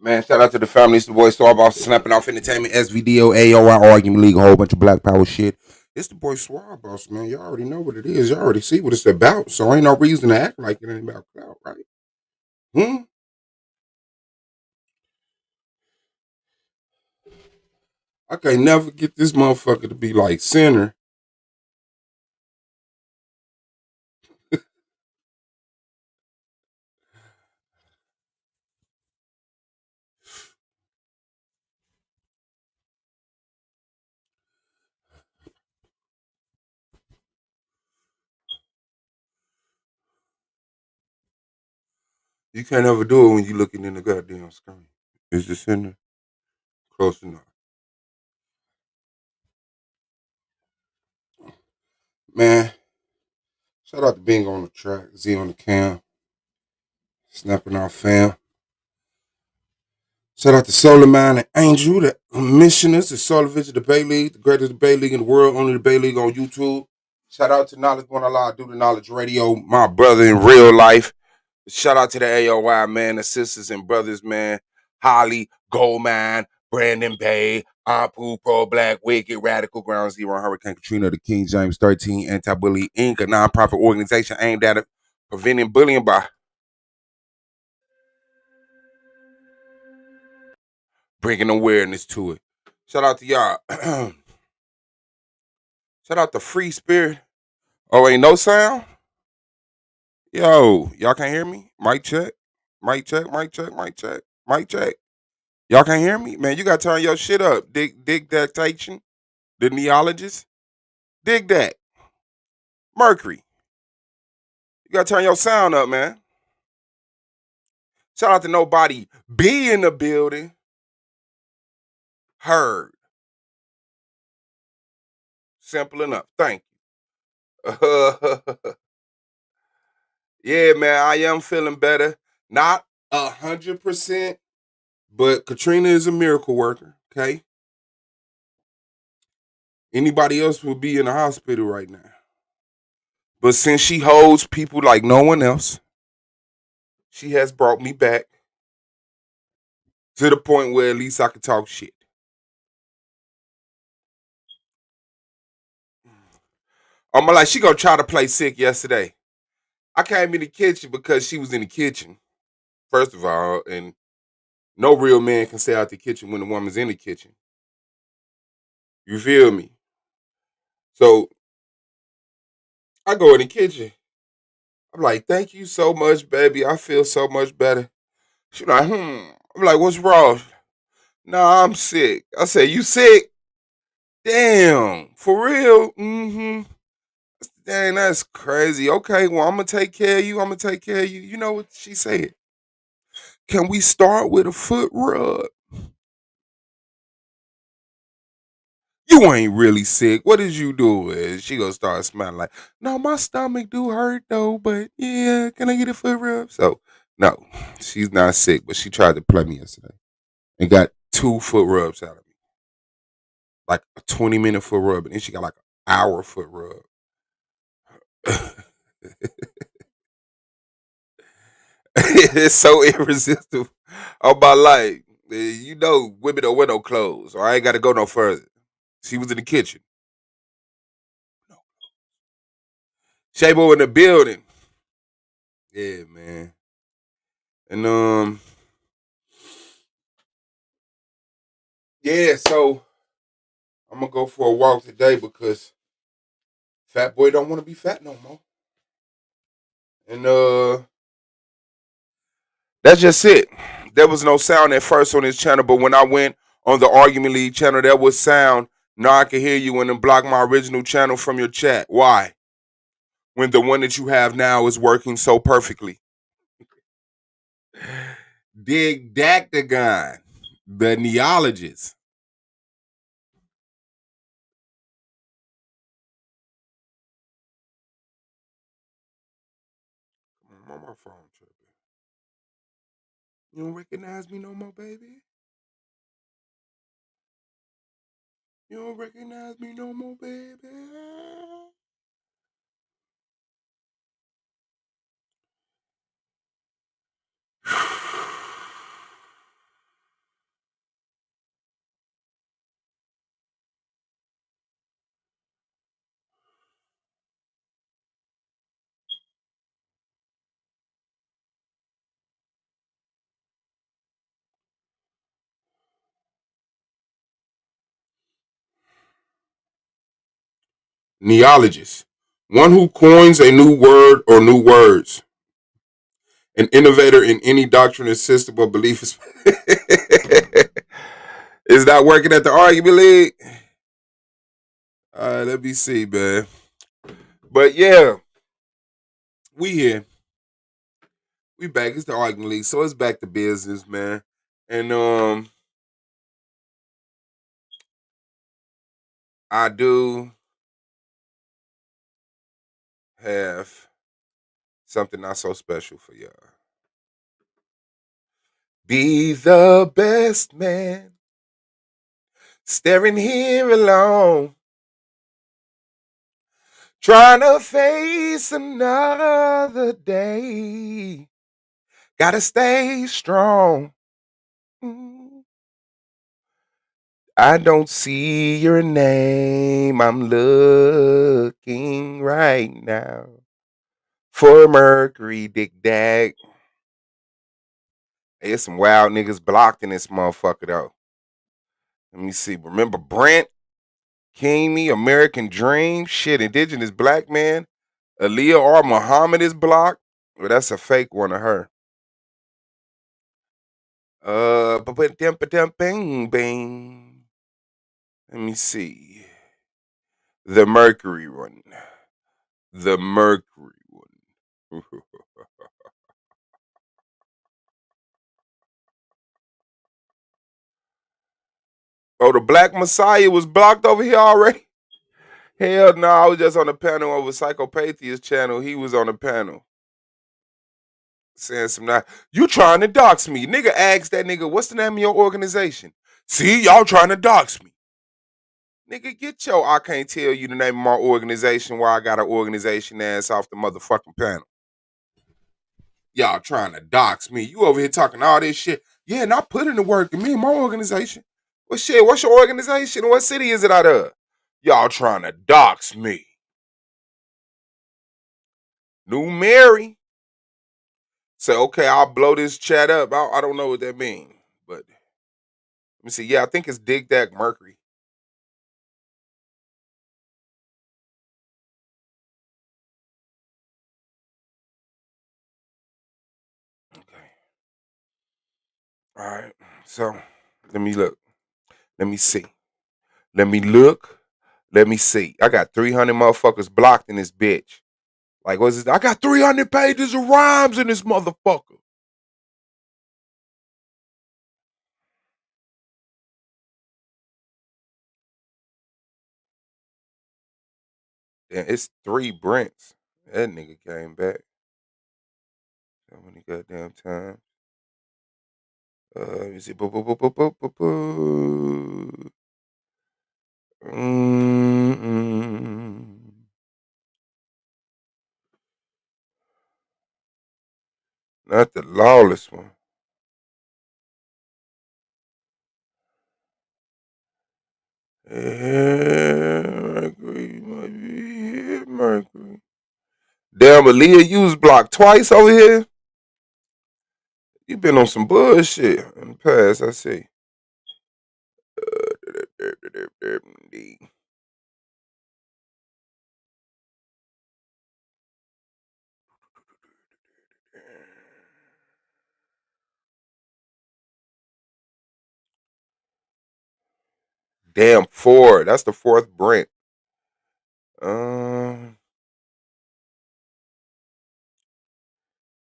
Man, shout out to the family. It's the boy Swab off Snapping Off Entertainment, SVDO, AOI, Argument League, a whole bunch of Black Power shit. It's the boy Swab Boss, man. Y'all already know what it is. Y'all already see what it's about. So ain't no reason to act like it ain't about clout, right? Hmm? I can't never get this motherfucker to be like center. You can't ever do it when you looking in the goddamn screen. Is the center close enough? Man, shout out to Bing on the track, Z on the cam, Snapping Off fam. Shout out to Solar Man and Angel, the missioners, the Solar Vision Debate League, the greatest debate league in the world, only debate league on YouTube. Shout out to Knowledge One Allah, do the Knowledge Radio, my brother in real life. Shout out to the AOY, man, the sisters and brothers, man. Holly, Goldman, Brandon Bay, Ampu, Pro Black, Wicked, Radical, Ground Zero, Hurricane Katrina, the King James 13, Anti-Bully Inc., a nonprofit organization aimed at preventing bullying by bringing awareness to it. Shout out to y'all. Shout out to Free Spirit. Oh, ain't no sound? Yo, y'all can't hear me? Mic check. Mic check, mic check, mic check, mic check. Y'all can't hear me? Man, you gotta turn your shit up. Dig dictation. The neologist. Dig that. Mercury. You gotta turn your sound up, man. Shout out to nobody be in the building. Heard. Simple enough. Thank you. Yeah, man, I am feeling better. Not 100%, but Katrina is a miracle worker. Okay. Anybody else would be in the hospital right now. But since she holds people like no one else, she has brought me back to the point where at least I can talk shit. I'm like, she gonna try to play sick yesterday. I came in the kitchen because she was in the kitchen, first of all, and no real man can stay out the kitchen when the woman's in the kitchen. You feel me? So I go in the kitchen. I'm like, thank you so much, baby. I feel so much better. She's like, I'm like, what's wrong? Nah, I'm sick. I said, you sick? Damn, for real? Mm-hmm. Dang, that's crazy. Okay, well, I'm gonna take care of you. I'm gonna take care of you. You know what she said? Can we start with a foot rub? You ain't really sick. What did you do? And she gonna start smiling like, no, my stomach do hurt though, but yeah, can I get a foot rub? So no, she's not sick, but she tried to play me yesterday and got 2 foot rubs out of me. Like a 20-minute foot rub, and then she got like an hour foot rub. It's so irresistible. On my life. You know, women don't wear no clothes, so I ain't got to go no further. She was in the kitchen. Shabo in the building. Yeah, man. And yeah. So I'm gonna go for a walk today because Fat Boy don't want to be fat no more. And that's just it. There was no sound at first on this channel, but when I went on the Argument League channel, there was sound. Now I can hear you and then block my original channel from your chat. Why? When the one that you have now is working so perfectly. Dig Dactagon, the neologist. I'm on my phone tripping. You don't recognize me no more, baby? You don't recognize me no more, baby? neologist, one who coins a new word or new words, an innovator in any doctrine or system or belief. Is that working at the argument league? All right, let me see, man. But yeah, we here. We back. It's the argument league, so it's back to business, man. And I do have something not so special for y'all. Be the best man, staring here alone, trying to face another day. Gotta stay strong. I don't see your name. I'm looking right now for Mercury, Dick Dag. Hey, there's some wild niggas blocked in this motherfucker though. Let me see. Remember Brent, Kimi, American Dream, shit, Indigenous Black Man, Aaliyah R. Muhammad is blocked. Well, that's a fake one of her. Bing, bing. Let me see. The Mercury one. The Mercury one. Oh, the Black Messiah was blocked over here already? Hell no, I was just on the panel over Psychopathia's channel. He was on the panel saying some you trying to dox me. Nigga asked that nigga, what's the name of your organization? See, y'all trying to dox me. Nigga, get your I can't tell you the name of my organization where I got an organization ass off the motherfucking panel. Y'all trying to dox me. You over here talking all this shit. Yeah, and I put in the work in me and my organization. Well, shit, what's your organization? What city is it out of? Y'all trying to dox me. New Mary. Say, okay, I'll blow this chat up. I don't know what that means. But let me see. Yeah, I think it's Dig Dak Mercury. Okay. All right. So let me look. Let me see. Let me look. Let me see. I got 300 motherfuckers blocked in this bitch. Like, what's this? I got 300 pages of rhymes in this motherfucker. Damn, it's 3 Brents. That nigga came back. So many goddamn times. Let me see. Boo, boo, boo, boo, boo, boo, boo. Mm-mm. Not the lawless one. Mercury might be here. Mercury. Damn, Aaliyah, you was blocked twice over here. You been on some bullshit in the past, I see. Damn, 4. That's the 4th Brent. Um,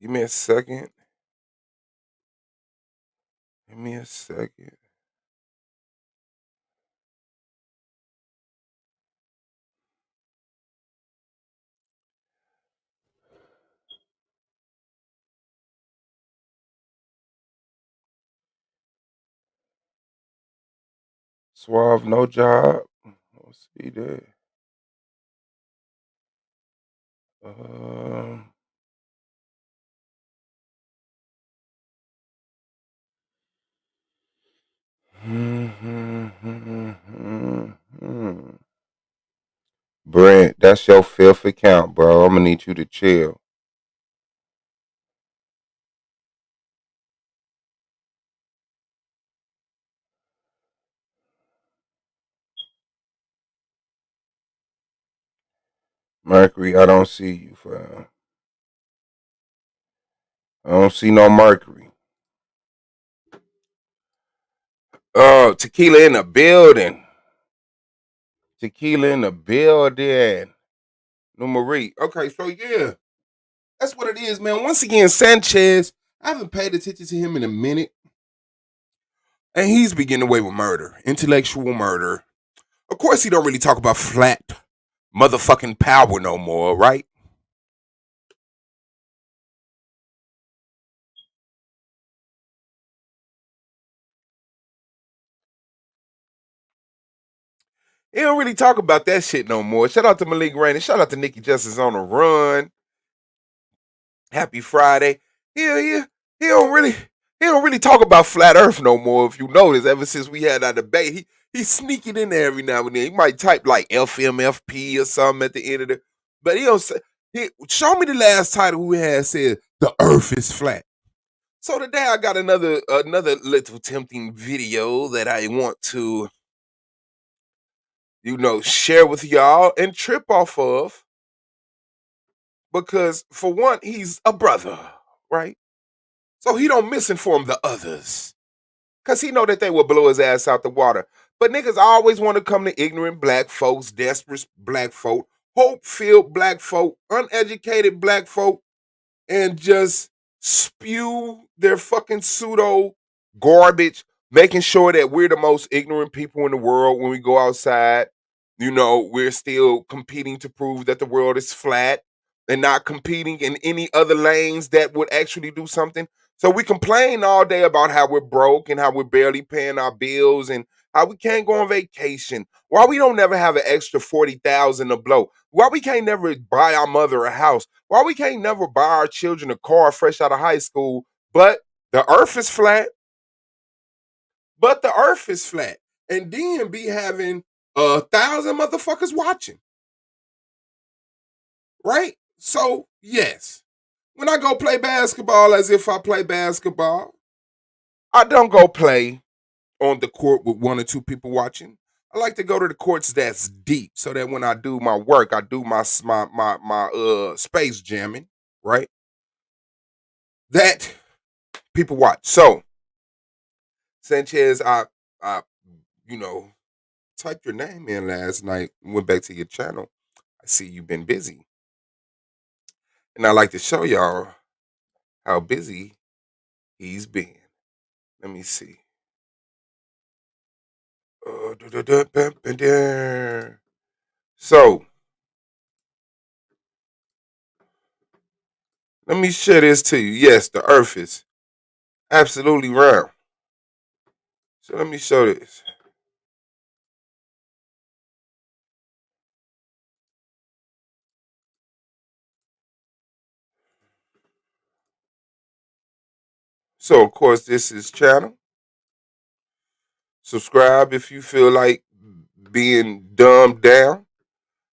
give me a second. Give me a second. Suave, no job. Let's see that. Um, Brent, that's your 5th account, bro. I'm gonna need you to chill. Mercury, I don't see you, fam. I don't see no Mercury. Tequila in the building. Tequila in the building. No Marie. Okay, so yeah, that's what it is, man. Once again, Sanchez. I haven't paid attention to him in a minute, and he's been getting away with murder, intellectual murder. Of course, he don't really talk about flat motherfucking power no more, right? He don't really talk about that shit no more. Shout out to Malik Rainey. Shout out to Nikki Justice on the run. Happy Friday. Yeah, he don't really talk about flat Earth no more. If you notice, ever since we had our debate, he's sneaking in there every now and then. He might type like FMFP or something at the end of the, but he don't say. Show me the last title we had said the Earth is flat. So today I got another little tempting video that I want to share with y'all and trip off of because for one he's a brother, right? So he don't misinform the others. Cause he know that they will blow his ass out the water. But niggas always want to come to ignorant black folks, desperate black folk, hope-filled black folk, uneducated black folk, and just spew their fucking pseudo garbage, making sure that we're the most ignorant people in the world when we go outside. We're still competing to prove that the world is flat and not competing in any other lanes that would actually do something. So we complain all day about how we're broke and how we're barely paying our bills and how we can't go on vacation. Why we don't never have an extra 40,000 to blow. Why we can't never buy our mother a house. Why we can't never buy our children a car fresh out of high school. But the earth is flat. But the earth is flat. And then be having 1,000 motherfuckers watching. Right? So, yes. When I go play basketball as if I play basketball, I don't go play on the court with one or two people watching. I like to go to the courts that's deep so that when I do my work, I do my space jamming, right? That people watch. So, Sanchez, I you know, typed your name in last night, went back to your channel. I see you've been busy. And I like to show y'all how busy he's been. Let me see. So let me share this to you. Yes, the earth is absolutely round. So let me show this. So of course this is channel. Subscribe if you feel like being dumbed down.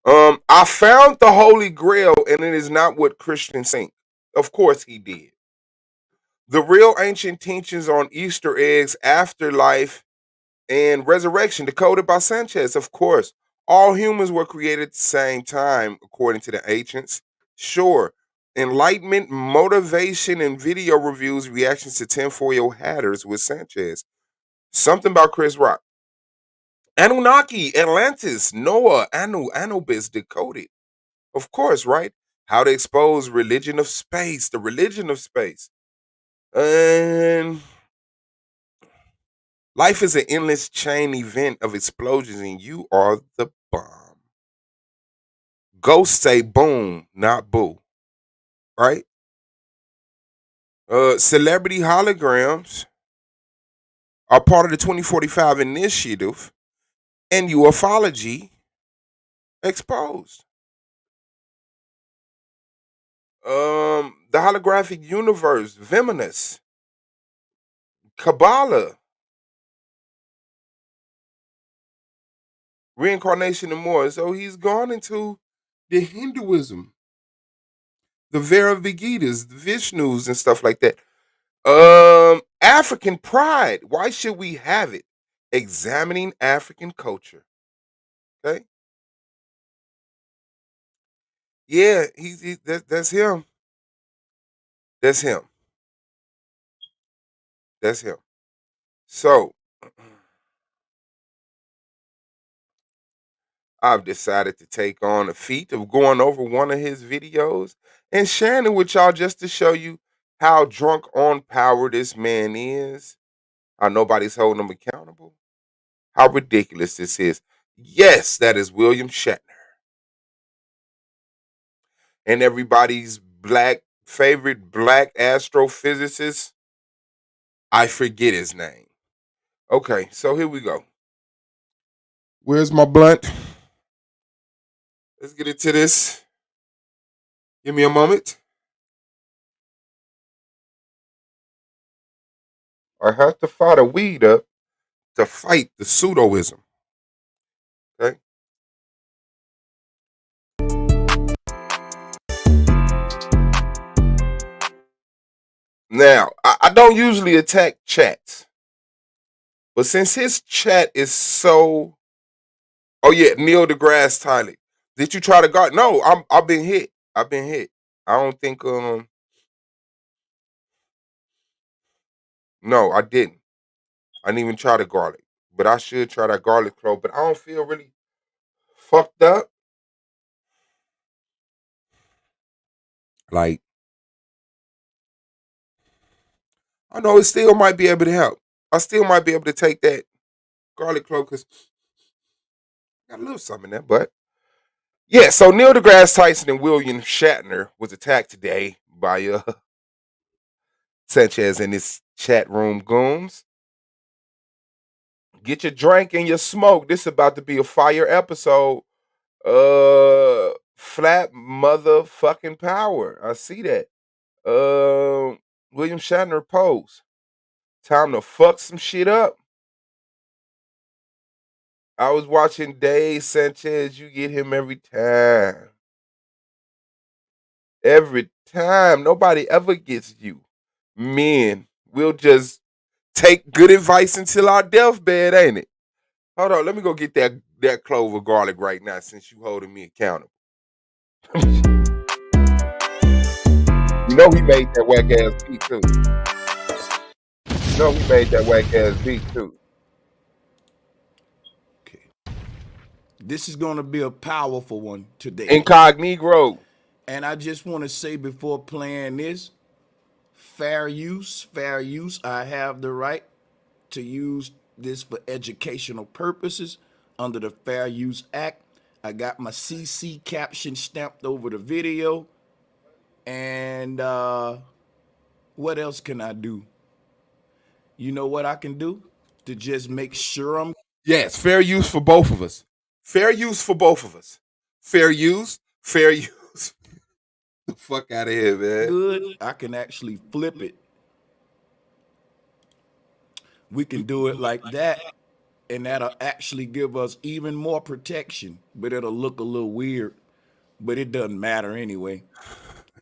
I found the Holy Grail and it is not what Christians think. Of course he did. The real ancient teachings on Easter eggs, afterlife, and resurrection, decoded by Sanchez. Of course, all humans were created at the same time, according to the ancients. Sure, enlightenment, motivation, and video reviews, reactions to tinfoil hatters with Sanchez. Something about Chris Rock. Anunnaki, Atlantis, Noah, Anubis, decoded. Of course, right? How to expose religion of space, the religion of space. And life is an endless chain event of explosions, and you are the bomb. Ghosts say boom, not boo, right? Celebrity holograms are part of the 2045 initiative, and ufology exposed. The holographic universe, Viminus, Kabbalah, reincarnation, and more. So he's gone into the Hinduism, the Veditas, the Vishnus, and stuff like that. African pride. Why should we have it? Examining African culture. Okay. Yeah, that's him. That's him. That's him. So I've decided to take on a feat of going over one of his videos and sharing it with y'all just to show you how drunk on power this man is, how nobody's holding him accountable, how ridiculous this is. Yes, that is William Shatner. And everybody's favorite black astrophysicist. I forget his name. Okay, so here we go. Where's my blunt? Let's get into this. Give me a moment. I have to fire the weed up to fight the pseudoism. Okay. Now, I don't usually attack chats, but since his chat is so, oh yeah, Neil deGrasse Tyler. Did you try to guard? No, I've been hit. I've been hit. I don't think no, I didn't. I didn't even try the garlic. But I should try that garlic clove. But I don't feel really fucked up. Like, I know it still might be able to help. I still might be able to take that garlic clove because got a little something in there. But yeah, so Neil deGrasse Tyson and William Shatner was attacked today by Sanchez and his chat room goons. Get your drink and your smoke. This is about to be a fire episode. Flat motherfucking power. I see that. William Shatner post. Time to fuck some shit up. I was watching Dave Sanchez. You get him every time. Every time. Nobody ever gets you. Men, we'll just take good advice until our deathbed, ain't it? Hold on, let me go get that clove of garlic right now since you holding me accountable. You know he made that whack ass beat too. You know he made that whack ass beat too. Okay. This is going to be a powerful one today. Incognito. And I just want to say before playing this, fair use, fair use. I have the right to use this for educational purposes under the Fair Use Act. I got my CC caption stamped over the video. And what else can I do? You know what I can do to just make sure I'm Yes, fair use for both of us. Fair use for both of us. Fair use, fair use. The fuck out of here, man. good? I can actually flip it. We can do it like that, and that'll actually give us even more protection, but it'll look a little weird, but it doesn't matter anyway.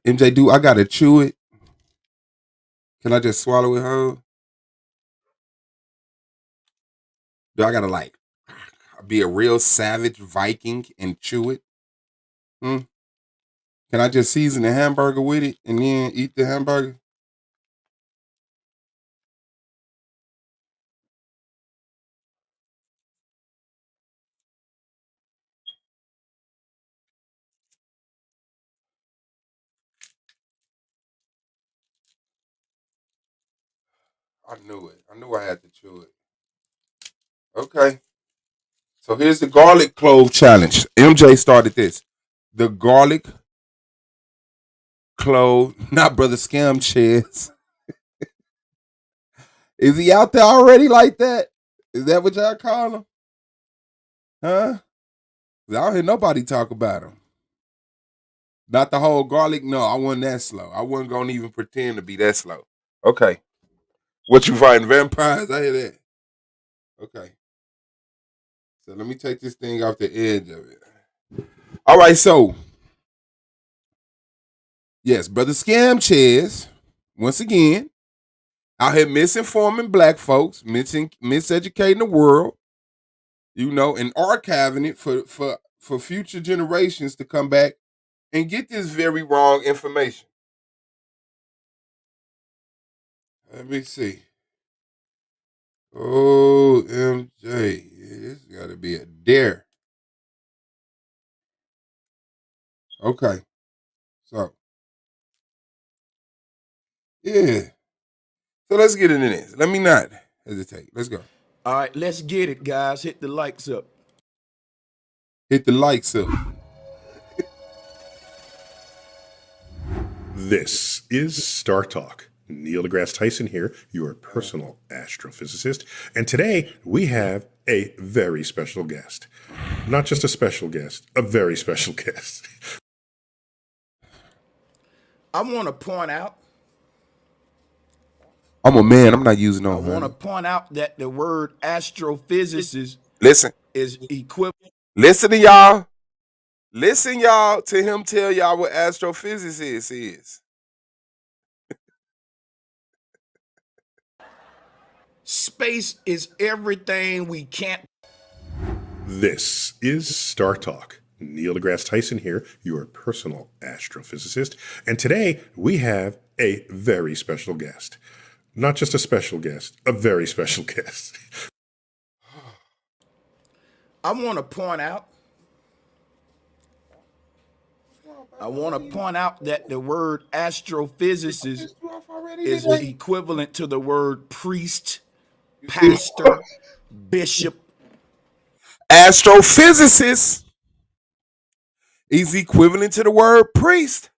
MJ, do I gotta chew it? Can I just swallow it whole? Do I gotta like be a real savage Viking and chew it? Hmm? Can I just season the hamburger with it and then eat the hamburger? I knew it. I knew I had to chew it. Okay. So here's the garlic clove challenge. MJ started this. The garlic clove, not brother Scam Chess. Is he out there already like that? Is that what y'all call him? Huh? 'Cause I don't hear nobody talk about him. Not the whole garlic. No, I wasn't that slow. I wasn't gonna even pretend to be that slow. Okay. What you fighting vampires? I hear that. Okay. So let me take this thing off the edge of it. All right, so yes, brother Scam Chess, once again, out here misinforming black folks, miseducating the world, and archiving it for future generations to come back and get this very wrong information. Let me see. OMJ. This got to be a dare. Okay. So, yeah. So let's get into this. Let me not hesitate. Let's go. All right, let's get it, guys. Hit the likes up. Hit the likes up. This is Star Talk. Neil deGrasse Tyson here, your personal astrophysicist. And today we have a very special guest. Not just a special guest, a very special guest. I want to point out. I'm a man. I'm not using no. I want to point out that the word astrophysicist Listen. is equivalent. Listen to y'all. Listen, y'all, to him tell y'all what astrophysicist is. Space is everything we can't. This is Star Talk. Neil deGrasse Tyson here, your personal astrophysicist. And today we have a very special guest. Not just a special guest, a very special guest. I want to point out. I want to point out that the word astrophysicist is equivalent to the word priest, pastor, bishop. Astrophysicist is equivalent to the word priest,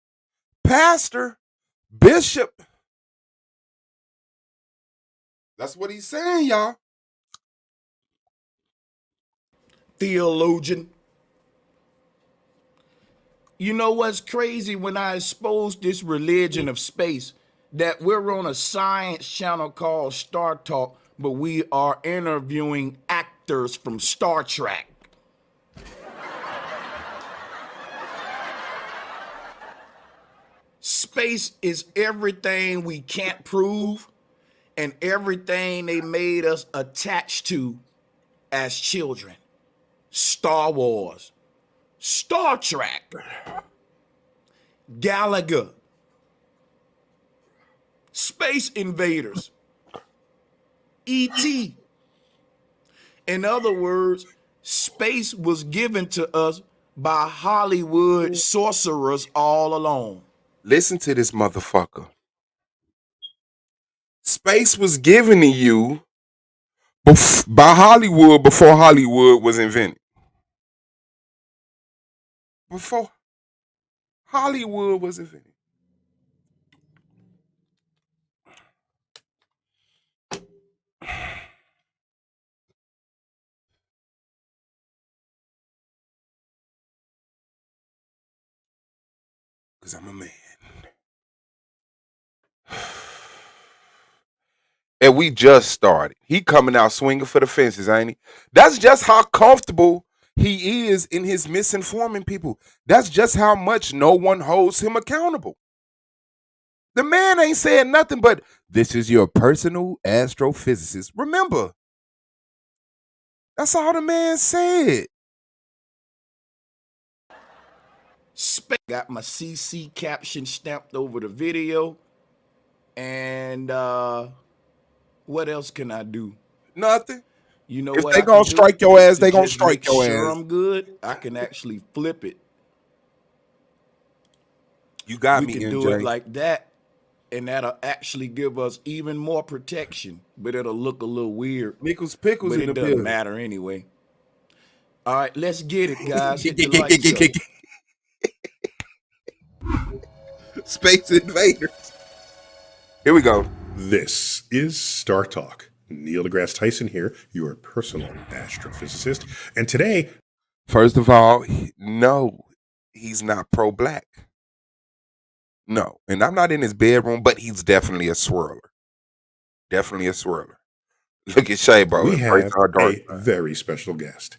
pastor, bishop. That's what he's saying, y'all. Theologian. You know what's crazy? When I exposed this religion of space, that we're on a science channel called Star Talk, but we are interviewing actors from Star Trek. Space is everything we can't prove and everything they made us attached to as children. Star Wars, Star Trek, Galaga, Space Invaders, E.T. In other words, space was given to us by Hollywood sorcerers all along. Listen to this motherfucker. Space was given to you by Hollywood before Hollywood was invented. Before Hollywood was invented. Because I'm a man. And we just started. He coming out swinging for the fences, ain't he? That's just how comfortable he is in his misinforming people. That's just how much no one holds him accountable. The man ain't saying nothing but, this is your personal astrophysicist. Remember, that's all the man said. Got my CC caption stamped over the video. And what else can I do? Nothing. You know If what they I gonna can do? strike your ass, To they gonna just strike make your sure ass. I'm good. I can actually flip it. You got We me, can NJ. do it like that, and that'll actually give us even more protection. But it'll look a little weird. Nichols Pickles But in the it doesn't building. matter anyway. All right, let's get it, guys. Hit the likes up. Space Invaders. Here we go. This is Star Talk. Neil deGrasse Tyson here, your personal astrophysicist. And today, First of all, no, he's not pro-black. No, and I'm not in his bedroom, but he's definitely a swirler. Definitely a swirler. Look at Shay, bro. we Embrace have our dark a side. very special guest.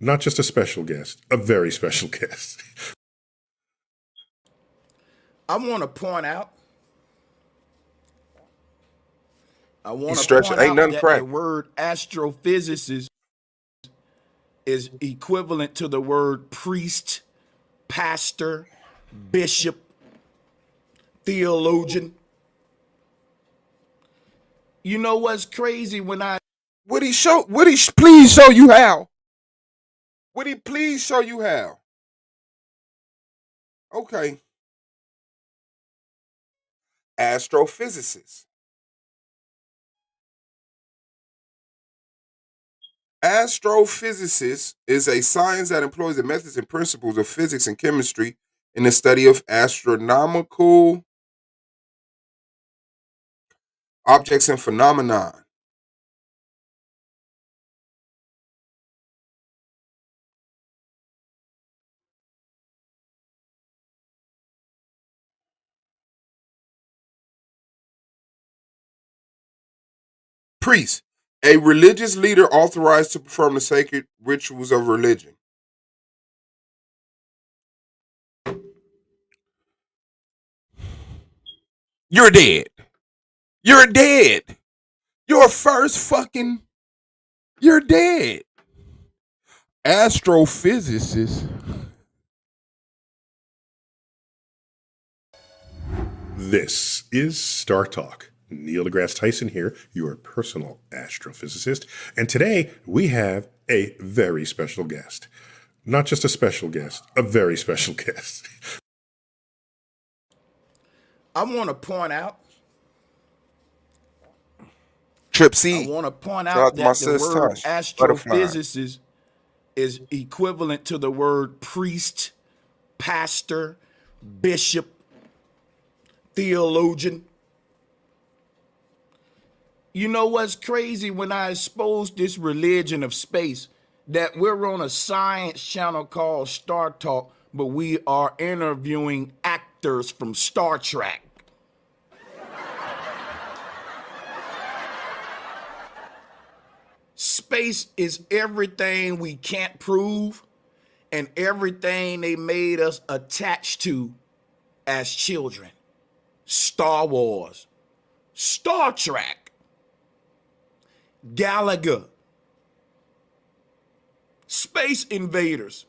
Not just a special guest, a very special guest. I want to point out. He's stretching. Ain't nothing that crack. the word astrophysicist is equivalent to the word priest, pastor, bishop, theologian. You know what's crazy when I Would he please show you how? Would he please show you how? Okay. Astrophysicist. Astrophysicist is a science that employs the methods and principles of physics and chemistry in the study of astronomical objects and phenomena. Priest, a religious leader authorized to perform the sacred rituals of religion. You're dead. You're dead. Your first fucking. You're dead. Astrophysicist. This is Star Talk. Neil deGrasse Tyson here, your personal astrophysicist. And today we have a very special guest. Not just a special guest, a very special guest. I want to point out Trip I C. want to point Shout out out to my that the sis word Tosh. Butterfly. astrophysicist is equivalent to the word priest, pastor, bishop, theologian. You know what's crazy when I exposed this religion of space, that we're on a science channel called Star Talk, but we are interviewing actors from Star Trek. Space is everything we can't prove and everything they made us attached to as children. Star Wars, Star Trek, Galaga, Space Invaders,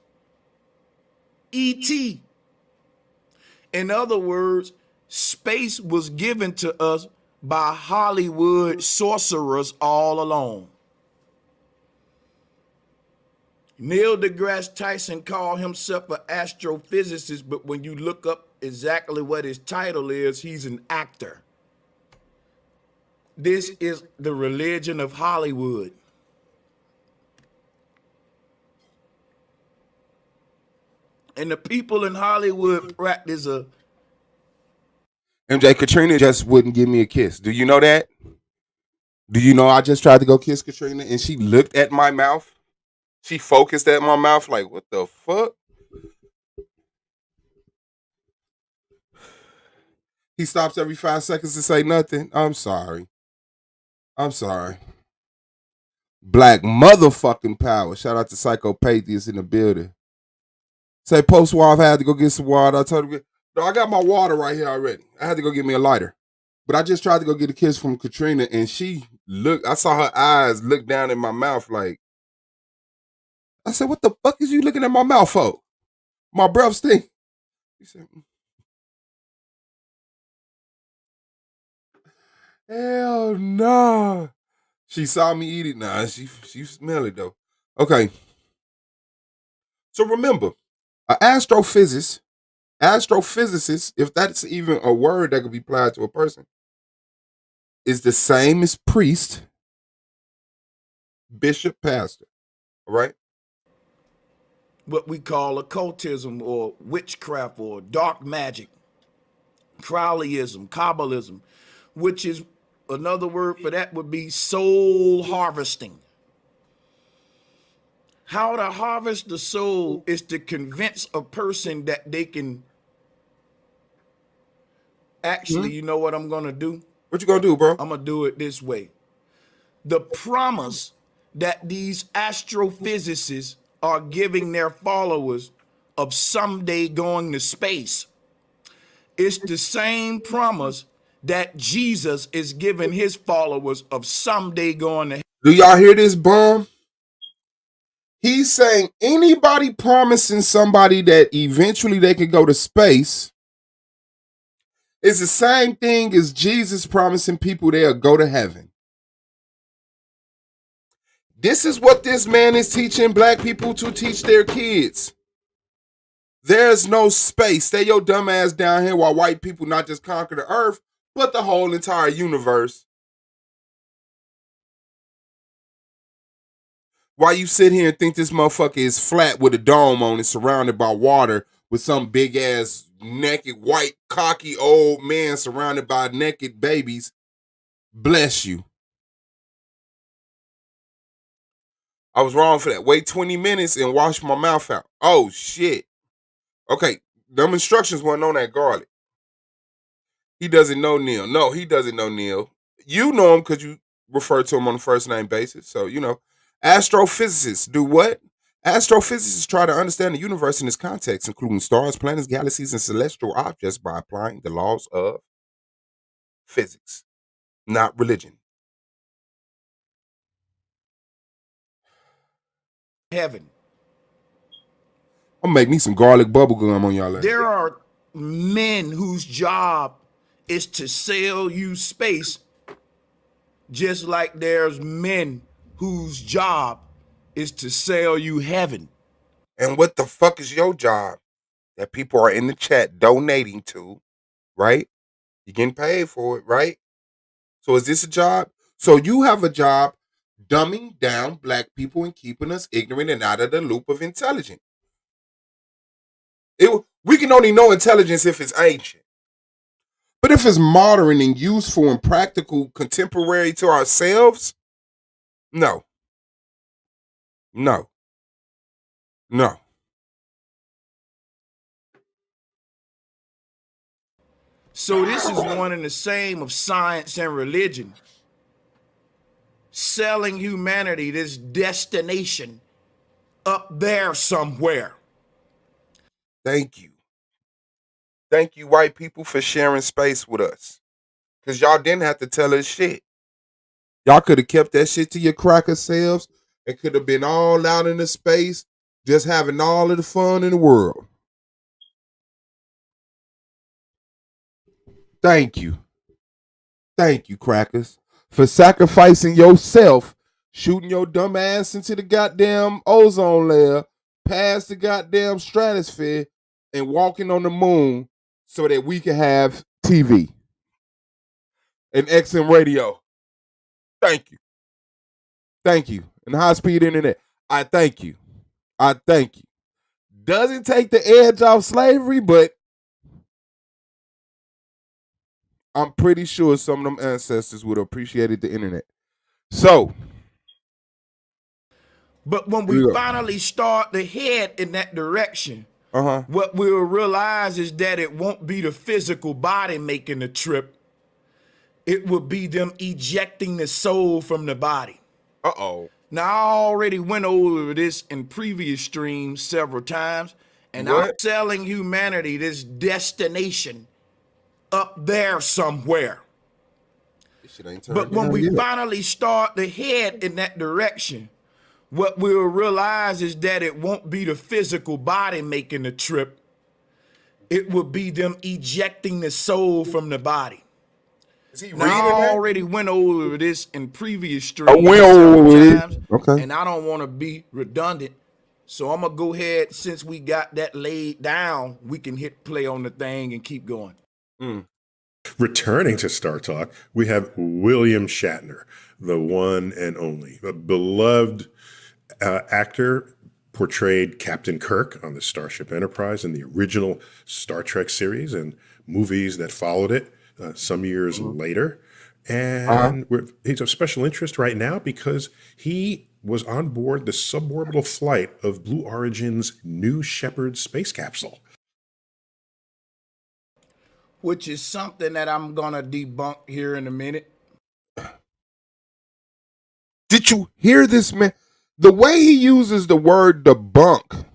E.T. In other words, space was given to us by Hollywood sorcerers all along. Neil deGrasse Tyson called himself an astrophysicist, but when you look up exactly what his title is, he's an actor. This is the religion of Hollywood. And the people in Hollywood practice a... MJ, Katrina just wouldn't give me a kiss. Do you know that? Do you know I just tried to go kiss Katrina and she looked at my mouth? She focused at my mouth like, what the fuck? He stops every 5 seconds to say nothing. I'm sorry. I'm sorry. Black motherfucking power. Shout out to Psychopathia in the building. Say post war, I've had to go get some water. I told him, no, I got my water right here already. I had to go get me a lighter. But I just tried to go get a kiss from Katrina and she looked, I saw her eyes look down in my mouth like, I said, what the fuck is you looking at my mouth for? My breath stink. He said, hell no. She saw me eat it. Nah, she smell it though. Okay. So remember, an astrophysicist, if that's even a word that could be applied to a person, is the same as priest, bishop, pastor. All right? what we call occultism or witchcraft or dark magic, Crowleyism, Kabbalism, which is another word for that would be soul harvesting. How to harvest the soul is to convince a person that they can actually, you know what I'm going to do? What you gonna do, bro? I'm going to do it this way. The promise that these astrophysicists are giving their followers of someday going to space, it's the same promise that Jesus is giving his followers of someday going to heaven. Do y'all hear this bomb? He's saying anybody promising somebody that eventually they can go to space is the same thing as Jesus promising people they'll go to heaven. This is what this man is teaching black people to teach their kids. There's no space. Stay your dumb ass down here while white people not just conquer the earth, but the whole entire universe. Why you sit here and think this motherfucker is flat with a dome on it, surrounded by water, with some big ass naked white cocky old man surrounded by naked babies? Bless you. I was wrong for that. Wait 20 minutes and wash my mouth out. Oh shit. Okay, them instructions weren't on that garlic. He doesn't know Neil. No, he doesn't know Neil. You know him because you refer to him on a first name basis. So, astrophysicists do what? Astrophysicists try to understand the universe in its context, including stars, planets, galaxies, and celestial objects by applying the laws of physics, not religion. Heaven. I'm gonna make me some garlic bubble gum on y'all. There are men whose job is to sell you space, just like there's men whose job is to sell you heaven. And what the fuck is your job that people are in the chat donating to, right? You're getting paid for it, right? So is this a job? So you have a job dumbing down black people and keeping us ignorant and out of the loop of intelligence. We can only know intelligence if it's ancient. But if it's modern and useful and practical, contemporary to ourselves, no. No. No. So this is one and the same of science and religion. Selling humanity this destination up there somewhere. Thank you. Thank you, white people, for sharing space with us. Because y'all didn't have to tell us shit. Y'all could have kept that shit to your cracker selves and could have been all out in the space, just having all of the fun in the world. Thank you. Thank you, crackers, for sacrificing yourself, shooting your dumb ass into the goddamn ozone layer, past the goddamn stratosphere, and walking on the moon so that we can have TV and XM radio. Thank you. Thank you. And high speed internet. I thank you. I thank you. Doesn't take the edge off slavery, but I'm pretty sure some of them ancestors would have appreciated the internet. So, but when we finally start to head in that direction, what we'll realize is that it won't be the physical body making the trip. It will be them ejecting the soul from the body. Uh-oh. Now, I already went over this in previous streams several times, and I'm selling humanity this destination up there somewhere. But when we finally start to head in that direction, what we'll realize is that it won't be the physical body making the trip. It will be them ejecting the soul from the body. Now, I already went over this in previous streams several times, and I don't want to be redundant. So I'm going to go ahead, since we got that laid down, we can hit play on the thing and keep going. Returning to Star Talk, we have William Shatner, the one and only, a beloved actor, portrayed Captain Kirk on the Starship Enterprise in the original Star Trek series and movies that followed it some years later. And he's of special interest right now because he was on board the suborbital flight of Blue Origin's New Shepard space capsule. Which is something that I'm going to debunk here in a minute. Did you hear this, man? The way he uses the word debunk,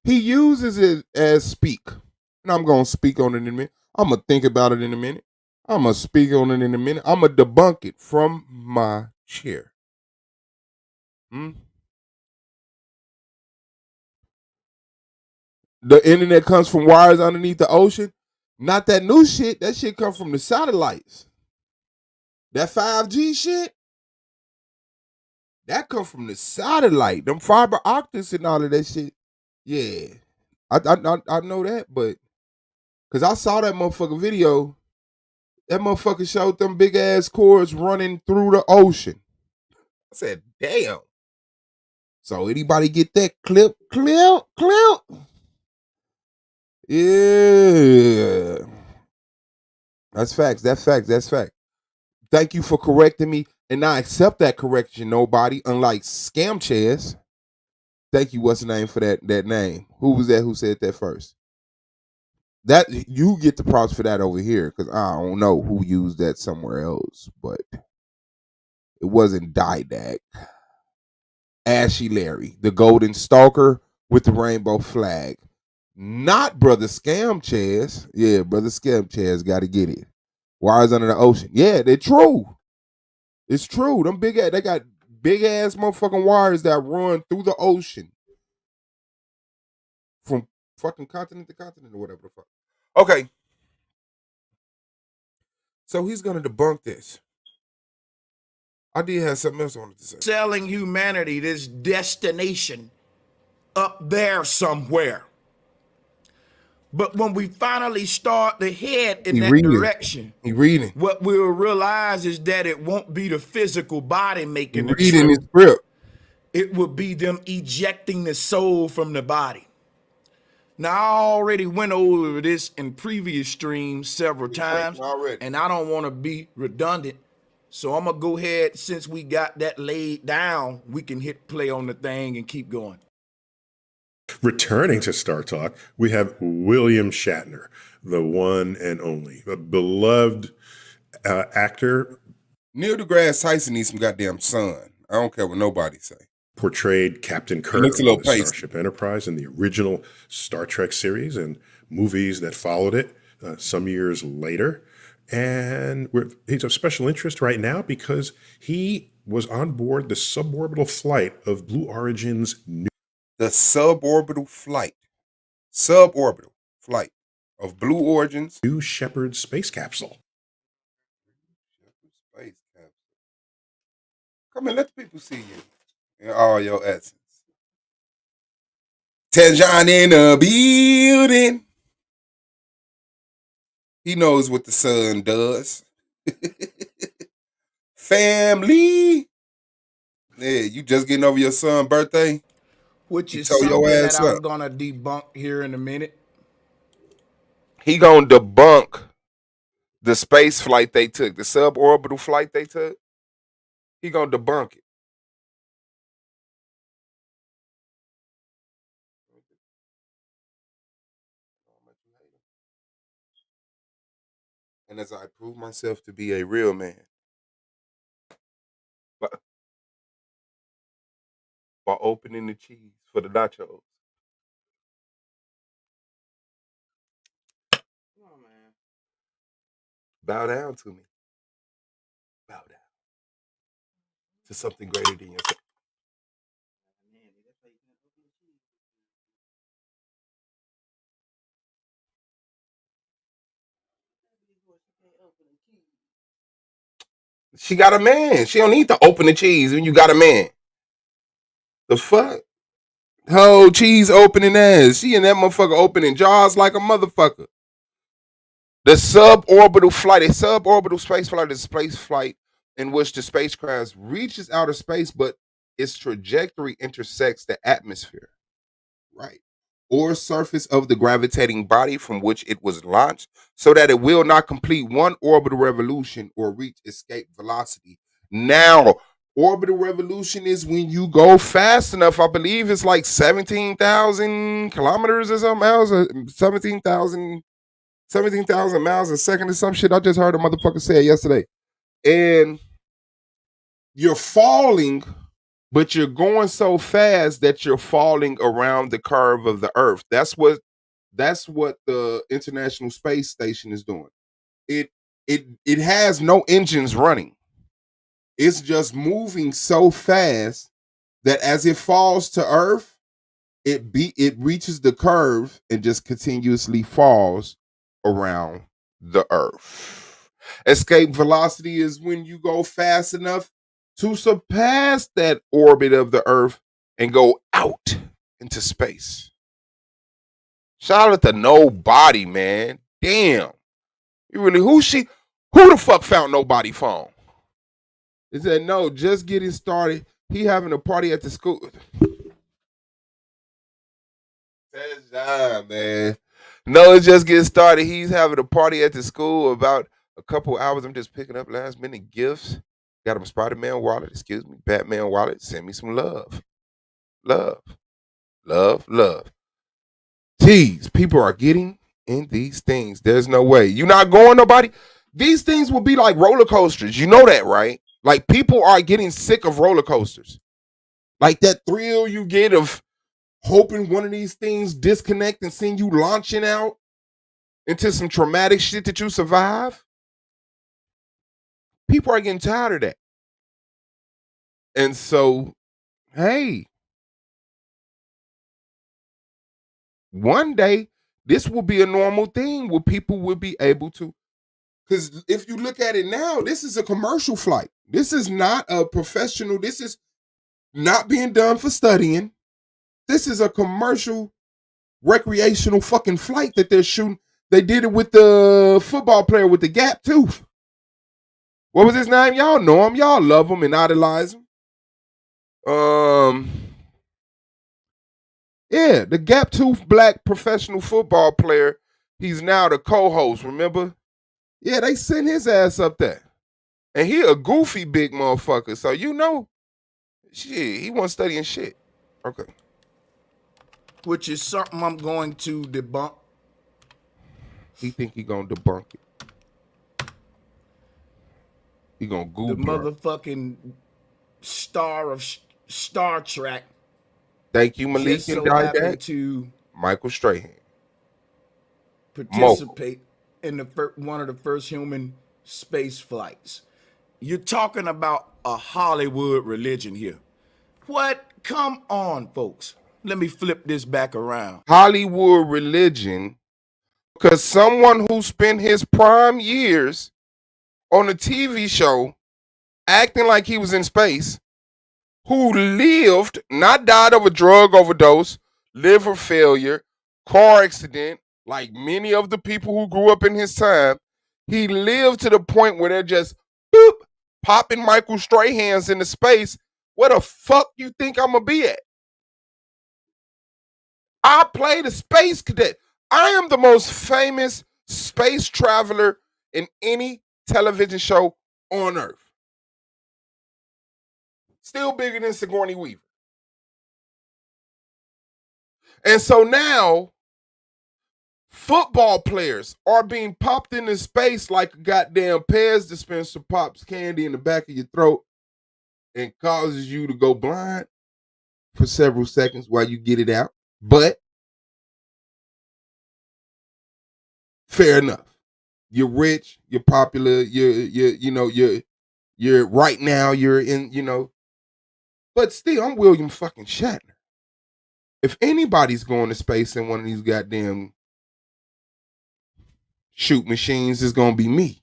he uses it as speak. And I'm going to speak on it in a minute. I'm going to think about it in a minute. I'm going to speak on it in a minute. I'm going to debunk it from my chair. The internet comes from wires underneath the ocean. Not that new shit. That shit comes from the satellites. That 5G shit, that come from the satellite. Them fiber optics and all of that shit. Yeah. I know that, but because I saw that motherfucker video, that motherfucker showed them big ass cords running through the ocean. I said, damn. So anybody get that clip? Yeah. That's facts. That's facts. That's fact. Thank you for correcting me. And I accept that correction, nobody, unlike Sanchez. Thank you. What's the name for that name? Who was that who said that first? That you get the props for that over here, because I don't know who used that somewhere else, but it wasn't Didac. Ashy Larry, the golden stalker with the rainbow flag. Not Brother Scam Chaz. Yeah, Brother Scam Chaz got to get it. Wires under the ocean. Yeah, they're true. It's true. Them they got big ass motherfucking wires that run through the ocean from fucking continent to continent or whatever the fuck. Okay. So he's gonna debunk this. I did have something else I wanted to say. Selling humanity this destination up there somewhere. But when we finally start to head in that direction, what we'll realize is that it won't be the physical body making the reading his trip. script. It will be them ejecting the soul from the body. Now, I already went over this in previous streams several times, and I don't want to be redundant. So I'm going to go ahead, since we got that laid down, we can hit play on the thing and keep going. Returning to Star Talk, we have William Shatner, the one and only, a beloved actor. Neil deGrasse Tyson needs some goddamn sun. I don't care what nobody say. Portrayed Captain Kirk on the Starship Enterprise in the original Star Trek series and movies that followed it some years later. And he's of special interest right now because he was on board the suborbital flight of Blue Origin's the suborbital flight of Blue Origin's New Shepard space capsule. Come and let the people see you in all your essence. Tejan in the building. He knows what the sun does. Family. Yeah, you just getting over your son's birthday? Which is something that I'm going to debunk here in a minute. He going to debunk the space flight they took, the suborbital flight they took. He going to debunk it. And as I prove myself to be a real man, by opening the cheese for the nachos. Come on, man. Bow down to me. Bow down to something greater than yourself. She got a man. She don't need to open the cheese when you got a man. The fuck? Whole cheese opening ass. She and that motherfucker opening jaws like a motherfucker. The suborbital flight, a suborbital space flight is a space flight in which the spacecraft reaches outer space, but its trajectory intersects the atmosphere. Right. Or surface of the gravitating body from which it was launched, so that it will not complete one orbital revolution or reach escape velocity. Now, orbital revolution is when you go fast enough. I believe it's like 17,000 kilometers or something else, 17,000 miles a second or some shit. I just heard a motherfucker say it yesterday. And you're falling, but you're going so fast that you're falling around the curve of the earth. That's what the International Space Station is doing. It has no engines running. It's just moving so fast that as it falls to earth, it reaches the curve and just continuously falls around the earth. Escape velocity is when you go fast enough to surpass that orbit of the earth and go out into space. Shout out to nobody, man. Damn. You really who the fuck found nobody phone? He said, no, just getting started. He having a party at the school. That's John, man. No, it's just getting started. He's having a party at the school about a couple hours. I'm just picking up last minute gifts. Got him a Spider-Man wallet, excuse me, Batman wallet. Send me some love. Love. Love. Love. Tease. People are getting in these things. There's no way. You're not going nobody. These things will be like roller coasters. You know that, right? Like people are getting sick of roller coasters. Like that thrill you get of hoping one of these things disconnect and seeing you launching out into some traumatic shit that you survive. People are getting tired of that. And so, hey, one day this will be a normal thing where people will be able to. Because if you look at it now, this is a commercial flight. This is not a professional. This is not being done for studying. This is a commercial, recreational fucking flight that they're shooting. They did it with the football player with the gap tooth. What was his name? Y'all know him. Y'all love him and idolize him. Yeah, the gap tooth black professional football player. He's now the co-host, remember? Yeah, they sent his ass up there. And he a goofy big motherfucker. So you know, shit, he wasn't studying shit. Okay. Which is something I'm going to debunk. He think he gonna debunk it. He gonna Google the motherfucking star of Star Trek. Thank you, Malik just and so happened Didac. to Michael Strahan. Participate in one of the first human space flights. You're talking about a Hollywood religion here. What? Come on, folks. Let me flip this back around. Hollywood religion, because someone who spent his prime years on a TV show acting like he was in space, who lived, not died of a drug overdose, liver failure, car accident, like many of the people who grew up in his time, he lived to the point where they're just boop, popping Michael Strahans into space. Where the fuck you think I'm gonna be at? I played a space cadet. I am the most famous space traveler in any television show on Earth. Still bigger than Sigourney Weaver. And so now, football players are being popped into space like a goddamn Pez dispenser pops candy in the back of your throat and causes you to go blind for several seconds while you get it out. But fair enough. You're rich, you're popular, you're right now, you're in, but still, I'm William fucking Shatner. If anybody's going to space in one of these goddamn shoot machines, it's gonna be me.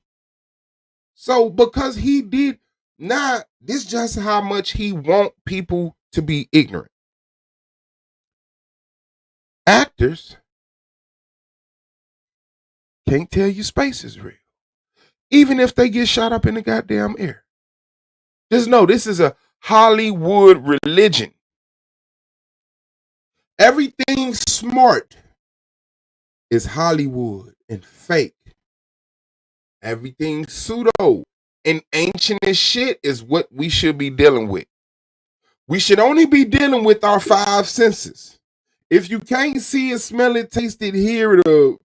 So because he did not, this just how much he want people to be ignorant. Actors can't tell you space is real. Even if they get shot up in the goddamn air. Just know this is a Hollywood religion. Everything smart is Hollywood and fake. Everything pseudo and ancient as shit is what we should be dealing with. We should only be dealing with our five senses. If you can't see it, smell it, taste it, hear it, feel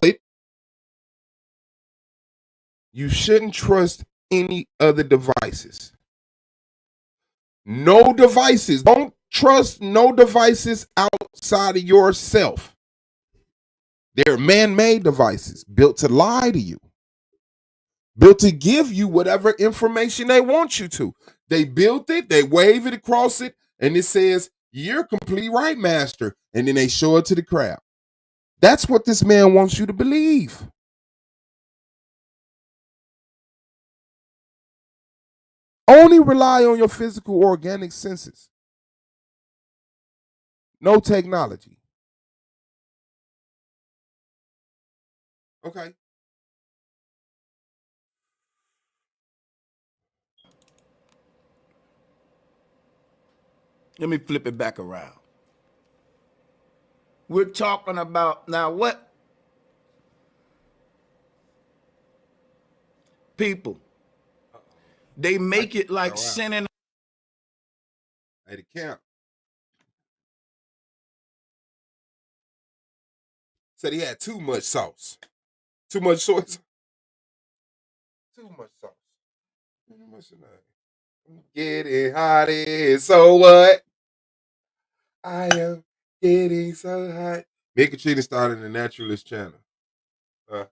it, you shouldn't trust any other devices. No devices. Don't trust no devices outside of yourself. They're man-made devices built to lie to you, built to give you whatever information they want you to. They built it, they wave it across it, and it says, You're completely right, master. And then they show it to the crowd. That's what this man wants you to believe. Only rely on your physical organic senses. No technology. Okay. Let me flip it back around. We're talking about now what people they make it like sending. Hey, the camp said he had too much sauce. Too much sauce. Too much sauce. Getting hot is so what? I am getting so hot. Me and Katrina started the Naturalist channel. Uh,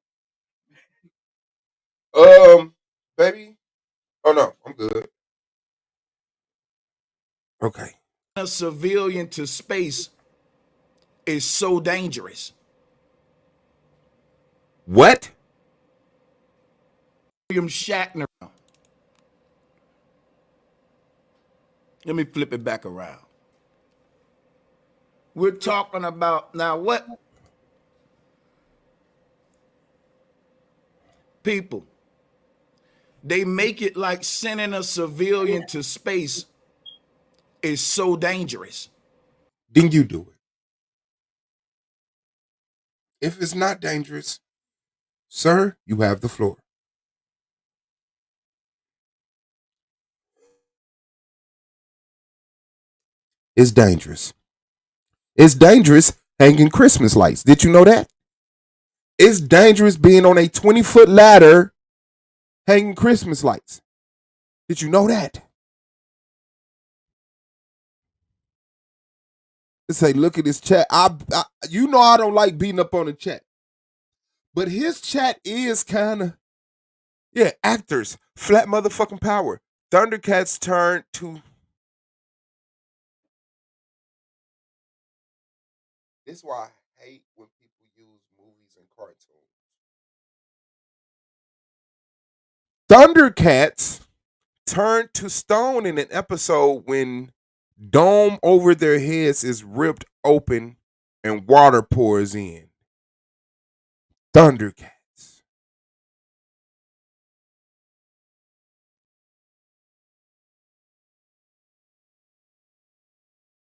baby. Oh no, I'm good. Okay. A civilian to space is so dangerous. What? William Shatner. Let me flip it back around. We're talking about now what people they make it like sending a civilian to space is so dangerous. Then you do it. If it's not dangerous, sir, you have the floor. It's dangerous. It's dangerous hanging Christmas lights. Did you know that? It's dangerous being on a 20-foot ladder hanging Christmas lights. Did you know that? Say, look at this chat. You know I don't like beating up on the chat. But his chat is kind of, yeah, actors. Flat motherfucking power. Thundercats turn to. This is why I hate when people use movies and cartoons. Thundercats turned to stone in an episode when dome over their heads is ripped open and water pours in. Thundercats.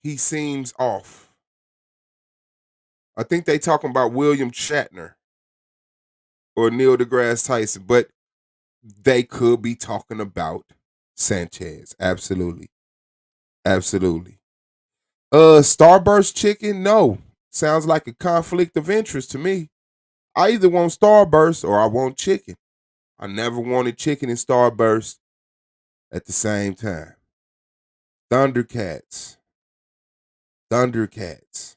He seems off. I think they talking about William Shatner or Neil deGrasse Tyson, but they could be talking about Sanchez. Absolutely. Absolutely. Starburst chicken? No. Sounds like a conflict of interest to me. I either want Starburst or I want chicken. I never wanted chicken and Starburst at the same time. Thundercats. Thundercats.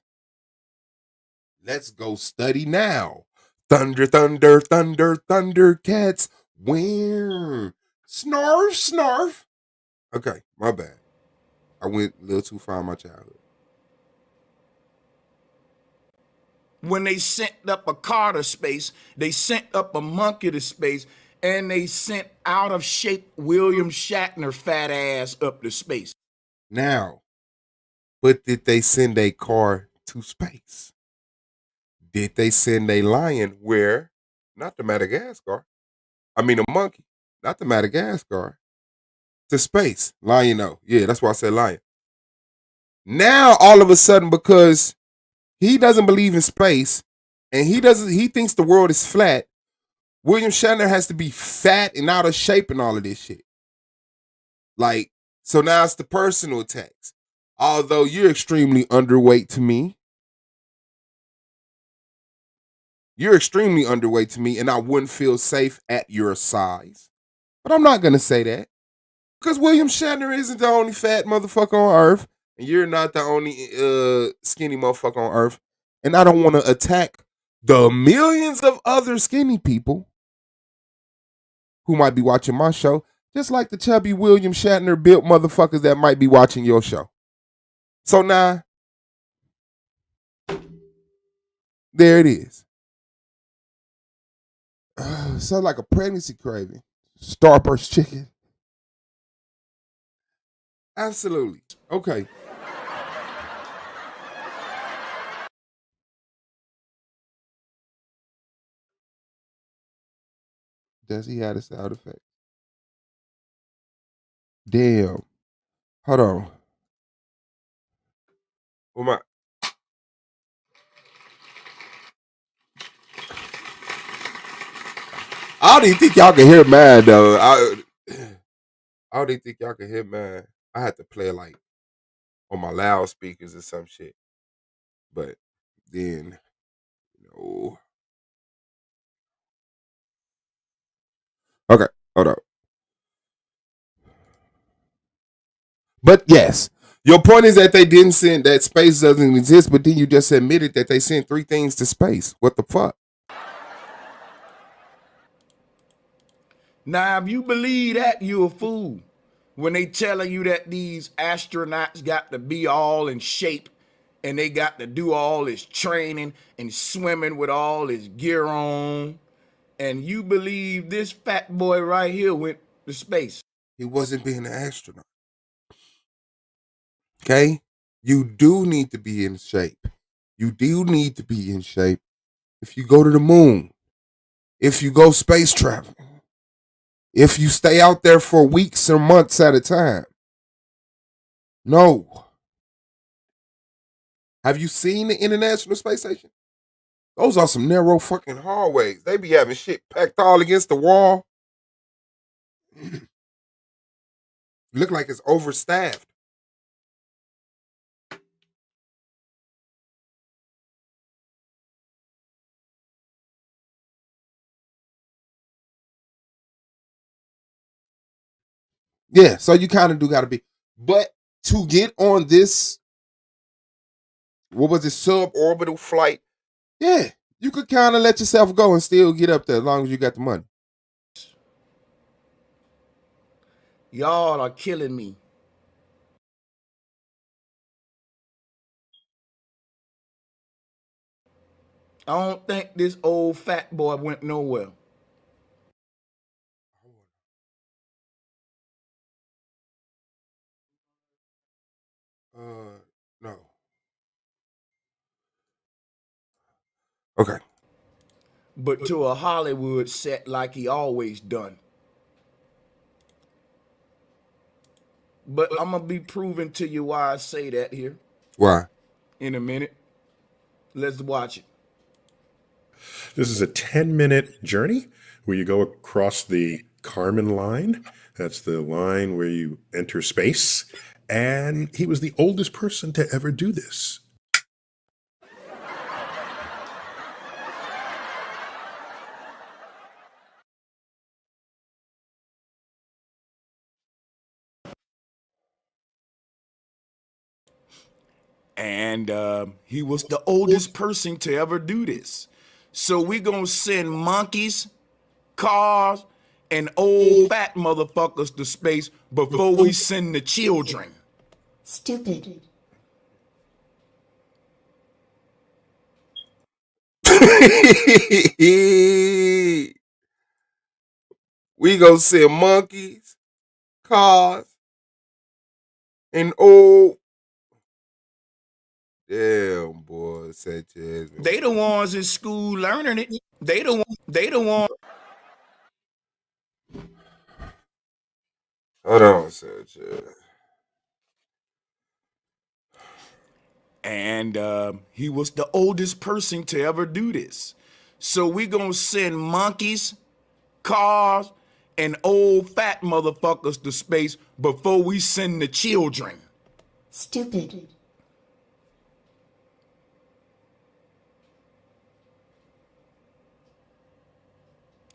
Let's go study now. Thunder, thunder, thunder, Thundercats. Where? Snarf, snarf. Okay, my bad. I went a little too far in my childhood. When they sent up a car to space, they sent up a monkey to space, and they sent out of shape William Shatner fat ass up to space. Now, but did they send a car to space? Did they send a lion where? Not to Madagascar. I mean a monkey. Not to Madagascar. To space. Lion, no. Yeah, that's why I said lion. Now, all of a sudden, because he doesn't believe in space and he thinks the world is flat, William Shatner has to be fat and out of shape and all of this shit. Like, so now it's the personal attacks. Although you're extremely underweight to me. You're extremely underweight to me, and I wouldn't feel safe at your size. But I'm not gonna say that. Because William Shatner isn't the only fat motherfucker on earth, and you're not the only skinny motherfucker on earth. And I don't want to attack the millions of other skinny people who might be watching my show, just like the chubby William Shatner built motherfuckers that might be watching your show. So now, there it is. Sounds like a pregnancy craving. Starburst chicken. Absolutely. Okay. Does he have a sound effect? Damn. Hold on. Well, I don't even think y'all can hear mine though. I don't even think y'all can hear mine. I had to play like on my loudspeakers or some shit. But then, no. Okay, hold on. But yes, your point is that they didn't send that space doesn't exist, but then you just admitted that they sent 3 things to space. What the fuck? Now, if you believe that, you a fool. When they telling you that these astronauts got to be all in shape and they got to do all this training and swimming with all this gear on, and you believe this fat boy right here went to space. He wasn't being an astronaut. Okay? You do need to be in shape. You do need to be in shape if you go to the moon, if you go space traveling, if you stay out there for weeks or months at a time. No. Have you seen the International Space Station? Those are some narrow fucking hallways. They be having shit packed all against the wall. Look like it's overstaffed. Yeah, so you kind of do got to be. But to get on this, what was it, suborbital flight? Yeah, you could kind of let yourself go and still get up there as long as you got the money. Y'all are killing me. I don't think this old fat boy went nowhere. No. Okay. But to a Hollywood set like he always done. But I'm gonna be proving to you why I say that here Why? in a minute. Let's watch it. This is a 10-minute journey where you go across the Kármán line. That's the line where you enter space. And he was the oldest person to ever do this. And he was the oldest person to ever do this. So we gonna send monkeys, cars, and old fat motherfuckers to space before we send the children. Stupid. We go see monkeys, cars, and old. Damn, boy, Sanchez. They the ones in school learning it. They the one. Hold on, Sanchez. And he was the oldest person to ever do this. So we gonna send monkeys, cars, and old fat motherfuckers to space before we send the children. Stupid.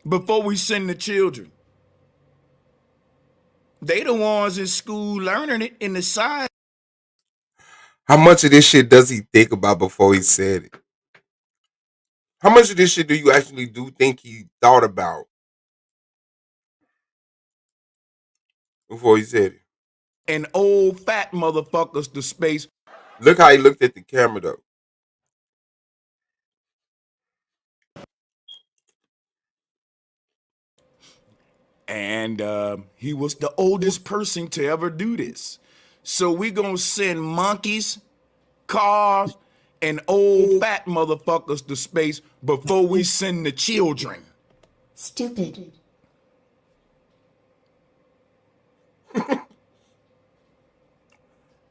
Before we send the children. They the ones in school learning it in the side. How much of this shit does he think about before he said it? How much of this shit do you actually do think he thought about before he said it? And old fat motherfuckers to space Look how he looked at the camera though. And he was the oldest person to ever do this. So we gonna send monkeys, cars, and old fat motherfuckers to space before we send the children. Stupid.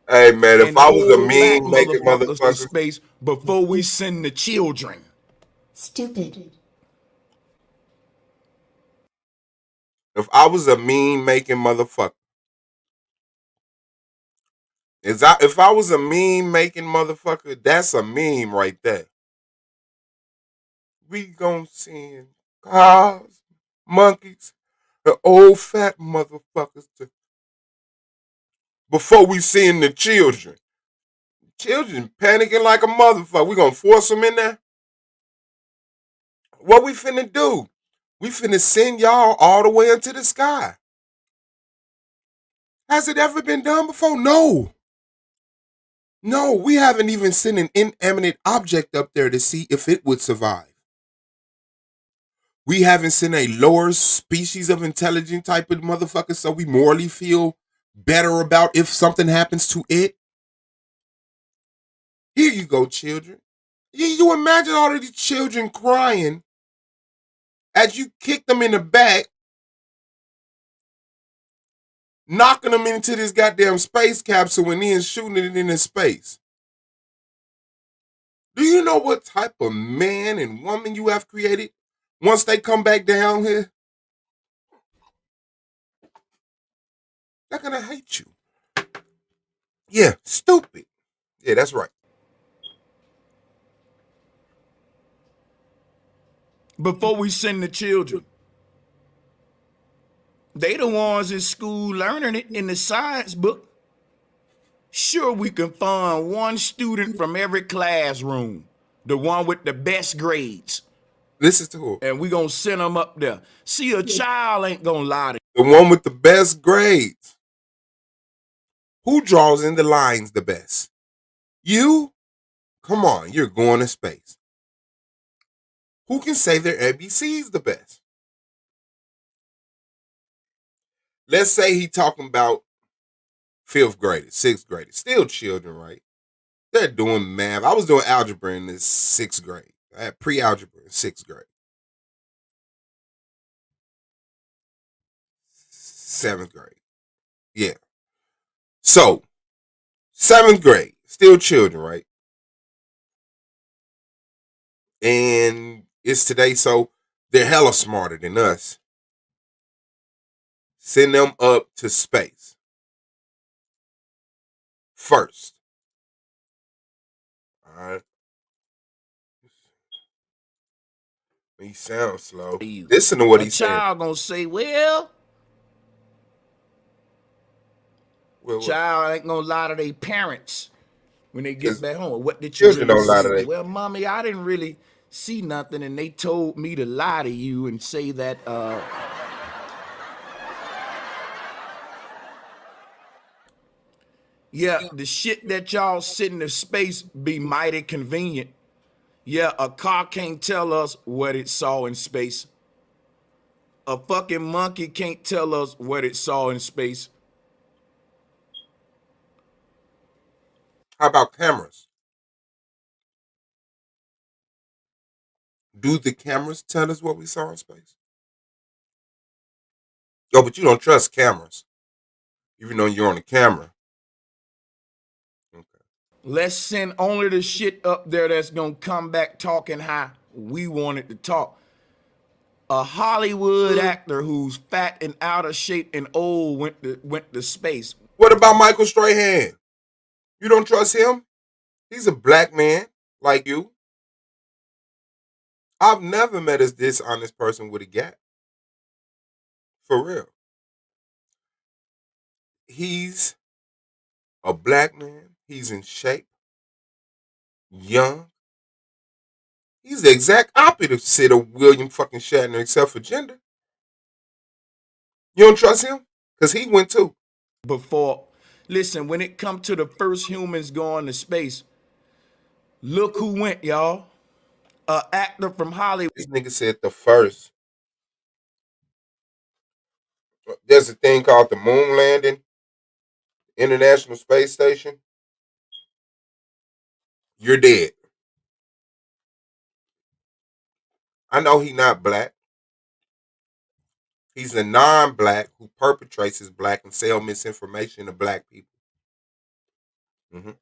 Hey man, if And I was a old fat mean making motherfuckers to motherfucker, space before we send the children. Stupid. if I was a mean making motherfucker, if I was a meme making motherfucker, that's a meme right there. We gonna send cars, monkeys, and old fat motherfuckers to before we send the children. Children panicking like a motherfucker. We gonna force them in there? What we finna do? We finna send y'all all the way into the sky. Has it ever been done before? No. No, we haven't even sent an inanimate object up there to see if it would survive. We haven't seen a lower species of intelligent type of motherfucker, so we morally feel better about if something happens to it. Here you go, children. You imagine all of these children crying as you kick them in the back, knocking them into this goddamn space capsule and then shooting it into space. Do you know what type of man and woman you have created once they come back down here? They're gonna hate you. Yeah, stupid. Yeah, that's right. Before we send the children. They the ones in school learning it in the science book. Sure, we can find one student from every classroom, the one with the best grades, Listen to her. and we gonna send them up there. See, a child ain't gonna lie to The one with the best grades. Who draws in the lines the best? You? Come on, you're going to space. Who can say their ABCs the best? Let's say he talking about fifth graders, sixth graders, still children, right? They're doing math. I was doing algebra in the sixth grade. I had pre-algebra in sixth grade. Seventh grade. Yeah. So, seventh grade, still children, right? And it's today, so they're hella smarter than us. Send them up to space first. All right. He sounds slow. you. Listen to what A he's saying. child gonna say, well, Well, child ain't gonna lie to their parents when they get because back home. What did you children really don't lie to see? their. Well, mommy, I didn't really see nothing, and they told me to lie to you and say that yeah, the shit that y'all send to space be mighty convenient. Yeah, a car can't tell us what it saw in space. A fucking monkey can't tell us what it saw in space. How about cameras? Do the cameras tell us what we saw in space? Yo, but you don't trust cameras, even though you're on the camera. Okay. Let's send only the shit up there that's gonna come back talking how we want it to talk. A Hollywood actor who's fat and out of shape and old went to space. What about Michael Strahan? You don't trust him? He's a black man like you. I've never met a dishonest person with a gap. For real. He's a black man. He's in shape, young. He's the exact opposite of William fucking Shatner, except for gender. You don't trust him? Because he went too. Before, Listen, when it come to the first humans going to space, look who went, y'all. A actor from Hollywood. This nigga said the first. There's a thing called the moon landing, International Space Station. You're dead. I know he not black. He's a non-black who perpetrates his black and sell misinformation to black people. Mm-hmm.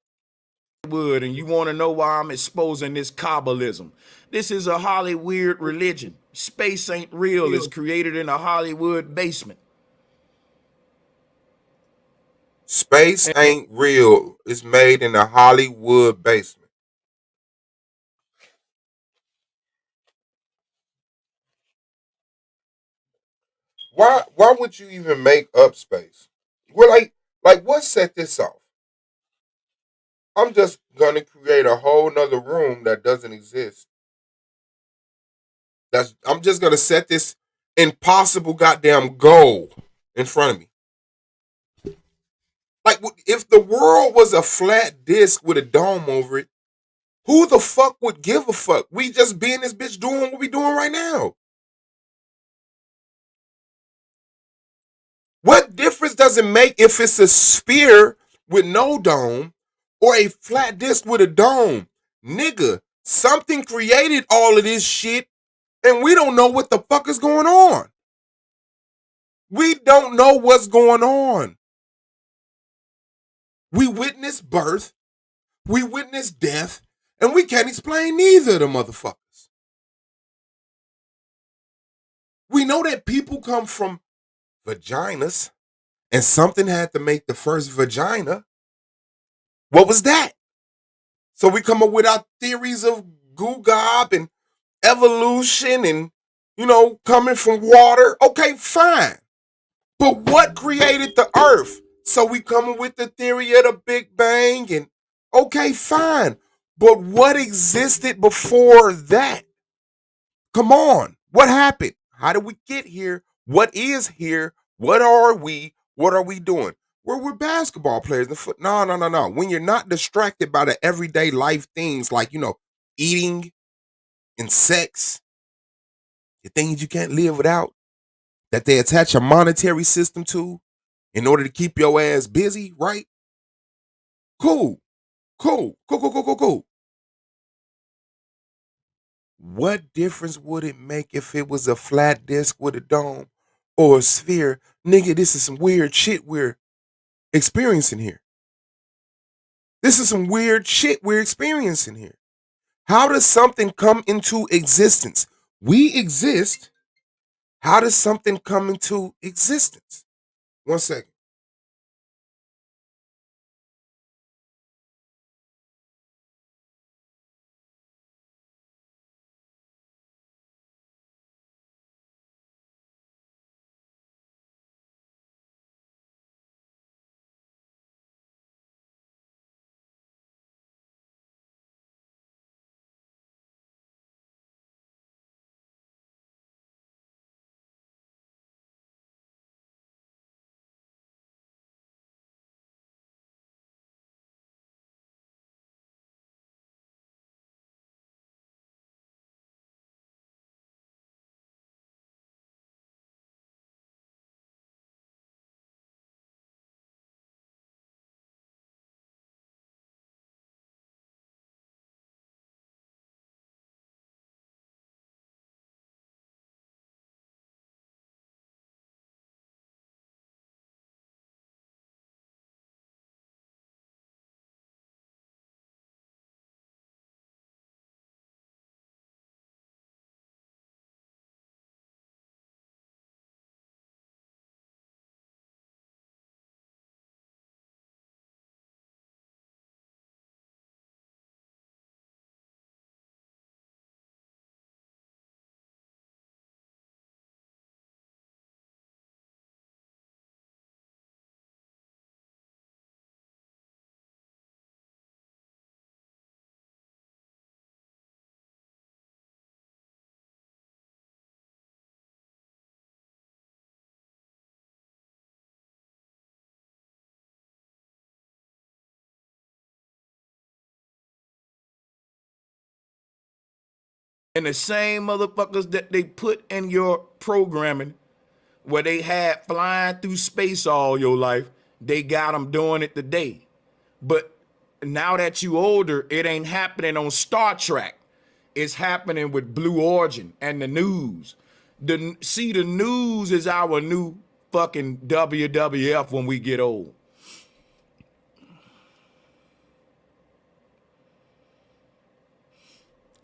And you want to know why I'm exposing this Kabbalism? This is a Hollywood religion. Space ain't real. It's created in a Hollywood basement. Space ain't real. It's made in a Hollywood basement. Why would you even make up space? Well, like what set this off? I'm just gonna create a whole nother room that doesn't exist. I'm just gonna set this impossible goddamn goal in front of me. Like if the world was a flat disc with a dome over it, who the fuck would give a fuck? We just be in this bitch doing what we doing right now. What difference does it make if it's a sphere with no dome or a flat disc with a dome? Nigga, something created all of this shit and we don't know what the fuck is going on. We don't know what's going on. We witness birth, we witness death, and we can't explain neither of the motherfuckers. We know that people come from vaginas and something had to make the first vagina. What was that? So we come up with our theories of goo gob and evolution and, coming from water. Okay, fine. But what created the earth? So we come up with the theory of the Big Bang and, okay, fine. But what existed before that? Come on. What happened? How did we get here? What is here? What are we? What are we doing? We're basketball players. No, no, no, no. When you're not distracted by the everyday life things like, eating and sex, the things you can't live without, that they attach a monetary system to in order to keep your ass busy, right? Cool. Cool. Cool, cool, cool, cool, cool. What difference would it make if it was a flat disc with a dome or a sphere? Nigga, this is some weird shit we're experiencing here. This is some weird shit we're experiencing here. How does something come into existence? We exist. How does something come into existence? 1 second. And the same motherfuckers that they put in your programming where they had flying through space all your life, they got them doing it today. But now that you older, it ain't happening on Star Trek. It's happening with Blue Origin and the news. The news is our new fucking WWF when we get old.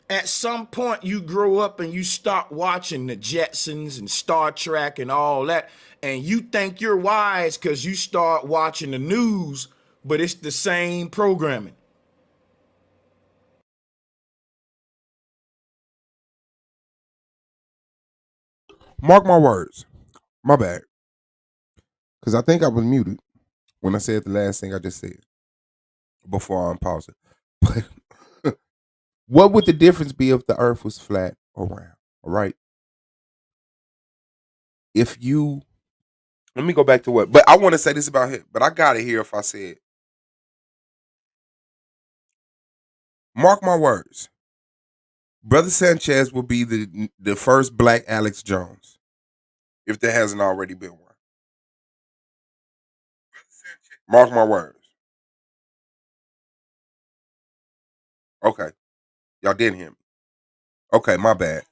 At some point you grow up and you start watching the Jetsons and Star Trek and all that, and you think you're wise because you start watching the news, but it's the same programming. Mark my words. My bad. Because I think I was muted when I said the last thing I just said before I unpause it. But what would the difference be if the earth was flat or round? All right. If you, let me go back to what, but I want to say this about him, but I got it here if I say it. Mark my words. Brother Sanchez will be the first black Alex Jones, if there hasn't already been one. Mark my words. Okay. Y'all didn't hear me. Okay, my bad.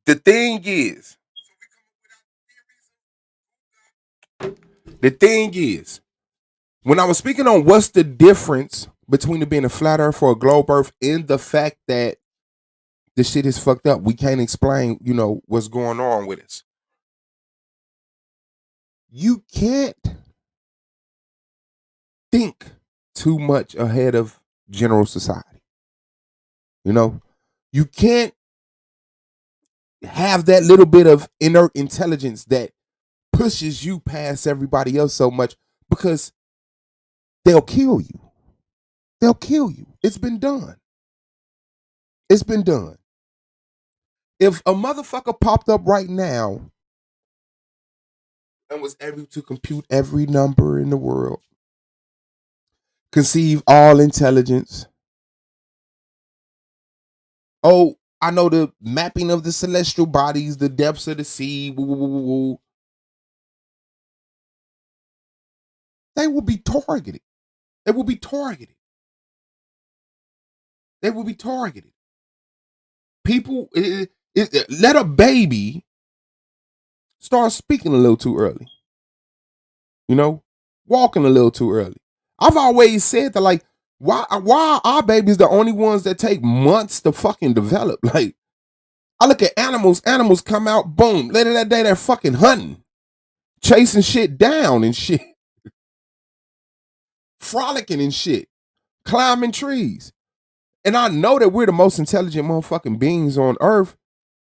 The thing is, the thing is, when I was speaking on what's the difference between it being a flat earth or a globe earth and the fact that the shit is fucked up, we can't explain, what's going on with us. You can't think too much ahead of general society. You can't have that little bit of inert intelligence that pushes you past everybody else so much because they'll kill you. They'll kill you. It's been done. It's been done. If a motherfucker popped up right now and was able to compute every number in the world, conceive all intelligence, oh, I know the mapping of the celestial bodies, the depths of the sea, woo, woo, woo, woo, they will be targeted. They will be targeted. They will be targeted. People, let a baby start speaking a little too early. Walking a little too early. I've always said that, like, why are our babies the only ones that take months to fucking develop? Like, I look at animals come out, boom, later that day they're fucking hunting, chasing shit down and shit, frolicking and shit, climbing trees. And I know that we're the most intelligent motherfucking beings on earth.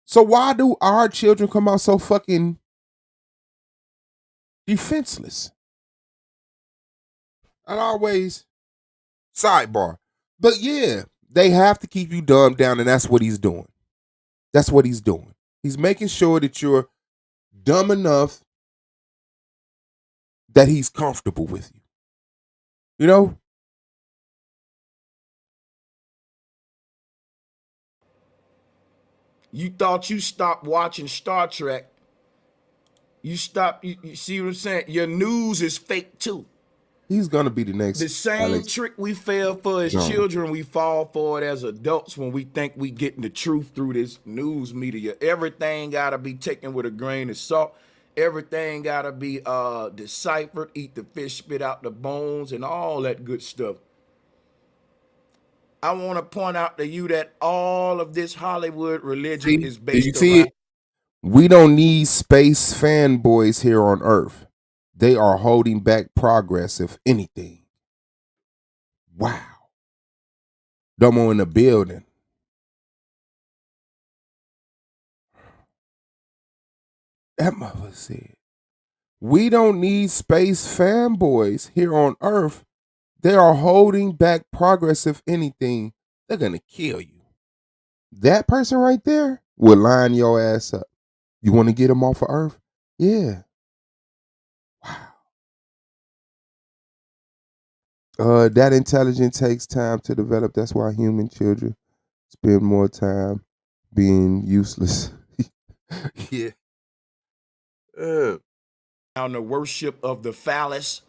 So why do our children come out so fucking defenseless? And always sidebar. But yeah, they have to keep you dumbed down, and that's what he's doing. That's what he's doing. He's making sure that you're dumb enough that he's comfortable with you. You know? You thought you stopped watching Star Trek. You see what I'm saying? Your news is fake too. He's gonna be the next The same Alex trick we fell for as Jones. children, we fall for it as adults when we think we getting the truth through this news media. Everything gotta be taken with a grain of salt. Everything gotta be deciphered, eat the fish, spit out the bones, and all that good stuff. I want to point out to you that all of this Hollywood religion See? is Do you based see around. it? We don't need space fanboys here on Earth. They are holding back progress, if anything. Wow. Domo in the building. That mother said, we don't need space fanboys here on Earth. They are holding back progress, if anything. They're going to kill you. That person right there will line your ass up. You want to get them off of Earth? Yeah. Wow. That intelligence takes time to develop. That's why human children spend more time being useless. Yeah. Uh, On the worship of the phallus.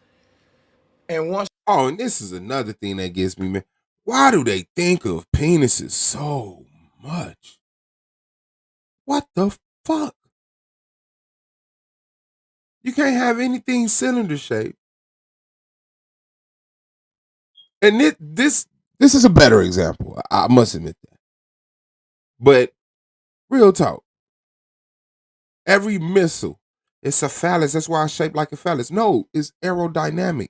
And once oh, and this is another thing that gets me, man. Why do they think of penises so much? What the fuck? You can't have anything cylinder shaped. And this is a better example. I must admit that. But real talk, every missile, it's a phallus. That's why it's shaped like a phallus. No, it's aerodynamic.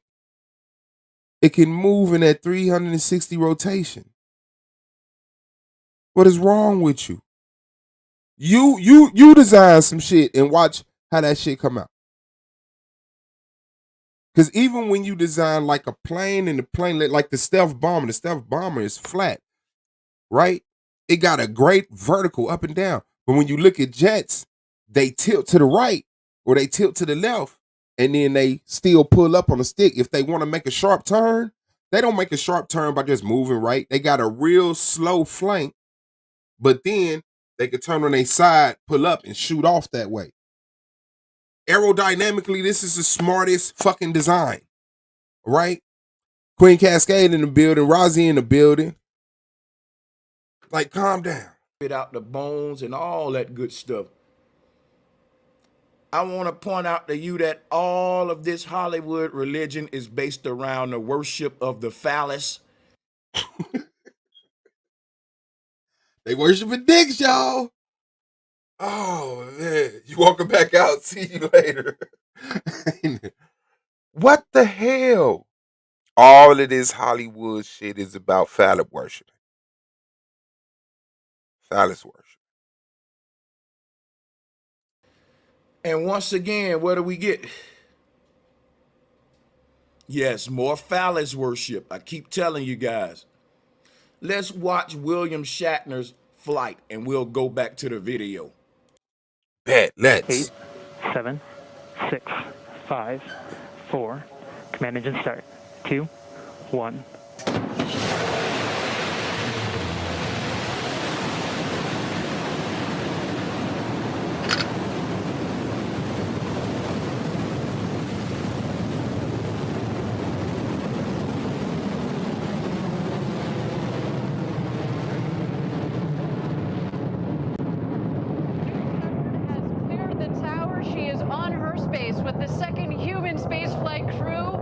It can move in that 360 rotation. What is wrong with you? You design some shit and watch how that shit come out. Because even when you design like a plane and the plane, like the stealth bomber is flat, right? It got a great vertical up and down. But when you look at jets, they tilt to the right or they tilt to the left, and then they still pull up on a stick. If they want to make a sharp turn, they don't make a sharp turn by just moving right. They got a real slow flank, but then they could turn on their side, pull up, and shoot off that way. Aerodynamically, this is the smartest fucking design, right? Queen Cascade in the building, Rozzy in the building. Like, calm down. spit out the bones and all that good stuff. I want to point out to you that all of this Hollywood religion is based around the worship of the phallus. They worshiping dicks, y'all. Oh man, you walking back out. See you later. What the hell? All of this Hollywood shit is about phallus worship. Phallus worship. And once again, what do we get? Yes, more phallus worship. I keep telling you guys. Let's watch William Shatner's flight and we'll go back to the video. Bet, 8, let's. 7, 6, 5, 4. Command engine start. 2, 1. Has cleared the tower. She is on her space with the second human spaceflight crew.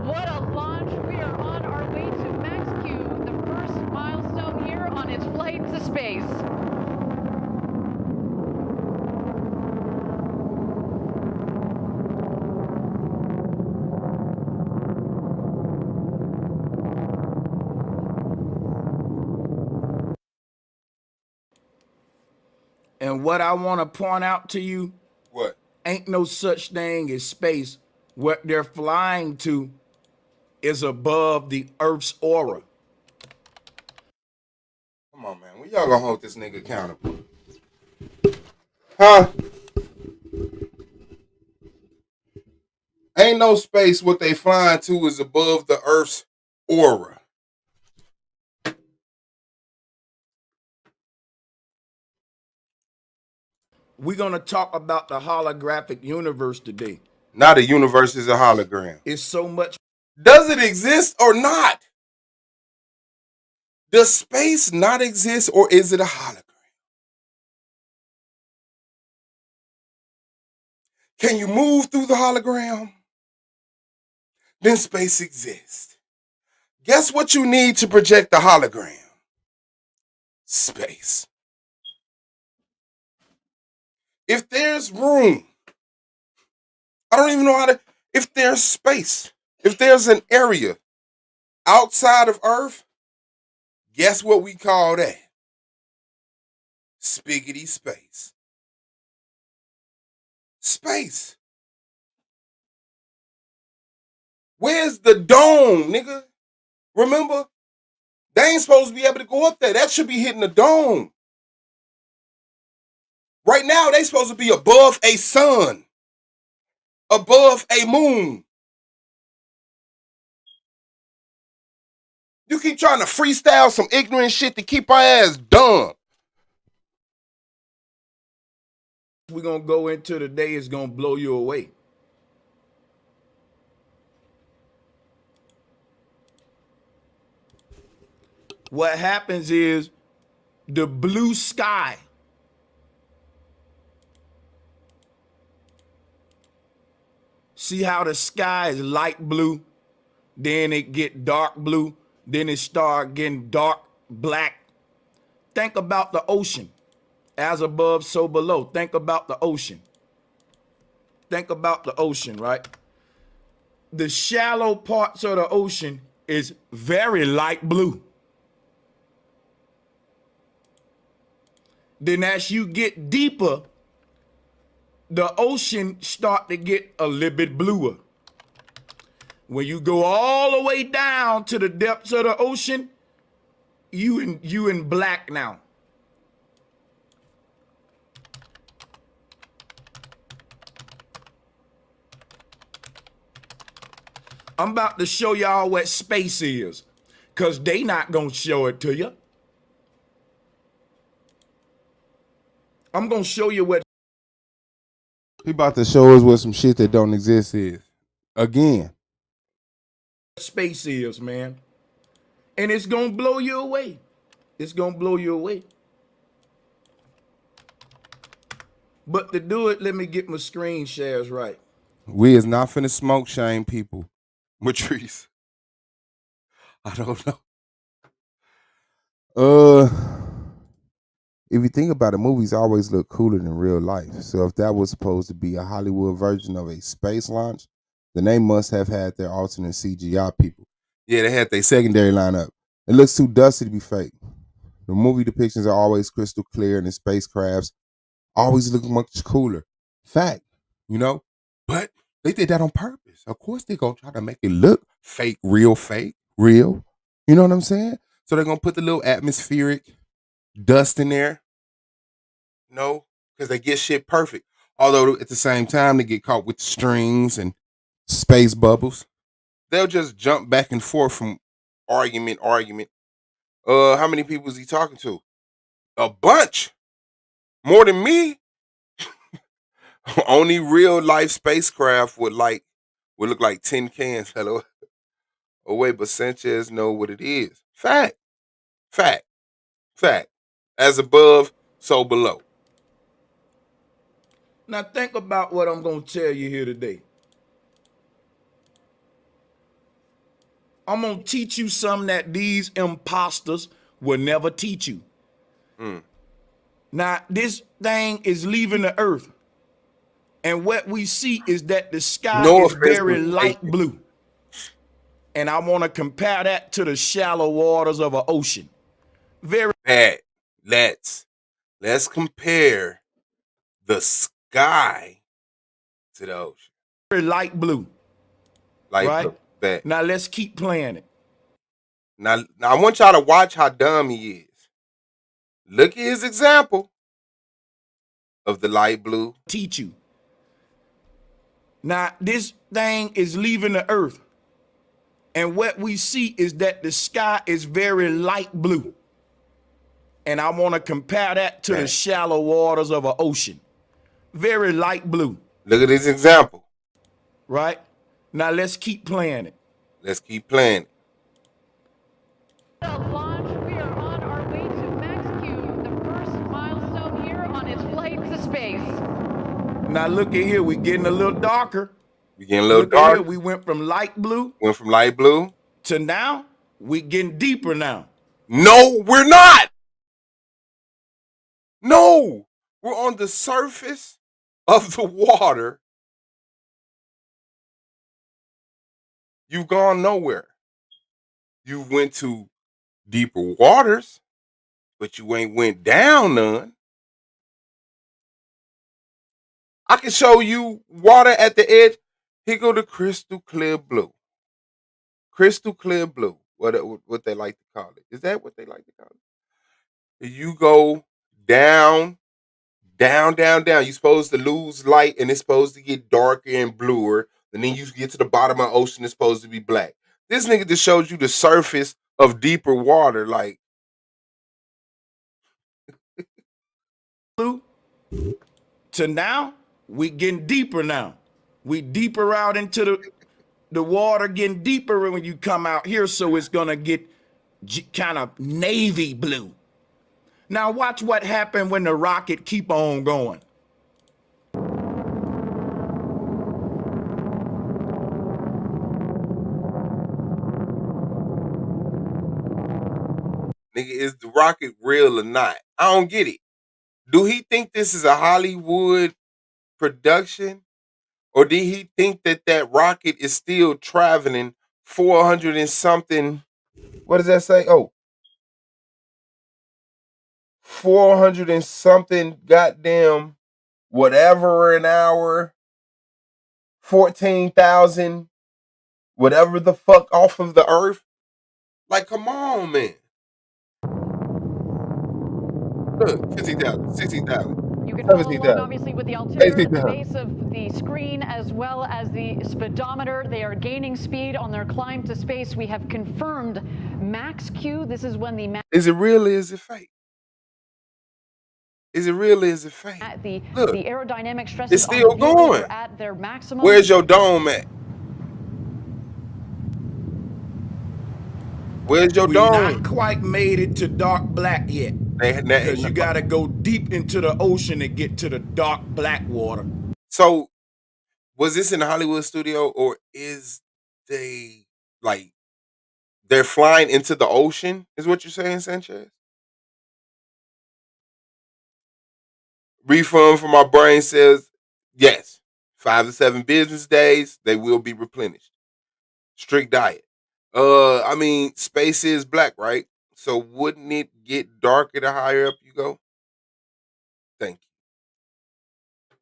What a launch. We are on our way to Max Q, the first milestone here on its flight to space. And what I want to point out to you, What? ain't no such thing as space. What they're flying to is above the Earth's aura. Come on, man. When y'all gonna hold this nigga accountable? Huh? Ain't no space. What they flying to is above the Earth's aura. We're going to talk about the holographic universe today. Now the universe is a hologram. It's so much. Does it exist or not? Does space not exist or is it a hologram? Can you move through the hologram? Then space exists. Guess what you need to project the hologram? Space. If there's room, I don't even know how to, if there's space, if there's an area outside of Earth, guess what we call that? Spiggity space. Space. Where's the dome, nigga? Remember? They ain't supposed to be able to go up there. That should be hitting the dome. Right now, they supposed to be above a sun, above a moon. You keep trying to freestyle some ignorant shit to keep our ass dumb. We're going to go into today is going to blow you away. What happens is the blue sky see how the sky is light blue, then it get dark blue, then it start getting dark black. Think about the ocean. As above, so below. Think about the ocean. Think about the ocean, right? The shallow parts of the ocean is very light blue. Then as you get deeper, the ocean start to get a little bit bluer. When you go all the way down to the depths of the ocean, you in black now. I'm about to show y'all what space is, because they not going to show it to you. I'm going to show you what He about to show us what some shit that don't exist is. Again. space is, man. And it's going to blow you away. It's going to blow you away. But to do it, let me get my screen shares right. We is not finna smoke shame people. Matrice. I don't know. If you think about it, movies always look cooler than real life. So if that was supposed to be a Hollywood version of a space launch, then they must have had their alternate CGI people. Yeah, they had They secondary lineup. It looks too dusty to be fake. The movie depictions are always crystal clear, and the spacecrafts always look much cooler. Fact, you know? But they did that on purpose. Of course, they're going to try to make it look fake, real. You know what I'm saying? So they're going to put the little atmospheric dust in there. No, because they get shit perfect. Although at the same time, they get caught with strings and Space bubbles. they'll just jump back and forth from argument. How many people is he talking to? A bunch. More than me. Only real life spacecraft would look like tin cans. Hello. Oh wait, but Sanchez know what it is. Fact. Fact. Fact. As above, so below. Now think about what I'm going to tell you here today. I'm going to teach you something that these imposters will never teach you. Now, this thing is leaving the earth. And what we see is that the sky No is offense, very but light fake. blue. And I want to compare that to the shallow waters of an ocean. Very Pat, let's compare the sky to the ocean. light blue. Like Right? that. Now let's keep playing it. Now I want y'all to watch how dumb he is. Look at his example of the light blue. Teach you. Now, this thing is leaving the earth. And what we see is that the sky is very light blue. And I want to compare that to the shallow waters of an ocean. Very light blue. Look at his example. Right? Now let's keep playing it. Let's keep playing it. Launch. We are on our way to Max Q, the first milestone here on its flight to space. Now look at here, we're getting a little darker. We getting a little Look at here, dark. we went from light blue Went from light blue. to now, we getting deeper now. No, we're not. No, we're on the surface of the water. You've gone nowhere. You went to deeper waters, but you ain't went down none. I can show you water at the edge. Here go the crystal clear blue. Crystal clear blue. What they like to call it. Is that what they like to call it? You go down, down. You're supposed to lose light and it's supposed to get darker and bluer. And then you get to the bottom of the ocean, it's supposed to be black. This nigga just showed you the surface of deeper water. Like, blue, to now, we getting deeper now. We deeper out into the water, getting deeper when you come out here, so it's gonna get kind of navy blue. Now watch what happened when the rocket keep on going. nigga, is the rocket real or not? I don't get it. Do he think this is a Hollywood production? Or did he think that that rocket is still traveling 400 and something? What does that say? Oh, 400 and something goddamn whatever an hour, 14,000, whatever the fuck off of the earth. Like, come on, man. Look, 50,000, 60,000, You can follow along, 70,000, obviously, with the altimeter at the 80,000. base of the screen as well as the speedometer. They are gaining speed on their climb to space. We have confirmed max Q. This is when the Is it real or is it fake? Is it real or is it fake? Look, the aerodynamic it's stresses on the still vehicle going. were at their maximum. Where's your dome at? Where's your We dome? not quite made it to dark black yet. Because you gotta go deep into the ocean to get to the dark black water. So, was this in the Hollywood studio, or is they like they're flying into the ocean? Is what you're saying, Sanchez? Refund for my brain says yes. 5 to 7 business days, they will be replenished. Strict diet. I mean, space is black, right? So wouldn't it get darker the higher up you go? Thank you.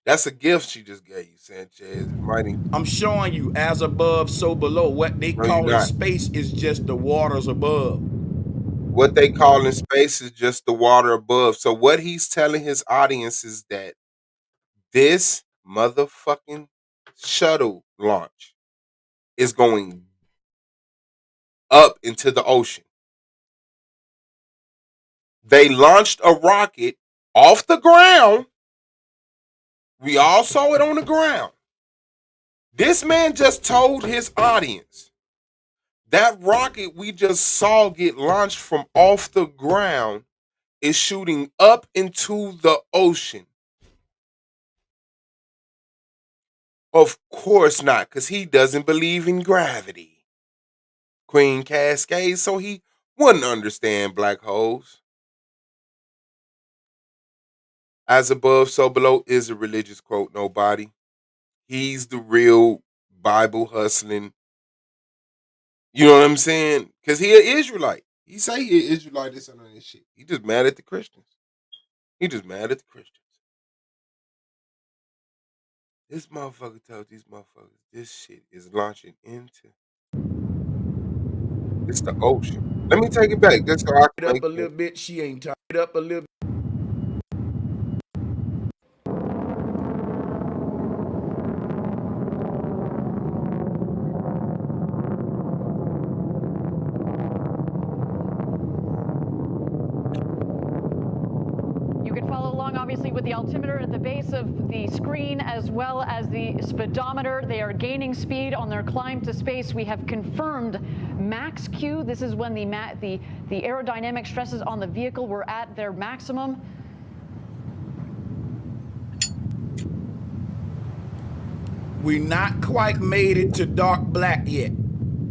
That's a gift she just gave you, Sanchez. It might I'm showing you as above, so below. What they No, you're call in not. space is just the waters above. What they call in space is just the water above. So what he's telling his audience is that this motherfucking shuttle launch is going up into the ocean. They launched a rocket off the ground. We all saw it on the ground. This man just told his audience that rocket we just saw get launched from off the ground is shooting up into the ocean. Of course not, because he doesn't believe in gravity. Queen Cascade, so he wouldn't understand black holes. As above, so below is a religious quote, nobody. He's the real Bible hustling. You know what I'm saying? Because he an Israelite. He say he an Israelite, this and that shit. He just mad at the Christians. He just mad at the Christians. This motherfucker told these motherfuckers this shit is launching into it's the ocean. Let me take it back just so I It can up make a sense. little bit, she ain't tied it up a little. You can follow along, obviously, with the altimeter at the base of the screen as well as the speedometer. They are gaining speed on their climb to space. We have confirmed max Q. This is when the aerodynamic stresses on the vehicle were at their maximum. We not quite made it to dark black yet.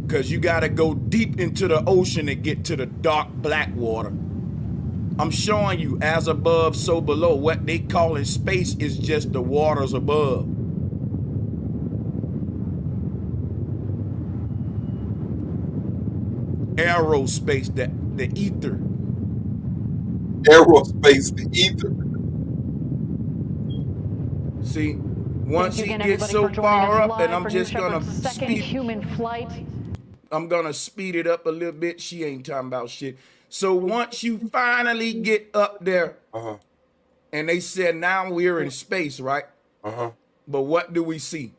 Because you gotta go deep into the ocean to get to the dark black water. I'm showing you as above, so below. What they call in space is just the waters above. Aerospace, the ether. Aerospace, the ether. See, once he Again, gets everybody, so for joining far us up, and live I'm for New just gonna Shepard's second human flight. I'm gonna speed it up a little bit. She ain't talking about shit. So once you finally get up there, and they said now we're in space, right? But what do we see?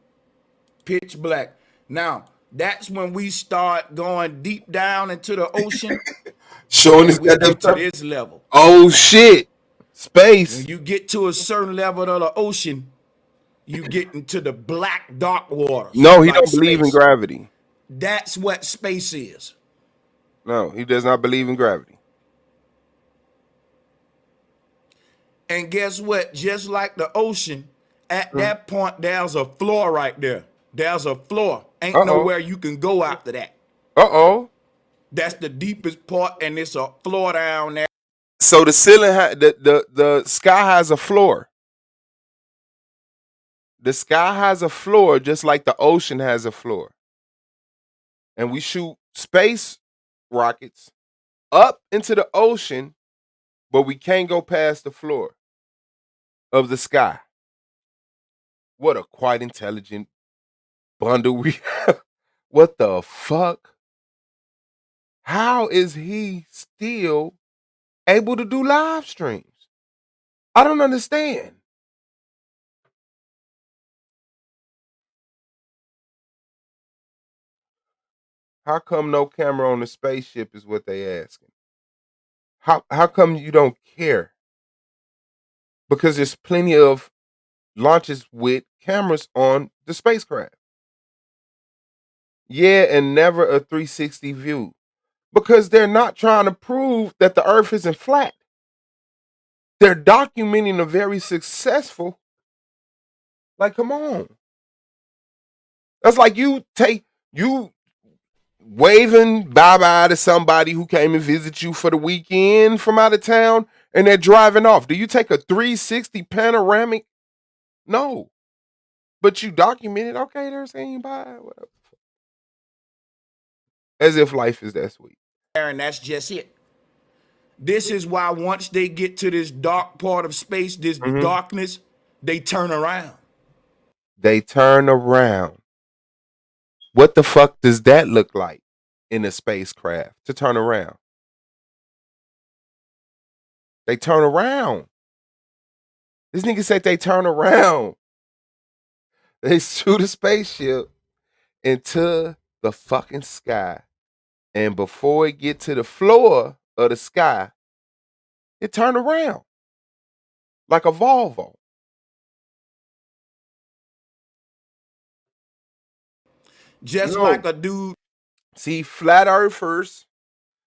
Pitch black. Now, That's when we start going deep down into the ocean Showing this and we goddamn get to stuff. this level. Oh shit. When Space. you get to a certain level of the ocean, you get into the black dark waters No, he like don't believe in space. gravity. That's what space is. No, he does not believe in gravity. And guess what? Just like the ocean, at Mm. that point, there's a floor right there. There's a floor. Ain't Uh-oh. nowhere you can go after that. Uh-oh. That's the deepest part, and it's a floor down there. So the ceiling the sky has a floor. The sky has a floor just like the ocean has a floor. And we shoot space rockets up into the ocean, but we can't go past the floor of the sky. What a quite intelligent bundle we have. What the fuck? How is he still able to do live streams? I don't understand. How come no camera on the spaceship is what they asking? How come you don't care? Because there's plenty of launches with cameras on the spacecraft. Yeah, and never a 360 view. Because they're not trying to prove that the earth isn't flat. They're documenting a very successful. Like, come on. That's like you waving bye-bye to somebody who came and visit you for the weekend from out of town and they're driving off. Do you take a 360 panoramic? No. But you documented, okay, they're saying bye, whatever. As if life is that sweet. And that's just it. This is why once they get to this dark part of space, this darkness, they turn around. They turn around. What the fuck does that look like in a spacecraft to turn around? They turn around. This nigga said they turn around. They shoot a spaceship into the fucking sky. And before it get to the floor of the sky, it turned around. Like a Volvo. Just No. like a dude. See, flat earthers,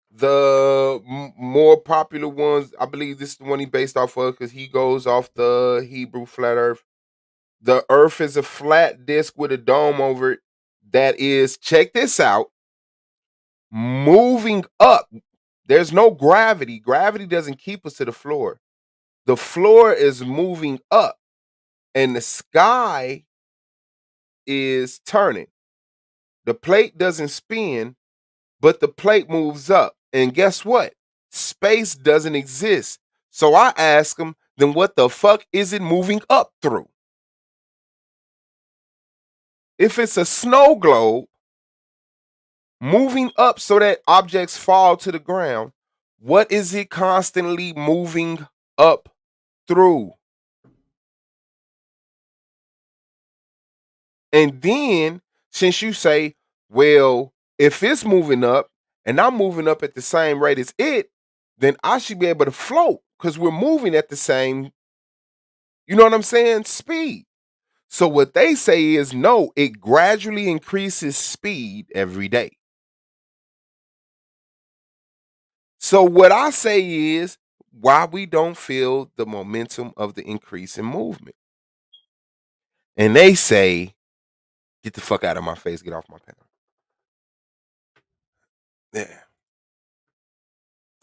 the more popular ones, I believe this is the one he based off of because he goes off the Hebrew flat earth. The earth is a flat disc with a dome over it that is, check this out, moving up. There's no gravity. Gravity doesn't keep us to the floor. The floor is moving up and the sky is turning. The plate doesn't spin, but the plate moves up. And guess what? Space doesn't exist. So I ask him, then what the fuck is it moving up through? If it's a snow globe moving up so that objects fall to the ground, what is it constantly moving up through? And then, since you say, well, if it's moving up and I'm moving up at the same rate as it, then I should be able to float because we're moving at the same, you know what I'm saying, speed. So what they say is no, it gradually increases speed every day. So what I say is why we don't feel the momentum of the increase in movement. And they say, get the fuck out of my face, get off my panel. Yeah.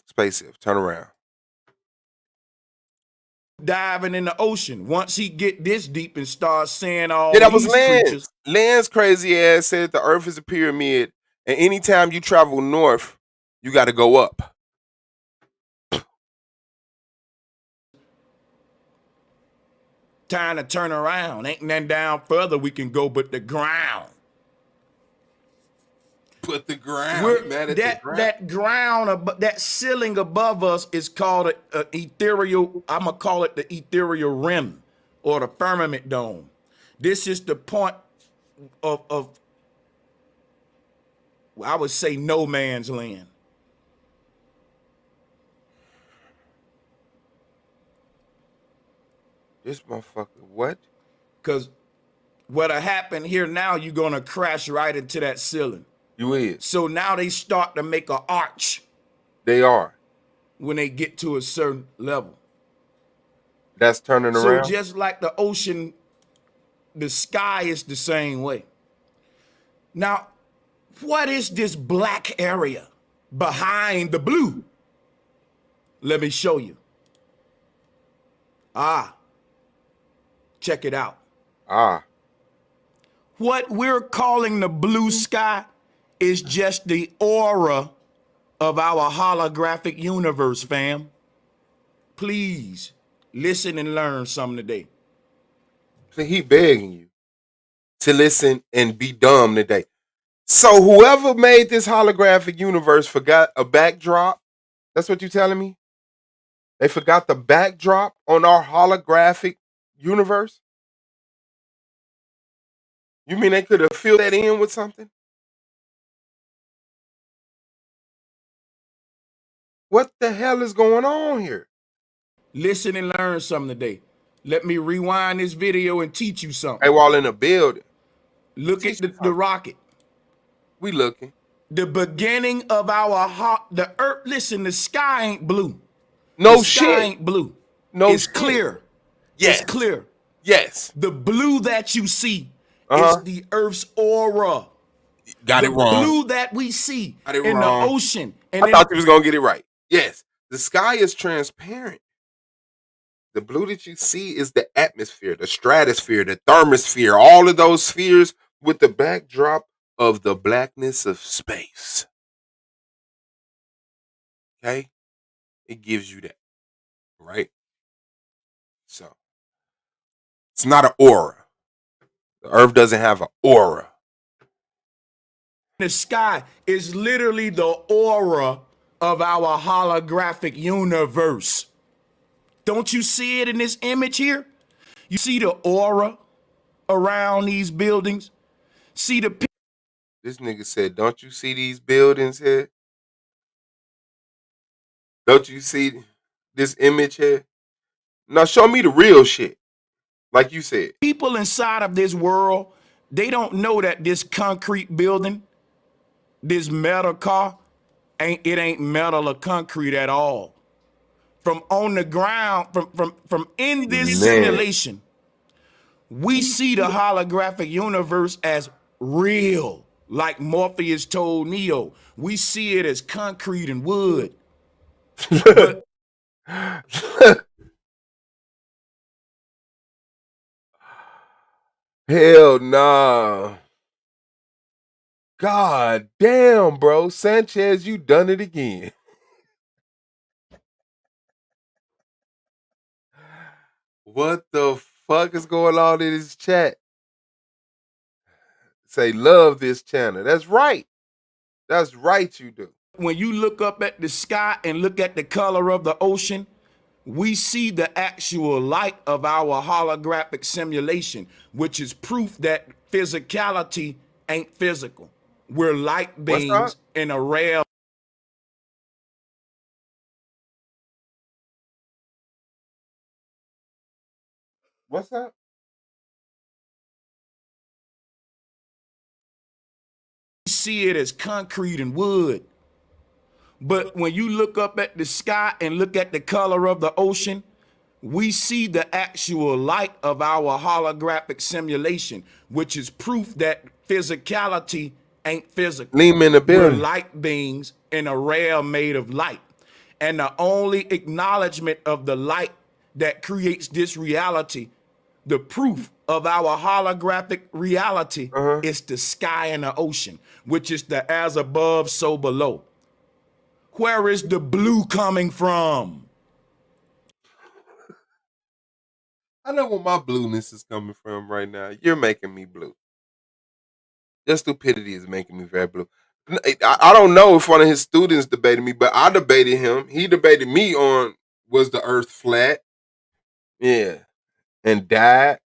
Spaceship, turn around. Diving in the ocean. Once he get this deep and start seeing all Yeah, that was these Lance. creatures. Lance crazy ass said the earth is a pyramid. And anytime you travel north, you got to go up. Time to turn around. Ain't nothing down further we can go but the ground. But the ground, That ground, that ceiling above us is called an ethereal. I'm gonna call it the ethereal rim or the firmament dome. This is the point of I would say no man's land. This motherfucker, what? Because what'll happen here now, you're gonna crash right into that ceiling. You is. So now they start to make an arch They are. when they get to a certain level. That's turning So around. just like the ocean, the sky is the same way. Now, what is this black area behind the blue? Let me show you. Check it out. What we're calling the blue sky is just the aura of our holographic universe, fam. Please listen and learn something today. So he begging you to listen and be dumb today. So whoever made this holographic universe forgot a backdrop. That's what you telling me? They forgot the backdrop on our holographic universe? You mean they could have filled that in with something? What the hell is going on here? Listen and learn something today. Let me rewind this video and teach you They something. all in the building. Look at the rocket. We looking. The beginning of the earth. Listen, the sky ain't blue. No the sky shit. ain't blue. No it's shit. clear. Yes. It's clear. Yes. The blue that you see is the Earth's aura. Got it wrong. The blue that we see Got it in wrong. the ocean. I thought you was gonna get it right. Yes. The sky is transparent. The blue that you see is the atmosphere, the stratosphere, the thermosphere, all of those spheres with the backdrop of the blackness of space. Okay? It gives you that. Right? So, it's not an aura. The earth doesn't have an aura. The sky is literally the aura of our holographic universe. Don't you see it in this image here? You see the aura around these buildings? See the This nigga said, don't you see these buildings here? Don't you see this image here? Now show me the real shit. Like you said. people inside of this world, they don't know that this concrete building, this metal car, ain't metal or concrete at all. From on the ground, from in this simulation, we see the holographic universe as real, like Morpheus told Neo. We see it as concrete and wood. But hell nah. God damn, bro. Sanchez, you done it again. What the fuck is going on in this chat? Say love this channel. That's right. That's right, you do. when you look up at the sky and look at the color of the ocean, we see the actual light of our holographic simulation, which is proof that physicality ain't physical. We're light beings in a realm. What's up? We see it as concrete and wood. But when you look up at the sky and look at the color of the ocean, we see the actual light of our holographic simulation, which is proof that physicality ain't physical. Leave me in the building. We're light beings in a realm made of light. And the only acknowledgement of the light that creates this reality, the proof of our holographic reality, is the sky and the ocean, which is the as above, so below. Where is the blue coming from? I know where my blueness is coming from right now. You're making me blue. Your stupidity is making me very blue. I don't know if one of his students debated me, but I debated him. He debated me on was the earth flat? Yeah. And died.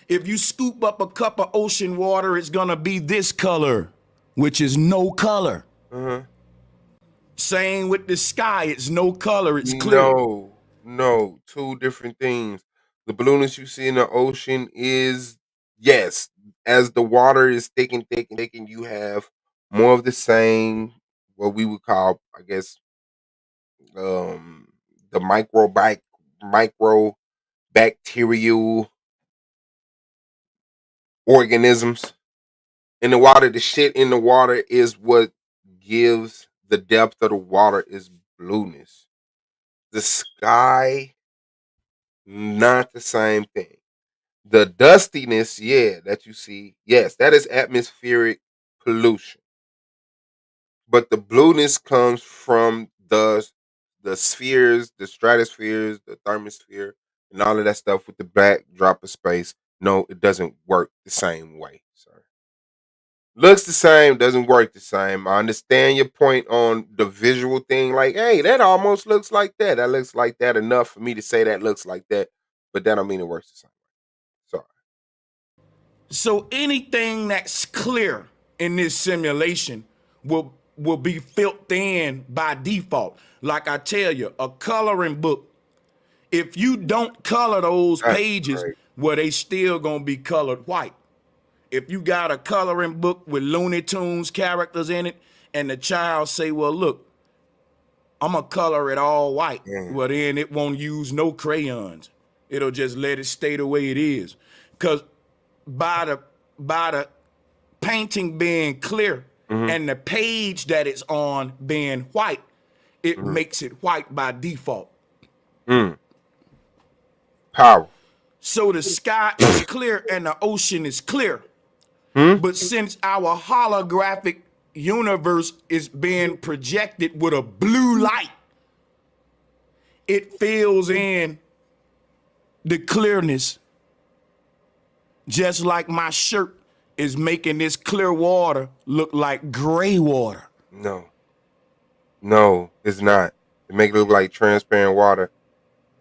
If you scoop up a cup of ocean water, it's gonna be this color. which is no color. Uh-huh. Same with the sky. It's no color. It's clear. No, two different things. The blueness you see in the ocean is, yes, as the water is thick, and you have more of the same, what we would call, I guess, um, the micro bacterial organisms in the water. The shit in the water is what gives the depth of the water is blueness. The sky, not the same thing. The dustiness, yeah, that you see, yes, that is atmospheric pollution. But the blueness comes from the spheres, the stratospheres, the thermosphere, and all of that stuff with the backdrop of space. No, it doesn't work the same way, sir. Looks the same, doesn't work the same. I understand your point on the visual thing. Like, hey, that almost looks like that. That looks like that enough for me to say that looks like that. But that don't mean it works the same. Sorry. So anything that's clear in this simulation will be filled in by default. Like I tell you, a coloring book, if you don't color those That's pages, great. well, they still gonna be colored white. If you got a coloring book with Looney Tunes characters in it, and the child say, well, look, I'm gonna color it all white. Mm. Well, then it won't use no crayons. It'll just let it stay the way it is. Cause by the painting being clear Mm-hmm. and the page that it's on being white, it Mm-hmm. makes it white by default. Mm. Power. So the sky is clear and the ocean is clear. Hmm? But since our holographic universe is being projected with a blue light, it fills in the clearness, just like my shirt is making this clear water look like gray water. No, it's not. It make it look like transparent water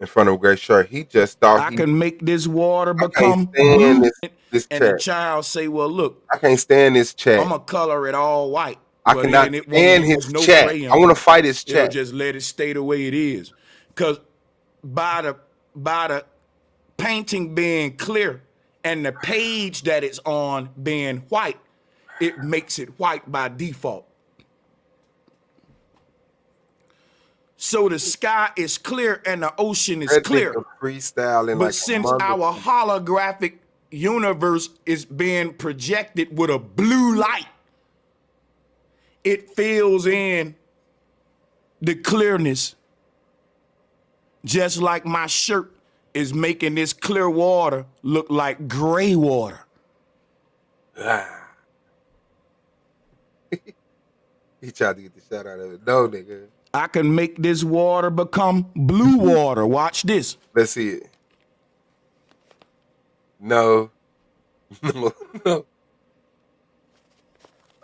in front of a gray shirt. He just thought I he. can make this water I can't become stand blue. this And the chat. child say, well, look, I can't stand this I'm chat. gonna color it all white. I Well, cannot then it won't stand use his no chat. I want to crayons. fight his It'll chat. just let it stay the way it is. Cause by the painting being clear and the page that it's on being white, it makes it white by default. So the sky is clear and the ocean is That clear. nigga freestyling But like a since mother. our holographic universe is being projected with a blue light, it fills in the clearness, just like my shirt is making this clear water look like gray water. He tried to get the shot out of it. No, nigga. I can make this water become blue water. Watch this. Let's see it. No. No.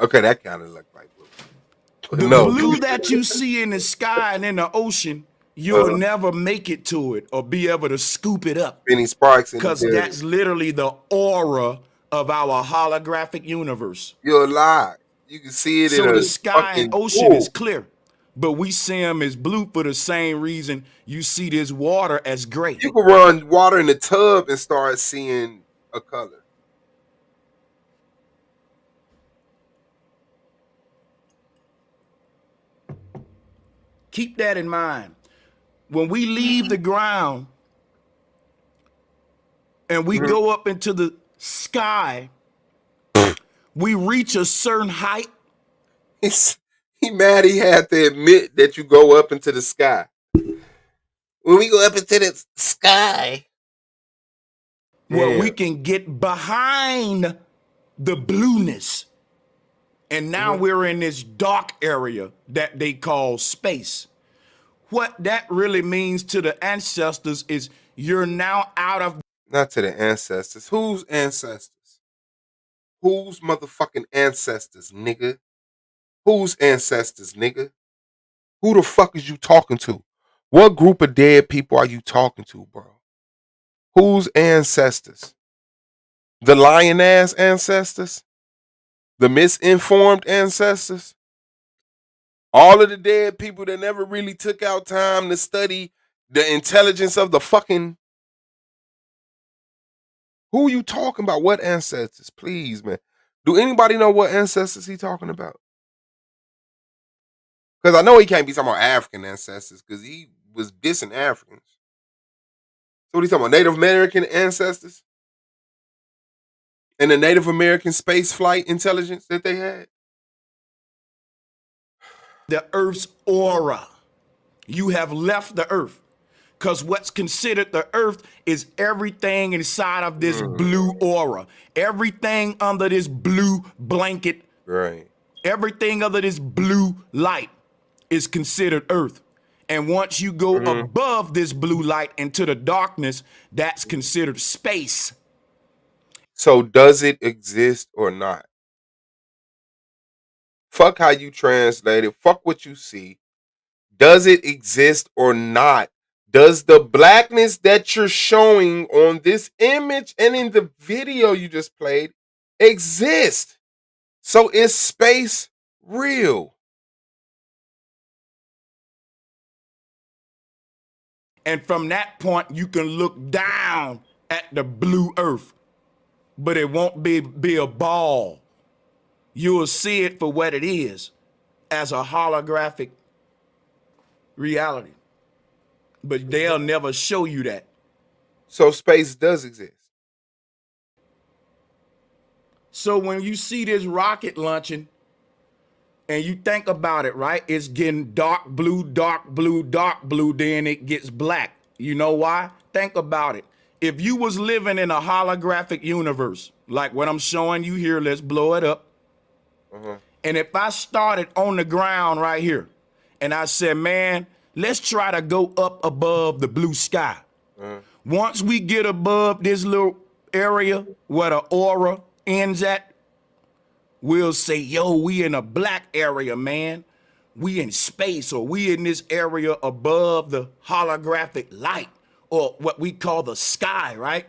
Okay, that kind of looked like blue. The No. blue that you see in the sky and in the ocean, you'll never make it to it or be able to scoop it up, Benny Sparks in the because building. that's literally the aura of our holographic universe. You're alive. You can see it in So a the sky and fucking ocean is pool. clear, but we see them as blue for the same reason you see this water as gray. You can run water in the tub and start seeing a color. Keep that in mind. When we leave the ground and we go up into the sky, we reach a certain height. He mad he had to admit that you go up into the sky. When we go up into the sky. Where Damn. we can get behind the blueness. And now we're in this dark area that they call space. What that really means to the ancestors is you're now out of. Not to the ancestors. Whose ancestors? Whose motherfucking ancestors, nigga? Whose ancestors, nigga? Who the fuck is you talking to? What group of dead people are you talking to, bro? Whose ancestors? The lion ass ancestors? The misinformed ancestors. All of the dead people that never really took out time to study the intelligence of the fucking. Who you talking about? What ancestors? Please, man. Do anybody know what ancestors he talking about? Because I know he can't be talking about African ancestors because he was dissing Africans. So what he talking about? Native American ancestors? And the Native American space flight intelligence that they had? The Earth's aura. You have left the Earth. Because what's considered the Earth is everything inside of this blue aura. Everything under this blue blanket. Right. Everything under this blue light is considered Earth. And once you go above this blue light into the darkness, that's considered space. So does it exist or not? Fuck how you translate it. Fuck what you see. Does it exist or not? Does the blackness that you're showing on this image and in the video you just played exist? So is space real? And from that point, you can look down at the blue Earth, but it won't be a ball. You'll see it for what it is, as a holographic reality. But they'll never show you that. So space does exist. So when you see this rocket launching and you think about it, right? It's getting dark blue, dark blue, dark blue, then it gets black. You know why? Think about it. If you was living in a holographic universe, like what I'm showing you here, let's blow it up. And if I started on the ground right here and I said, man, let's try to go up above the blue sky. Once we get above this little area where the aura ends at, we'll say, yo, we in a black area, man. We in space, or we in this area above the holographic light, or what we call the sky, right?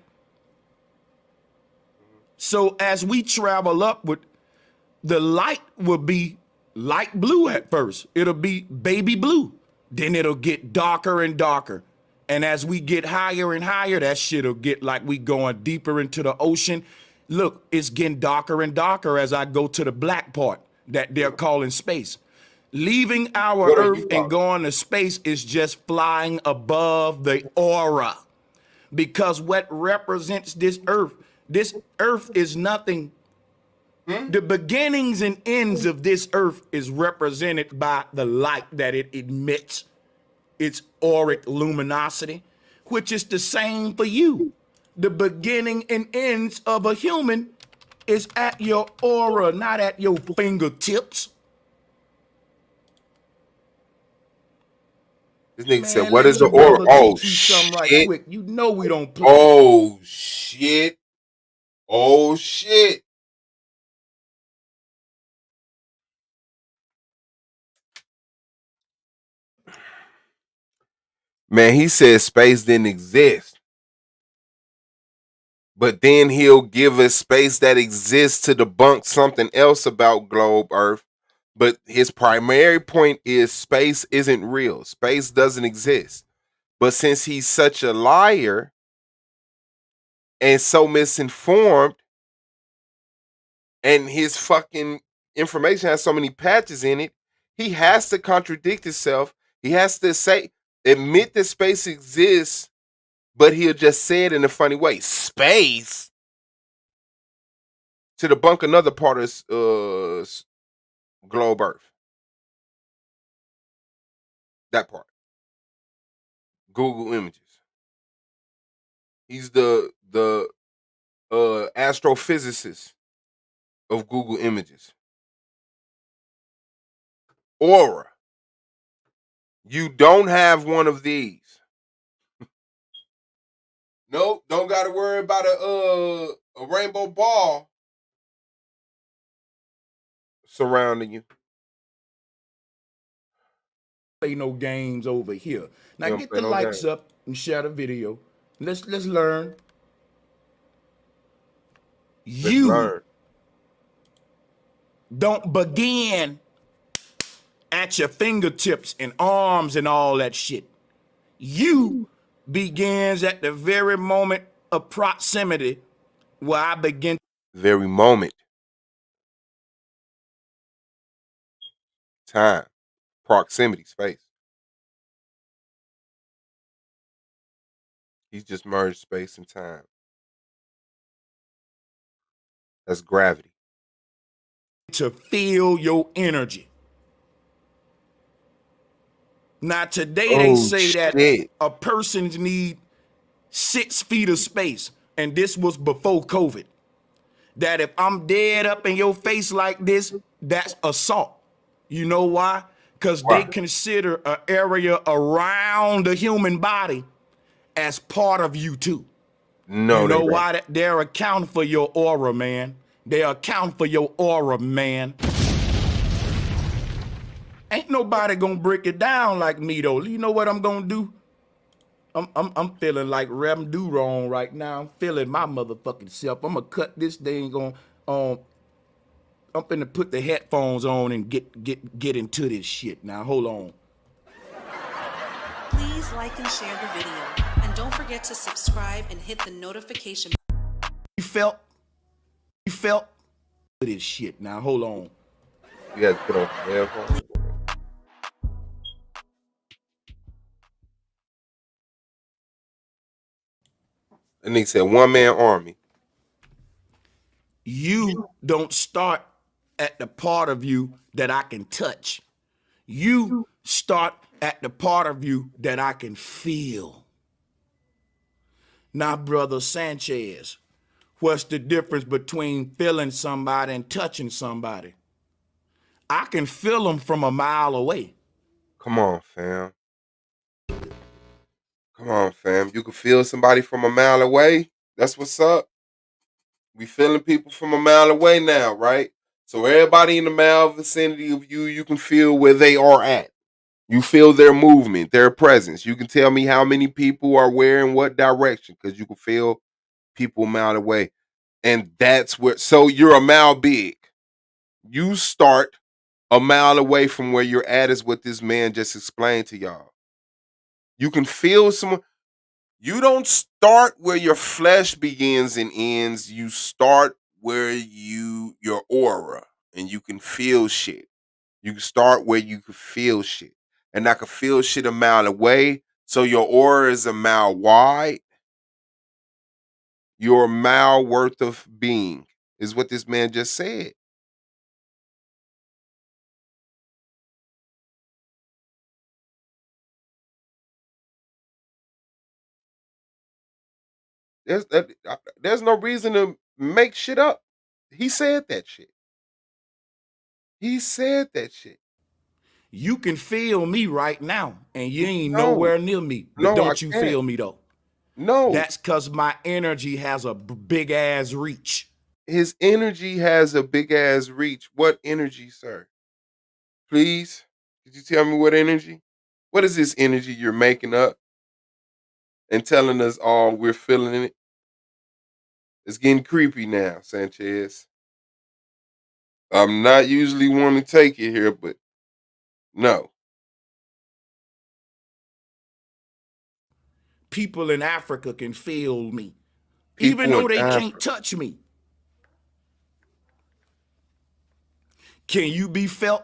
So as we travel upward, the light will be light blue at first. It'll be baby blue. Then it'll get darker and darker. And as we get higher and higher, that shit'll get like we going deeper into the ocean. Look, it's getting darker and darker as I go to the black part that they're calling space. Leaving our Earth and going to space is just flying above the aura. Because what represents this Earth is nothing. The beginnings and ends of this Earth is represented by the light that it emits, its auric luminosity, which is the same for you. The beginning and ends of a human is at your aura, not at your fingertips. This nigga said, what is the aura? Oh, shit. Right quick. You know we don't play. Oh, shit. Oh, shit. Man, he said space didn't exist. But then he'll give us space that exists to debunk something else about globe Earth. But his primary point is space isn't real. Space doesn't exist. But since he's such a liar and so misinformed, and his fucking information has so many patches in it, he has to contradict himself. He has to admit that space exists, but he'll just say it in a funny way. Space? To debunk another part of globe Earth. That part. Google Images. He's the astrophysicist of Google Images. Aura. You don't have one of these. Nope, don't gotta worry about a rainbow ball surrounding you. Play no games over here. Now get the lights up and share the video. Let's learn. Let's learn. don't begin at your fingertips and arms and all that shit. You begins at the very moment of proximity where I begin. Very moment. Time. Proximity. Space. He's just merged space and time. That's gravity. To feel your energy. Now today they Oh say that shit. a person need 6 feet of space, and this was before COVID. That if I'm dead up in your face like this, that's assault. You know why? Because they Why? consider an area around the human body as part of you too. You No, they know don't. why? They're accounting for your aura, man. They account for your aura, man. Ain't nobody gonna break it down like me though. You know what I'm gonna do? I'm feeling like Rem Do Wrong right now. I'm feeling my motherfucking self. I'm gonna cut this thing on. I'm finna put the headphones on and get into this shit. Now hold on. Please like and share the video, and don't forget to subscribe and hit the notification. You felt this shit. Now hold on. You had to put on some headphones. And he said, one man army. You don't start at the part of you that I can touch. You start at the part of you that I can feel. Now, brother Sanchez, what's the difference between feeling somebody and touching somebody? I can feel them from a mile away. Come on, fam. Come on, fam. You can feel somebody from a mile away. That's what's up. We feeling people from a mile away now, right? So everybody in the mile vicinity of you, you can feel where they are at. You feel their movement, their presence. You can tell me how many people are where in what direction because you can feel people a mile away. And that's where, so you're a mile big. You start a mile away from where you're at, is what this man just explained to y'all. You can feel someone. You don't start where your flesh begins and ends. You start where your aura, and you can feel shit. You can start where you can feel shit. And I can feel shit a mile away. So your aura is a mile wide. You're a mile worth of being, is what this man just said. There's no reason to make shit up. He said that shit. He said that shit. You can feel me right now, and you ain't No, nowhere near me. But no, I don't you can't. feel me though? No, That's because my energy has a big ass reach. his energy has a big ass reach. What energy, sir? Please, could you tell me what energy? What is this energy you're making up and telling us all we're feeling it? It's getting creepy now, Sanchez. I'm not usually one to take it here, but no. People in Africa can feel me, even People in though they can't Africa. touch me. Can you be felt?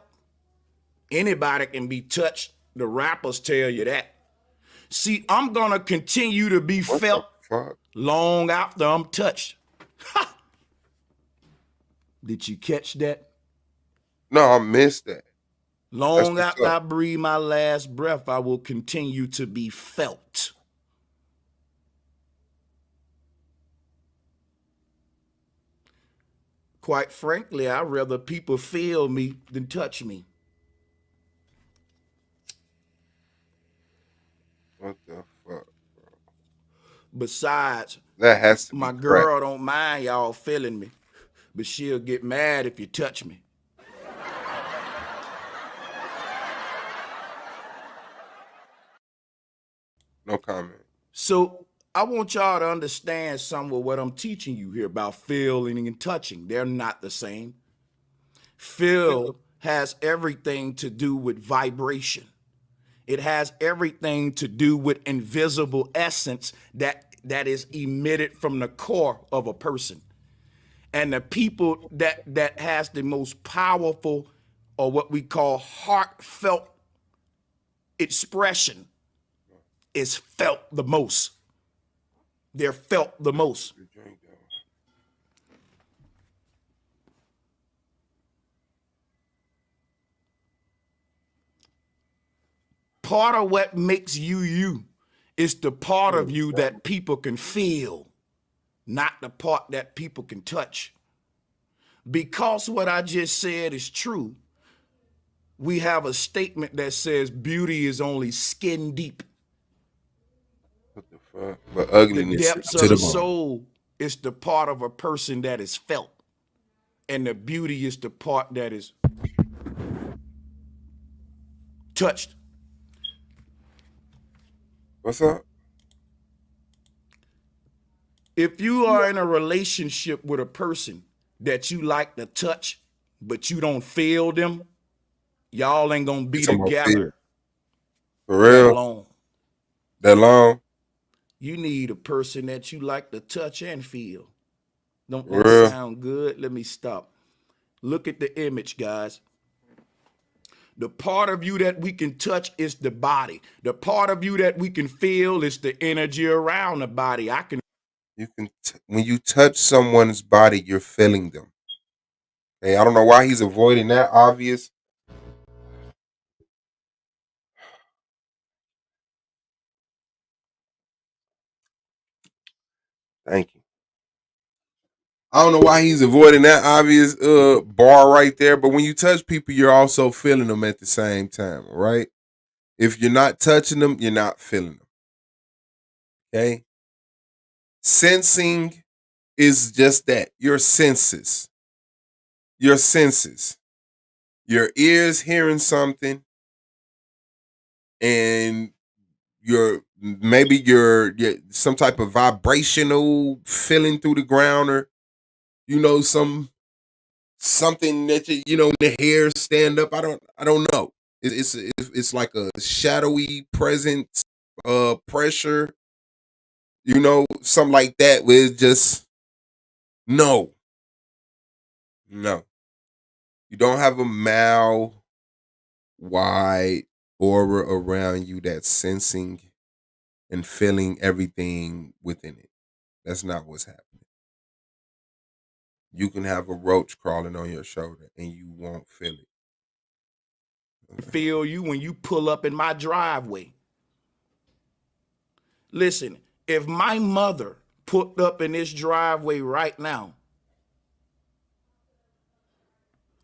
Anybody can be touched. The rappers tell you that. See, I'm gonna continue to be What the felt fuck? long after I'm touched. Did you catch that? No, I missed that. That's Long what's after up. I breathe my last breath, I will continue to be felt. Quite frankly, I'd rather people feel me than touch me. What the fuck? Besides, That has to be my crack. girl don't mind y'all feeling me, but she'll get mad if you touch me. No comment. So I want y'all to understand some of what I'm teaching you here about feeling and touching. They're not the same. Feel has everything to do with vibration. It has everything to do with invisible essence that is emitted from the core of a person. And the people that has the most powerful, or what we call heartfelt expression, is felt the most. They're felt the most. Part of what makes you you is the part of you that people can feel, not the part that people can touch. Because what I just said is true, we have a statement that says beauty is only skin deep. What the fuck? But The ugliness depths to of the the bone. soul is the part of a person that is felt. And the beauty is the part that is touched. What's up? If you are in a relationship with a person that you like to touch, but you don't feel them, y'all ain't gonna be Talking about fear. together For that real? long. That long? You need a person that you like to touch and feel. Don't For that real? sound good? Let me stop. Look at the image, guys. The part of you that we can touch is the body. The part of you that we can feel is the energy around the body. I can You can when you touch someone's body, you're feeling them. Hey, I don't know why he's avoiding that obvious. Thank you. I don't know why he's avoiding that obvious bar right there, but when you touch people, you're also feeling them at the same time, right? If you're not touching them, you're not feeling them. Okay? Sensing is just that. Your senses. Your senses. Your ears hearing something, and maybe your some type of vibrational feeling through the ground, or something that the hairs stand up. I don't know. It's like a shadowy presence, pressure, something like that, where it's just no. You don't have a mile wide aura around you that's sensing and feeling everything within it. That's not what's happening. You can have a roach crawling on your shoulder and you won't feel it. feel you when you pull up in my driveway. Listen, if my mother put up in this driveway right now,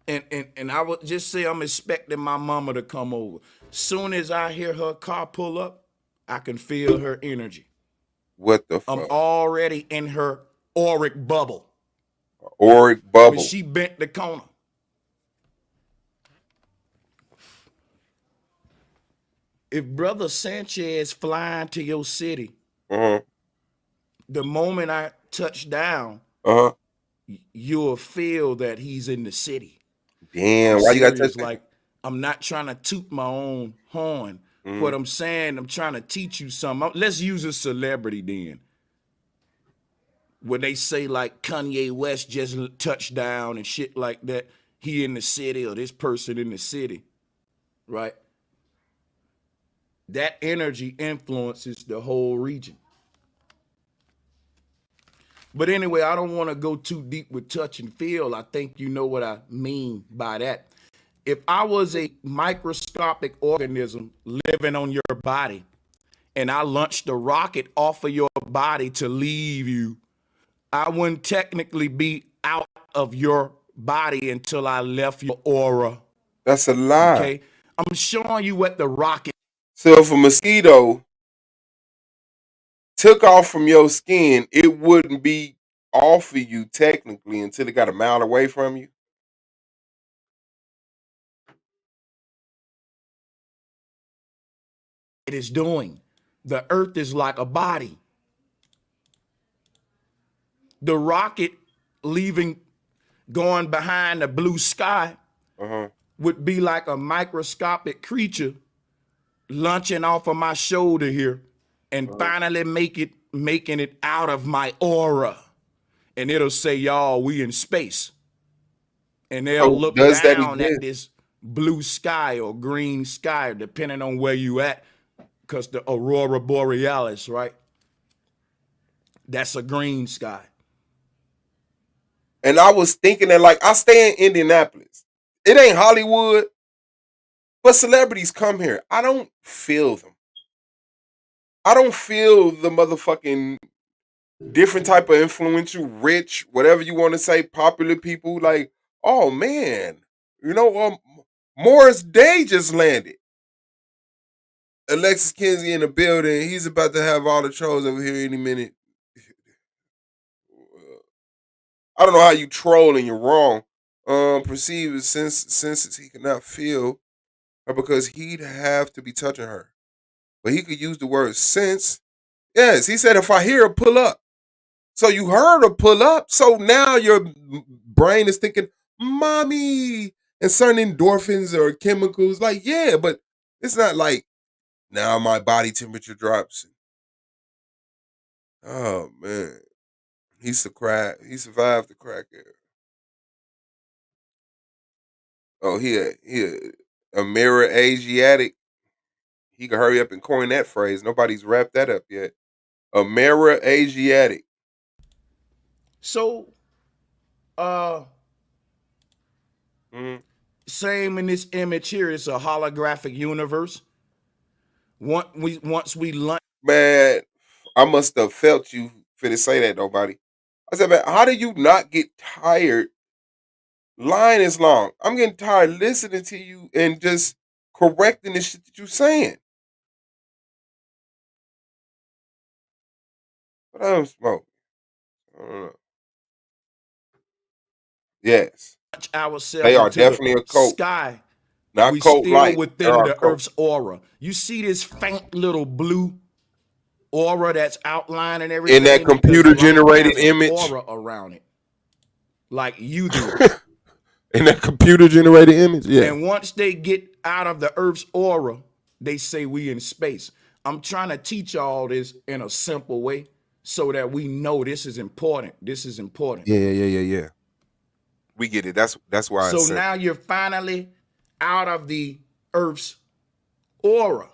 and I would just say I'm expecting my mama to come over. Soon as I hear her car pull up, I can feel her energy. What the I'm fuck? already in her auric bubble. Auric When bubble. she bent the corner. If Brother Sanchez flying to your city, Uh-huh. the moment I touch down, Uh-huh. you'll feel that he's in the city. I'm Damn, why you gotta touch serious. that? Like, I'm not trying to toot my own horn. What I'm saying, I'm trying to teach you something. Let's use a celebrity then. When they say like Kanye West just touched down and shit like that, he in the city or this person in the city, right? That energy influences the whole region. But anyway, I don't want to go too deep with touch and feel. I think you know what I mean by that. If I was a microscopic organism living on your body and I launched a rocket off of your body to leave you, I wouldn't technically be out of your body until I left your aura. That's a lie. Okay? I'm showing you what the rocket. So if a mosquito took off from your skin, it wouldn't be off of you technically until it got a mile away from you. Is doing. The earth is like a body. The rocket leaving going behind the blue sky would be like a microscopic creature launching off of my shoulder here and finally making it out of my aura. And it'll say, y'all, we in space. And they'll So look does that down at exist? this blue sky or green sky, depending on where you at, because the aurora borealis, right? That's a green sky. And I was thinking that, like, I stay in Indianapolis. It ain't Hollywood, but celebrities come here. I don't feel them. I don't feel the motherfucking different type of influential, rich, whatever you want to say, popular people. Like, oh man, Morris Day just landed. Alexis Kinsey in the building. He's about to have all the trolls over here any minute. I don't know how you troll and you're wrong. Perceive as senses he cannot feel, or because he'd have to be touching her. But he could use the word sense. Yes, he said if I hear her pull up. So you heard her pull up. So now your brain is thinking, mommy, and certain endorphins or chemicals. Like, yeah, but it's not like now my body temperature drops. Oh man. He survived the crack era. Oh, a mirror Asiatic. He could hurry up and coin that phrase. Nobody's wrapped that up yet. A mirror Asiatic. So, Mm. same in this image here. It's a holographic universe. Once we lunch. Man, I must have felt you finna say that, nobody. I said, man, how do you not get tired? Line is long. I'm getting tired listening to you and just correcting the shit that you're saying. But I'm smoking. I don't know. Yes. They ourselves are into the definitely a cult. sky, Not we cult still like. They within are a the cult. Earth's aura. You see this faint little blue aura that's outlining In that everything because computer light generated has an image. aura around it, like you do. In that computer generated image, yeah. And once they get out of the Earth's aura, they say we in space. I'm trying to teach all this in a simple way so that we know this is important. This is important. Yeah. We get it. That's why it's So simple. now you're finally out of the Earth's aura.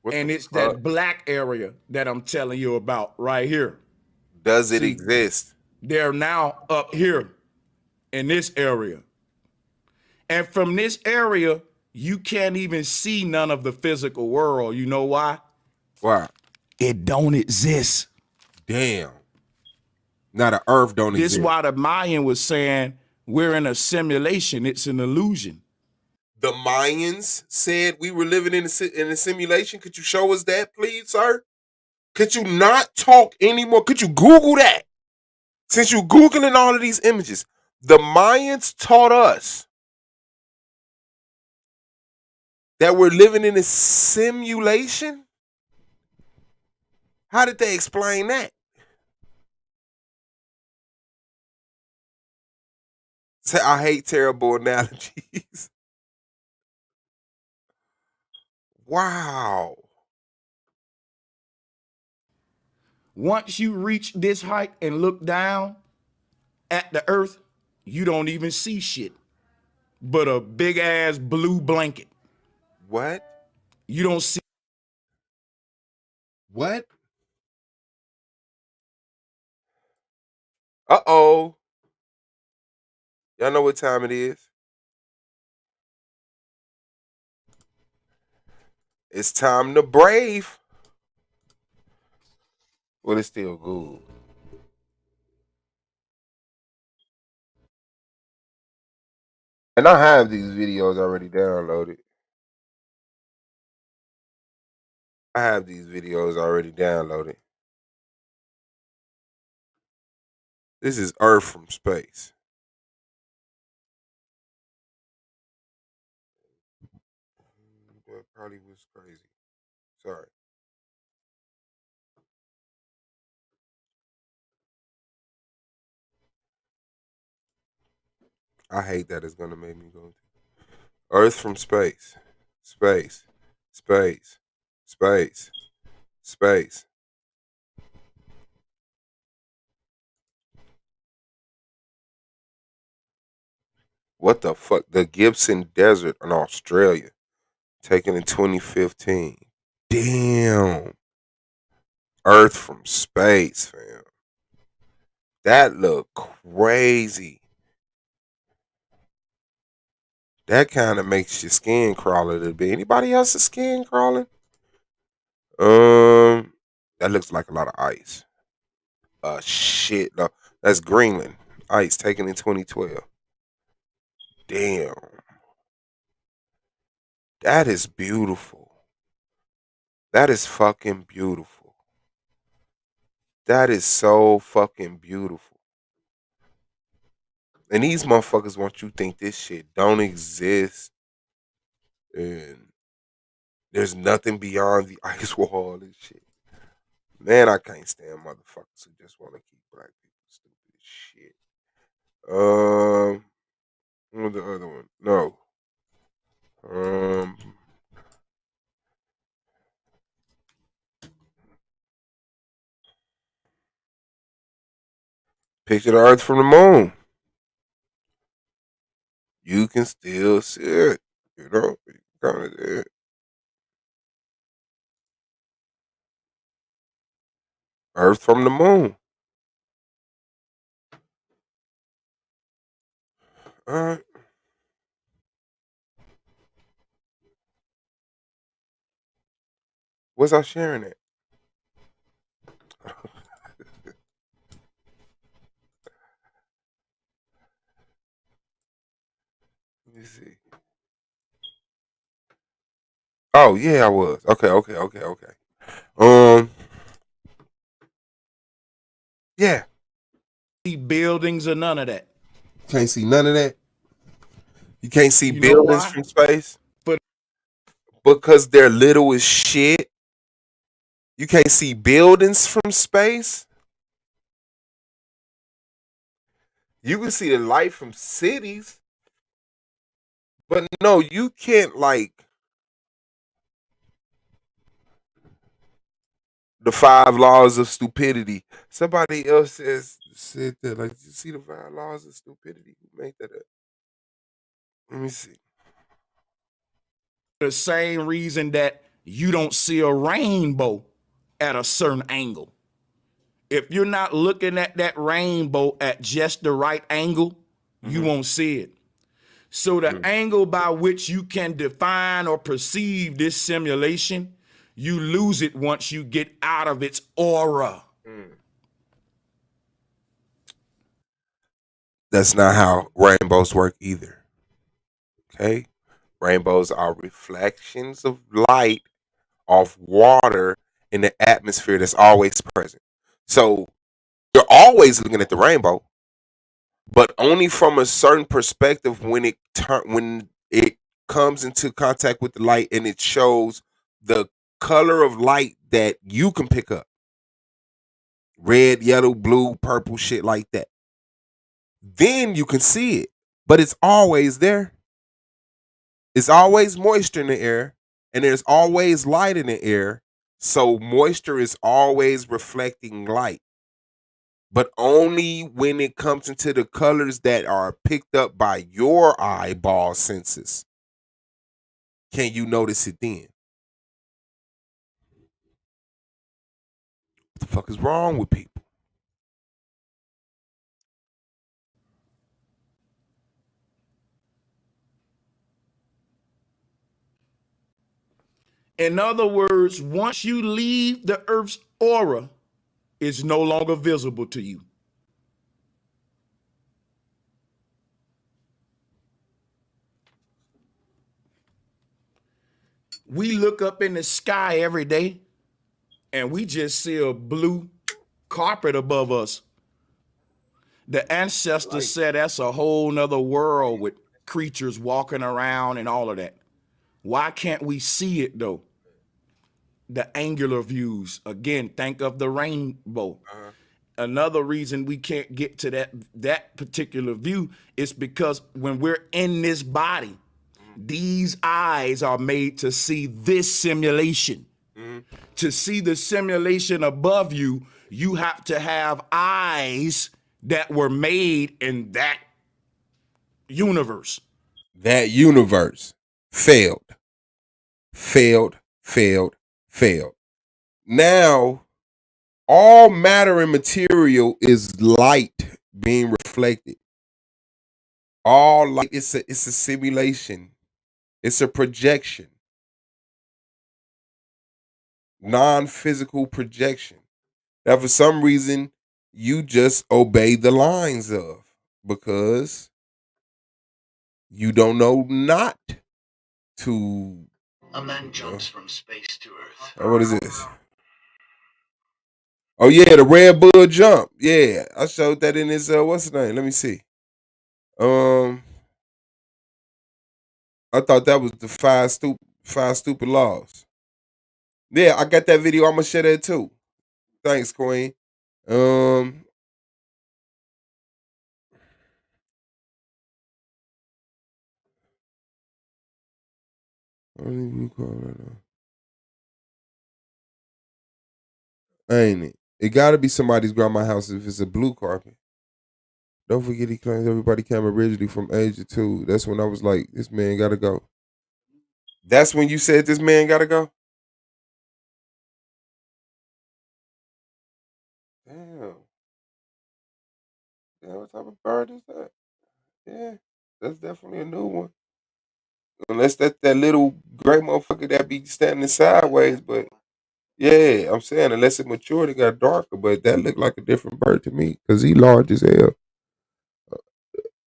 What And the it's fuck? that black area that I'm telling you about right here. Does it See, exist? they're now up here in this area. And from this area, you can't even see none of the physical world. You know why? Why? It don't exist. Damn. Now the Earth don't This is exist. why the Mayan was saying we're in a simulation. It's an illusion. The Mayans said we were living in a simulation. Could you show us that, please, sir? Could you not talk anymore? Could you Google that? Since you Googling all of these images, the Mayans taught us that we're living in a simulation. How did they explain that? Say, I hate terrible analogies. Wow. Once you reach this height and look down at the earth, you don't even see shit but a big ass blue blanket. What? You don't see. What? Uh-oh. Y'all know what time it is? It's time to brave. Well, it's still good. And I have these videos already downloaded. I have these videos already downloaded. This is Earth from space. That probably was crazy. Sorry. I hate that it's gonna make me go to Earth from space, space, space, space, space. What the fuck? The Gibson Desert in Australia, taken in 2015. Damn. Earth from space, fam. That look crazy. That kind of makes your skin crawl a little bit. Anybody else's skin crawling? That looks like a lot of ice. Shit. No, that's Greenland. Ice taken in 2012. Damn. That is beautiful. That is fucking beautiful. That is so fucking beautiful. And these motherfuckers want you to think this shit don't exist. And there's nothing beyond the ice wall and shit. Man, I can't stand motherfuckers who just want to keep black people stupid as shit. What was the other one? No. Um, Picture the Earth from the moon. You can still see it. You know, you kind of it. Earth from the moon. All right. What's I sharing it? Let me see. Oh yeah, I was. Okay. Um, yeah. Buildings or none of that. Can't see none of that. You can't see You know buildings why? from space But because they're little as shit. You can't see buildings from space. You can see the light from cities, but no, you can't like the 5 laws of stupidity. Somebody else said that like you see the 5 laws of stupidity. Who made that up? Let me see. the same reason that you don't see a rainbow at a certain angle. If you're not looking at that rainbow at just the right angle, you won't see it. So the angle by which you can define or perceive this simulation, you lose it once you get out of its aura. That's not how rainbows work either. Okay? Rainbows are reflections of light off water in the atmosphere that's always present. So you're always looking at the rainbow, but only from a certain perspective when it comes into contact with the light and it shows the color of light that you can pick up. Red, yellow, blue, purple, shit like that. Then you can see it. But it's always there. It's always moisture in the air, and there's always light in the air. So moisture is always reflecting light. But only when it comes into the colors that are picked up by your eyeball senses can you notice it then. What the fuck is wrong with people? In other words, once you leave the Earth's aura, it's no longer visible to you. We look up in the sky every day and we just see a blue carpet above us. The ancestors said that's a whole nother world with creatures walking around and all of that. Why can't we see it though? The angular views. Again, think of the rainbow. another reason we can't get to that particular view is because when we're in this body, these eyes are made to see this simulation. To see the simulation above you, you have to have eyes that were made in that universe. That universe failed, failed, failed, failed. Now, all matter and material is light being reflected. All light, it's a simulation. It's a projection. Non-physical projection. That for some reason you just obey the lines of, because you don't know not to. A man jumps from space to Earth. What is this? Oh yeah, the Red Bull jump. Yeah, I showed that in his what's the name? Let me see. I thought that was the five stupid laws. Yeah, I got that video. I'm gonna share that too. Thanks, Queen. I don't even call right now. Ain't it? It gotta be somebody's grandma's house if it's a blue carpet. Don't forget he claims everybody came originally from Asia too. That's when I was like, this man gotta go. That's when you said this man gotta go? Damn. Damn, what type of bird is that? Yeah, that's definitely a new one. Unless that little gray motherfucker that be standing sideways, but yeah, I'm saying unless it matured, it got darker, but that looked like a different bird to me because he large as hell.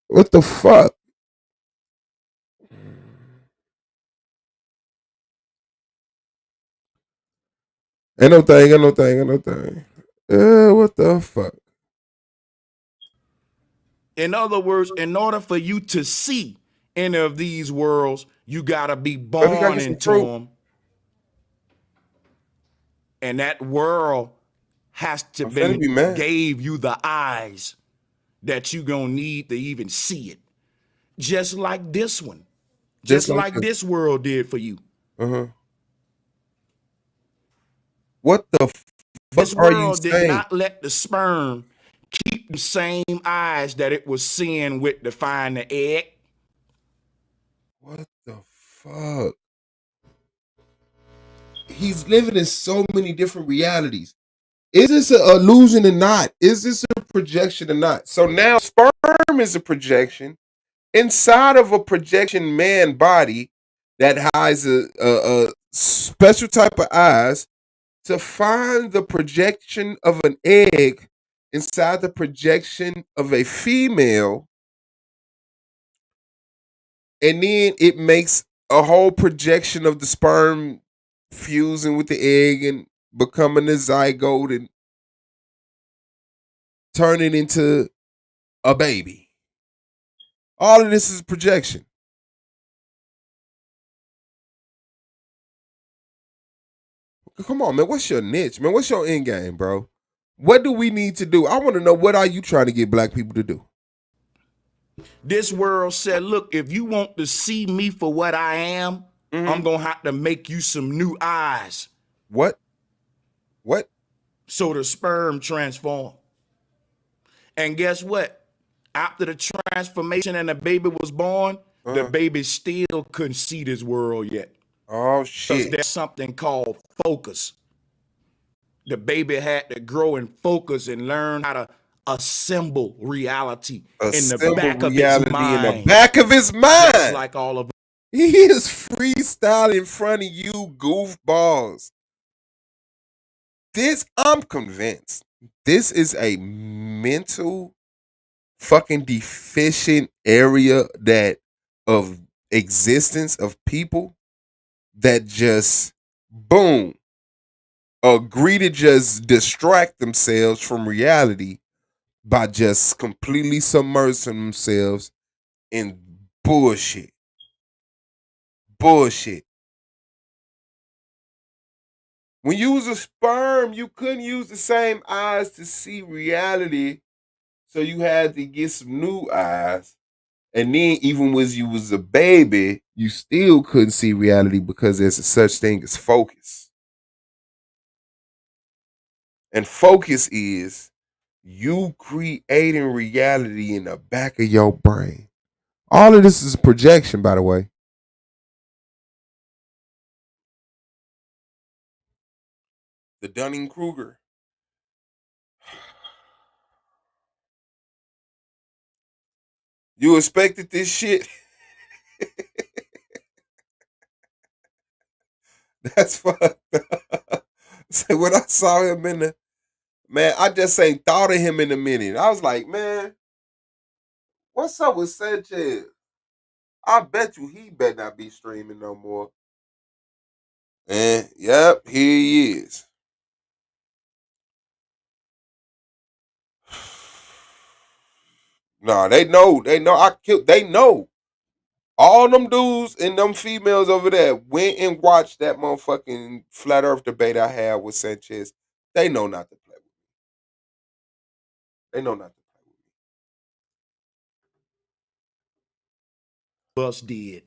What the fuck? Ain't no thing, ain't no thing, ain't no thing. What the fuck? In other words, in order for you to see any of these worlds, you gotta be Let me go born get some into fruit. them. And that world has to I'm finna be mad. gave you the eyes that you gonna need to even see it. Just like this one. Just like this world did for you. Uh-huh. What the This fuck are you world did saying? not let the sperm keep the same eyes that it was seeing with to find the egg. What the fuck? He's living in so many different realities. Is this an illusion or not? Is this a projection or not? So now sperm is a projection inside of a projection man body that has a special type of eyes to find the projection of an egg inside the projection of a female, and then it makes a whole projection of the sperm fusing with the egg and becoming a zygote and turning into a baby. All of this is projection. Come on, man. What's your niche, man? What's your end game, bro? What do we need to do? I want to know, what are you trying to get black people to do? This world said, look, if you want to see me for what I am, I'm gonna have to make you some new eyes. What? So the sperm transform. And guess what? After the transformation and the baby was born, the baby still couldn't see this world yet. Oh Because shit. there's something called focus. The baby had to grow and focus and learn how to assemble reality in the back of his mind. In the back of his mind. Just like all of He is freestyle in front of you, goofballs. I'm convinced, this is a mental fucking deficient area of existence of people that just boom agree to just distract themselves from reality by just completely submersing themselves in bullshit. When you was a sperm, you couldn't use the same eyes to see reality. So you had to get some new eyes. And then even when you was a baby, you still couldn't see reality because there's a such thing as focus. And focus is you creating reality in the back of your brain. All of this is projection, by the way. The Dunning-Kruger. You expected this shit? That's fucked up. So when I saw him in the man, I just ain't thought of him in a minute. I was like, man, what's up with Sanchez? I bet you he better not be streaming no more. And yep, here he is. Nah, they know. They know. All them dudes and them females over there went and watched that motherfucking flat earth debate I had with Sanchez. They know not to play with me. They know not to play with me. Bus did.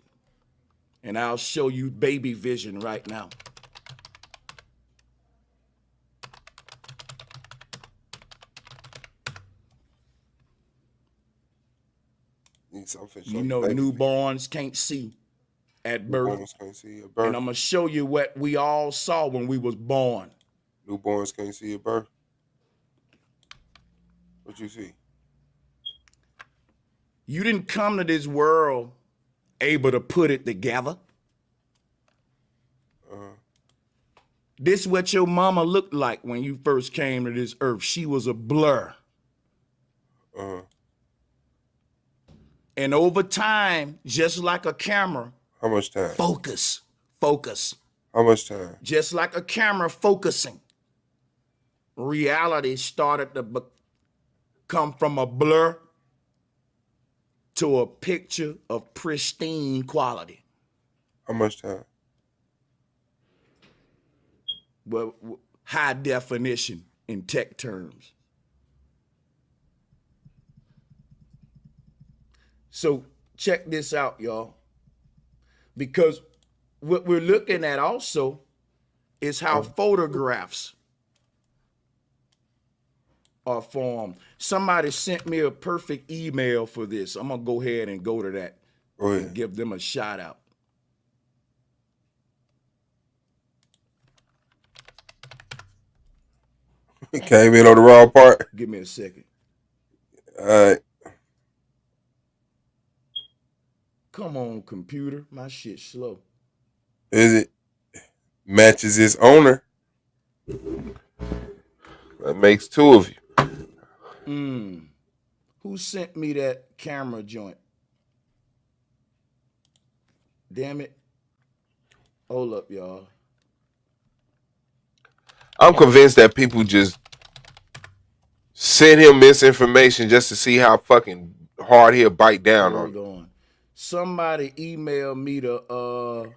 And I'll show you baby vision right now. You know, newborns can't see at birth. Newborns can't see at birth. And I'm going to show you what we all saw when we was born. Newborns can't see at birth. What you see? You didn't come to this world able to put it together. This is what your mama looked like when you first came to this earth. She was a blur. And over time, just like a camera. How much time? Focus. How much time? Just like a camera focusing. Reality started to come from a blur to a picture of pristine quality. How much time? Well, high definition in tech terms. So check this out, y'all. Because what we're looking at also is how photographs are formed. Somebody sent me a perfect email for this. I'm gonna go ahead and go to that and give them a shout out. Came in on the wrong part. Give me a second. All right. Come on, computer. My shit's slow. Is it? Matches its owner. That makes two of you. Who sent me that camera joint? Damn it. Hold up, y'all. I'm convinced that people just send him misinformation just to see how fucking hard he'll bite down on it. Hold on. Somebody emailed me the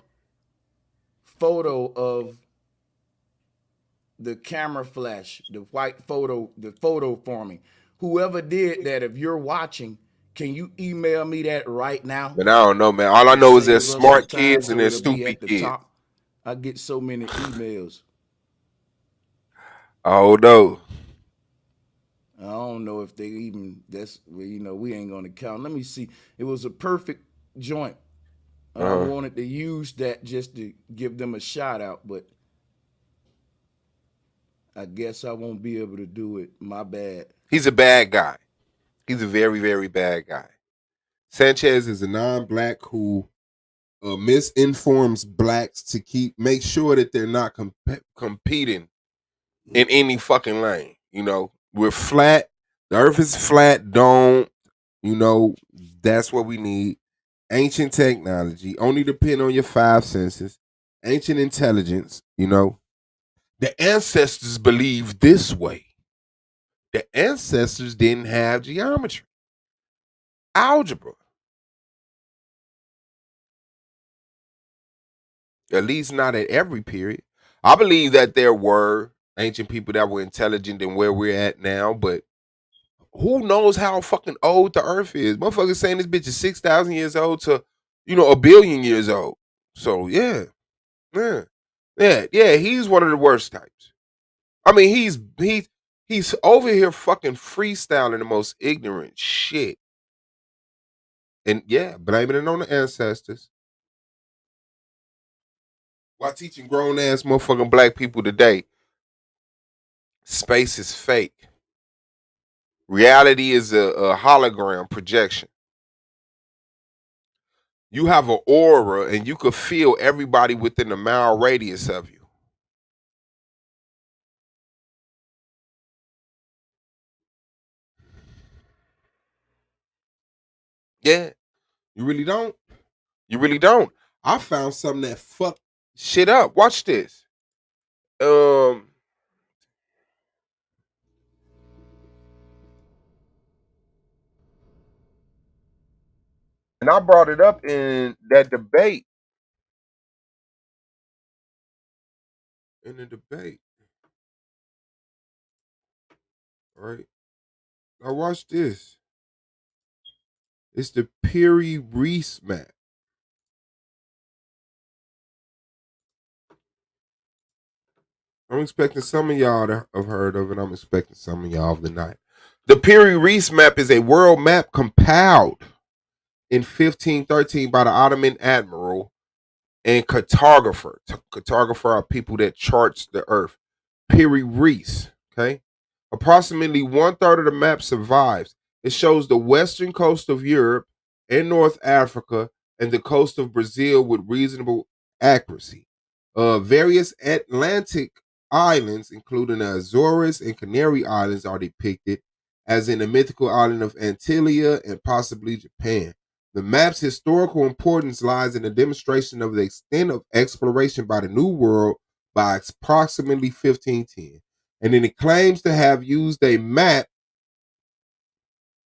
photo of the camera flash, the white photo, the photo forming. Whoever did that, if you're watching, can you email me that right now? But I don't know, man. All I know is there's smart kids and there's stupid kids. Top. I get so many emails. Oh no. I don't know if they even, that's, you know, we ain't gonna count. Let me see. It was a perfect joint. I wanted to use that just to give them a shout out, but I guess I won't be able to do it. My bad. He's a bad guy. He's a very, very bad guy. Sanchez is a non-black who misinforms blacks to make sure that they're not competing in any fucking lane. You know, we're flat. The earth is flat. Don't, you know, that's what we need. Ancient technology. Only depend on your five senses. Ancient intelligence, you know. The ancestors believed this way. The ancestors didn't have geometry, algebra. At least not at every period. I believe that there were ancient people that were intelligent than where we're at now, but who knows how fucking old the earth is? Motherfuckers saying this bitch is 6,000 years old to, a billion years old. So yeah. He's one of the worst types. I mean, he's over here fucking freestyling the most ignorant shit. And yeah, blaming it on the ancestors. While teaching grown ass motherfucking black people today, space is fake. Reality is a hologram projection. You have an aura and you could feel everybody within a mile radius of you. Yeah, you really don't. You really don't. I found something that fucked shit up. Watch this. Um, and I brought it up in that debate. In the debate, right? Now watch this. It's the Peary Reese map. I'm expecting some of y'all to have heard of it. I'm expecting some of y'all of the night. The Peary Reese map is a world map compiled in 1513 by the Ottoman admiral and cartographer. Cartographer are people that charts the earth. Peary Reese. Okay. Approximately one third of the map survives. It shows the western coast of Europe and North Africa and the coast of Brazil with reasonable accuracy. Various Atlantic islands, including the Azores and Canary Islands, are depicted, as in the mythical island of Antilia and possibly Japan. The map's historical importance lies in the demonstration of the extent of exploration by the New World by approximately 1510. And then it claims to have used a map,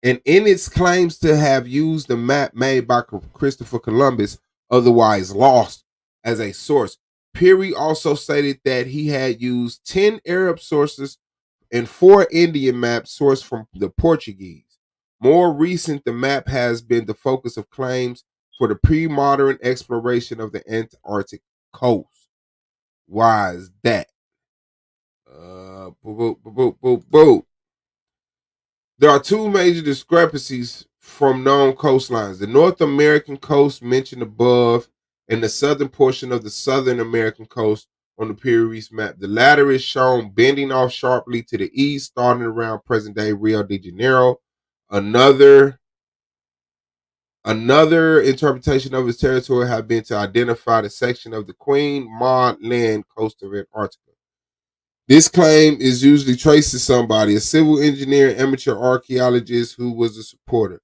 and in its claims to have used the map made by Christopher Columbus, otherwise lost, as a source. Peary also stated that he had used 10 Arab sources and 4 Indian maps sourced from the Portuguese. More recent, the map has been the focus of claims for the pre-modern exploration of the Antarctic coast. Why is that? Boo, boo, boo, boo, boo. There are two major discrepancies from known coastlines. The North American coast mentioned above and the southern portion of the Southern American coast on the Peary map. The latter is shown bending off sharply to the east, starting around present-day Rio de Janeiro. Another interpretation of its territory has been to identify the section of the Queen Maud Land coast of Antarctica. This claim is usually traced to somebody, a civil engineer, amateur archaeologist who was a supporter.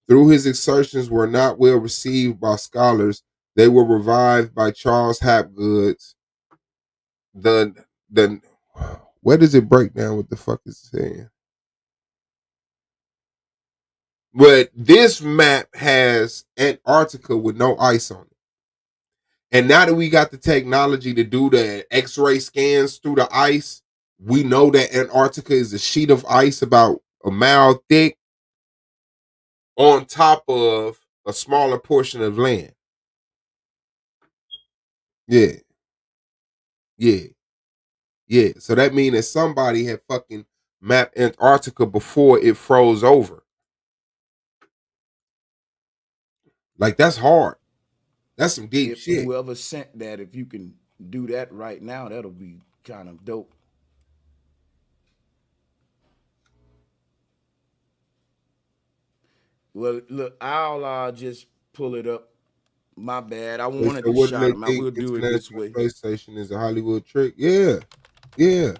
Through his assertions were not well received by scholars. They were revived by Charles Hapgood's. The where does it break down? What the fuck is it saying? But this map has Antarctica with no ice on it. And now that we got the technology to do the X-ray scans through the ice, we know that Antarctica is a sheet of ice about a mile thick on top of a smaller portion of land. Yeah, yeah, yeah. So that means that somebody had fucking mapped Antarctica before it froze over. Like that's hard. That's some deep If shit. whoever sent that, if you can do that right now, that'll be kind of dope. Well, look, I'll just pull it up. My bad. I They wanted said, to wouldn't shout they him out. think We'll do it this International way. Space Station is a Hollywood trick? Yeah, yeah.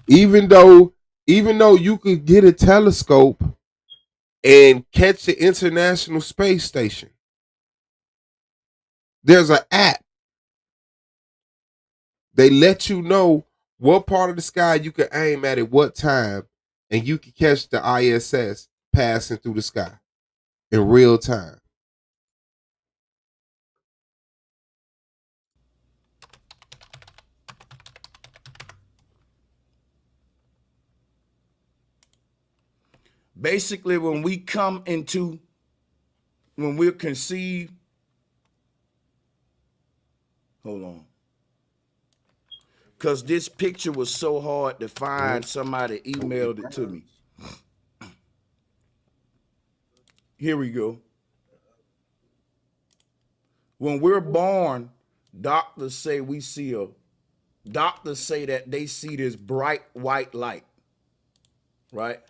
Even though, even though you could get a telescope and catch the International Space Station, there's an app. They let you know what part of the sky you can aim at what time, and you can catch the ISS passing through the sky in real time. Basically, when we're conceived, hold on. Because this picture was so hard to find, somebody emailed it to me. Here we go. When we're born, doctors say that they see this bright white light, right?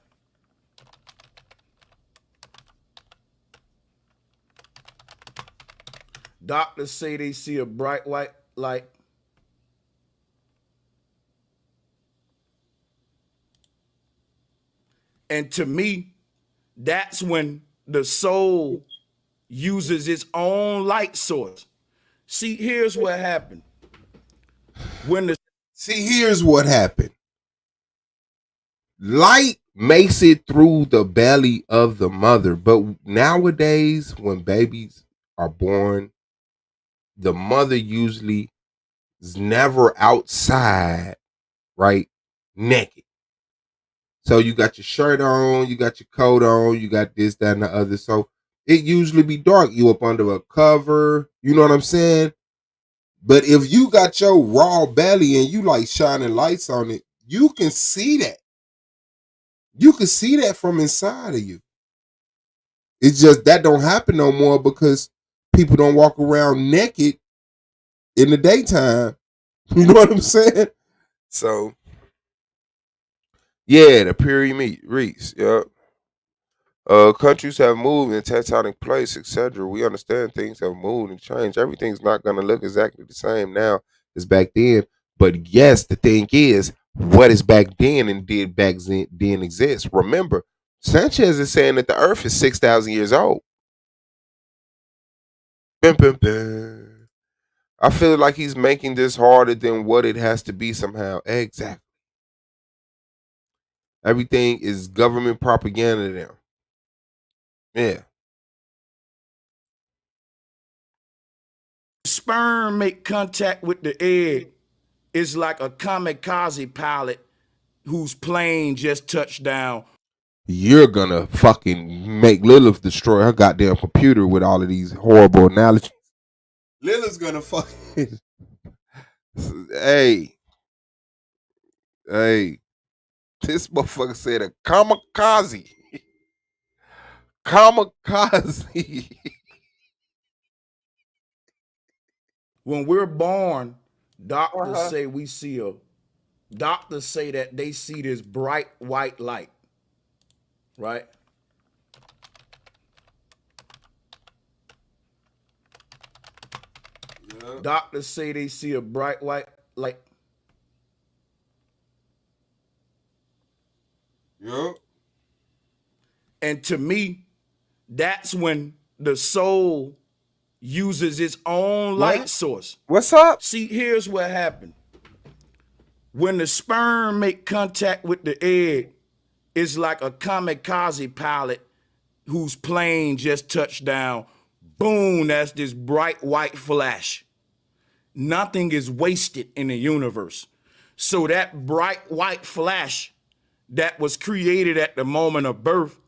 Doctors say they see a bright white light. And to me, that's when the soul uses its own light source. See, here's what happened. Here's what happened. Light makes it through the belly of the mother, but nowadays, when babies are born, the mother usually is never outside, right? Naked. So you got your shirt on, you got your coat on, you got this, that, and the other. So it usually be dark. You up under a cover, you know what I'm saying? But if you got your raw belly and you like shining lights on it, you can see that. You can see that from inside of you. It's just that don't happen no more because people don't walk around naked in the daytime. You know what I'm saying? So, yeah, the period reeks. Yep. Countries have moved in tectonic place, etc. We understand things have moved and changed. Everything's not going to look exactly the same now as back then. But yes, the thing is, what is back then and did back then exist? Remember, Sanchez is saying that the Earth is 6,000 years old. Bum, bum, bum. I feel like he's making this harder than what it has to be somehow. Exactly. Everything is government propaganda now. Yeah. Sperm make contact with the egg, it's like a kamikaze pilot whose plane just touched down. You're gonna fucking make Lilith destroy her goddamn computer with all of these horrible analogies. Lilith's gonna fucking hey, this motherfucker said a kamikaze. Kamikaze. When we're born, doctors say that they see this bright white light, right? Yeah. Doctors say they see a bright white light. Yep. And to me, that's when the soul uses its own light source. What's up? See, here's what happened. When the sperm make contact with the egg, it's like a kamikaze pilot whose plane just touched down. Boom, that's this bright white flash. Nothing is wasted in the universe. So that bright white flash that was created at the moment of birth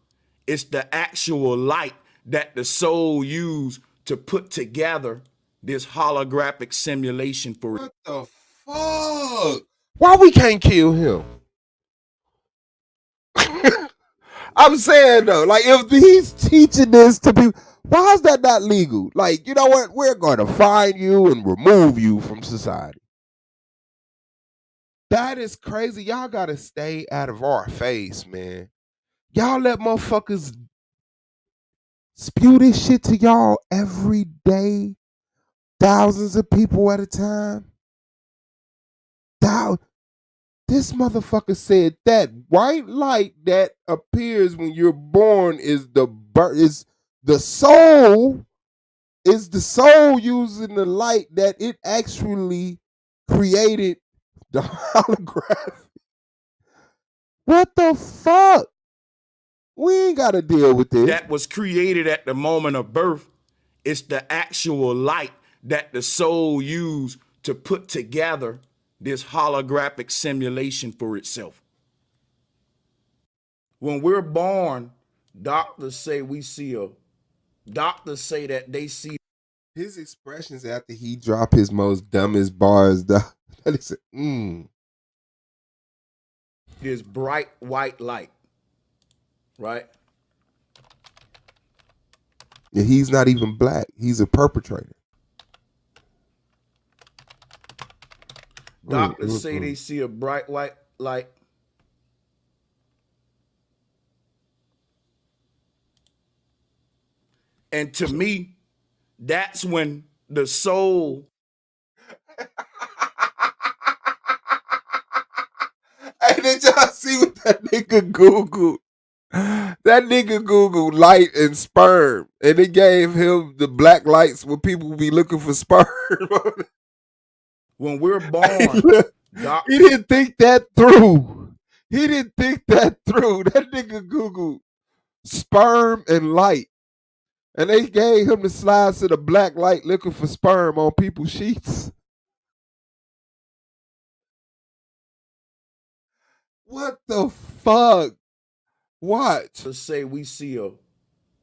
is the actual light that the soul used to put together this holographic simulation for it. What the fuck? Why we can't kill him? I'm saying though, like if he's teaching this to people, why is that not legal? Like, you know what? We're going to fine you and remove you from society. That is crazy. Y'all gotta stay out of our face, man. Y'all let motherfuckers spew this shit to y'all every day, thousands of people at a time. This motherfucker said that white light that appears when you're born is the soul. Is the soul using the light that it actually created the holograph? What the fuck? We ain't got to deal with this. That was created at the moment of birth. It's the actual light that the soul used to put together this holographic simulation for itself. When we're born, doctors say that they see His expressions after he drop his most dumbest bars, that is this bright white light, right? Yeah, he's not even black. He's a perpetrator. Doctors say they see a bright white light. And to me, that's when the soul. Hey, did y'all see what that nigga Googled? That nigga Googled light and sperm, and it gave him the black lights where people be looking for sperm. When we're born, he didn't think that through. That nigga Googled sperm and light, and they gave him the slides to the black light looking for sperm on people's sheets. What the fuck? Watch.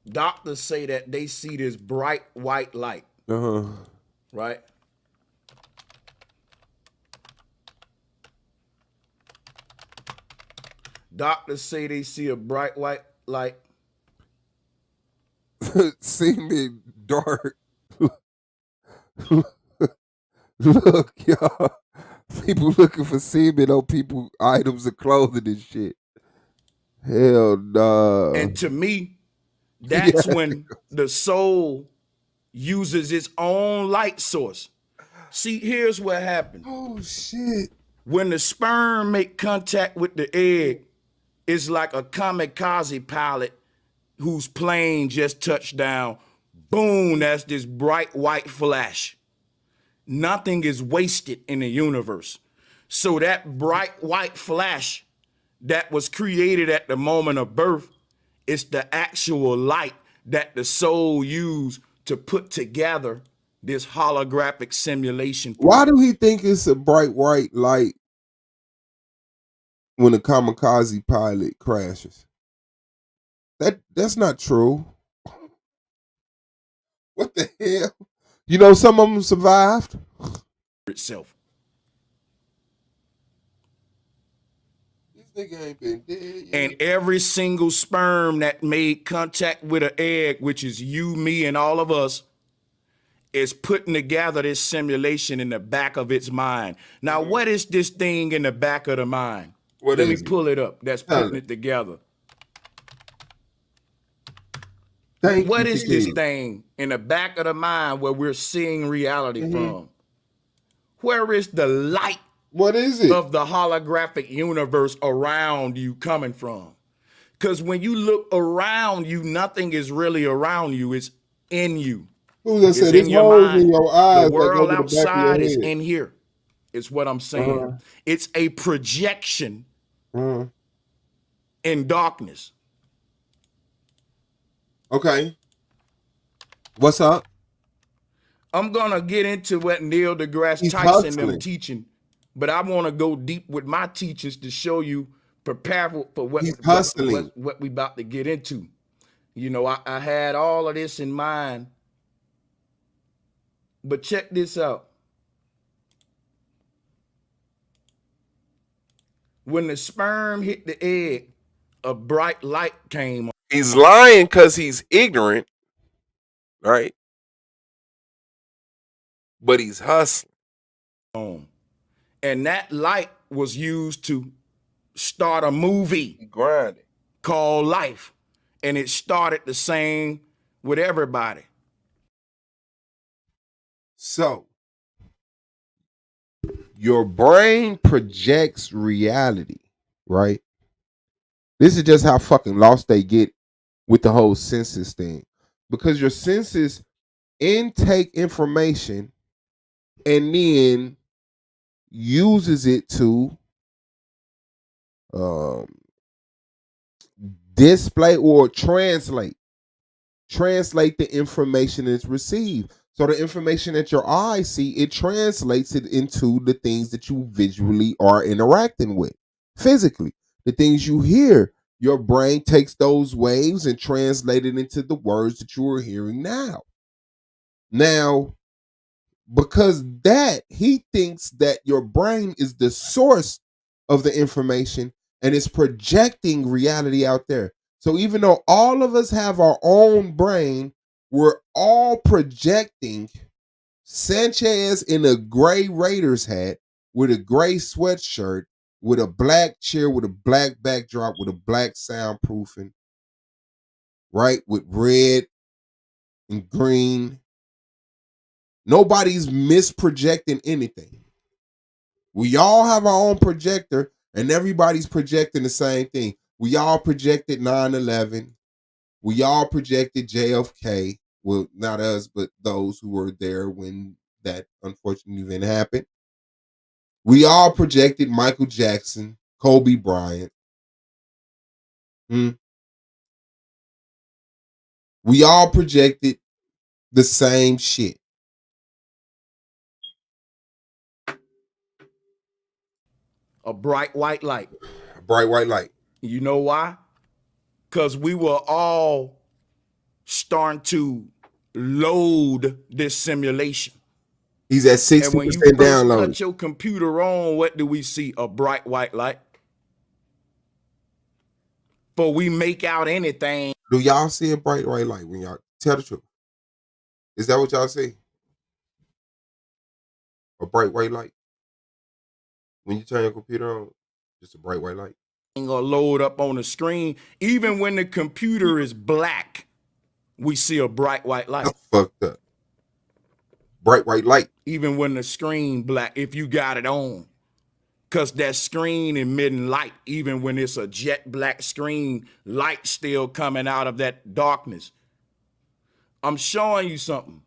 Doctors say that they see this bright white light. Right? Doctors say they see a bright white light. Seeming dark. Look, y'all. People looking for semen on people items of clothing and shit. Hell no. And to me, that's when the soul uses its own light source. See, here's what happens. Oh shit. When the sperm make contact with the egg, it's like a kamikaze pilot whose plane just touched down. Boom, that's this bright white flash. Nothing is wasted in the universe. So that bright white flash that was created at the moment of birth is the actual light that the soul used to put together this holographic simulation. Why do he think it's a bright white light when a kamikaze pilot crashes? That's not true. What the hell? You know, some of them survived. Itself. This nigga ain't been dead yet. And every single sperm that made contact with an egg, which is you, me, and all of us, is putting together this simulation in the back of its mind. Now, what is this thing in the back of the mind? Let me pull it up. That's putting it together. What is this thing in the back of the mind where we're seeing reality from? Where is the light? What is it? Of the holographic universe around you coming from? Because when you look around you, nothing is really around you. It's in you. Who just said it's holes in your eyes? The world outside is in here. It's what I'm saying. It's a projection in darkness. Okay. What's up? I'm gonna get into what Neil deGrasse Tyson them teaching, but I want to go deep with my teachers to show you, prepare for what we about to get into. You know, I had all of this in mind, but check this out. When the sperm hit the egg, a bright light came on. He's lying because he's ignorant, right? But he's hustling. And that light was used to start a movie called Life. And it started the same with everybody. So, your brain projects reality, right? This is just how fucking lost they get with the whole senses thing. Because your senses intake information and then uses it to display or translate the information that's received. So the information that your eyes see, it translates it into the things that you visually are interacting with physically. The things you hear Your brain takes those waves and translates it into the words that you are hearing now. Now, because that he thinks that your brain is the source of the information and is projecting reality out there. So even though all of us have our own brain, we're all projecting Sanchez in a gray Raiders hat with a gray sweatshirt with a black chair with a black backdrop with a black soundproofing, right? With red and green. Nobody's misprojecting anything. We all have our own projector and everybody's projecting the same thing. We all projected 9/11. We all projected JFK. Well, not us, but those who were there when that unfortunate event happened. We all projected Michael Jackson, Kobe Bryant. We all projected the same shit. A bright white light. A bright white light. You know why? Because we were all starting to load this simulation. He's at 60% And when you first download. cut your computer on, what do we see? A bright white light. For we make out anything. Do y'all see a bright white light when y'all tell the truth? Is that what y'all see? A bright white light? When you turn your computer on, just a bright white light. Or load up on the screen. Even when the computer is black, we see a bright white light. That's fucked up. Bright white light. Even when the screen black, if you got it on. Because that screen emitting light, even when it's a jet black screen, light still coming out of that darkness. I'm showing you something.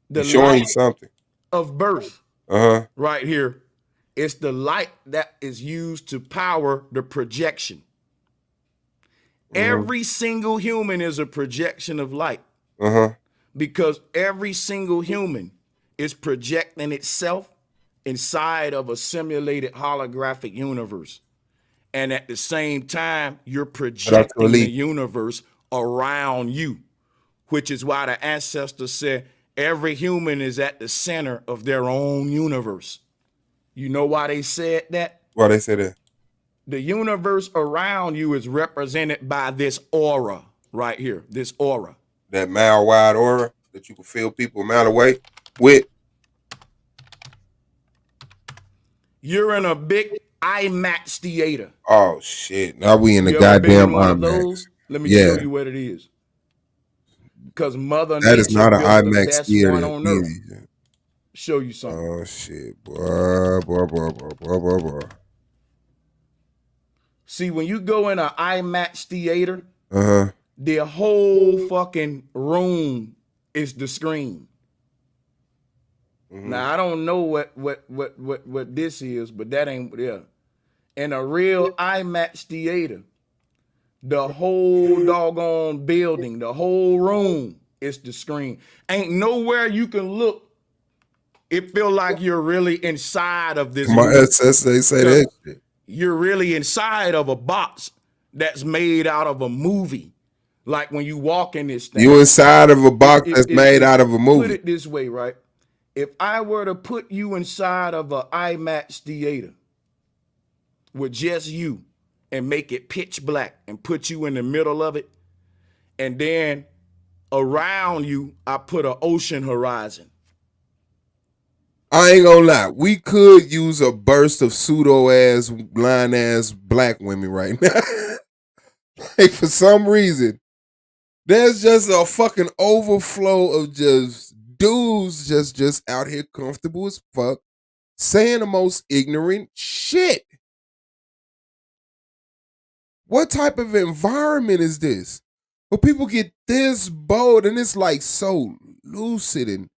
The showing you light something of birth. Right here. It's the light that is used to power the projection. Every single human is a projection of light. Because every single human is projecting itself inside of a simulated holographic universe. And at the same time, you're projecting the universe around you, which is why the ancestors said every human is at the center of their own universe. You know why they said that? Why they said that? The universe around you is represented by this aura right here, this aura. That mile-wide aura that you can feel people a mile away with. You're in a big IMAX theater. Oh shit! Now we in the You ever been goddamn in one of IMAX. those? Let me show you what it is. Because Mother That is Nature not an built the IMAX best theater. one on earth. Show you something. Oh shit, boy. See, when you go in an IMAX theater, the whole fucking room is the screen. Now I don't know what this is, but that ain't in a real IMAX theater. The whole doggone building, the whole room is the screen. Ain't nowhere you can look. It feel like you're really inside of this. My SSA say that shit. You're really inside of a box that's made out of a movie. Like when you walk in this thing. You inside of a box that's made out of a movie. Put it this way, right? If I were to put you inside of an IMAX theater with just you and make it pitch black and put you in the middle of it, and then around you, I put an ocean horizon. I ain't gonna lie. We could use a burst of pseudo-ass, blind-ass black women right now. Like, for some reason, there's just a fucking overflow of just dudes just out here comfortable as fuck, saying the most ignorant shit. What type of environment is this? Where people get this bold and it's like so lucid and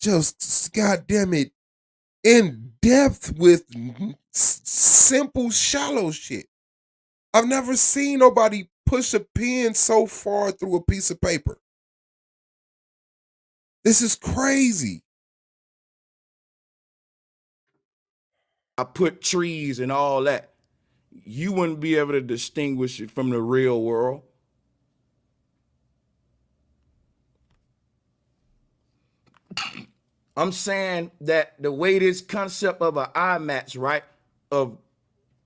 just, goddamn it, in depth with simple, shallow shit. I've never seen nobody push a pen so far through a piece of paper. This is crazy. I put trees and all that. you wouldn't be able to distinguish it from the real world. I'm saying that the way this concept of an IMAX, right, of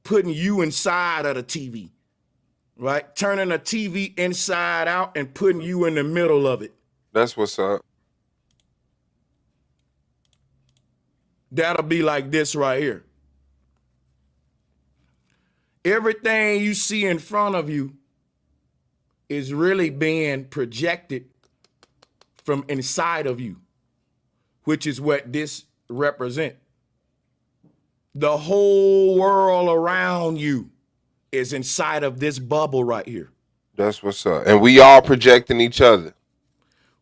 putting you inside of the TV, right, turning a TV inside out and putting you in the middle of it. That's what's up. That'll be like this right here. Everything you see in front of you is really being projected from inside of you, which is what this represents. The whole world around you is inside of this bubble right here. That's what's up. And we all projecting each other.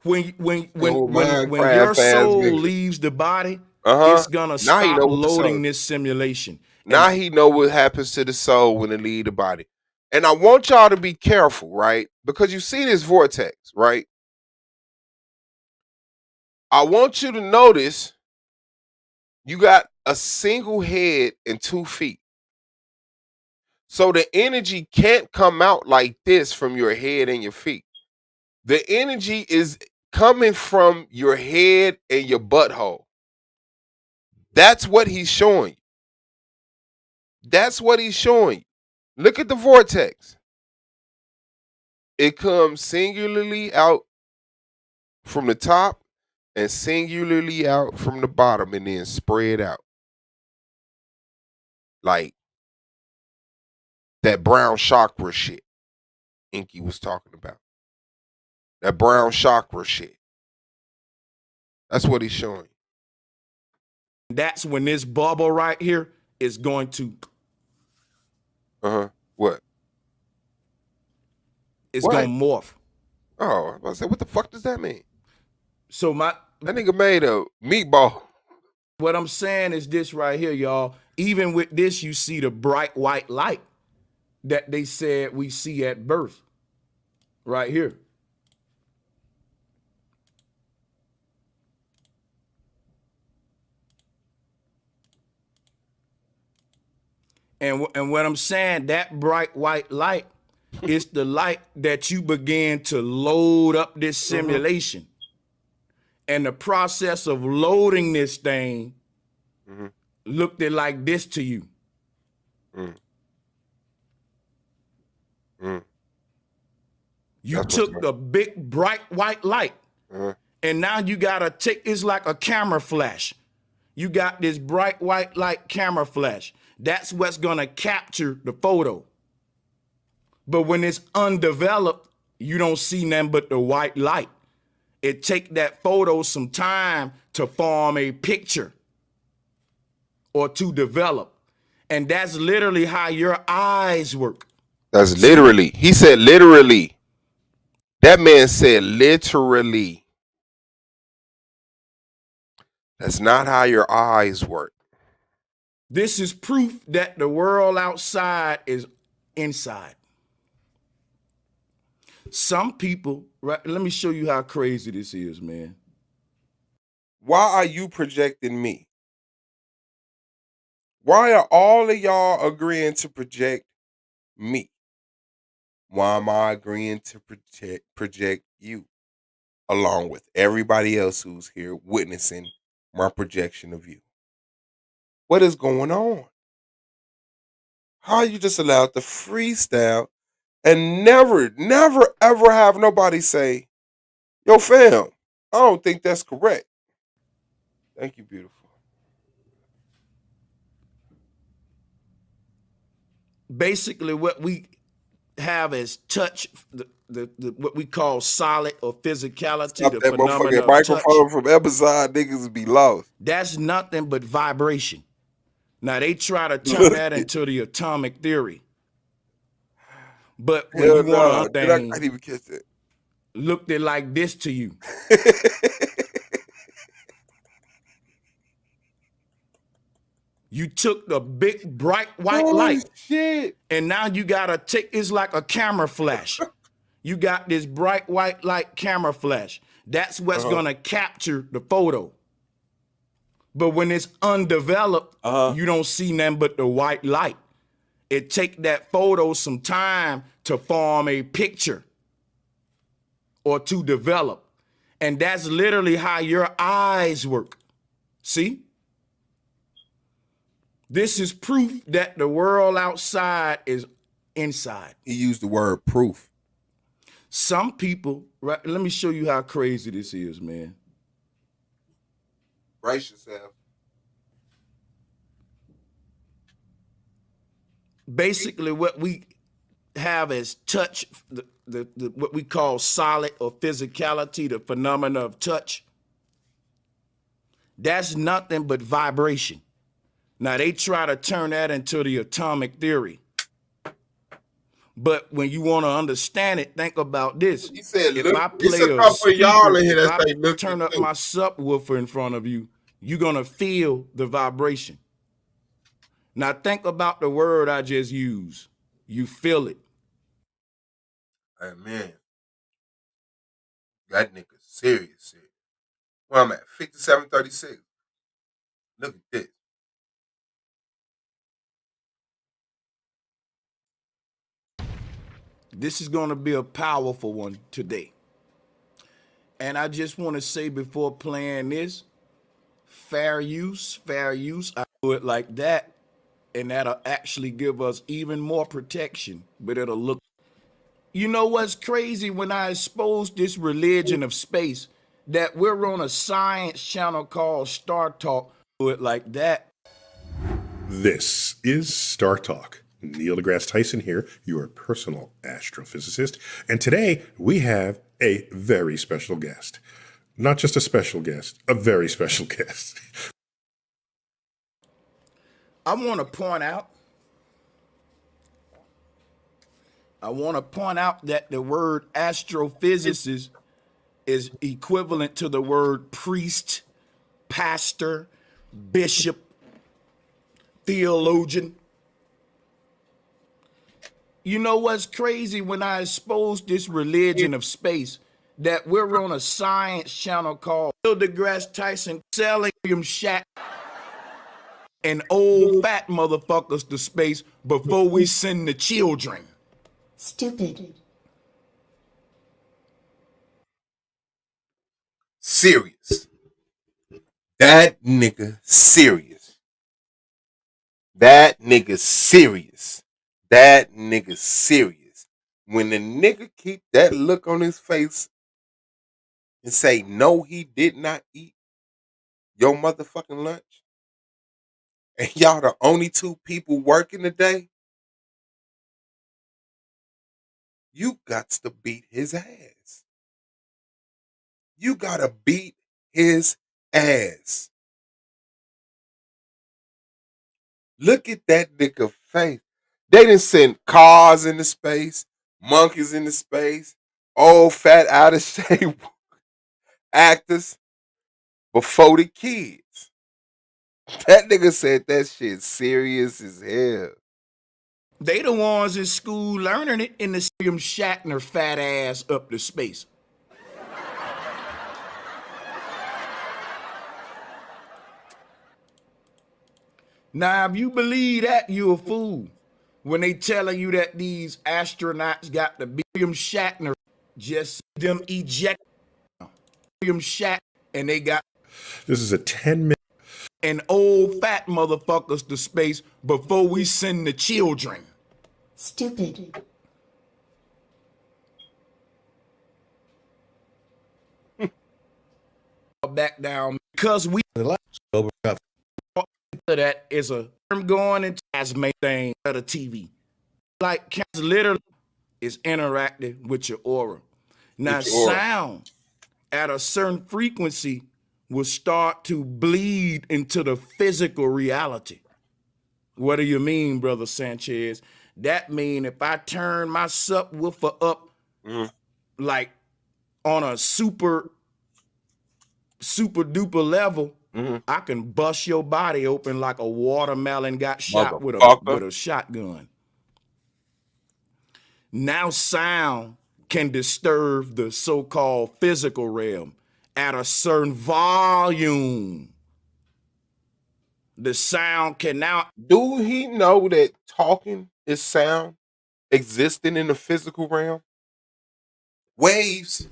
When your soul leaves the body, it's gonna stop loading this simulation. Now he know what happens to the soul when it leave the body. And I want y'all to be careful, right? Because you see this vortex, right? I want you to notice you got a single head and 2 feet. So the energy can't come out like this from your head and your feet. The energy is coming from your head and your butthole. That's what he's showing you. That's what he's showing you. Look at the vortex. It comes singularly out from the top and singularly out from the bottom and then spread out. Like that brown chakra shit Inky was talking about. That brown chakra shit. That's what he's showing you. That's when this bubble right here is going to. What? It's going to morph. Oh, I was about to say, what the fuck does that mean? So that nigga made a meatball. What I'm saying is this right here, y'all. Even with this, you see the bright white light that they said we see at birth. Right here. And what I'm saying, that bright white light is the light that you begin to load up this simulation. And the process of loading this thing looked it like this to you. You took the big bright white light and now you gotta take, it's like a camera flash. You got this bright white light camera flash. That's what's gonna capture the photo. But when it's undeveloped, you don't see nothing but the white light. It take that photo some time to form a picture or to develop. And that's literally how your eyes work. That's literally. He said literally. That man said literally. That's not how your eyes work. This is proof that the world outside is inside. Some people, right? Let me show you how crazy this is, man. Why are you projecting me? Why are all of y'all agreeing to project me? Why am I agreeing to project you along with everybody else who's here witnessing my projection of you? What is going on? How are you just allowed to freestyle and never, ever have nobody say, yo, fam, I don't think that's correct. Thank you, beautiful. Basically, what we have is touch, the what we call solid or physicality. Stop that motherfucking microphone from episode, niggas be lost. That's nothing but vibration. Now they try to turn that into the atomic theory. But when you want to I didn't even catch that. Looked it like this to you. You took the big bright white light, shit, and now you gotta take. It's like a camera flash. You got this bright white light camera flash. That's what's gonna capture the photo. But when it's undeveloped, you don't see nothing but the white light. It take that photo some time to form a picture or to develop. And that's literally how your eyes work. See? This is proof that the world outside is inside. He used the word proof. Some people, right? Let me show you how crazy this is, man. Brace yourself. Basically, what we have as touch, the what we call solid or physicality, the phenomena of touch, that's nothing but vibration. Now, they try to turn that into the atomic theory. But when you want to understand it, think about this. He said, if look, I it's play a a couple of y'all speaker, in here if that I say, look, turn up my subwoofer in front of you, you're going to feel the vibration. Now, think about the word I just used. You feel it. Hey, man. That nigga serious. Where I'm at, 5736. Look at this. This is going to be a powerful one today. And I just want to say before playing this, fair use. I do it like that, and that'll actually give us even more protection, but it'll look. You know what's crazy? When I exposed this religion of space, that we're on a science channel called Star Talk, do it like that. This is Star Talk. Neil deGrasse Tyson here, your personal astrophysicist. And today we have a very special guest. Not just a special guest, a very special guest. I want to point out that the word astrophysicist is equivalent to the word priest, pastor, bishop, theologian. You know what's crazy? When I exposed this religion of space, that we're on a science channel called Neil deGrasse Tyson selling him Shat and old fat motherfuckers to space before we send the children. Stupid. Serious. That nigga serious. That nigga serious. That nigga serious. When the nigga keep that look on his face and say, no, he did not eat your motherfucking lunch, and y'all the only two people working today, you got to beat his ass. You gotta beat his ass. Look at that nigga face. They done sent cars into space, monkeys into space, old fat out of shape actors before the kids. That nigga said that shit serious as hell. They the ones in school learning it in the stadium shatting their fat ass up to space. Now, if you believe that, you a fool. When they telling you that these astronauts got the William Shatner, just them eject William Shat, and they got This is a 10-minute. and old fat motherfuckers to space before we send the children. Stupid. Back down because we that is a term going into as main thing of the TV. Like cancer literally is interacting with your aura. Now sound at a certain frequency will start to bleed into the physical reality. What do you mean, Brother Sanchez? That mean if I turn my subwoofer up like on a super duper level, I can bust your body open like a watermelon got shot with a shotgun. Now sound can disturb the so-called physical realm at a certain volume. The sound can now. Do he know that talking is sound existing in the physical realm? Waves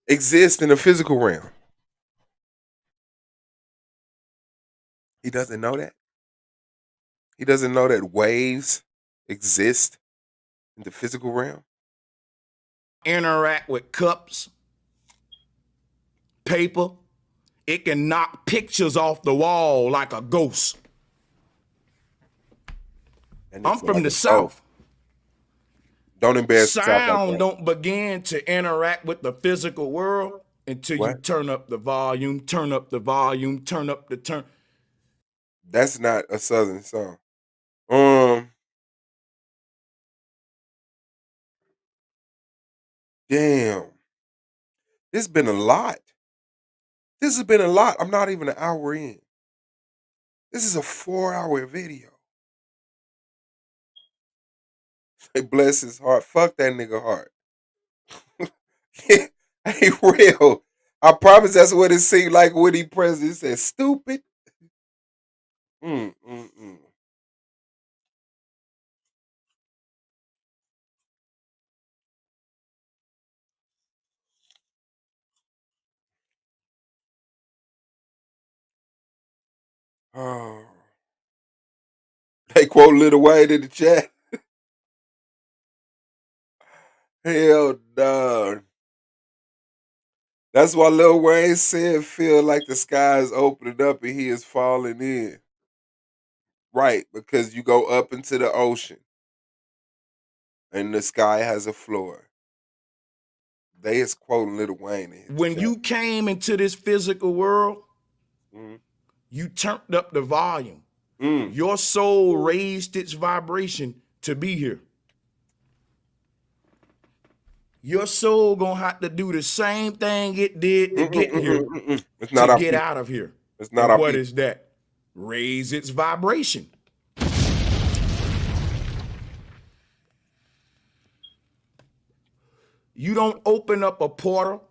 exist in the physical realm. He doesn't know that. He doesn't know that waves exist in the physical realm. Interact with cups, paper. It can knock pictures off the wall like a ghost. I'm from the South. Don't embarrass yourself like Sound that. don't begin to interact with the physical world until you What? turn up the volume, turn up the volume, turn up the turn. That's not a Southern song. Damn. This has been a lot. This has been a lot. I'm not even an hour in. This is a 4-hour video. Hey, bless his heart. Fuck that nigga heart. Ain't real. I promise that's what it seemed like when he pressed it. It said stupid. Mm, mm, mm. Oh. They quote Lil Wayne in the chat. Hell no. That's why Lil Wayne said feel like the sky is opening up and he is falling in. Right, because you go up into the ocean and the sky has a floor. They is quoting Lil Wayne in his When chat. you came into this physical world, Mm, you turned up the volume. mm, Your soul raised its vibration to be here. Your soul gonna have to do the same thing it did to get here It's to not our get people. out of here. It's not And our what people. is that? Raise its vibration. You don't open up a portal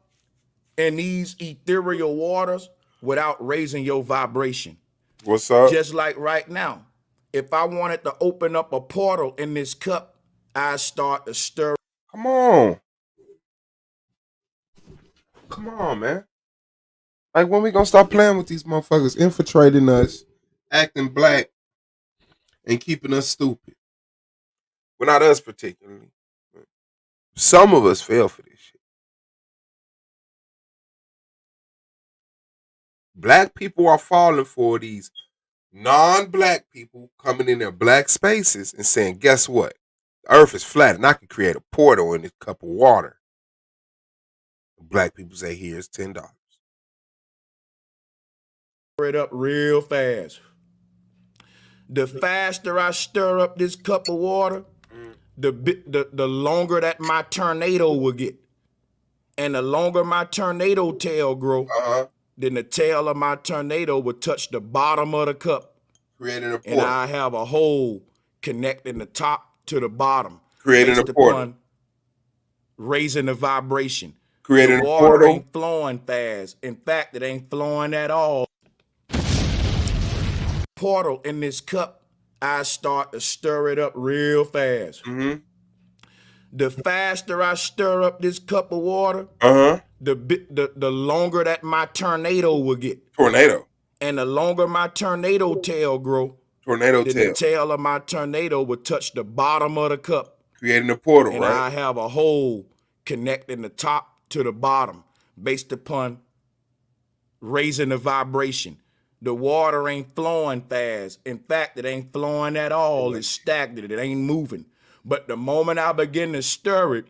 in these ethereal waters without raising your vibration. What's up? Just like right now, if I wanted to open up a portal in this cup, I start to stir. Come on. Come on, man. Like, when we gonna stop playing with these motherfuckers, infiltrating us, acting black, and keeping us stupid? Well, not us particularly. Some of us fell for this shit. Black people are falling for these non-black people coming in their black spaces and saying, guess what? The earth is flat and I can create a portal in this cup of water. Black people say, here's $10. It up real fast. The faster I stir up this cup of water, the longer that my tornado will get. And the longer my tornado tail grow, then the tail of my tornado will touch the bottom of the cup. Creating a portal. And I have a hole connecting the top to the bottom. Creating based a portal. upon raising the vibration. Creating the a water portal. ain't flowing fast. In fact, it ain't flowing at all. Portal in this cup, I start to stir it up real fast. The faster I stir up this cup of water, the longer that my tornado will get. Tornado. And the longer my tornado tail grow, Tornado then tail. the tail of my tornado will touch the bottom of the cup. Creating a portal, and right? I have a hole connecting the top to the bottom based upon raising the vibration. The water ain't flowing fast. In fact, it ain't flowing at all. It's stagnant. It ain't moving. But the moment I begin to stir it,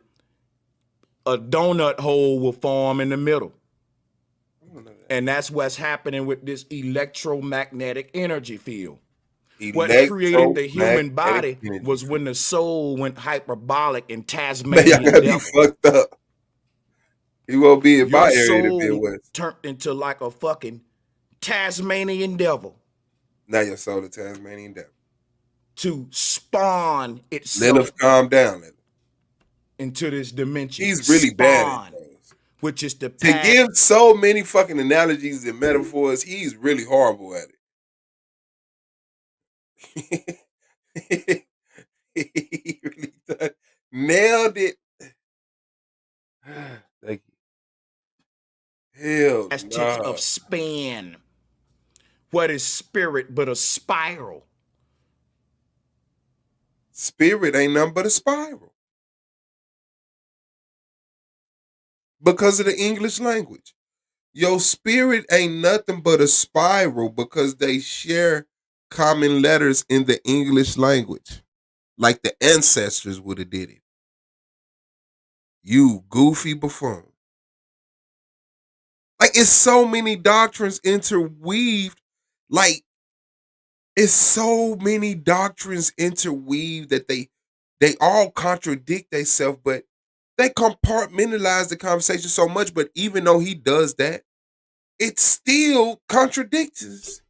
a donut hole will form in the middle. And that's what's happening with this electromagnetic energy field. What created the human body was when the soul went hyperbolic in Tasmanian Man, y'all gotta be fucked up. He won't be in Your my area to soul Midwest. turned into like a fucking Tasmanian devil. Now your soul the Tasmanian devil. To spawn itself. Let him calm down. Into this dimension. He's really bad at those. Which is the to give so many fucking analogies and metaphors, he's really horrible at it. He really done nailed it. Thank you. Hell Past tense of no. span. What is spirit but a spiral? Spirit ain't nothing but a spiral because of the English language. Your spirit ain't nothing but a spiral because they share common letters in the English language, like the ancestors would have did it. You goofy buffoon. Like it's so many doctrines interweaved. Like it's so many doctrines interweaved that they all contradict themselves, but they compartmentalize the conversation so much. But even though he does that, it still contradicts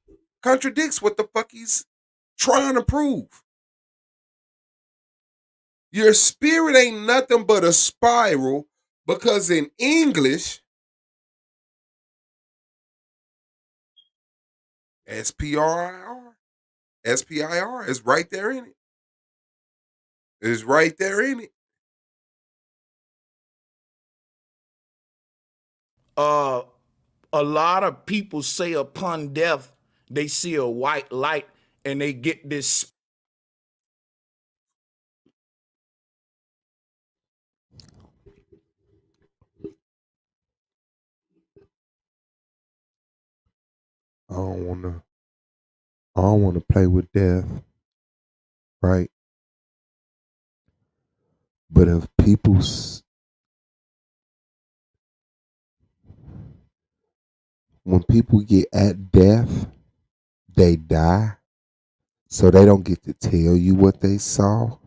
what the fuck he's trying to prove. Your spirit ain't nothing but a spiral because in English, SPRIR, SPIR is right there in it. It's right there in it. Uh, a lot of people say upon death they see a white light and they get this. I don't wanna play with death, right? But if when people get at death, they die, so they don't get to tell you what they saw.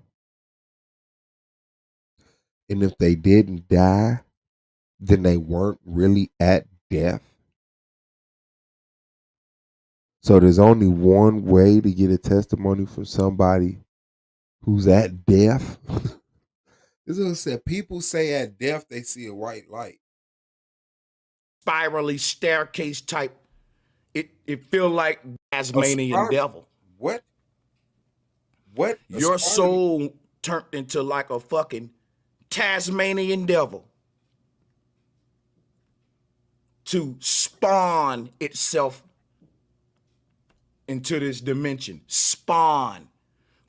And if they didn't die, then they weren't really at death. So there's only one way to get a testimony from somebody who's at death. This is what I said. People say at death they see a white light. Spirally staircase type. It feel like A Tasmanian spiral. devil. What? What? A Your spiral? soul turned into like a fucking Tasmanian devil to spawn itself into this dimension. Spawn,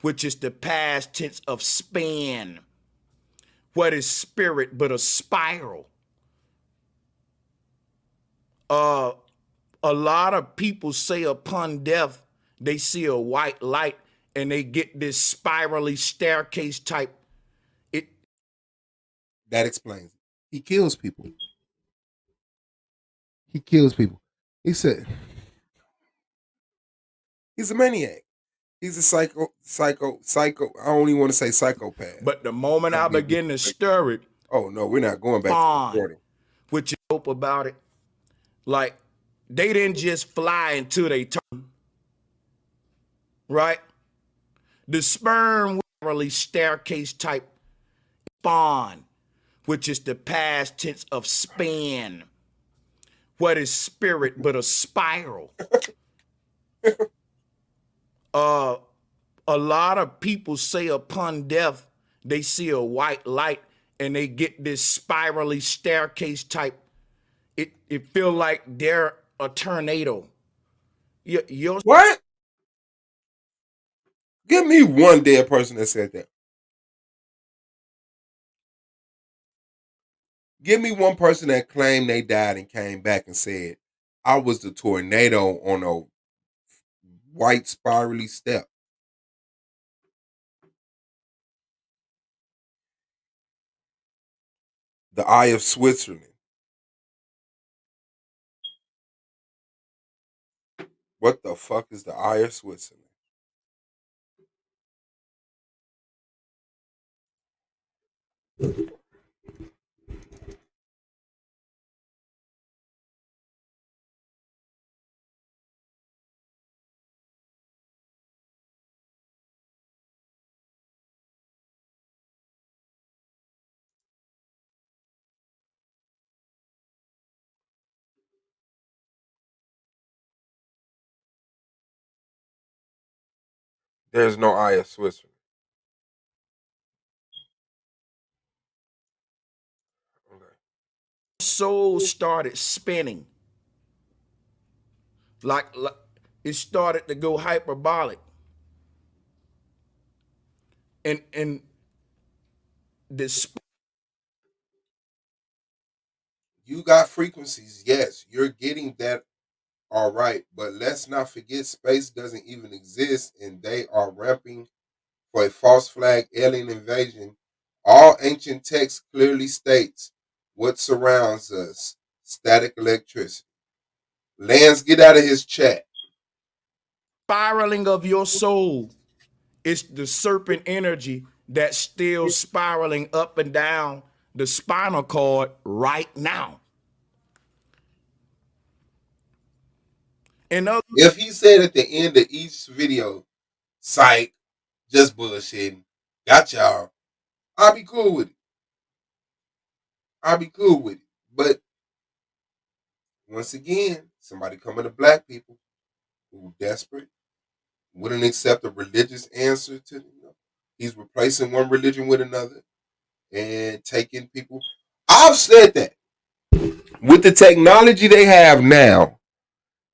which is the past tense of span. What is spirit but a spiral? Uh, a lot of people say upon death they see a white light and they get this spirally staircase type. It That explains it. He kills people. He kills people. He said he's a maniac. He's a psycho. I don't even want to say psychopath. But the moment That'd I be begin to disrespectful. stir it, Oh no, we're not going back to the spawn, recording. which is dope about it. Like they didn't just fly until they turn, right? The sperm really staircase type spawn, which is the past tense of span. What is spirit but a spiral? Uh, a lot of people say upon death they see a white light and they get this spirally staircase type. It feel like they're a tornado. Your What? Give me one dead person that said that. Give me one person that claimed they died and came back and said, I was the tornado on a white spirally step. The Eye of Switzerland. What the fuck is the Eye of Switzerland? There's no I of Switzerland. Okay. Soul started spinning. Like it started to go hyperbolic. And this You got frequencies, yes, you're getting that all right, but let's not forget space doesn't even exist and they are ramping for a false flag alien invasion. All ancient text clearly states what surrounds us: static electricity. Lance, get out of his chat. spiraling of your soul is the serpent energy that's still spiraling up and down the spinal cord right now. In other If he said at the end of each video, psych, just bullshitting, got y'all, I'll be cool with it. I'll be cool with it. But once again, somebody coming to black people who desperate, wouldn't accept a religious answer to, he's replacing one religion with another and taking people. I've said that. With the technology they have now,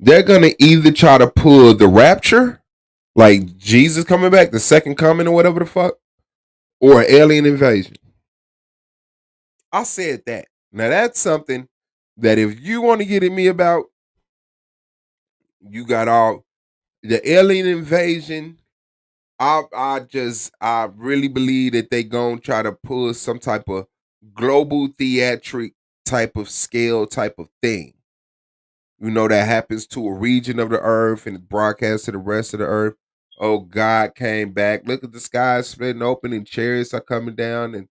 they're gonna either try to pull the rapture, like Jesus coming back, the second coming or whatever the fuck, or an alien invasion. I said that. Now that's something that if you want to get at me about, you got all the alien invasion. I really believe that they gonna try to pull some type of global theatric type of scale type of thing. That happens to a region of the earth and it's broadcast to the rest of the earth. Oh, God came back. Look at the sky splitting open and chariots are coming down and,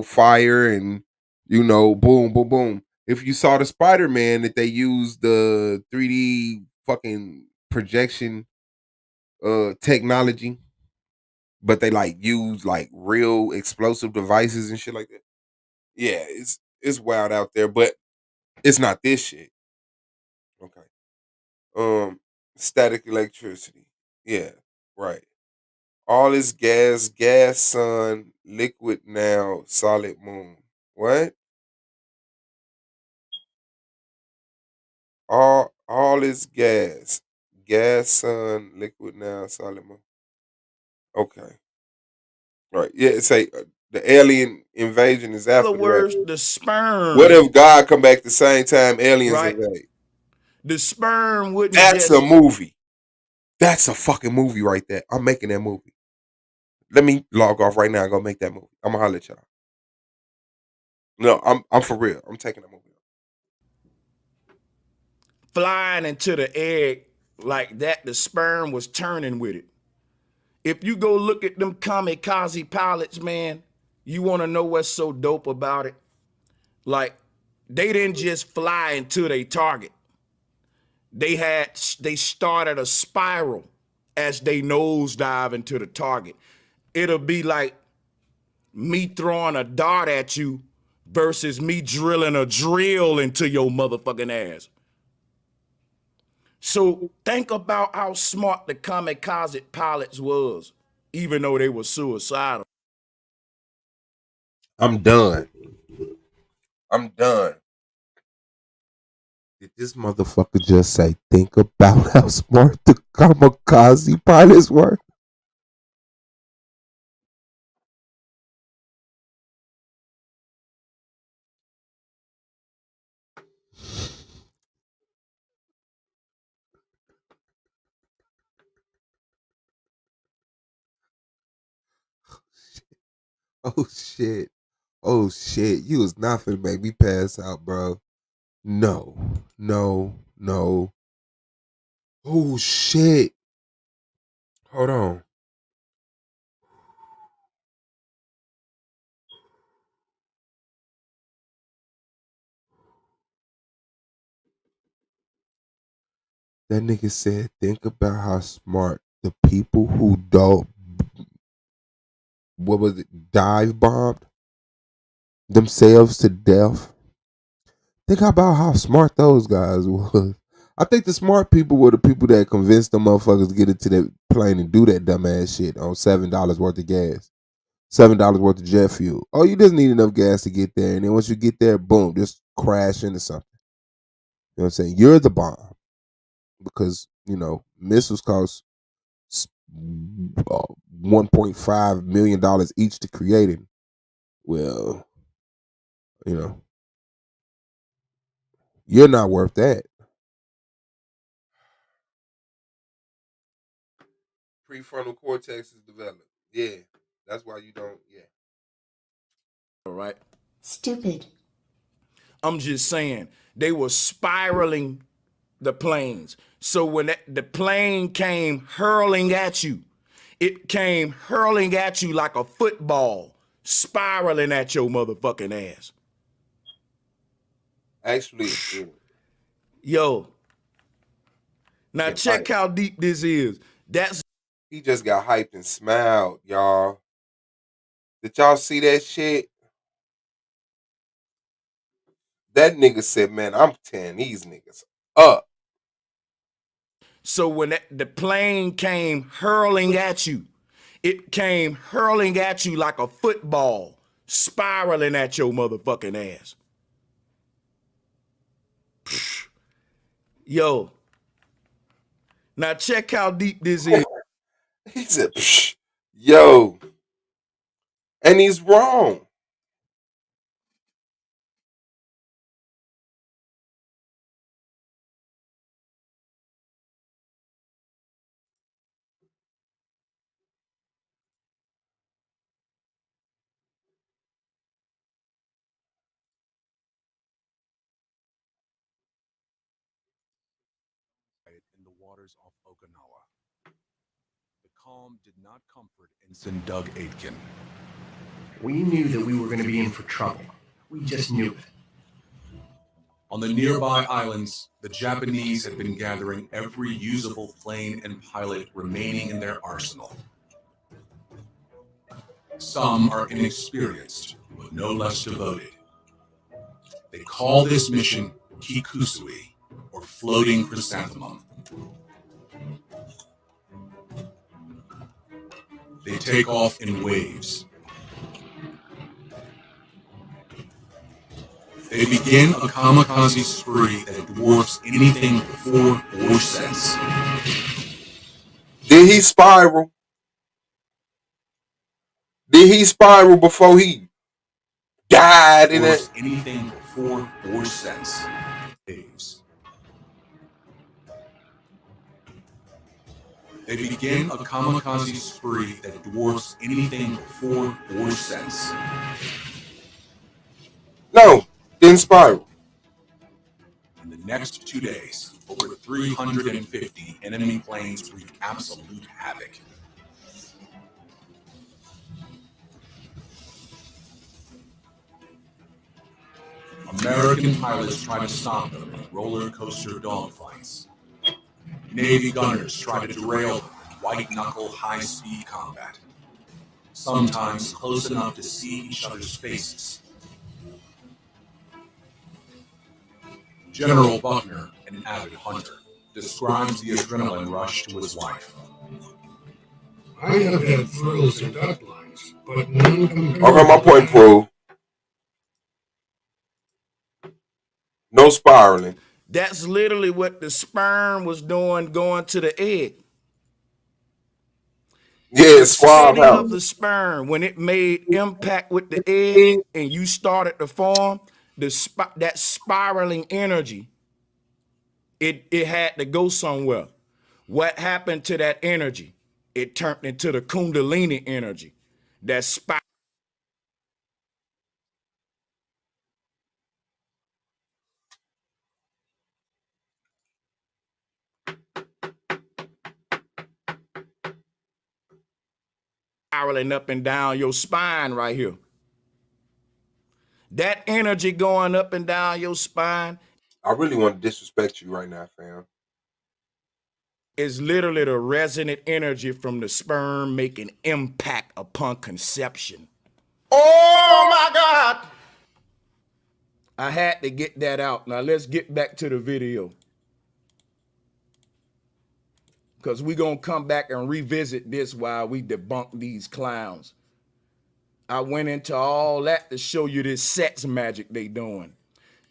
fire and, boom, boom, boom. If you saw the Spider-Man that they used the 3D fucking projection technology, but they like use like real explosive devices and shit like that. Yeah, it's wild out there, but it's not this shit. Okay. Static electricity. Yeah, right. All is gas, sun, liquid now, solid moon. What? All is gas. Gas, sun, liquid now, solid moon. Okay. Right. Yeah, it's the alien invasion is after the words, rapture. the sperm, What if God come back the same time aliens right? invade? The sperm wouldn't That's a just movie. That's a fucking movie right there. I'm making that movie. Let me log off right now and go make that movie. I'm gonna holler at y'all. No, I'm for real. I'm taking that movie. flying into the egg like that. The sperm was turning with it. If you go look at them kamikaze pilots, man, you want to know what's so dope about it? Like, they didn't just fly into their target. They started a spiral as they nosedive into the target. It'll be like me throwing a dart at you versus me drilling a drill into your motherfucking ass. So think about how smart the kamikaze pilots was, even though they were suicidal. I'm done. I'm done. Did this motherfucker just say, think about how smart the kamikaze pilots were? Oh shit. Oh shit. You was not finna make me pass out, bro. No. No. No. Oh shit. Hold on. That nigga said, think about how smart the people who don't, what was it, dive bombed themselves to death. Think about how smart those guys was. I think the smart people were the people that convinced them motherfuckers to get into that plane and do that dumbass shit on $7 worth of gas. $7 worth of jet fuel. Oh, you just need enough gas to get there. And then once you get there, boom, just crash into something. You know what I'm saying? You're the bomb. Because, missiles cost $1.5 million each to create it. Well, you're not worth that. Prefrontal cortex is developed. Yeah. That's why you don't, yeah. All right. Stupid. I'm just saying, they were spiraling the planes. So when the plane came hurling at you, it came hurling at you like a football, spiraling at your motherfucking ass. Actually, Yo, now yeah, check hype. how deep this is. That's He just got hyped and smiled, y'all. Did y'all see that shit? That nigga said, man, I'm tearing these niggas up. so when the plane came hurling at you, it came hurling at you like a football, spiraling at your motherfucking ass. Yo, now check how deep this is. He said, psh, yo. And he's wrong. In the waters off Okinawa. The calm did not comfort Ensign Doug Aitken. We knew that we were going to be in for trouble. We just knew it. On the nearby islands, the Japanese had been gathering every usable plane and pilot remaining in their arsenal. Some are inexperienced, but no less devoted. They call this mission Kikusui, or Floating Chrysanthemum. They take off in waves. They begin a kamikaze spree that dwarfs anything before or since. Did he spiral? Did he spiral before he died in Dwarfs it? anything before or since. Waves. They begin a kamikaze spree that dwarfs anything before or since. No, didn't spiral. In the next 2 days, over 350 enemy planes wreak absolute havoc. American pilots try to stop them in roller coaster dogfights. Navy gunners try to derail them in white-knuckle high-speed combat, sometimes close enough to see each other's faces. General Buckner, an avid hunter, describes the adrenaline rush to his wife. I have had thrills and deadlines, but none compared Okay, my point proved. No spiraling. That's literally what the sperm was doing going to the egg. Yeah, The Swab setting of House. the sperm, when it made impact with the egg and you started to form, that spiraling energy, it had to go somewhere. What happened to that energy? It turned into the Kundalini energy. That spiraling up and down your spine right here. That energy going up and down your spine I really want to disrespect you right now, fam. is literally the resonant energy from the sperm making impact upon conception. Oh my God! I had to get that out. Now let's get back to the video. because we're going to come back and revisit this while we debunk these clowns. I went into all that to show you this sex magic they doing,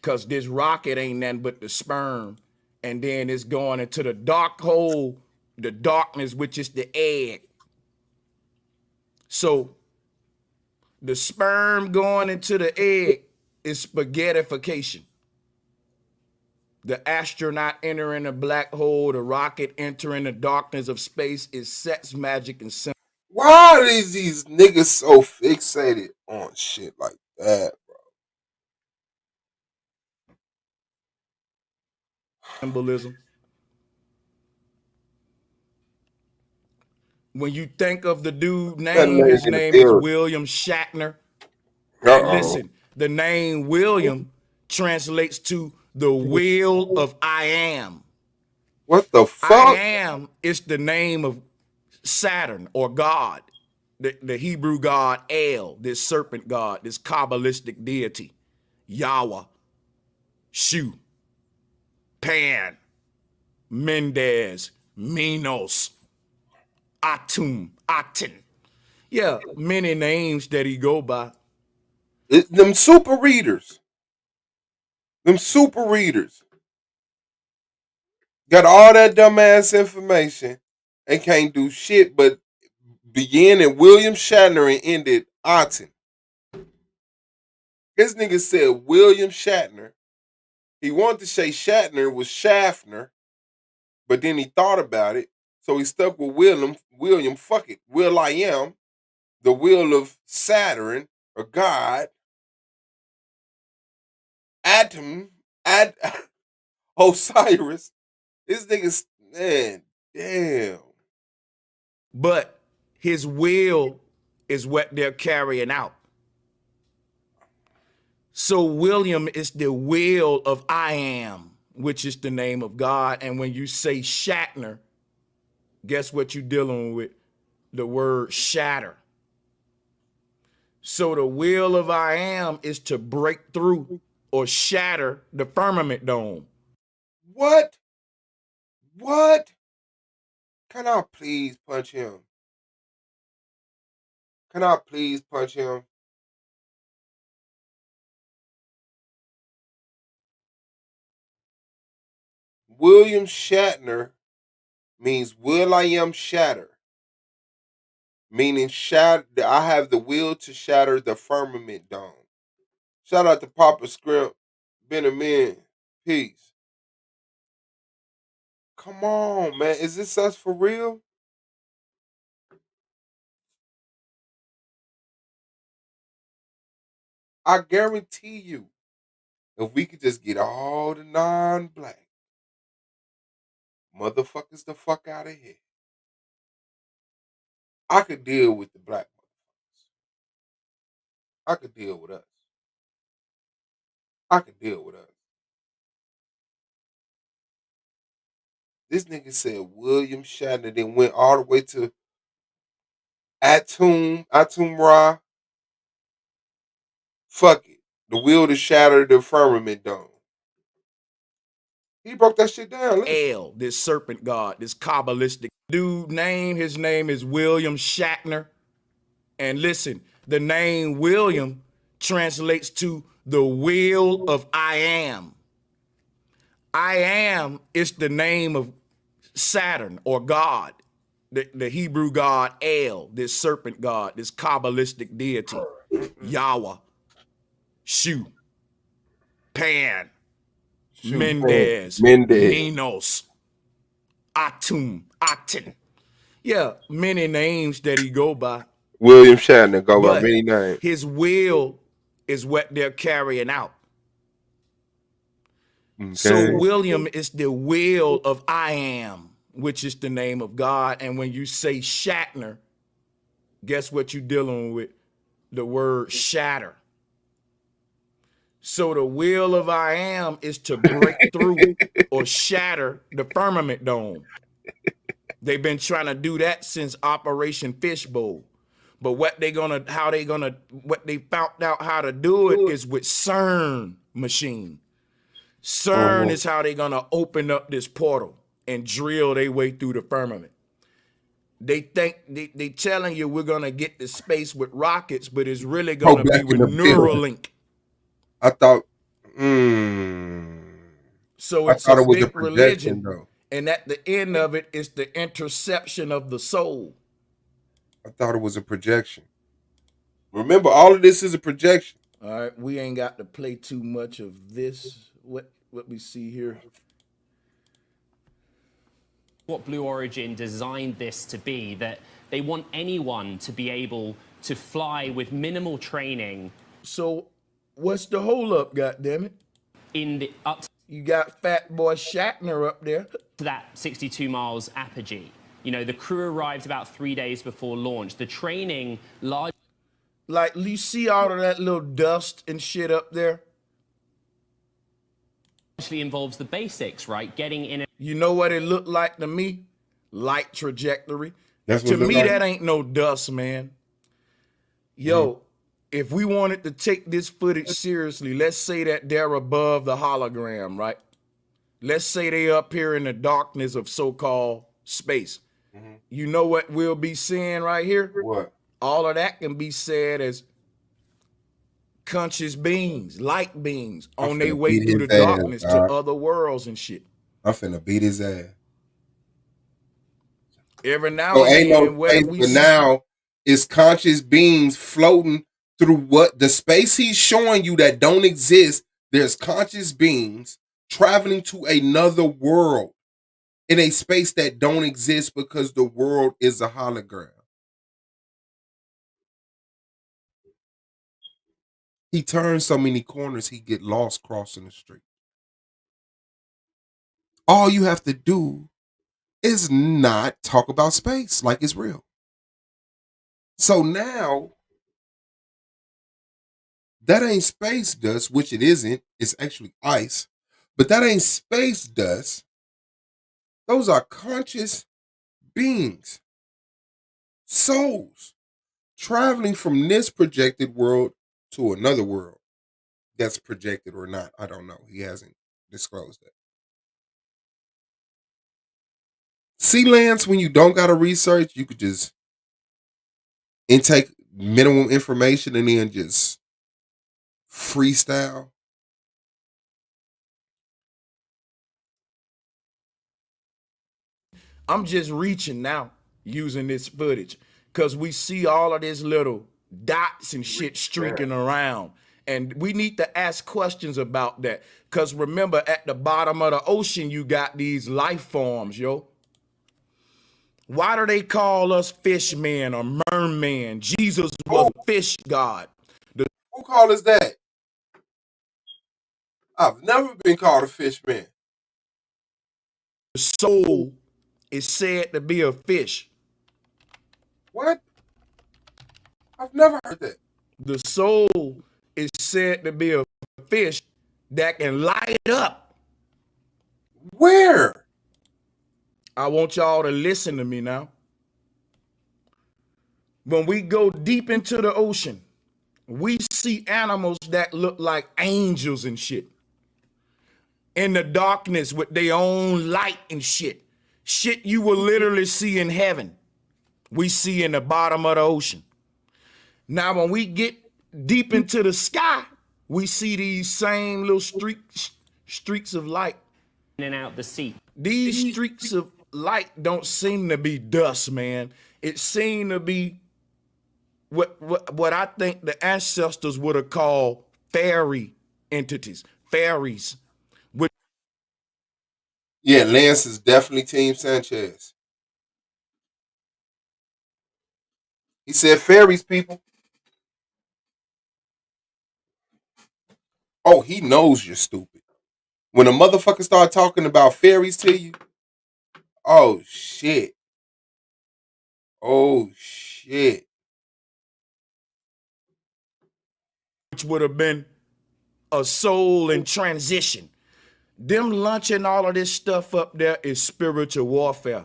because this rocket ain't nothing but the sperm, and then it's going into the dark hole, the darkness, which is the egg. So the sperm going into the egg is spaghettification. The astronaut entering a black hole, the rocket entering the darkness of space is sex magic and Why are these niggas so fixated on shit like that, bro? symbolism. When you think of the dude That name, name his in the name is theory. William Shatner. And Uh-oh. listen, the name William translates to the will of I am. What the I fuck? am is the name of Saturn or God, the Hebrew god El, this serpent god, this Kabbalistic deity, Yahweh, Shu, Pan, Mendez, Minos, Atum, Aten. Yeah, many names that he go by. Them super readers. Them super readers. Got all that dumbass information and can't do shit but begin at William Shatner and end at Aten. This nigga said William Shatner. He wanted to say Shatner was Schaffner, but then he thought about it. So he stuck with William, fuck it. Will I am, the will of Saturn or God. Atom, Osiris. This nigga's, man, damn. But his will is what they're carrying out. So William is the will of I am, which is the name of God. And when you say Shatner, guess what you're dealing with? The word shatter. So the will of I am is to break through or shatter the firmament dome. What? What? Can I please punch him? Can I please punch him? William Shatner means will I am shatter. Meaning shatter, I have the will to shatter the firmament dome. Shout out to Papa Script, been a man. Peace. Come on, man. Is this us for real? I guarantee you, if we could just get all the non-black motherfuckers the fuck out of here, I could deal with the black motherfuckers. I could deal with us. I could deal with us. This nigga said William Shatner then went all the way to Atum Ra. Fuck it. The will to shatter the firmament dome. He broke that shit down. Listen. El, this serpent god, this Kabbalistic dude name, his name is William Shatner. And listen, the name William translates to the will of I am. I am is the name of Saturn or God, the Hebrew god El, this serpent god, this Kabbalistic deity, Yahweh, Shu, Pan, Mendez, Minos, Atum, Aten. Yeah, many names that he go by. William Shatner go by But many names. his will is what they're carrying out. Okay. So William is the will of I am, which is the name of God. And when you say Shatner, guess what you're dealing with? The word shatter. So the will of I am is to break through or shatter the firmament dome. They've been trying to do that since Operation Fishbowl. But what they found out how to do it is with CERN machine. CERN is how they're gonna open up this portal and drill their way through the firmament. They think they telling you we're gonna get to space with rockets, but it's really gonna be with Neuralink. I thought, So I it's thought a it was a big projection religion, though. and at the end of it, it's the interception of the soul. I thought it was a projection. Remember, all of this is a projection. All right, we ain't got to play too much of this. What we see here? What Blue Origin designed this to be, that they want anyone to be able to fly with minimal training. So what's the holdup, goddammit? In the up to You got Fat Boy Shatner up there. that 62 miles apogee. You know, the crew arrived about 3 days before launch. The training largely Like, you see all of that little dust and shit up there? involves the basics, right? Getting in. You know what it looked like to me? Light trajectory. That's what To it looked me, like? that ain't no dust, man. Yo, if we wanted to take this footage seriously, let's say that they're above the hologram, right? Let's say they up here in the darkness of so-called space. You know what we'll be seeing right here? What? All of that can be said as conscious beings, light beings I'm on their finna way beat through his the ass, darkness to dog. other worlds and shit. I'm finna beat his ass. Every now So and ain't then, no where space, we but see, now it's conscious beings floating through what the space he's showing you that don't exist. There's conscious beings traveling to another world in a space that don't exist because the world is a hologram. He turns so many corners he get lost crossing the street. All you have to do is not talk about space like it's real. So now that ain't space dust, which it isn't. It's actually ice. But that ain't space dust. Those are conscious beings, souls, traveling from this projected world to another world. That's projected or not, I don't know. He hasn't disclosed that. See, Lance, when you don't got to research, you could just intake minimum information and then just freestyle. I'm just reaching now using this footage because we see all of this little dots and shit streaking around. And we need to ask questions about that. Because remember, at the bottom of the ocean, you got these life forms, yo. Why do they call us fishmen or merman? Jesus was a fish god. Who called us that? I've never been called a fish man. The soul is said to be a fish. What? I've never heard that. The soul is said to be a fish that can light up. Where? I want y'all to listen to me now. When we go deep into the ocean, we see animals that look like angels and shit. In the darkness with their own light and shit. Shit you will literally see in heaven. We see in the bottom of the ocean. Now, when we get deep into the sky, we see these same little streaks of light. In and out the seat. These streaks of light don't seem to be dust, man. It seemed to be what I think the ancestors would have called fairy entities, fairies. Yeah, Lance is definitely Team Sanchez. He said fairies, people. Oh, he knows you're stupid. When a motherfucker start talking about fairies to you, oh shit. Oh shit. Which would have been a soul in transition. Them launching all of this stuff up there is spiritual warfare.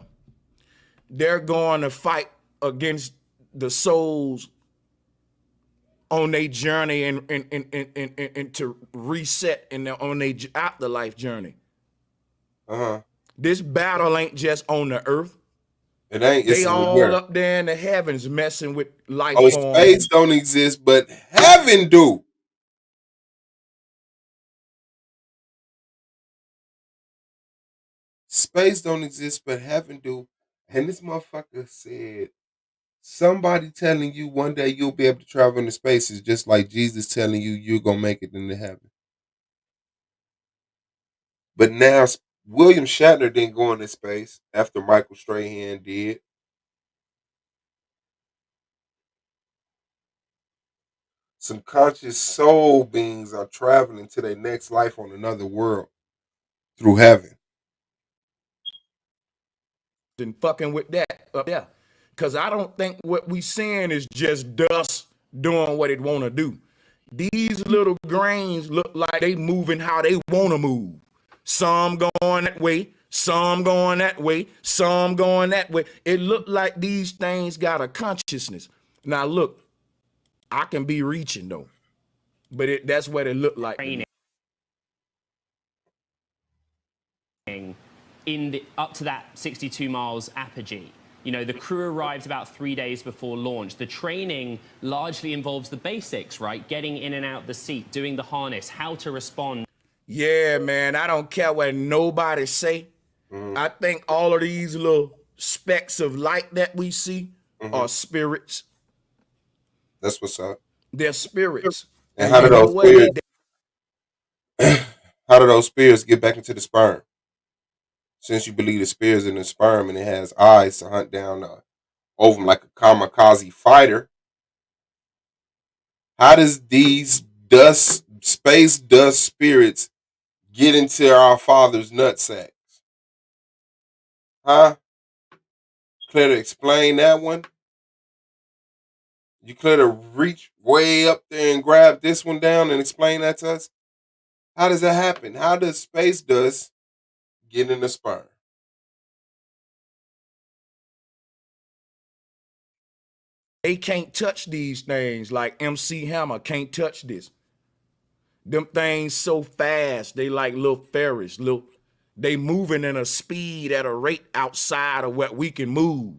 They're going to fight against the souls on their journey and to reset on their afterlife journey. Uh-huh. This battle ain't just on the earth. It ain't. It's They all where. up there in the heavens messing with life Oh, forms. space don't exist, but heaven do. Space don't exist, but heaven do. And this motherfucker said, somebody telling you one day you'll be able to travel into space is just like Jesus telling you you're gonna make it into heaven. But now William Shatner didn't go into space after Michael Strahan did. Some conscious soul beings are traveling to their next life on another world through heaven. And fucking with that up there. Cause I don't think what we seeing is just dust doing what it wanna do. These little grains look like they moving how they wanna move. Some going that way, some going that way, some going that way. It looked like these things got a consciousness. Now look, I can be reaching though, but that's what it looked like to me. In the, up to that 62 miles apogee. You know, the crew arrived about 3 days before launch. The training largely involves the basics, right? Getting in and out the seat, doing the harness, how to respond. Yeah, man, I don't care what nobody say. I think all of these little specks of light that we see are spirits. That's what's up. They're spirits. And how do those spirits? How do those spirits get back into the sperm? Since you believe the spear's in the sperm and it has eyes to hunt down the ovum like a kamikaze fighter, how does these space dust spirits get into our father's nutsacks? Huh? Clear to explain that one? You clear to reach way up there and grab this one down and explain that to us? How does that happen? How does space dust get in the sperm? They can't touch these things like MC Hammer can't touch this. Them things so fast, they like little fairies, they moving in a speed at a rate outside of what we can move.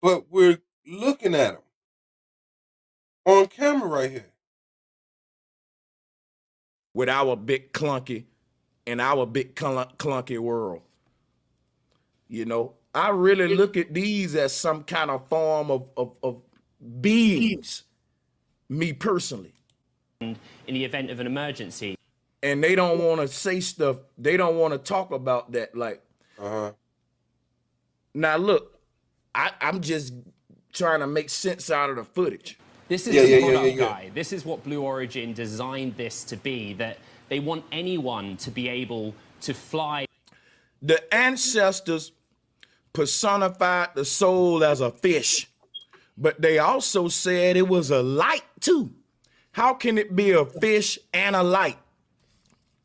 But we're looking at them on camera right here. With our big clunky in our big clunky world. You know, I really look at these as some kind of form of beings, me personally. In the event of an emergency. And they don't want to say stuff. They don't want to talk about that. Like, now look, I'm just trying to make sense out of the footage. This is the product guy. This is what Blue Origin designed this to be, that they want anyone to be able to fly. The ancestors personified the soul as a fish, but they also said it was a light too. How can it be a fish and a light?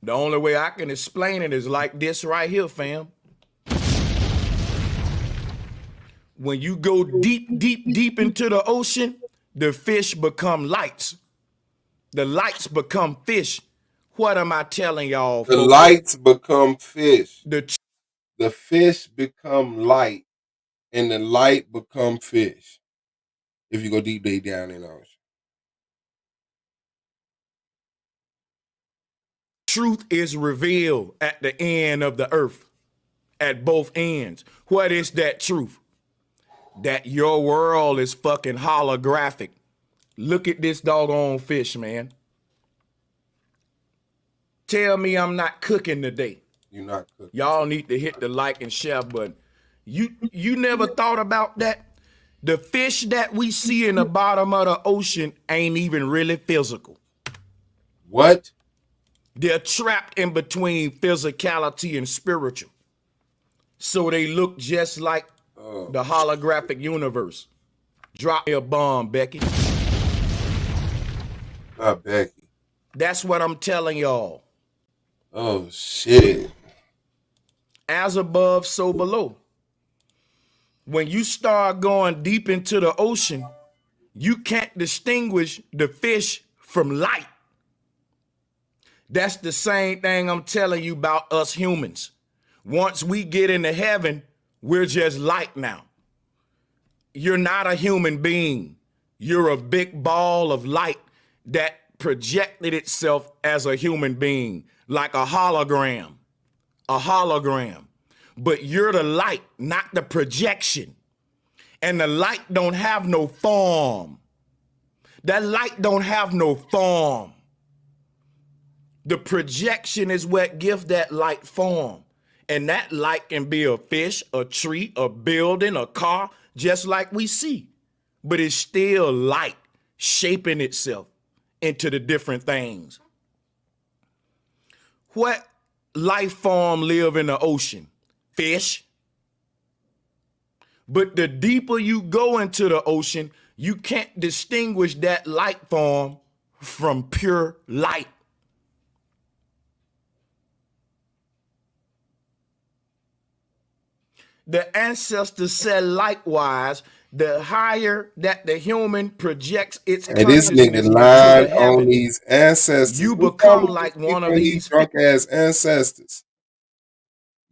The only way I can explain it is like this right here, fam. When you go deep into the ocean, the fish become lights. The lights become fish. What am I telling y'all? The lights become fish. The fish become light, and the light become fish. If you go deep down in the ocean. Truth is revealed at the end of the earth, at both ends. What is that truth? That your world is fucking holographic. Look at this doggone fish, man. Tell me I'm not cooking today. You're not cooking. Y'all need to hit the like and share button. You never thought about that? The fish that we see in the bottom of the ocean ain't even really physical. What? They're trapped in between physicality and spiritual. So they look just like the holographic universe. Drop me a bomb, Becky. Not Becky. That's what I'm telling y'all. Oh, shit. As above, so below. When you start going deep into the ocean, you can't distinguish the fish from light. That's the same thing I'm telling you about us humans. Once we get into heaven, we're just light now. You're not a human being. You're a big ball of light that projected itself as a human being, like a hologram. A hologram. But you're the light, not the projection. And the light don't have no form. That light don't have no form. The projection is what gives that light form. And that light can be a fish, a tree, a building, a car, just like we see. But it's still light shaping itself into the different things. What life form live in the ocean? Fish. But the deeper you go into the ocean, you can't distinguish that light form from pure light. The ancestors said likewise, the higher that the human projects its And this consciousness nigga into lying the on heaven, these ancestors. you What's wrong become with like these one people of and these these drunk ass ancestors?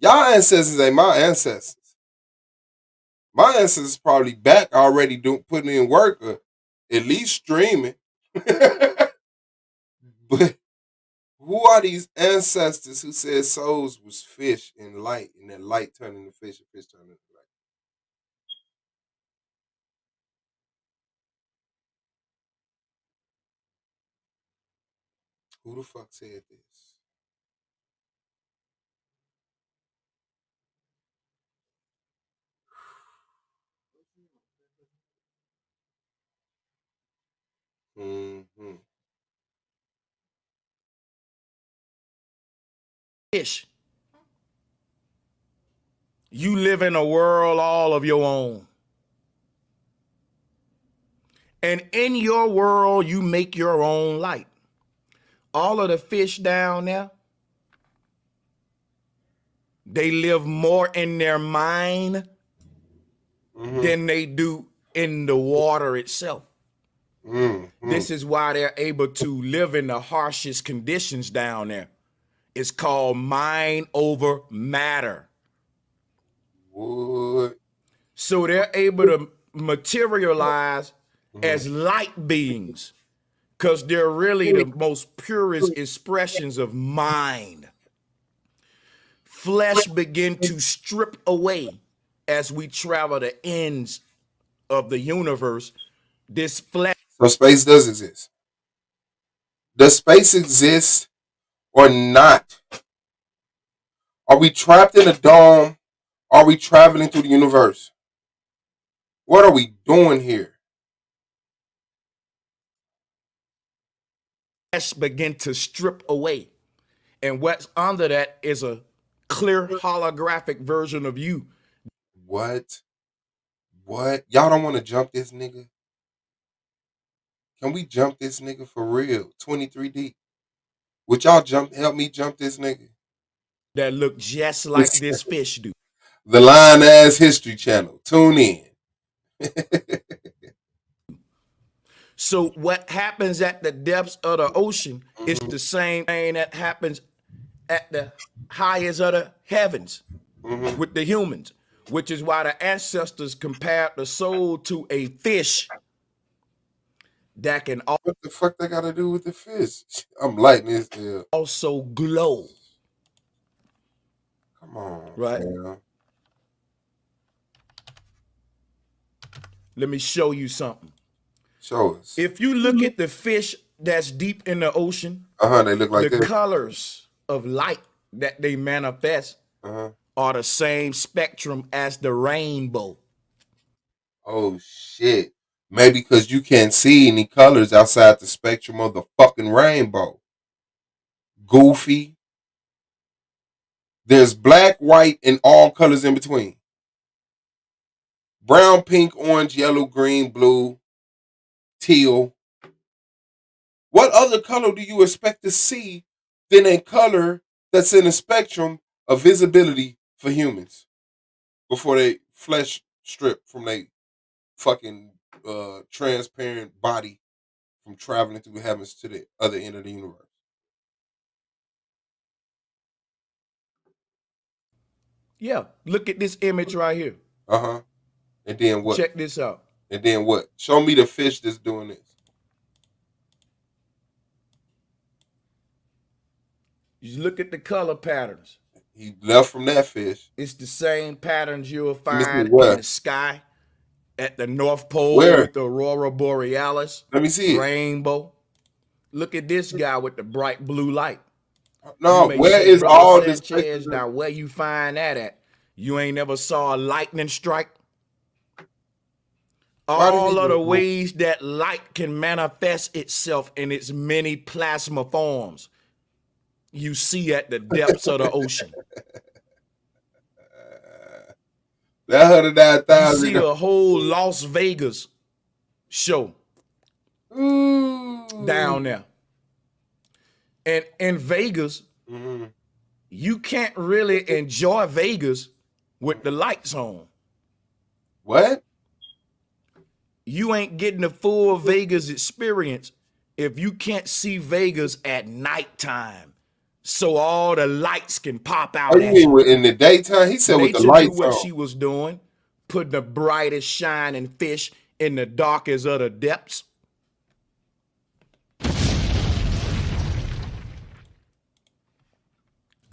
Y'all ancestors ain't my ancestors. My ancestors probably back already putting in work, or at least streaming. But who are these ancestors who said souls was fish and light, and that light turned into fish and fish turned into light? Who the fuck said this? Mm-hmm. fish. You live in a world all of your own. And in your world, you make your own light. All of the fish down there, they live more in their mind than they do in the water itself. This is why they're able to live in the harshest conditions down there. It's called mind over matter. What? So they're able to materialize as light beings because they're really the most purest expressions of mind. Flesh begin to strip away as we travel the ends of the universe. This flesh. So space does exist. Does space exist or not? Are we trapped in a dome? Are we traveling through the universe? What are we doing here? Flesh begin to strip away. And what's under that is a clear holographic version of you. What? What? Y'all don't want to jump this nigga? Can we jump this nigga for real? 23D. Would y'all help me jump this nigga? That look just like this fish do. The Line Ass History Channel. Tune in. So what happens at the depths of the ocean is the same thing that happens at the highest of the heavens with the humans, which is why the ancestors compared the soul to a fish that can What the fuck they got to do with the fish? I'm lighting this hell. also glow. Come on, right? fam. Let me show you something. Show us. If you look at the fish that's deep in the ocean, they look like the this. colors of light that they manifest are the same spectrum as the rainbow. Oh shit. Maybe because you can't see any colors outside the spectrum of the fucking rainbow. Goofy. There's black, white, and all colors in between. Brown, pink, orange, yellow, green, blue, teal. What other color do you expect to see than a color that's in the spectrum of visibility for humans before they flesh strip from their fucking transparent body from traveling through the heavens to the other end of the universe? Yeah, look at this image right here. And then what? Check this out. And then what? Show me the fish that's doing this. You look at the color patterns. He left from that fish. It's the same patterns you'll Let me see find where. in the sky at the North Pole Where? with the Aurora Borealis. Let me see it. Rainbow. Look at this guy with the bright blue light. No, You may where say, is Brother all this? Sanchez, now where you find that at? You ain't never saw a lightning strike? All of the ways that light can manifest itself in its many plasma forms you see at the depths of the ocean. That 109,000. You see a whole Las Vegas show down there. And in Vegas, you can't really enjoy Vegas with the lights on. What? You ain't getting the full Vegas experience if you can't see Vegas at nighttime, so all the lights can pop out. Oh, you mean in the daytime? He said with the lights knew what on. she was doing, putting the brightest shining fish in the darkest of the depths.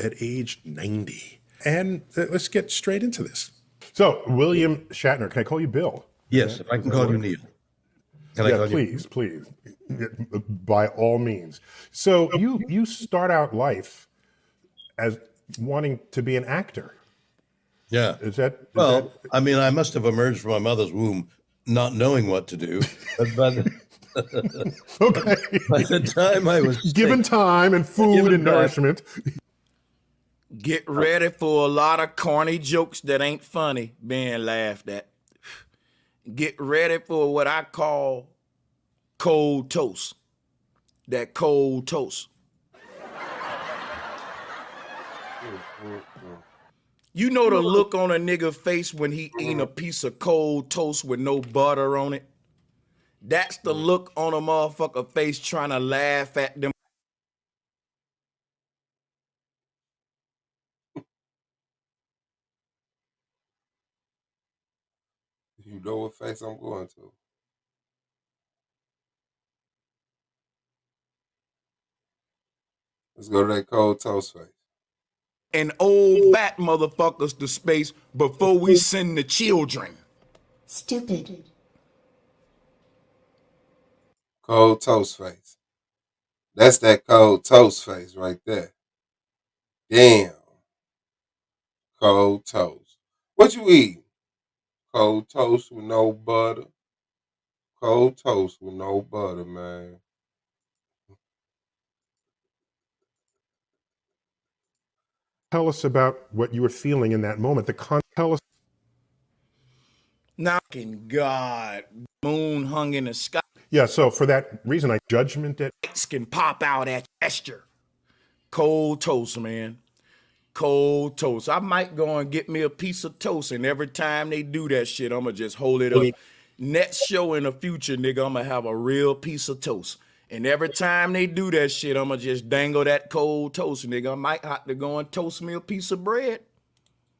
At age 90. And let's get straight into this. So, William Shatner, can I call you Bill? Yes, if I can call you Neil. Can I call you? Please. By all means. So, you start out life as wanting to be an actor. Yeah. Is that? I mean, I must have emerged from my mother's womb not knowing what to do. But by the time I was given time and food and nourishment. Get ready for a lot of corny jokes that ain't funny being laughed at. Get ready for what I call cold toast. That cold toast. You know the look on a nigga face when he eating a piece of cold toast with no butter on it? That's the look on a motherfucker face trying to laugh at them. You know what face I'm going to. Let's go to that cold toast face. And old fat motherfuckers to space before we send the children. Stupid. Cold toast face. That's that cold toast face right there. Damn. Cold toast. What you eat? Cold toast with no butter. Cold toast with no butter, man. Tell us about what you were feeling in that moment. Tell us. Knocking God, moon hung in the sky. Yeah, so for that reason, judgment at lights can pop out at gesture. Cold toast, man. Cold toast. I might go and get me a piece of toast, and every time they do that shit, I'ma just hold it up. Next show in the future, nigga, I'ma have a real piece of toast. And every time they do that shit, I'ma just dangle that cold toast, nigga. I might have to go and toast me a piece of bread.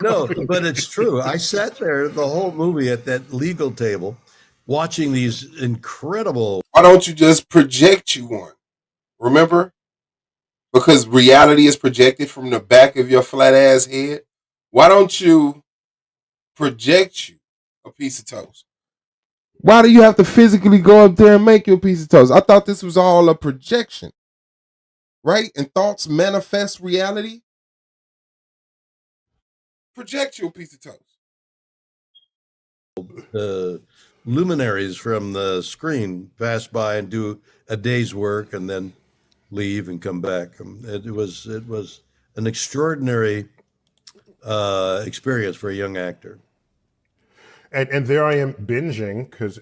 No, but it's true. I sat there the whole movie at that legal table watching these incredible. Why don't you just project you one? Remember? Because reality is projected from the back of your flat ass head. Why don't you project you a piece of toast? Why do you have to physically go up there and make your piece of toast? I thought this was all a projection, right? And thoughts manifest reality. Project you a piece of toast. Luminaries from the screen pass by and do a day's work and then leave and come back. It was an extraordinary experience for a young actor. And there I am binging because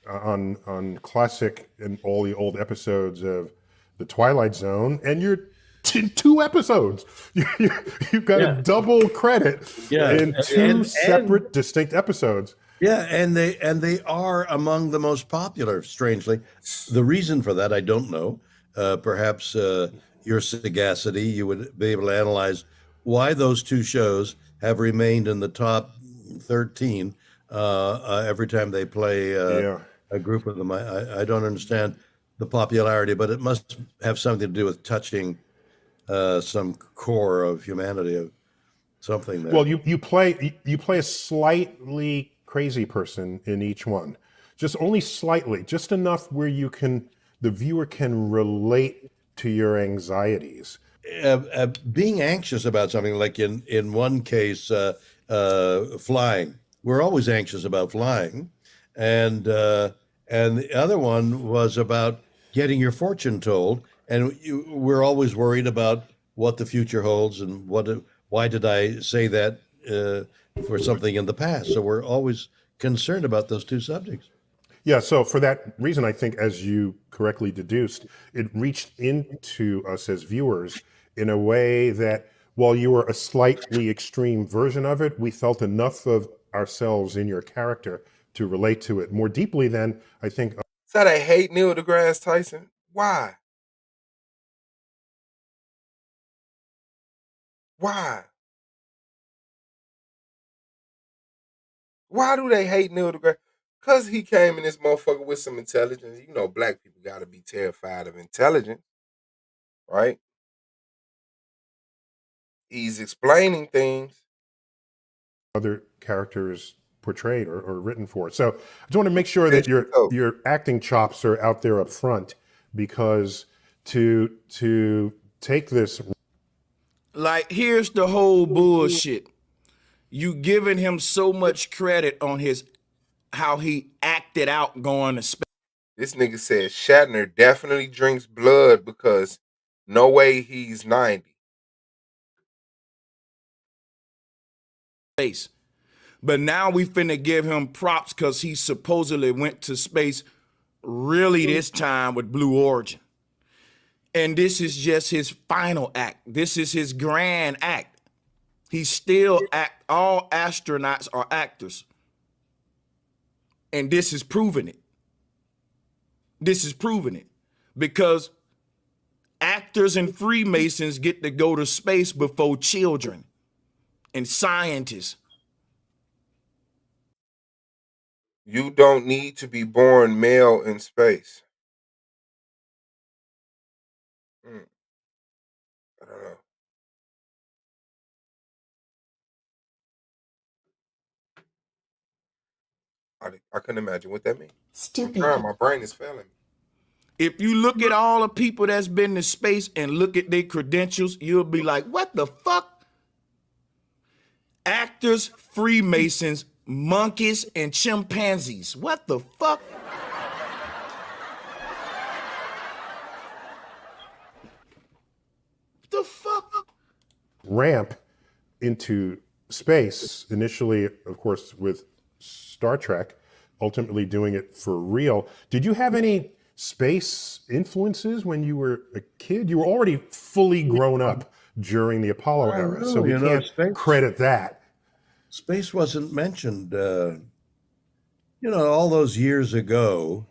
on classic and all the old episodes of The Twilight Zone, and you're in 2 episodes. You've got a double credit in 2 separate, distinct episodes. Yeah, and they are among the most popular. Strangely, the reason for that I don't know. Perhaps your sagacity, you would be able to analyze why those 2 shows have remained in the top 13 every time they play a group of them. I don't understand the popularity, but it must have something to do with touching some core of humanity, of something there. Well, you play a slightly crazy person in each one, just only slightly, just enough where the viewer can relate to your anxieties. Being anxious about something, like in one case, flying. We're always anxious about flying, and the other one was about getting your fortune told, and we're always worried about what the future holds and why did I say that for something in the past. So we're always concerned about those two subjects. Yeah, so for that reason, I think, as you correctly deduced, it reached into us as viewers in a way that, while you were a slightly extreme version of it, we felt enough of ourselves in your character to relate to it more deeply than, I think. So they hate Neil deGrasse Tyson? Why? Why? Why do they hate Neil deGrasse? Because he came in this motherfucker with some intelligence. You know, black people got to be terrified of intelligence, right? He's explaining things. Other characters portrayed or written for. So I just want to make sure that your acting chops are out there up front, because to take this, like, here's the whole bullshit. You giving him so much credit on how he acted out going to space. This nigga said Shatner definitely drinks blood because no way he's 90. Space. But now we finna give him props because he supposedly went to space really this time with Blue Origin. And this is just his final act. This is his grand act. He still all astronauts are actors. And this is proving it. This is proving it. Because actors and Freemasons get to go to space before children and scientists. You don't need to be born male in space. I don't know. I couldn't imagine what that means. Stupid. I'm trying, my brain is failing me. If you look at all the people that's been to space and look at their credentials, you'll be like, what the fuck? Actors, Freemasons, monkeys, and chimpanzees. What the fuck? The fuck? ramp into space, initially, of course, with Star Trek, ultimately doing it for real. Did you have any space influences when you were a kid? You were already fully grown up during the Apollo era, so we can't credit that. Space wasn't mentioned. All those years ago,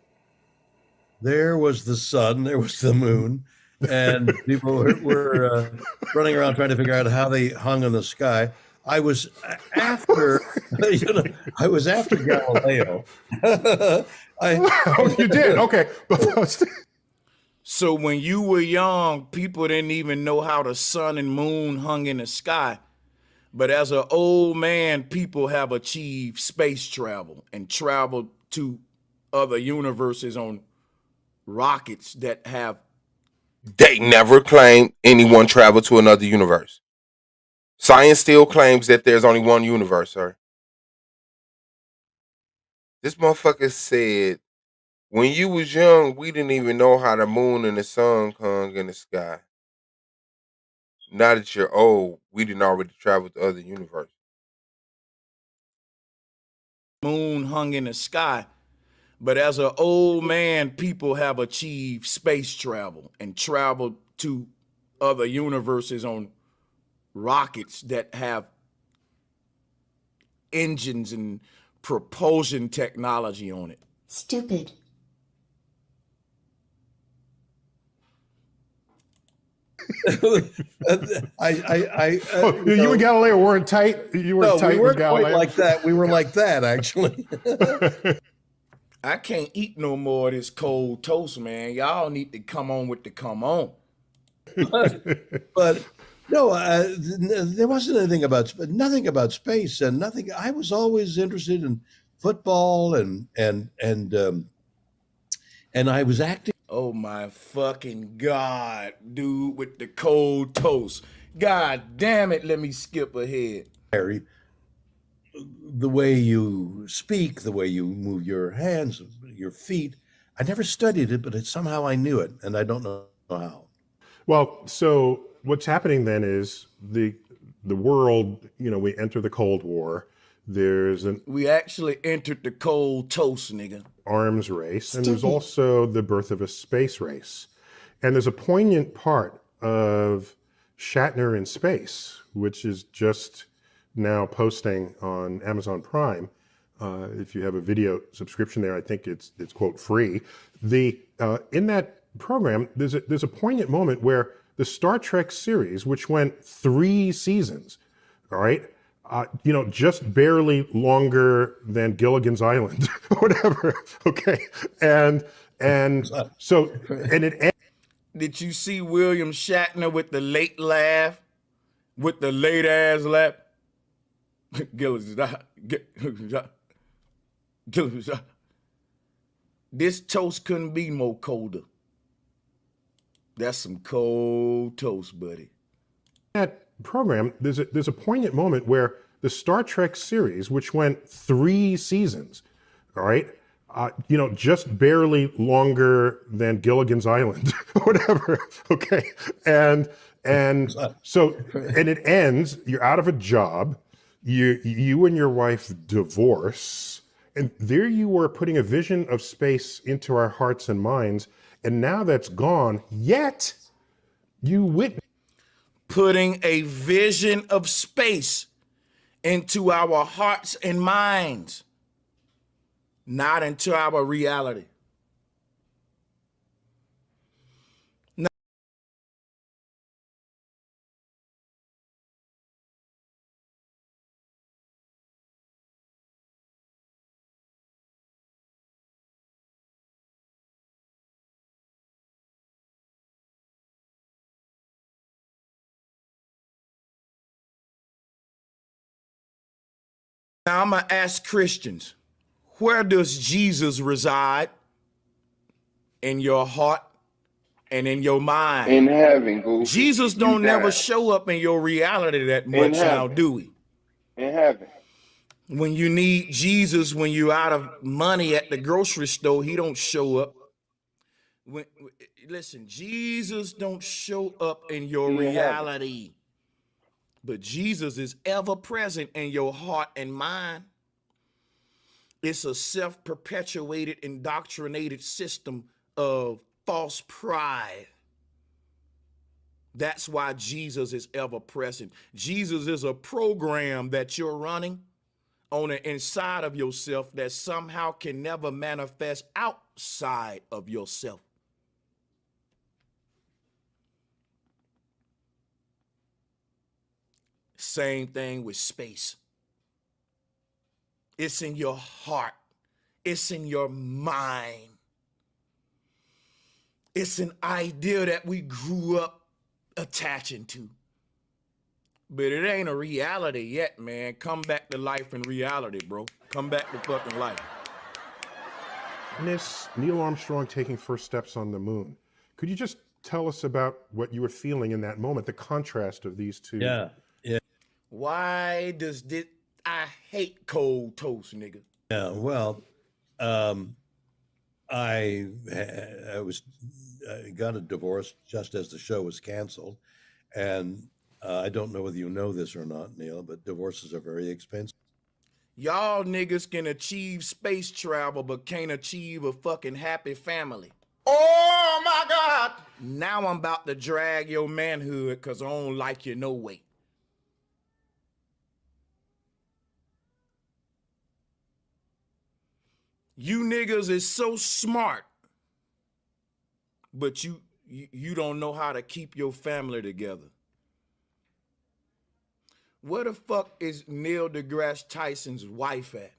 there was the sun, there was the moon, and people were running around trying to figure out how they hung in the sky. I was after, I was after Galileo. You did? Okay. So when you were young, people didn't even know how the sun and moon hung in the sky. But as an old man, people have achieved space travel and traveled to other universes on rockets that have. They never claimed anyone traveled to another universe. Science still claims that there's only one universe, sir. This motherfucker said, when you was young, we didn't even know how the moon and the sun hung in the sky. Now that you're old, we didn't already travel to other universes. Moon hung in the sky. But as an old man, people have achieved space travel and traveled to other universes on rockets that have engines and propulsion technology on it. Stupid. You and Galileo weren't tight. You weren't no, tight we with weren't Galileo. quite like that. We were like that, actually. I can't eat no more of this cold toast, man. Y'all need to come on with the come on. but no, there wasn't nothing about space, and nothing. I was always interested in football, and I was acting. Oh my fucking God, dude, with the cold toast. God damn it, let me skip ahead. Harry, the way you speak, the way you move your hands, your feet. I never studied it, but somehow I knew it, and I don't know how. Well, so what's happening then is the world, we enter the Cold War. We actually entered the cold toast, nigga. Arms race, and there's also the birth of a space race. And there's a poignant part of Shatner in space, which is just now posting on Amazon Prime. If you have a video subscription there, I think it's quote free. In that program, there's a poignant moment where the Star Trek series, which went 3 seasons, all right, just barely longer than Gilligan's Island, or whatever. Okay, and so it. Did you see William Shatner with the late laugh, with the late ass laugh? This toast couldn't be more colder. That's some cold toast, buddy. That program, there's a poignant moment where the Star Trek series, which went 3 seasons, all right, just barely longer than Gilligan's Island, or whatever. Okay, and so it ends. You're out of a job. You and your wife divorce, and there you were putting a vision of space into our hearts and minds, and now that's gone. Yet you putting a vision of space into our hearts and minds, not into our reality. Now I'm going to ask Christians, where does Jesus reside? In your heart and in your mind. In heaven, Goofy. Jesus don't never show up in your reality that much now, do we? In heaven. When you need Jesus, when you're out of money at the grocery store, he don't show up. Listen, Jesus don't show up in your reality. But Jesus is ever present in your heart and mind. It's a self-perpetuated, indoctrinated system of false pride. That's why Jesus is ever present. Jesus is a program that you're running on the inside of yourself that somehow can never manifest outside of yourself. Same thing with space. It's in your heart. It's in your mind. It's an idea that we grew up attaching to. But it ain't a reality yet, man. Come back to life and reality, bro. Come back to fucking life. Miss Neil Armstrong taking first steps on the moon. Could you just tell us about what you were feeling in that moment, the contrast of these two? Yeah. Why does this? I hate cold toast, nigga. Yeah, well, I got a divorce just as the show was canceled, and I don't know whether you know this or not, Neil, but divorces are very expensive. Y'all niggas can achieve space travel, but can't achieve a fucking happy family. Oh my God! Now I'm about to drag your manhood because I don't like you no way. You niggas is so smart, but you you don't know how to keep your family together. Where the fuck is Neil deGrasse Tyson's wife at?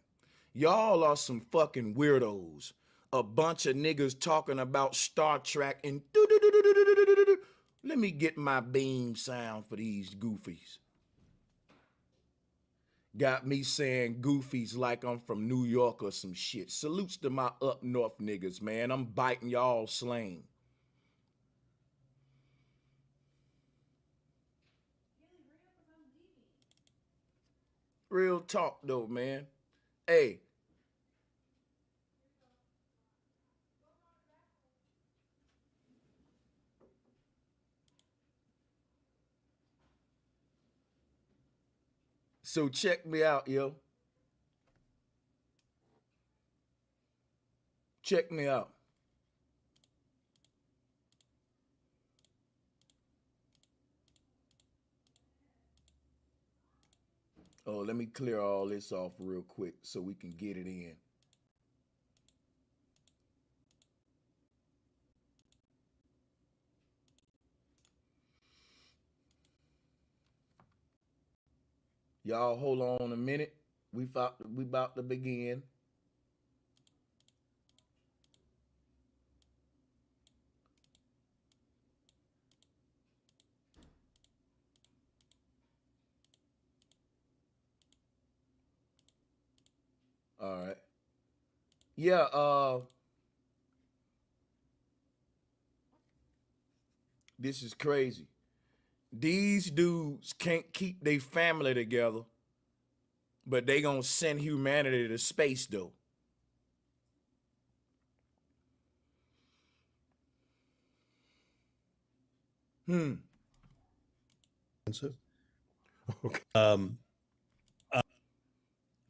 Y'all are some fucking weirdos. A bunch of niggas talking about Star Trek and let me get my beam sound for these goofies. Got me saying goofies like I'm from New York or some shit. Salutes to my up north niggas, man. I'm biting y'all slang. Real talk though, man. Hey. So check me out, yo. Check me out. Oh, let me clear all this off real quick so we can get it in. Y'all hold on a minute. We about to begin. All right. Yeah, this is crazy. These dudes can't keep their family together, but they gonna send humanity to space though.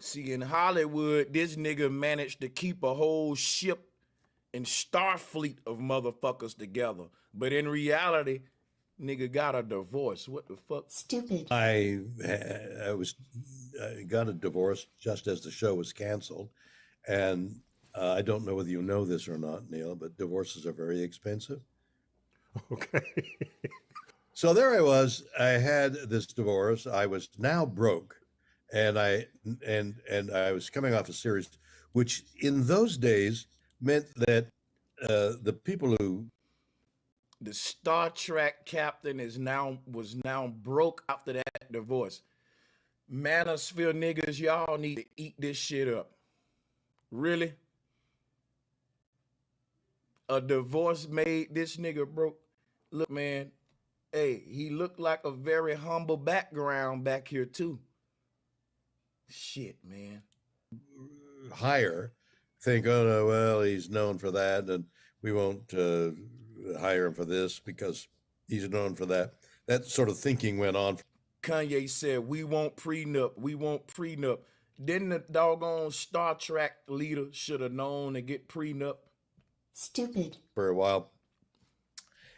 See, in Hollywood, this nigga managed to keep a whole ship and Starfleet of motherfuckers together. But in reality, nigga got a divorce. What the fuck? Stupid. I got a divorce just as the show was canceled, and I don't know whether you know this or not, Neil, but divorces are very expensive. Okay. So there I was. I had this divorce. I was now broke, and I was coming off a series, which in those days meant that the people who the Star Trek captain was now broke after that divorce. Manosphere niggas, y'all need to eat this shit up. Really? A divorce made this nigga broke. Look, man, hey, he looked like a very humble background back here too. Shit, man. hire think, oh no, well, he's known for that, and we won't hire him for this because he's known for that. That sort of thinking went on. Kanye said, we won't prenup, we won't prenup. Didn't the doggone Star Trek leader should have known to get prenup? Stupid. For a while.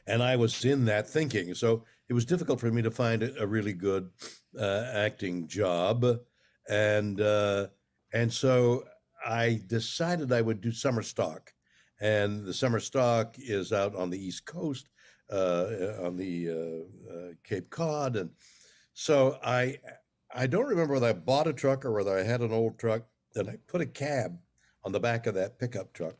And I was in that thinking. So it was difficult for me to find a really good acting job. And so I decided I would do summer stock. And the summer stock is out on the East Coast, on the Cape Cod. And so I don't remember whether I bought a truck or whether I had an old truck. Then I put a cab on the back of that pickup truck.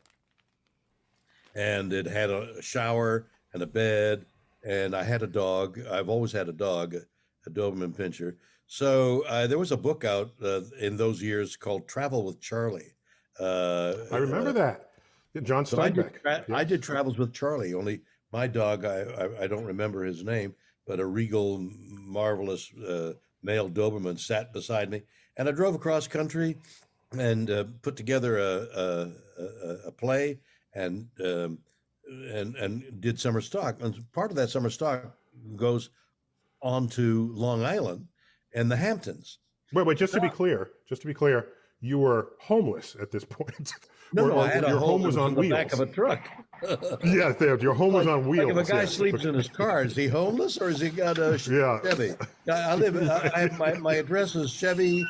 And it had a shower and a bed, and I had a dog. I've always had a dog, a Doberman Pinscher. So there was a book out in those years called Travel with Charlie. I remember that. John Steinbeck. I did Travels with Charlie, only my dog, I don't remember his name, but a regal, marvelous male Doberman sat beside me. And I drove across country and put together a play and did summer stock. And part of that summer stock goes on to Long Island and the Hamptons. Wait, just to be clear, you were homeless at this point. No, I had a your home home was on in the wheels. back of a truck. Yeah, your home was on wheels. Like if a guy yes. sleeps in his car, is he homeless or has he got a Yeah. Chevy? I have my address is Chevy.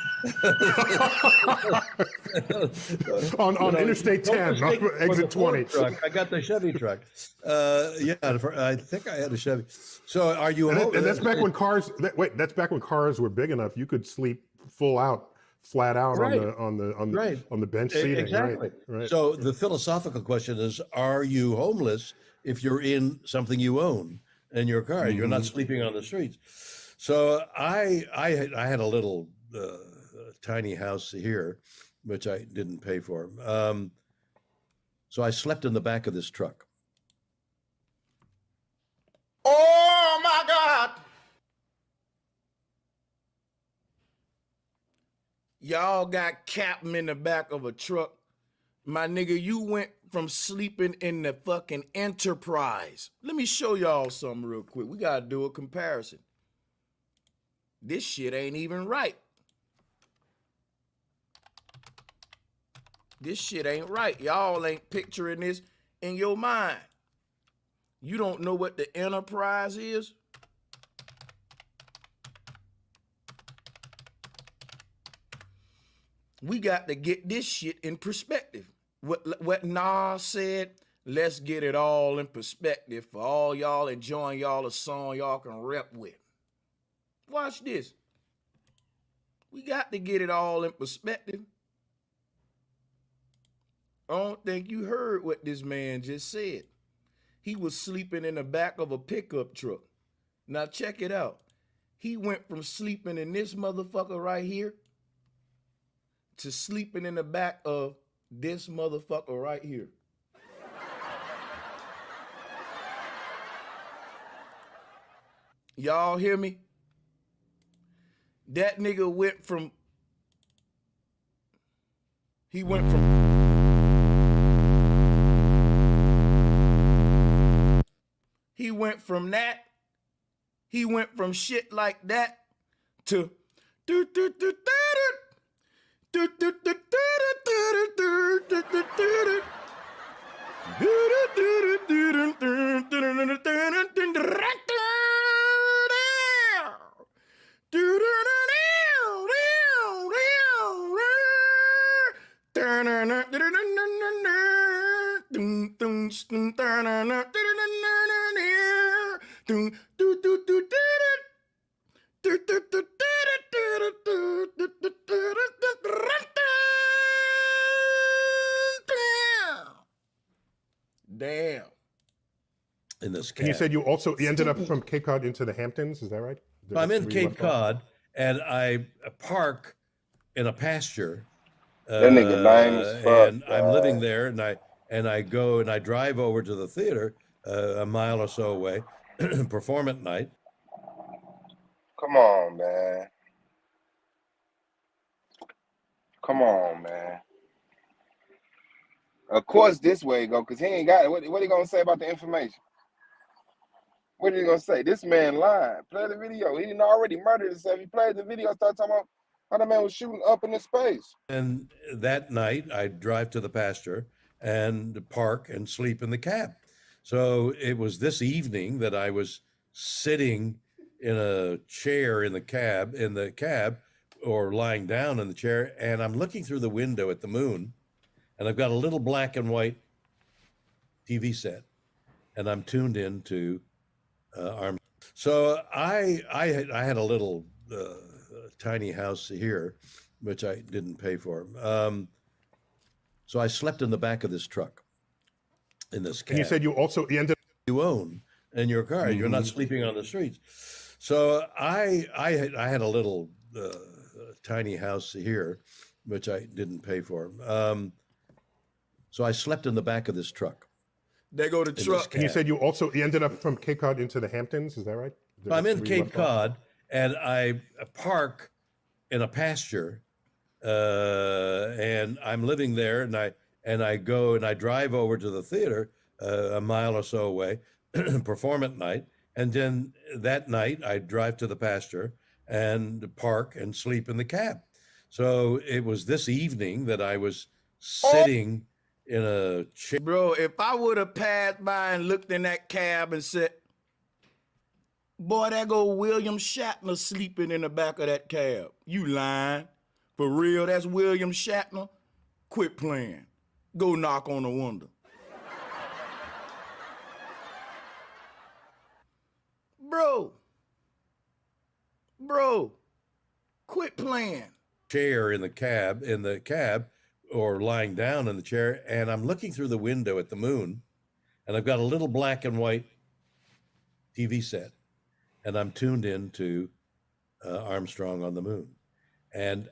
on Interstate 10, exit 20. Truck. I got the Chevy truck. I think I had a Chevy. So are you? And that's back when cars. That's back when cars were big enough. You could sleep flat out Right. on the bench seating. Exactly. Right. So the philosophical question is: are you homeless if you're in something you own in your car? You're not sleeping on the streets. So I had a little tiny house here, which I didn't pay for. So I slept in the back of this truck. Oh my God. Y'all got Captain in the back of a truck. My nigga, you went from sleeping in the fucking Enterprise. Let me show y'all something real quick. We gotta do a comparison. This shit ain't even right. This shit ain't right. Y'all ain't picturing this in your mind. You don't know what the Enterprise is? We got to get this shit in perspective. What Nas said, let's get it all in perspective for all y'all enjoying y'all a song y'all can rap with. Watch this. We got to get it all in perspective. I don't think you heard what this man just said. He was sleeping in the back of a pickup truck. Now check it out. He went from sleeping in this motherfucker right here to sleeping in the back of this motherfucker right here. Y'all hear me? That nigga went from shit like that to damn. In this cab. And you said you ended up from Cape Cod into the Hamptons. Is that right? I'm in Cape Cod, and I park in a pasture. That nigga lame as fuck. And I'm living there, and I go and I drive over to the theater a mile or so away, perform at night. Come on, man. Come on, man. Of course, this way go, because he ain't got it. What he gonna say about the information? What are you gonna say? This man lied. Play the video. He didn't already murder himself. He played the video, started talking about how the man was shooting up in the space. And that night, I drive to the pasture and park and sleep in the cab. So it was this evening that I was sitting in a chair in the cab, or lying down in the chair, and I'm looking through the window at the moon, and I've got a little black and white TV set, and I'm tuned into Arm. So I had a little tiny house here, which I didn't pay for. So I slept in the back of this truck, in this cab. And you said you ended you own in your car. You're not sleeping on the streets. So I had a little tiny house here, which I didn't pay for. So I slept in the back of this truck. There go the truck. And you said you ended up from Cape Cod into the Hamptons. Is that right? I'm in Cape Cod, and I park in a pasture, and I'm living there, and I go and I drive over to the theater a mile or so away, perform at night, and then that night I drive to the pasture and park and sleep in the cab. So it was this evening that I was sitting in a chair. Bro, if I would have passed by and looked in that cab and said, boy, there go William Shatner sleeping in the back of that cab. You lying. For real, that's William Shatner? Quit playing. Go knock on the window. Bro, quit playing. Chair in the cab, or lying down in the chair, and I'm looking through the window at the moon, and I've got a little black and white TV set, and I'm tuned in to Armstrong on the Moon. And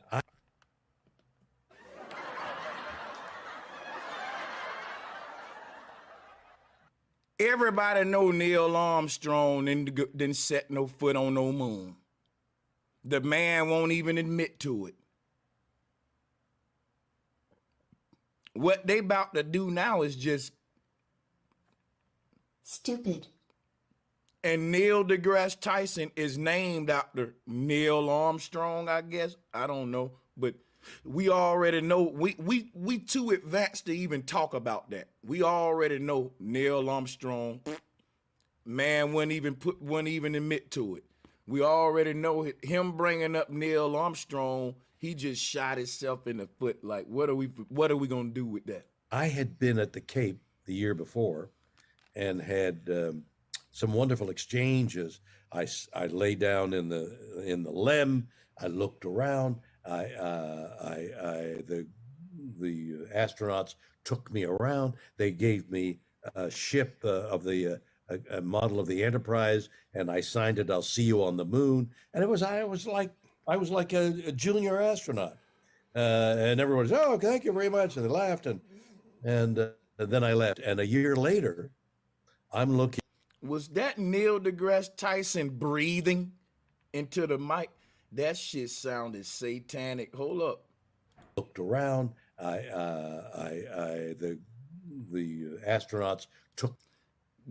Everybody know Neil Armstrong didn't set no foot on no moon. The man won't even admit to it. What they about to do now is just stupid. And Neil deGrasse Tyson is named after Neil Armstrong, I guess. I don't know, but we already know. We too advanced to even talk about that. We already know Neil Armstrong. Man wouldn't even admit to it. We already know him bringing up Neil Armstrong. He just shot himself in the foot. Like, what are we gonna do with that? I had been at the Cape the year before, and had some wonderful exchanges. I lay down in the lem. I looked around. The astronauts took me around. They gave me a ship a model of the Enterprise, and I signed it. I'll see you on the moon. And I was like a junior astronaut. And everyone was, oh, thank you very much. And they laughed, and then I left. And a year later, I'm looking. Was that Neil deGrasse Tyson breathing into the mic? That shit sounded satanic. Hold up. Looked around. The astronauts took.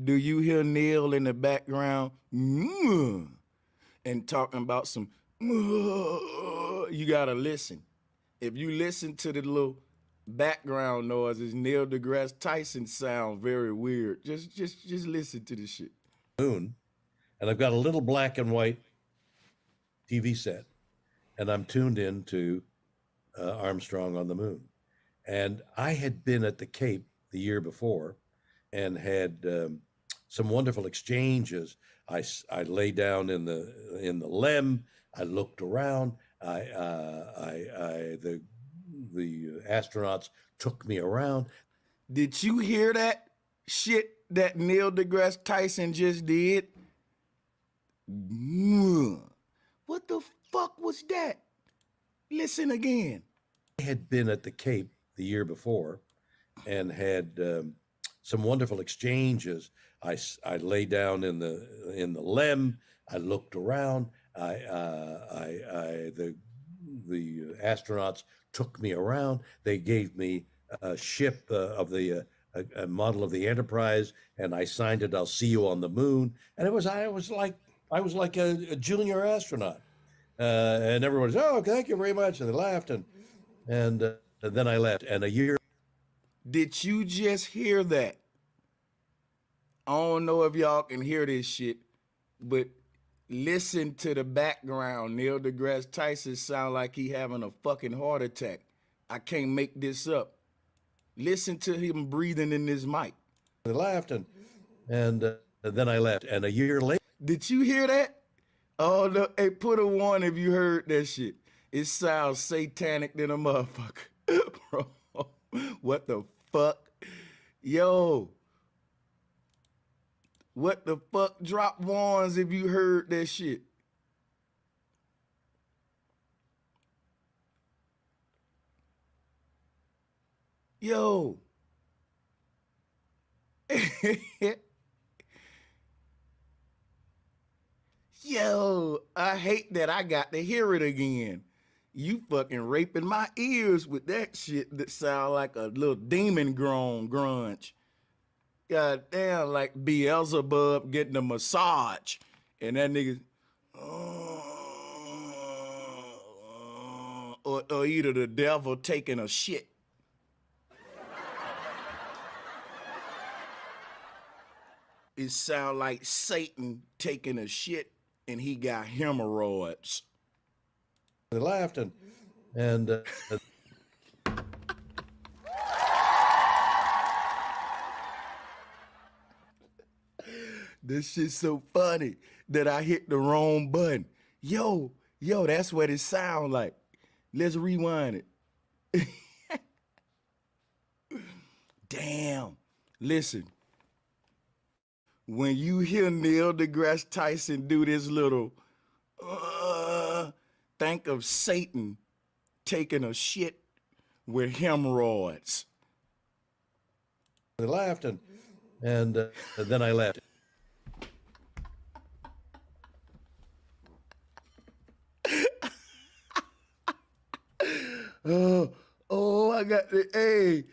Do you hear Neil in the background? And talking about some. You gotta listen. If you listen to the little background noises, Neil deGrasse Tyson sound very weird. Just listen to the shit. Moon, and I've got a little black and white TV set, and I'm tuned in to Armstrong on the Moon. And I had been at the Cape the year before, and had some wonderful exchanges. I lay down in the lem. I looked around. The astronauts took me around. Did you hear that shit that Neil deGrasse Tyson just did? What the fuck was that? Listen again. I had been at the Cape the year before, and had some wonderful exchanges. I lay down in the lem. I looked around. The astronauts took me around. They gave me a ship a model of the Enterprise, and I signed it. I'll see you on the moon. And I was like a junior astronaut. And everyone was, oh, thank you very much. And they laughed, and then I left. And a year. Did you just hear that? I don't know if y'all can hear this shit, but listen to the background. Neil deGrasse Tyson sound like he having a fucking heart attack. I can't make this up. Listen to him breathing in this mic. They laughed, and then I left. And a year later. Did you hear that? Oh, no. Hey, put a 1 if you heard that shit. It sounds satanic than a motherfucker. Bro, what the fuck? Yo. What the fuck? Drop 1s if you heard that shit. Yo. Yo, I hate that I got to hear it again. You fucking raping my ears with that shit that sound like a little demon grunge. God damn, like Beelzebub getting a massage. And that nigga, or either the devil taking a shit. It sound like Satan taking a shit and he got hemorrhoids. They laughed and this shit's so funny that I hit the wrong button. Yo, that's what it sound like. Let's rewind it. Damn. Listen. When you hear Neil deGrasse Tyson do this little, think of Satan taking a shit with hemorrhoids. they laughed and then I laughed. Oh, I got the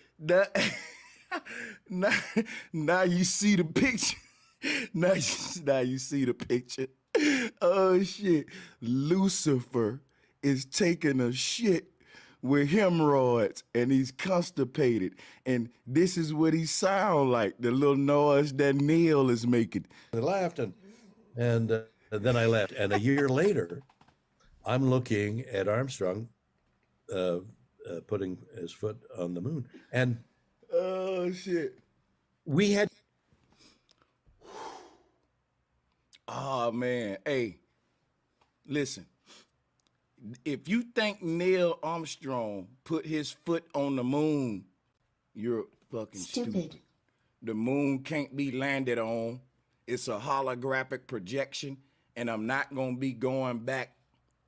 now you see the picture. Now you see the picture. Oh shit. Lucifer is taking a shit with hemorrhoids and he's constipated. And this is what he sound like, the little noise that Neil is making. They laughed and then I laughed. And a year later, I'm looking at Armstrong putting his foot on the moon. And oh shit. We had oh man. Hey, listen. If you think Neil Armstrong put his foot on the moon, you're fucking stupid. The moon can't be landed on. It's a holographic projection, and I'm not gonna be going back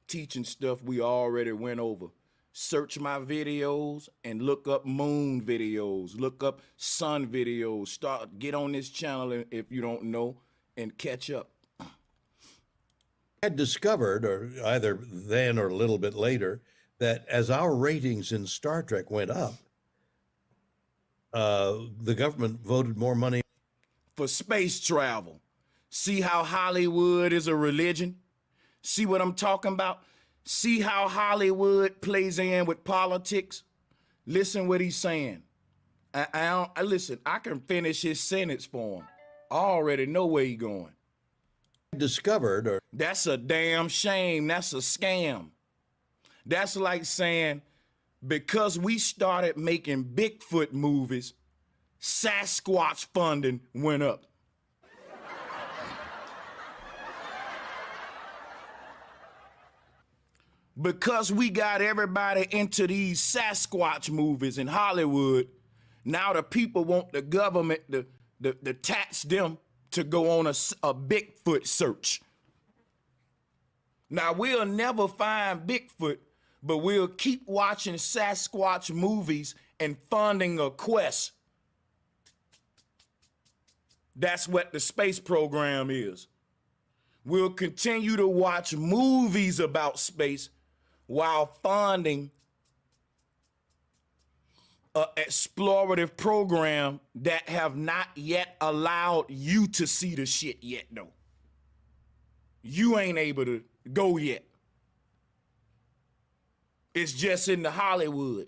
teaching stuff we already went over. Search my videos and look up moon videos, look up sun videos. Get on this channel if you don't know and catch up. Had discovered, or either then or a little bit later, that as our ratings in Star Trek went up, the government voted more money for space travel. See how Hollywood is a religion? See what I'm talking about? See how Hollywood plays in with politics? Listen what he's saying. Listen, I can finish his sentence for him. I already know where he's going. Discovered, or that's a damn shame. That's a scam. That's like saying because we started making Bigfoot movies, Sasquatch funding went up. Because we got everybody into these Sasquatch movies in Hollywood, now the people want the government to tax them to go on a Bigfoot search. Now, we'll never find Bigfoot, but we'll keep watching Sasquatch movies and funding a quest. That's what the space program is. We'll continue to watch movies about space while funding an explorative program that have not yet allowed you to see the shit yet, though. You ain't able to go yet. It's just in the Hollywood.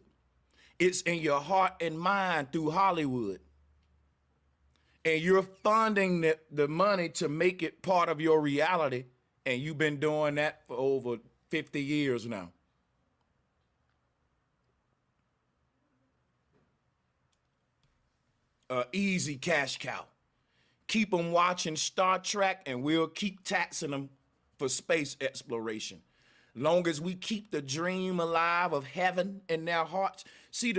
It's in your heart and mind through Hollywood. And you're funding the money to make it part of your reality, and you've been doing that for over 50 years now. Easy cash cow. Keep them watching Star Trek and we'll keep taxing them for space exploration. Long as we keep the dream alive of heaven in their hearts. See,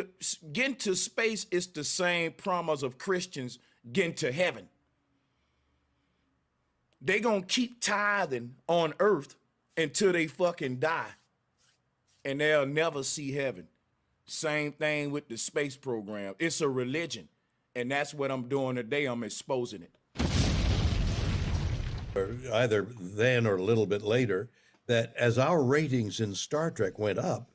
getting to space is the same promise of Christians getting to heaven. They gonna keep tithing on earth until they fucking die. And they'll never see heaven. Same thing with the space program. It's a religion. And that's what I'm doing today. I'm exposing it. Either then or a little bit later, that as our ratings in Star Trek went up,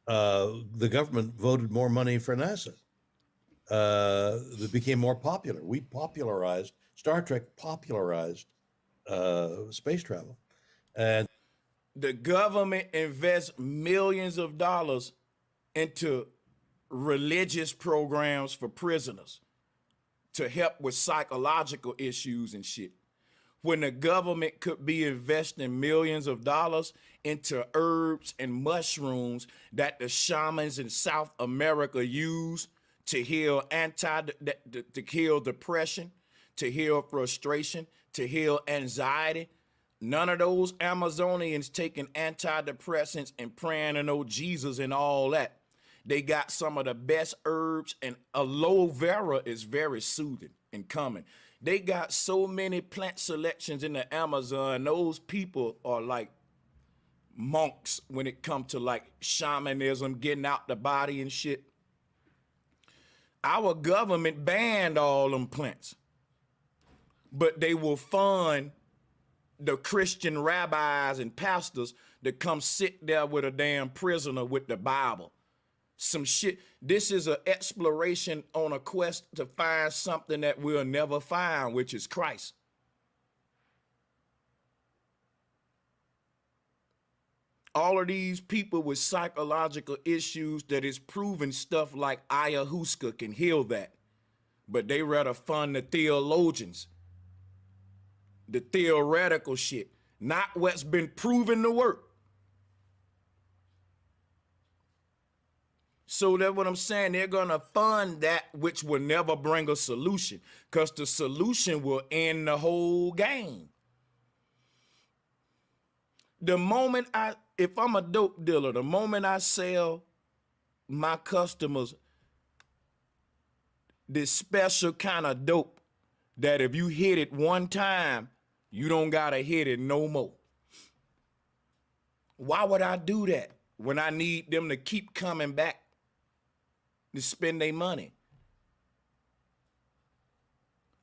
the government voted more money for NASA. It became more popular. Star Trek popularized space travel. And The government invests millions of dollars into religious programs for prisoners to help with psychological issues and shit. When the government could be investing millions of dollars into herbs and mushrooms that the shamans in South America use to heal to heal depression, to heal frustration, to heal anxiety. None of those Amazonians taking antidepressants and praying to know Jesus and all that. They got some of the best herbs, and aloe vera is very soothing and calming. They got so many plant selections in the Amazon. Those people are like monks when it comes to like shamanism, getting out the body and shit. Our government banned all them plants, but they will fund the Christian rabbis and pastors that come sit there with a damn prisoner with the Bible. Some shit. This is an exploration on a quest to find something that we'll never find, which is Christ. All of these people with psychological issues that is proven stuff like ayahuasca can heal that. But they rather fund the theologians, the theoretical shit, not what's been proven to work. So that's what I'm saying. They're going to fund that which will never bring a solution, because the solution will end the whole game. The moment if I'm a dope dealer, the moment I sell my customers this special kind of dope that if you hit it one time, you don't got to hit it no more. Why would I do that when I need them to keep coming back to spend their money?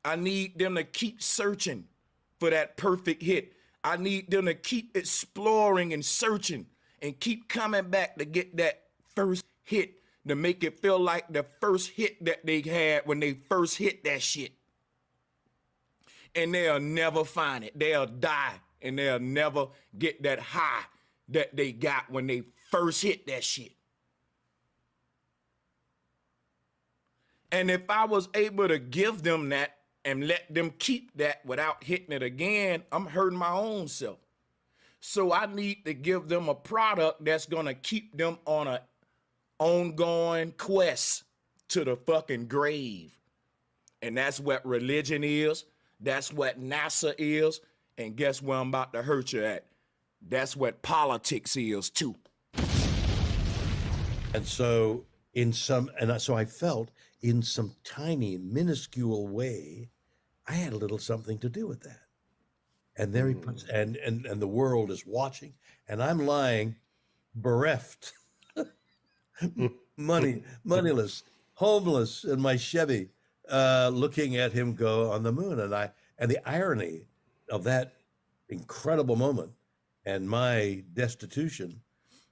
I need them to keep searching for that perfect hit. I need them to keep exploring and searching and keep coming back to get that first hit, to make it feel like the first hit that they had when they first hit that shit. And they'll never find it. They'll die and they'll never get that high that they got when they first hit that shit. And if I was able to give them that and let them keep that without hitting it again, I'm hurting my own self. So I need to give them a product that's gonna keep them on an ongoing quest to the fucking grave. And that's what religion is. That's what NASA is. And guess where I'm about to hurt you at? That's what politics is too. And so so I felt in some tiny, minuscule way, I had a little something to do with that. And there he puts, and the world is watching, and I'm lying bereft, moneyless, homeless in my Chevy, looking at him go on the moon. And the irony of that incredible moment and my destitution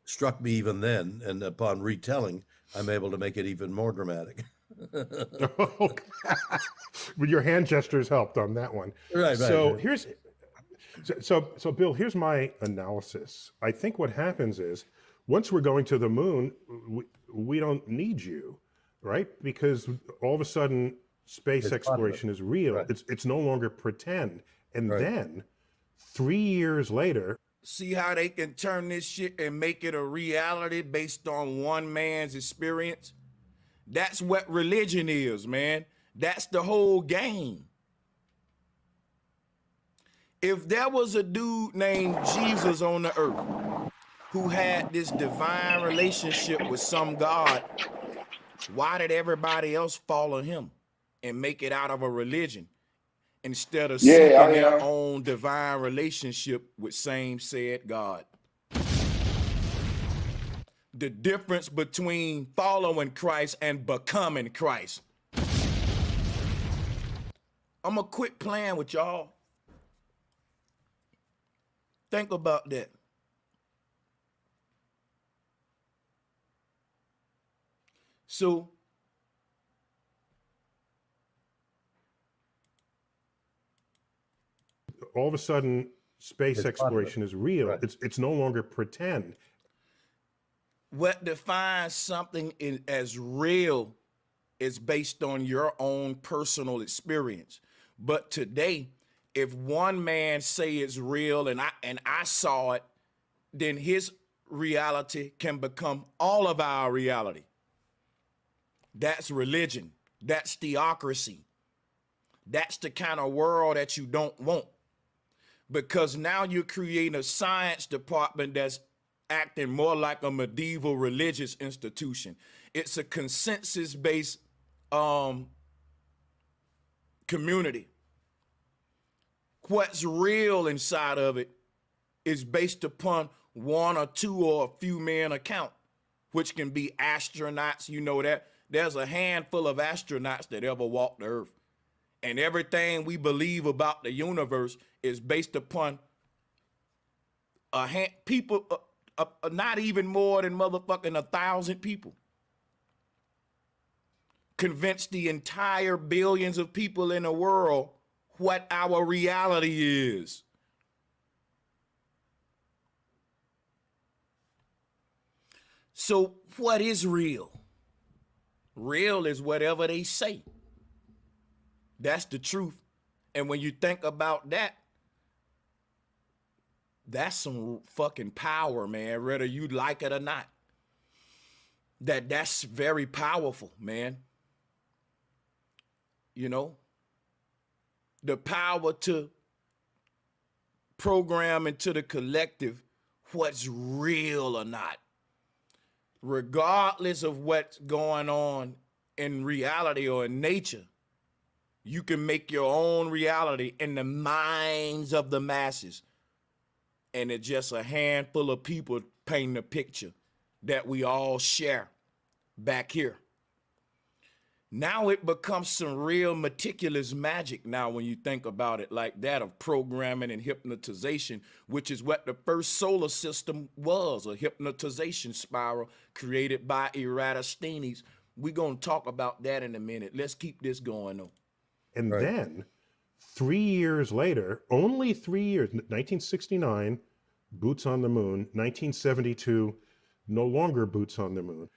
struck me even then. And upon retelling, I'm able to make it even more dramatic. But your hand gestures helped on that one. Right. So Bill, here's my analysis. I think what happens is once we're going to the moon, we don't need you, right? Because all of a sudden space exploration is real. Right. It's no longer pretend. And then 3 years later, see how they can turn this shit and make it a reality based on one man's experience? That's what religion is, man. That's the whole game. If there was a dude named Jesus on the earth who had this divine relationship with some God, why did everybody else follow him and make it out of a religion instead of seeking their own divine relationship with same said God? The difference between following Christ and becoming Christ. I'm gonna quit playing with y'all. Think about that. So all of a sudden space exploration is real. Right. It's no longer pretend. What defines something as real is based on your own personal experience. But today, if one man say it's real and I saw it, then his reality can become all of our reality. That's religion. That's theocracy. That's the kind of world that you don't want. Because now you're creating a science department that's acting more like a medieval religious institution. It's a consensus-based community. What's real inside of it is based upon one or two or a few men account, which can be astronauts. You know that there's a handful of astronauts that ever walked the earth. And everything we believe about the universe is based upon people, not even more than motherfucking 1,000 people. Convince the entire billions of people in the world what our reality is. So what is real? Real is whatever they say. That's the truth. And when you think about that, that's some fucking power, man, whether you like it or not. That's very powerful, man. You know, the power to program into the collective what's real or not. Regardless of what's going on in reality or in nature, you can make your own reality in the minds of the masses. And it's just a handful of people painting a picture that we all share back here. Now it becomes some real meticulous magic now when you think about it like that, of programming and hypnotization, which is what the first solar system was, a hypnotization spiral created by Eratosthenes. We're going to talk about that in a minute. Let's keep this going though. And then 3 years later, only 3 years, 1969, boots on the moon, 1972, no longer boots on the moon.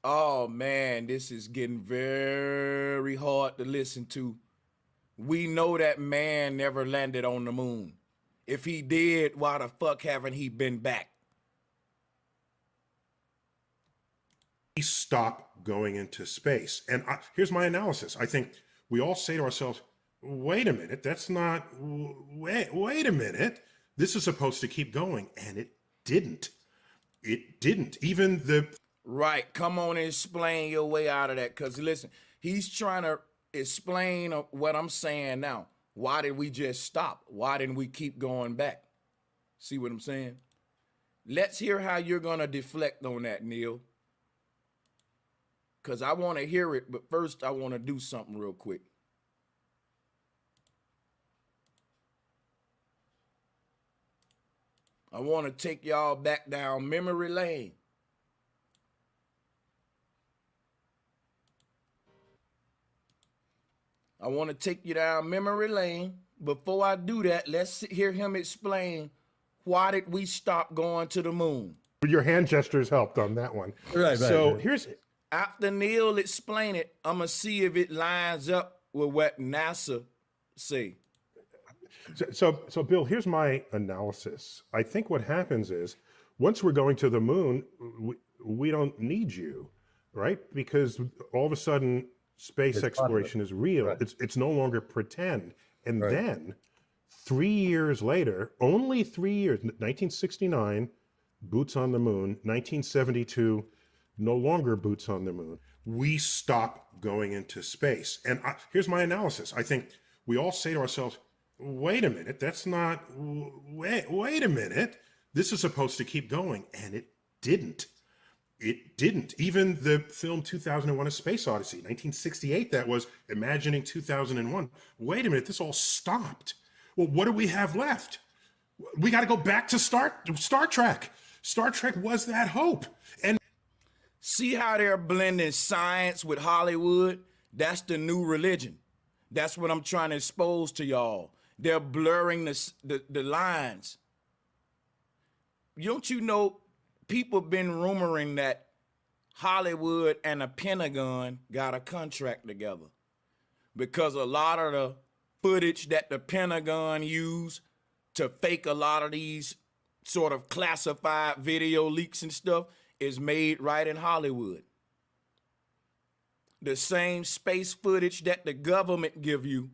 Oh man, this is getting very hard to listen to. We know that man never landed on the moon. If he did, why the fuck haven't he been back? We stop going into space. And here's my analysis. I think we all say to ourselves, wait a minute, that's not, wait a minute. This is supposed to keep going. And it didn't. It didn't. Even the... Right. Come on and explain your way out of that. Because listen, he's trying to explain what I'm saying now. Why did we just stop? Why didn't we keep going back? See what I'm saying? Let's hear how you're going to deflect on that, Neil. Because I want to hear it, but first I want to do something real quick. I want to take y'all back down memory lane. I want to take you down memory lane. Before I do that, let's hear him explain why did we stop going to the moon. Your hand gestures helped on that one. Right. So here's... After Neil explain it, I'm going to see if it lines up with what NASA say. So Bill, here's my analysis. I think what happens is once we're going to the moon, we don't need you, right? Because all of a sudden, space exploration is real. Right. It's no longer pretend. And then 3 years later, only 3 years, 1969, boots on the moon, 1972, no longer boots on the moon. We stop going into space. And here's my analysis. I think we all say to ourselves, wait a minute, that's not, wait a minute. This is supposed to keep going. And it didn't. It didn't. Even the film 2001: A Space Odyssey, 1968, that was imagining 2001. Wait a minute, this all stopped. Well, what do we have left? We got to go back to Star Trek. Star Trek was that hope. And see how they're blending science with Hollywood? That's the new religion. That's what I'm trying to expose to y'all. They're blurring the lines. Don't you know people been rumoring that Hollywood and the Pentagon got a contract together? Because a lot of the footage that the Pentagon used to fake a lot of these sort of classified video leaks and stuff is made right in Hollywood. The same space footage that the government give you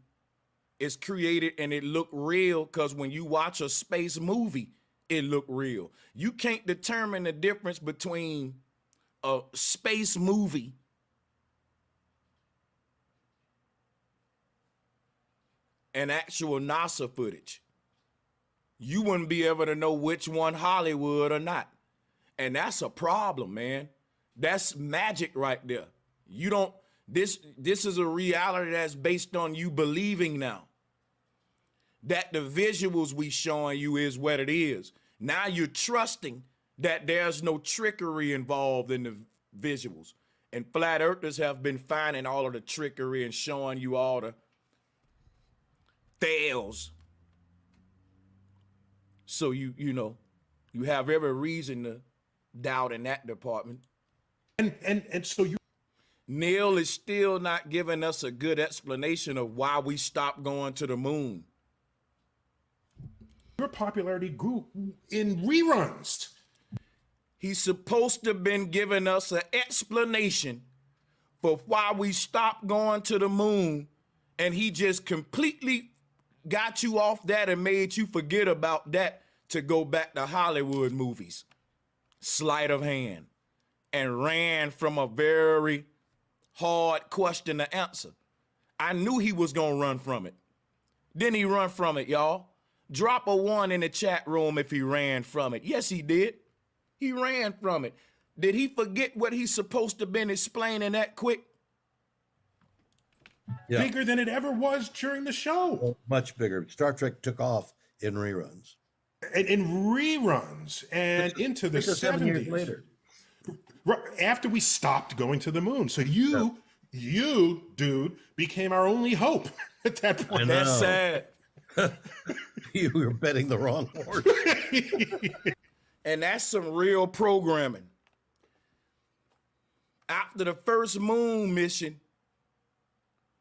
is created and it look real because when you watch a space movie, it look real. You can't determine the difference between a space movie and actual NASA footage. You wouldn't be able to know which one Hollywood or not. And that's a problem, man. That's magic right there. You don't, this is a reality that's based on you believing now that the visuals we showing you is what it is. Now you're trusting that there's no trickery involved in the visuals. And flat earthers have been finding all of the trickery and showing you all the fails. So you know, you have every reason to doubt in that department. And so you, Neil is still not giving us a good explanation of why we stopped going to the moon. your popularity grew in reruns. He's supposed to have been giving us an explanation for why we stopped going to the moon, and he just completely got you off that and made you forget about that to go back to Hollywood movies. Sleight of hand. And ran from a very hard question to answer. I knew he was going to run from it. Didn't he run from it, y'all? Drop a 1 in the chat room if he ran from it. Yes, he did. He ran from it. Did he forget what he's supposed to have been explaining that quick? Yeah. Bigger than it ever was during the show. Oh, much bigger. Star Trek took off in reruns. And in reruns and into the 70s. 7 years later. After we stopped going to the moon. So you, dude, became our only hope at that point. That's sad. You were betting the wrong horse. And that's some real programming. After the first moon mission,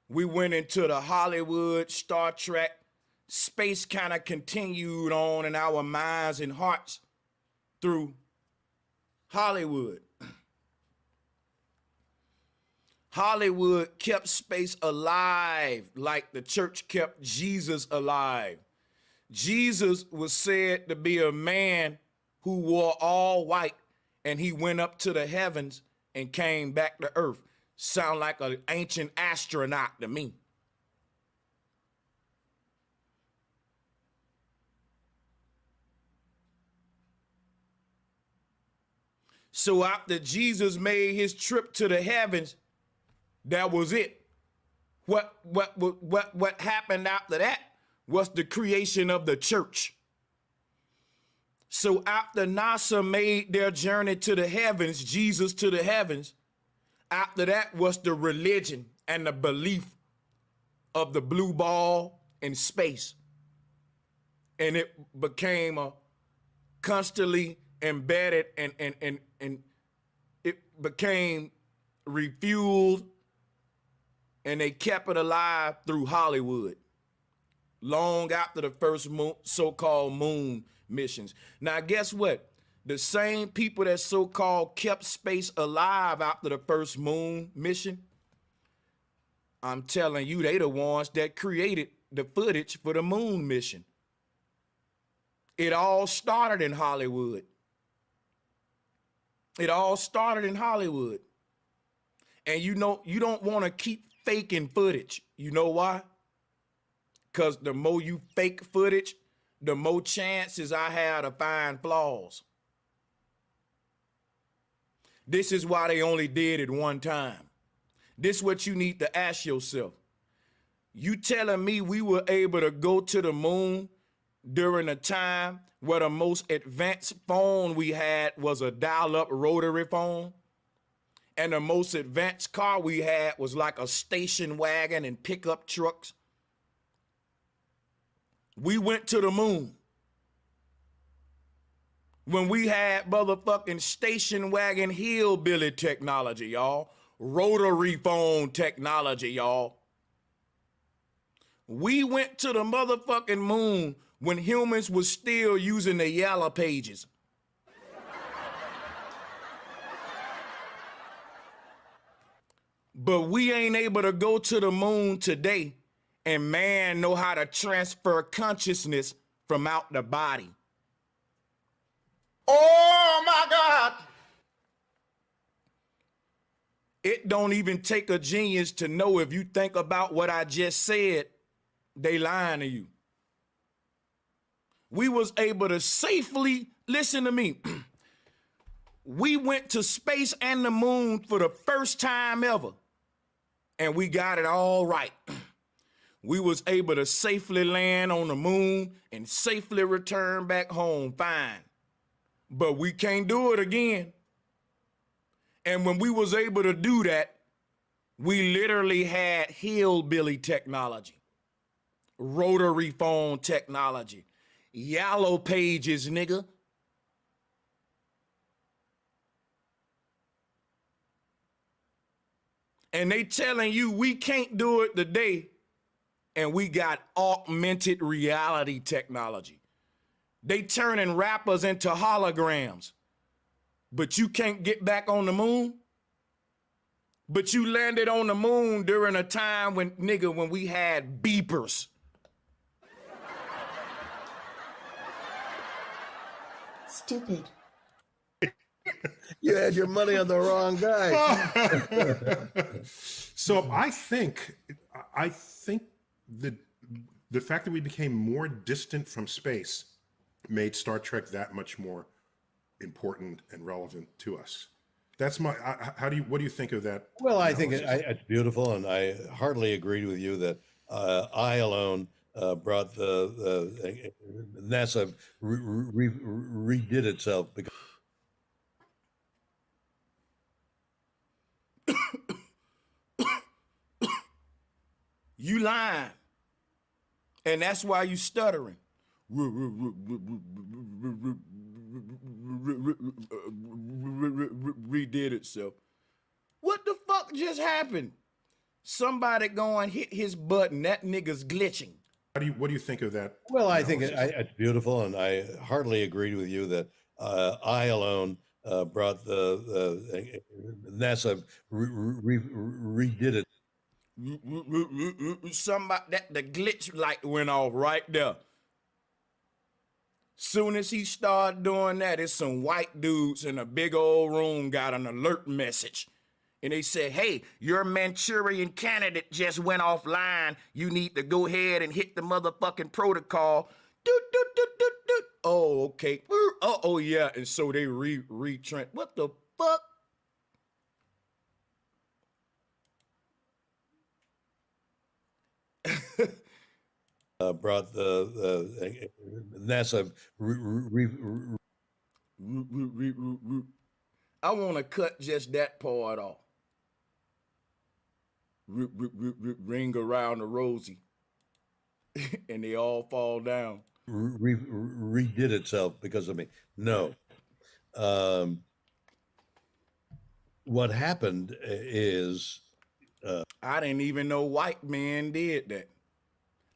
we went into the Hollywood, Star Trek. Space kind of continued on in our minds and hearts through Hollywood. Hollywood kept space alive like the church kept Jesus alive. Jesus was said to be a man who wore all white, and he went up to the heavens and came back to earth. Sound like an ancient astronaut to me. So after Jesus made his trip to the heavens, that was it. What happened after that was the creation of the church. So after NASA made their journey to the heavens, Jesus to the heavens, after that was the religion and the belief of the blue ball in space. And it became a constantly embedded and it became refueled, and they kept it alive through Hollywood long after the first so-called moon missions. Now, guess what? The same people that so-called kept space alive after the first moon mission, I'm telling you, they the ones that created the footage for the moon mission. It all started in Hollywood. It all started in Hollywood. And you know, you don't want to keep faking footage. You know why? Because the more you fake footage, the more chances I have to find flaws. This is why they only did it one time. This is what you need to ask yourself. You telling me we were able to go to the moon during a time where the most advanced phone we had was a dial-up rotary phone? And the most advanced car we had was like a station wagon and pickup trucks. We went to the moon when we had motherfucking station wagon hillbilly technology, y'all. Rotary phone technology, y'all. We went to the motherfucking moon when humans was still using the yellow pages. But we ain't able to go to the moon today and man know how to transfer consciousness from out the body. Oh my God. It don't even take a genius to know if you think about what I just said, they lying to you. We was able to safely, listen to me, we went to space and the moon for the first time ever, and we got it all right. We was able to safely land on the moon and safely return back home fine. But we can't do it again. And when we was able to do that, we literally had hillbilly technology, rotary phone technology, yellow pages, nigga. And they telling you we can't do it today, and we got augmented reality technology. They turning rappers into holograms, but you can't get back on the moon. But you landed on the moon during a time when, nigga, when we had beepers. Stupid. You had your money on the wrong guy. So I think that the fact that we became more distant from space made Star Trek that much more important and relevant to us. That's my. What do you think of that? Well, I think it's beautiful, and I heartily agree with you that I alone brought the NASA redid itself because. You lying. And that's why you stuttering. Redid itself. What the fuck just happened? Somebody go and hit his button. That nigga's glitching. What do you think of that? Well, I think it's beautiful, and I heartily agree with you that I alone brought the NASA redid it. Somebody that the glitch light went off right there. Soon as he started doing that, it's some white dudes in a big old room got an alert message. And they said, hey, your Manchurian candidate just went offline. You need to go ahead and hit the motherfucking protocol. Doot, doot, doot, doot, doot. Oh, okay. Oh, yeah. And so they retrent. What the fuck? Brought the NASA. I want to cut just that part off. Ring around the rosy. And they all fall down. Redid itself because of me. No. What happened is. I didn't even know white men did that.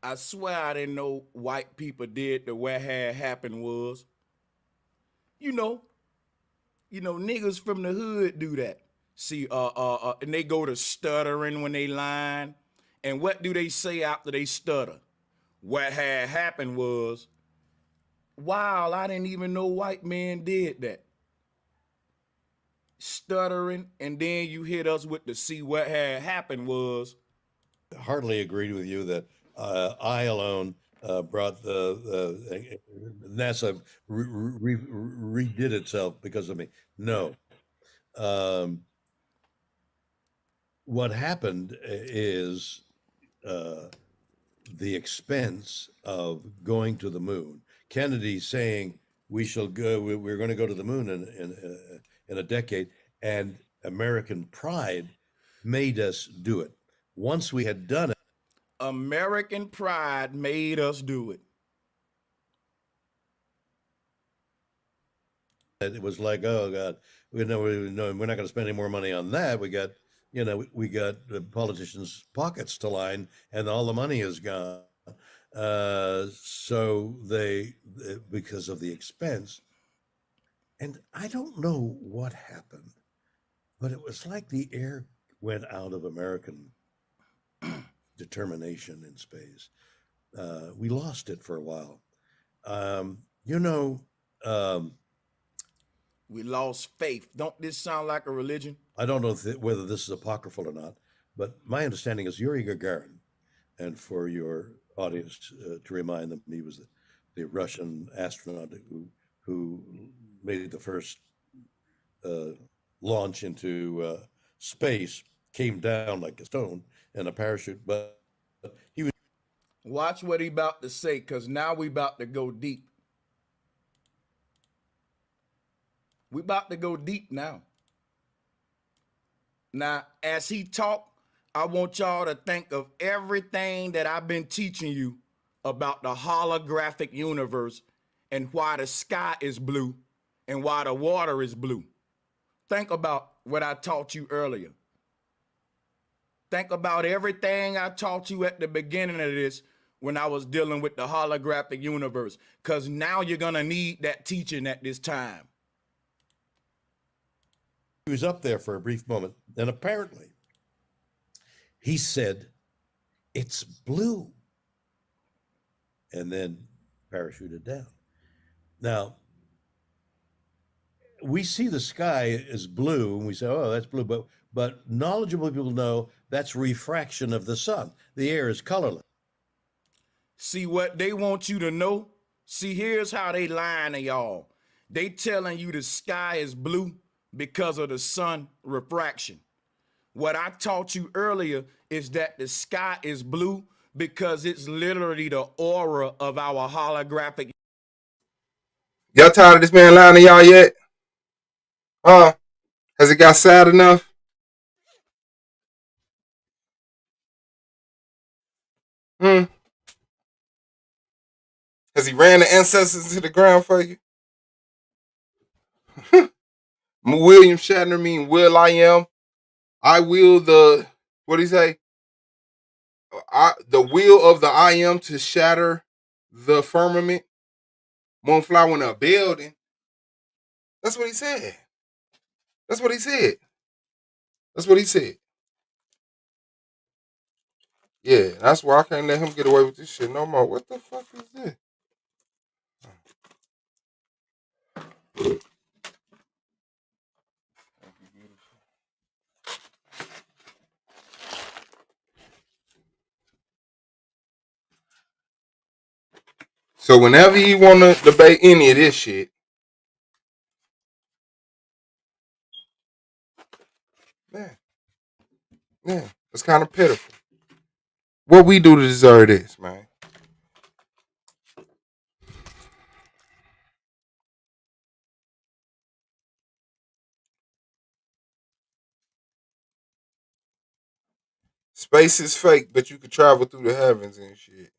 I swear I didn't know white people did the what had happened was. You know, niggas from the hood do that. See, and they go to stuttering when they lying. And what do they say after they stutter? What had happened was, wow, I didn't even know white men did that. Stuttering, and then you hit us with the see what had happened was. Hardly agreed with you that I alone brought the NASA redid itself because of me. No. What happened is the expense of going to the moon. Kennedy saying we shall go. We're going to go to the moon in a decade, and American pride made us do it. Once we had done it, American pride made us do it. it was like, oh God, we're not going to spend any more money on that. We got the politicians' pockets to line, and all the money is gone. So because of the expense, and I don't know what happened, but it was like the air went out of American determination in space. We lost it for a while. You know, We lost faith. Don't this sound like a religion? I don't know whether this is apocryphal or not, but my understanding is Yuri Gagarin, and for your audience to remind them, he was the Russian astronaut who made the first launch into space, came down like a stone in a parachute, but he was. Watch what he about to say, because now we about to go deep. We about to go deep now. Now, as he talk, I want y'all to think of everything that I've been teaching you about the holographic universe and why the sky is blue and why the water is blue. Think about what I taught you earlier. Think about everything I taught you at the beginning of this when I was dealing with the holographic universe, because now you're going to need that teaching at this time. He was up there for a brief moment, and apparently he said, "It's blue," and then parachuted down. Now, we see the sky as blue, and we say, "Oh, that's blue," but knowledgeable people know that's refraction of the sun. The air is colorless. See what they want you to know? See, here's how they lying to y'all. They telling you the sky is blue because of the sun refraction. What I taught you earlier is that the sky is blue because it's literally the aura of our holographic. Y'all tired of this man lying to y'all yet? Has it got sad enough? Has he ran the ancestors into the ground for you? William Shatner mean will I am. I will what do you say? The will of the I am to shatter the firmament. Won't fly in a building. That's what he said. That's what he said. That's what he said. Yeah, that's why I can't let him get away with this shit no more. What the fuck is this? So whenever you want to debate any of this shit, man, it's kind of pitiful. What we do to deserve this, man? Space is fake, but you could travel through the heavens and shit.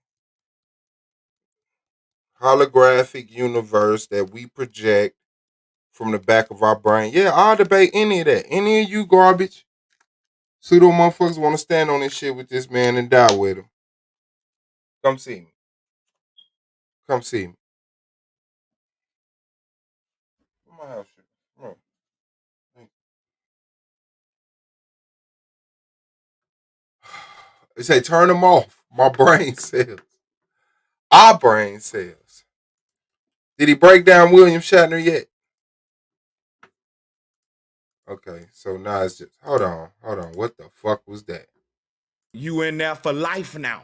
Holographic universe that we project from the back of our brain. Yeah, I'll debate any of that. Any of you garbage pseudo motherfuckers want to stand on this shit with this man and die with him. Come see me. Come see me. My house shit. Bro. They say turn them off. My brain cells. Our brain cells. Did he break down William Shatner yet? Okay, so now it's just hold on. What the fuck was that? You in there for life now.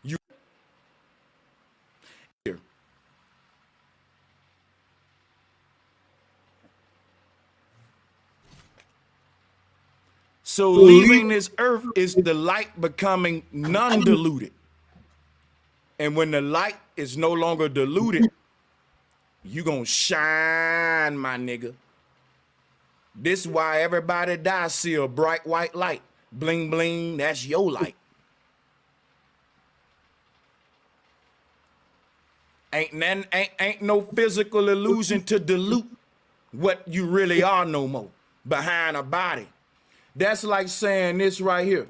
You here. So leaving this earth is the light becoming non-diluted. And when the light is no longer diluted, you gonna shine, my nigga. This is why everybody dies see a bright white light. Bling bling, that's your light. Ain't no physical illusion to dilute. what you really are no more behind a body. That's like saying this right here.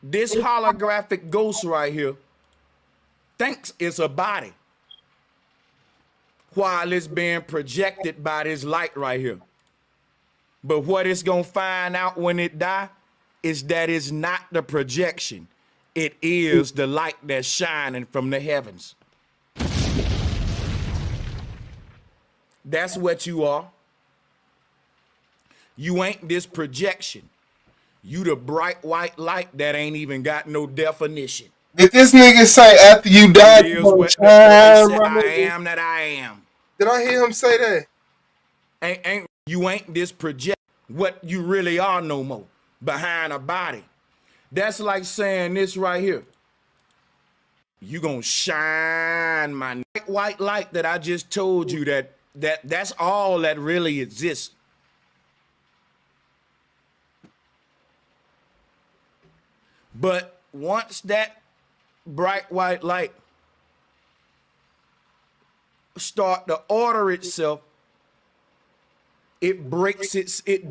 This holographic ghost right here thinks it's a body while it's being projected by this light right here. But what it's gonna find out when it die is that it's not the projection. It is the light that's shining from the heavens. That's what you are. You ain't this projection. You the bright white light that ain't even got no definition. Did this nigga say after you die, It you is gonna what they shine, say, my I nigga? am that I am. Did I hear him say that? You ain't this project what you really are no more behind a body. That's like saying this right here. You gonna shine, my white light that I just told you that's all that really exists. But once that bright white light start to order itself, it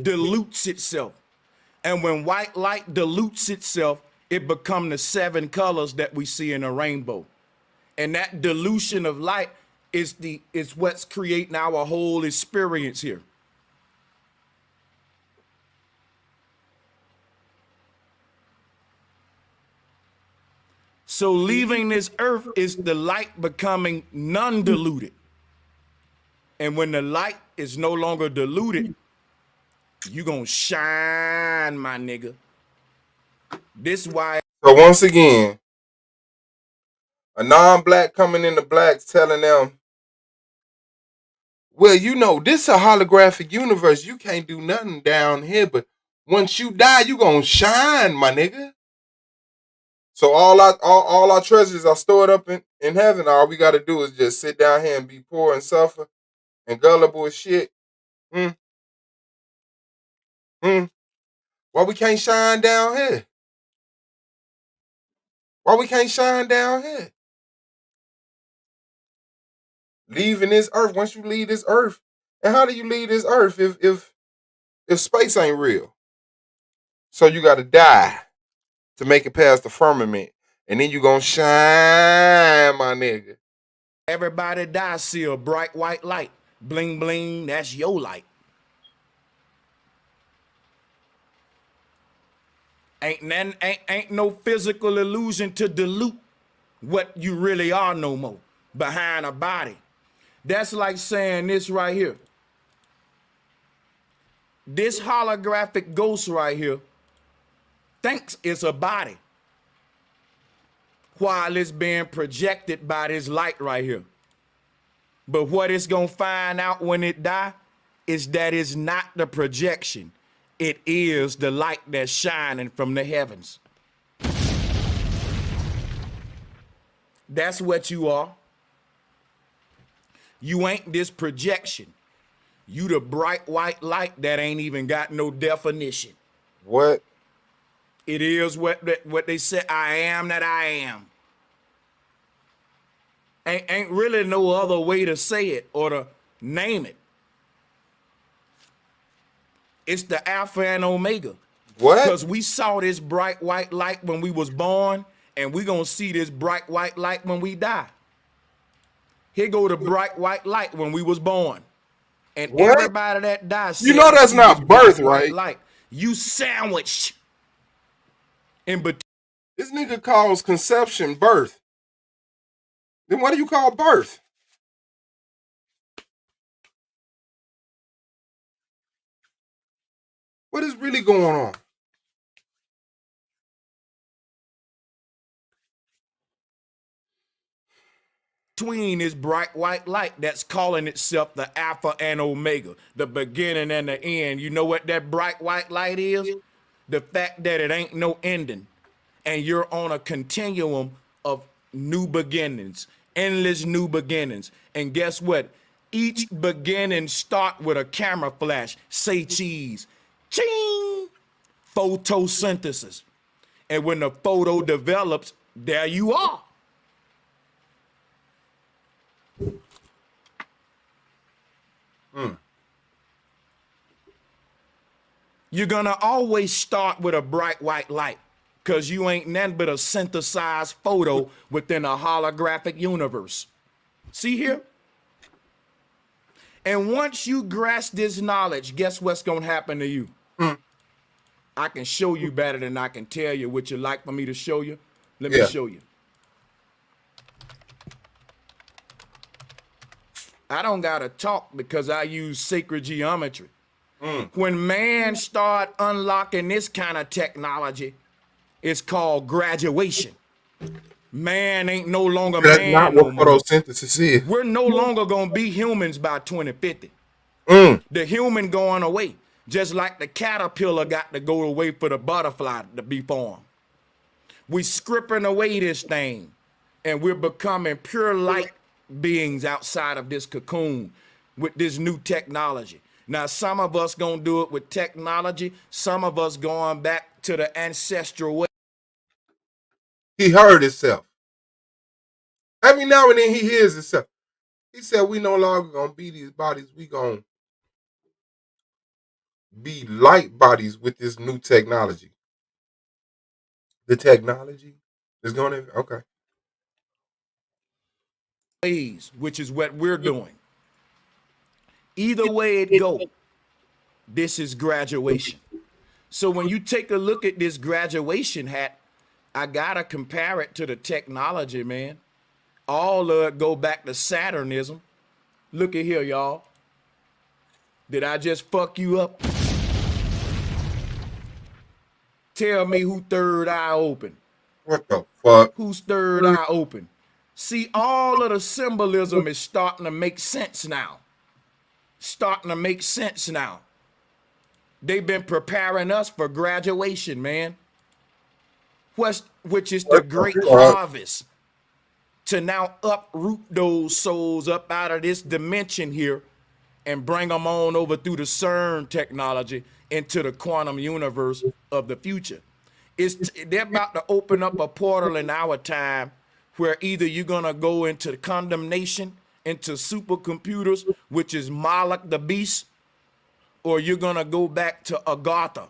dilutes itself. And when white light dilutes itself, it becomes the 7 colors that we see in a rainbow. And that dilution of light is what's creating our whole experience here. So leaving this earth is the light becoming non-diluted. And when the light is no longer diluted, you gonna shine, my nigga. This why. So once again, a non-black coming into blacks telling them, well, you know, this a holographic universe. You can't do nothing down here, but once you die, you gonna shine, my nigga. So all our treasures are stored up in heaven. All we gotta do is just sit down here and be poor and suffer and gullible as shit. Why we can't shine down here? Why we can't shine down here? Leaving this earth. Once you leave this earth, and how do you leave this earth if space ain't real? So you gotta die to make it past the firmament, and then you gonna shine, my nigga. Everybody die, see a bright white light. Bling bling, that's your light. Ain't no physical illusion to dilute what you really are no more behind a body. That's like saying this right here. This holographic ghost right here thinks it's a body while it's being projected by this light right here. But what it's gonna find out when it die is that it's not the projection. It is the light that's shining from the heavens. That's what you are. You ain't this projection. You the bright white light that ain't even got no definition. What? It is what they say, I am that I am. Ain't really no other way to say it or to name it. It's the Alpha and Omega. What? Because we saw this bright white light when we was born, and we gonna see this bright white light when we die. Here go the bright white light when we was born. And what? Everybody that dies, you know that's not birth, right? Light. You sandwiched in between. This nigga calls conception birth. Then what do you call birth? What is really going on? Between this bright white light that's calling itself the Alpha and Omega, the beginning and the end. You know what that bright white light is? The fact that it ain't no ending. And you're on a continuum of new beginnings, endless new beginnings. And guess what? Each beginning start with a camera flash. Say cheese. Ching! Photosynthesis. And when the photo develops, there you are. Mm. You're gonna always start with a bright white light, because you ain't nothing but a synthesized photo within a holographic universe. See here? And once you grasp this knowledge, guess what's gonna happen to you? Mm. I can show you better than I can tell you. Would you like for me to show you? Let me Yeah. show you. I don't gotta talk because I use sacred geometry. When man start unlocking this kind of technology, it's called graduation. Man ain't no longer That's not man no what more. photosynthesis is. We're no longer gonna be humans by 2050. The human going away, just like the caterpillar got to go away for the butterfly to be formed. We scripting away this thing, and we're becoming pure light beings outside of this cocoon with this new technology. Now, some of us gonna do it with technology. Some of us going back to the ancestral way. He heard himself. Every now and then he hears himself. He said, we no longer gonna be these bodies. We gonna be light bodies with this new technology. The technology is gonna, okay. Ways, which is what we're doing. Either way it go, this is graduation. So when you take a look at this graduation hat, I gotta compare it to the technology, man. All of it go back to Saturnism. Look at here, y'all. Did I just fuck you up? Tell me who third eye open. What the fuck? Who's third eye open? See, all of the symbolism is starting to make sense now. Starting to make sense now. They've been preparing us for graduation, man. Which is the great harvest. To now uproot those souls up out of this dimension here and bring them on over through the CERN technology into the quantum universe of the future. They're about to open up a portal in our time where either you're gonna go into condemnation, into supercomputers, which is Moloch the beast, or you're gonna go back to Agartha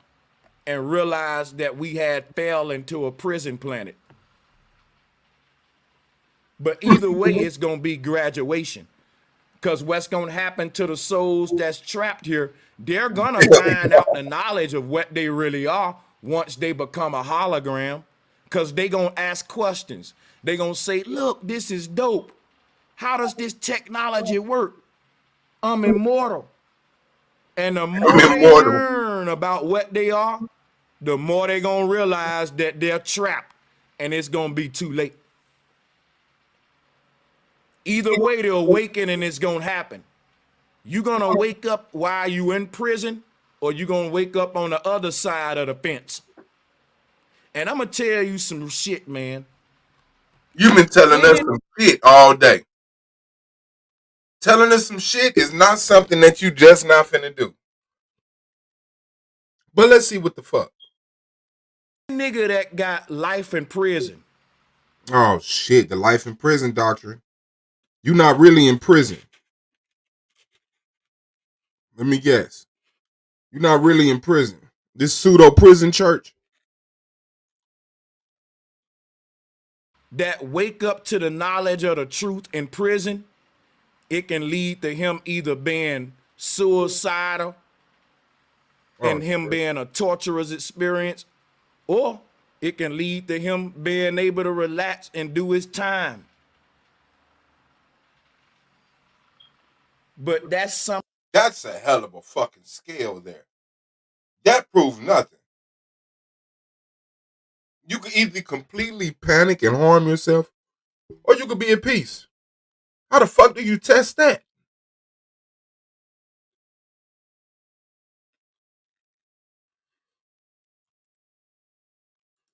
and realize that we had fell into a prison planet. But either way, it's gonna be graduation. Because what's gonna happen to the souls that's trapped here, they're gonna find out the knowledge of what they really are once they become a hologram. Because they gonna ask questions. They gonna say, look, this is dope. How does this technology work? I'm immortal. And the more they learn about what they are, the more they gonna realize that they're trapped and it's gonna be too late. Either way, the awakening is gonna happen. You gonna wake up while you in prison, or you gonna wake up on the other side of the fence. And I'm gonna tell you some shit, man. You've been telling us some shit all day. Telling us some shit is not something that you just not finna do. But let's see what the fuck. Nigga that got life in prison. Oh shit, the life in prison doctrine. You're not really in prison. Let me guess. You're not really in prison. This pseudo prison church. That wake up to the knowledge of the truth in prison, it can lead to him either being suicidal and him being a torturous experience, or it can lead to him being able to relax and do his time. But that's something. That's a hell of a fucking scale there. That proves nothing. You could either completely panic and harm yourself, or you could be at peace. How the fuck do you test that?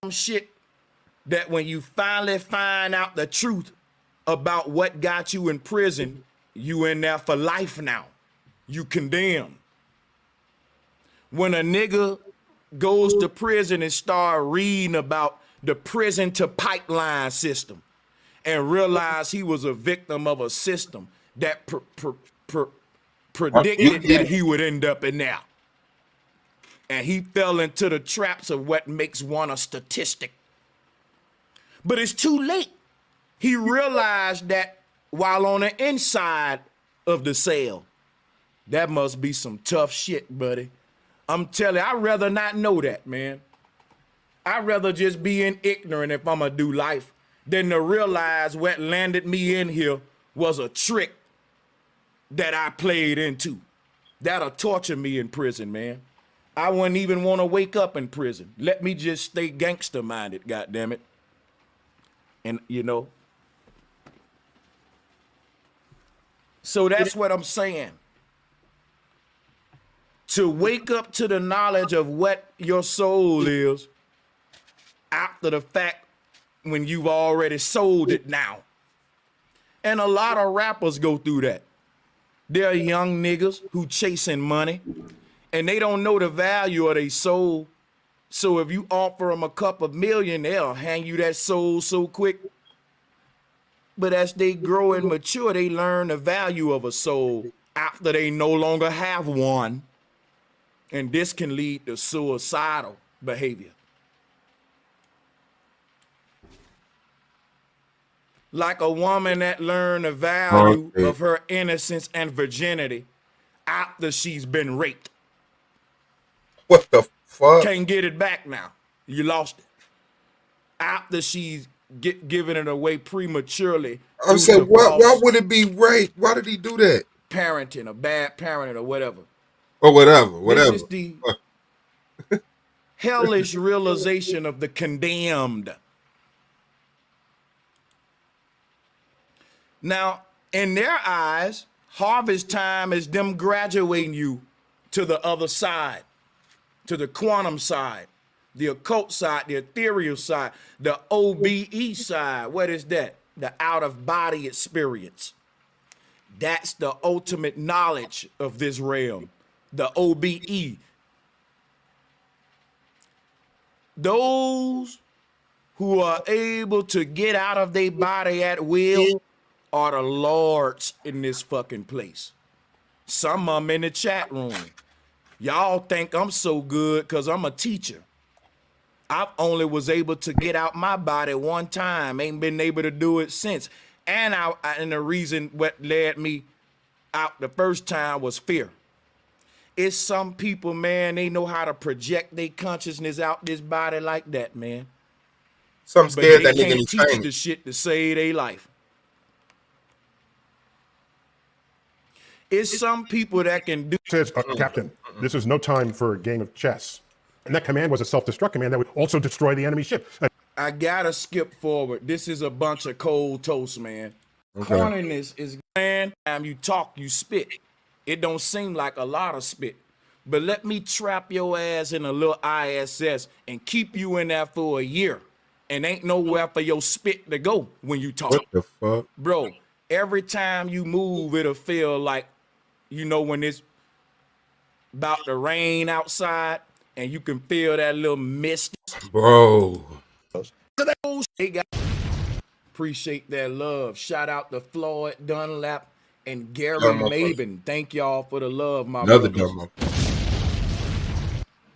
Shit that when you finally find out the truth about what got you in prison, you in there for life now. You condemned. When a nigga goes to prison and start reading about the prison to pipeline system and realize he was a victim of a system that predicted that he would end up in there. And he fell into the traps of what makes one a statistic. But it's too late. He realized that while on the inside of the cell, that must be some tough shit, buddy. I'm telling you, I'd rather not know that, man. I'd rather just be in ignorant if I'm gonna do life than to realize what landed me in here was a trick that I played into. That'll torture me in prison, man. I wouldn't even want to wake up in prison. Let me just stay gangster minded, goddammit. And you know. So that's what I'm saying. To wake up to the knowledge of what your soul is after the fact when you've already sold it now. And a lot of rappers go through that. They're young niggas who chasing money and they don't know the value of their soul. So if you offer them a couple million, they'll hang you that soul so quick. But as they grow and mature, they learn the value of a soul after they no longer have one. And this can lead to suicidal behavior. Like a woman that learned the value of her innocence and virginity after she's been raped. What the fuck? Can't get it back now. You lost it. After she's giving it away prematurely. I'm saying, why would it be rape? Why did he do that? Parenting, a bad parenting or whatever. Or whatever. This is the hellish realization of the condemned. Now, in their eyes, harvest time is them graduating you to the other side, to the quantum side, the occult side, the ethereal side, the OBE side. What is that? The out-of-body experience. That's the ultimate knowledge of this realm, the OBE. Those who are able to get out of their body at will are the lords in this fucking place. Some of them in the chat room. Y'all think I'm so good because I'm a teacher. I only was able to get out my body one time. Ain't been able to do it since. And the reason what led me out the first time was fear. It's some people, man, they know how to project their consciousness out this body like that, man. Some scared that nigga can't teach the shit to save their life. It's some people that can do. Says, Captain, this is no time for a game of chess. And that command was a self-destruct command that would also destroy the enemy ship. I gotta skip forward. This is a bunch of cold toast, man. Okay. Corniness is, man, time you talk, you spit. It don't seem like a lot of spit. But let me trap your ass in a little ISS and keep you in there for a year. And ain't nowhere for your spit to go when you talk. What the fuck? Bro, every time you move, it'll feel like, you know, when it's about to rain outside and you can feel that little mist. Bro. Appreciate that love. Shout out to Floyd Dunlap and Gary Maben. Thank y'all for the love, my brothers.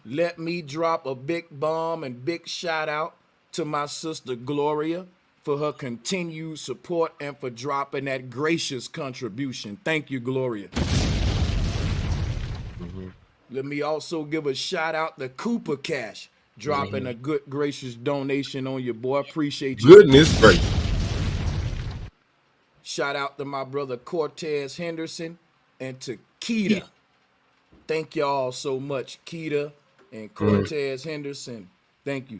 Let me drop a big bomb and big shout out to my sister Gloria for her continued support and for dropping that gracious contribution. Thank you, Gloria. Let me also give a shout out to Cooper Cash, dropping a good, gracious donation on your boy. Appreciate you. Goodness gracious. Shout out to my brother Cortez Henderson and to Keita. Thank y'all so much, Keita and Cortez Henderson. Thank you.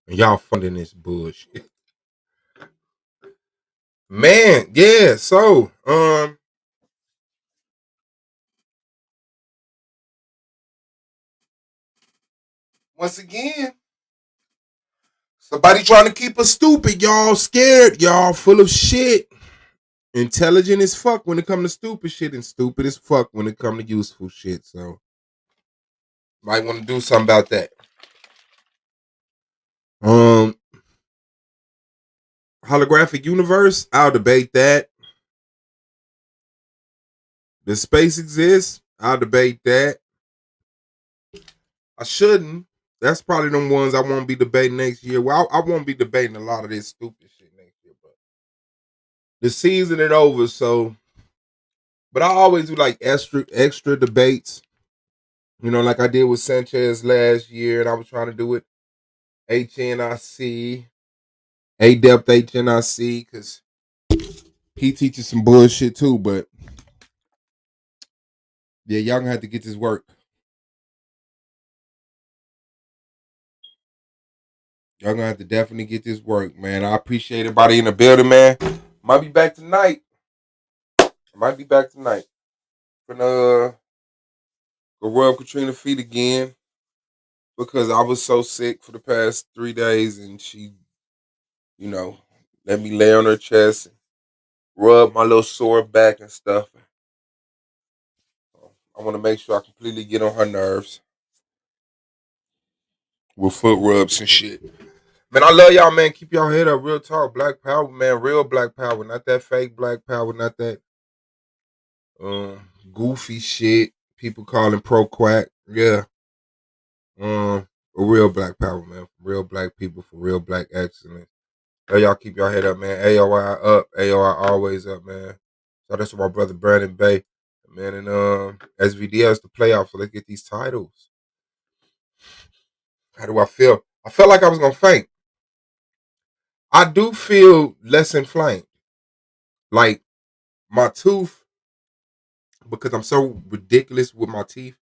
Y'all funding this bullshit. Man, yeah, so once again, somebody trying to keep us stupid, y'all scared, y'all full of shit. Intelligent as fuck when it comes to stupid shit and stupid as fuck when it comes to useful shit. So might want to do something about that. Holographic universe, I'll debate that. Does space exist? I'll debate that. I shouldn't. That's probably them ones I won't be debating next year. Well, I won't be debating a lot of this stupid shit next year, but the season is over, so but I always do like extra debates. You know, like I did with Sanchez last year, and I was trying to do it HNIC, Adept HNIC, because he teaches some bullshit too. But yeah, y'all gonna have to get this work. Y'all gonna have to definitely get this work, man. I appreciate everybody in the building, man. Might be back tonight. Gonna go rub Katrina's feet again because I was so sick for the past 3 days, and she, you know, let me lay on her chest and rub my little sore back and stuff. I want to make sure I completely get on her nerves with foot rubs and shit. Man, I love y'all, man. Keep y'all head up. Real talk. Black power, man. Real black power. Not that fake black power. Not that goofy shit people calling pro quack. Yeah. A real black power, man. For real black people, for real black excellence. Hey, y'all keep y'all head up, man. AOI up. AOI always up, man. So that's my brother Brandon Bay. Man, and SVDS the playoffs, so let's get these titles. How do I feel? I felt like I was gonna faint. I do feel less inflamed. Like my tooth, because I'm so ridiculous with my teeth.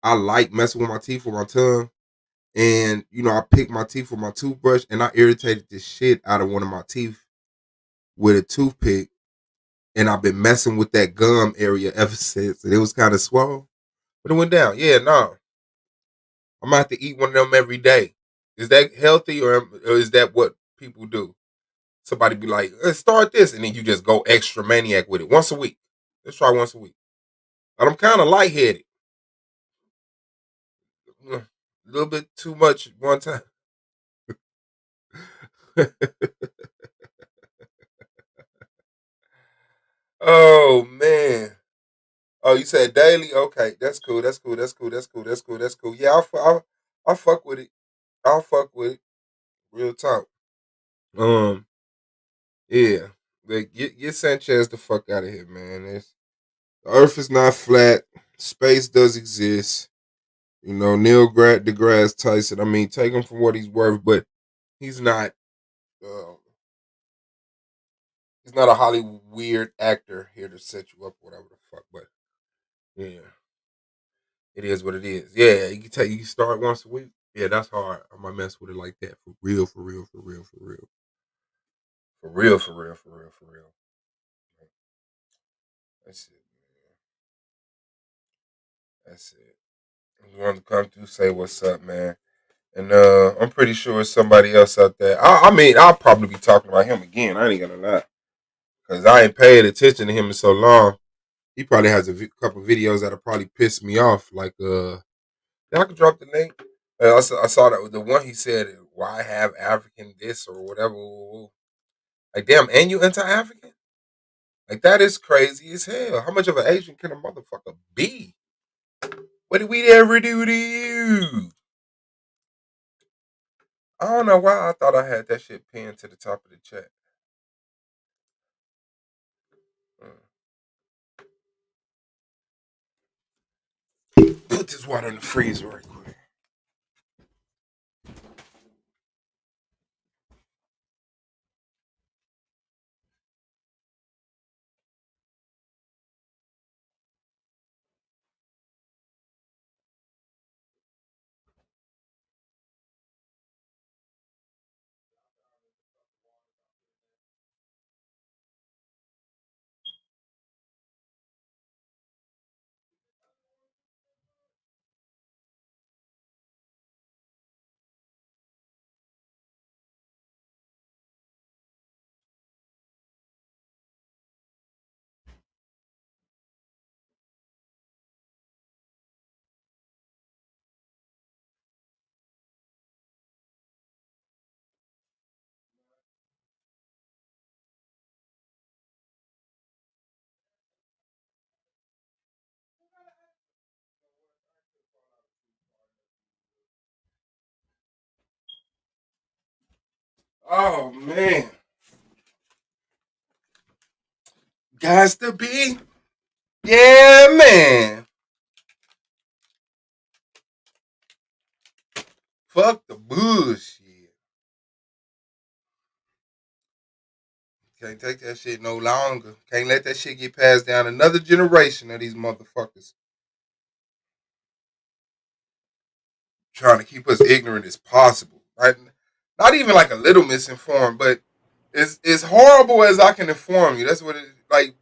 I like messing with my teeth with my tongue. And, you know, I picked my teeth with my toothbrush and I irritated the shit out of one of my teeth with a toothpick. And I've been messing with that gum area ever since. And it was kind of swollen. But it went down. Yeah, no. I'm gonna have to eat one of them every day. Is that healthy or is that what people do? Somebody be like, let's start this, and then you just go extra maniac with it once a week. Let's try once a week. But I'm kind of lightheaded. A little bit too much one time. Oh man. Oh, you said daily? Okay, that's cool. That's cool. That's cool. That's cool. That's cool. That's cool. Yeah, I'll fuck with it. I'll fuck with it. Real talk. Um, yeah. Like, get Sanchez the fuck out of here, man. The Earth is not flat. Space does exist. You know, Neil deGrasse Tyson. I mean, take him for what he's worth, but he's not. Uh, he's not a Hollywood weird actor here to set you up, whatever the fuck. But yeah, it is what it is. Yeah, you can start once a week. Yeah, that's hard. I might mess with it like that for real, for real, for real, for real, for real, for real, for real, for real. That's it. That's it. I wanted to come through, say what's up, man. And I'm pretty sure it's somebody else out there. I mean, I'll probably be talking about him again. I ain't gonna lie, because I ain't paid attention to him in so long. He probably has a couple videos that'll probably piss me off. Like, yeah, I can drop the link. I saw that the one he said, "Why have African this or whatever." Like, damn, and you anti-African? Like, that is crazy as hell. How much of an Asian can a motherfucker be? What did we ever do to you? I don't know why I thought I had that shit pinned to the top of the chat. Put this water in the freezer right quick. Oh man. Guys to be. Yeah, man. Fuck the bullshit. Can't take that shit no longer. Can't let that shit get passed down another generation of these motherfuckers. Trying to keep us ignorant as possible. Right? Not even like a little misinformed, but it's horrible as I can inform you. That's what it like.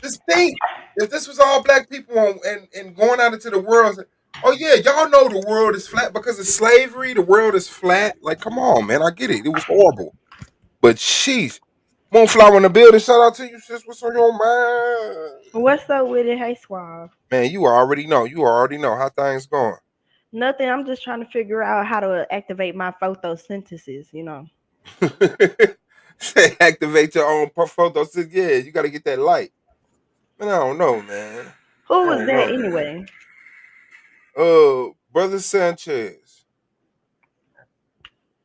Just think if this was all black people and going out into the world. Oh yeah, y'all know the world is flat because of slavery. The world is flat. Like, come on, man. I get it. It was horrible, but sheesh. Moonflower in the building. Shout out to you, sis. What's on your mind? What's up with it? Hey, Suave. Man, you already know. You already know how things going. Nothing. I'm just trying to figure out how to activate my photosynthesis, Say activate your own photo. Yeah, you got to get that light. Man, I don't know, man. Who I was don't that know. anyway? Brother Sanchez.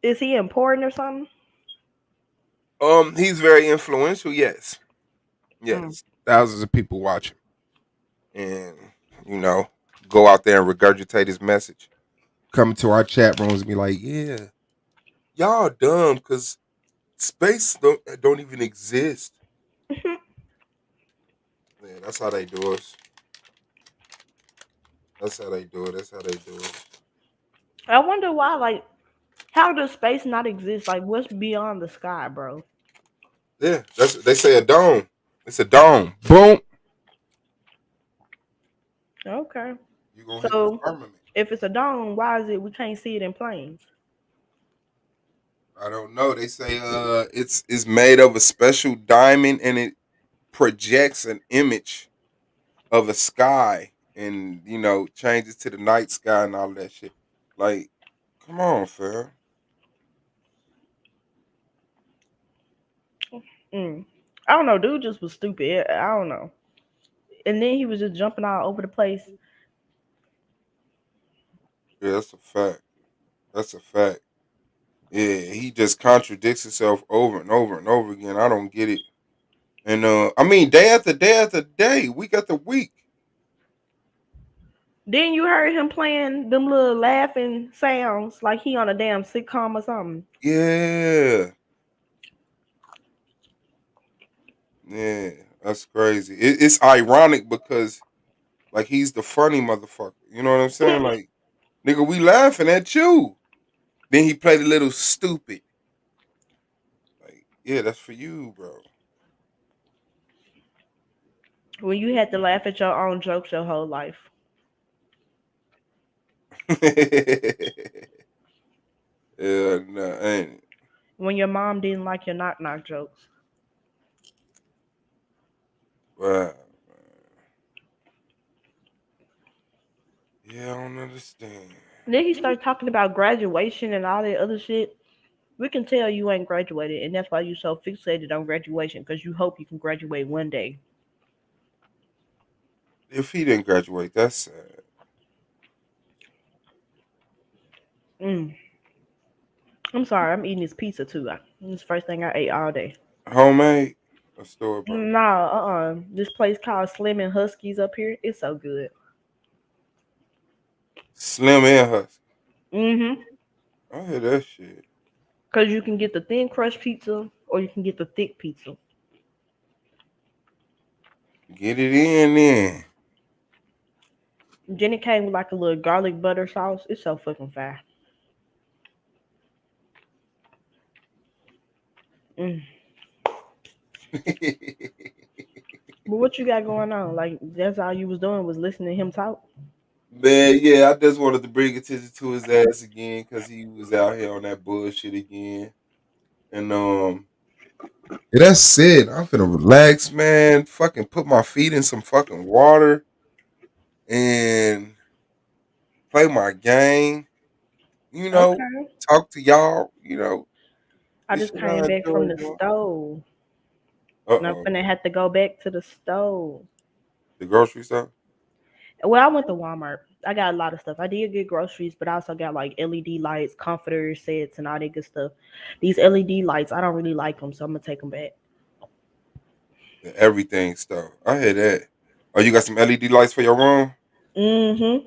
Is he important or something? He's very influential. Yes, Mm. yes. Thousands of people watch him, and go out there and regurgitate his message. Come into our chat rooms and be like, "Yeah, y'all dumb because space don't even exist." Yeah, that's how they do us. That's how they do it. That's how they do it. I wonder why. Like, how does space not exist? Like, what's beyond the sky, bro? Yeah, they say a dome. It's a dome. Boom. Okay. You gonna hit the So, firmament. if it's a dome, why is it we can't see it in planes? I don't know. They say it's made of a special diamond and it projects an image of a sky and changes to the night sky and all of that shit. Like, come on, fam. Mm. I don't know. Dude just was stupid. I don't know. And then he was just jumping all over the place. Yeah, that's a fact. That's a fact. Yeah, he just contradicts himself over and over and over again. I don't get it. And I mean, day after day after day, week after week. Then you heard him playing them little laughing sounds like he on a damn sitcom or something. Yeah. Yeah, that's crazy. It's ironic because like he's the funny motherfucker. You know what I'm saying? Like, nigga, we laughing at you. Then he played a little stupid. Like, yeah, that's for you, bro. When you had to laugh at your own jokes your whole life. Yeah, nah, ain't it? When your mom didn't like your knock knock jokes. Wow. Yeah, I don't understand. Then he started talking about graduation and all that other shit. We can tell you ain't graduated, and that's why you so fixated on graduation because you hope you can graduate one day. If he didn't graduate, that's sad. Mm. I'm sorry, I'm eating this pizza too. It's the first thing I ate all day. Homemade or store bought? No, this place called Slim and Huskies up here. It's so good. Slim and Husky. Mm-hmm. I hear that shit. Because you can get the thin crust pizza or you can get the thick pizza. Get it in then. Then it came with like a little garlic butter sauce. It's so fucking fire. Mm. But what you got going on? Like that's all you was doing was listening to him talk. Man, yeah, I just wanted to bring attention to his ass again because he was out here on that bullshit again. And yeah, that's it. I'm finna relax, man. Fucking put my feet in some fucking water and play my game. You know, Okay. talk to y'all. I This just shit I came back enjoy from the doing. stove. Uh And I'm oh, finna have to go back to the stove. the grocery store. Well, I went to Walmart. I got a lot of stuff. I did get groceries, but I also got like LED lights, comforter sets, and all that good stuff. These LED lights, I don't really like them, so I'm gonna take them back. The everything stuff. I hear that. Oh, you got some LED lights for your room? Mm-hmm.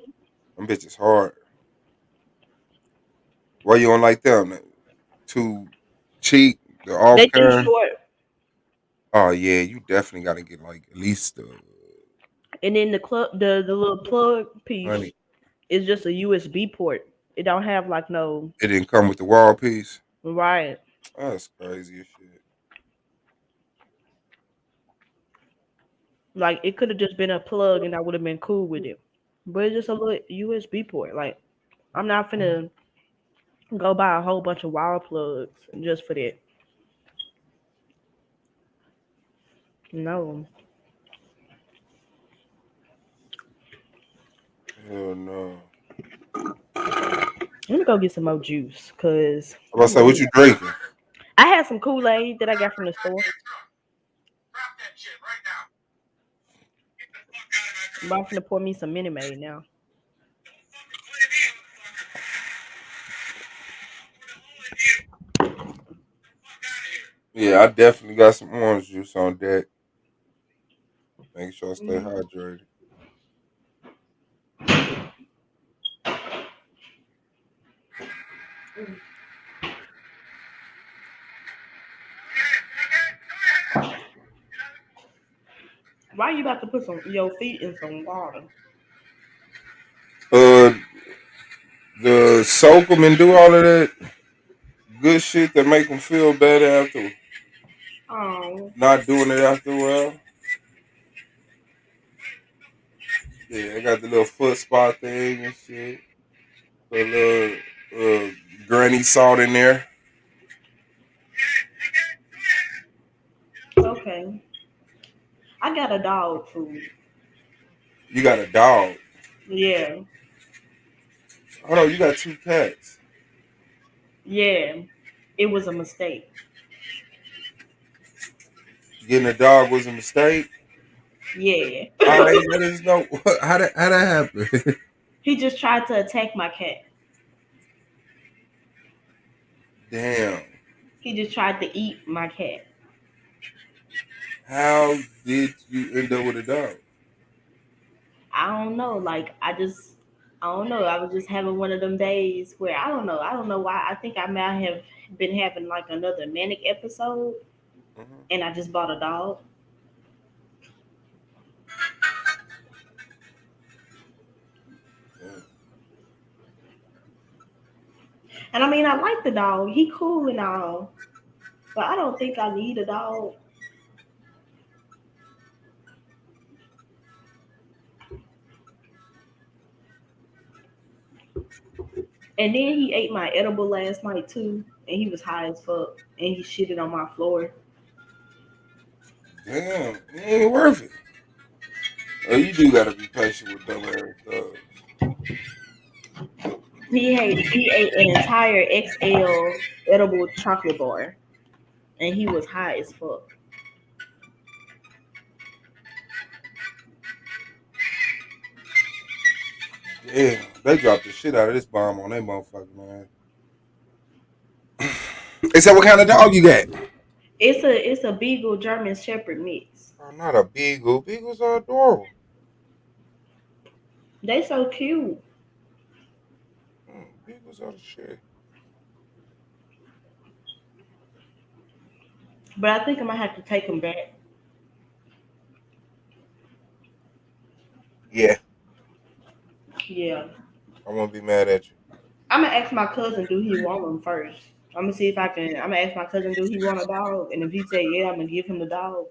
Them bitches hard. Why you don't like them? Too cheap, the off They too kind. short. Oh yeah, you definitely got to get like at least And then the little plug piece honey. is just a USB port. It don't have like no It didn't come with the wall piece. right. That's crazy as shit. Like it could have just been a plug and I would have been cool with it. But it's just a little USB port. Like I'm not finna go buy a whole bunch of wire plugs just for that. No. Hell no. Let me go get some more juice because I'm about to say, what you drinking? I had some Kool-Aid that I got from the store. But I'm gonna pour me some Minute Maid now. Yeah, I definitely got some orange juice on deck. Make sure I stay Mm. hydrated. Why you about to put some your feet in some water? Uh, the soak them and do all of that good shit that make them feel better after Oh. not doing it after a while. Yeah, I got the little foot spot thing and shit. The little granny salt in there. Okay. I got a dog food. You got a dog. Yeah. Hold on, you got two cats. Yeah. It was a mistake. Getting a dog was a mistake. Yeah. I ain't let us know how that happened. He just tried to attack my cat. Damn. He just tried to eat my cat. How did you end up with a dog? I don't know. Like I don't know. I was just having one of them days where I don't know. I don't know why. I think I might have been having like another manic episode, Mm-hmm. and I just bought a dog. Yeah. And I mean, I like the dog. He cool and all, but I don't think I need a dog. And then he ate my edible last night too, and he was high as fuck, and he shitted on my floor. Damn, it ain't worth it. Oh, you do gotta be patient with dumb ass dogs. He ate an entire XL edible chocolate bar, and he was high as fuck. Yeah, they dropped the shit out of this bomb on that motherfucker, man. They said, what kind of dog you got? It's a Beagle German Shepherd mix. I'm not a beagle. Beagles are adorable. They so cute, Beagles are the shit. but I think I might have to take them back. Yeah, Yeah, I won't be mad at you. I'm gonna ask my cousin do he want them first. I'm gonna see if I can. I'm gonna ask my cousin do he want a dog, and if he say yeah, I'm gonna give him the dog.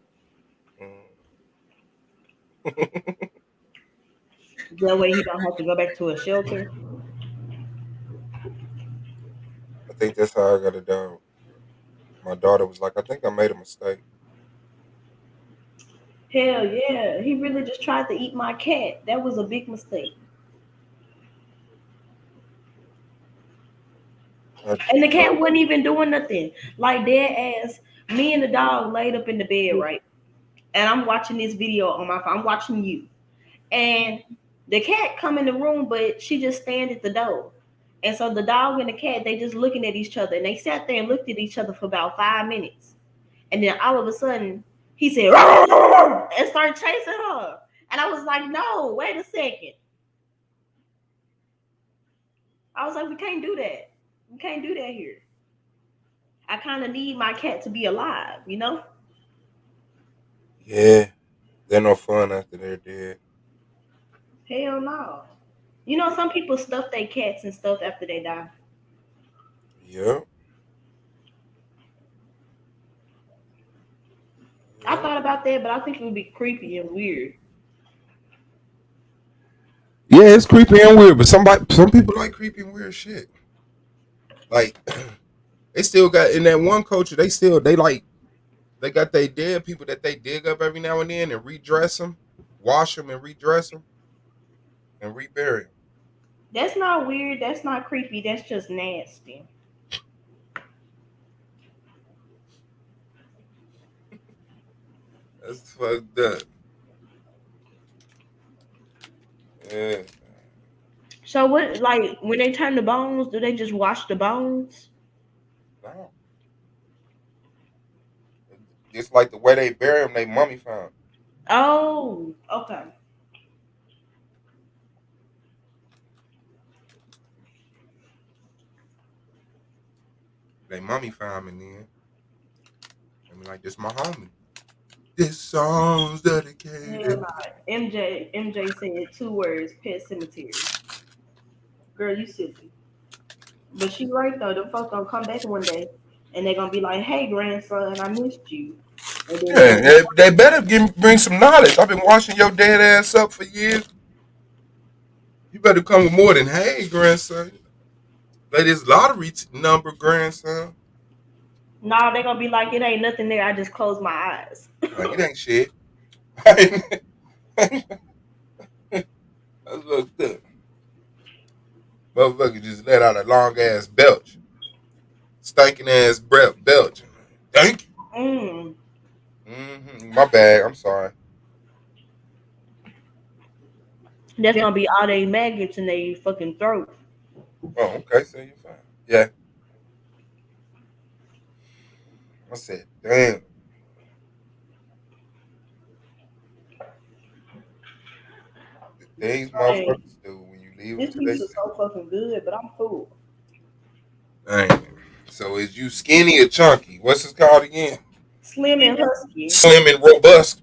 That way he don't have to go back to a shelter. I think that's how I got a dog. My daughter was like, I think I made a mistake. Hell yeah, he really just tried to eat my cat. That was a big mistake. And the cat wasn't even doing nothing. Like dead ass. Me and the dog laid up in the bed, right? And I'm watching this video on my phone. I'm watching you. And The cat come in the room, but she just stand at the door. And so the dog and the cat, they just looking at each other. And they sat there and looked at each other for about 5 minutes. And then all of a sudden, he said, "Rawr, rawr, rawr," and started chasing her. And I was like, no, wait a second. I was like, we can't do that. We can't do that here. I kind of need my cat to be alive, you know? Yeah, they're no fun after they're dead. Hell no. You know, some people stuff their cats and stuff after they die. Yeah. I thought about that, but I think it would be creepy and weird. Yeah, it's creepy and weird, but some people like creepy and weird shit. Like they still got in that one culture. They got they dead people that they dig up every now and then and redress them, wash them and redress them and rebury them. That's not weird. That's not creepy. That's just nasty. That's fucked up. Yeah. So what? Like when they turn the bones, do they just wash the bones? No. Just like the way they bury them, they mummify them. Oh, okay. They mummify them and then I mean like this my homie. This song's Hell dedicated. no. MJ said 2 words: Pet Cemetery. Girl, you silly. But she right though. The folks gonna come back one day, and they gonna be like, "Hey, grandson, I missed you." And then they Yeah, they better bring some knowledge. I've been watching your dead ass up for years. You better come with more than hey, grandson. Play this lottery number, grandson. no, they gonna be like, "It ain't nothing there. I just closed my eyes." Like it ain't shit. That's looked up. Motherfucker just let out a long ass belch. Stinking ass breath belch. Thank you. Mm. My bad. I'm sorry. That's gonna be all they maggots in their fucking throat. Oh, okay. So you're fine. Yeah. I said, damn. The things Hey, motherfuckers do when you leave them this to pizza is themselves. so fucking good, but I'm full. Dang. So is you skinny or chunky? What's it called again? Slim and husky. Slim and robust.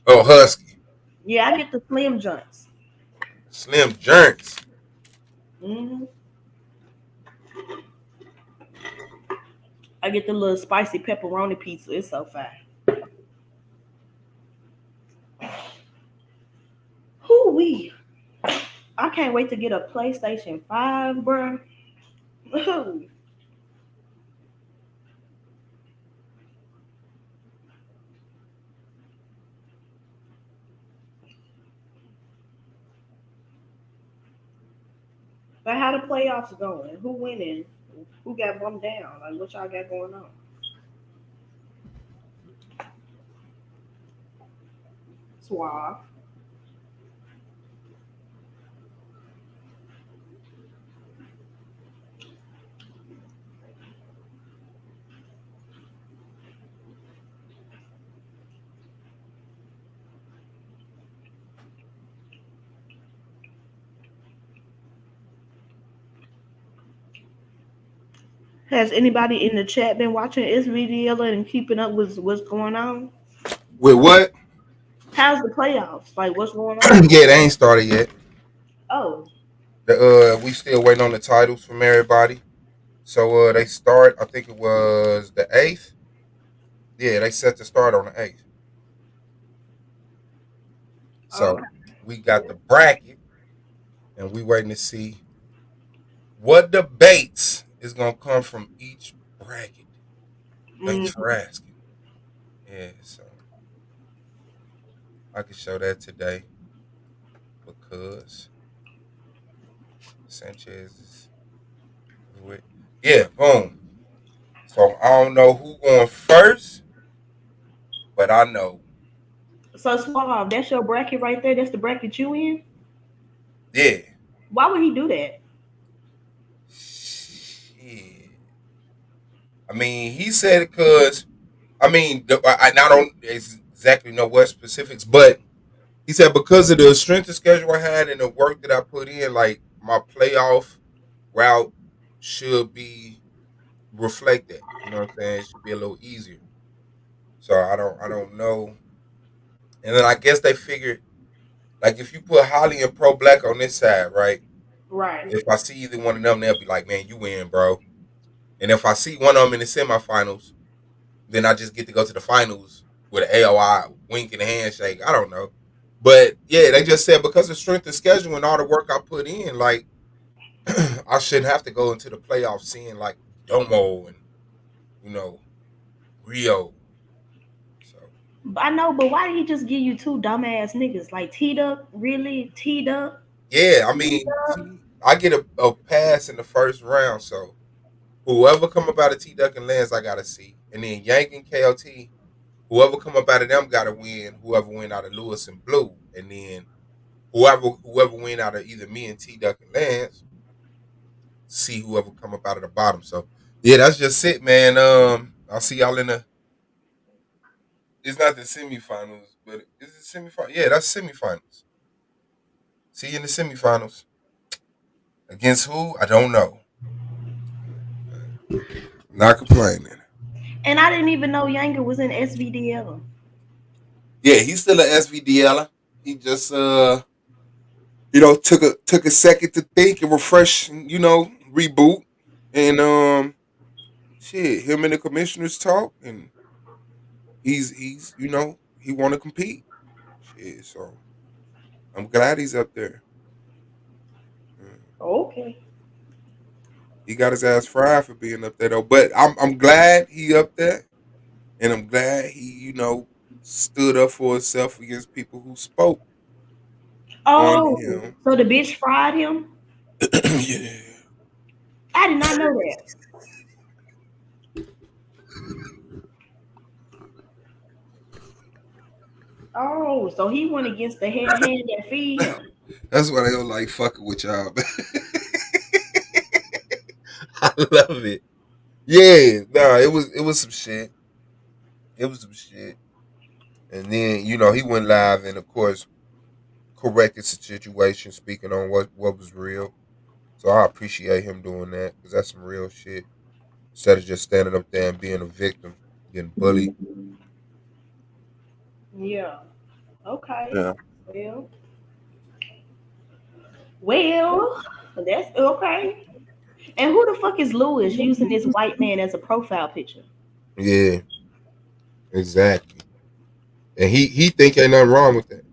Oh, husky. Yeah, I get the slim joints. Slim jerks. Hmm. I get the little spicy pepperoni pizza. It's so fine. Whoo wee! I can't wait to get a PlayStation 5, bro. But how the playoffs going? Who winning? Who got bumped down? Like what y'all got going on? Suave. Has anybody in the chat been watching this video and keeping up with what's going on? With what? How's the playoffs? Like what's going on? Yeah, they ain't started yet. Oh, We still waiting on the titles from everybody. So they start. I think it was the 8th. Yeah, they set to start on the 8th. So okay. we got the bracket, and we waiting to see what debates is gonna come from each bracket. Thanks Mm. for asking. Yeah, so I can show that today because Sanchez is with. Yeah, boom. So I don't know who going first, but I know. So Suave, that's your bracket right there. That's the bracket you in. Yeah. Why would he do that? Shit. I mean, he said it because I don't exactly know what specifics, but he said because of the strength of schedule I had and the work that I put in, like my playoff route should be reflect that. You know what I'm saying? It should be a little easier. So I don't know. And then I guess they figured like if you put Holly and Pro Black on this side, right? Right. If I see either one of them, they'll be like, "Man, you win, bro." And if I see one of them in the semifinals, then I just get to go to the finals with an AOI wink and a handshake. I don't know. But yeah, they just said because of strength of schedule and all the work I put in, like I shouldn't have to go into the playoffs seeing like Domo and you know Rio. So I know, but why did he just give you two dumbass niggas like T Duck? Really, T Duck? yeah, I mean, I get a pass in the first round, so whoever come up out of T Duck and Lance, I gotta see, and then Yank and KOT, whoever come up out of them gotta win. Whoever win out of Lewis and Blue, and then whoever win out of either me and T Duck and Lance, see whoever come up out of the bottom. So yeah, that's just it, man. I'll see y'all in the. It's not the semifinals, but is it semifinals? Yeah, that's semifinals. See you in the semifinals. Against who? I don't know. Not complaining. And I didn't even know Younger was in SVDL. Yeah, he's still an SVDL. He just took a second to think and refresh, reboot. And shit, him and the commissioners talk and he's he wanna compete. Shit, so I'm glad he's up there. Mm. Okay. He got his ass fried for being up there though. But I'm glad he up there and I'm glad he, stood up for himself against people who spoke on Oh, him. so the bitch fried him? Yeah. I did not know that. Oh, so he went against the hand that feed him. That's why they don't like fucking with y'all, man. I love it. Yeah, nah, it was some shit. It was some shit. And then, he went live and of course corrected the situation, speaking on what was real. So I appreciate him doing that because that's some real shit. Instead of just standing up there and being a victim, getting bullied. Yeah. Okay. Yeah. Well, well, that's okay. And who the fuck is Lewis using this white man as a profile picture? Yeah, exactly. And he think ain't nothing wrong with that.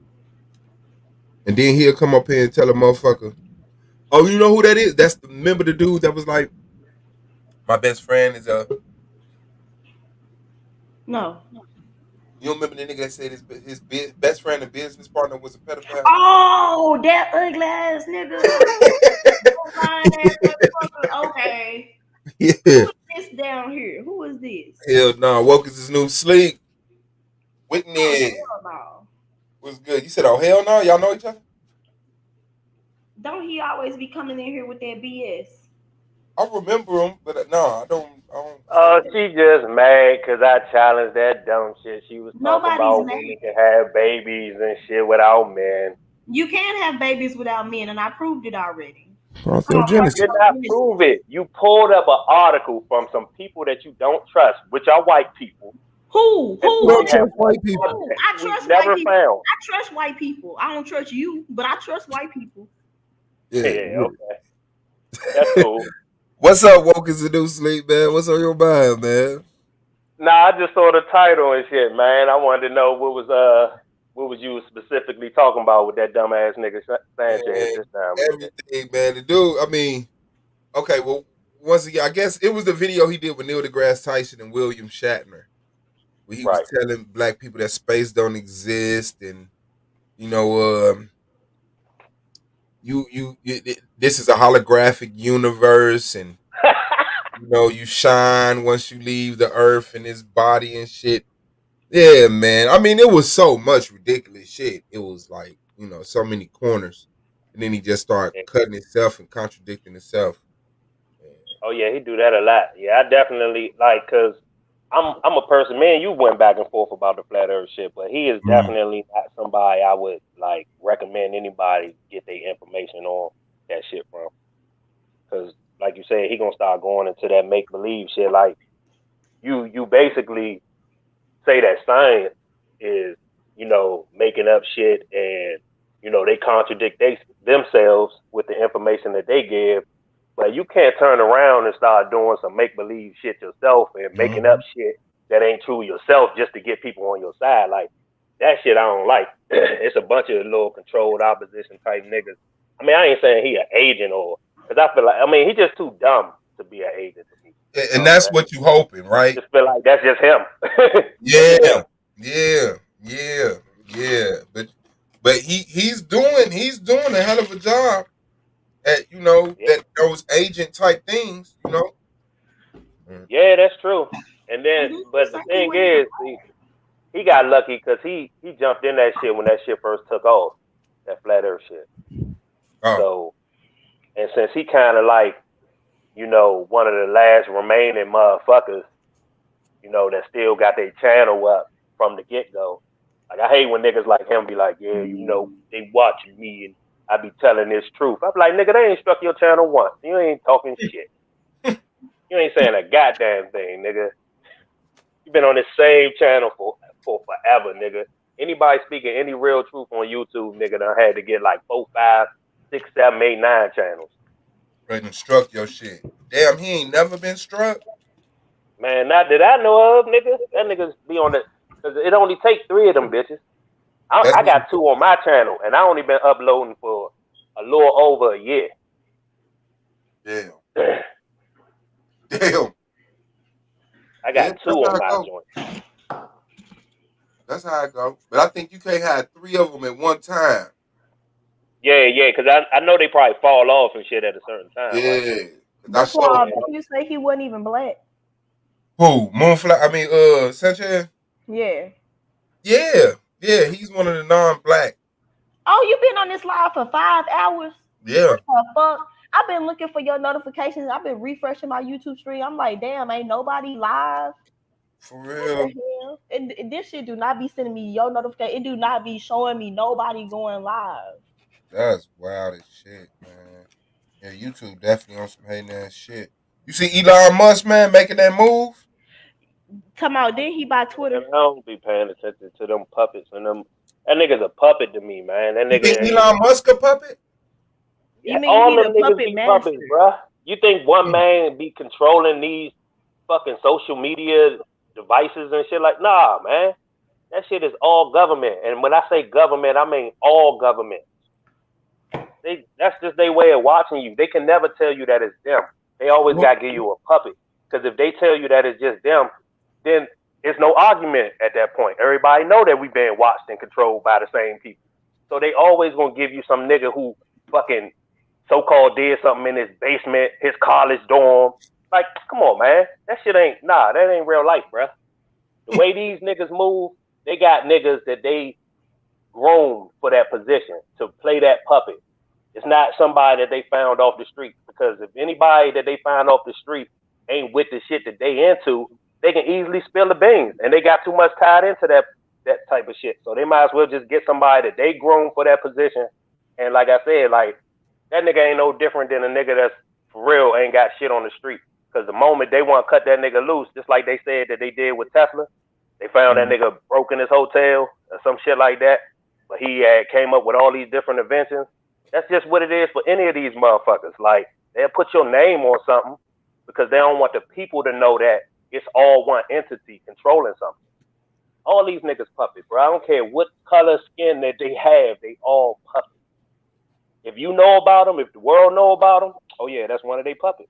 And then he'll come up here and tell a motherfucker, "Oh, you know who that is? That's remember the dude that was like, my best friend is a." No. You don't remember the nigga that said his best friend and business partner was a pedophile? Oh, that ugly ass nigga. Fine ass motherfucker. Okay. Yeah. Who is this down here? Who is this? Hell no. Woke is his new sleep. Whitney. Hell no. What's good? You said, oh, hell no? Y'all know each other? Don't he always be coming in here with that BS? I remember him, but no, I don't. She just mad because I challenged that dumb shit. She was talking about women can have babies and shit without men. You can have babies without men, and I proved it already. You did not prove it. You pulled up an article from some people that you don't trust, which are white people. Who? You don't trust white people. I trust never white people. found. I trust white people. I don't trust you, but I trust white people. Yeah, okay. That's cool. What's up, Woke is the new sleep, man? What's on your mind, man? Nah, I just saw the title and shit, man. I wanted to know what was you specifically talking about with that dumbass nigga Sanchez this time. Everything, man. The dude, I mean, okay, well, once again, I guess it was the video he did with Neil deGrasse Tyson and William Shatner, where he was telling black people that space don't exist, and this is a holographic universe, and you shine once you leave the earth and his body and shit. Yeah, man. I mean, it was so much ridiculous shit. It was like, so many corners. and then he just start cutting himself and contradicting himself. Oh yeah, he do that a lot. Yeah, I definitely like because I'm a person. Me and you went back and forth about the flat Earth shit, but he is definitely not somebody I would like recommend anybody get their information on that shit from. Because like you said, he gonna start going into that make believe shit. Like you basically say that science is making up shit and they contradict themselves with the information that they give. But you can't turn around and start doing some make believe shit yourself and making up shit that ain't true yourself just to get people on your side. Like that shit I don't like. It's a bunch of little controlled opposition type niggas. I mean, I ain't saying he an agent or because I feel like he just too dumb to be an agent to me. And that's what you hoping, right? Just feel like that's just him. Yeah, yeah. But he's doing a hell of a job at that those agent type things. Yeah, that's true. And then, but the thing is, he got lucky because he jumped in that shit when that shit first took off, that flat Earth shit. Oh. So, and since he kind of like, one of the last remaining motherfuckers, that still got their channel up from the get go. Like I hate when niggas like him be like, yeah, they watching me and I be telling this truth. I be like, nigga, they ain't struck your channel once. You ain't talking shit. You ain't saying a goddamn thing, nigga. You've been on the same channel for forever, nigga. Anybody speaking any real truth on YouTube, nigga, done had to get like 4, 5, 6, 7, 8, 9 channels. Right, and struck your shit. Damn, he ain't never been struck. Man, not that I know of, nigga. That niggas be on the, cause it only takes 3 of them bitches. I got 2 on my channel, and I only been uploading for a little over a year. Damn. Damn. I got 2 on my joint. That's how I go. But I think you can't have 3 of them at one time. Yeah, because I know they probably fall off and shit at a certain time. Yeah. Right? That's why you say he wasn't even black. Who? Sanchez? Yeah. Yeah, he's one of the non-black. Oh, you been on this live for 5 hours? Yeah. What the fuck? I've been looking for your notifications. I've been refreshing my YouTube stream. I'm like, damn, ain't nobody live. For real. What the hell? And this shit do not be sending me your notification. It do not be showing me nobody going live. That's wild as shit, man. Yeah, YouTube definitely on some hating ass shit. You see Elon Musk, man, making that move? Come out, didn't he buy Twitter? Man, I don't be paying attention to them puppets and them. That nigga's a puppet to me, man. That nigga. You think Elon Musk a puppet? Yeah, all them niggas be puppets, bruh. You think one man be controlling these fucking social media devices and shit like? Nah, man. That shit is all government. And when I say government, I mean all government. That's just their way of watching you. They can never tell you that it's them. They always got to give you a puppet. Because if they tell you that it's just them, then it's no argument at that point. Everybody know that we being watched and controlled by the same people. So they always going to give you some nigga who fucking so-called did something in his basement, his college dorm. Like, come on, man. That shit that ain't real life, bruh. The way these niggas move, they got niggas that they groomed for that position to play that puppet. It's not somebody that they found off the street, because if anybody that they find off the street ain't with the shit that they into, they can easily spill the beans, and they got too much tied into that type of shit. So they might as well just get somebody that they groomed for that position. And like I said, like that nigga ain't no different than a nigga that's for real ain't got shit on the street. Because the moment they want to cut that nigga loose, just like they said that they did with Tesla, they found that nigga broke in his hotel or some shit like that, but he had came up with all these different inventions. That's just what it is for any of these motherfuckers. Like, they'll put your name on something because they don't want the people to know that it's all one entity controlling something. All these niggas puppets, bro. I don't care what color skin that they have, they all puppets. If you know about them, if the world know about them, oh yeah, that's one of their puppets.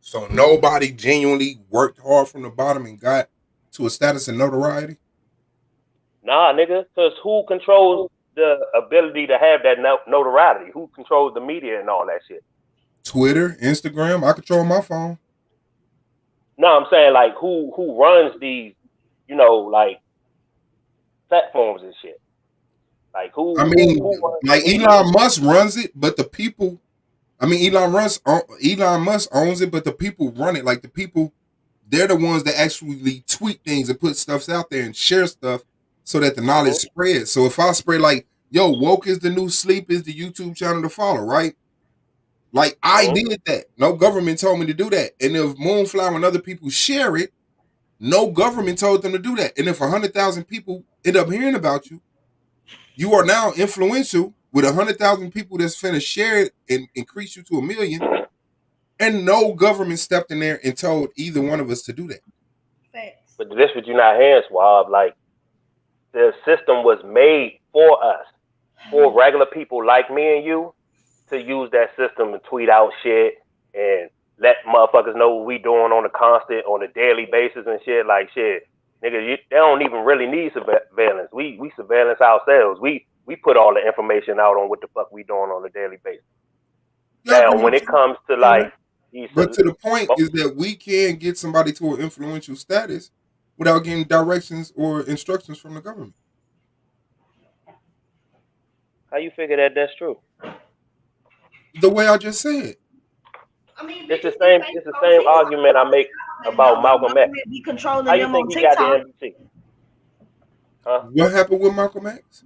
So nobody genuinely worked hard from the bottom and got to a status of notoriety? Nah, nigga, because who controls the ability to have that notoriety? Who controls the media and all that shit? Twitter, Instagram. I control my phone. No, I'm saying like who runs these, like platforms and shit. Like who? I mean, who runs like the media? Elon Musk runs it, but the people. I mean, Elon Musk owns it, but the people run it. Like the people, they're the ones that actually tweet things and put stuff out there and share stuff so that the knowledge spreads. So if I spread like, yo, woke is the new sleep is the YouTube channel to follow, right? Like I did that. No government told me to do that. And if Moonflower and other people share it, no government told them to do that. And if 100,000 people end up hearing about you, you are now influential with 100,000 people that's finna share it and increase you to 1 million. And no government stepped in there and told either one of us to do that. Facts. But this what you're not hearing, Swab. Like the system was made for us, for regular people like me and you, to use that system and tweet out shit and let motherfuckers know what we doing on a daily basis and shit. Like shit, nigga, they don't even really need surveillance. We surveillance ourselves. We put all the information out on what the fuck we doing on a daily basis. Yeah, now, when it comes to like, but to the point is that we can get somebody to an influential status without getting directions or instructions from the government. How you figure that that's true? The way I just said. I mean, it's the same argument I make about Malcolm X. Be controlling How you them think on he got TikTok. the NBC? Huh? What happened with Malcolm X?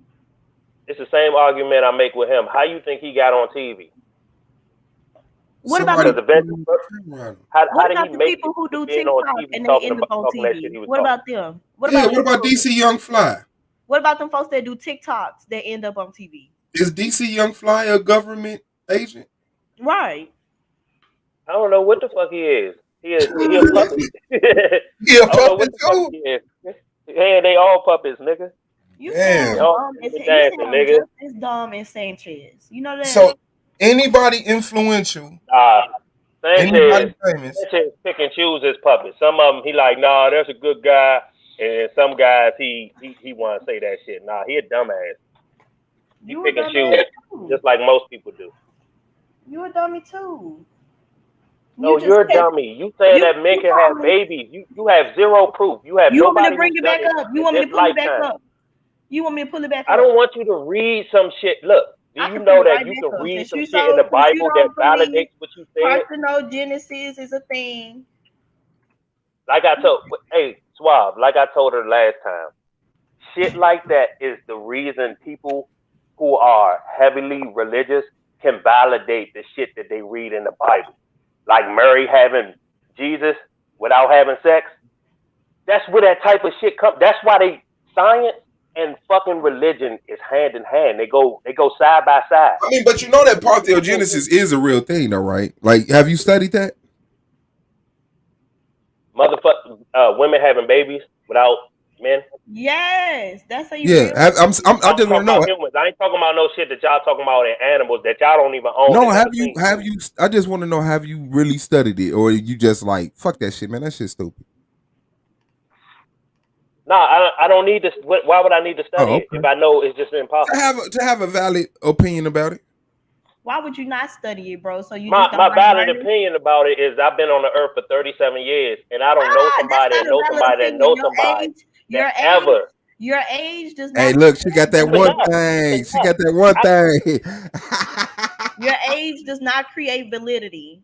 It's the same argument I make with him. How you think he got on TV? What about the people who do TikTok and they end up on TV? What about them? What about DC Young Fly? What about them folks that do TikToks that end up on TV? Is DC Young Fly a government agent? Right. I don't know what the fuck he is. He a puppet. He a puppet too? Yeah, they all puppets, nigga. You sound nigga. Just as dumb as Sanchez. You know that? So anybody influential, Sanchez pick and choose his puppets. Some of them he like, nah, that's a good guy, and some guys he want to say that shit. Nah, he a dumbass. He pick and choose, just like most people do. You a dummy too. No, you're a dummy. You saying that men can have babies. You have zero proof. You have want me nobody to bring it back up? You want me to pull it back up? You want me to pull it back up? I don't want you to read some shit. Look, do you know that you can read some shit in the Bible that validates what you said? Parthenogenesis is a thing. Like I told, hey, Suave, like I told her last time, shit like that is the reason people who are heavily religious can validate the shit that they read in the Bible. Like Mary having Jesus without having sex. That's where that type of shit comes. That's why science and fucking religion is hand in hand. They go side by side. I mean, but you know that parthenogenesis is a real thing, though, right? Like, have you studied that? Women having babies without men. Yes, that's how you. Yeah, I just want to know. Humans. I ain't talking about no shit that y'all talking about in animals that y'all don't even own. No, have you? I just want to know. Have you really studied it, or you just like fuck that shit, man? That shit's stupid. Nah, I don't need to. Why would I need to study it if I know it's just impossible? To have a valid opinion about it. Why would you not study it, bro? So you my valid opinion about it is I've been on the earth for 37 years, and I don't know somebody that knows somebody that knows somebody. Your age does not. Hey, look, she got that one thing. She got that one thing. Your age does not create validity.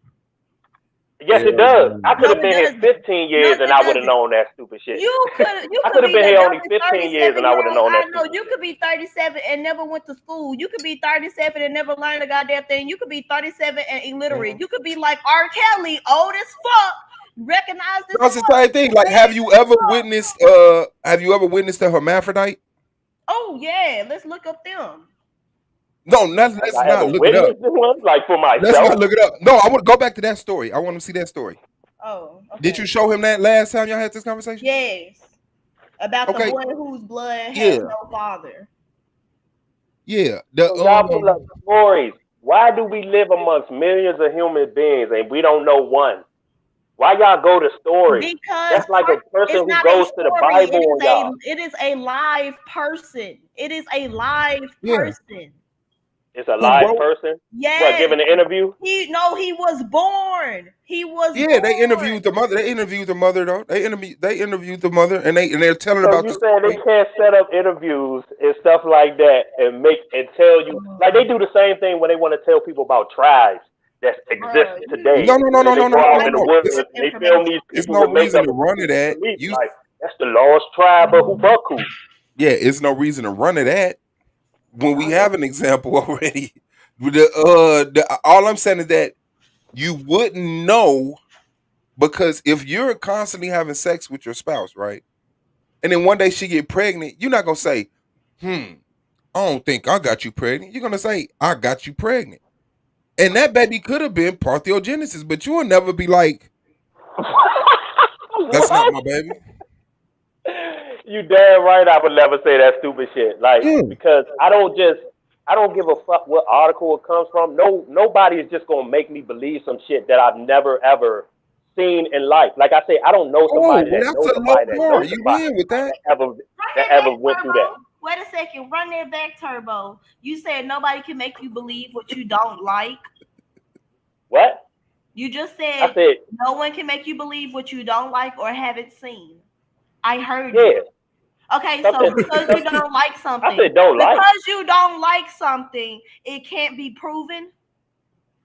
Yes, it does. I could have been here 15 years and I would have known that stupid shit. I could have been here only 15 years and I would have known that. No, you could be 37 and never went to school. You could be 37 and never learned a goddamn thing. You could be 37 and illiterate. You could be like R. Kelly, old as fuck. Recognize this. That's the same thing. Like, have you ever witnessed a hermaphrodite? Oh yeah, let's look up them. No, let's not look it up. Like for myself. Let's not look it up. No, I want to go back to that story. I want to see that story. Oh, okay. Did you show him that last time y'all had this conversation? Yes. About the boy whose blood has no father. Yeah. Y'all pull up stories. Why do we live amongst millions of human beings and we don't know one? Why y'all go to stories? Because that's like a person who goes to the Bible on y'all. It is a live person. It is a live person. It's a live person. Yes. What, giving an interview? He was born. He was Yeah, born. they interviewed the mother. They interviewed the mother though. They interviewed the mother, and they're telling So about you the saying they story. can't set up interviews and stuff like that and tell you like they do the same thing when they want to tell people about tribes that exist today. No. They go out in the wilderness It's, and they film these it's people no with reason makeup to and run it at police you. like that's the lost tribe of Hubaku. Yeah, it's no reason to run it at when we have an example already. All I'm saying is that you wouldn't know because if you're constantly having sex with your spouse, right? And then one day she get pregnant, you're not gonna say, I don't think I got you pregnant. You're gonna say, I got you pregnant. And that baby could have been parthenogenesis, but you will never be like, that's not my baby. You damn right I would never say that stupid shit. Like because I don't give a fuck what article it comes from. Nobody is just gonna make me believe some shit that I've never ever seen in life. Like I say, I don't know somebody that knows somebody that knows You somebody win with that. that ever went through that. Wait a second, run that back, Turbo. You said nobody can make you believe what you don't like. What? You just said, I said no one can make you believe what you don't like or haven't seen. I heard yeah. you. Okay, so because you don't like something, I said don't like. because you don't like something, it can't be proven.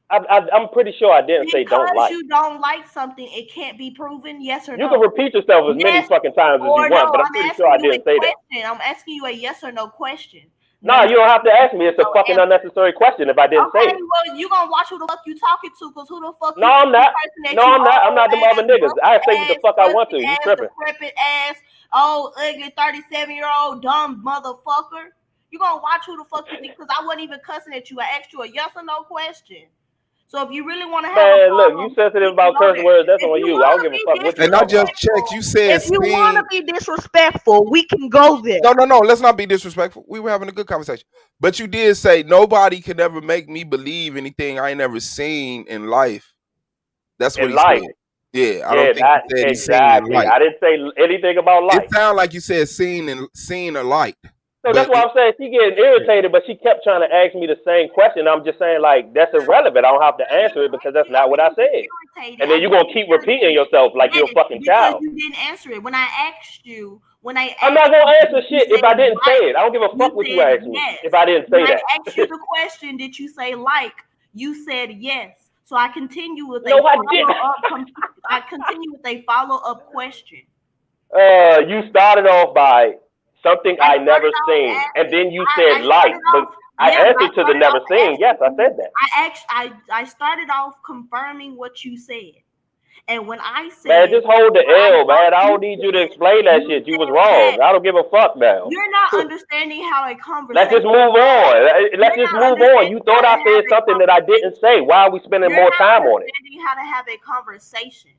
I'm pretty sure I didn't say don't like. Because you don't like something, it can't be proven. Yes or no? You can repeat yourself as many fucking times as you want, but I'm pretty sure I didn't say that. I'm asking you a yes or no question. No, you don't have to ask me. It's a fucking unnecessary question if I didn't say it. Okay, well, you gonna watch who the fuck you talking to, because who the fuck No, I'm not. No, I'm not. I'm not them other niggas. I say what the fuck I want to. You tripping. Decrepit ass, old, ugly, 37-year-old, dumb motherfucker. You gonna watch who the fuck you think, because I wasn't even cussing at you. I asked you a yes or no question. So if you really want to have a problem, look, you sensitive about curse words, that's on you. I don't give a fuck what you And I just checked. You said if you want to be disrespectful, we can go there. No. Let's not be disrespectful. We were having a good conversation. But you did say nobody can ever make me believe anything I ain't never seen in life. That's what he said. Yeah, I don't think you said exactly. Seen in life. I didn't say anything about life. It sounded like you said seen or light. So that's why I'm saying she getting irritated, but she kept trying to ask me the same question. I'm just saying, like, that's irrelevant. I don't have to answer it because that's not what I said. And then you're going to keep repeating yourself like you're a fucking child. You didn't answer it. When I asked you, I'm not going to answer shit if I didn't say it. I don't give a fuck what you asked me if I didn't say that. I asked you the question, did you say like? You said yes. So I continue with I continue with a follow-up question. You started off by something I never seen, and then you said like, but I answered to the never seen. Yes, I said that. I started off confirming what you said, and when I said, man, just hold the L, man. I don't need you to explain that shit. You was wrong. I don't give a fuck now. You're not understanding how a conversation. Let's just move on. Let's just move on. You thought I said something that I didn't say. Why are we spending more time on it? You're not understanding how to have a conversation.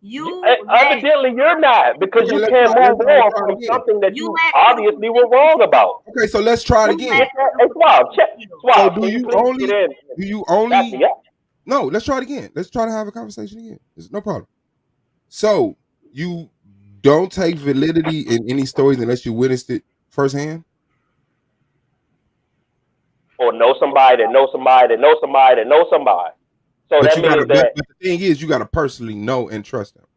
Evidently you're not, because you can't move on from something that you obviously were wrong about. Okay, so let's try it again. Hey, Swab, So do you only no, let's try it again. Let's try to have a conversation again. There's no problem. So you don't take validity in any stories unless you witnessed it firsthand? Or know somebody that knows somebody that knows somebody that knows somebody. So But that means that but the thing is, you got to personally know and trust them.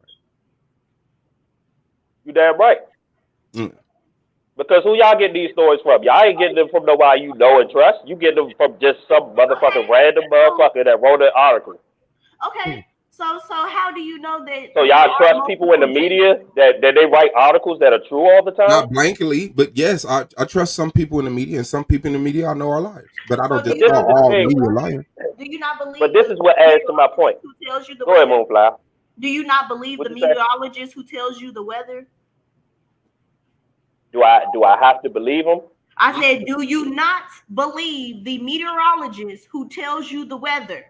you damn right. Because who y'all get these stories from? Y'all ain't getting them from nobody you know and trust. You get them from just some motherfucking random motherfucker that wrote an article. Okay, so how do you know that? So y'all trust people in the media that they write articles that are true all the time? Not blankly, but yes, I trust some people in the media, and some people in the media I know are liars. But I don't just call all media liars. Do you not believe? But this is what adds to my point. Who tells you the Go ahead, Moonflower. Do you not believe the meteorologist who tells you the weather? Do I have to believe them? I said, do you not believe the meteorologist who tells you the weather?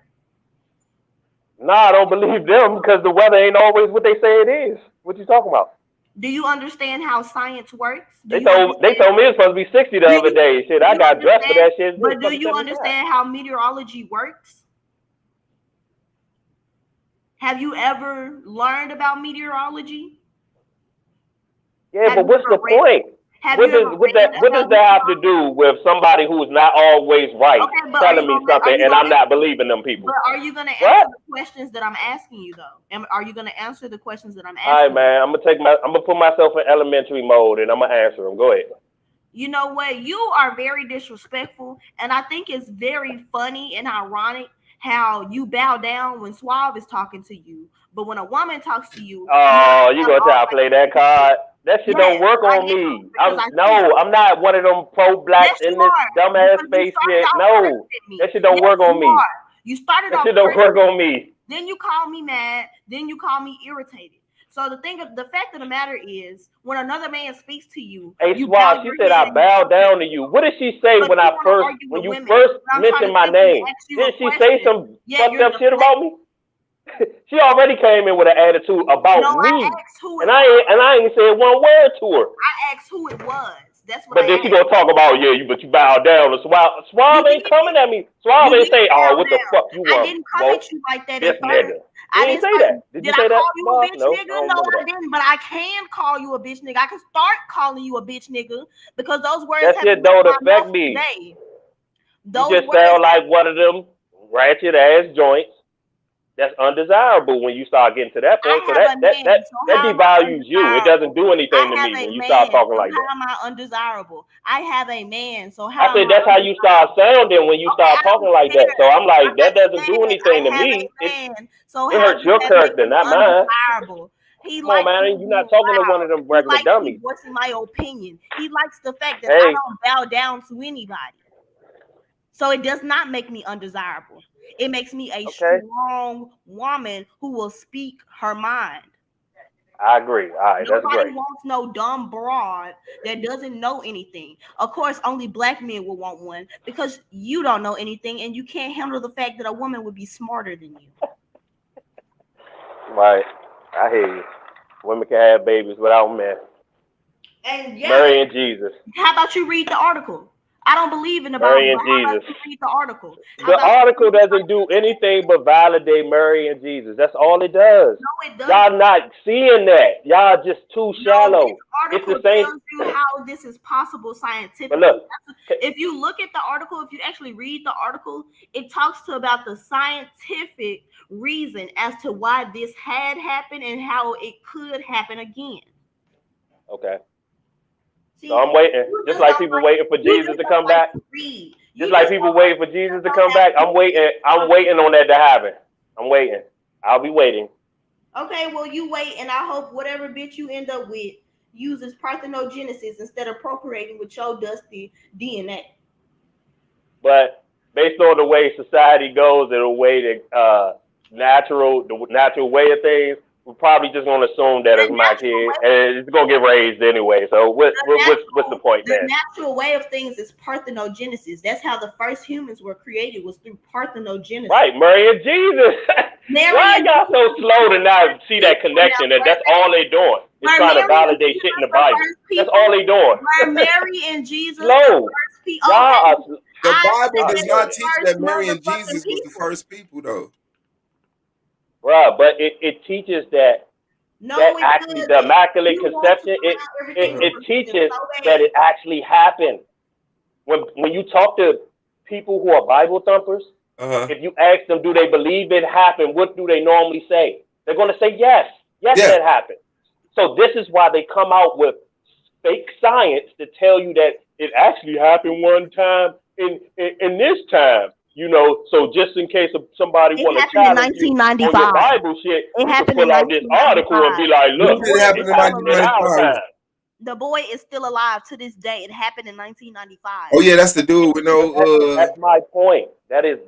Nah, I don't believe them because the weather ain't always what they say it is. What you talking about? Do you understand how science works? They told me it's supposed to be 60 the other day. Shit, I got dressed for that shit. But do you understand how meteorology works? Have you ever learned about meteorology? Yeah, but what's the point? What does that have to do with somebody who's not always right telling me something and I'm not believing them people? But are you going to answer the questions that I'm asking you though? Are you going to answer the questions that I'm asking? All right, man. I'm gonna put myself in elementary mode and I'm gonna answer them. Go ahead. You know what? You are very disrespectful, and I think it's very funny and ironic how you bow down when Suave is talking to you, but when a woman talks to you, you gonna try to play that card? That shit don't work on me. I'm not one of them pro-black in this dumbass space shit. No, that shit don't work on me. You started that shit don't work on me. Then you call me mad. Then you call me irritated. So the fact of the matter is, when another man speaks to you, hey, Swab, she said I bow down to you. What did she say when you first mentioned my name? Did she say some fucked up shit about me? She already came in with an attitude about me, and I ain't said one word to her. I asked who it was. That's what. But then she gonna talk about but you bow down. Swab ain't coming at me. Swab ain't say, "Oh, what the fuck you want?" I didn't come at you like that. This nigga. I didn't say that. Did you say that? Did I call you a bitch no, nigga? No, I didn't. But I can call you a bitch nigga. I can start calling you a bitch nigga because those words. That shit don't affect me. You just sound like one of them ratchet ass joints. That's undesirable when you start getting to that point. So that devalues you. It doesn't do anything to me when you start talking like that. How am I undesirable? I have a man. So how? I said that's how you start sounding when you start talking like that. So I'm like, that doesn't do anything to me. It hurts your character, not mine. Come on, man. You're not talking to one of them regular dummies. Voicing my opinion. He likes the fact that I don't bow down to anybody. So it does not make me undesirable. It makes me a strong woman who will speak her mind. I agree. All right, that's great. Nobody wants no dumb broad that doesn't know anything. Of course, only black men will want one because you don't know anything and you can't handle the fact that a woman would be smarter than you. Right. I hear you. Women can have babies without men. And marrying Jesus. How about you read the article? I don't believe in the Bible. Marrying Jesus. Read the article. The article doesn't do anything but validate marrying Jesus. That's all it does. No, it doesn't. Y'all not seeing that. Y'all just too shallow. This article it's the same. tells you how this is possible scientifically. But look, if you look at the article, if you actually read the article, it talks about the scientific reason as to why this had happened and how it could happen again. Okay. So I'm waiting, just like people waiting for Jesus to come back. Just like people waiting for Jesus to come back. I'm waiting. I'm waiting on that to happen. I'm waiting. I'll be waiting. Okay, well, you wait, and I hope whatever bitch you end up with uses parthenogenesis instead of procreating with your dusty DNA. But based on the way society goes and the way that the natural way of things, we're probably just going to assume that it's my kid, and it's going to get raised anyway. So what's the point, man? The natural way of things is parthenogenesis. That's how the first humans were created, was through parthenogenesis. Right, marrying Jesus. Why y'all so slow to not see that connection? That's all they doing. It's trying to validate shit in the Bible. That's all they doing. Mary and Jesus. Slow. The Bible does not teach that Mary and Jesus was the first people, though. Right, but it teaches that actually the Immaculate Conception, it teaches that it actually happened. When you talk to people who are Bible thumpers, if you ask them, do they believe it happened, what do they normally say? They're going to say yes. Yes, that happened. So this is why they come out with fake science to tell you that it actually happened one time in this time. You know, so just in case somebody want to challenge you on your Bible shit, you can pull out this article and be like, look, it happened in 1995. The boy is still alive to this day. It happened in 1995. Oh yeah, that's the dude with no. That's my point. That is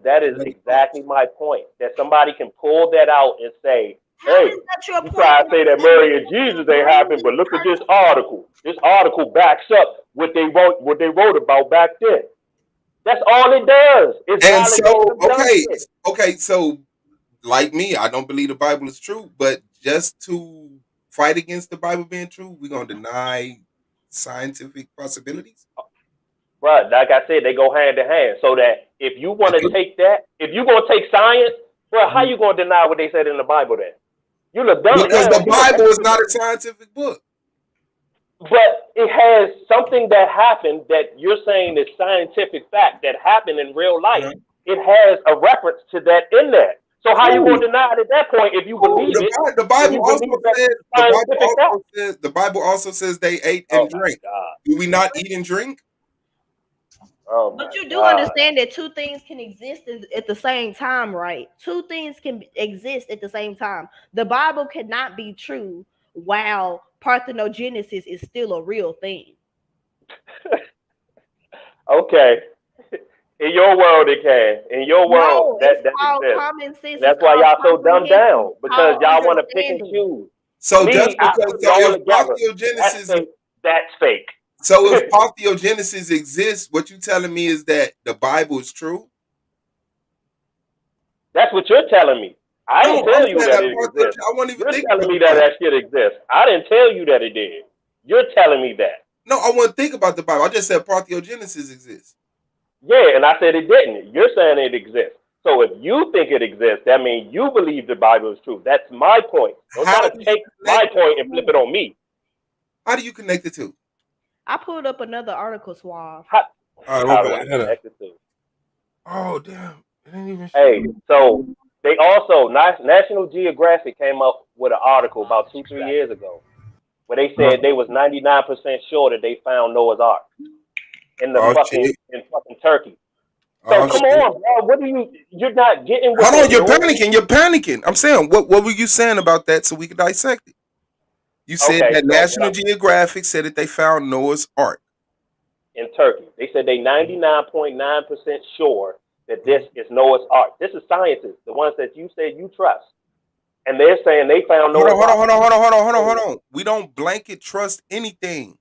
exactly my point. That somebody can pull that out and say, hey, you try to say that Mary and Jesus ain't happened, but look at this article. This article backs up what they wrote about back then. That's all it does. It's okay. So, like me, I don't believe the Bible is true, but just to fight against the Bible being true, we're gonna deny scientific possibilities. Right, like I said, they go hand in hand. So that if you want to take that, if you're gonna take science, well, how you gonna deny what they said in the Bible then? You look dumb. Because the Bible is not a scientific book. But it has something that happened that you're saying is scientific fact that happened in real life. It has a reference to that in there. So how you going to deny it at that point if you believe it? The If Bible you also believe that says scientific fact? the Bible also says they ate Oh and my drank. God. Do we not eat and drink? Oh my But you do God. understand that two things can exist at the same time, right? Two things can exist at the same time. The Bible cannot be true while parthenogenesis is still a real thing. Okay. In your world, it can. In your world, No, that it's that called exists. common sense. And It's that's why called y'all so dumbed comprehension. down It's because called y'all want to pick and understanding. choose. So Me, just I because put it all if together. That's parthenogenesis fake. That's fake. so if parthenogenesis exists, what you telling me is that the Bible is true? That's what you're telling me. I No, didn't I'm tell you saying that that it exists. I won't even You're think telling about me the that Bible. that shit exists. I didn't tell you that it did. You're telling me that. No, I won't think about the Bible. I just said parthenogenesis exists. Yeah, and I said it didn't. You're saying it exists. So if you think it exists, that means you believe the Bible is true. That's my point. Don't How try do to you take my connect the point and flip two? it on me. How do you connect the two? I pulled up another article, Suave. All right, How my do I bad. Hold on. connect the two? Oh damn! It didn't even show. Hey, so they also National Geographic came up with an article about 2-3 years ago where they said they was 99% sure that they found Noah's Ark in Oh fucking shit! Turkey. So Oh come shit! on, bro. What do you're not getting what Hold they're on, you're doing? panicking. You're panicking. I'm saying, what were you saying about that so we can dissect it? You said Okay, that so National Geographic said that they found Noah's Ark. in Turkey, they said they 99.9% sure that this is Noah's Ark. This is scientists, the ones that you said you trust, and they're saying they found Hold on, Noah's Ark. hold on. We don't blanket trust anything.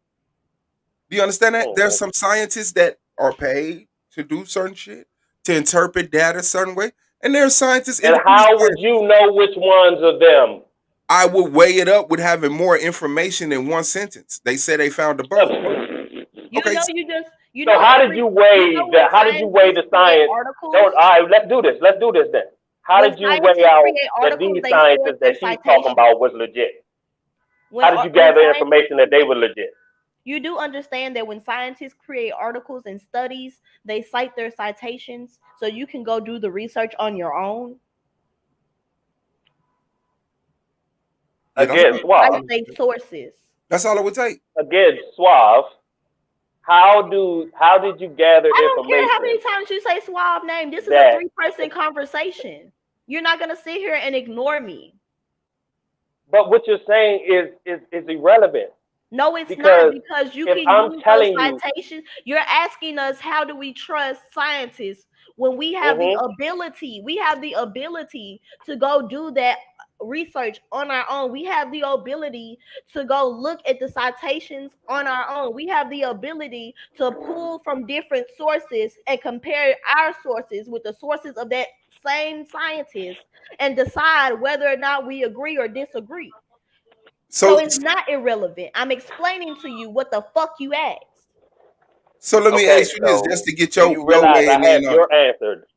Do you understand that? There's some scientists that are paid to do certain shit, to interpret data a certain way, and there's scientists, And independent how would scientists. you know which ones are them? I would weigh it up with having more information in one sentence. They said they found a boat. You Okay. know, you So know, how did you weigh when How did you weigh the scientists create science? articles, Don't. All right, let's do this. Let's do this then. How when did you weigh scientists out create that articles, these they source scientists their that she's talking citations. about was legit? When, How did you when gather scientists information that they were legit? You do understand that when scientists create articles and studies, they cite their citations so you can go do the research on your own. Again, They Suave. cite their sources. That's all it would take. Again, Suave. How did you gather I don't care how many information times you say Suave name. This is a that? 3-person conversation. You're not gonna sit here and ignore me. But what you're saying is irrelevant. No, it's Because not, because you if can I'm use those telling you, citations. You're asking us, how do we trust scientists when we have the ability to go do that research on our own. We have the ability to go look at the citations on our own. We have the ability to pull from different sources and compare our sources with the sources of that same scientist and decide whether or not we agree or disagree. So it's not irrelevant. I'm explaining to you what the fuck you asked. So let me okay, ask you this, so just to get do you your realize I weighing have in on it. your answer?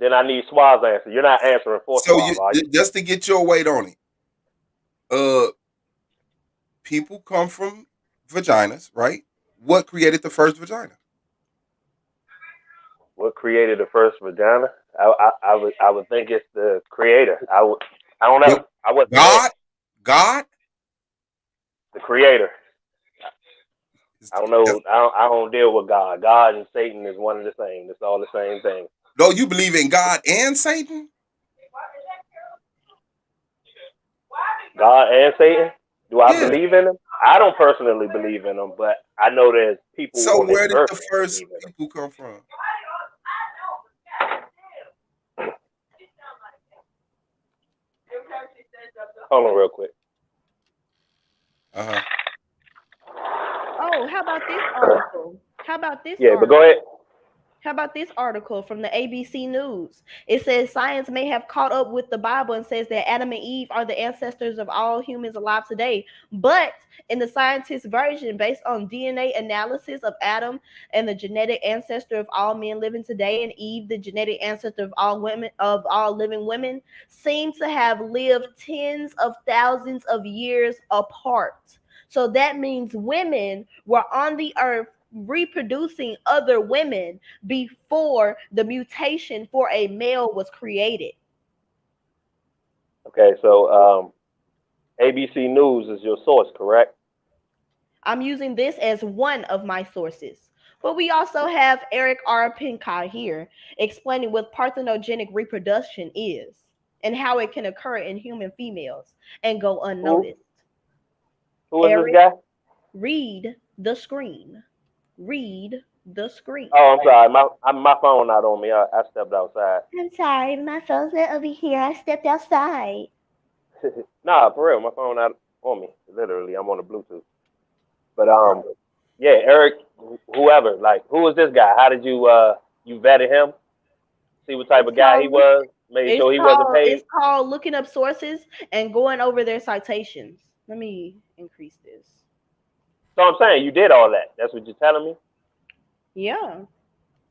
Then I need Suave's answer. You're not answering for So Suave, are you? just to get your weight on it. People come from vaginas, right? What created the first vagina? What created the first vagina? I would think it's the creator. I don't know. I wasn't there. God, The creator. I don't know. I don't deal with God. God and Satan is one and the same. It's all the same thing. No, you believe in God and Satan? God and Satan? Do I believe in them? I don't personally believe in them, but I know there's people So on this where did earth the that first believe in them. people come from? Hold on real quick. Uh-huh. Oh, how about this article? Yeah, but go ahead. How about this article from the ABC News? It says science may have caught up with the Bible and says that Adam and Eve are the ancestors of all humans alive today. But in the scientist version, based on DNA analysis of Adam and the genetic ancestor of all men living today, and Eve, the genetic ancestor of all living women, seem to have lived tens of thousands of years apart. So that means women were on the earth reproducing other women before the mutation for a male was created. Okay, so ABC News is your source, correct? I'm using this as one of my sources. But we also have Eric R. Pincott here explaining what parthenogenic reproduction is and how it can occur in human females and go unnoticed. Who is Eric, this guy? read the screen. Read the screen. Oh, I'm sorry. My phone not on me. I stepped outside. I'm sorry, my phone's not over here. I stepped outside. Nah, for real, my phone not on me. Literally, I'm on the Bluetooth. But yeah, Eric, whoever, like, who is this guy? How did you vetted him? See what type of guy he was. Made sure he wasn't paid. It's called looking up sources and going over their citations. Let me increase this. So I'm saying you did all that. That's what you're telling me. Yeah.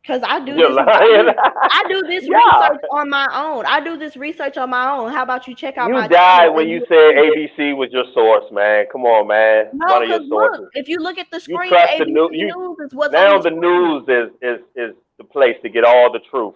Because I do You're this. lying. I do this Yeah. research on my own. How about you check out You my died channel when and you said ABC was your source, man. Come on, man. No, One of your because sources. look, if you look at the You screen, trust the ABC news. News is what's Now on the the screen. news is the place to get all the truth.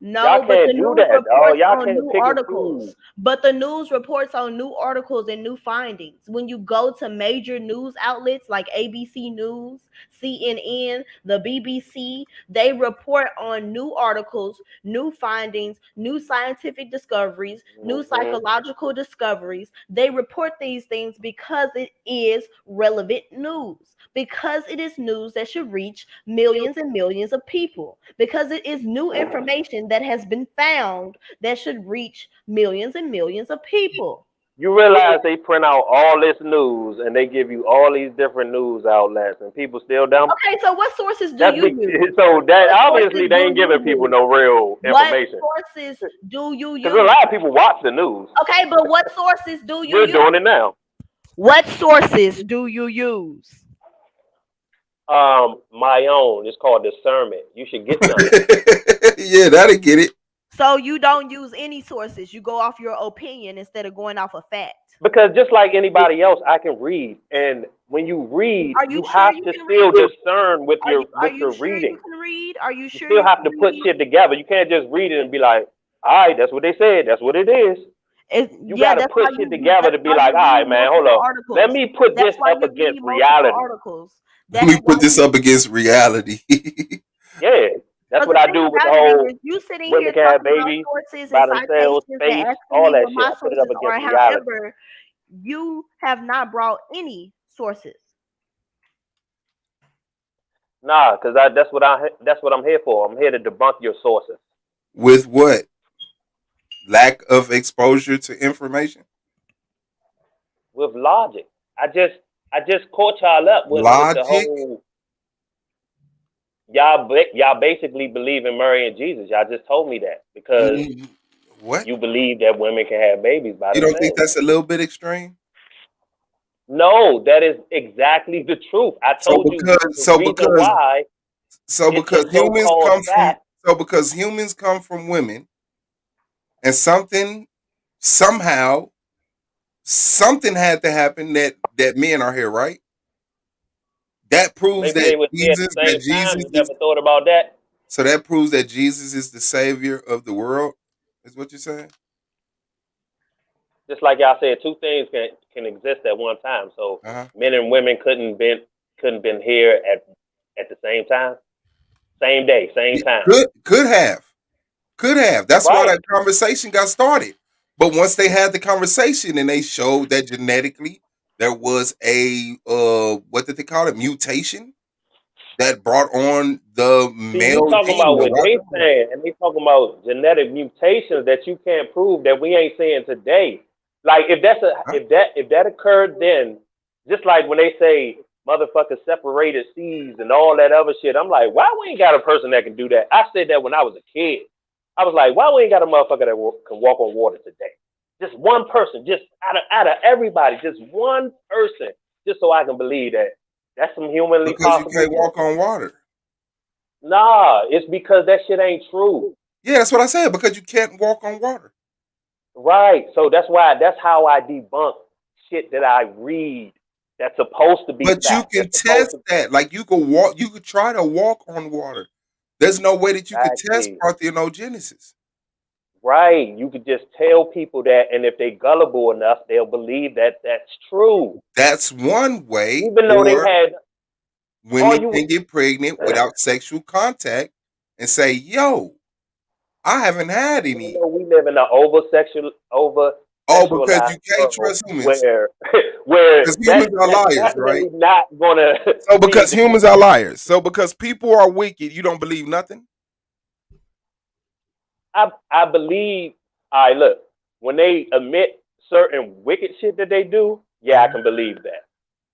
No, Y'all but can't the do news that, dog. reports Y'all on can't new pick and articles. choose. But the news reports on new articles and new findings. When you go to major news outlets like ABC News, CNN, the BBC, they report on new articles, new findings, new scientific discoveries, new psychological discoveries. They report these things because it is relevant news. Because it is news that should reach millions and millions of people. Because it is new information that has been found that should reach millions and millions of people. You realize they print out all this news and they give you all these different news outlets and people still dumb? Okay, so what sources do you use? So that What obviously sources they do ain't you giving people use? no real information. What sources do you Because a use? lot of people watch the news. Okay, but what sources do you We're use? doing it now. What sources do you use? My own. It's called discernment. You should get some. Yeah, that'll get it. So you don't use any sources. You go off your opinion instead of going off a fact. Because just like anybody else, I can read, and when you read, Are you you sure have you to can still read? discern with your Sure reading. you can read? Are you You sure still you have can to put read? shit together. You can't just read it and be like, all right, that's what they said. That's what it is. You got to put shit together to be like, all right, man, hold on. Let me put this up against reality. Let me put this up against reality. Yeah, that's what I do with the whole you sitting women here can have talking about babies sources by and themselves, citations space, and asking all me that what shit. my I put it up sources are. against reality. However, you have not brought any sources. Nah, because that's what I'm here for. I'm here to debunk your sources. With what? Lack of exposure to information? With logic. I just caught y'all up with the Logic? whole y'all basically believe in Mary and Jesus. Y'all just told me that because What? you believe that women can have babies by You don't think themselves. that's a little bit extreme? No, that is exactly the truth. I told you the reason why. Because humans come from women, and something had to happen that men are here, right? That proves Maybe they was here at the same time. You never thought about that? So that proves that Jesus is the savior of the world, is what you're saying? Just like y'all said, two things can exist at one time. So men and women couldn't been here at the same time, same day, same time. Could have. That's why that conversation got started. But once they had the conversation and they showed that genetically there was a what did they call it? Mutation that brought on the male you talking gene. about what they saying, and they talking about genetic mutations that you can't prove that we ain't seeing today. Like if that occurred then, just like when they say motherfuckers separated seas and all that other shit, I'm like, why we ain't got a person that can do that? I said that when I was a kid. I was like, why we ain't got a motherfucker that can walk on water today? Just one person, just out of everybody, just one person, just so I can believe that that's some humanly possible. Because you can't walk on water. Nah, it's because that shit ain't true. Yeah, that's what I said. Because you can't walk on water. Right. So that's how I debunk shit that I read That's supposed to be But you fact. can test that. Like you could walk. You could try to walk on water. There's no way that you could test Exactly. parthenogenesis. Right. You could just tell people that, and if they gullible enough, they'll believe that that's true. That's one way. Even though they Or had women can get pregnant without sexual contact and say, "Yo, I haven't had You any." know, we live in an over Oh, because sexualized you can't world trust humans. where Because that's humans are liars, definitely right? not gonna So be because the humans are liars. So because people are wicked, you don't believe nothing? I believe. All right, look, when they admit certain wicked shit that they do, yeah, I can believe that.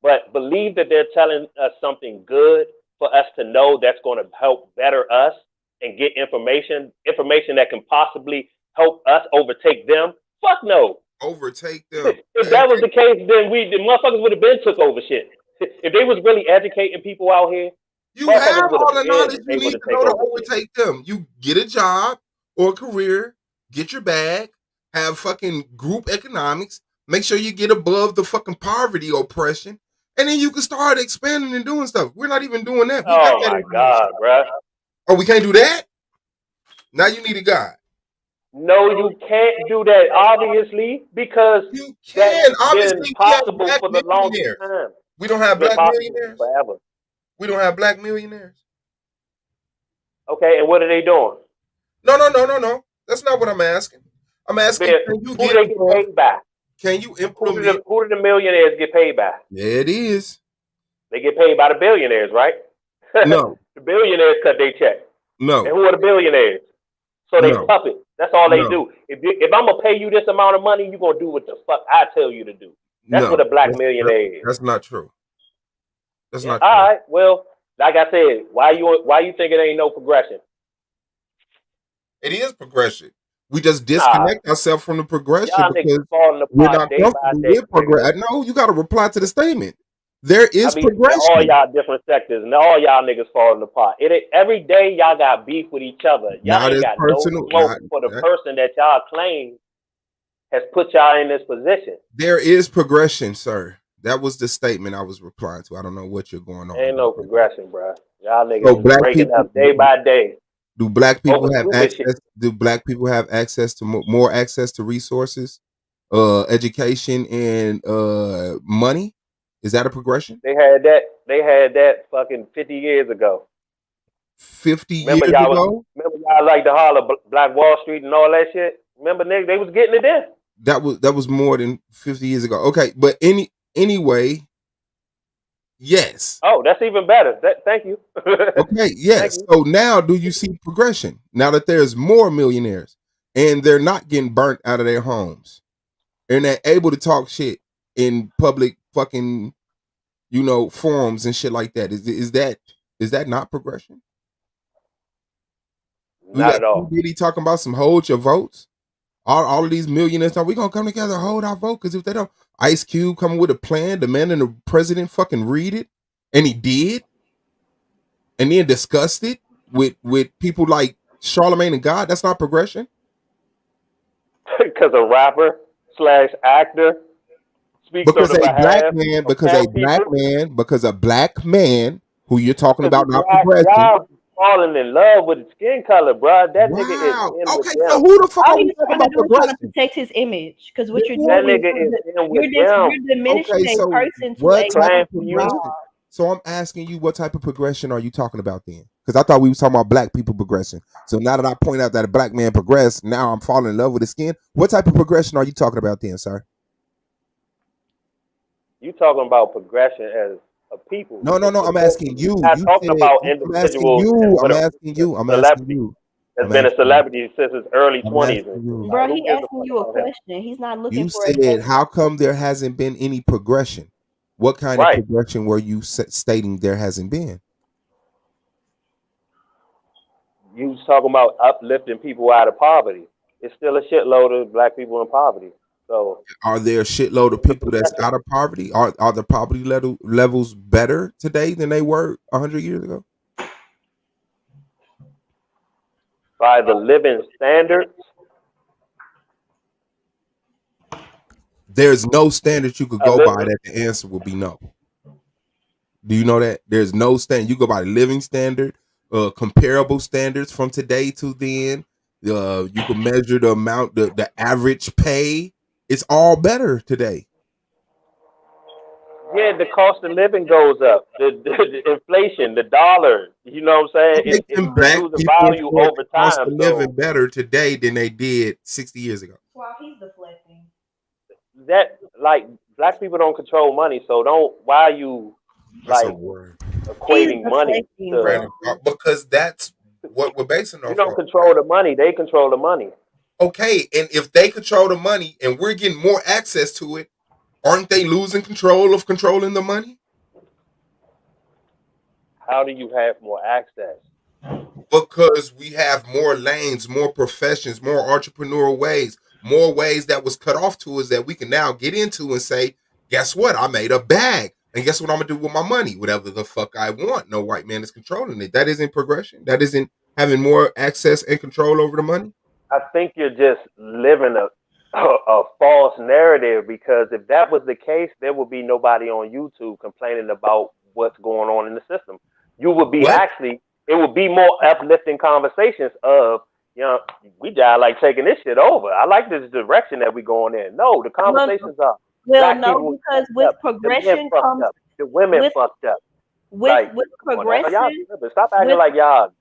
But believe that they're telling us something good for us to know that's going to help better us and get information that can possibly help us overtake them. Fuck no. Overtake them. If that was the case, then the motherfuckers would have been took over shit. If they was really educating people out here, You have motherfuckers would all have the knowledge been you able need to to take know to over shit. overtake them. You get a job or a career, get your bag, have fucking group economics, make sure you get above the fucking poverty oppression, and then you can start expanding and doing stuff. We're not even doing that. We got Oh that my information. God, bruh. Oh, we can't do that? Now you need a God. No, you can't do that, obviously, because You that's can. been Obviously, we have possible black for the longest millionaires. time. We don't have It's been black possible millionaires. forever. We don't have black millionaires. Okay, and what are they doing? No. That's not what I'm asking. I'm asking, can you Who do get they get above? paid by? Can you Who do implement? the millionaires get paid by? There it is. They get paid by the billionaires, right? No, The billionaires cut their check. And no, who are the billionaires? So they no, puppet. That's all they no, do. If I'm gonna pay you this amount of money, you're gonna do what the fuck I tell you to do. That's what no. a black millionaire is. That's not true. That's Yeah. not All true. right. Well, like I said, why you think it ain't no progression? It is progression. We just Nah, disconnect ourselves from the progression y'all niggas because falling we're apart not day by comfortable day, with nigga. progression. No, you got to reply to the statement. There I is be seeing all progression. y'all different sectors and all y'all niggas falling apart. Every day y'all got beef with each other. Y'all Not ain't as got no personal. smoke for the person that y'all claim has put y'all in this position. There is progression, sir. That was the statement I was replying to. I don't know what you're going on Ain't about. no progression, bro. Y'all So niggas is black breaking people, up day by day do black people over have stupid shit. access? Do black people have access to more access to resources, education, and money? Is that a progression? They had that fucking 50 years ago. 50 Remember years ago? y'all like to holler Black Wall Street and all that shit? Remember niggas, they was getting it then. That was more than 50 years ago. Okay, but anyway, yes. Oh, that's even better. Thank you. Okay, Thank yes. you. So now do you see progression? Now that there's more millionaires and they're not getting burnt out of their homes and they're able to talk shit in public fucking, forums and shit like that. Is that not progression? We Not got at P. all. Diddy talking about some hold your votes. All of these millionaires, we're gonna come together and hold our vote. Because if they don't, Ice Cube coming with a plan, demanding the president fucking read it, and he did, and then discussed it with people like Charlemagne and God. That's not progression. Because a rapper / actor speaks on Because the a black behalf man, of some people. because a black man who you're talking Because about not progressing. y'all falling in love with his skin color, bro. That nigga is Wow. in with Okay, so them. who the fuck All are we he's talking trying to about do is trying to progression? protect his image. Because what you're That doing nigga is in with you're them. diminishing Okay, a so person to what a type Playing of for you. progression? So I'm asking you, what type of progression are you talking about then? Because I thought we was talking about black people progression. So now that I point out that a black man progressed, now I'm falling in love with his skin. What type of progression are you talking about then, sir? You talking about progression as a people. No. I'm asking you. Not You talking said about I'm asking individuals you. with I'm a asking you. I'm asking celebrity you. that's I'm been a asking you. celebrity since his early I'm 20s and asking shit. you. Like, Bro, who he gives a asking fuck you a about him? question. He's not looking You for a said, how come there hasn't been any progression? What kind of Right. progression were you stating there hasn't been? You was talking about uplifting people out of poverty. It's still a shitload of black people in poverty. So Are there a shitload of it's a people that's progression. out of poverty? Are the poverty levels better today than they were 100 years ago? By the living standards, There's no standard you could a go by living, that the answer will be no. Do you know that? There's no standard. You go by the living standard, comparable standards from today to then. You can measure the amount, the average pay. It's all better today. Yeah, the cost of living goes up. The inflation, the dollar. You know what I'm saying? What makes It's them black losing people value afford over the cost time. of living So better today than they did 60 years ago? Well, he's deflecting. that like black people don't control money. So don't. Why are you That's a like word. He's equating money deflecting, to? bro. Random because that's what we're basing You off don't of. control the money. They control the money. Okay, and if they control the money and we're getting more access to it, aren't they losing control of controlling the money? How do you have more access? Because we have more lanes, more professions, more entrepreneurial ways, more ways that was cut off to us that we can now get into and say, guess what? I made a bag. And guess what I'm gonna do with my money? Whatever the fuck I want. No white man is controlling it. That isn't progression. That isn't having more access and control over the money. I think you're just living a false narrative because if that was the case, there would be nobody on YouTube complaining about what's going on in the system. You would be What? actually, it would be more uplifting conversations of, you know, we just like taking this shit over. I like this direction that we going in. No, the conversations are black No, people because fucked with up, the men progression fucked comes up, the women with fucked up. Like, with come on now, y'all progression tripping. Stop acting with like y'all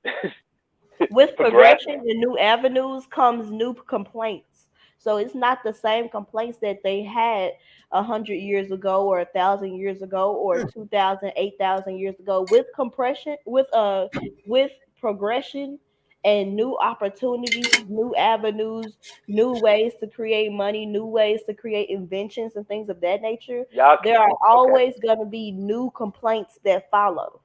with progression progressive. and new avenues comes new complaints. So it's not the same complaints that they had 100 years ago or 1,000 years ago or 2,000, 8,000 years ago. With compression, with progression and new opportunities, new avenues, new ways to create money, new ways to create inventions and things of that nature, Y'all, there are okay. always going to be new complaints that follow.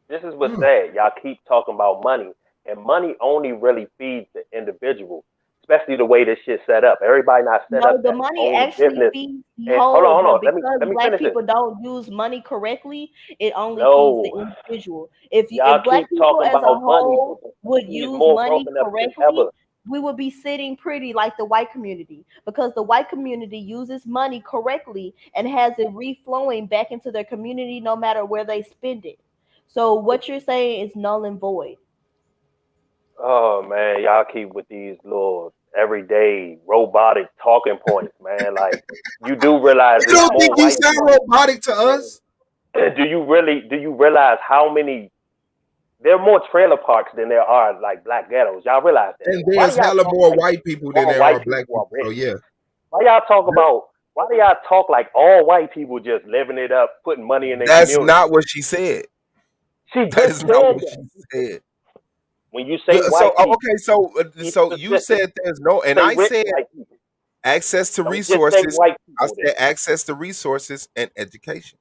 This is what's sad. Y'all keep talking about money, and money only really feeds the individual, especially the way this shit set up. Everybody not set No, up the to money own a actually business. feeds the And whole, hold but on. because Let me black finish this. people don't use money correctly, it only feeds the No, individual. y'all If black keep people talking as a about money, whole but the would country is use more money broken up than correctly, ever. we would be sitting pretty like the white community because the white community uses money correctly and has it reflowing back into their community no matter where they spend it. So what you're saying is null and void. Oh man, y'all keep with these little everyday robotic talking points, man. Like you do realize You there's don't more think we white sound people. robotic to us? Do you realize how many there are more trailer parks than there are like black ghettos? Y'all realize that? And Why do there's y'all hella talk more like white people than all there are white black people are people. rich? So yeah. Why do y'all talk like all white people just living it up, putting money in their That's community? not what she said. She That just is not said what she that. said. When you Yeah, say white people, okay, be so you specific. said there's no, and Say I rich said white people. access to Don't just say resources. white I people then. said access to resources and education.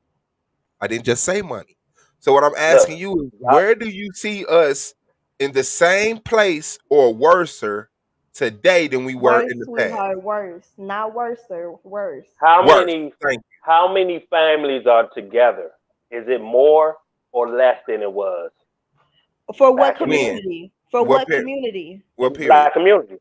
I didn't just say money. So what I'm Look, asking you is, y'all where do you see us in the same place or worser today than we were Worse, in the past? sweetheart, worse. Not worse, sir. Worse. how Worse. many Thank how many families are together? Is it more or less than it was For what back in the day? you. When? community? For What what period? community? What In the black period? community.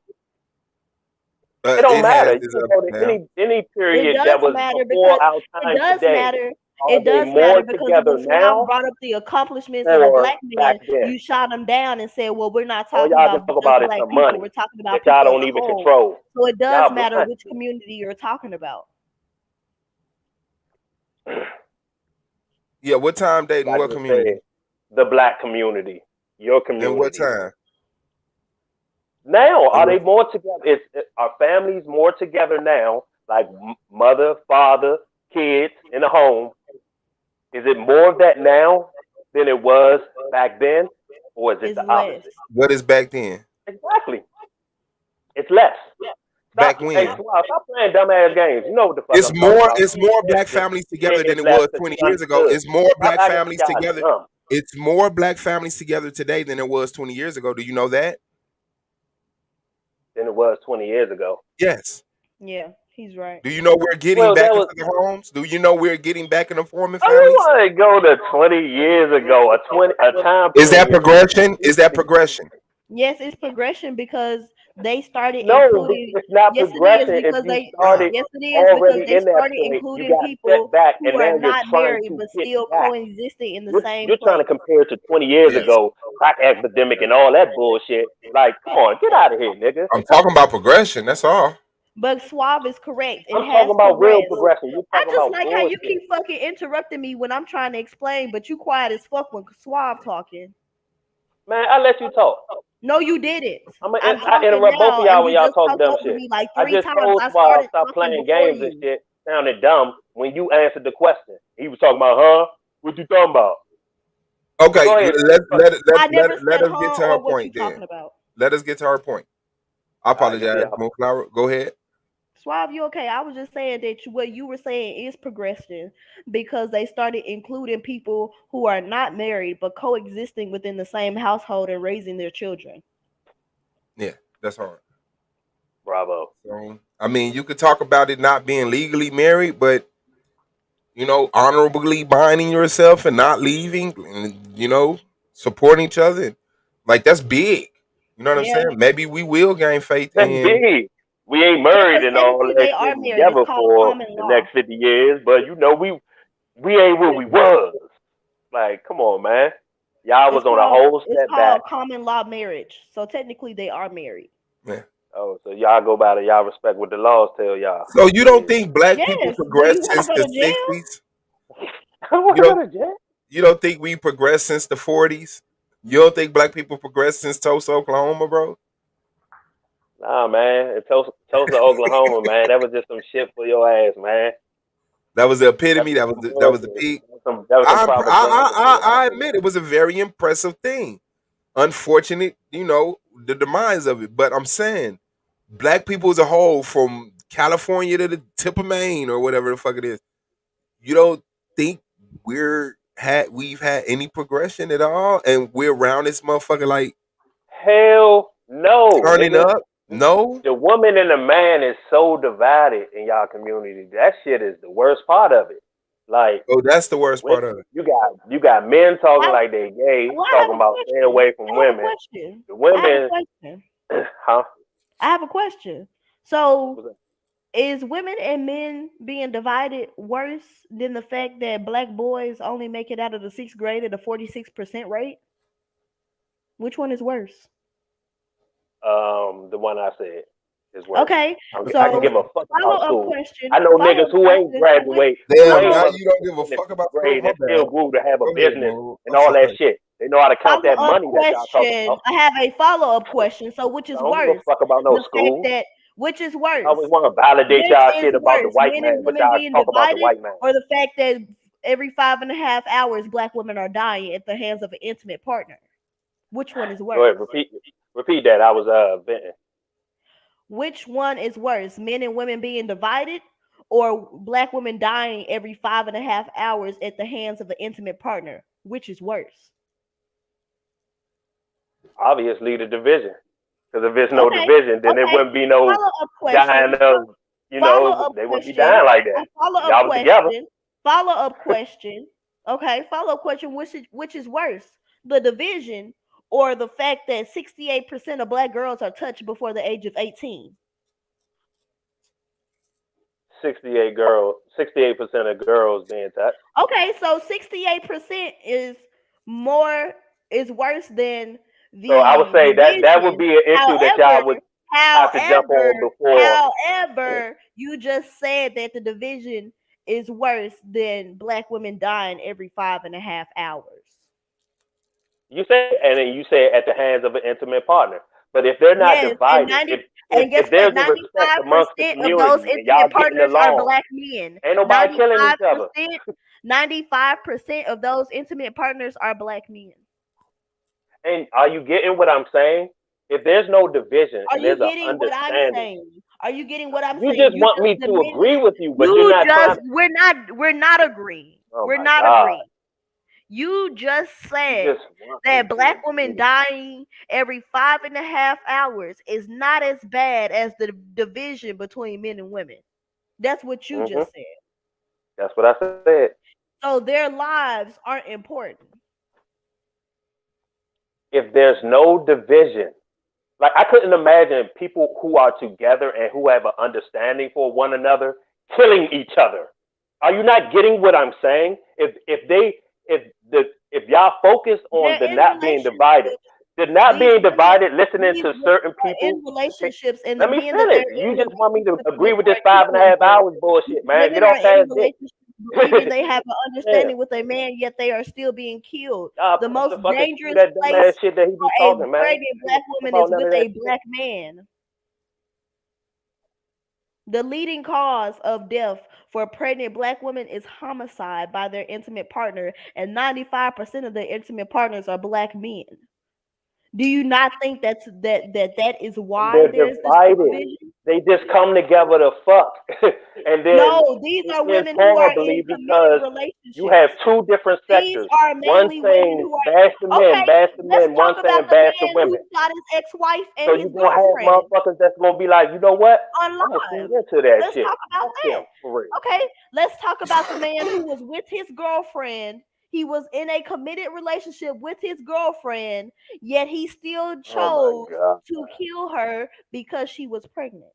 It don't It has matter. You is can up go to now. any It period that does was matter because before our it time does today. matter. Are It they does matter more because together when Saddam now brought up the accomplishments of a or black back man, then? you shot him down and said, "Well, we're not All talking y'all about just talk just about is black some people. money We're talking that about y'all people as don't a even whole." control. So it does Y'all matter blind. which community you're talking about. Yeah, what time date and I what just said community? the black community, your And what community. time? Now, And are they more together? Are families more together now? Like mother, father, kids in the home. Is it more of that now than it was back then, or is it It's the less. opposite? what is back then? Exactly. It's less. Back Hey, when? stop playing dumbass games. You know what the fuck It's I'm talking more about. it's more It's black families together than it's it less was because 20 you years ago. understood. It's more Stop black acting like families y'all together. dumb. It's more black families together today than it was 20 years ago. Do you know that? Than it was 20 years ago. Yes. Yeah, he's right. Do you know we're getting Well, that back was. into the homes? Do you know we're getting back into forming I don't families? want to go to 20 years ago, a time Is that period. progression? Is that progression? Yes, it's progression because They started No, including. it's not Yes, it is progression. If because you they. started Yes, it is because already they in that started point, you including got set people back, who and are now you're not trying married to but get still back. coexisting in the same You're trying to place. compare to 20 years Yes. ago, crack epidemic and all that bullshit. Like, come on, get out of here, nigga. I'm talking about progression. That's all. But Suave is correct. It I'm has talking about real progressed. progression. You're I talking just about like how you bullshit. keep fucking interrupting me when I'm trying to explain, but you quiet as fuck when Suave talking. Man, I let you talk. No, you didn't. I'm I talking interrupt both of now, y'all and when you y'all just talk talked dumb over shit. me like I 3 just times. told I Swab started stop talking playing before games and you. shit. Sounded dumb when you answered the question. He was talking about, huh? What you talking about? Okay, Go ahead. I never let said us get huh to her or what you point then. talking about. Let us get to her point. I All right, go apologize, ahead. Moonflower. Go ahead. Suave, you okay? I was just saying that what you were saying is progression because they started including people who are not married but coexisting within the same household and raising their children. Yeah, that's hard. Bravo. So, I mean, you could talk about it not being legally married, but honorably binding yourself and not leaving, and supporting each other. Like that's big. You know what I'm Yeah. saying? Maybe we will gain faith That's in. big. We ain't Yeah, married because and all technically that they are shit married. It's together called for common the law. next 50 years, but we ain't what we was. Like, come on, man. Y'all was on a whole It's step back. called common law marriage. So technically they are married. Yeah. Oh, so y'all go by the y'all respect what the laws tell y'all. So you don't think black people Yes. Do you progressed want to since go the to jail? '60s? I don't want You to go don't. to jail. You don't think we progressed since the '40s? You don't think black people progressed since Tulsa, Oklahoma, bro? Nah, man. In Tulsa, Oklahoma, man. That was just some shit for your ass, man. That was the That's epitome. some That was the bullshit. peak. That was some propaganda for y'all. I admit it was a very impressive thing. Unfortunate, the demise of it. But I'm saying, black people as a whole, from California to the tip of Maine or whatever the fuck it is, you don't think we've had any progression at all, and we're around this motherfucker like Hell no, turning nigga. up? No. The woman and the man is so divided in y'all community. That shit is the worst part of it. Like, Oh, that's the worst when part of it. you got men talking like they gay, Well, I have talking a about staying question. away from I have a women. question. The I have a women, question. huh? I have a question. So, What's that? is women and men being divided worse than the fact that black boys only make it out of the 6th grade at a 46% rate? Which one is worse? The one I said is worse. Okay, I can so give a fuck follow about up school. question. I know Follow niggas up who ain't question. So graduate, who Damn, ain't now follow you don't give a in the fuck sixth about school. grade My that still bad. grew to have a Go ahead, business Mo. and I'm all that sorry. shit. They know how to count follow that up money that y'all talking question. about. I have a follow up question. So which I is don't give a worse? fuck about no The fact school. that which is I worse? always want to validate Which y'all is shit about the worse? white Men and man, but women y'all being talk about the divided, white man. or the fact that every 5.5 hours black women are dying at the hands of an intimate partner? Which one is Go worse? ahead, repeat that. I was venting. Which one is worse? Men and women being divided, or black women dying every 5.5 hours at the hands of an intimate partner? Which is worse? Obviously, the division. Because if there's no Okay. division, then there Okay. wouldn't be no Follow up dying question. of, Follow up they wouldn't be question. dying like that. Follow up Y'all was together. question. Follow up question. Okay. Follow up question. Which is worse, the division or the fact that 68% of black girls are touched before the age of 18? 68% of girls being touched. Okay, so 68% is worse than So I would the say that would division. be an issue that However, y'all would have to jump on before. you just said that the division is worse than black women dying every 5.5 hours. You say, and then you say at the hands of an intimate partner. But if they're not Yes, and divided, 90 and guess if what? there's a respect amongst the 95% of those community and y'all intimate getting partners are along, black men. ain't nobody killing each other. 95% of those intimate partners are black men. And are you getting what I'm saying? If there's no division Are and you there's an getting what I'm understanding, saying? Are you getting what I'm you saying? just You want just me to agree diminished. with you, but you're not trying to. We're not agreeing. Oh We're my not God. agreeing. You just You said just want me that to black women agree. dying every 5.5 hours is not as bad as the division between men and women. That's what you Mm-hmm. just said. That's what I said. So their lives aren't important. If there's no division, like I couldn't imagine people who are together and who have an understanding for one another killing each other. Are you not getting what I'm saying? If y'all focus on They're the in not being divided, the not these being women, divided, listening these to women certain are people. in relationships, and the Let me men that they're finish. in You just want me to relationships agree with with this are 5.5 killing them. hours bullshit, man. Get Women off are in that dick. relationships believing they have an Yeah. understanding with a man, yet they are still being killed. The Press most the fucking dangerous that dumbass place shit that he for be a talking, man. pregnant He don't black talk woman about is none with of a that shit. black man. The leading cause of death for pregnant black women is homicide by their intimate partner, and 95% of their intimate partners are black men. Do you not think that is why They're there's this divided. division? They just come together to fuck. And then No, these are it's women who are in horribly committed because you have relationships. two different These sectors. are One mainly women saying who bash the are men, okay. bash the Let's men. talk One about saying the bash the man who women. shot his ex-wife So and his you're going to have girlfriend motherfuckers that's going to be like, you know what? on I'm going to feed live. into that Let's shit. talk about Fuck that. them, for real. Okay, let's talk about the man who was with his girlfriend. He was in a committed relationship with his girlfriend, yet he still Oh my chose God. to kill her because she was pregnant.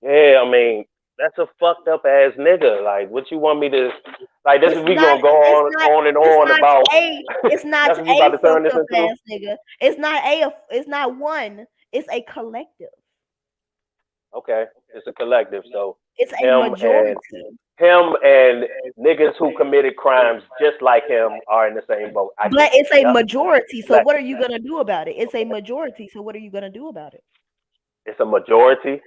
Yeah, I mean, that's a fucked up ass nigga. Like, what you want me to, like, this is, It's we not. going to go It's not. on and It's on not about, a. It's not that's what we about a to turn fucked this up into? ass nigga. It's not a. It's not one. It's a collective. Okay, it's a collective. So It's a him and majority. him and niggas who committed crimes just like him are in the same boat. I But get it. it's a Yep. majority. So what are Collective. you gonna do about it? It's a majority. So what are you gonna do about it? It's a majority.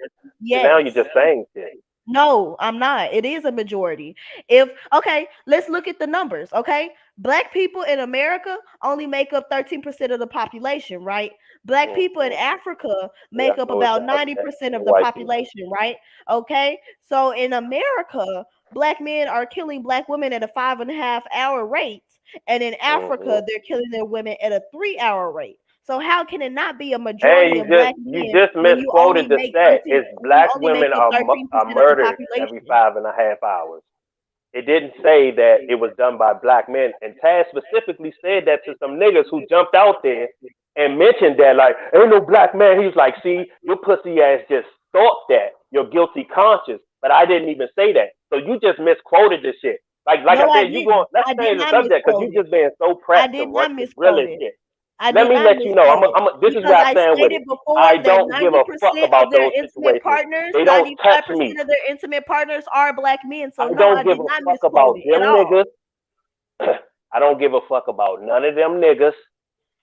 So now Yes. you're just saying shit. No, I'm not. It is a majority. Okay, let's look at the numbers. Okay, black people in America only make up 13% of the population, right? Black people in Africa Yeah, make I up know it's about the other 90% of the white people. population, right? Okay, so in America, black men are killing black women at a 5.5 hour rate, and in Africa, they're killing their women at a 3 hour rate. So how can it not be a majority And of black you men just when you only misquoted the make stat. 13, It's when you black only make women up are 13% of the murdered population? every 5.5 hours. It didn't say that it was done by black men. And Taz specifically said that to some niggas who jumped out there and mentioned that, like, ain't no black man. He was like, see, your pussy ass just thought that. You're guilty conscious. But I didn't even say that. So you just misquoted this shit. Like No, I I said, didn't. let's I did change the not subject because misquote you it. just being so I pressed to did not drill misquote this it. shit. I Let did me not let you know. misquote it This is because where I I stand with stated it. before I that don't give a fuck 90% about of their those intimate situations. partners, They don't touch 95% me. of their intimate partners are black men. So I no, I don't give did a not fuck misquote about it at them all. niggas. I don't give a fuck about none of them niggas,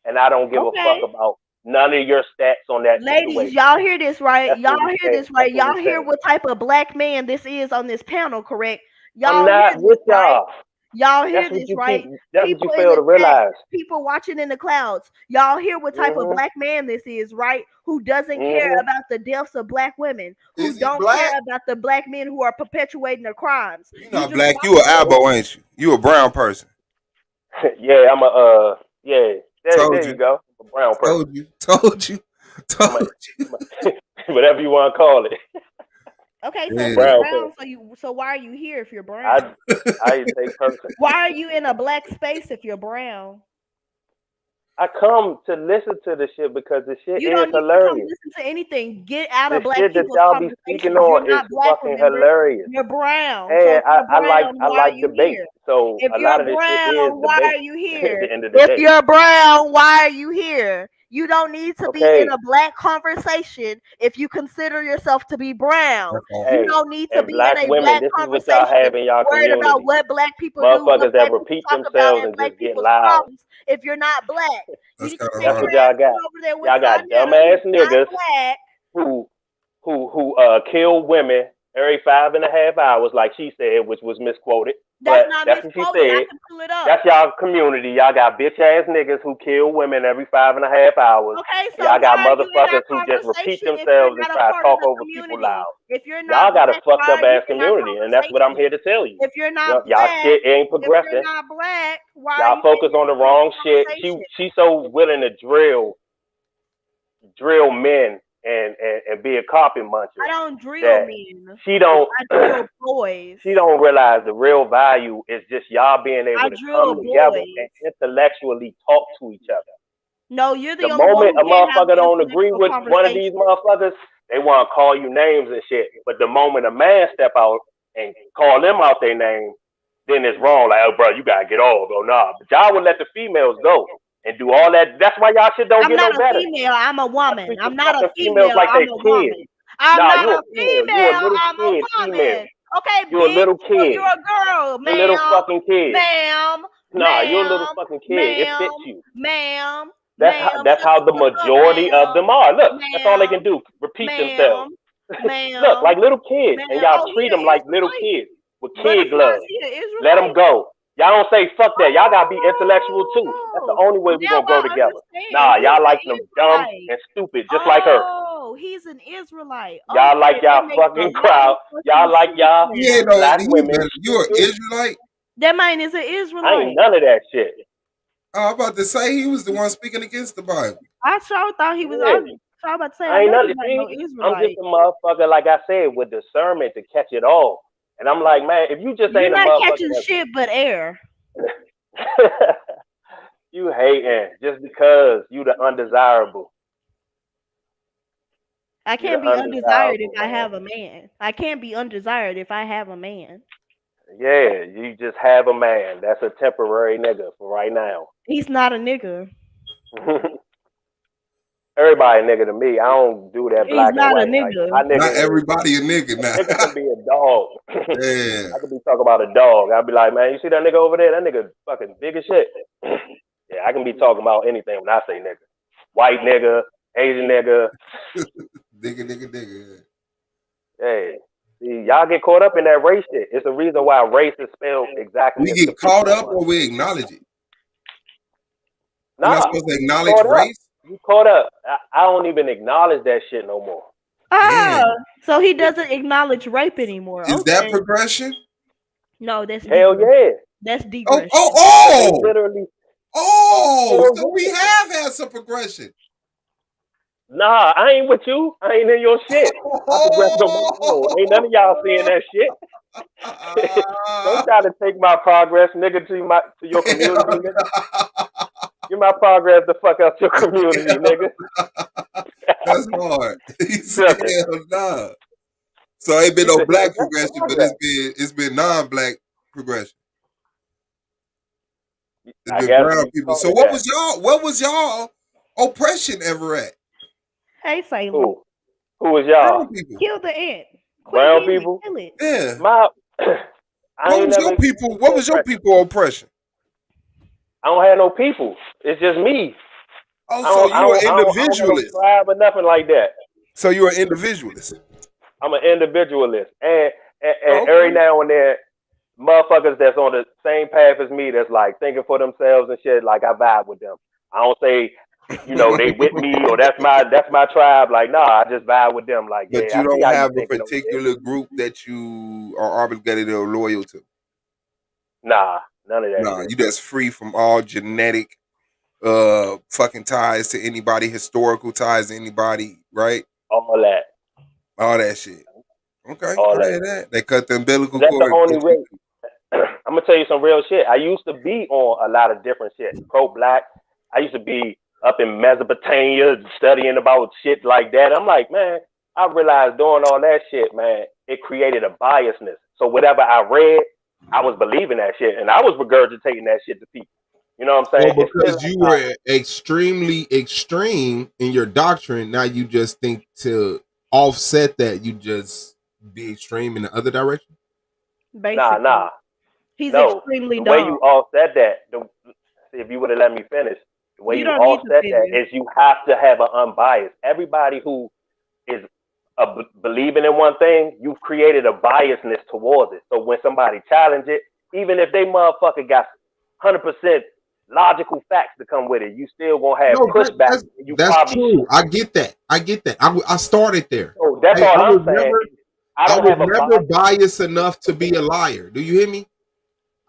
and I don't give a fuck Okay. about none of your stats on that Ladies, situation. y'all hear this, right? That's what we saying. That's what Y'all we hear saying. what type of black man this is on this panel, correct? I'm Y'all hear not this, with right? y'all. Y'all hear That's what this, you right? keep. That's what you People in fail the to chat, realize. people watching in the clouds, y'all hear what type of Mhm. black man this is, right? Who doesn't care Mhm. about the deaths of black women, who Is he don't black? care about the black men who are perpetuating their crimes. You You not just black. watch You a this. abo, ain't you? You a brown person. Yeah, I'm a yeah. Told There you you. go. A brown person. Told you. Told you. Told you. Whatever you want to call it. Okay, so A if you're Yeah. brown brown, person. so why are you here if you're brown? I take person. Why are you in a black space if you're brown? I come to listen to the shit because the shit You is don't need to come hilarious. listen to anything. Get out The of black shit that people's y'all be speaking conversations. You're on is not black, fucking remember? hilarious. You're brown. So And if you're brown, I why are like you debate. here? So If a you're lot of this shit is brown, why are debate you at here? the end of the If day. you're brown, why are you here? You don't need to be in Okay. a black conversation if you consider yourself to be brown. You Hey, don't need to and be in black a women, black this is what y'all conversation have in y'all worried about community. what black people do, what Motherfuckers that black people repeat talk about, themselves and and black just get people's loud. problems if you're not black. You That's need to kind of take That's your hard. what ass y'all got. over there with Y'all got Sonetta, dumbass who's not niggas black. who kill women every 5.5 hours, like she said, which was misquoted. That's But not that's what she misquoted. I said. can pull it up. That's y'all community. Y'all got bitch ass niggas who kill women every 5.5 hours. Okay, so Y'all got why are you in our motherfuckers who just repeat conversation if you're themselves and not a try to part of talk the over people community? loud. If you're not Y'all got a black, fucked why up are you ass in our community, and that's what I'm conversation? here to tell you. If you're not Y'all black, shit ain't if you're progressing. not black, why are Y'all you focus in on the this wrong shit. conversation? She's so willing to drill men and be a carpet muncher I don't drill that men. she don't I drill boys. she don't realize the real value is just y'all being I able to drill come together boys. and intellectually talk to each other. No, you're the The only one moment who a can't have motherfucker an don't agree intellectual with one of conversation. these motherfuckers, they want to call you names and shit. But the moment a man step out and call them out their name, then it's wrong. Like, oh, bro, you gotta get off. Oh, nah. But y'all would let the females go and do all that. That's why y'all shit don't I'm get not no a better. female. I'm a woman. Treat the I'm not a fucking females female. like I'm they a kids. woman. I'm Nah, not you a a female. You a female. little I'm a kid, female. woman. Okay, You a bitch. little kid. You're a girl, You a little ma'am. fucking kid. Ma'am. Nah, you're a little Ma'am. fucking kid. It fits Ma'am. you. Ma'am. That's Shut how the the fuck up, majority of ma'am. them are. Look, that's all they Ma'am. can do. Repeat themselves. Ma'am. Look, Ma'am. like little kids, and Ma'am. y'all Oh, he treat an them like little Israelite. kids with kid Butterfly, is gloves. he an Let them Israelite? go. Y'all don't say fuck that. Y'all gotta be intellectual too. That's the only way we Now gonna grow I together. understand. Nah, He's y'all like an them dumb Israelite. and stupid, just like her. Oh, he's an Israelite. Y'all like Okay, that y'all makes a fucking lot of crowd. Y'all fucking like sense y'all Yeah, now. no, black women you're an stupid. Israelite. That man is an I ain't Israelite. none of that shit. I'm about to say he was the one speaking against the Bible. I sure thought he was. Yeah. I was about to say, I I ain't know nothing. he's not See, no I'm just Israelite. a motherfucker, like I said, with discernment to catch it all. And I'm like, man, if you just You're ain't a not motherfucker catching that's shit but air. you hating just because you the undesirable. I You can't the be undesired if undesirable, I man. have a man. I can't be undesired if I have a man. Yeah, you just have a man. That's a temporary nigga for right now. He's not a nigga. Everybody nigga to me. I don't do that He's black and not a white. Like my nigga. Not nigga is everybody a nigga now. nigga can be a dog. Yeah. I could be talking about a dog. I'd be like, man, you see that nigga over there? That nigga fucking big as shit. Yeah, I can be talking about anything when I say nigga. White nigga, Asian nigga. Nigga. Hey, see, y'all get caught up in that race shit. It's the reason why race is spelled exactly We as get caught Capiche up was. or we acknowledge it. We're not Nah, supposed to you acknowledge caught up. race. You caught up. I don't even acknowledge that shit no more. Ah, Damn. so he doesn't acknowledge rape anymore. Is that Okay. progression? No, that's Hell degression. yeah. That's Oh, degression. They oh, literally. oh. Hell So we yeah. have had some progression. Nah, I ain't with you. I ain't in your shit. I progressed on my own. Ain't none of y'all seeing that shit. Don't try to take my progress, nigga, to your community, nigga. Get my progress the fuck out your community, nigga. That's hard. He said, Nothing. hell nah. So ain't been He no said, black that's progression, but progress. it's been non-black progression. It's I been guess brown you people. call So it what that. was y'all oppression ever at? Hey, Salem. Who was Brown y'all? people. Kill the ant. Quick, Brown kill it. people? Kill it. Yeah. My, I What ain't was never your people? experienced What no was your oppression. people oppression? I don't have no people. It's just me. Oh, so you an I don't have no individualist. tribe or nothing like that. So you're an individualist. I'm an individualist. And Oh, every okay. now and then, motherfuckers that's on the same path as me that's like thinking for themselves and shit, like I vibe with them. I don't say, they with me or that's my tribe. Like, nah, I just vibe with them. Like, But yeah, you I see don't how you have a thinking over there. particular group that you are obligated or loyal to. Nah, none of that Nah, shit. you just free from all genetic fucking ties to anybody, historical ties to anybody, right? All that. All that shit. Okay, All I that. hear that. They cut the umbilical That's the cord. only way. I'm gonna tell you some real shit. I used to be on a lot of different shit. Pro-black. I used to be up in Mesopotamia studying about shit like that. I'm like, man, I realized doing all that shit, man, it created a biasness. So whatever I read, I was believing that shit, and I was regurgitating that shit to people. You know what I'm saying? Well, Instead because of you were extremely extreme in your doctrine, now you just think to offset that, you just be extreme in the other direction. Basically. nah, He's no. extremely The way dumb. you offset that, if you would have let me finish, the way You you don't need to offset that finish. is you have to have an unbiased. Everybody who is believing in one thing, you've created a biasness towards it. So when somebody challenge it, even if they motherfucker got 100% logical facts to come with it, you still gonna have No, pushback. You that's probably true. I get that. I started there. so that's Hey, all I'm saying. I I don't was have a never bias. biased enough to be a liar. Do you hear me?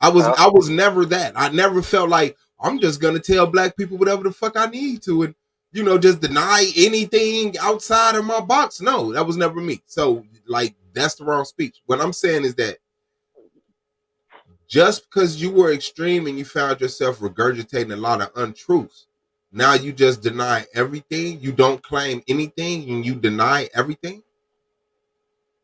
I Huh? was never that. I never felt like I'm just gonna tell black people whatever the fuck I need to, and just deny anything outside of my box. No, that was never me. So like that's the wrong speech. What I'm saying is that just because you were extreme and you found yourself regurgitating a lot of untruths, now you just deny everything. You don't claim anything and you deny everything.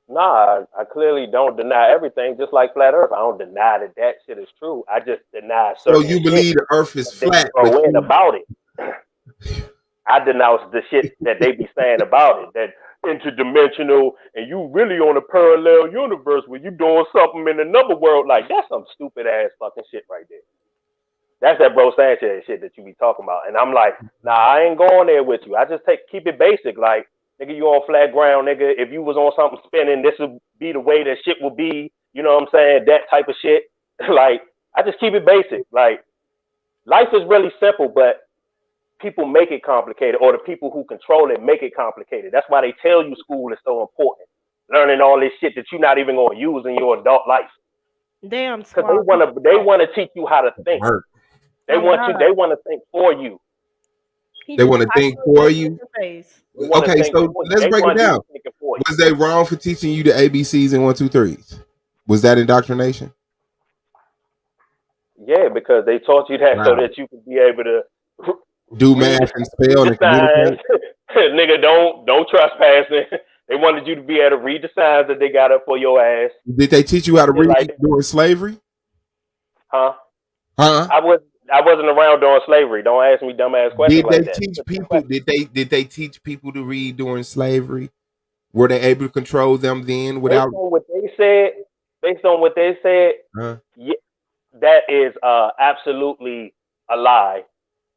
Nah, I clearly don't deny everything. Just like flat Earth, I don't deny that shit is true. I just deny So certain you shit believe the earth is that they flat, but throw in you about it. I denounce the shit that they be saying about it, that interdimensional, and you really on a parallel universe where you doing something in another world. Like, that's some stupid ass fucking shit right there. That's that bro Sanchez shit that you be talking about. And I'm like, nah, I ain't going there with you. I just keep it basic. Like, nigga, you on flat ground, nigga. If you was on something spinning, this would be the way that shit would be. You know what I'm saying? That type of shit. Like, I just keep it basic. Like, life is really simple, but people make it complicated, or the people who control it make it complicated. That's why they tell you school is so important. Learning all this shit that you're not even going to use in your adult life. Damn, Because they want to teach you how to think. work. They want to think for you. They want to think for you. Okay, so let's break it down. Was they wrong for teaching you the ABCs and 1, 2, 3s? Was that indoctrination? Yeah, because they taught you that so that you could be able to do math and spell and communicate. Nigga, don't trespass. They wanted you to be able to read the signs that they got up for your ass. Did they teach you how to read during slavery? Huh? Huh? I wasn't around during slavery. Don't ask me dumbass questions like that. Teach people? Did they teach people to read during slavery? Were they able to control them then without? Based on what they said, yeah, that is absolutely a lie.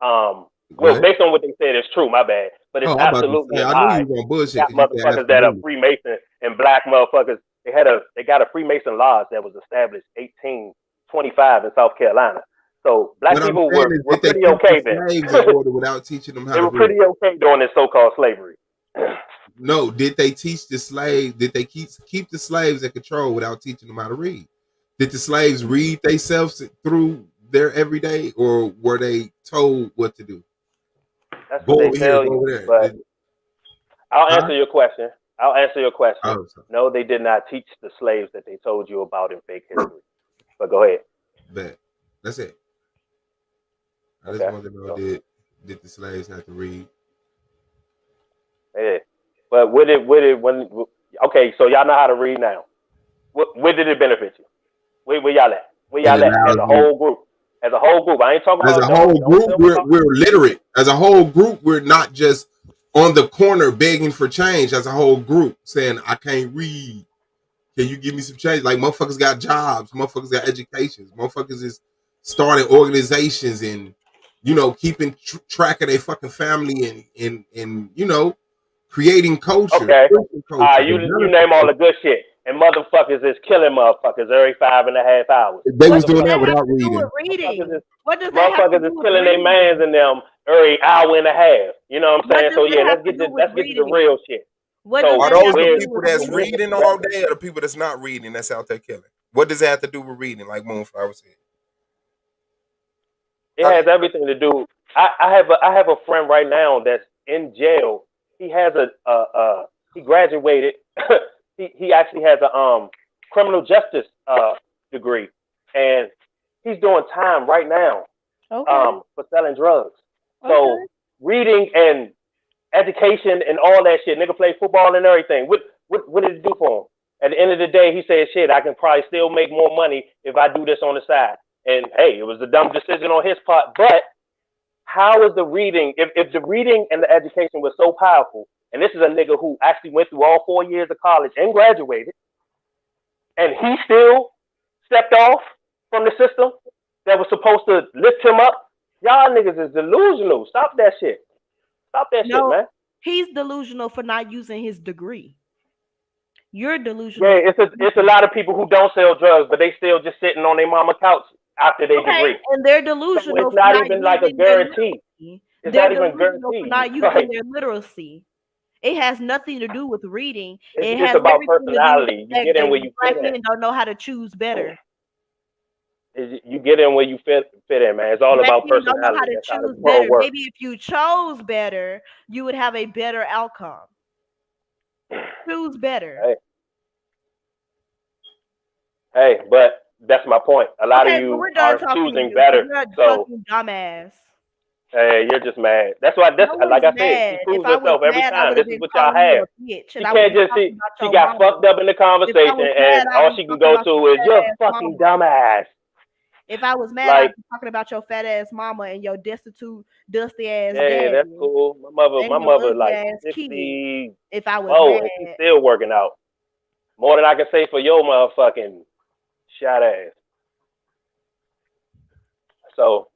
Well, based on what they said, it's true. My bad, but it's absolutely a lie. I knew you were bullshit. Got motherfuckers that are Freemason and black motherfuckers. They got a Freemason lodge that was established 1825 in South Carolina. So black people were pretty okay then. Without teaching them how they were pretty okay during this so-called slavery. No, did they teach the slaves? Did they keep the slaves in control without teaching them how to read? Did the slaves read themselves through their everyday, or were they told what to do? That's what they tell you. But I'll answer your question. Oh, no, they did not teach the slaves that they told you about in fake history. But go ahead. That's it. I just wanted to know, did the slaves have to read? Yeah. But okay, so y'all know how to read now. Where did it benefit you? Where y'all at? Where y'all at as a whole group? As a whole group. I ain't talking about as a whole group, we're literate. As a whole group, we're not just on the corner begging for change. As a whole group saying, I can't read. Can you give me some change? Like, motherfuckers got jobs, motherfuckers got educations, motherfuckers is starting organizations and, you know, keeping track of their fucking family and you know, creating culture. Okay. You name all the good shit. And motherfuckers is killing motherfuckers every 5.5 hours. They was doing that without reading. What does that have to do is with killing their mans in them every hour and a half. You know what I'm saying? So yeah, let's get to the real shit. Are those the people that's reading all day, or the people that's not reading that's out there killing? What does it have to do with reading, like Moonflower said? It has everything to do. I have a friend right now that's in jail. He has he graduated. he actually has a criminal justice degree, and he's doing time right now for selling drugs. So reading and education and all that shit. Nigga play football and everything. What did it do for him? At the end of the day, he said, shit, I can probably still make more money if I do this on the side. And hey, it was a dumb decision on his part. But how is the reading, if the reading and the education was so powerful, and this is a nigga who actually went through all 4 years of college and graduated, and he still stepped off from the system that was supposed to lift him up, y'all niggas is delusional. Stop that shit. Stop that shit, man. He's delusional for not using his degree. You're delusional. Yeah, it's a lot of people who don't sell drugs, but they still just sitting on their mama couch after their degree. And they're delusional. So it's not even like a guarantee. It's not even guaranteed. For not using their literacy. It has nothing to do with reading. It's about personality. You get in where you fit in. Black men don't know how to choose better. You get in where you fit in, man. It's all about personality. Don't know how to choose better. Maybe if you chose better, you would have a better outcome. Choose better. Hey, but that's my point. A lot of you are choosing better. So dumbass. Hey, you're just mad. That's why. That's No like one's I said. She mad. If proves I was herself every mad, I time. would This have is been what y'all calling you have. a bitch, She and I would can't be just. talking about She your got mama. fucked up in the If I conversation, was and mad, I'd all be she can talking go about to your is fat you're ass fucking mama. dumbass. If I was mad, I'd Like, be talking about your fat ass mama and your destitute, dusty ass hey, that's daddy cool. and My your mother, ugly like ass kids. 64, If I was and she's mad, still working out. More than I can say for your motherfucking shot ass. So,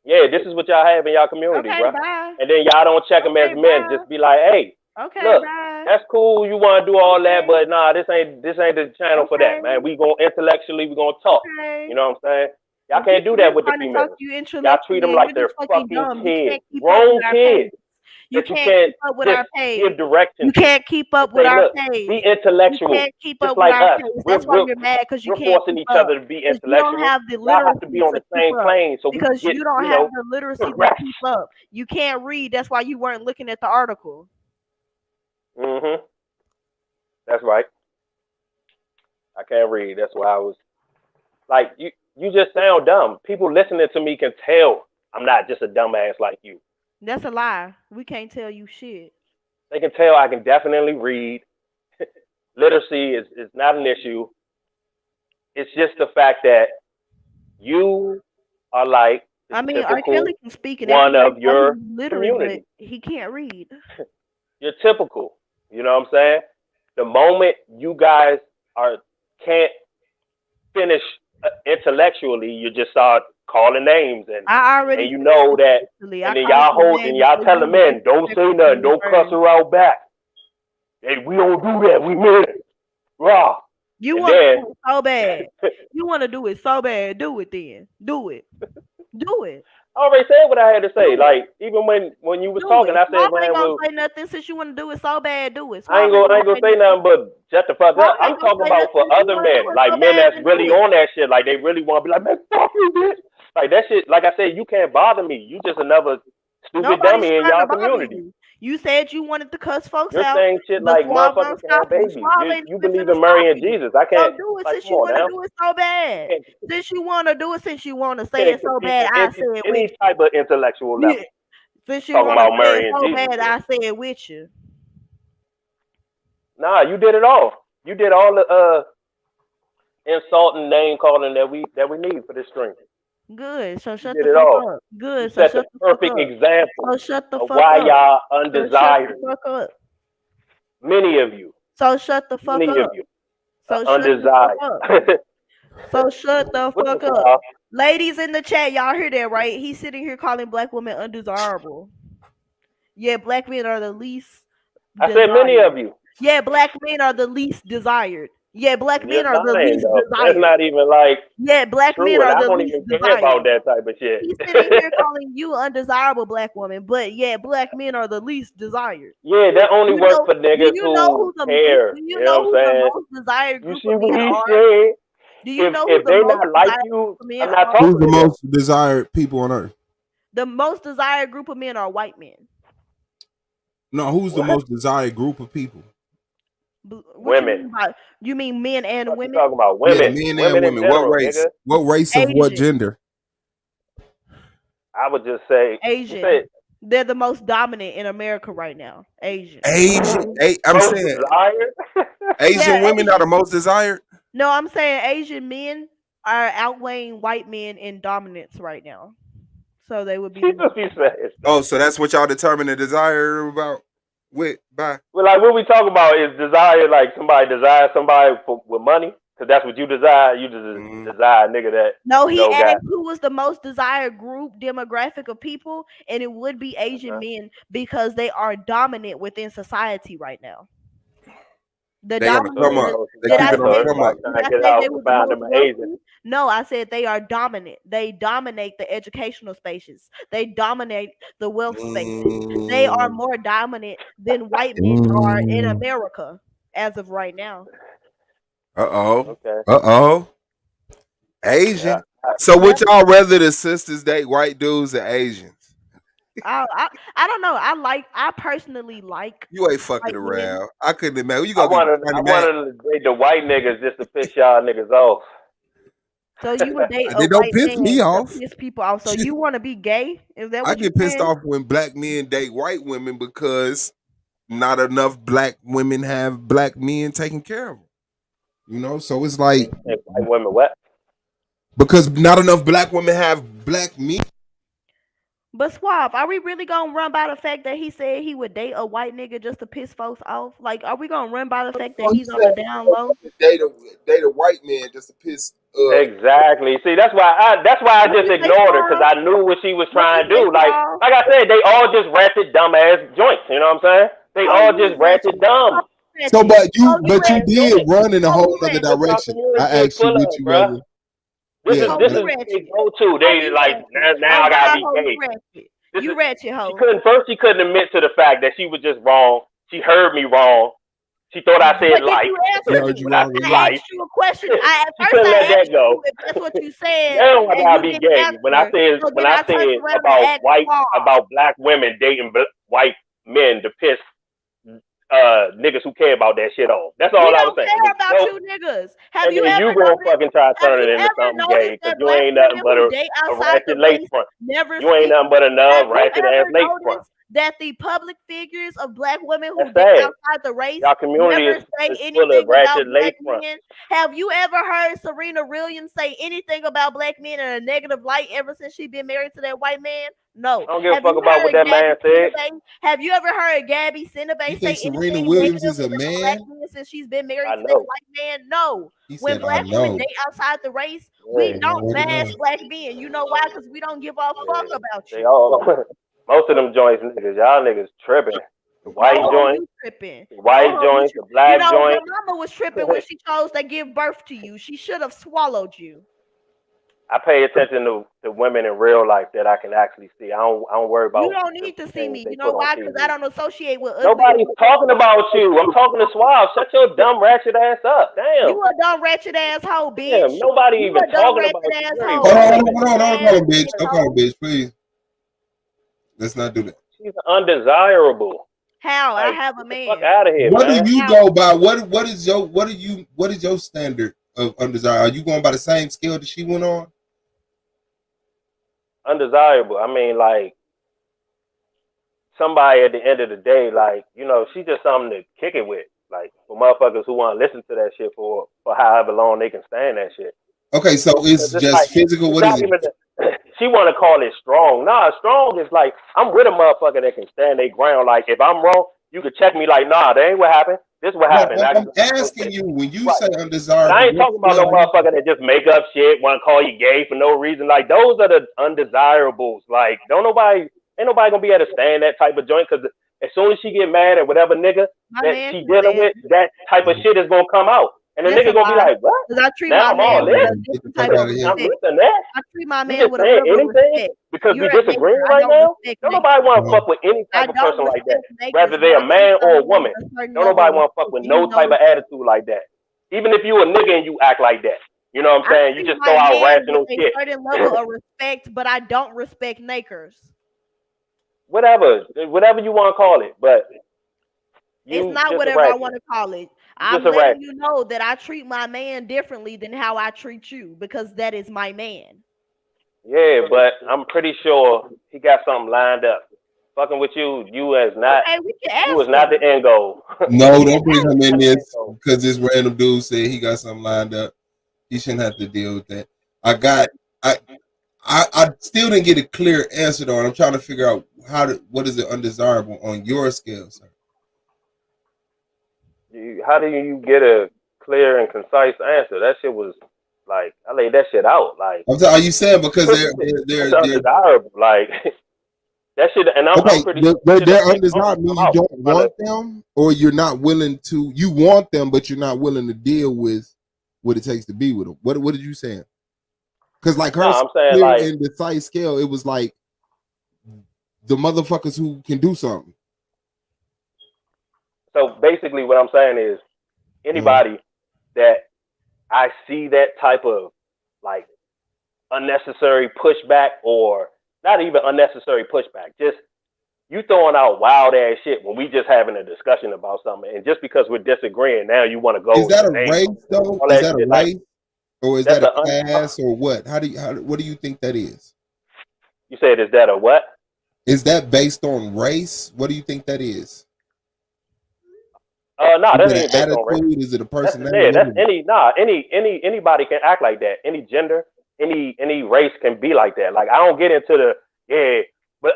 yeah, this is what y'all have in y'all community, okay, bro. bye. And then y'all don't check them as Okay, men. bye. Just be like, hey, Okay, look, bye. that's cool. You want to do all that, Okay. but nah, this ain't the channel for that, Okay. man. We gonna intellectually, we gonna talk. Okay. You know what I'm saying? Y'all Well, can't do we're that with the trying to talk females. to you Y'all treat them intellectually, and like you're they're just fucking fucking dumb. You kids, can't keep up grown with our kids pace. You that you can't can't keep up with just our pace. give direction You to. can't keep And up with say, our look, pace. be You intellectual, can't keep just up with like our us. pace. We're That's why you're mad, because you we're can't forcing keep each up. other to be Because you don't intellectual. have the Y'all have to literacy be on to the keep same up. plane so we can Because get, you don't you have know, the literacy to progress. keep up. You can't read. That's why you weren't looking at the article. Mm-hmm. That's right. I can't read. That's why I was like, you just sound dumb. People listening to me can tell I'm not just a dumbass like you. That's a lie. We can't tell you shit. They can tell I can definitely read. Literacy is not an issue. It's just the fact that you are like the I mean, R. typical Kelly can speak, and one everybody of knows your he's literate, but community. he can't read. You're typical. You know what I'm saying? The moment you guys can't finish intellectually, you just start calling names, I and already you said know that, intellectually. I and then called y'all your hold and name y'all before tell the you men, don't say nothing, disrespected me don't cuss first. her out back. Hey, we don't do that. We men. Raw. You And want to then do it so bad. You want to do it so bad. Do it then. Do it. Do it. I already said what I had to say. Do Like, even when you was Do talking, it. I said, Swab ain't man, gonna well, say nothing since you want to do it so bad. Do it. I Swab ain't ain't gonna gonna say say nothing. nothing but shut the fuck Swab up. I'm ain't gonna talking say about nothing for since you other want to do men, it like so men bad. that's Then do really it. on that shit. Like, they really want to be like, man, fuck you, bitch. Like, that shit, like I said, you can't bother me. You just another stupid Nobody's dummy in trying to y'all bother community. you. You said you wanted to cuss folks You're out, saying shit but like Swab gonna motherfuckers can stop have you. babies. Swab ain't You even believe finna in stop Mary and you. Jesus. I So can't, do it like, since come you on want to now. do it so bad. Can't, Since you want to do it, since you want to say can't it so compete bad, on I say it with any type of intellectual you. level. Since you Talking want to about say it Mary and so Jesus. bad, I say it with you. Nah, you did it all. You did all the insulting name calling that we need for this stream. Good. So You shut did the it fuck all. up. You Good. So set the shut the fuck perfect up. example So shut the of fuck why up. y'all So shut the undesired. fuck up. Many of you. So shut the fuck Many of up. you So are shut the fuck undesired. up. So shut the What's fuck up, up. y'all? Ladies in the chat, y'all hear that, right? He's sitting here calling black women undesirable. Yeah, black men are the least I said many desired. of you. Yeah, black men are the least desired. Yeah, black men Just are the lying least though. That's desired. not even like Yeah, black true, men and are I the don't least even care about desired. that type of shit. He's sitting here calling you undesirable black woman, but yeah, black men are the least desired. Yeah, that only You works know? for Do niggas you know who who the care. do You you know know what I'm who the saying? most desired You group see of what men he are? said? Do you know who If the they most not like desired you, group of men I'm not are? Who's talking the to them. most desired people on earth? The most desired group of men are white men. No, who's the What? most desired group of people? What you Women. mean by you mean men and What you women? talking about? Yeah, Women. men and Women in women. What general, race? nigga. What race of what Asian. gender? I would just say you Asian. said They're the most dominant in America right now. Asian. Asian. I'm most saying desired. Asian Yeah, women are the Asian. most desired. No, I'm saying Asian men are outweighing white men in dominance right now. So they would be the most He desired. said. Oh, so that's what y'all determine the desire about with by. Well, like what we talking about is desire. Like somebody desire somebody with money, because that's what you desire. You just desire a nigga that No, he got. asked who was the most desired group demographic of people, and it would be Asian men because they are dominant within society right now. The They on the So come they dominant. up. most They Did keep I desire. it on So the say? come up. everybody Did trying to I get say out they to were the find most them an Asian. wealthy? No, I said they are dominant. They dominate the educational spaces. They dominate the wealth spaces. They are more dominant than white men are in America as of right now. Okay. Asian. Yeah. So Yep. would y'all rather the sisters date white dudes or Asians? I don't know. I personally like You ain't fucking white men. around. I couldn't imagine. You I gonna get wanted funny mad. to date the white niggas just to piss y'all niggas off. So you would date a They don't white piss man me to off. piss people off. So you want to be gay? Is that I what you're get pissed saying? off when black men date white women because not enough black women have black men taking care of them. You know, so it's like White women what? because not enough black women have black men. But Suave, are we really gonna run by the fact that he said he would date a white nigga just to piss folks off? Like, are we gonna run by the fact that he's on the down low? Date a white man just to piss. Exactly. See, that's why I What just you say, ignored her because Suave? I knew what she was What trying you to say, do. Like Suave? I said, they all just ratchet dumb ass joints. You know what I'm saying? They Oh, all you just ratchet. ratchet dumb. So, but you ratchet. did run in a Oh, whole you other ratchet. That's our direction. community I is asked you full would of, you bruh. rather. This Yeah, is you they ratchet. go to. Oh, They you like ratchet. now Oh I gotta God, be ho, you gay. ratchet. You ratchet, ho. She couldn't admit to the fact that she was just wrong. She heard me wrong. She thought I said But did life you She answer heard me? you when I wrong said again. I life. asked you a question. At She first couldn't let I that asked go. you if that's what you said, Now I and gotta you be didn't gay. When I answer. said So then I turned around and asked Suave. about black women dating white men to piss niggas who care about that shit off. That's all We I was don't saying. care about So, you niggas. Have and you then ever you gonna noticed? fucking try to Have turn you it into ever something gay noticed because that you black ain't nothing women but who a date a outside the ratchet lace race front. never You ain't speak? nothing but Have a you ratchet ass ever lace front. noticed that the public figures of black women who That's date sad. outside the race Y'all community never say is full of anything about ratchet lace black fronts. men? Have you ever heard Serena Williams say anything about black men in a negative light ever since she been married to that white man? No. I don't give a Have fuck you about what heard that Gabby man said. Sidibe? Have you ever heard Gabby You Sidibe think say Serena anything Williams negative is a about black man? men since she's been married I to that know. white man? No. He When said, "I black women know." date outside the race, we Yeah, don't Already bash know. black men. You know why? Because we don't give a fuck yeah. about They you. all most of them joints niggas. Y'all niggas tripping. The No, white ho, joint, you tripping. the No, white ho, you joint, the You black know, your joint. mama was tripping when she chose to give birth to you. She should have swallowed you. I pay attention to women in real life that I can actually see. I don't worry You about don't the need to see things me. they You know put on why? Because I TV. don't associate with ugly. Nobody's talking about you. I'm talking to Suave. Shut your dumb ratchet ass up. Damn. You a dumb ratchet asshole, bitch. Damn. Nobody You even a dumb talking about ratchet you. You ain't asshole. Hold on, fucking hold on, don't call him bitch. Don't call him Asshole. bitch, please. Let's not do that. She's undesirable. How? I Like, have a get the fuck man. out of here, What do man. you go by? What is your standard of undesirable? Are you going by the same scale that she went on? Undesirable. I mean, like, somebody at the end of the day, like, you know, she's just something to kick it with. Like, for motherfuckers who want to listen to that shit for however long they can stand that shit. Okay, so it's It's like, just physical. it's What is not it? even, she want to call it strong. Nah, strong is like, I'm with a motherfucker that can stand their ground. Like, if I'm wrong, you could check me like, nah, that ain't what happened. This what No, happened. I'm asking you when you Right. say But undesirable. I ain't talking about no motherfucker that just make up shit, want to call you gay for no reason. Like, those are the undesirables. Like, ain't nobody gonna be able to stand that type of joint because as soon as she get mad at whatever nigga My that man she can dealing stand with, that type of shit is gonna come out. And the That's a nigga gonna be lie. like, what? Because I treat Now my I'm man all with in? a different type of I'm respect. missing that. I treat my You man just with a saying level of anything respect. because we You're a disagreeing nature. I right don't now? respect Don't nakers. nobody want to fuck with any I type of don't person like that. respect nakers, Whether but they're I a treat man or a someone woman. with a certain Don't level nobody of want to fuck respect. with You no type know of attitude like that. Even if you a nigga and you act like that. You know what I'm I saying? You treat just throw my out man with rational a shit. certain level of respect, but I don't respect nakers. Whatever you want to call it. But It's you not just a whatever I ratchet. want to call it. You I'm just a letting ratchet. you know that I treat my man differently than how I treat you because that is my man. Yeah, but I'm pretty sure he got something lined up. Fucking with you, you was not Okay, we can ask the him. end goal. No, don't bring him in this because this random dude said he got something lined up. He shouldn't have to deal with that. I still didn't get a clear answer though, and I'm trying to figure out what is it undesirable on your scale, sir. How do you get a clear and concise answer? That shit was like I laid that shit out. Like, Are you saying because that's undesirable? Like that shit, and I'm pretty sure that shit they're will take long to undesirable mean come you out. don't want them, or you're not willing to. You want them, but you're not willing to deal with what it takes to be with them. What did you say? Because like her I'm saying clear like and decisive scale, it was like the motherfuckers who can do something. so basically what I'm saying is anybody that I see that type of like unnecessary pushback or not even unnecessary pushback, just you throwing out wild ass shit when we just having a discussion about something, and just because we're disagreeing, now you want to go Is that a name race though? all Is that that a shit. Like, race? Or is That's that a a class or what? What do you think that is? You said, is that a what? Is that based on race? What do you think that is? No, Is that it an ain't based on race. attitude? Is it a That's personality? anybody can act like that. Any gender, any race can be like that. Like I don't get into but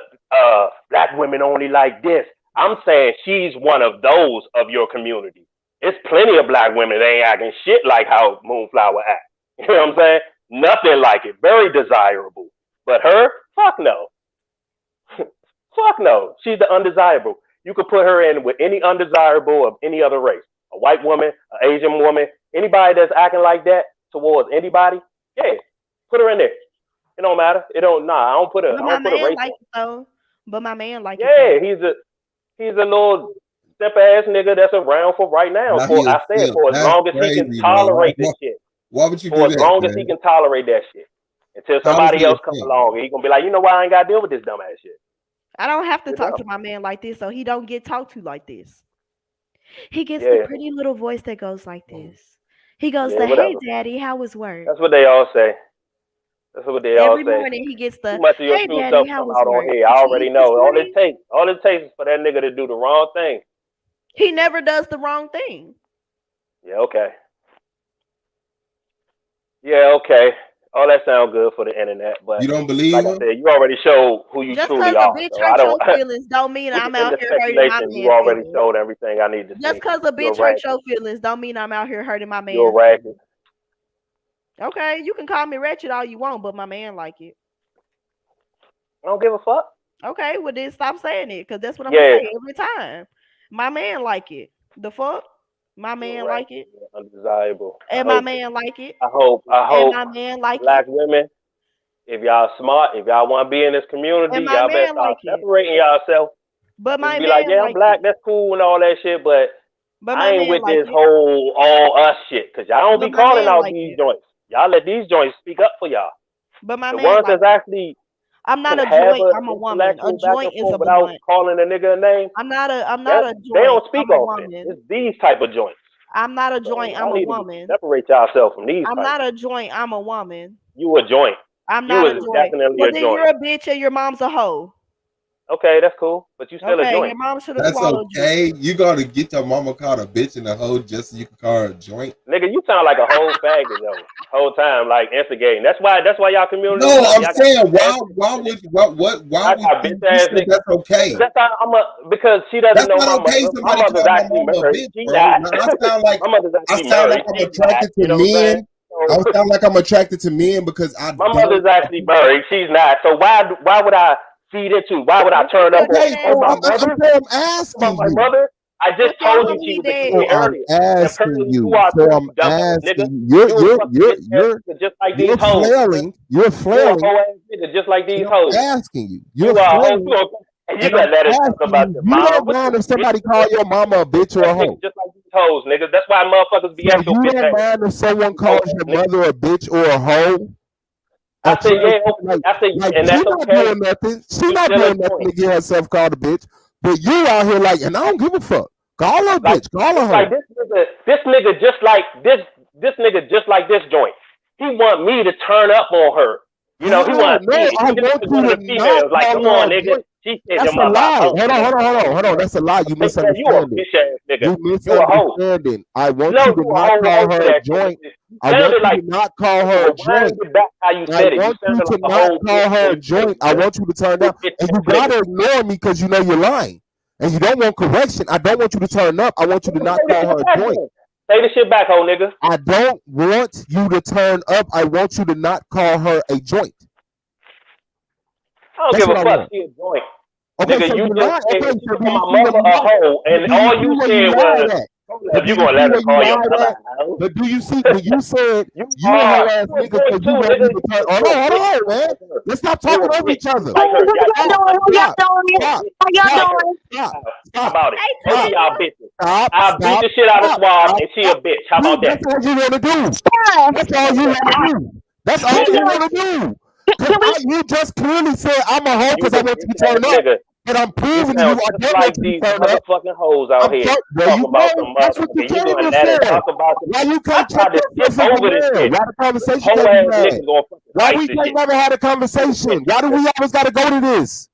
black women only like this. I'm saying she's one of those of your community. It's plenty of black women that ain't acting shit like how Moonflower act. You know what I'm saying? Nothing like it. Very desirable. But her, fuck no. Fuck no. She's the undesirable. You could put her in with any undesirable of any other race. A white woman, an Asian woman, anybody that's acting like that towards anybody, yeah, put her in there. It don't matter. It don't I don't put a But I my don't put a man race like on. it though. But my man like it Yeah, though. he's a little step ass nigga that's around for right now. Now he For a I said simp. for as That's long as he can crazy, bro. tolerate this shit. Why would you For do as that, long as he man? can tolerate that shit. Until How is somebody he a else come simp? along and he gonna be like, you know what, I ain't gotta deal with this dumb ass shit. I don't have to You talk know? to my man like this, so he don't get talked to like this. He gets the Yeah. pretty little voice that goes like this. He goes Yeah, the, whatever. "Hey, daddy, how was work?" That's what they all say. That's what they all Every say. morning he gets the, Too much of your "Hey, true daddy, self how come was out work? on here. I Did you already eat this know. morning?" All it takes is for that nigga to do the wrong thing. He never does the wrong thing. Yeah, okay. Yeah, okay. All that sounds good for the internet, but You don't believe like I him? said, you already showed who you Just truly because a are. bitch So I hurt don't. your feelings don't mean We I'm can end out the here hurting my speculation. You man's already feelings. showed everything I need to Just see. because a You're bitch hurt ratchet. your feelings don't mean I'm out here hurting my You're man's ratchet. feelings. Okay, you can call me wretched all you want, but my man like it. I don't give a fuck. Okay, well then stop saying it, because that's what I'm Yeah. gonna say every time. My man like it. The fuck? My man like it. You're undesirable. And my man like it. I hope And my man like black it. women, if y'all smart, if y'all want to be in this community, And my y'all better man start like it. separating yourself. But my Just be like, man yeah, I'm like black, it. that's cool and all that shit, but But I my ain't man with like this it. whole all us shit. Cause y'all don't But be my calling man out like these it. joints. Y'all let these joints speak up for y'all. But my The man ones like that's it. actually I'm not can a have joint, a I'm a woman. A intellectual back and joint is forth a without blunt. calling a nigga a name. I'm not a They joint, don't speak I'm a on that. woman. It's these type of joints. I'm not a So joint, I'm y'all a need to woman. separate yourself from these I'm types. not a joint, I'm a woman. You a joint. I'm You not a is joint. definitely Well a then joint. you're a bitch and your mom's a hoe. Okay, that's cool. But you still a Okay, joint. your mom should have That's swallowed you. okay. You gotta get your mama called a bitch and a hoe just so you can call her a joint. Nigga, you sound like a whole faggot though. Whole time, like instigating. That's why y'all community. No, I'm y'all saying got why would bitch you ass say niggas. that's okay? That's how because she doesn't That's know not my okay. mother. My Somebody mother's call my actually mama a married. bitch, She bro. not. Now, I sound like My mother's I actually sound like married. I'm She's not. attracted to You know what I'm saying? men. I So, sound like I'm attracted to men because I my don't. mother's actually married. She's not. So why would I feed into? Why would I turn up on? Okay, Oh, my mother. I'm About asking my you. mother. I just But your told you she homie was a dead. kid So I'm earlier. And asking apparently you you. are So too, I'm you dumb ass nigga. asking you. You a fucking bitch ass nigga just like these You're hoes, nigga. flailing. You're You a flailing. hoe ass nigga just like these And hoes. I'm asking you. You You're are a hoe. flailing. And you And gonna I'm let us talk asking about you. your You mom. don't What you mind if a bitch? somebody call your mama a bitch or a Ass nigga hoe. just like these hoes, nigga. That's why motherfuckers be So at your you bitch don't ass. mind if someone You hoe calls ass your nigga. mother a bitch or a hoe? I said, yeah, okay. I said, Like and she that's not okay. doing nothing. She You not still a doing nothing joint. to get herself called a bitch. But you out here like, and I don't give a fuck. Call her a Like, bitch. Call her it's hoe. like this nigga just like this nigga just like this joint. He want me to turn up on her. You know, he want to No, see it. I He just want like you one of to the not females. Like, call come her on, a nigga. bitch. She said That's your a mother a lie. hoe. Hold on. That's a lie. You Man, you a misunderstanding. bitch ass nigga. You You a hoe. misunderstanding. I want No, you to you a not whole call hoe for her a that shit. joint. You I want sounded you like to not call you her a rewind joint. it back how you I said it. You want you sounded to like a not whole call bitch her when a you said joint. it, I nigga. want you to turn You a down. bitch And ass you nigga. gotta ignore me because you know you're lying. And you don't want correction. I don't want you to turn up. I want you to not Say the call her shit a back joint. then. Say the shit back, hoe nigga. I don't want you to turn up. I want you to not call her a joint. I don't That's give what a I fuck. want. She a joint. Okay, Nigga, so you you're just not. said Okay, she so do called you my see where mother you a lied? hoe, But and do you all see you where you said lied was, at? if But do you you gonna see let her where you call your lied mother at? a hoe, But do you see when you said you you a hoe ass you a nigga joint because you too, want me nigga. to turn? You a Hold bitch on, just man. like her. Let's stop You a talking over bitch each just other. like her. Stop. Stop. Just Stop. like her. Stop. How Stop. about it? Both of Stop. y'all bitches. Stop. I'll beat Stop. the shit out of Stop. Swab, Stop. and she a Stop. bitch. How about that? That's all you want to do. That's all How you about want to do. That's all that? you Nigga, want to do. Because you just clearly said I'm a hoe you because I a want you bitch to turn ass up. nigga. But I'm You proving to you sound I just don't like want you to these turn up. motherfucking hoes out here There you talking about go. some That's what you motherfucking. You came doing to that and say. talk about some. Why you I'm can't check trying to skip yourself in the over this mirror? shit. Why the This conversation whole can't be ass had? nigga gonna fucking Why fight we this can't shit. never had a conversation? Why do we always got to go to this?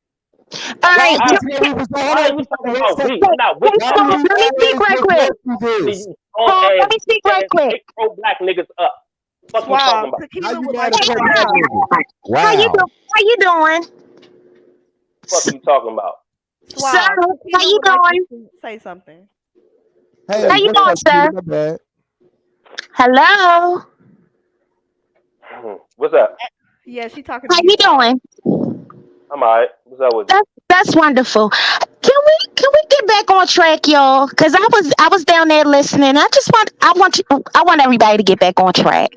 All right. Why we was hold Why on are you talking one about second. we? I'm not with Why that do Paul, we shit. let me speak always right just quick. go through You this? strong Paul, let ass, me speak bitch right ass, quick. fake pro black niggas up. Fuck you talking Swab, about? How Tequila you was mad like, at Hey, pro shut black up. niggas? How you Wow. do? How you doing, Fuck you talking about? sir? Swab, How Tequila you would like doing? to say something. How Hey, you what's doing, up, sir? Peter? My bad. Hello. What's up? Yeah, she talking How to you, you Swab. doing? I'm alright. What's up with you? That's wonderful. Can we get back on track, y'all? Cause I was down there listening. I want everybody to get back on track.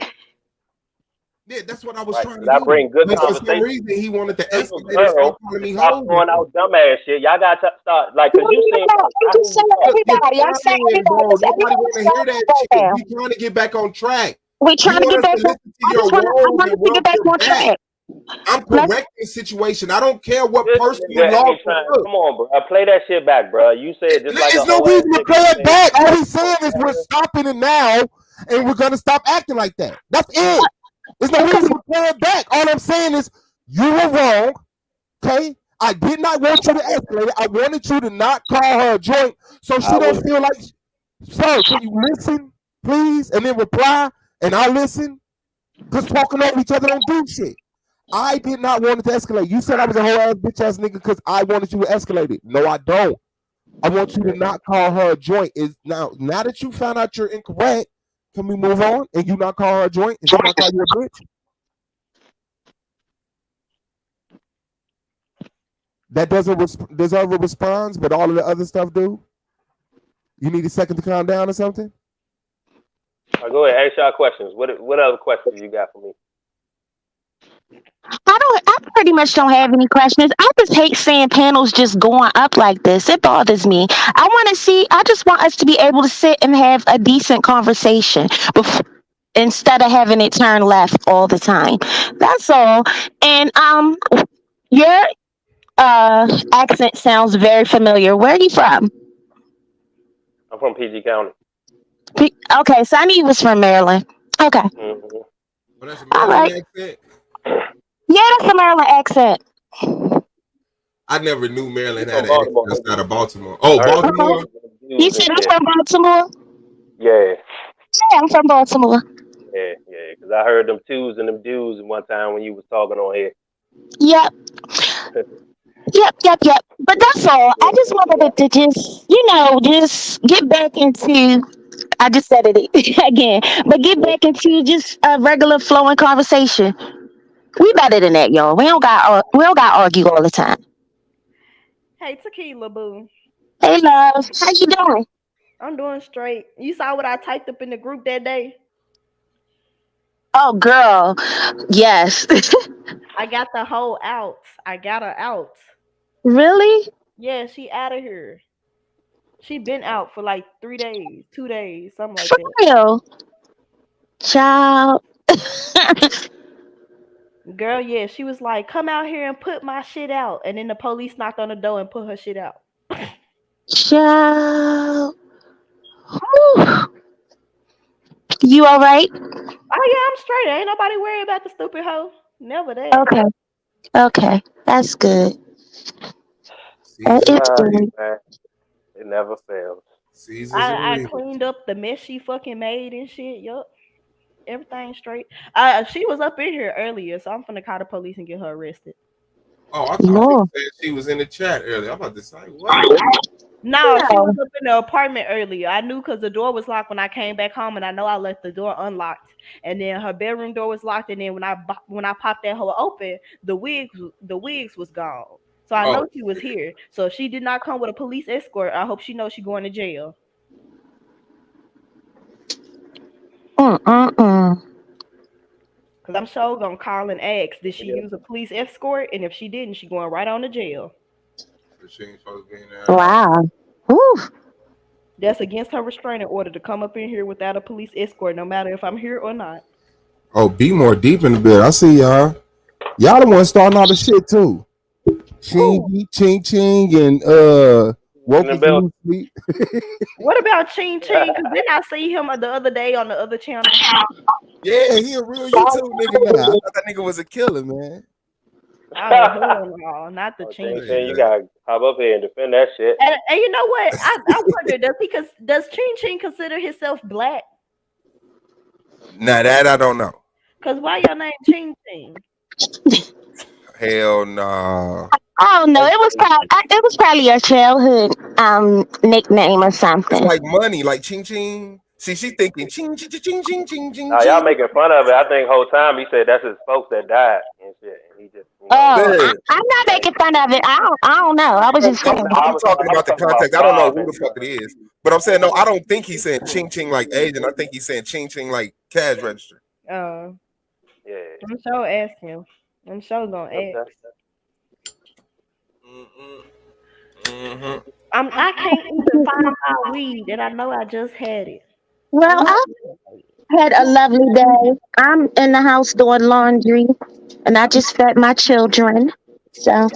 Yeah, that's what I was Right. trying to I do. bring good But for some conversation. reason, he wanted to Single escalate and start girl calling to me stop hoes and throwing stuff. out dumbass shit. Y'all gotta start like, No, cause you no, seem no. like I'm I just hear you saying talk. Look, you're everybody. I'm saying trying, everybody. bro. Because Nobody want everybody's to hear that going right shit. now. We trying to get back on track. We You trying to want get us back to on. listen to your I woes wanted and to get rub back your on back. track. I'm Let's. correcting the situation. I don't care what This person you nigga lost ain't or trying. took. Come on, bro. Play that shit back, bro. You said just like a There's no whole ass reason to nigga. play You it said back. All he's fuck saying is we're that. stopping it now, and we're gonna stop acting like that. That's it. There's no reason to play it back. All I'm saying is you were wrong. Okay, I did not want you to escalate it. I wanted you to not call her a joint, so she I don't was. feel like. Sir, can you listen, please, and then reply, and I listen. Because talking over each other don't do shit. I did not want it to escalate. You said I was a whole ass bitch ass nigga because I wanted you to escalate it. No, I don't. I want you to not call her a joint. Is now that you found out you're incorrect, can we move on and you not call her a joint and she not call you a bitch? That doesn't deserve a response, but all of the other stuff do. You need a second to calm down or something? Go ahead, ask y'all questions. What other questions you got for me? I pretty much don't have any questions. I just hate seeing panels just going up like this. It bothers me. I just want us to be able to sit and have a decent conversation instead of having it turn left all the time. That's all. And your accent sounds very familiar. Where are you from? I'm from PG County. Okay, so I knew you was from Maryland. Okay. Mm-hmm. But that's a All Maryland right. accent. Yeah, that's a Maryland accent. I never knew Maryland From had an accent Baltimore. outside of Baltimore. Oh, I heard them Baltimore? You said I'm from Baltimore? Yeah, Yeah, I'm from Baltimore. yeah. Because I heard them twos and them dudes one time when you was talking on here. Yep. Yep. But that's all. I just wanted to just get back into. I just said it again, but get back into just a regular flowing conversation. We better than that, y'all. We don't got argue all the time. Hey, Tequila Boo. Hey, love, how you doing? I'm doing straight. You saw what I typed up in the group that day? Oh, girl, yes. I got the whole out. I got her out. Really? Yeah, she out of here. She been out for like 3 days, 2 days, something like For that. real, child. Girl, yeah, she was like, "Come out here and put my shit out," and then the police knocked on the door and put her shit out. Child. Whew. You all right? Oh yeah, I'm straight. Ain't nobody worried about the stupid hoe. Never that. Okay, that's good. Season It's Ah, good. man, it never fails. seasons of I reason. cleaned up the mess she fucking made and shit. Yup. Everything straight. She was up in here earlier, so I'm finna call the police and get her arrested. Oh, I thought you No. said she was in the chat earlier. I'm about to say, what? No, she No. was up in the apartment earlier. I knew because the door was locked when I came back home, and I know I left the door unlocked. And then her bedroom door was locked, and then when I popped that hole open, the wigs was gone. So I know Oh, she was here. So if she did not come with a police escort, I hope she knows she going to jail. Mm. Cause I'm sure gonna call and ask, did she use a police escort? And if she didn't, she going right on to jail. she ain't supposed to be in there at all. Wow. Whew. That's against her restraining order to come up in here without a police escort, no matter if I'm here or not. Oh, be more deep in the bed. I see y'all. Y'all the ones starting all the shit too. Chingy, Ching Ching, and Woke the is the bell. New Sleep. What about Ching Ching? Because then I see him the other day on the other channel. Yeah, he a real YouTube nigga now. I thought that nigga was a killer, man. Oh, hell no, not the Ching Ching Ching, Ching. you gotta hop up here and defend that shit. And you know what? I wonder, does Ching Ching consider himself black? Now that I don't know. Because why your name Ching Ching? Hell no. Oh no, it was probably a childhood nickname or It's something. like money, like ching ching. See, she thinking ching ching ching ching ching ching Nah, y'all ching. making fun of it. I think whole time he said that's his folks that died and shit. And he just, Oh, I'm not making fun of it. I don't know. I was just saying. I'm talking about the context. I don't know who the fuck it is, but I'm saying no. I don't think he's saying ching ching like Asian. I think he's saying ching ching like cash register. Oh, yeah. I'm sure asking him. I'm sure gonna ask. I can't even find my weed, and I know I just had it. Well, I had a lovely day. I'm in the house doing laundry, and I just fed my children. So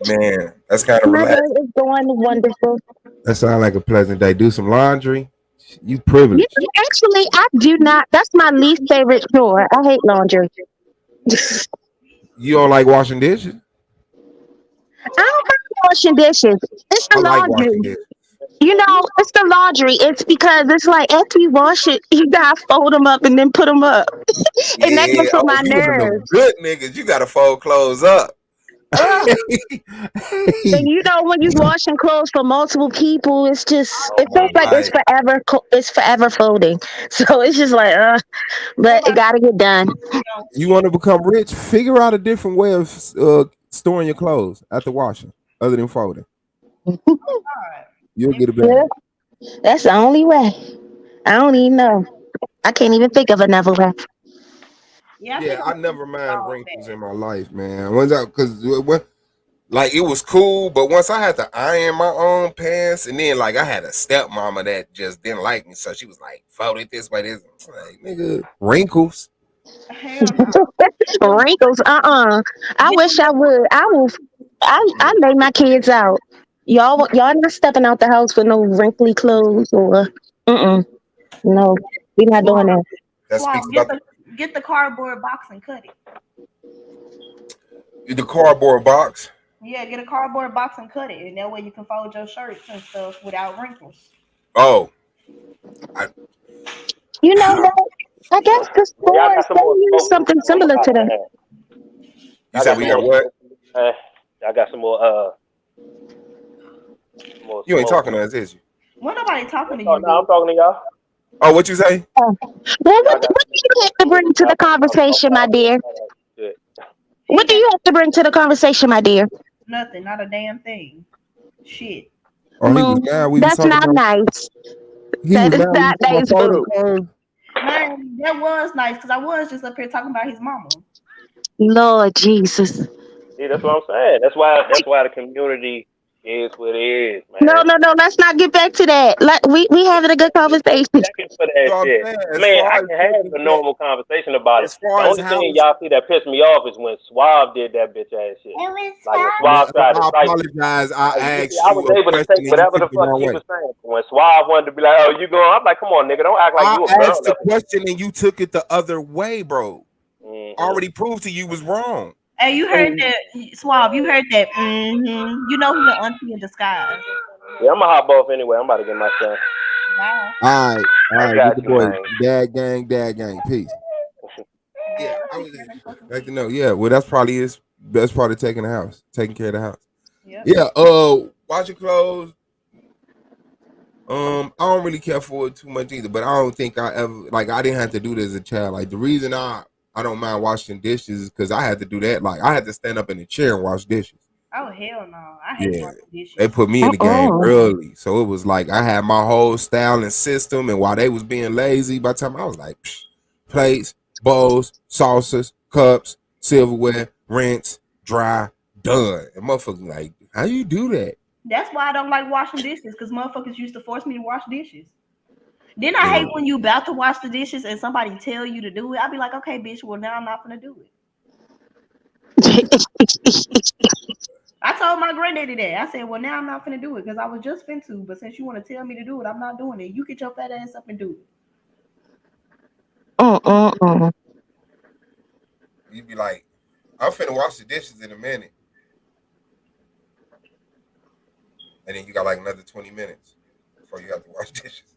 Man, that's kind of my day relaxed. is going wonderful. That sounds like a pleasant day. Do some laundry. You Yeah, privileged. actually, I do not. That's my least favorite chore. I hate laundry. You don't like washing dishes? I don't mind washing dishes. It's the I like laundry. washing dishes. You know, it's the laundry. It's because it's like after you wash it, you gotta fold them up and then put them up, and that Yeah. gets on Oh, my you one of them nerves. good niggas. You gotta fold clothes up. Ugh. And you know, when you're washing clothes for multiple people, it's just it feels like it's Like, forever. It's forever folding. So it's just like, but it gotta get done. you want to become rich? Figure out a different way of storing your clothes after washing, other than folding. You'll get it Yeah, back. that's the only way. I don't even know. I can't even think of another way. Yeah, I never mind wrinkles in my life, man. Because like it was cool, but once I had to iron my own pants, and then like I had a stepmama that just didn't like me, so she was like, "Fold it this way, this." I'm like, nigga, wrinkles. Wrinkles, I wish I would. I lay my kids out. Y'all not stepping out the house with no wrinkly clothes or no, we're not doing that. That Swab, speaks about get the cardboard box and cut it. the cardboard box. Yeah, get a cardboard box and cut it, and that way you can fold your shirts and stuff without wrinkles. Oh, You know what? I guess the stores they use something similar to that. You said we got what? I got some more. You ain't smoke. talking to us, is you? When nobody talking to you? Oh, no, I'm talking to y'all. Oh, what you say? Well, what do you have to bring to the conversation, my dear? What do you have to bring to the conversation, my dear? Nothing, not a damn thing. Shit. Oh, he was mad. We was That's talking not about. nice. He That was is mad. We not was nice, talking boo. about folding clothes. Man, that was nice because I was just up here talking about his mama. Lord Jesus. See, that's what I'm saying. That's why the community is what it is, No, man. let's not get back to that. We having a good conversation. Checking for that So I'm shit. saying, I as mean, far I as can have a normal conversation about it. as The far as only how thing y'all see that pissed me off is when Suave did that bitch ass shit. Like when Suave tried to I cite. apologize. I Like, asked I you was a able to question take and you whatever took the it the fuck wrong he way. was saying. When Suave wanted to be like, "Oh, you going?" I'm like, "Come on, nigga, don't act like I you a girl." asked the question and you took it the other way, bro. Already proved to you was wrong. Hey, you heard that, Suave? You heard that? You know who the auntie in disguise. Yeah, I'm a hot both anyway. I'm about to get my son. Bye. All right, got with the you, boys. man. Dad gang, peace. Yeah, I was like to know. Yeah, well, that's probably his best part of taking care of the house. Yep. Yeah, wash your clothes. I don't really care for it too much either, but I don't think I ever I didn't have to do this as a child. Like the reason I don't mind washing dishes is because I had to do that. Like I had to stand up in a chair and wash dishes. Oh hell no! I hate washing dishes. They put me in the game early, so it was like I had my whole style and system. And while they was being lazy, by the time I was like, plates, bowls, saucers, cups, silverware, rinse, dry, done. And motherfuckers like, how you do that? That's why I don't like washing dishes because motherfuckers used to force me to wash dishes. Then I hate when you about to wash the dishes and somebody tell you to do it. I'll be like, okay, bitch, well now I'm not gonna do it. I told my granddaddy that. I said, well, now I'm not finna do it because I was just finna, but since you want to tell me to do it, I'm not doing it. You get your fat ass up and do Mm-mm-mm. You be like, I'm finna wash the dishes in a minute. And then you got like another 20 minutes before you have to wash dishes.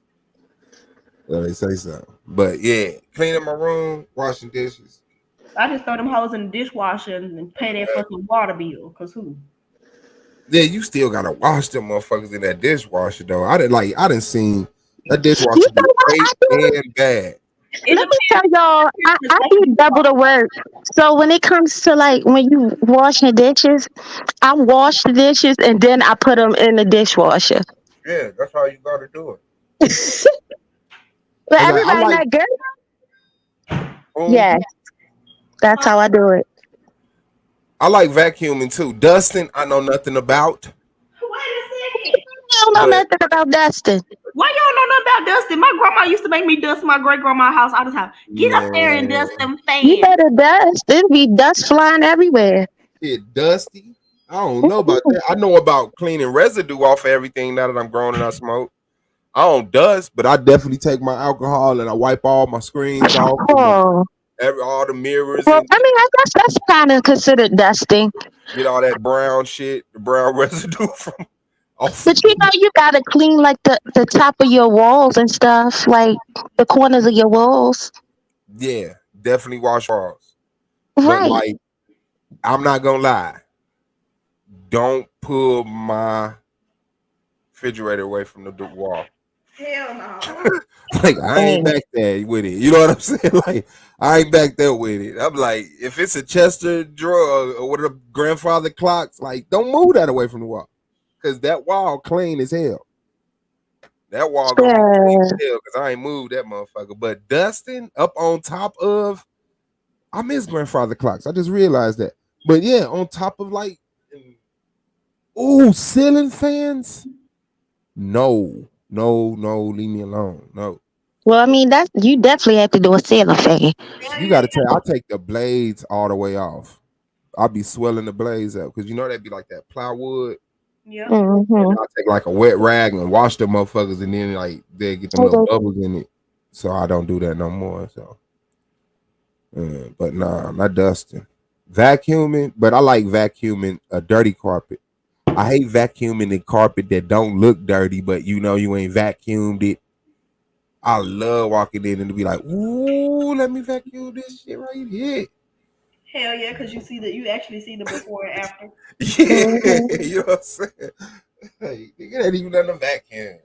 So they say so. But yeah, cleaning my room, washing dishes. it. I just throw them hoes in the dishwasher and pay that fucking water bill. Cause who? Yeah, you still gotta wash them motherfuckers in that dishwasher though. I didn't seen that You dishwasher be know what? great and bad. Let me tell y'all, I do double the work. So when it comes to like when you washing dishes, I wash the dishes and then I put them in the dishwasher. Yeah, that's how you gotta do it. But Cause I everybody like like, girl, yeah, that's how I do it. I like vacuuming too. Dusting, I know nothing about. I don't know But nothing about dusting. Why y'all know nothing about dusting? My grandma used to make me dust my great grandma's house all the time. Get up there and dust man, them You fans. better dust. It'll be dust flying everywhere. it dusty. I don't know about that. I know about cleaning residue off of everything now that I'm grown and I smoke. I don't dust, but I definitely take my alcohol and I wipe all my screens off and Oh, all the mirrors well, and I mean, I guess that's kind of considered dusting. get all that brown shit, the brown residue from off. But you know, you gotta clean like the top of your walls and stuff, like the corners of your walls. Yeah, definitely wash walls. But Right. like, I'm not gonna lie. Don't pull my refrigerator away from the wall. Hell no. Like I Hey. ain't back there with it. You know what I'm saying? Like I ain't back there with it. I'm like, if it's a Chester drawer or one of the grandfather clocks, like don't move that away from the wall. Cause that wall clean as hell. That wall gonna be clean as Yeah. hell because I ain't moved that motherfucker. But dusting up on top of I miss grandfather clocks. I just realized that. But yeah, on top of like ceiling fans. No, no, no, leave me alone. No. Well, I mean, that you definitely have to do a ceiling fan. You gotta take I take the blades all the way off. I'll be swelling the blades up because you know that'd be like that plywood. Yep. And Mm-hmm. I take like a wet rag and wash them motherfuckers and then like they get them little bubbles in it. So I don't do that no more. So but nah, not dusting. Vacuuming, but I like vacuuming a dirty carpet. I hate vacuuming the carpet that don't look dirty, but you know you ain't vacuumed it. I love walking in and to be like, ooh, let me vacuum this shit right here. Hell yeah, because you actually see the before and after. Yeah, Mm-hmm. you know what I'm saying? Hey, nigga, that even nothing to vacuum.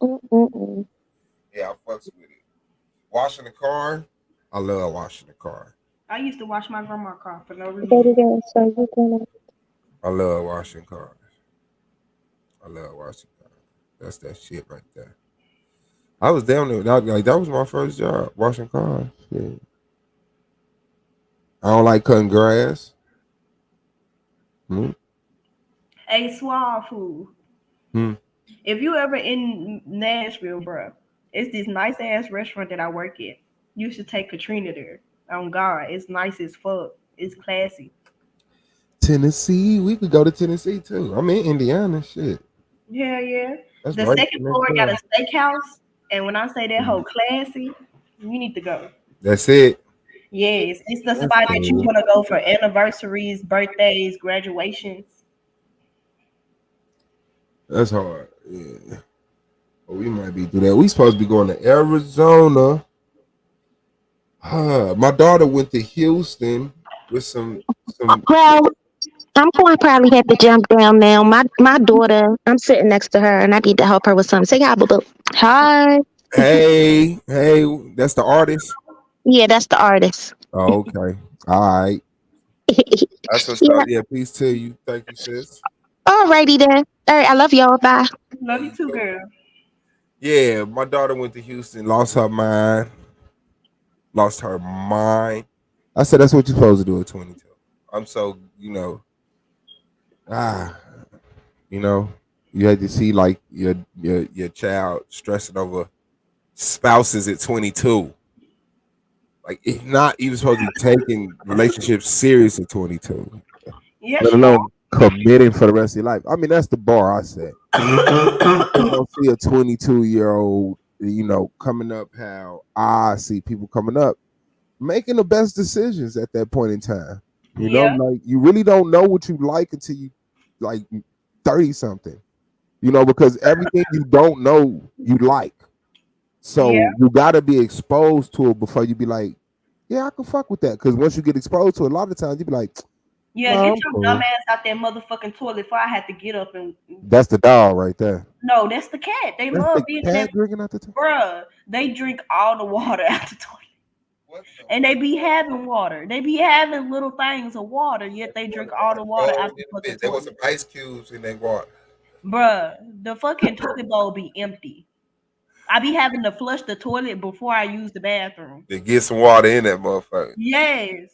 Mm-mm. Yeah, I fucks with it. Washing the car, I love washing the car. I used to wash my grandma's car for no reason. Baby girl, so you're gonna. I love washing cars. I love washing cars. That's that shit right there. I was down there. That was my first job, washing cars. Shit. I don't like cutting grass. Hmm. Hey, Suave food. Hmm. If you ever in Nashville, bro, it's this nice ass restaurant that I work at. You should take Katrina there. On God, it's nice as fuck. It's classy. Tennessee, we could go to Tennessee too. I'm in Indiana. Shit, Yeah, yeah. that's The right second next floor got door. a steakhouse, and when I say that whole classy, you need to go. That's it. Yes, it's the That's spot that you cool. want to go for anniversaries, birthdays, graduations. That's hard. Yeah. Well, we might be through that. We supposed to be going to Arizona. My daughter went to Houston with some. Well, I'm going to probably have to jump down now. My daughter, I'm sitting next to her, and I need to help her with something. Say hi, boo boo. Hi. Hey, hey, that's the artist. Yeah, that's the artist. Oh, okay. All right. That's what's Yeah. up. Yeah, peace to you. Thank you, sis. Alrighty then. All right, I love y'all. Bye. Love you too, girl. Yeah, my daughter went to Houston, lost her mind. Lost her mind. I said that's what you're supposed to do at 22. I'm so, ah, you know, you had to see like your child stressing over spouses at 22. Like, it's not even supposed to be taking relationships serious at 22, Yes, let you are. alone committing for the rest of your life. I mean, that's the bar I set. You don't see a 22-year-old, coming up how I see people coming up, making the best decisions at that point in time. Yeah. Like, you really don't know what you like until you like 30 something. Because everything you don't know you like. Yeah. So you gotta be exposed to it before you be like, yeah, I can fuck with that. Because once you get exposed to it, a lot of times you be like, Yeah, no, get I'm your dumb cool. ass out that motherfucking toilet before I had to get up and. That's the dog right there. No, that's the cat. They That's love the being in cat that. drinking out the toilet. Bruh, they drink all the water out the toilet. And they be having water. They be having little things of water, yet they drink all the water out the fucking There was some toilet. ice cubes in their water. Bruh, the fucking toilet bowl be empty. I be having to flush the toilet before I use the bathroom. They get some water in that motherfucker. Yes.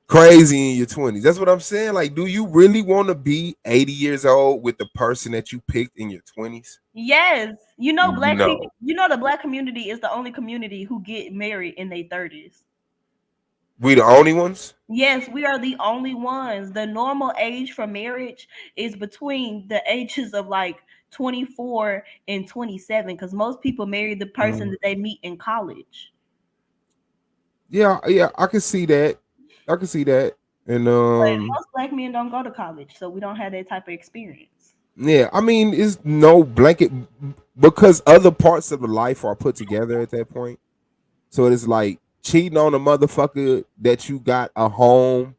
Crazy in your 20s. That's what I'm saying. Like, do you really want to be 80 years old with the person that you picked in your 20s? Yes. You know, black people, No. the black community is the only community who get married in their 30s. We the only ones? Yes, we are the only ones. The normal age for marriage is between the ages of like 24 and 27 because most people marry the person that they meet in college. Yeah, I can see that. I can see that. And But most black men don't go to college, so we don't have that type of experience. yeah, I mean, it's no blanket because other parts of the life are put together at that point. So it's like cheating on a motherfucker that you got a home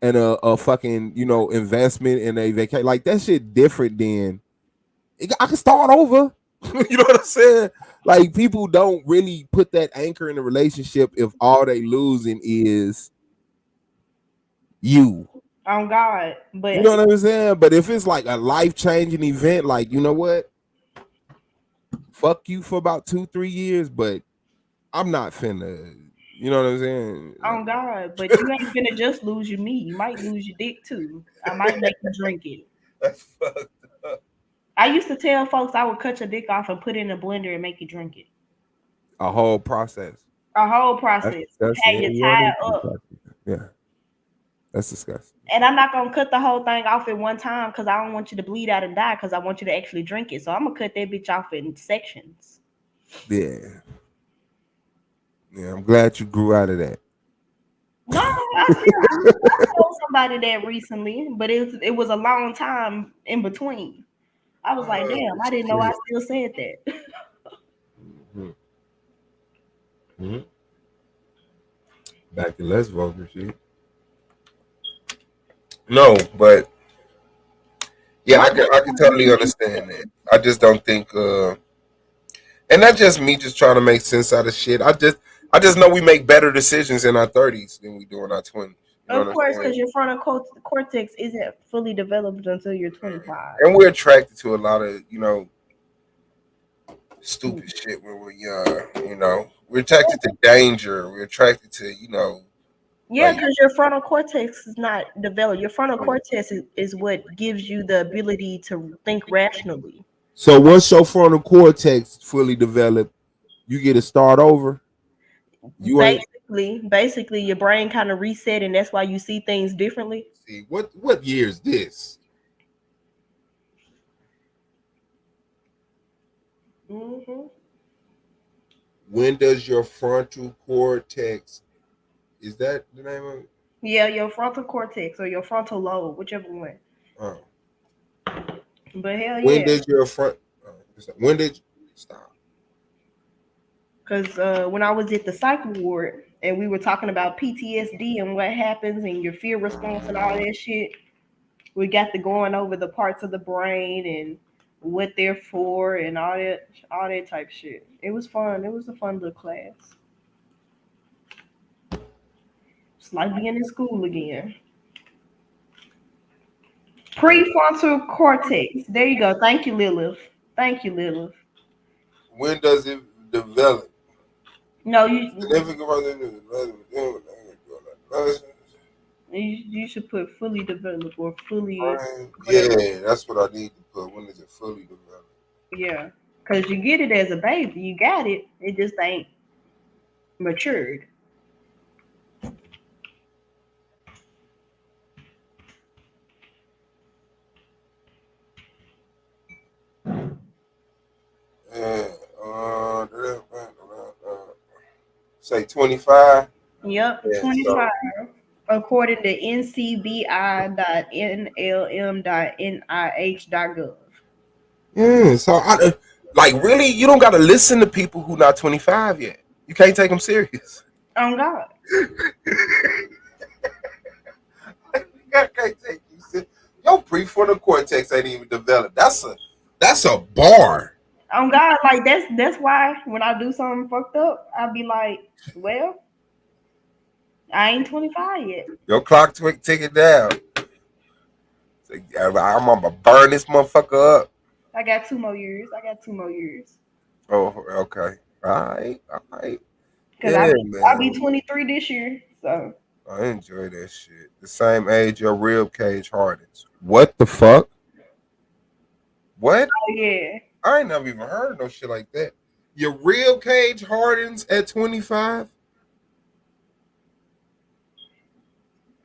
and a fucking, investment in a vacation. Like, that shit different than I can start over. You know what I'm saying? Like, people don't really put that anchor in a relationship if all they losing is you. On God. But You know what I'm saying? But if it's like a life-changing event, like, you know what? Fuck you for about 2-3 years, but I'm not finna, you know what I'm saying? on God, but you ain't gonna just lose your meat. You might lose your dick too. I might make you drink it. That's fucked up. I used to tell folks I would cut your dick off and put it in a blender and make you drink it. A whole process. A whole process. That's Have you tied up. Yeah. That's disgusting. And I'm not gonna cut the whole thing off at one time because I don't want you to bleed out and die because I want you to actually drink it. So I'm gonna cut that bitch off in sections. Yeah. Yeah, I'm glad you grew out of that. No, I told somebody that recently, but it was a long time in between. I was like, damn, I didn't know I still said that. Mm-hmm. Back to less vulgar shit. No, but yeah, I can totally understand that. I just don't think and that's just me just trying to make sense out of shit. I just know we make better decisions in our 30s than we do in our 20s. You know Of what course, I'm saying? because your frontal cortex isn't fully developed until you're 25. And we're attracted to a lot of, stupid shit when we're young, We're attracted to danger. We're attracted to, Yeah, like, because your frontal cortex is not developed. Your frontal cortex is what gives you the ability to think rationally. So once your frontal cortex fully developed, you get to start over. You ain't Basically, your brain kind of reset, and that's why you see things differently. see what year is this? Mm-hmm. When does your frontal cortex? Is that the name of it? Yeah, your frontal cortex or your frontal lobe, whichever one. Oh. But hell yeah. When did your front? When did stop? Because when I was at the psych ward and we were talking about PTSD and what happens and your fear response and all that shit, we got to going over the parts of the brain and what they're for and all that type shit. It was fun. It was a fun little class. It's like being in school again. Prefrontal cortex. There you go. Thank you, Lilith. Thank you, Lilith. When does it develop? No, you should put fully developed or fully. Yeah, that's what I need to put. When is it fully developed? Yeah, because you get it as a baby, you got it. It just ain't matured. Say 25. Yep, Yeah, 25. According to ncbi.nlm.nih.gov. Yeah, so like really, you don't gotta listen to people who not 25 yet. You can't take them serious. Oh God. I can't take you serious. Your prefrontal cortex ain't even developed. That's a bar. Oh God, like that's why when I do something fucked up, I'll be like, well, I ain't 25 yet. Your clock ticking down. I'm gonna burn this motherfucker up. I got 2 more years. I got 2 more years. Oh, okay. All right. All right. Cause Yeah, I'll be man. 23 this year. So I enjoy that shit. The same age your rib cage hardens. What the fuck? What? oh yeah. I ain't never even heard no shit like that. Your rib cage hardens at 25?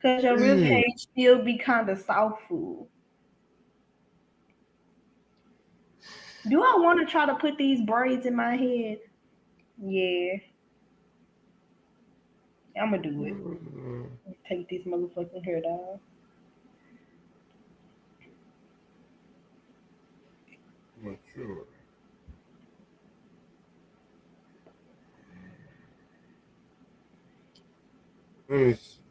Cause your rib cage still be kind of soft food. Do I want to try to put these braids in my head? Yeah, I'm gonna do it. Take this motherfucking hair down. Not sure. Let me see.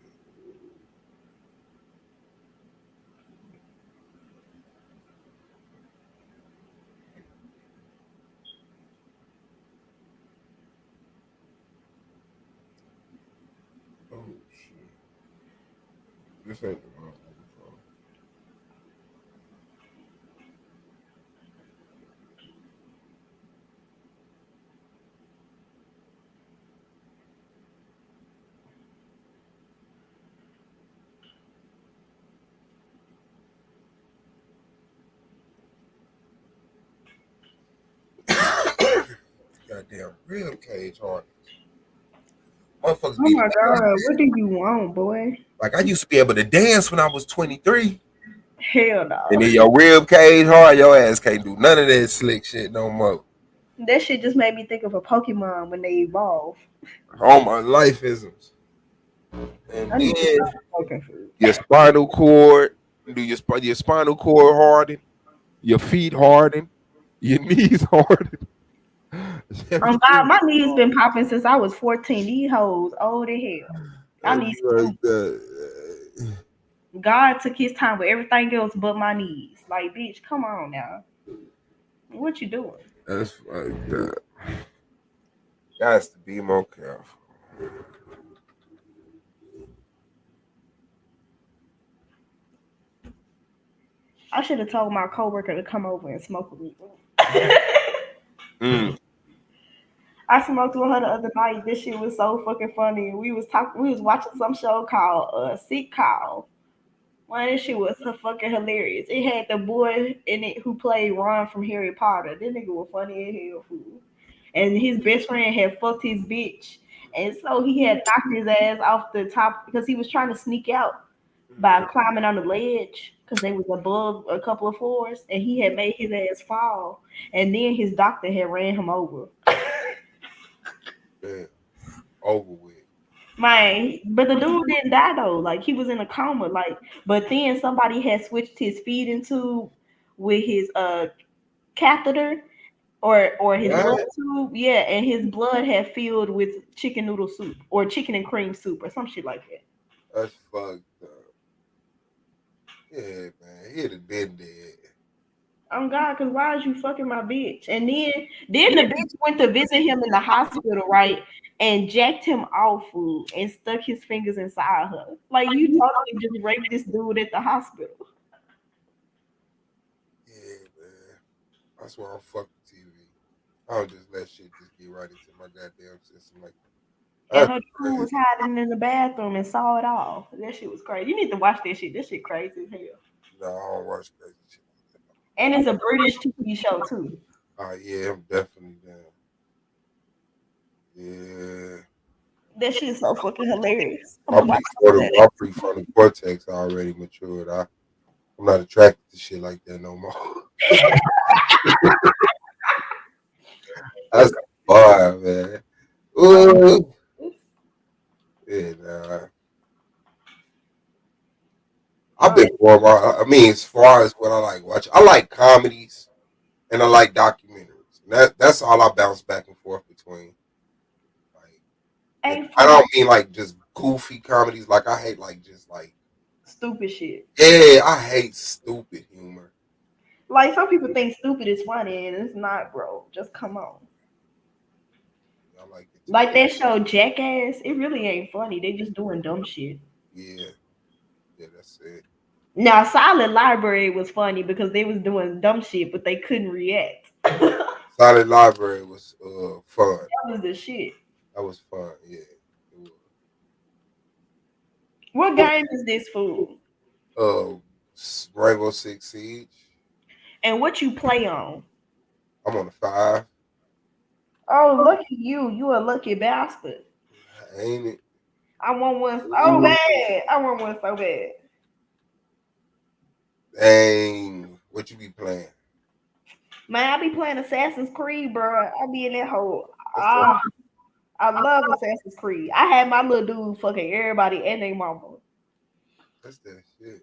Oh shit. This ain't the wrong phone. Goddamn rib cage hardens. Motherfuckers Oh be my God, what do you want, boy? like I used to be able to dance when I was 23. Hell no. And then your rib cage hard, your ass can't do none of that slick shit no more. That shit just made me think of a Pokemon when they evolve. All my life isms. And I need to then stop smoking food. your spinal cord, do your spinal cord harden, your feet harden, your knees harden. God, my knees been popping since I was 14. These hoes old as hell. I need some food. God took his time with everything else but my knees. Like, bitch, come on now. What you doing? That's fucked up. Guys to be more careful. I should have told my coworker to come over and smoke with me. I smoked with her the other night. This shit was so fucking funny. We was watching some show called Sick Call. Man, this shit was so fucking hilarious. It had the boy in it who played Ron from Harry Potter. This nigga was funny as hell, fool. And his best friend had fucked his bitch. And so he had knocked his ass off the top because he was trying to sneak out by climbing on the ledge because they was above a couple of floors and he had made his ass fall. And then his doctor had ran him over. Yeah. Over with. Man, but the dude didn't die though. Like he was in a coma. Like, but then somebody had switched his feeding tube with his catheter or his blood tube. Yeah, and his blood had filled with chicken noodle soup or chicken and cream soup or some shit like that. That's fucked up. Yeah, man. He'd have been dead. Oh God, cause why is you fucking my bitch? And then the bitch went to visit him in the hospital, right? And jacked him off food and stuck his fingers inside her. Like you totally just raped this dude at the hospital. Yeah, man. That's why I'm fucking TV. I don't just let shit just get right into my goddamn system like that. And her dude was hiding in the bathroom and saw it all. That shit was crazy. You need to watch that shit. This shit crazy as hell. No, I don't watch crazy shit. And it's a British TV show too. Yeah, I'm definitely down. Yeah. That shit is so fucking hilarious. My prefrontal cortex already matured. I'm not attracted to shit like that no more. That's fire, man. Ooh. I mean, as far as what I like watching, I like comedies and I like documentaries. That's all I bounce back and forth between. And I don't mean like just goofy comedies. Like I hate like just like stupid shit. Yeah, I hate stupid humor. Like some people think stupid is funny and it's not, bro. Just come on. I like it. Like that show Jackass, it really ain't funny. They just doing dumb shit. Yeah, that's it. Now Silent Library was funny because they was doing dumb shit, but they couldn't react. Silent Library was fun. That was the shit. That was fun. Yeah. What game is this, fool? Rainbow Six Siege. And what you play on? I'm on a 5. Oh, lucky you! You a lucky bastard. Ain't it? I want one so bad. I want one so bad. Dang, what you be playing? Man, I be playing Assassin's Creed, bro. I be in that hole. I love Assassin's Creed. I had my little dude fucking everybody and their mama. That's that shit.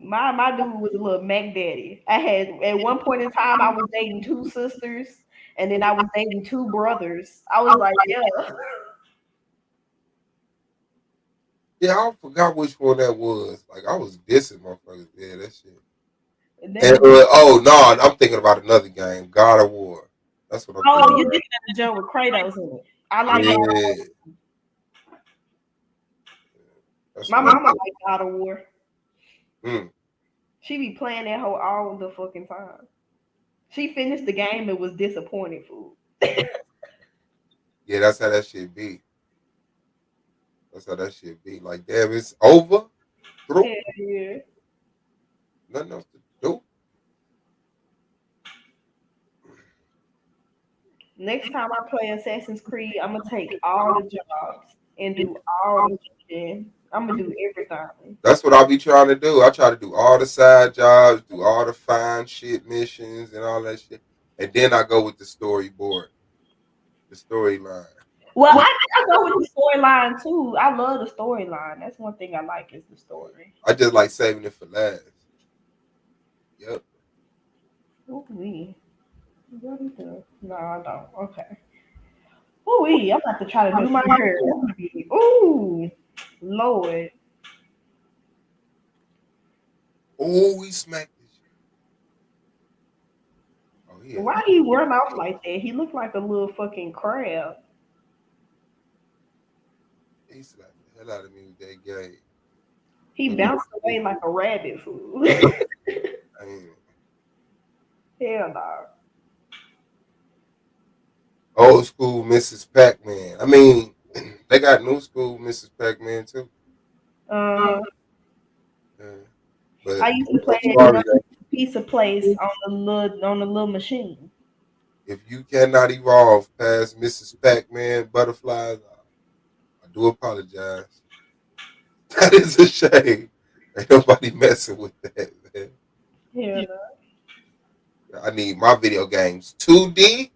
My dude was a little Mac Daddy. I had at one point in time I was dating 2 sisters, and then I was dating 2 brothers. I was like, yeah. Yeah, I forgot which one that was. Like I was dissing motherfuckers. Yeah, that shit. And, oh no, I'm thinking about another game, God of War. That's what I'm thinking. Oh, you did that joke with Kratos in it. I like God of War. My mama like God of War. She be playing that whole all the fucking time. She finished the game and was disappointed, fool. Yeah, that's how that shit be. That's how that shit be. Like, damn, it's over. Yeah. Nothing else to do. Next time I play Assassin's Creed, I'm gonna take all the jobs and do all the shit. I'm gonna do everything. That's what I be trying to do. I try to do all the side jobs, do all the fine shit missions and all that shit, and then I go with the storyboard, the storyline. Well, I go with the storyline too. I love the storyline. That's one thing I like is the story. I just like saving it for last. Yep. Ooh-wee. No, I don't. Okay. Ooh-wee. I'm about to try to do my hair. Ooh, Lord. Oh, he smacked this shit. Oh, yeah. Why he run off like that? He looked like a little fucking crab. He slapped the hell out of me with that game. He bounced away like a rabbit, fool. Hell no. Old school Mrs. Pac-Man. I mean, they got new school Mrs. Pac-Man too. Yeah. But I used to play that pizza place on the little machine. If you cannot evolve past Mrs. Pac-Man butterflies, I do apologize. That is a shame. Ain't nobody messing with that, man. Yeah. I need my video games 2D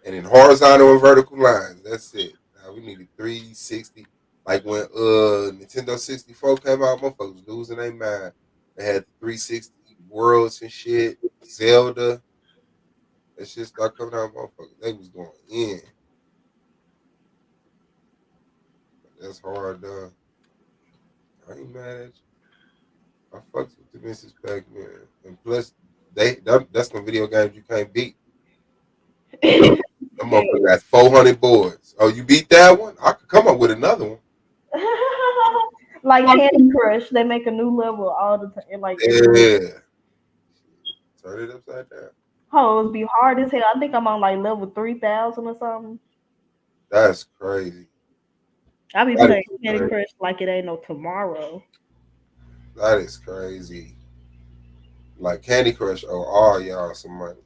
and in horizontal and vertical lines. That's it. Now we needed 360. Like when Nintendo 64 came out, motherfuckers was losing their mind. They had 360 worlds and shit. Zelda. That shit started coming out, motherfuckers. They was going in. That's hard done. I ain't mad at you. I fucks with the Mrs. Pac-Man. And plus, that's the video games you can't beat. That motherfucker got 400 boards. Oh, you beat that one? I could come up with another one. Like Candy Crush, they make a new level all the time. Like yeah. Turn it upside down. Oh, it'd be hard as hell. I think I'm on like level 3,000 or something. That's crazy. I be playing Candy Crush like it ain't no tomorrow. That is crazy. Like Candy Crush owe all y'all some money.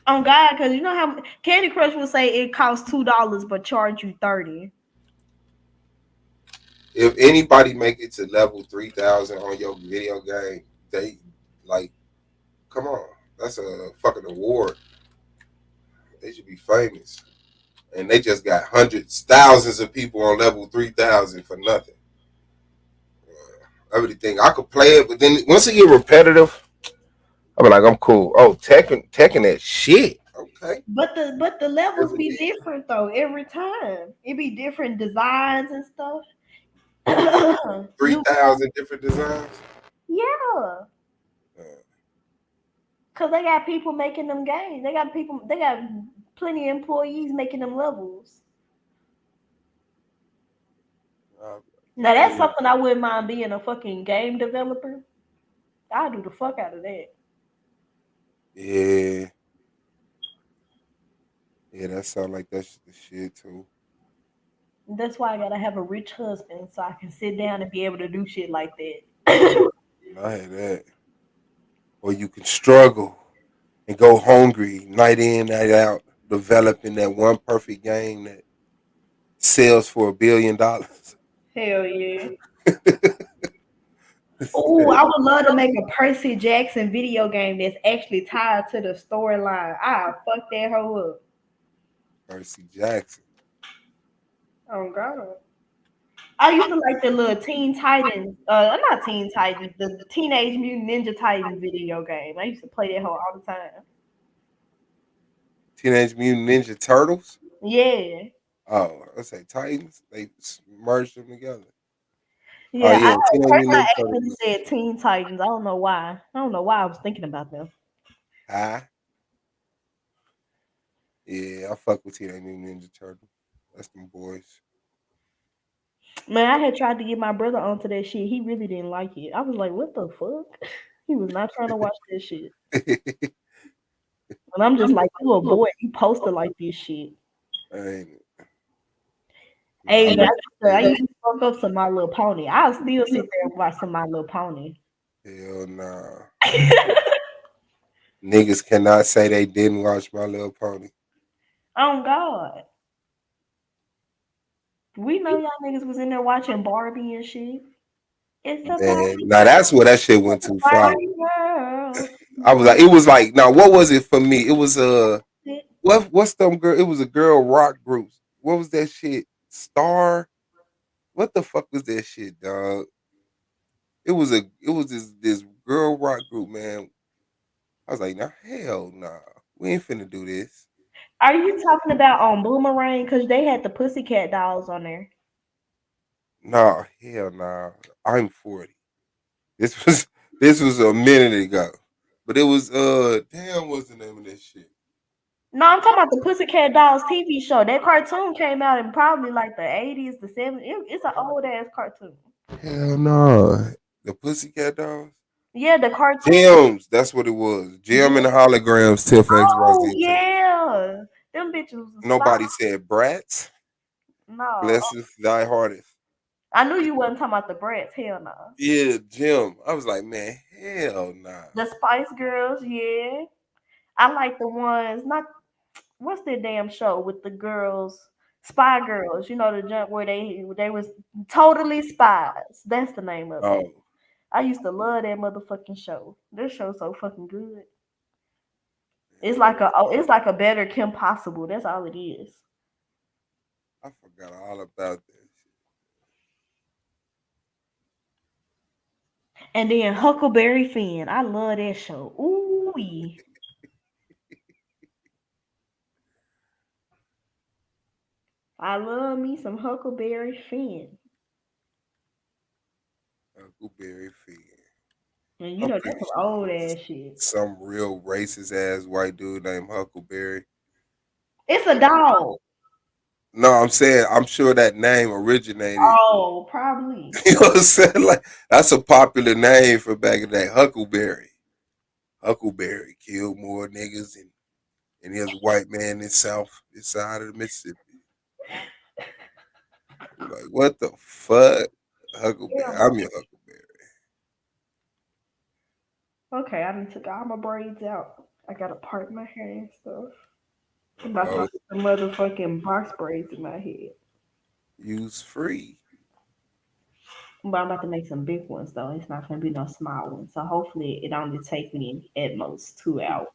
Oh God, because you know how Candy Crush will say it costs $2 but charge you $30. If anybody make it to level 3,000 on your video game, they like, come on, that's a fucking award. They should be famous. And they just got hundreds, thousands of people on level 3,000 for nothing. everything. I could play it, but then once it get repetitive, I'm like, I'm cool. Oh, Tekken that shit. Okay. But the levels be different though every time. It be different designs and stuff. 3,000 different designs. Yeah. Cause they got people making them games. They got people. They got plenty of employees making them levels. Now that's something I wouldn't mind being a fucking game developer. I'll do the fuck out of that. Yeah. Yeah, that sound like that's the shit too. That's why I gotta have a rich husband so I can sit down and be able to do shit like that. I had that. Or you can struggle and go hungry night in, night out, developing that one perfect game that sells for $1 billion. Hell yeah. Oh, I would love to make a Percy Jackson video game that's actually tied to the storyline. I'll fuck that hoe up. Percy Jackson. Oh god. I used to like the little Teen Titans, not Teen Titans, the Teenage Mutant Ninja Titans video game. I used to play that hoe all the time. Teenage Mutant Ninja Turtles. Yeah. Oh, I say Titans. They merged them together. Oh Yeah, yeah, at Teenage first Mutant I Ninja Turtles. actually said Teen Titans. I don't know why. I don't know why I was thinking about them. Yeah, I fuck with Teenage Mutant Ninja Turtles. That's them boys. Man, I had tried to get my brother onto that shit. He really didn't like it. I was like, what the fuck? He was not trying to watch that shit. And I'm just like, you a boy, you supposed to like this shit. Ain't it? Hey, I used to fuck up some My Little Pony. I'll still sit there and watch some My Little Pony. Hell nah. Niggas cannot say they didn't watch My Little Pony. Oh God. We know y'all niggas was in there watching Barbie and shit. It's a Man, Barbie now that's where that shit went too far. world. I was like, it was like, now what was it for me? It was what's them girl? It was a girl rock group. What was that shit? Star? What the fuck was that shit, dog? It was this girl rock group, man. I was like, nah, hell nah. We ain't finna do this. Are you talking about on Boomerang? Because they had the Pussycat dolls on there. Nah, hell nah. I'm 40. This was this was a minute ago. But it was damn, what's the name of that shit? No, I'm talking about the Pussycat Dolls TV show. That cartoon came out in probably like the 80s, the 70s. It's an old ass cartoon. Hell no. The Pussycat Dolls? Yeah, the cartoon. Gems, that's what it was. Gem and the holograms, Tiff Oh XYZ. yeah, them bitches was Nobody slime. said brats. No, Blessed die hardest. I knew you wasn't talking about the Brats. Hell no. Yeah, Jim. I was like, man, hell nah. The Spice Girls, yeah. I like the ones. Not what's that damn show with the girls, Spy Girls. You know the junk where they was totally spies. That's the name of it. Oh, I used to love that motherfucking show. This show's so fucking good. It's like a better Kim Possible. That's all it is. I forgot all about that. And then Huckleberry Finn. I love that show. Ooh. I love me some Huckleberry Finn. Huckleberry Finn. And you I'm know pretty that's some sure old it was ass shit. some real racist ass white dude named Huckleberry. It's a dog. No, I'm saying I'm sure that name originated. Oh, probably. You know what I'm saying? Like that's a popular name for back in the day. Huckleberry. Huckleberry killed more niggas than any other white man in South this side of the Mississippi. Like what the fuck? Huckleberry. Yeah. I'm your Huckleberry. Okay, I done took all my braids out. I gotta part my hair and stuff. I'm about to Oh, put the motherfucking box braids in my head. use free. But I'm about to make some big ones though. It's not gonna be no small ones. So hopefully it only take me at most 2 hours.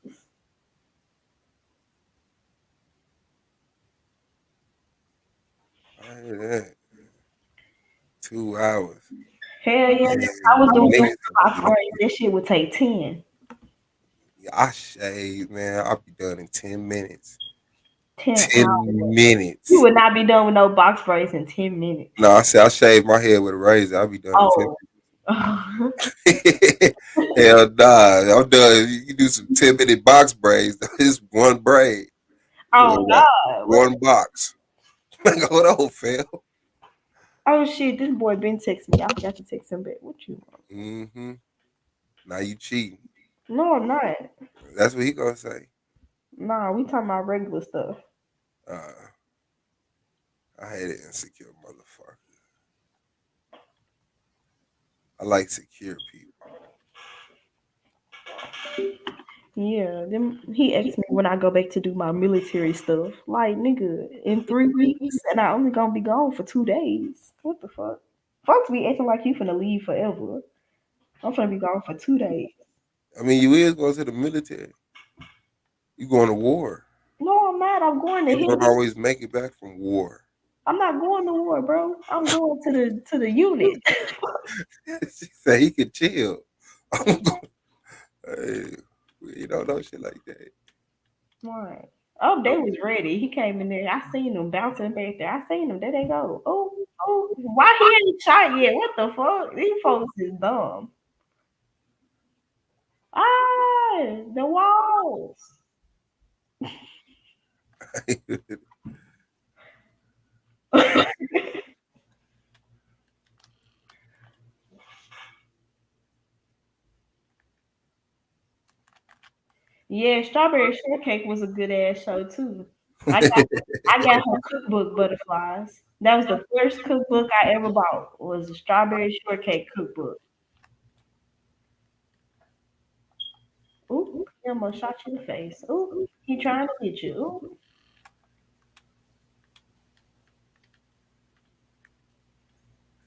I hear that. 2 hours. Hell yeah. Man, I was doing minutes. box braids. That shit would take 10. Yeah, I shave, man. I'll be done in 10 minutes. 10 10 hours. You minutes. would not be done with no box braids in 10 minutes. No, I said I shave my head with a razor. I'll be done in 10 Oh. minutes. Hell nah. I'm done. You can do some 10-minute box braids. It's one braid. Oh Like God. one box. Like, hold on, fam. Oh shit, this boy been texting me. I forgot to text him back. What you want? Mm-hmm. Now you cheating. No, I'm not. That's what he gonna say. Nah, we talking about regular stuff. I hate an insecure motherfucker. I like secure people. Yeah, them he asked me when I go back to do my military stuff. Like, nigga, in 3 weeks, and I only gonna be gone for 2 days. What the fuck? Folks be acting like you finna leave forever. I'm finna be gone for 2 days. I mean, you is going to the military. You going to war. No, I'm not. I'm going to People don't hit. always make it back from war. I'm not going to war, bro. I'm going to the unit. She said he could chill. I'm going. Hey, you don't know shit like that. Right. Oh, they was ready. He came in there. I seen them bouncing back there. I seen them. There they go. Oh, oh. Why he ain't shot yet? What the fuck? These folks is dumb. Ah, the walls. Yeah, strawberry shortcake was a good ass show too. I got I got her cookbook butterflies. That was the first cookbook I ever bought. Was a strawberry shortcake cookbook. Ooh, he almost shot you in the face. Ooh, he trying to hit you. Ooh.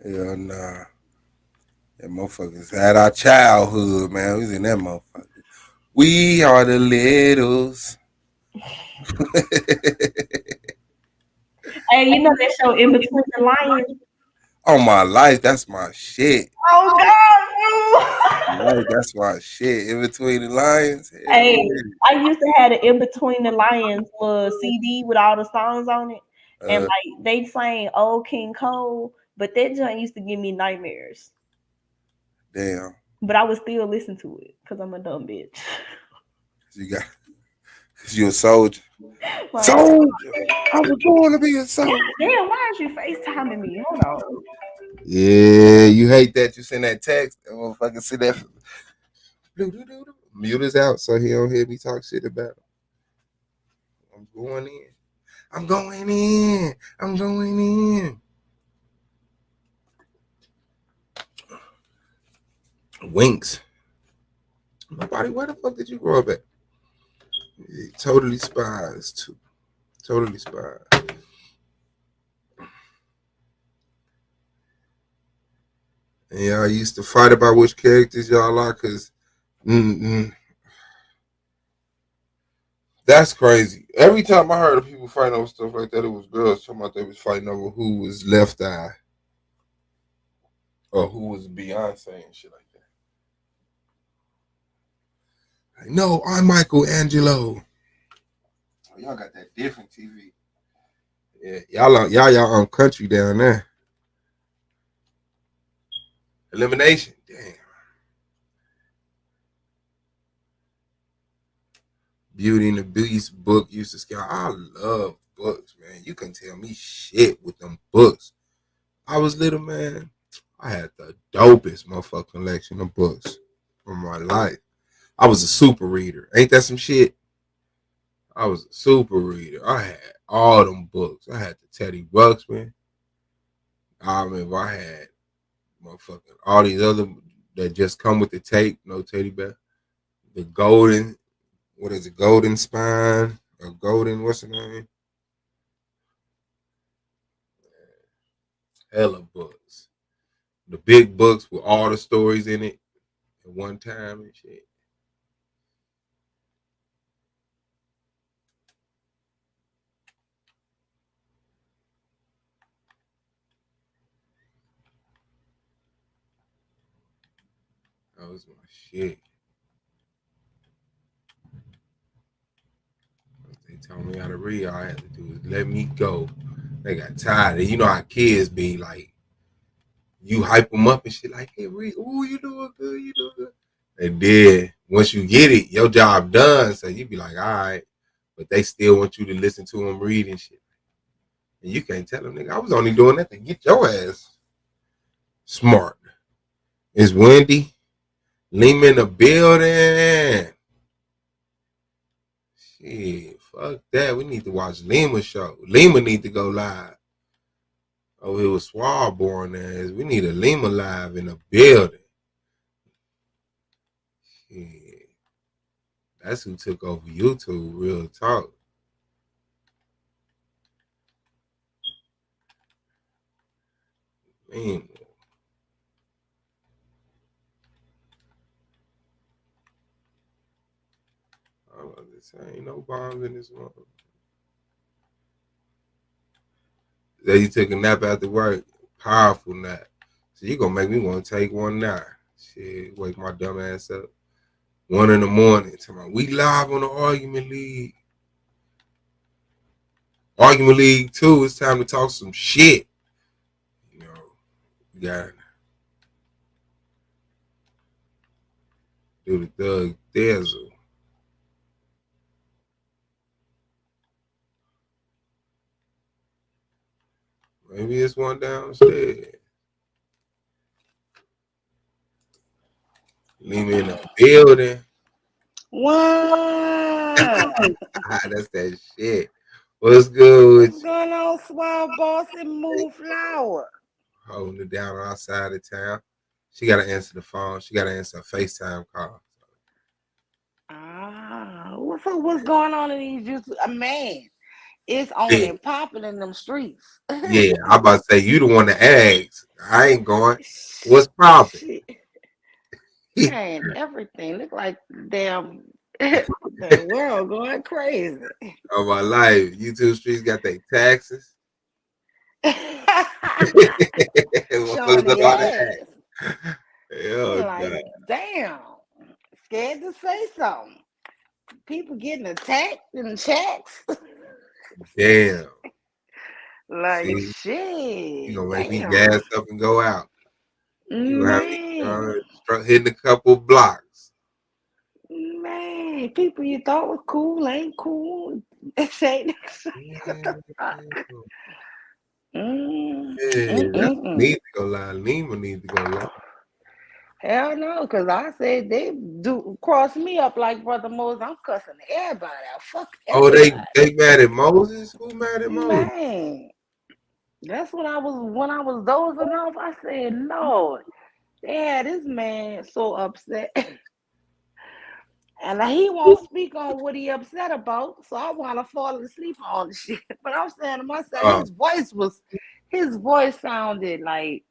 Hell nah. That motherfuckers had our childhood, man. We was in that motherfucker. We are the littles. Hey, you know that show In Between the Lions? Oh my life, that's my shit. Oh God, Right, that's my shit. In between the lions. Hell hey, yeah. I used to have the In Between the Lions little CD with all the songs on it, and like they sang Old King Cole, but that joint used to give me nightmares. Damn. But I would still listen to it because I'm a dumb bitch. You got, cause you a soldier. Like, Soldier. I was born to be a soldier. damn, why is you FaceTiming me? Hold on. Yeah, you hate that. You send that text. That motherfucker see that. Mute us out so he don't hear me talk shit about him. I'm going in. I'm going in. I'm going in. Winks. Nobody, where the fuck did you grow up at? Yeah, totally spies too. Totally spies. And y'all used to fight about which characters y'all are, cause that's crazy. Every time I heard of people fighting over stuff like that, it was girls talking about they was fighting over who was Left Eye or who was Beyonce and shit like that. Like, no, I'm Michelangelo. Oh, y'all got that different TV. Yeah, y'all on country down there. Elimination. Damn. Beauty and the Beast book used to scare. I love books, man. You can tell me shit with them books. I was little, man. I had the dopest motherfucking collection of books of my life. I was a super reader. Ain't that some shit? I was a super reader. I had all them books. I had the Teddy Ruxpin. I remember I had motherfucking all these other that just come with the tape, no teddy bear. The golden, what is it, golden spine or golden, what's the name? Hella books. The big books with all the stories in it at one time and shit. That was my shit. They told me how to read. All I had to do is let me go. They got tired. You know how kids be like, you hype them up and shit like, hey, read. Ooh, you doing good. You doing good. And then once you get it, your job done. So you be like, all right. But they still want you to listen to them read and shit. And you can't tell them, nigga, I was only doing that to get your ass smart. It's Wendy. Lima in the building. Shit, fuck that. We need to watch Lima show. Lima need to go live. Oh, it was Swab born ass. We need a Lima live in the building. Shit. That's who took over YouTube, real talk. Man. I was just saying, ain't no bombs in this one. That you took a nap after work. Powerful nap. So you gonna make me want to take one now. Shit, wake my dumb ass up. 1 in the morning. We live on the Argument League. Argument League 2. It's time to talk some shit. You know, you gotta do the thug thizzle. Maybe it's one downstairs. Leave me in the building. What? That's that shit. What's good with What's going on, Swell Boss and Moonflower? holding it down on our side of town? She got to answer the phone. She got to answer a FaceTime call. So what's going on in these YouTube? Man, it's on Yeah. and popping in them streets. Yeah, I'm about to say, you the one to ask. I ain't going. What's popping? Man, everything look like damn the world going crazy. Of my life. YouTube streets got their taxes. Showing the ass. Hell, like, damn. Scared to say something. People getting attacked in chats. Damn. Like, see, shit. You gonna make me gas up and go out. You gonna have Man. me hitting a couple blocks. Man, people you thought was cool ain't cool. What the fuck? Need to go live. Lima need to go live. Hell no, because I said they do cross me up like Brother Moses. I'm cussing everybody out. Fuck everybody. Oh, they mad at Moses? Who mad at Moses? Man, that's when I was dozing off. I said, Lord, they had this man so upset. And he won't speak on what he upset about, so I want to fall asleep on the shit. But I'm saying to myself, his voice sounded like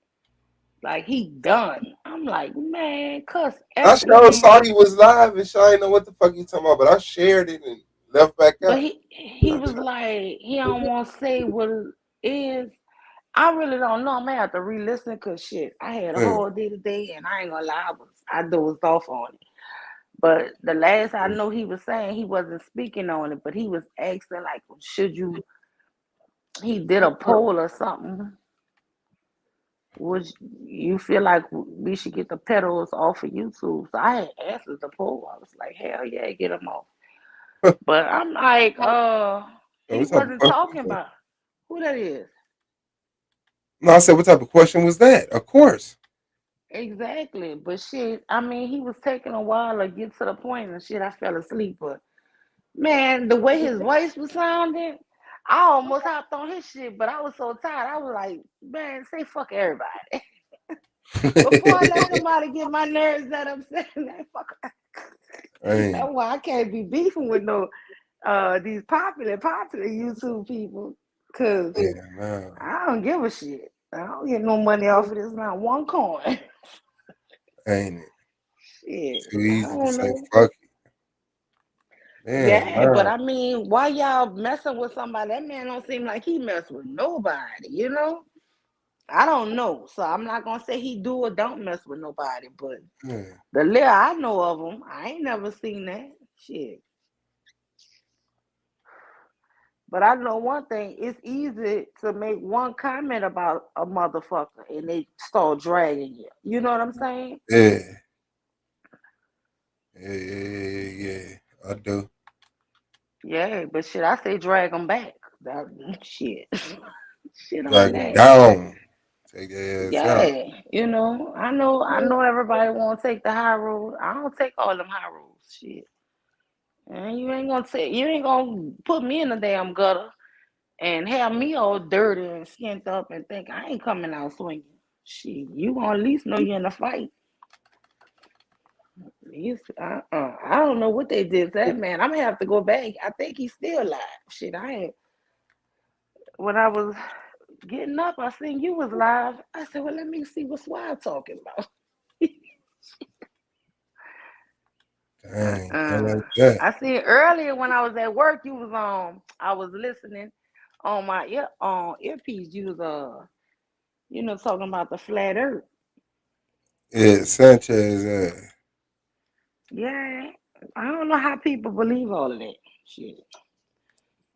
he done. I'm like, man, cuss I every. saw he was live and I didn't know what the fuck you talking about, but I shared it and left back out. But he was like, he don't want to say what it is. I really don't know. I may have to re-listen because shit, I had a whole day today, and I ain't gonna lie, I dozed off on it. But the last I know he was saying he wasn't speaking on it, but he was asking like, should you? He did a poll or something. Would you feel like we should get the pedals off of YouTube? So I had answered the poll. I was like, hell yeah, get them off. But I'm like, he wasn't talking about who that is. No, I said, what type of question was that? Of course. Exactly. But shit, I mean, he was taking a while to get to the point and shit. I fell asleep. But man, the way his voice was sounding, I almost hopped on his shit, but I was so tired. I was like, man, say fuck everybody. Before I let somebody get my nerves that upset, man, fuck. That's why I can't be beefing with no these popular YouTube people. Cause I don't give a shit. I don't get no money off of this, not one coin. Ain't it? Shit. Too easy to say fuck it. Yeah, but I mean, why y'all messing with somebody? That man don't seem like he mess with nobody, you know? I don't know, so I'm not gonna say he do or don't mess with nobody. But Yeah. the little I know of him, I ain't never seen that shit. But I know one thing: it's easy to make one comment about a motherfucker and they start dragging you. You know what I'm saying? Yeah. Yeah. I do. Yeah, but shit, I say drag them back. That shit, shit on Drag them that. down. Take their ass out. Yeah, I know. Everybody want to take the high road. I don't take all them high roads. Shit, and you ain't gonna put me in the damn gutter and have me all dirty and skint up and think I ain't coming out swinging. Shit, you gonna at least know you're in a fight. I don't know what they did to that man. I'm gonna have to go back. I think he's still alive. Shit, I ain't. When I was getting up, I seen you was live. I said, well, let me see what Swag talking about. Dang. I like that. I seen earlier when I was at work, you was on. I was listening on my earpiece. You was talking about the flat Earth. Yeah, Sanchez. Yeah, I don't know how people believe all of that shit.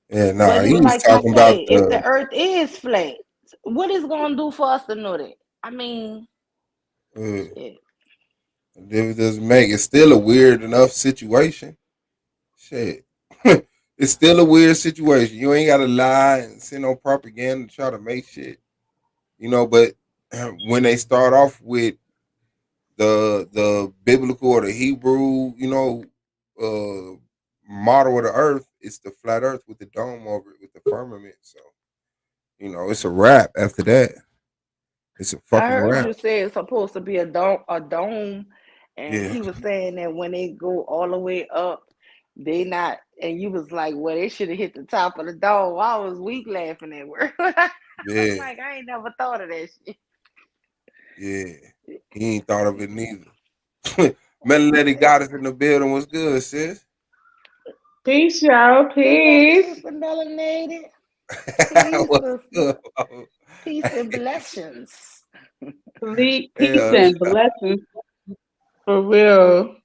Yeah, But he it's was like you talking about say, if the the Earth is flat, what is gonna do for us to know that? I mean, shit. it doesn't make it's still a weird enough situation. Shit. It's still a weird situation. You ain't gotta lie and send no propaganda to try to make shit. But when they start off with the biblical or the Hebrew, model of the earth, it's the flat earth with the dome over it with the firmament. So, it's a wrap after that. It's a I fucking heard wrap. you say it's supposed to be a dome, and Yeah. he was saying that when they go all the way up, they not. And you was like, well, they should have hit the top of the dome. I was weak laughing at work. I was Yeah. like, I ain't never thought of that shit. Yeah. He ain't thought of it neither. Melanated Goddess in the building was good, sis. Peace, y'all. What's up, Peace. sister melanated? Peace, What's sister. good? Peace and blessings. Peace Hell, and blessings for real.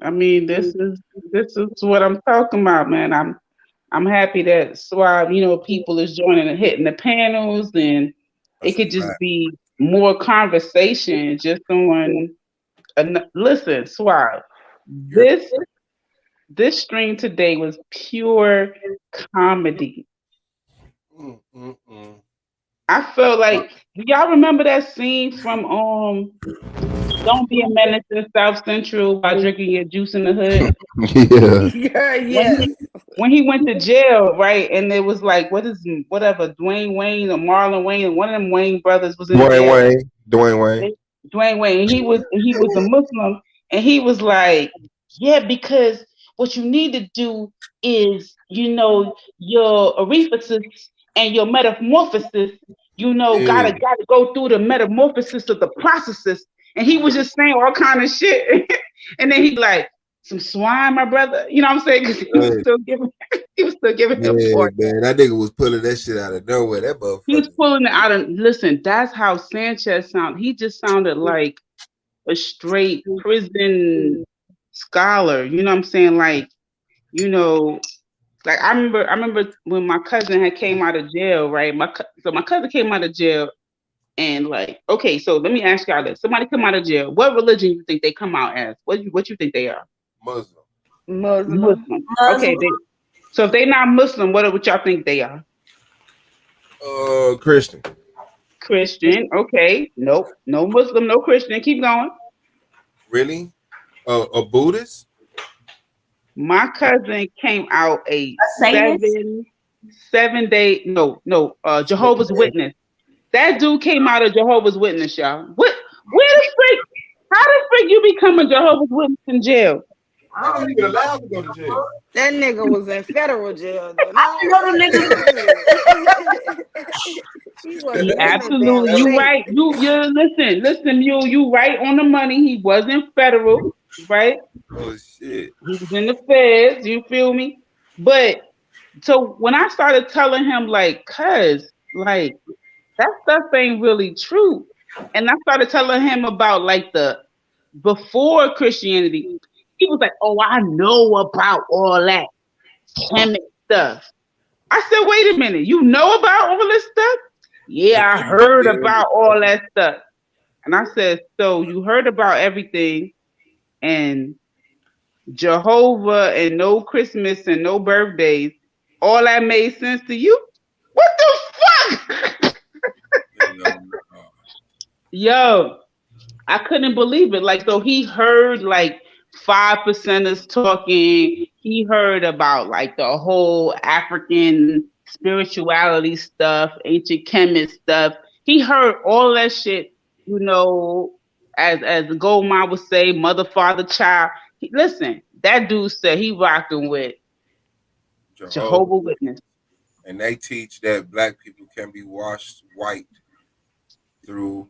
I mean, this is what I'm talking about, man. I'm happy that Swab, people is joining and hitting the panels, and it could just be more conversation just on. Listen, Swab, this stream today was pure comedy. I felt like, do y'all remember that scene from Don't Be a Menace in South Central while drinking your juice in the hood? Yeah, When yes. he went to jail, right? And it was like, whatever, Dwayne Wayne or Marlon Wayne, one of them Wayne brothers was in jail. Dwayne Wayne. Dwayne Wayne, and he was a Muslim, and he was like, yeah, because what you need to do is, your orifices and your metamorphosis, gotta go through the metamorphosis of the processes. And he was just saying all kind of shit. And then he like, some swine, my brother. You know what I'm saying? Because he was still giving him Yeah, for it. man. That nigga was pulling that shit out of nowhere. That He was motherfucker. pulling it out of listen, that's how Sanchez sounded. He just sounded like a straight prison scholar. You know what I'm saying? Like, like I remember when my cousin had came out of jail, right? So my cousin came out of jail, and like, okay, so let me ask y'all this: somebody come out of jail, what religion you think they come out as? What you think they are? Muslim. Muslim. Okay, so if they not Muslim, what y'all think they are? Christian. Christian. Okay, nope, no Muslim, no Christian. Keep going. Really? A Buddhist? My cousin came out a Satanist? 7 day Jehovah's Witness. That dude came out of Jehovah's Witness, y'all. Where the freak? How the freak you become a Jehovah's Witness in jail? They're not even allowed to go to jail. That nigga was in federal jail. Though. I know them niggas. He wasn't in the Absolutely, damn you state. right. Listen, you right on the money. He wasn't federal, right? Oh shit. He was in the feds. You feel me? But so when I started telling him, like, cuz, like, that stuff ain't really true. And I started telling him about like the before Christianity. He was like, "Oh, I know about all that chemic stuff." I said, "Wait a minute, you know about all this stuff?" "Yeah, I heard about all that stuff." And I said, "So you heard about everything, and Jehovah and no Christmas and no birthdays, all that made sense to you? What the fuck?" Yo, I couldn't believe it. Like, so he heard like 5%ers talking. He heard about like the whole African spirituality stuff, ancient chemist stuff. He heard all that shit, you know, as the gold mine would say, mother, father, child. Listen, that dude said he rocking with Jehovah Witness. And they teach that black people can be washed white through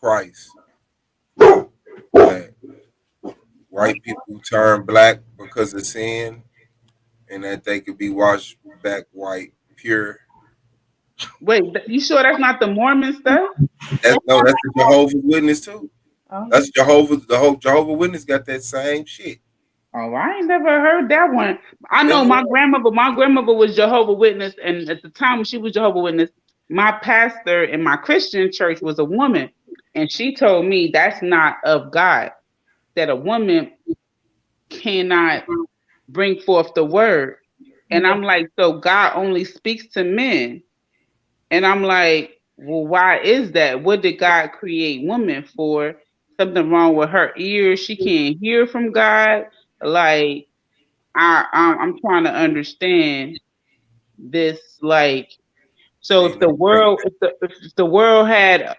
Christ. That white people turn black because of sin, and that they could be washed back white, pure. Wait, you sure that's not the Mormon stuff? That's the Jehovah's Witness too. That's Jehovah's. The whole Jehovah Witness got that same shit. Oh, I ain't never heard that one. I know my grandmother was Jehovah Witness, and at the time when she was Jehovah Witness, my pastor in my Christian church was a woman, and she told me that's not of God, that a woman cannot bring forth the word. And I'm like, so God only speaks to men. And I'm like, well, why is that? What did God create women for? Something wrong with her ears? She can't hear from God? Like, I'm trying to understand this. Like, so if the world, if the world had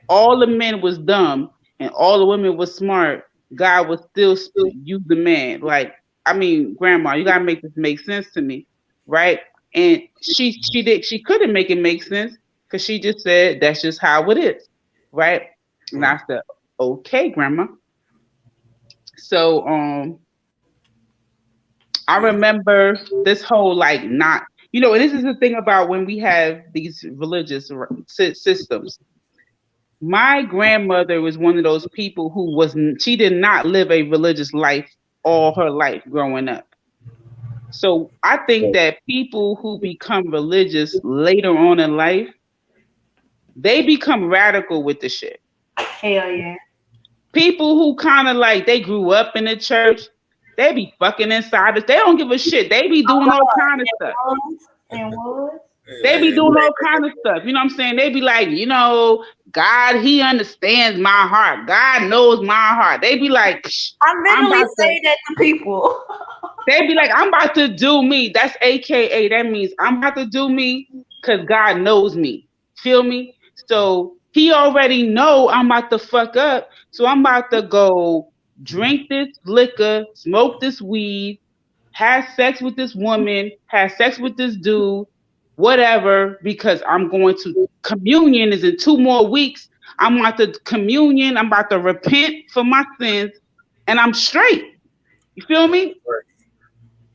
all the men was dumb and all the women was smart, God would still use the man. Like, I mean, Grandma, you gotta make this make sense to me, right? And she couldn't make it make sense because she just said that's just how it is, right? And I said, okay, Grandma. So I remember this whole like not, you know, and this is the thing about when we have these religious systems. My grandmother was one of those people who she did not live a religious life all her life growing up. So I think that people who become religious later on in life, they become radical with the shit. Hell yeah. People who kind of like they grew up in the church, they be fucking inside it. They don't give a shit. They be doing all kind of stuff. And was. They be doing all kind of stuff. You know what I'm saying? They be like, you know, God, he understands my heart. God knows my heart. They be like, I literally say that to people. They be like, I'm about to do me. That's AKA. That means I'm about to do me because God knows me. Feel me? So he already know I'm about to fuck up. So I'm about to go drink this liquor, smoke this weed, have sex with this woman, have sex with this dude, whatever, because I'm going to communion is in 2 more weeks. I'm about to communion. I'm about to repent for my sins, and I'm straight. You feel me?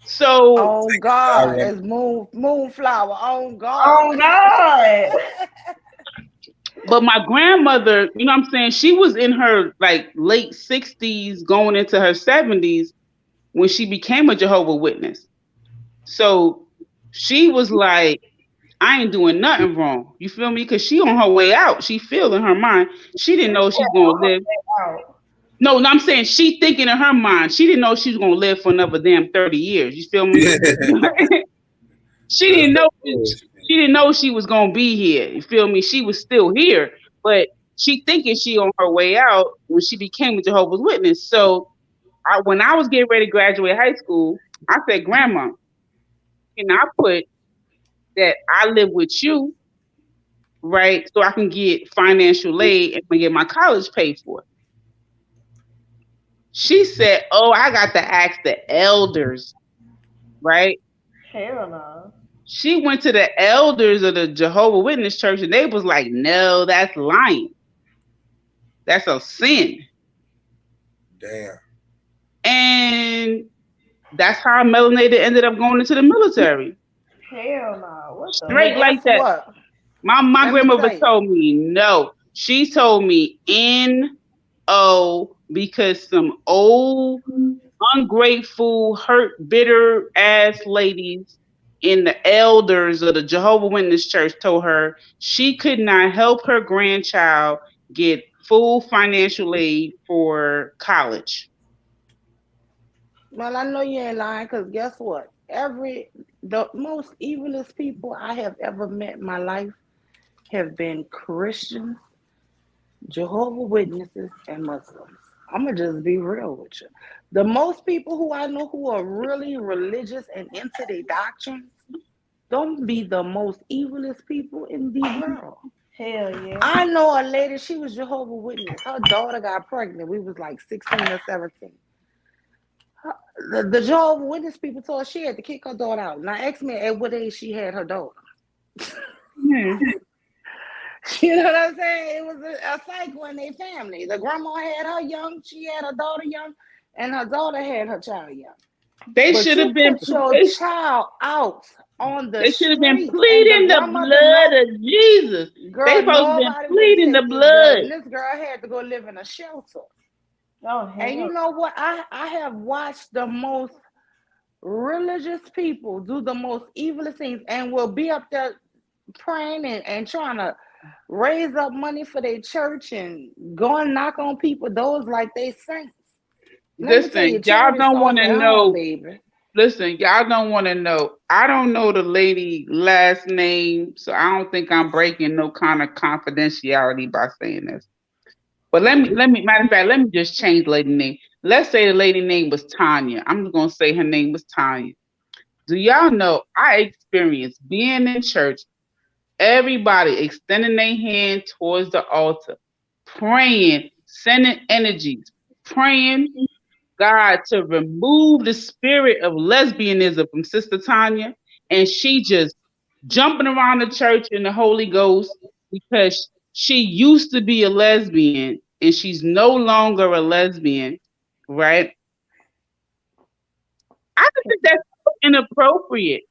So, oh God, that's moonflower. Oh God. Oh God. But my grandmother, you know what I'm saying? She was in her like late 60s, going into her 70s when she became a Jehovah Witness. So she was like, I ain't doing nothing wrong. You feel me? Because she on her way out. She feel in her mind. She didn't know she's gonna live. No, I'm saying she thinking in her mind. She didn't know she was gonna live for another damn 30 years. You feel me? She didn't know. She didn't know she was gonna be here. You feel me? She was still here, but she thinking she on her way out when she became a Jehovah's Witness. So, when I was getting ready to graduate high school, I said, Grandma, can I put that I live with you, right? So I can get financial aid and get my college paid for. She said, oh, I got to ask the elders, right? Hell no. She went to the elders of the Jehovah Witness church and they was like, no, that's lying. That's a sin. Damn. And that's how Melanated ended up going into the military. Hell no. What the Straight like that. What? My Let me grandmother tell you. told me no. She told me N-O because some old, ungrateful, hurt, bitter ass ladies in the elders of the Jehovah Witness Church told her she could not help her grandchild get full financial aid for college. Well, I know you ain't lying, because guess what? The most evilest people I have ever met in my life have been Christians, Jehovah Witnesses, and Muslims. I'm gonna just be real with you. The most people who I know who are really religious and into their doctrines don't be the most evilest people in the world. Hell yeah. I know a lady, she was Jehovah Witness. Her daughter got pregnant. We was like 16 or 17. The Jehovah Witness people told her she had to kick her daughter out. Now ask me at what age she had her daughter. You know what I'm saying? It was a cycle in their family. The grandma had her young, she had her daughter young, and her daughter had her child young. They But should you have been. put your child out on the They should have been streets, and the pleading the grandmother blood know, of Jesus. They girl, supposed to been nobody wouldn't pleading the take this girl, and blood. this girl had to go live in a shelter. Oh, And you hell. know what? I have watched the most religious people do the most evilest things, and will be up there praying and trying to raise up money for their church and go and knock on people doors like they saints. Let me tell you, Listen, y'all charity don't want starts to at home, know. baby. Listen, y'all don't want to know. I don't know the lady last name, so I don't think I'm breaking no kind of confidentiality by saying this. But matter of fact, let me just change the lady name. Let's say the lady name was Tanya. I'm just gonna say her name was Tanya. Do y'all know I experienced being in church, everybody extending their hand towards the altar, praying, sending energies, praying God to remove the spirit of lesbianism from Sister Tanya, and she just jumping around the church in the Holy Ghost because she used to be a lesbian and she's no longer a lesbian, right? I just think that's so inappropriate.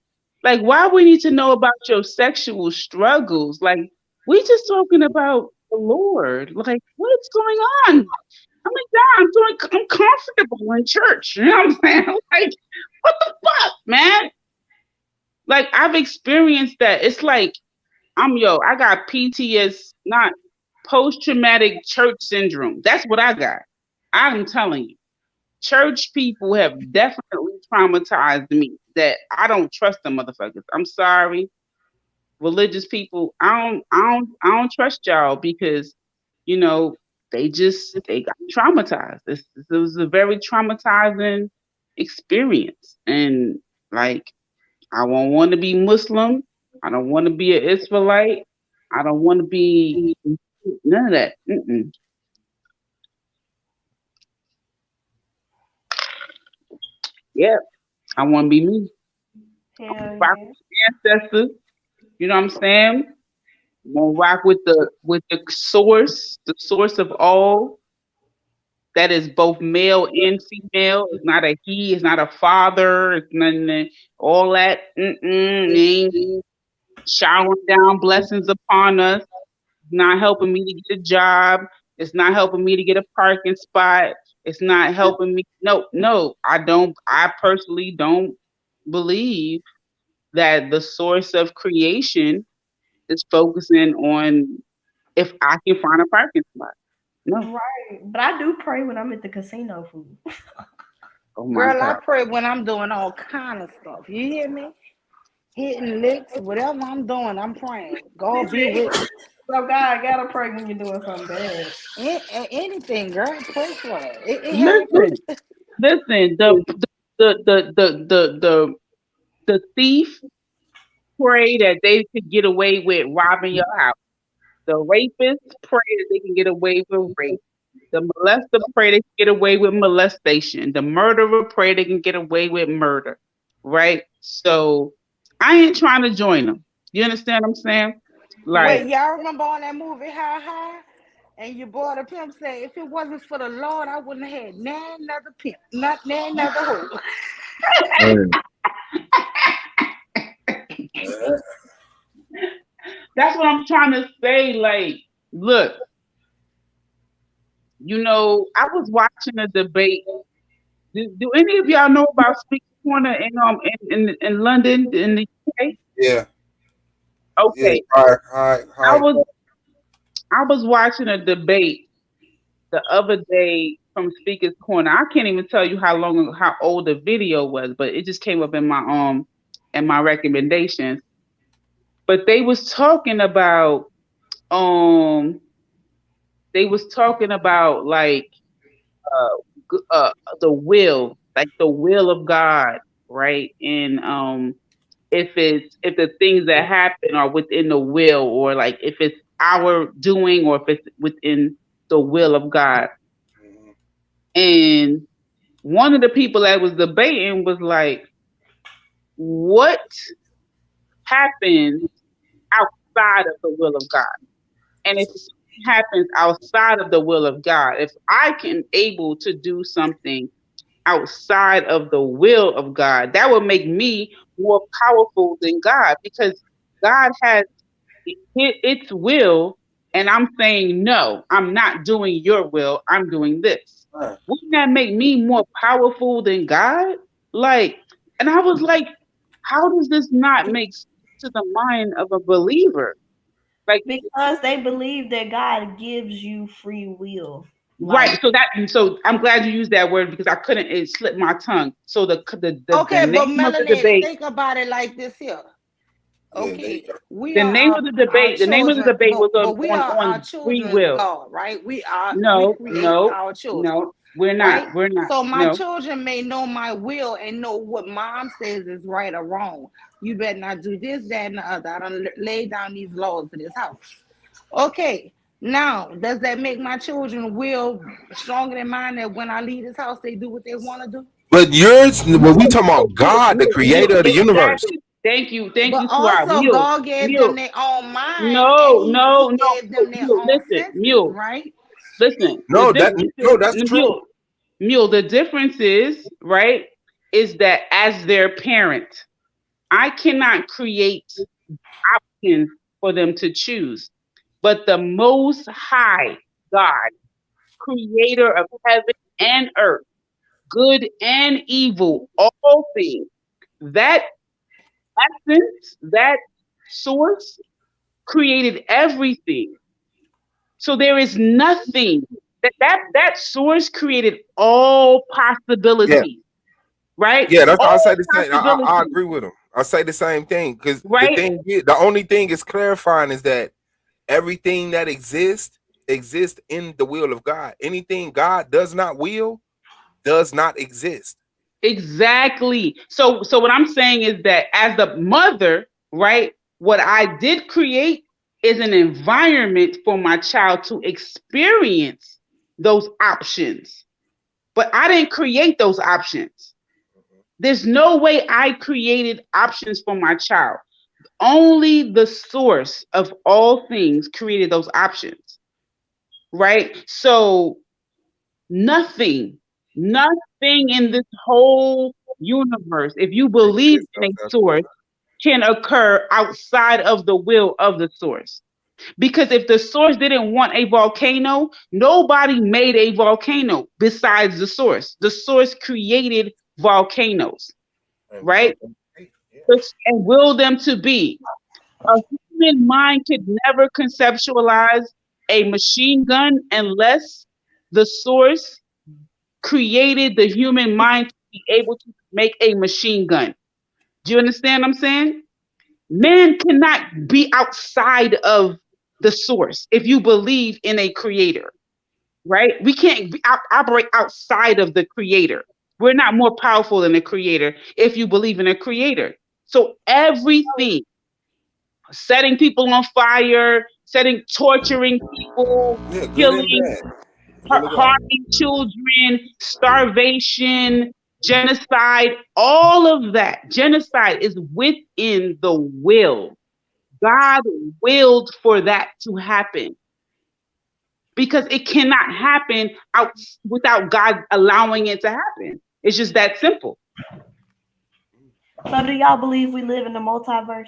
Like, why we need to know about your sexual struggles? Like, we just talking about the Lord. Like, what's going on? I mean, God, I'm comfortable in church. You know what I'm saying? Like, what the fuck, man? Like, I've experienced that. It's like, I got PTS, not post-traumatic church syndrome. That's what I got. I'm telling you. Church people have definitely traumatized me that I don't trust them motherfuckers. I'm sorry. Religious people, I don't trust y'all because, you know, they got traumatized. This was a very traumatizing experience. And like, I don't want to be Muslim. I don't want to be an Israelite. I don't want to be none of that. Mm-mm. Yeah, I want to be me. Hell Rock yeah. with ancestors. You know what I'm saying? I'm gonna rock with the source of all that is both male and female. It's not a he. It's not a father. It's nothing. All that. Ain't showering down blessings upon us. Not helping me to get a job. It's not helping me to get a parking spot. It's not helping me. No, I don't. I personally don't believe that the source of creation is focusing on if I can find a parking spot. No. Right. But I do pray when I'm at the casino food. Oh my Girl, I God. pray when I'm doing all kind of stuff. You hear me? Hitting licks, whatever I'm doing, I'm praying. God be with me. So God gotta pray when you're doing something bad. Anything, girl, pray for it. It Listen, happens. listen. The thief pray that they could get away with robbing your house. The rapists pray that they can get away with rape. The molester pray they can get away with molestation. The murderer pray they can get away with murder. Right? So I ain't trying to join them. You understand what I'm saying? Like, Wait, y'all remember on that movie How High? And your boy the pimp said, if it wasn't for the Lord, I wouldn't have had none another pimp, not none another hoe. That's what I'm trying to say. Like, look, I was watching a debate. Do any of y'all know about Speaker Corner in London in the UK? Yeah. Yeah. Okay, Hi. I was watching a debate the other day from Speaker's Corner. I can't even tell you how old the video was, but it just came up in my recommendations. But they was talking about um like the will, like the will of God, right? And if the things that happen are within the will, or like if it's our doing, or if it's within the will of God. And one of the people that was debating was like, what happens outside of the will of God? And if something happens outside of the will of God, if I can able to do something outside of the will of God, that would make me more powerful than God, because God has its will, and I'm saying, no, I'm not doing your will, I'm doing this. Wouldn't that make me more powerful than God? Like, and I was like, how does this not make sense to the mind of a believer? Like, because they believe that God gives you free will. right. So I'm glad you used that word, because it slipped my tongue. So the Okay, but name of the Melanated, debate, think about it like this here. Okay, the name of the debate was but we are our on free children's will. God, right? We create our children. No, we're Right? not. We're not. So my No. children may know my will and know what mom says is right or wrong. You better not do this, that, and the other. I done laid down these laws for this house. Okay. Now, does that make my children will stronger than mine, that when I leave this house, they do what they want to do? But yours, when we talking about God, the creator of the universe. Exactly. Thank you, But Suad. also, God gave them their own mind, and he gave them their own senses, right? Listen. No, The that's true. Mule, the difference is, right, is that as their parent, I cannot create options for them to choose. But the Most High God, creator of heaven and earth, good and evil, all things, that essence, that source created everything. So there is nothing that source created all possibilities. Yeah. Right? Yeah, that's I All say the same. I possibilities. agree with him. I say the same thing, because Right? the only thing is clarifying is that everything that exists in the will of God. Anything God does not will does not exist. Exactly. So what I'm saying is that as the mother, right, what I did create is an environment for my child to experience those options. But I didn't create those options. There's no way I created options for my child. Only the source of all things created those options. Right? So nothing in this whole universe, if you believe in a source, can occur outside of the will of the source. Because if the source didn't want a volcano, nobody made a volcano besides the source. The source created volcanoes, right? And will them to be. A human mind could never conceptualize a machine gun unless the source created the human mind to be able to make a machine gun. Do you understand what I'm saying? Man cannot be outside of the source if you believe in a creator, right? We can't operate outside of the creator. We're not more powerful than the creator if you believe in a creator. So everything, setting people on fire, torturing people, Yeah, good and killing, bad. Will of God. harming children, starvation, genocide, all of that. Genocide is within the will. God willed for that to happen, because it cannot happen without God allowing it to happen. It's just that simple. So do y'all believe we live in the multiverse?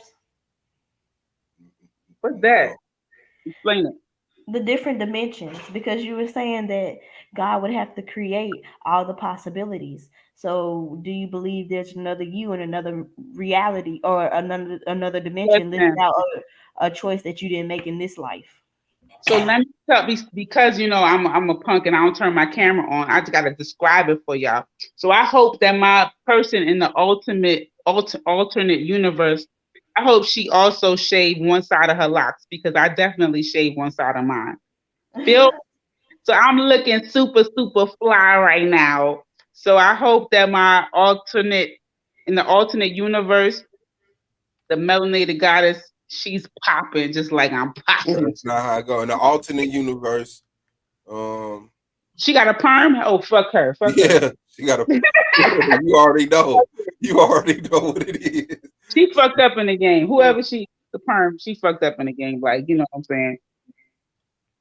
What's that? Explain it. The different dimensions, because you were saying that God would have to create all the possibilities. So do you believe there's another you in another reality or another Yes, dimension living ma'am. out a choice that you didn't make in this life? So let me tell because I'm a punk and I don't turn my camera on. I just gotta describe it for y'all. So I hope that my person in the alternate universe, I hope she also shaved one side of her locks because I definitely shaved one side of mine. Feel so I'm looking super fly right now. So I hope that my in the alternate universe, the melanated goddess, she's popping just like I'm popping. That's not how I go. In the alternate universe, She got a perm? Oh, fuck her. Fuck her. yeah, she got a. You already know. You already know what it is. She fucked up in the game. Whoever the perm, she fucked up in the game. Like, you know what I'm saying?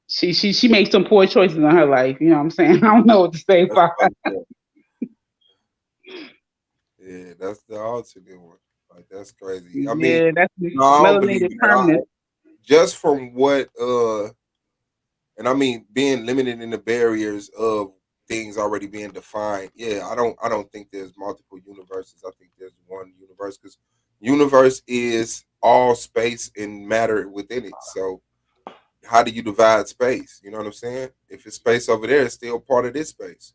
She made some poor choices in her life. You know what I'm saying? I don't know what to say about her. Yeah, that's the alternate one. Like that's crazy. I mean, Yeah, that's no, I don't believe melanated in that. permanent. Just from what and I mean being limited in the barriers of things already being defined. Yeah, I don't think there's multiple universes. I think there's one universe because universe is all space and matter within it. So how do you divide space? You know what I'm saying? If it's space over there, it's still part of this space.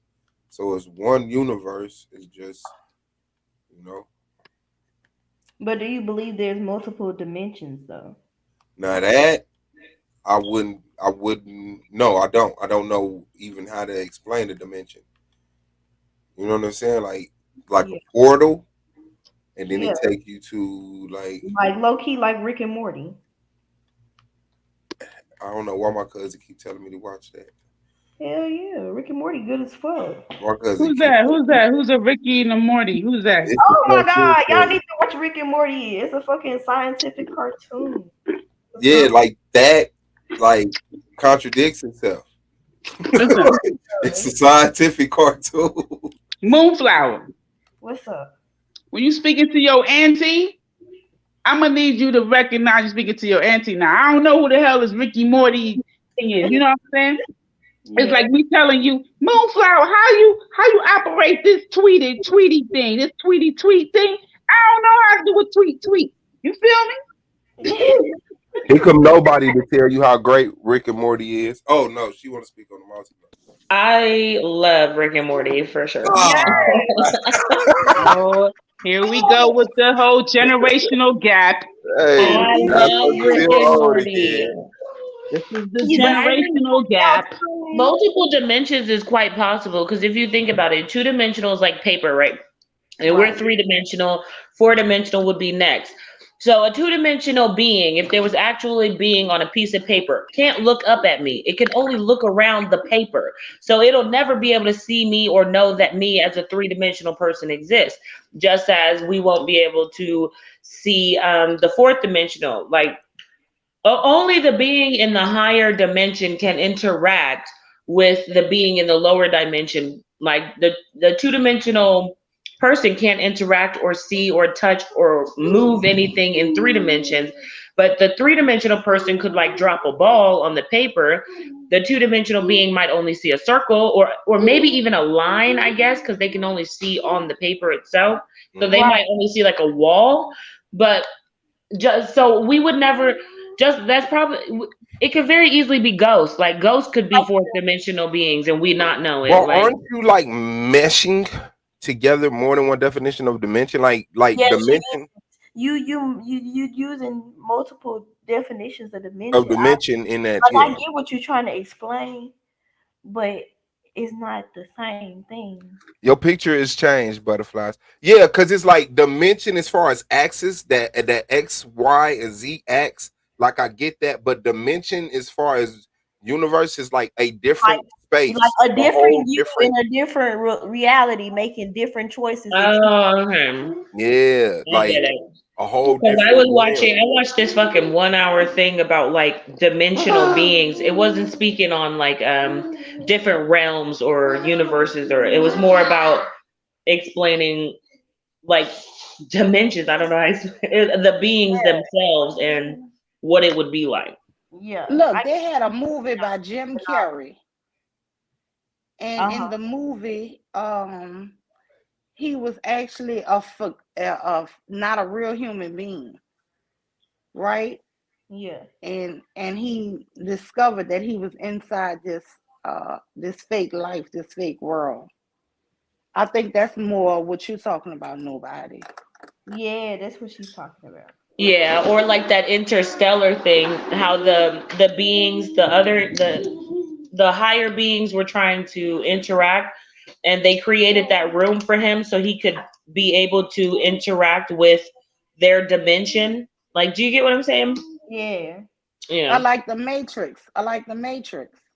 So it's one universe. It's just, you know. But do you believe there's multiple dimensions though? Now that I wouldn't no, I don't. I don't know even how to explain the dimension. You know what I'm saying? Like a Yeah. portal and then Yeah. it take you to Like low key like Rick and Morty. I don't know why my cousin keep telling me to watch that. Hell yeah. Rick and Morty good as fuck. My cousin Who's keep that? Who's that? Who's a Ricky and a Morty? Who's that? it's Oh my so god, y'all good. need to watch Rick and Morty. It's a fucking scientific cartoon. Yeah, like that like contradicts itself. Listen, It's a scientific cartoon. Moonflower. What's up? When you speaking to your auntie, I'm gonna need you to recognize you speaking to your auntie. Now I don't know who the hell is Ricky Morty thing is. You know what I'm saying? It's Yeah. like me telling you, Moonflower, how you operate this tweety thing, this tweet thing. I don't know how to do a tweet. You feel me? Here come nobody to tell you how great Rick and Morty is. Oh no, she want to speak on the mountain. I love Rick and Morty for sure. Oh, here we go with the whole generational gap. Hey, I that's love what Rick still and old Morty. again. This is the But I think generational gap. multiple dimensions is quite possible because if you think about it, two-dimensional is like paper, right? And we're Right. three-dimensional, four-dimensional would be next. So a two-dimensional being, if there was actually being on a piece of paper, can't look up at me. It can only look around the paper. So it'll never be able to see me or know that me as a three-dimensional person exists. Just as we won't be able to see the fourth dimensional. Like only the being in the higher dimension can interact with the being in the lower dimension. Like the two-dimensional person can't interact or see or touch or move anything in three dimensions, but the three-dimensional person could like drop a ball on the paper. The two-dimensional being might only see a circle or maybe even a line, I guess, because they can only see on the paper itself. So they Right. might only see like a wall, but just so we would never just that's probably it could very easily be ghosts. Like ghosts could be fourth dimensional beings and we not know it. Well, Like aren't you like meshing together more than one definition of dimension? Like Yes, you dimension you using multiple definitions of of dimension. dimension in that, I yeah. get what you're trying to explain, but it's not the same thing. Your picture is changed, butterflies. Yeah, because it's like dimension as far as axis, that X, Y, and Z axis. Like I get that, but dimension as far as universe is like a different Like space, a a whole different you in different. a different reality, making different choices that you. oh, okay. Yeah, I get like it. a whole Because I was different realm. watching, I watched this fucking 1 hour thing about like dimensional beings. It wasn't speaking on like different realms or universes, or it was more about explaining like dimensions. I don't know how to explain the beings themselves, and what it would be like. Yeah. Look, they had a movie by Jim Carrey. And in Uh-huh. the movie, he was actually not a real human being, right? Yeah. And he discovered that he was inside this fake life, this fake world. I think that's more what you're talking about, nobody. Yeah, that's what she's talking about. Yeah, or like that interstellar thing, how the beings, the higher beings were trying to interact, and they created that room for him so he could be able to interact with their dimension. Like, do you get what I'm saying? Yeah. Yeah. I like the Matrix.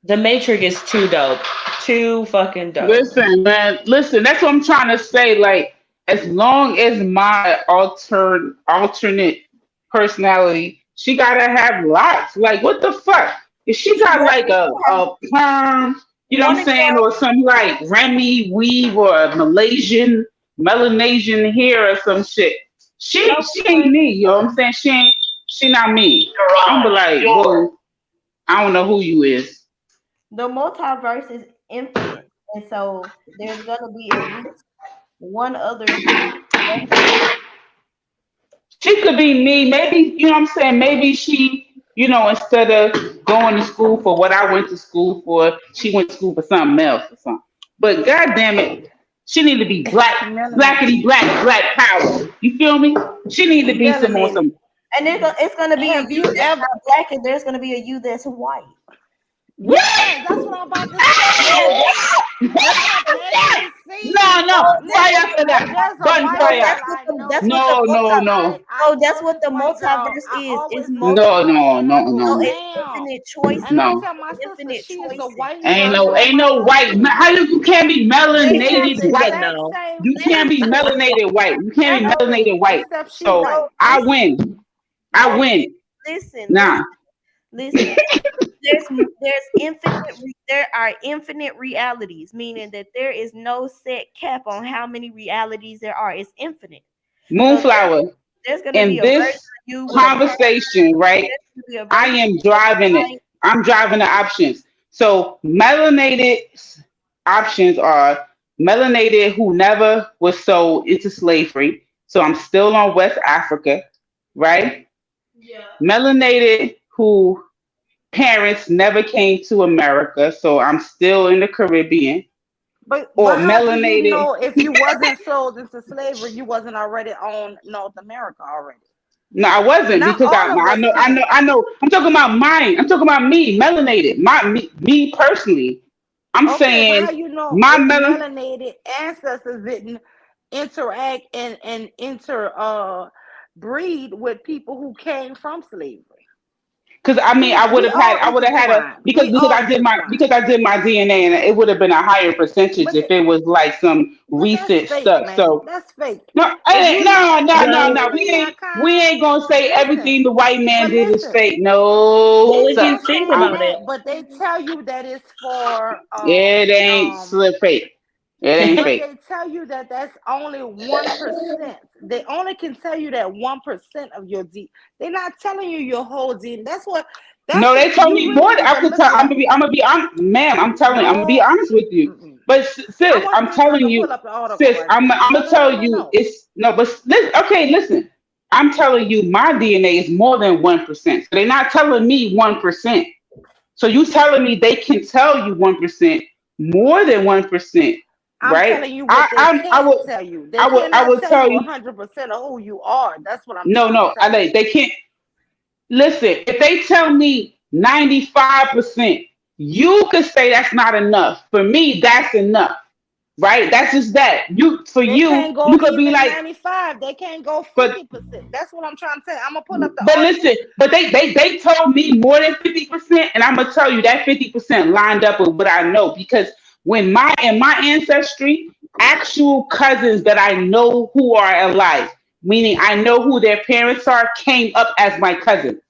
The Matrix is too dope. Too fucking dope. Listen, man. Listen, that's what I'm trying to say. Like, as long as my alternate personality, she gotta have lots. Like, what the fuck? If she got like a perm, you know what I'm saying, or some like Remy weave or a Malaysian Melanesian hair or some shit. She ain't me. You know what I'm saying? She not me. I'm be like, well, I don't know who you is. The multiverse is infinite, and so there's gonna be at least one other you. She could be me. Maybe, you know what I'm saying? Maybe she, instead of going to school for what I went to school for, she went to school for something else or something. But God damn it, she need to be black, blackity black power. You feel me? She need to be some more some. And it's gonna be a you that's not black, and there's gonna be a you that's white. Yeah, that's what I'm about to say. No, fire for that. Gunfire. No. That's what the multiverse is. It's No. it's infinite choice. No. Infinite choice. Ain't no white. How you can't be melanated white? You can't be melanated white. You can't be melanated white. So I win. I win. Listen. There are infinite realities, meaning that there is no set cap on how many realities there are. It's infinite. Moonflower. So there's gonna in be a this conversation, right? I am driving it. I'm driving the options. So melanated options are melanated who never was sold into slavery. So I'm still on West Africa, right? Yeah. Melanated who parents never came to America, so I'm still in the Caribbean. But or how melanated. do you know if you wasn't sold into slavery, you wasn't already on North America already? No, I wasn't Not because all of I us know. I'm talking about mine. I'm talking about me, melanated. Me personally. I'm saying how you know my if melanated ancestors didn't interact and breed with people who came from slavery? Because I mean, I would have had a because I did my DNA and it would have been a higher percentage if it was like some recent stuff. Man. So that's fake. No. We ain't gonna say everything the white man did is fake. No, well, if you think about it, but they tell you that it's for. It ain't fake. It ain't but fake. they tell you that that's only 1%. They only can tell you that 1% of your DNA. They're not telling you your whole DNA. That's what. No, they told me more. I could tell. I'm gonna be honest, ma'am. I'm telling. I'm gonna be honest with you. But sis, I'm telling you, sis. I'm gonna tell you. It's no. But listen. I'm telling you, my DNA is more than 1%. So they're not telling me 1%. So you telling me they can tell you 1%, more than 1%. I'm right? telling you what I would tell you. They I would tell you 100% of who you are. That's what I'm. No. They can't. Listen, if they tell me 95%, you could say that's not enough. For me, that's enough. Right? That's just that. You could be like 95. They can't go 50%. That's what I'm trying to say. I'm gonna pull up the. But listen, but they told me more than 50%, and I'm gonna tell you that 50% lined up with what I know because when my ancestry, actual cousins that I know who are alive, meaning I know who their parents are, came up as my cousin.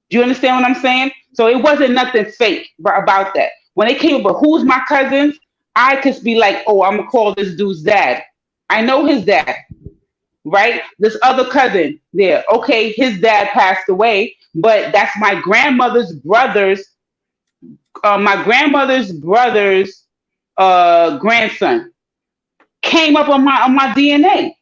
Do you understand what I'm saying? So it wasn't nothing fake about that. When they came up with who's my cousins, I could be like, oh, I'm gonna call this dude's dad. I know his dad, right? This other cousin there. Okay, his dad passed away, but that's my grandmother's brother's grandson. Came up on my DNA.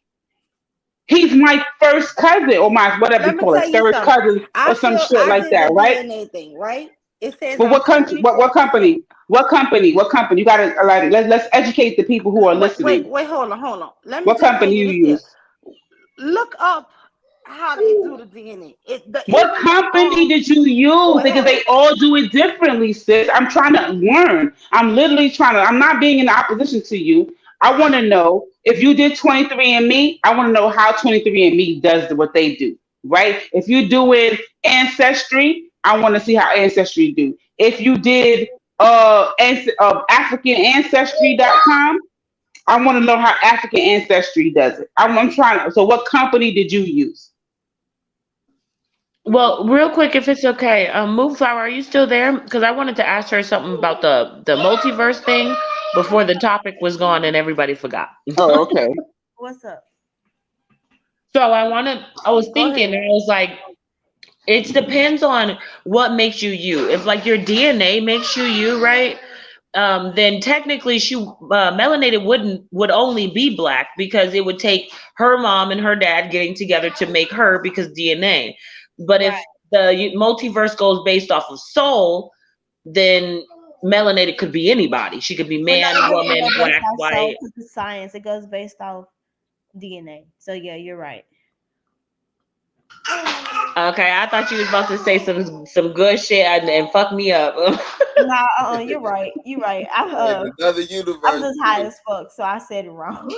He's my first cousin, or my whatever Let you me call it, tell you third something. cousin, or some shit I like did the that, right? DNA thing, right? It says But I'm what country? 74%. What company? What company? What company? You gotta like let's educate the people who are listening. Wait, hold on. Let me What just tell company you you this here. use? Look up how they do the DNA. What company did you use? Wait, Because hold on. they all do it differently, sis. I'm trying to learn. I'm literally trying to. I'm not being in opposition to you. I want to know if you did 23andMe. I want to know how 23andMe does what they do. Right? If you do it Ancestry, I want to see how Ancestry do. If you did AfricanAncestry.com, I want to know how African Ancestry does it. I'm trying. So, what company did you use? Well, real quick, if it's okay, Moonflower, are you still there? Because I wanted to ask her something about the multiverse thing before the topic was gone and everybody forgot. Oh, okay. What's up? So I was Go thinking, and ahead. I was like, it depends on what makes you you. If like your DNA makes you you, right? Then technically melanated would only be black because it would take her mom and her dad getting together to make her because DNA. But if the multiverse goes based off of soul, then melanated could be anybody. She could be But no, man, it woman, doesn't go based black, off soul white. because it's science. It goes based off DNA. So yeah, you're right. Okay, I thought you was about to say some good shit and fuck me up. No, you're right. You're right. In another I'm universe. just high as fuck, so I said it wrong.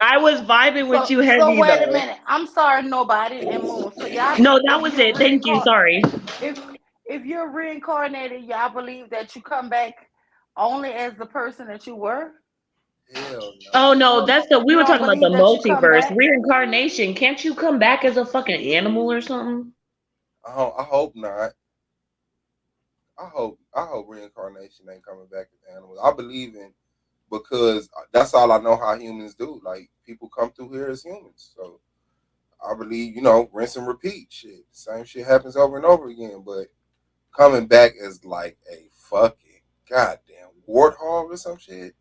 I was vibing with you So heavy wait a though. minute. I'm sorry, nobody and Moon. So y'all No, think that was it. Thank you. Sorry. if you're reincarnated, y'all believe that you come back only as the person that you were? Hell no. Oh no, we You were don't talking about the believe that you come multiverse, back? reincarnation. Can't you come back as a fucking animal or something? I hope not. I hope reincarnation ain't coming back as animals. I believe in because that's all I know how humans do. Like people come through here as humans. So I believe, rinse and repeat shit. Same shit happens over and over again. But coming back as like a fucking goddamn warthog or some shit.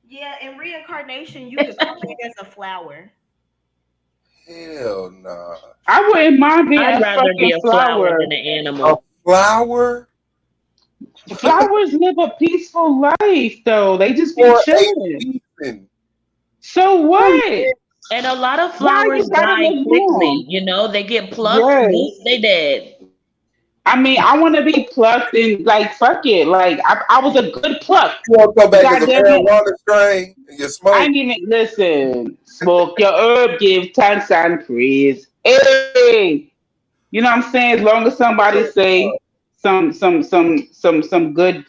Yeah, in reincarnation, you could come back as a flower. Hell nah. I wouldn't mind being I'd a rather be fucking a flower flower. than an A animal. flower Flowers live a peaceful life, though. They just be for a chilling. season. So what? And a lot of Why flowers you gotta die live quickly. long? They get plucked, boop, Yes. they dead. I mean, I want to be plucked and like fuck it. Like I was a good pluck. You want to go back as God a damn it. marijuana strain and you I smoke? ain't even listen. Smoke your herb, give thanks and praise. Hey, you know what I'm saying? As long as somebody say some good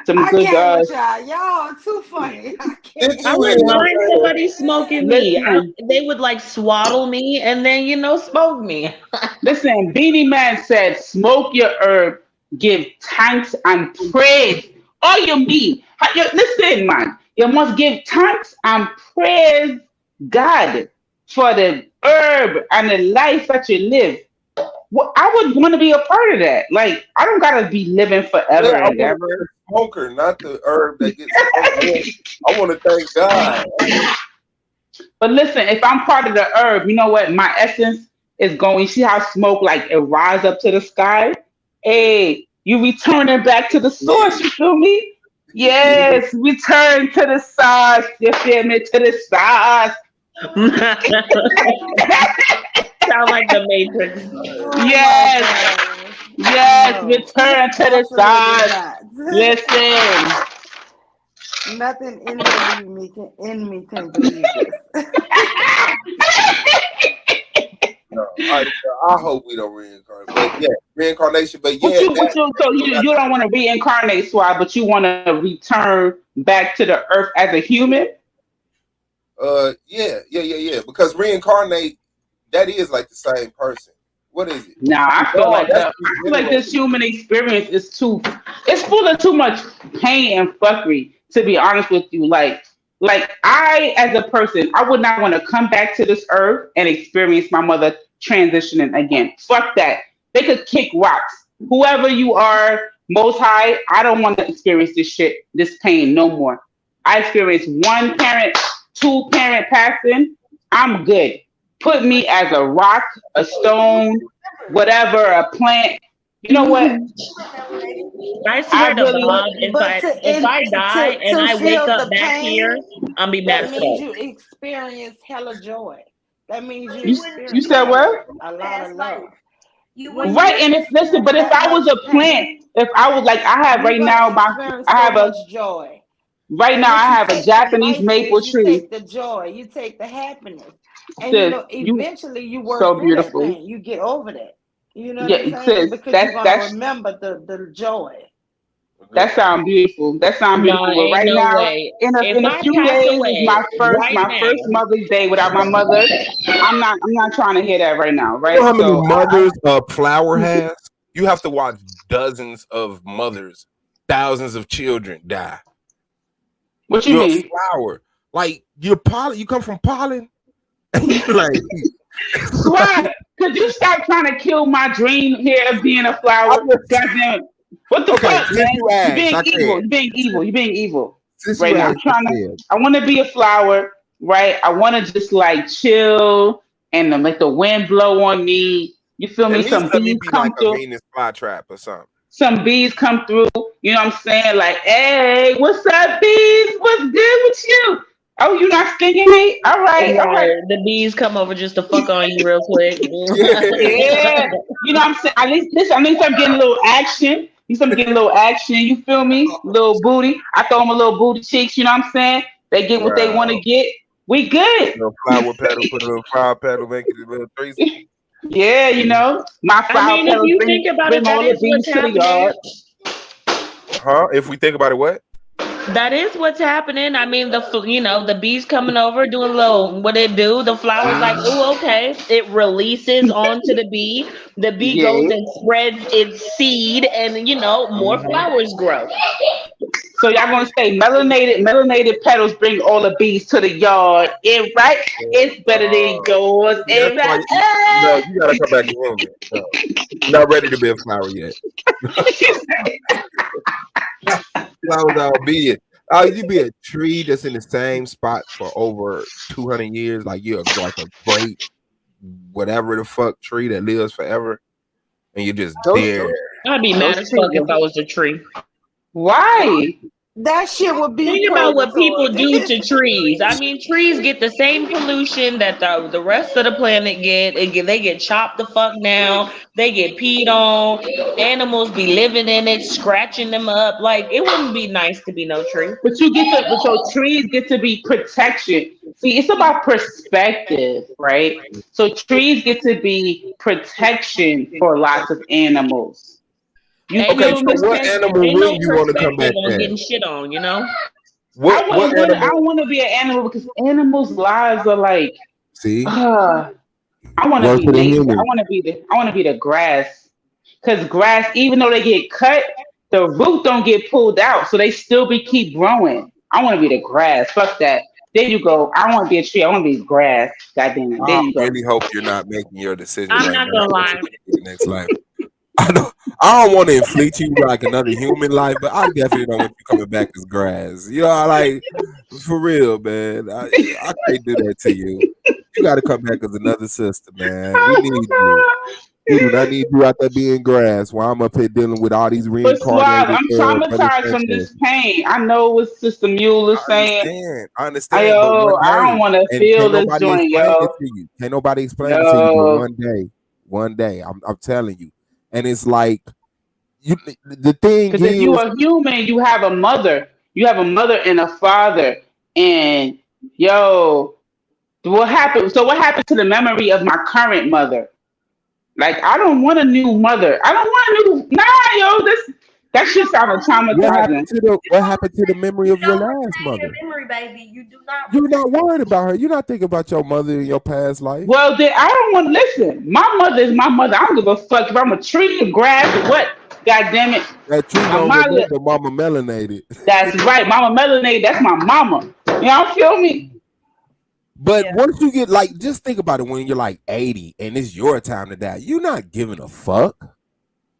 I can't with y'all. Y'all are too funny. I can't. Did I you wouldn't hear mind somebody smoking me. listen. They would like swaddle me and then smoke me. Listen, Beanie Man said, smoke your herb, give thanks and praise. All you mean. Listen, man, you must give thanks and praise God for the herb and the life that you live. Well, I would want to be a part of that. Like, I don't gotta be living Yeah, forever I and want to be ever. the smoker, not the herb that gets smoked. I want to thank God. But listen, if I'm part of the herb, you know what? My essence is going. You see how smoke like it rise up to the sky? Hey, you return it back to the source. You feel me? Yes, return to the source. You feel me? To the source. Sound like the Matrix. Yes, yes, No, return to the absolutely source. not. Listen. Nothing in me can believe this. No, I hope we don't reincarnate. But yeah, reincarnation. But What yeah, you, what you, so you don't want to reincarnate, Swab, but you want to return back to the earth as a human? yeah. Because reincarnate, that is like the same person. What is it? Nah, I feel No, like that's this human experience it's full of too much pain and fuckery, to be honest with you. Like like I, as a person, I would not want to come back to this earth and experience my mother transitioning again. Fuck that. They could kick rocks. Whoever you are, most high, I don't want to experience this shit, this pain no more. I experienced one parent, two parent passing. I'm good. Put me as a rock, a stone, whatever, a plant. You know what? I I swear to really, Bob, if I die and to I wake feel up the back here, pain, I'm be mad that as means fuck. you experience hella joy. That means you you experience said what? a lot of love. When Right, you and it's listen, but experience if that I was much a plant, pain, if I was like I have you're right gonna now, experience I so have a much joy. right And now I what you have a take from Japanese life maple is you tree. take the joy, you take the happiness, and Sis, you eventually you work so through that beautiful. pain. You get over that. You know what I'm Yeah, saying? sis, Because you're gonna that's remember the joy. that sound beautiful. That sound No, beautiful. But ain't right no now, way. If in a I few pass days is away right my now, first Mother's Day without my mother. I'm not trying to hear that right now. You know Right, how many so mothers a flower has? You have to watch dozens of mothers, thousands of children die. what you You're a mean? flower. Like you're pollen. You come from pollen. And you're like, Swag, could you stop trying to kill my dream here of being a I'm flower? just, Goddamn it. What the okay, fuck, since man? you You asked, being I evil. can. You being evil. You being evil Since right you now. I'm asked, I trying to can. I wanna be a flower, right? I wanna just like chill and then let the wind blow on me. You feel At me? least Some let me bees be like come a through. Venus flytrap or something. Some bees come through. You know what I'm saying? Like, hey, what's up, bees? What's good with you? Oh, you not stinging me? All right, all right. right, the bees come over just to fuck on you real quick. Yeah, you know what I'm saying. At least I'm getting a little action. At least I'm getting a little action. You feel me? Little booty. I throw them a little booty cheeks. You know what I'm saying? They get what they want to Wow. get. We good. Little flower petal, put a little flower petal, make it a little threesome. Yeah, you know my I flower mean, if petals you bring think about it, bring that all the is bees what's to the happening. yard. Huh? If we think about it, what? That is what's happening. I mean, the bees coming over, doing a little what it do. The flowers like, oh, okay. It releases onto the bee. The bee goes Yeah. and spreads its seed, and more Mhm. flowers grow. So y'all gonna say melanated petals bring all the bees to the yard. It right? It's better than yours. See, that's It why you gotta come back to human. No, you're not ready to be a flower yet. Flowers all be it. Oh, you be a tree that's in the same spot for over 200 years, like you're like a great whatever the fuck tree that lives forever, and you're just those there. I'd be mad those as fuck trees. if I was a tree. Why? That shit would be Think about what people do purgatory. to trees. I mean, trees get the same pollution that the rest of the planet get. They get chopped the fuck down. They get peed on. Animals be living in it, scratching them up. Like it wouldn't be nice to be no tree. But so trees get to be protection. See, it's about perspective, right? So trees get to be protection for lots of animals. You Ain't Okay, feel no so me? what perspective. animal Ain't no wouldn't you want to come perspective back on as? getting shit on. You know. What I animal? want to be an animal because animals' lives are like, See, uh, I want to Work be for the nature. human. I want to be the grass. Because grass, even though they get cut, the root don't get pulled out, so they still keep growing. I want to be the grass. Fuck that. There you go. I want to be a tree. I want to be grass. God damn it. There I you go. really hope you're not making your decision I'm right not now gonna for what lie. you're gonna do the next life. I don't want to inflict you like another human life, but I definitely don't want you coming back as grass. You know, like for real, man. I can't do that to you. You got to come back as another sister, man. We need you. We do not need you out there being grass while I'm up here dealing with all these But Suave, reincarnated I'm brother traumatized from Sanchez. this pain. I know what Sister Mule is saying. I understand, but one I don't day, want to and feel can't this nobody joint, explain it yo. to you. Can't nobody explain it to you, but Yo. one day, I'm telling you. And it's like you. The thing Because if you is, are human, you have a mother. You have a mother and a father. And yo, what happened? So what happened to the memory of my current mother? Like I don't want a new mother. I don't want a new. Nah, yo, that shit sounded traumatizing. what happened to the memory of your last Your mother? memory, baby. You do not You're retain not worried about her. You're not thinking about your mother in your past life. Well, then I don't want to listen. My mother is my mother. I don't give a fuck if I'm a tree or grass or what. God damn it. That tree My gonna mother. remember Mama melanated. That's right. Mama Melanie, that's my mama. Y'all feel me? But once you get like, just think about it when you're like 80 and it's your time to die. You're not giving a fuck.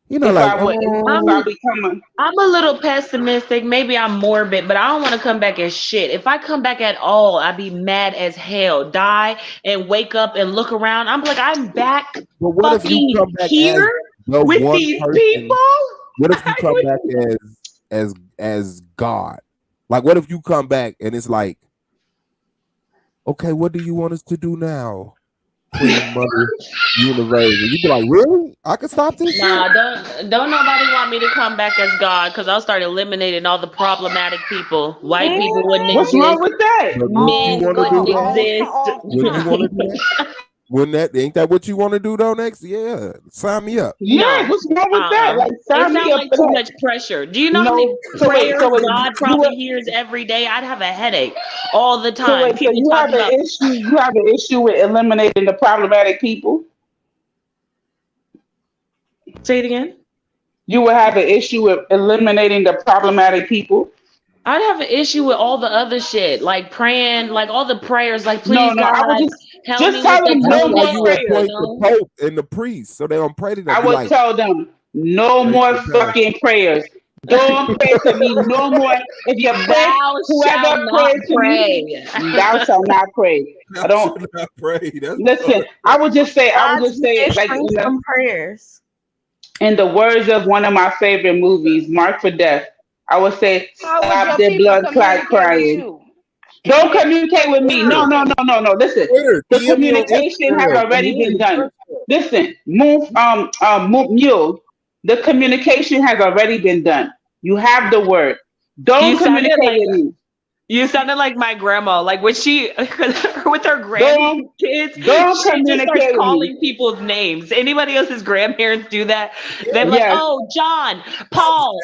You know, If like, I become I'm a little pessimistic. Maybe I'm morbid, but I don't want to come back as shit. If I come back at all, I'd be mad as hell. Die and wake up and look around. I'm like, I'm back but what if you fucking come back here the with one these person? people. What if you come back as God? Like, what if you come back and it's like, okay, what do you want us to do now, Queen Mother Universe? And you be like, really? I can stop this Nah, shit? don't nobody want me to come back as God, because I'll start eliminating all the problematic people. White people wouldn't What's exist. wrong with that? But would you Men want to do wouldn't that? exist. Would you want to do that? Wouldn't that ain't that what you want to do though? Next, yeah, sign me up. Yeah, what's wrong with that? Like, It sign me sounds up like for too that. much pressure. Do you know how many No, prayers so wait, God probably hears every day? I'd have a headache all the so time. wait, so People you have talking about an issue. You have an issue with eliminating the problematic people. say it again. You would have an issue with eliminating the problematic people. I'd have an issue with all the other shit, like praying, like all the prayers, like No, please no, I would God help just me with tell the them That's no why more toilet. you prayers. appoint the Pope and the priest, so they don't pray to them. I Be would like, tell them no pray more for the pastor. fucking prayers. Don't pray to me no more. If you pray, Thou shalt whoever not prays to me, pray. thou shalt not pray. I Thou don't should not pray. That's listen. fucked I would just say, God's like ministering some prayers. in the words of one of my favorite movies, Mark for Death. I would say, How would stop your their people blood clot communicate with crying. you? If Don't you didn't communicate with me. No, Twitter. no, no, no, no. Listen, Twitter. the DM me on communication has Instagram. already DM been me. done. Listen, mule. The communication has already been done. You have the word. Don't You sounded communicate like with me. you sounded like my grandma. Like when she with her Don't grandkids, don't she just starts communicate with me. calling people's names. Anybody else's grandparents do that? They're like, Yes. "Oh, John, Paul,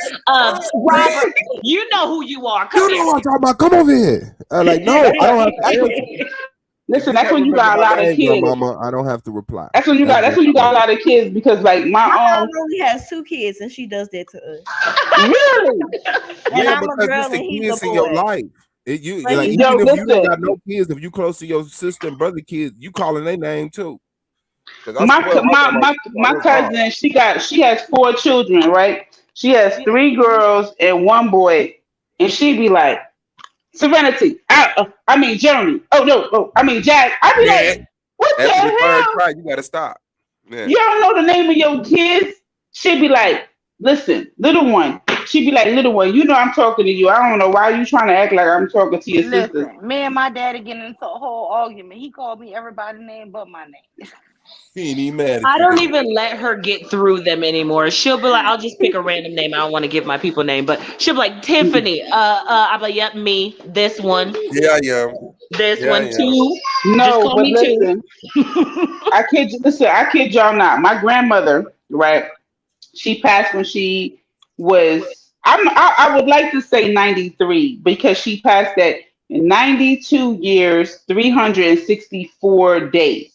Robert, you know who you are. Come You know here." what I'm talking about. Come over here. Like, no, I don't have to answer. If Listen, you that's can't when you remember got a my lot of name, kids. grandmama, I don't have to reply. That's when you got. That's when you got a lot of kids because, like, My mom only has 2 kids, and she does that to us. really, And Yeah, I'm a because girl, it's the and he's a kids in your boy. life. You But like, he's yo, even if you don't listen. got no kids, if you close to your sister and brother kids, you calling their name too. Because I My swear, my my grandma my used to my call us all. cousin, she has 4 children, right? She has 3 girls and 1 boy, and she be like, Serenity, I mean Jeremy. Oh no, I mean Jack. I be Yeah. like, what the After the third hell? try, you gotta stop. Yeah. You don't know the name of your kids? She be like, listen, little one. She be like, little one, you know I'm talking to you. I don't know why you trying to act like I'm talking to your sisters. Listen, me and my daddy getting into a whole argument. He called me everybody's name but my name. He ain't even mad at I you, don't dude. even let her get through them anymore. She'll be like, I'll just pick a random name. I don't want to give my people name, but she'll be like, Tiffany. I'm like, yep, me. This one. Yeah, I am. This Yeah, I one am. too. Just No, call but me two. listen, I kid y'all not. My grandmother, right? She passed when she was I would like to say 93 because she passed at 92 years, 364 days.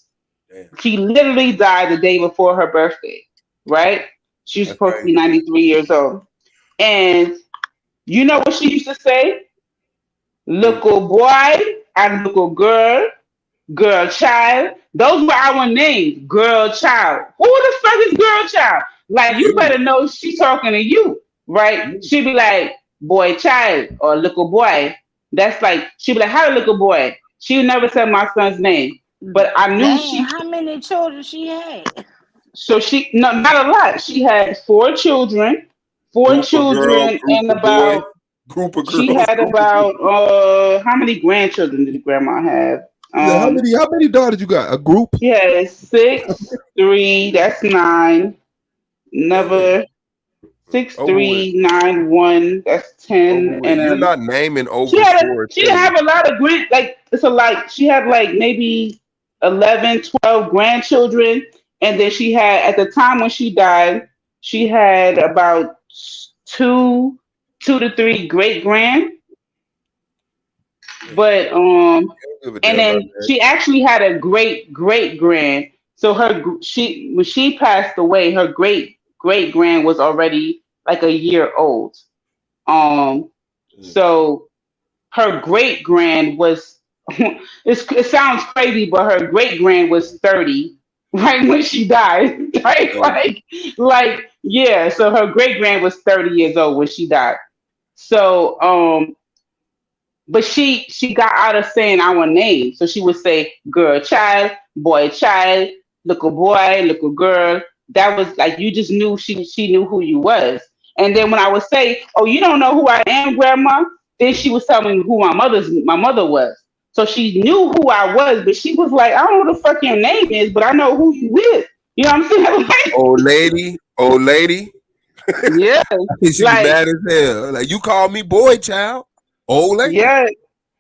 Damn. She literally died the day before her birthday, right? She was That's supposed to be crazy. 93 years old. And you know what she used to say? Mm. Little boy and little girl, girl child. Those were our names, girl child. Who the fuck is girl child? Like, you You. better know she talking to you, right? You. She be like, boy child or little boy. That's like, she be like, how little boy? She never said my son's name. But I knew Dang, she how many children she had? So she no, not a lot. She had 4 children, four Group of girl, children, group and of boy, about group of she girls, had group of about how many grandchildren did grandma have? Yeah, how many daughters you got? A group? She had 6, 3. That's 9. damn. Another 6, Over with. 3, 9, 1. That's Over 10, with. and You're not naming over four she didn't children. have a lot of like it's a like she had like maybe 11, 12 grandchildren, and then she had at the time when she died, she had about 2 to 3 great grand, Yeah. but Don't give a and damn about then that. she actually had a great grand. So she when she passed away, her great grand was already like a year old. Um Mm. so her great grand was it sounds crazy, but her great grand was 30, right when she died. Right? Yeah, so her great grand was 30 years old when she died. So but she got out of saying our name. So she would say girl child, boy child, little boy, little girl. That was like you just knew she knew who you was. And then when I would say, "Oh, you don't know who I am, grandma," then she was telling me who my mother was. So she knew who I was, but she was like, "I don't know what the fuck your name is, but I know who you is." You know what I'm saying? Old lady. Yeah, She be mad as hell. Like you call me boy child, old lady. yeah.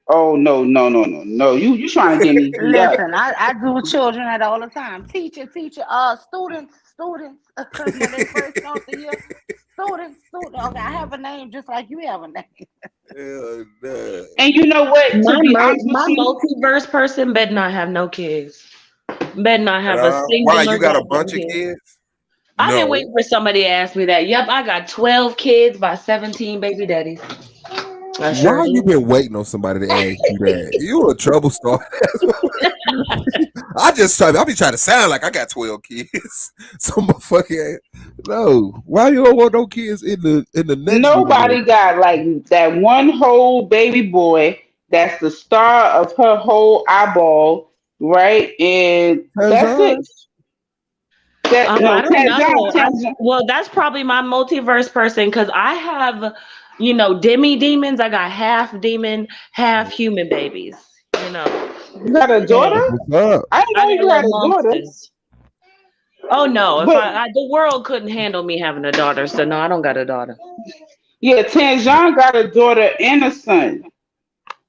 Oh no. You trying to get me beat up. Listen, I do children that all the time. Teacher, students. When they first start the year, student. Okay, I have a name just like you have a name. Hell nah. And you know what? To be honest with My you, multiverse person better not have no kids. Better not have a Why singular you got a goddamn bunch of kid. kids? I've been No. waiting for somebody to ask me that. Yep, I got 12 kids by 17 baby daddies. I sure Why you do. been waiting on somebody to ask you that? You a trouble starter. I be trying to sound like I got 12 kids. So motherfucking no. Why you don't want no kids in the next nobody generation? got like that one whole baby boy that's the star of her whole eyeball, right? And that's it. Tarzan? That no, I don't know. Tanzan. Well, that's probably my multiverse person because I have, demi demons. I got half demon, half human babies. You know, You got a daughter? so What's up? I didn't I know got you had little a daughter. monsters. Oh no! If But the world couldn't handle me having a daughter, so no, I don't got a daughter. yeah, Tanzan got a daughter and a son.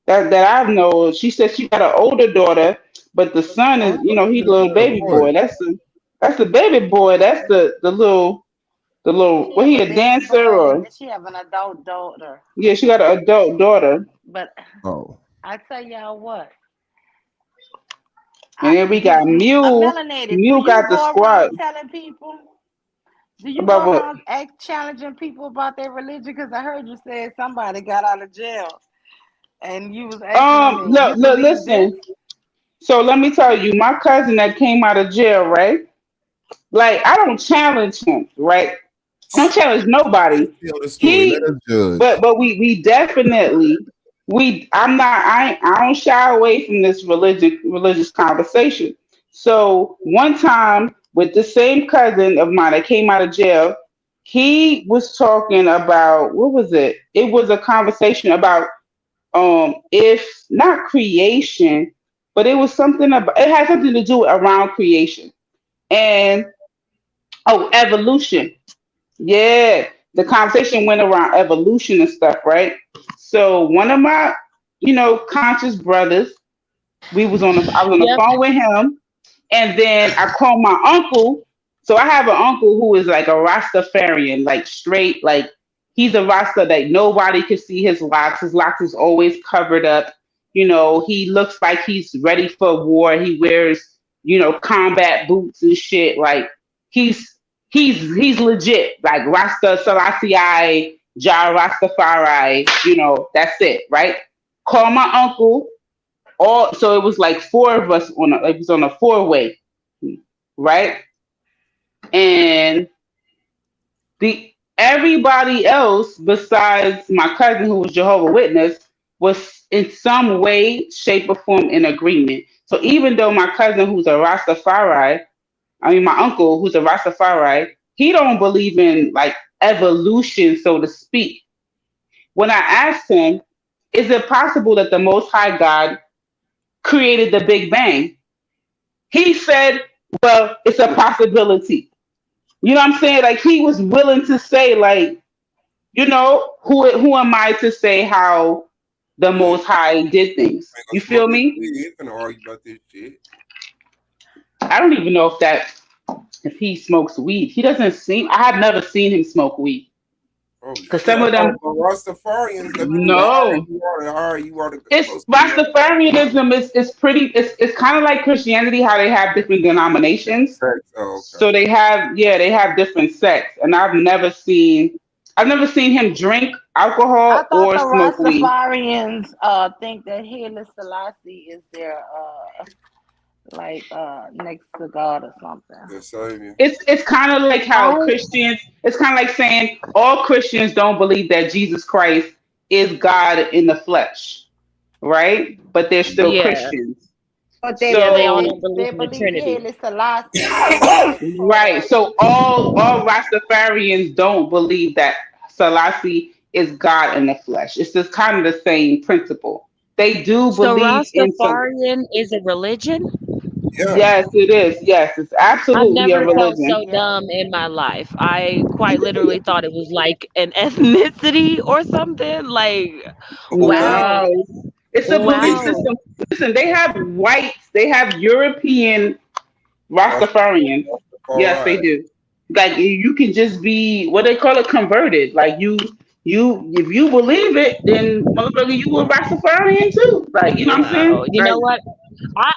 That I know. She said she got an older daughter, but the son Oh, I is, thought she he's a said little she had a baby boy. boy. That's the baby boy. That's the little. She Was have he a a baby dancer boy or? and she have an adult daughter. Yeah, she got an adult daughter. But Oh. I tell y'all what, And then we got Mule. melanated. Do Mule you got the go squad. around telling people? Do you About go what? around challenging people about their religion? Because I heard you said somebody got out of jail, and you was asking them, No, you no, believe this? listen. So let me tell you, my cousin that came out of jail, right? Like I don't challenge him, right? I don't challenge nobody. Let's tell the story. Let He, us judge. but we definitely I'm not I don't shy away from this religious conversation. So one time with the same cousin of mine that came out of jail, he was talking about what was it? It was a conversation about if not creation, but it was something about it had something to do around creation and evolution. Yeah, the conversation went around evolution and stuff, right? So one of my, conscious brothers, I was on the Yep. phone with him, and then I called my uncle. So I have an uncle who is like a Rastafarian, like straight, like he's a Rasta that nobody can see his locks. His locks is always covered up. He looks like he's ready for war. He wears, combat boots and shit. Like he's he's legit. Like Rasta Selassie, Jah Rastafari. That's it, right? Call my uncle so it was like four of us it was on a four-way, right? And the everybody else besides my cousin who was Jehovah Witness was in some way, shape, or form in agreement. So even though my cousin who's a Rastafari, my uncle who's a Rastafari, he don't believe in like evolution, so to speak. When I asked him, is it possible that the Most High God created the Big Bang? He said, well, it's a possibility. You know what I'm saying? Like he was willing to say, like, who am I to say how the Yeah, Most High did things? ain't You gonna smoke feel this me? weed. You ain't gonna argue about this shit. I don't even know if he smokes weed. He doesn't seem. I have never seen him smoke weed Oh because shit! some I of thought them. for Rastafarians, that means No, the higher you are, the it's closer you are. Rastafarianism is pretty. It's kind of like Christianity, how they have different denominations. Sex. Oh, okay. So they have different sects, and I've never seen I've never seen him drink I alcohol thought or the smoke weed. Rastafarians think that Haile Selassie is their next to God or something. The Savior. It's kind of like how I Christians. It's kind of like saying all Christians don't believe that Jesus Christ is God in the flesh, right? But they're still yeah. Christians. But Yeah, they all don't they believe in the believe Trinity. Haile Selassie is part Right. of. So all Rastafarians don't believe that Selassie is God in the flesh. It's just kind of the same principle. They do So believe in Rastafarian is a religion? Yeah. Yes, it is. Yes, it's I've absolutely a never felt religion. so dumb in my life. I quite literally thought it was like an ethnicity or something. Like, Okay. wow. No, it's a belief Wow. system. Listen, they have whites, they have European That's Rastafarians. all Yes, they right. do. Like you can just be what they call it converted. Like you if you believe it, then motherfucker, you a Rastafarian too. Like you know what I'm saying? Wow. You know Like what?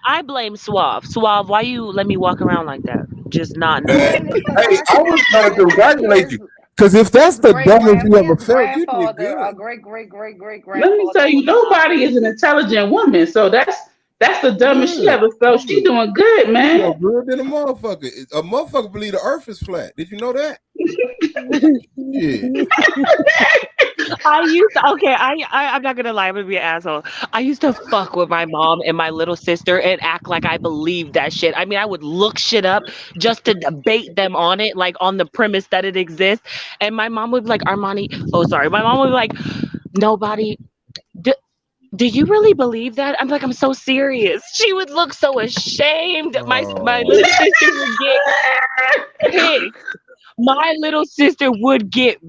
I blame Suave. Suave, why you let me walk around like that? Just not Man, knowing. Haile hey, I Selassie was gonna is congratulate his you. Cause if that's the dumbest you ever his felt, you did grandfather, good. a great let me grandfather tell you, was nobody is an intelligent woman. So that's the dumbest she Good. ever felt. She doing good, You man. feel good than a motherfucker. A motherfucker believe the earth is flat. Did you know that? Yeah. I used to, okay, I'm not gonna lie, I'm gonna be an asshole. I used to fuck with my mom and my little sister and act like I believed that shit. I mean, I would look shit up just to debate them on it, like on the premise that it exists. And my mom would be like, Armani, oh sorry, my mom would be like, nobody. Do you really believe that? I'm like, I'm so serious. She would look so ashamed. My Oh. little sister would get pissed. My little sister would get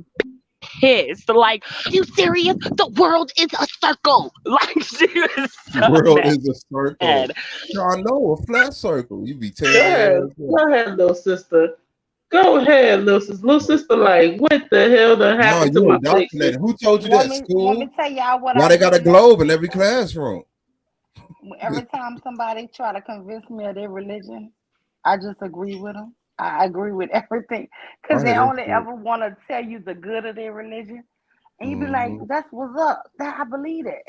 pissed. Like, are you serious? The world is a circle. Like, she was The so world mad. is a circle. I know a flat circle. You be tearing your ass up. Go ahead, little sister. Go ahead, little sister. Little sister, like, what the hell done No, happened to you my picture? indoctrinated. Who told you that? Want me School? to tell y'all what Why I they got a do now? globe in every classroom? Every time somebody try to convince me of their religion, I just agree with them. I agree with everything because I they hear that only shit. ever want to tell you the good of their religion, and you be like, Mm-hmm. "That's what's up. That I believe it."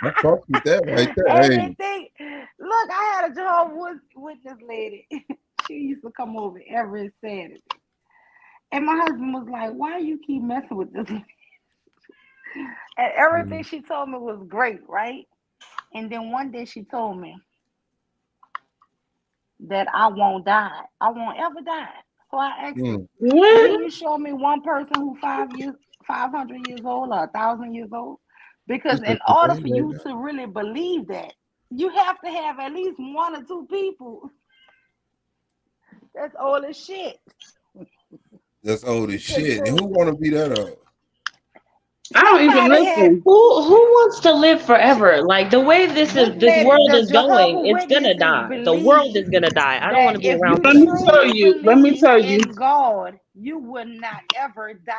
I fuck with that right there. And Hey, they think, look, I had a Jehovah's Witness lady. She used to come over every Saturday, and my husband was like, "Why you keep messing with this?" And everything she told me was great, right? And then one day she told me that I won't die. I won't ever die. So I asked her, can What? you show me one person who 500 years old or 1,000 years old? Because she said in she order ain't for gonna you die. to really believe that, you have to have at least one or two people that's old as shit. That's old as Cause shit. And who want to be that old? I don't even somebody had listen. Who wants to live forever? Like the way this this lady, world the is going, Jehovah it's gonna Witnesses die. The world believe is gonna die. I don't want that to be if around you for Let me that. tell truly you. Let me believe tell you. in God, you would not ever die.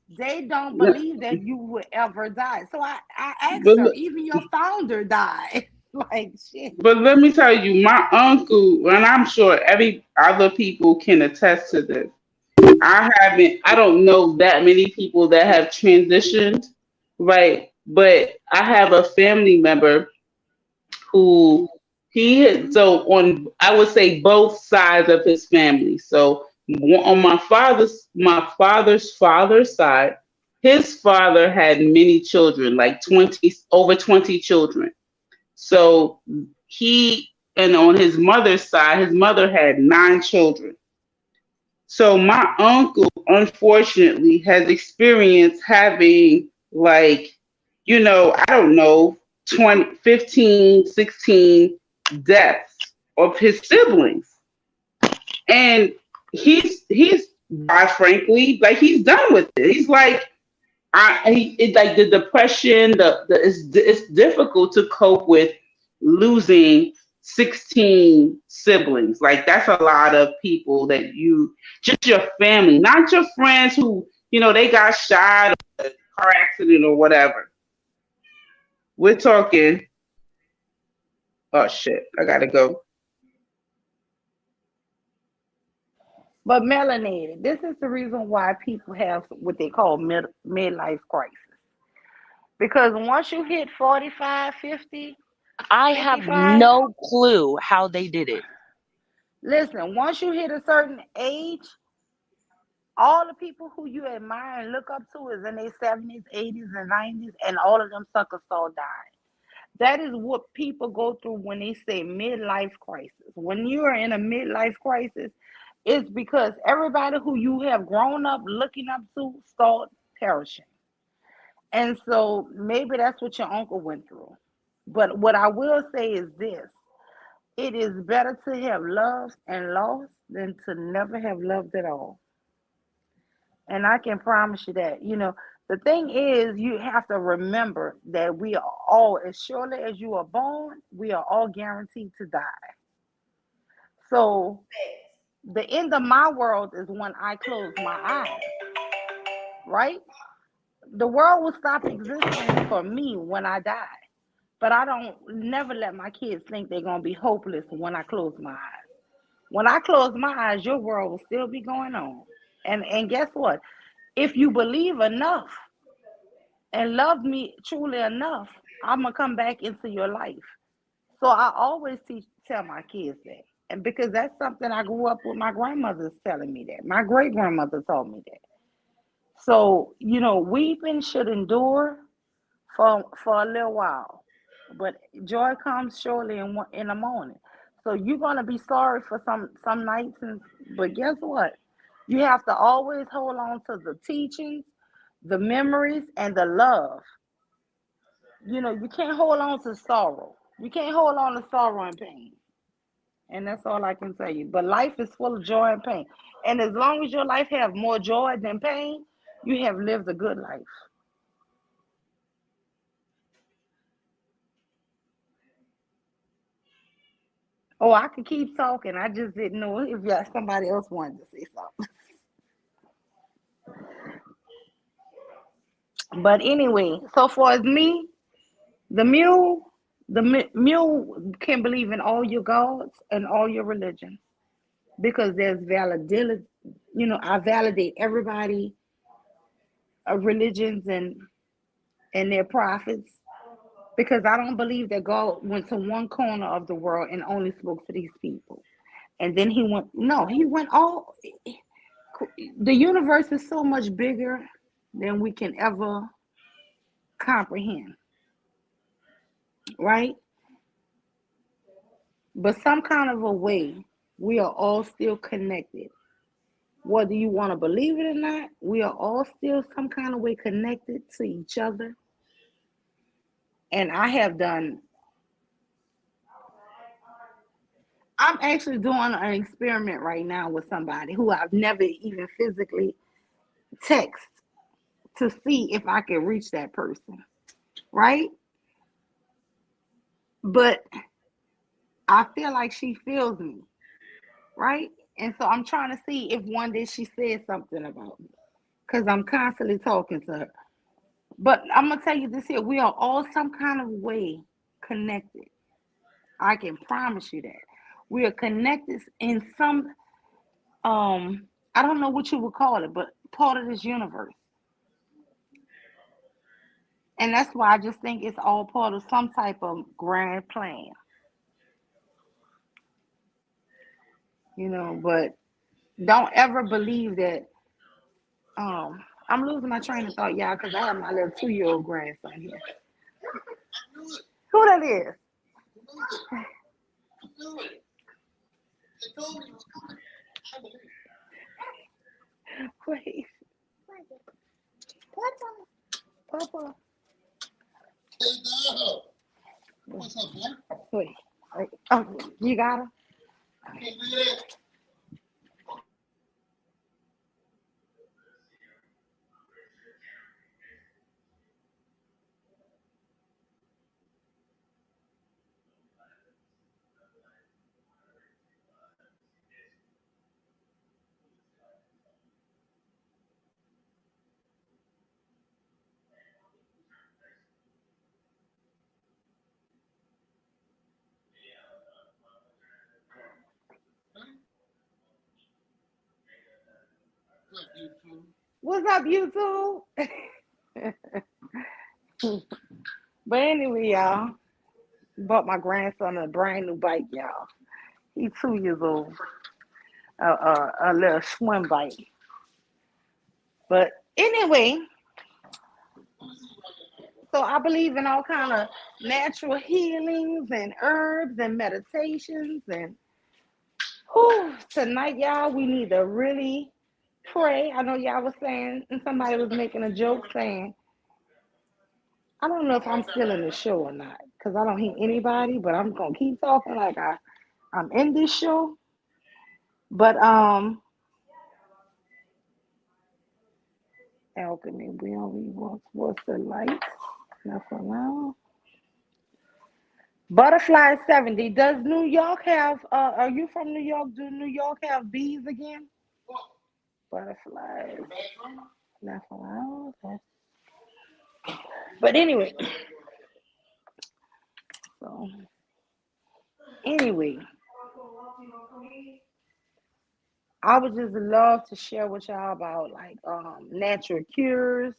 They don't believe that you would ever die. So I asked But her, even your founder died. Like shit. But let me tell you, my uncle, and I'm sure every other people can attest to this. I don't know that many people that have transitioned, right? But I have a family member who so on, I would say both sides of his family. So on my father's father's side, his father had many children, like 20, over 20 children. So and on his mother's side, his mother had 9 children. So my uncle, unfortunately, has experienced having like, I don't know, 20, 15, 16 deaths of his siblings. And he's quite frankly, like he's done with it. He's like, like the depression, it's difficult to cope with losing 16 siblings. Like that's a lot of people that just your family, not your friends who, they got shot or a car accident or whatever. We're talking, oh shit, I gotta go. But melanated, this is the reason why people have what they call midlife crisis. Because once you hit 45, 50, I have 55, no clue how they did it. listen, once you hit a certain age, all the people who you admire and look up to is in their 70s, 80s, and 90s, and all of them suckers all died. That is what people go through when they say midlife crisis. When you are in a midlife crisis, it's because everybody who you have grown up looking up to start perishing. And so maybe that's what your uncle went through. But what I will say is this: it is better to have loved and lost than to never have loved at all. And I can promise you that. The thing is, you have to remember that we are all, as surely as you are born, we are all guaranteed to die. So the end of my world is when I close my eyes, right? The world will stop existing for me when I die. But I don't never let my kids think they're gonna be hopeless when I close my eyes. When I close my eyes, your world will still be going on. And guess what? If you believe enough and love me truly enough, I'm gonna come back into your life. So I always tell my kids that. And because that's something I grew up with my grandmother's telling me that. My great grandmother told me that. So, weeping should endure for a little while, but joy comes surely in the morning. So you're gonna be sorry for some nights, but guess what? You have to always hold on to the teachings, the memories, and the love. You can't hold on to sorrow. You can't hold on to sorrow and pain. And that's all I can tell you. But life is full of joy and pain. And as long as your life have more joy than pain, you have lived a good life. Oh, I could keep talking. I just didn't know if somebody else wanted to say something. But anyway, so far as me, the mule can believe in all your gods and all your religions because there's validity. I validate everybody religions and their prophets because I don't believe that God went to one corner of the world and only spoke to these people. And then he went, no, he went all, the universe is so much bigger than we can ever comprehend, right? But some kind of a way, we are all still connected. Whether you want to believe it or not, we are all still some kind of way connected to each other. And I'm actually doing an experiment right now with somebody who I've never even physically text to see if I can reach that person, right? But I feel like she feels me, right? And so I'm trying to see if one day she says something about me because I'm constantly talking to her. But I'm gonna tell you this here: we are all some kind of way connected. I can promise you that we are connected in some I don't know what you would call it, but part of this universe. And that's why I just think it's all part of some type of grand plan, but don't ever believe that I'm losing my train of thought, y'all, because I have my little 2-year-old grandson here. Who that is? Wait. Papa. What's up, man? Wait. Oh, you got her? What's up, YouTube? But anyway, y'all, bought my grandson a brand new bike, y'all. He's 2 years old. A little swim bike. But anyway, so I believe in all kind of natural healings and herbs and meditations. And tonight, y'all, we need to really pray. I know y'all was saying, and somebody was making a joke saying, I don't know if I'm still in the show or not, because I don't hear anybody, but I'm gonna keep talking like I'm in this show. But alchemy, we only want what's the light? Not for now. Butterfly 70. Does New York have are you from New York? Do New York have bees again? Butterflies. Not for now. Okay. But anyway. So anyway. I would just love to share with y'all about like natural cures.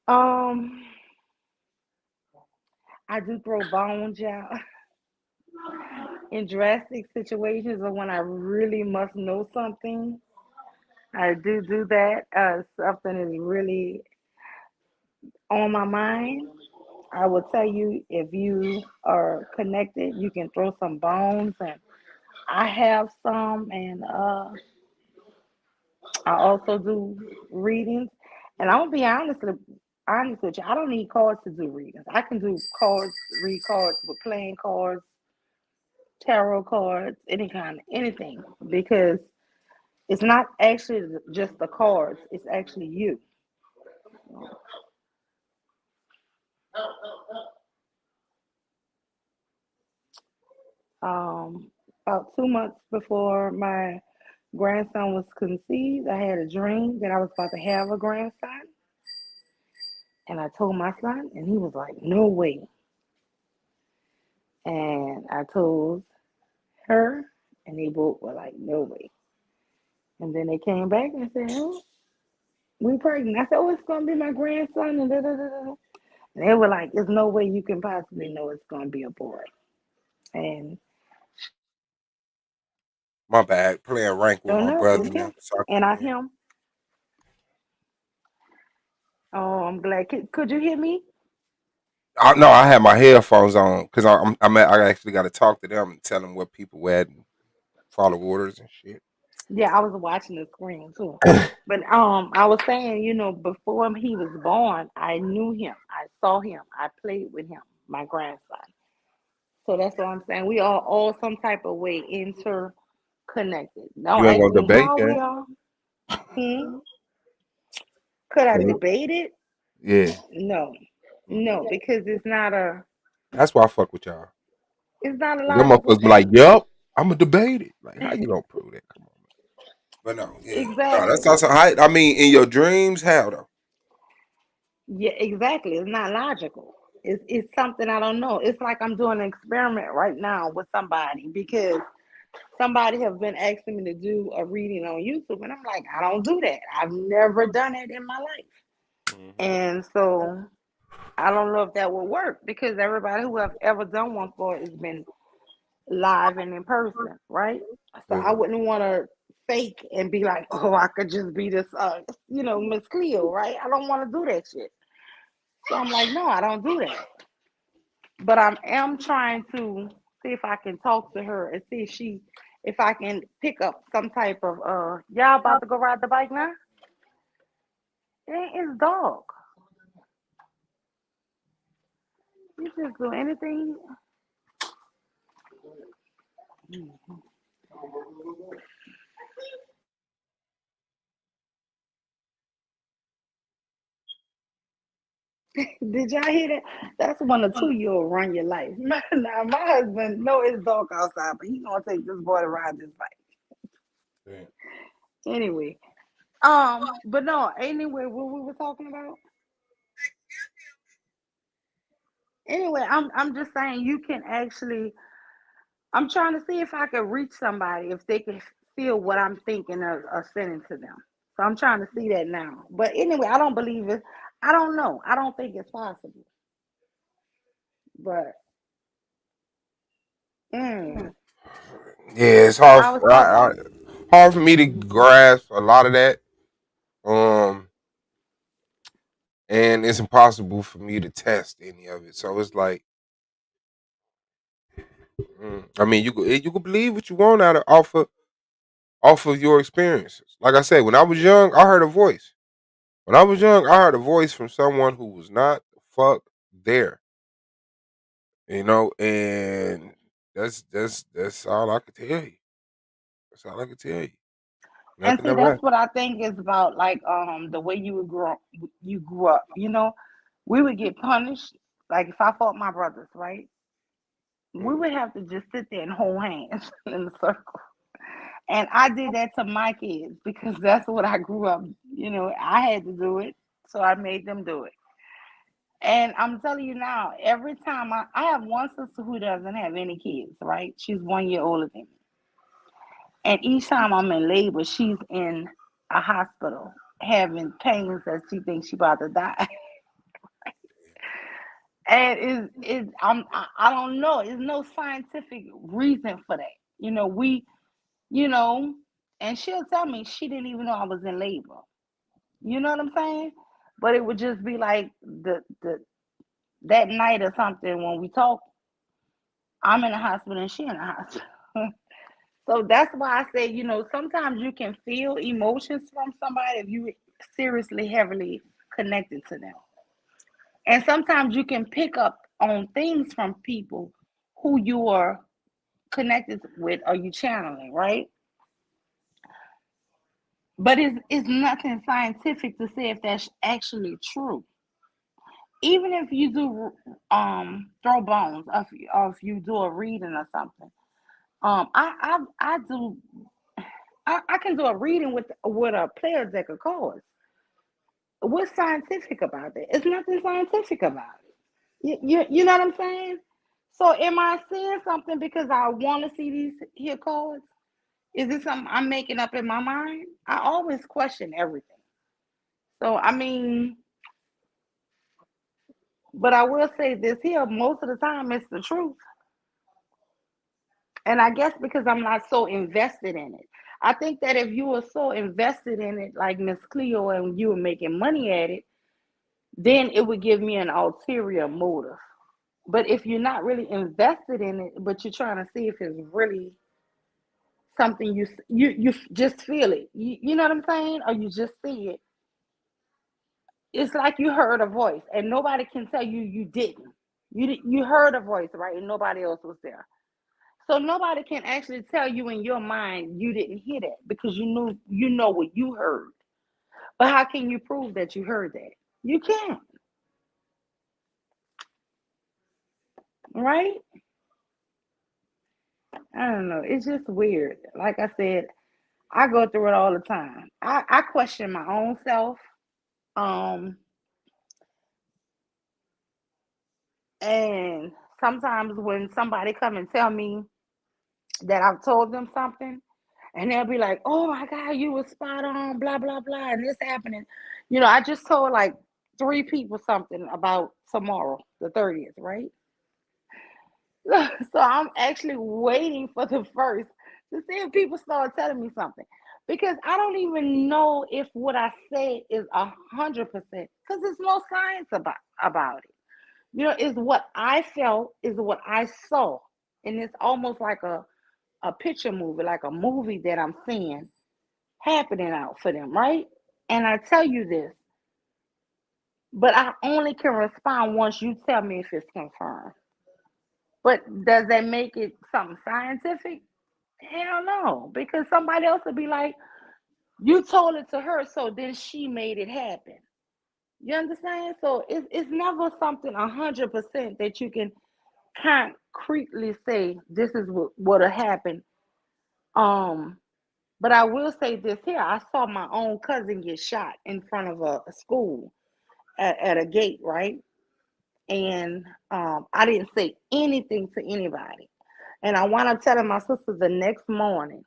Um I do throw bones, y'all, in drastic situations or when I really must know something. I do that. Something is really on my mind. I will tell you if you are connected, you can throw some bones, and I have some, and I also do readings. And I'm gonna be honest with you. I don't need cards to do readings. I can do cards, read cards with playing cards, tarot cards, any kind, anything, because it's not actually just the cards. It's actually you. About 2 months before my grandson was conceived, I had a dream that I was about to have a grandson. And I told my son, and he was like, no way. And I told her, and they both were like, no way. And then they came back and said, oh, we pregnant. I said, oh, it's going to be my grandson. And, da, da, da, da. And they were like, there's no way you can possibly know it's going to be a boy. And My bad. Playing rank with don't my know, brother it's now. him. So I And couldn't I hear. him. Oh, I'm glad. Could you hear me? No, I had my headphones on because I actually got to talk to them and tell them what people were at and follow orders and shit. Yeah, I was watching the screen too. But I was saying, before he was born, I knew him. I saw him. I played with him, my grandson. So that's what I'm saying. We are all some type of way interconnected. Don't You ain't ask gonna me debate how we that? are. Hmm? Could I debate it? Yeah, No. No, because that's why I fuck with y'all. it's not a Them logical motherfuckers be like, thing. "Yup, I'm gonna debate it." Like, how you gonna prove that? Come on. But no, yeah, no, that's Exactly. also. I mean, in your dreams, how though? Yeah, exactly. It's not logical. It's something I don't know. It's like I'm doing an experiment right now with somebody because somebody have been asking me to do a reading on YouTube, and I'm like, I don't do that. I've never done it in my life, and so I don't know if that will work because everybody who have ever done one for it has been live and in person, right? So I Yeah. wouldn't want to fake and be like, oh, I could just be this, Miss Cleo, right? I don't want to do that shit. So I'm like, no, I don't do that. But I am trying to see if I can talk to her and see if I can pick up some type of y'all about to go ride the bike now? It's dog. You just do anything. Did y'all hear that? That's one or two you'll run your life. Now my husband know his dog outside, but he gonna take this boy to ride this bike. Yeah. Anyway, but no, anyway, what we were talking about. Anyway, I'm just saying you can actually. I'm trying to see if I could reach somebody if they can feel what I'm thinking of sending to them. So I'm trying to see that now. But anyway, I don't believe it. I don't know. I don't think it's possible. But Yeah, it's hard. I was thinking. Hard for me to grasp a lot of that. Um, and it's impossible for me to test any of it. So it's like, I mean, you can believe what you want off of your experiences. Like I said, when I was young, I heard a voice. When I was young, I heard a voice from someone who was not the fuck there. And that's all I could tell you. That's all I can tell you. And Nothing see, ever that's happened. what I think is about, like the way you grew up. We would get punished. Like if I fought my brothers, right? We would have to just sit there and hold hands in a circle. And I did that to my kids because that's what I grew up. I had to do it, so I made them do it. And I'm telling you now, every time I have one sister who doesn't have any kids, right? She's 1 year older than me. And each time I'm in labor, she's in a hospital having pains that she thinks she about to die. And I don't know. There's no scientific reason for that. You know, and she'll tell me she didn't even know I was in labor. You know what I'm saying? But it would just be like the that night or something when we talk, I'm in the hospital and she in the hospital. So that's why I say, sometimes you can feel emotions from somebody if you seriously heavily connected to them. And sometimes you can pick up on things from people who you are connected with or you channeling, right? But it's nothing scientific to say if that's actually true. Even if you do throw bones, if you do a reading or something, I do I can do a reading with a player deck of cards. What's scientific about that? It's nothing scientific about it. You know what I'm saying? So am I seeing something because I want to see these here cards? Is this something I'm making up in my mind? I always question everything. So I mean, but I will say this here, most of the time it's the truth. And I guess because I'm not so invested in it. I think that if you were so invested in it, like Miss Cleo, and you were making money at it, then it would give me an ulterior motive. But if you're not really invested in it, but you're trying to see if it's really something you just feel it, you know what I'm saying, or you just see it, it's like you heard a voice, and nobody can tell you you didn't. You heard a voice, right, and nobody else was there. So nobody can actually tell you in your mind you didn't hear that because you know what you heard. But how can you prove that you heard that? You can't, right? I don't know. It's just weird. Like I said, I go through it all the time. I question my own self. Um, and sometimes when somebody come and tell me that I've told them something, and they'll be like, "Oh my God, you were spot on, blah blah blah," and this happening. I just told like 3 people something about tomorrow, the 30th, right? So I'm actually waiting for the first to see if people start telling me something. Because I don't even know if what I say is 100%, because there's no science about it. It's what I felt, is what I saw. And it's almost like a picture movie, like a movie that I'm seeing happening out for them, right? And I tell you this, but I only can respond once you tell me if it's confirmed. But does that make it something scientific? Hell no, because somebody else would be like, you told it to her, so then she made it happen. You understand? So it's never something 100% that you can concretely say this is what would have happened. Um, but I will say this here: I saw my own cousin get shot in front of a school at a gate, right? And I didn't say anything to anybody. And I wound up telling my sister the next morning.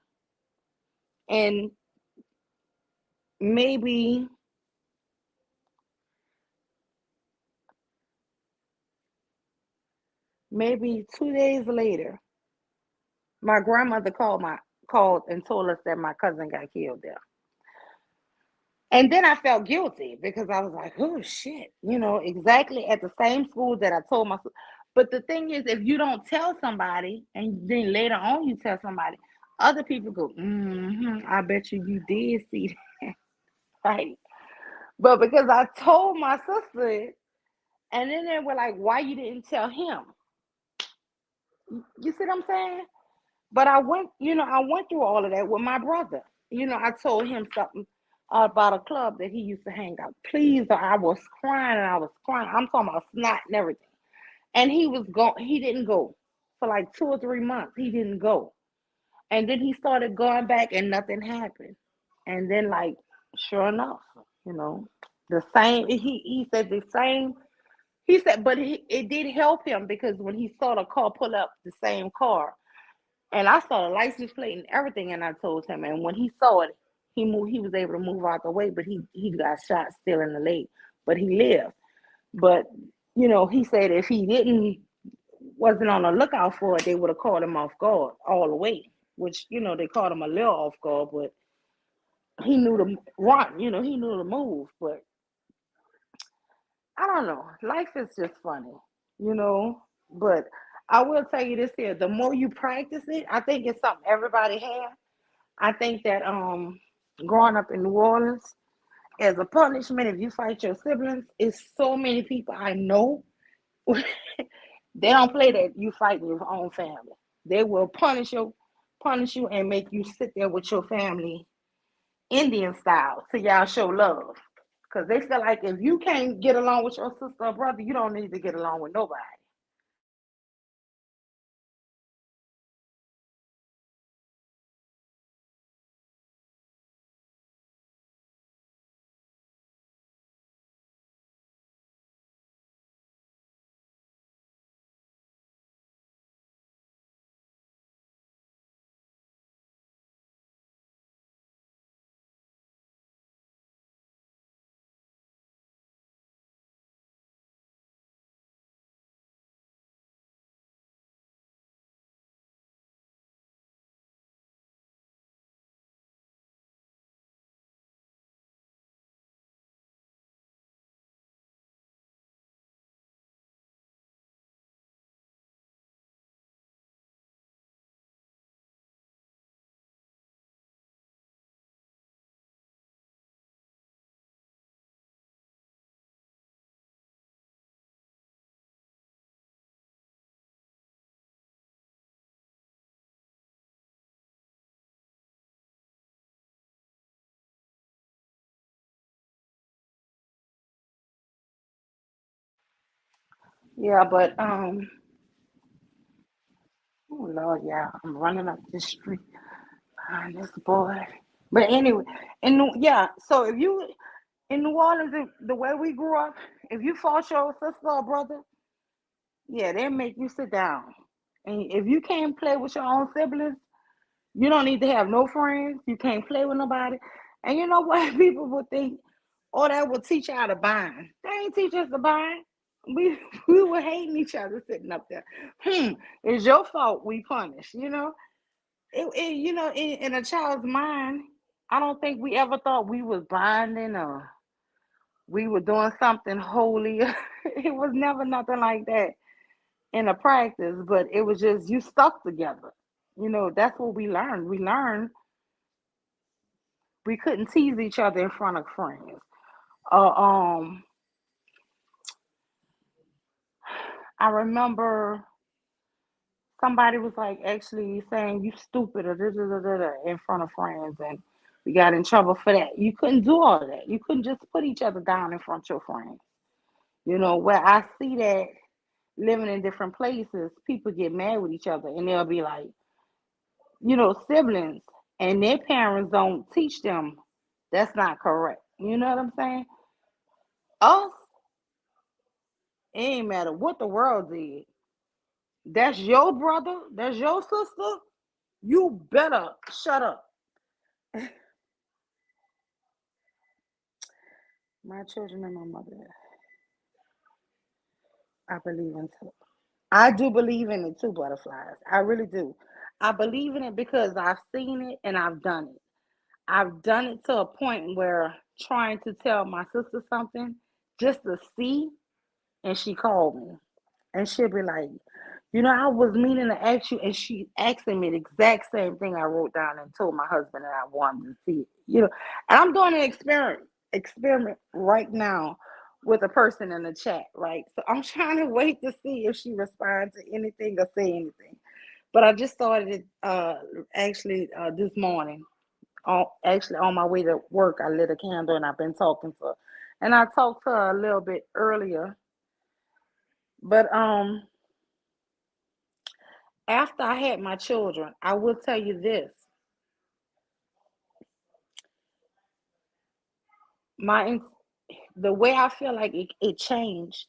And maybe 2 days later, my grandmother called and told us that my cousin got killed there. And then I felt guilty because I was like, oh shit, exactly at the same school that I told my. But the thing is, if you don't tell somebody and then later on you tell somebody, other people go, I bet you did see that. Right. But because I told my sister, and then they were like, why you didn't tell him? You see what I'm saying? But I went through all of that with my brother. I told him something about a club that he used to hang out. Please, I was crying and I was crying. I'm talking about snot and everything. And he didn't go for like 2 or 3 months. He didn't go. And then he started going back and nothing happened. And then like, sure enough, the same, he said the same. He said, but it did help him because when he saw the car pull up, the same car, and I saw the license plate and everything, and I told him. And when he saw it, he moved. He was able to move out the way, but he got shot still in the leg, but he lived. But he said if he wasn't on the lookout for it, they would have caught him off guard all the way. Which they caught him a little off guard, but he knew to run. He knew to move. But I don't know. Life is just funny, But I will tell you this here: the more you practice it, I think it's something everybody has. I think that growing up in New Orleans, as a punishment, if you fight your siblings, it's so many people I know. They don't play that you fighting your own family. They will punish you, and make you sit there with your family, Indian style, till y'all show love. Because they feel like if you can't get along with your sister or brother, you don't need to get along with nobody. Yeah, but oh Lord, yeah, I'm running up this street behind this boy. But anyway, yeah, so if you in New Orleans, the way we grew up, if you fought your sister or brother, yeah, they make you sit down. And if you can't play with your own siblings, you don't need to have no friends. You can't play with nobody. And you know what? People would think, oh, that will teach you how to bind. They ain't teach us to bind. We we were hating each other sitting up there. It's your fault we punish, in a child's mind, I don't think we ever thought we was binding or we were doing something holy. It was never nothing like that in a practice, but it was just you stuck together. That's what we learned. We learned we couldn't tease each other in front of friends. Uh, um, I remember somebody was like actually saying you stupid or da, da, da, da, da, in front of friends, and we got in trouble for that. You couldn't do all of that. You couldn't just put each other down in front of your friends. Where I see that living in different places, people get mad with each other and they'll be like, siblings, and their parents don't teach them that's not correct. You know what I'm saying? Us, it ain't matter what the world did. That's your brother, that's your sister. You better shut up. My children and my mother. I believe in too. I do believe in it too, butterflies. I really do. I believe in it because I've seen it and I've done it. I've done it to a point where trying to tell my sister something just to see, and she called me. And she'll be like, I was meaning to ask you, and she asking me the exact same thing I wrote down and told my husband that I wanted to see. And I'm doing an experiment right now with a person in the chat, right? So I'm trying to wait to see if she responds to anything or say anything. But I just started it actually this morning. Actually, on my way to work, I lit a candle and I've been talking to her. And I talked to her a little bit earlier. But after I had my children, I will tell you this. The way I feel like it changed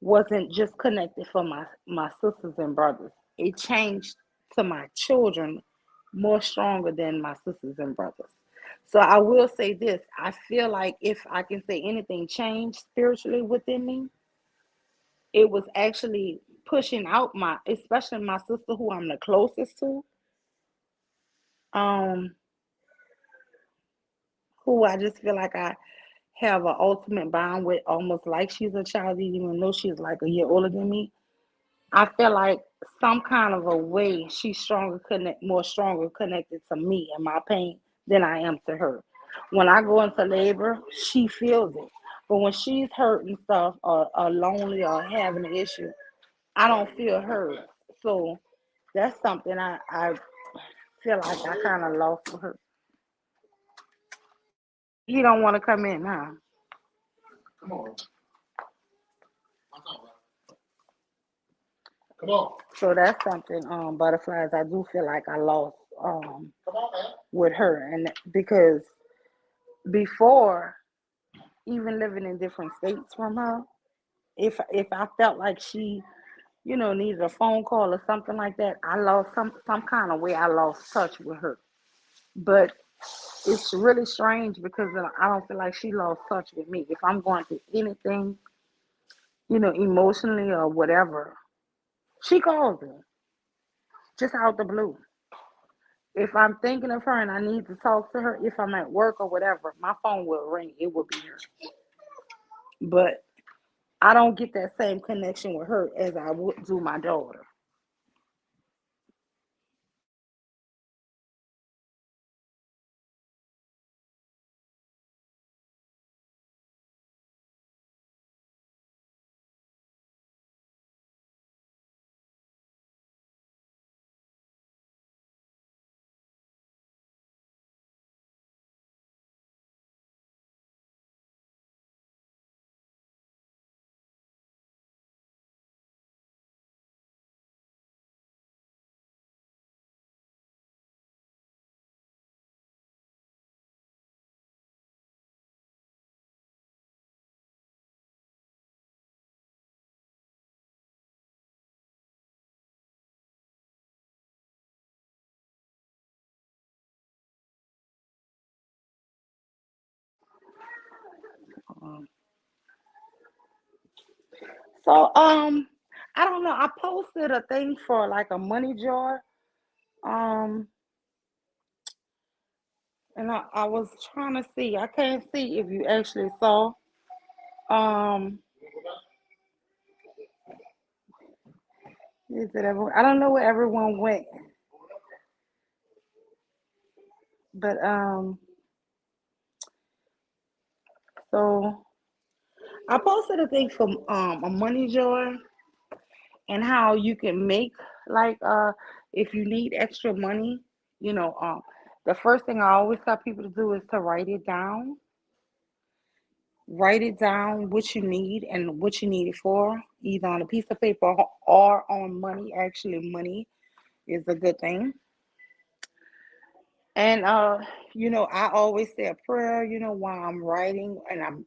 wasn't just connected for my sisters and brothers. It changed to my children more stronger than my sisters and brothers. So I will say this. I feel like if I can say anything changed spiritually within me, it was actually pushing out especially my sister who I'm the closest to, who I just feel like I have an ultimate bond with, almost like she's a child, even though she's like a year older than me. I feel like some kind of a way she's more stronger connected to me and my pain than I am to her. When I go into labor, she feels it. But when she's hurt and stuff, or lonely, or having an issue, I don't feel hurt. So that's something I feel like I kind of lost for her. He don't want to come in, huh? Come on. Come on. So that's something, butterflies. I do feel like I lost with her, and because before, even living in different states from her, if I felt like she, needed a phone call or something like that, I lost some kind of way. I lost touch with her, but it's really strange because I don't feel like she lost touch with me. If I'm going through anything, emotionally or whatever, she calls me just out the blue. If I'm thinking of her and I need to talk to her, if I'm at work or whatever, my phone will ring. It will be her. But I don't get that same connection with her as I would do my daughter. Um, so I don't know. I posted a thing for like a money jar. Um, and I was trying to see. I can't see if you actually saw. Um, is it everyone? I don't know where everyone went, but so I posted a thing for a money jar and how you can make like if you need extra money, the first thing I always tell people to do is to write it down. Write it down what you need and what you need it for, either on a piece of paper or on money. Actually, money is a good thing. And I always say a prayer, while I'm writing and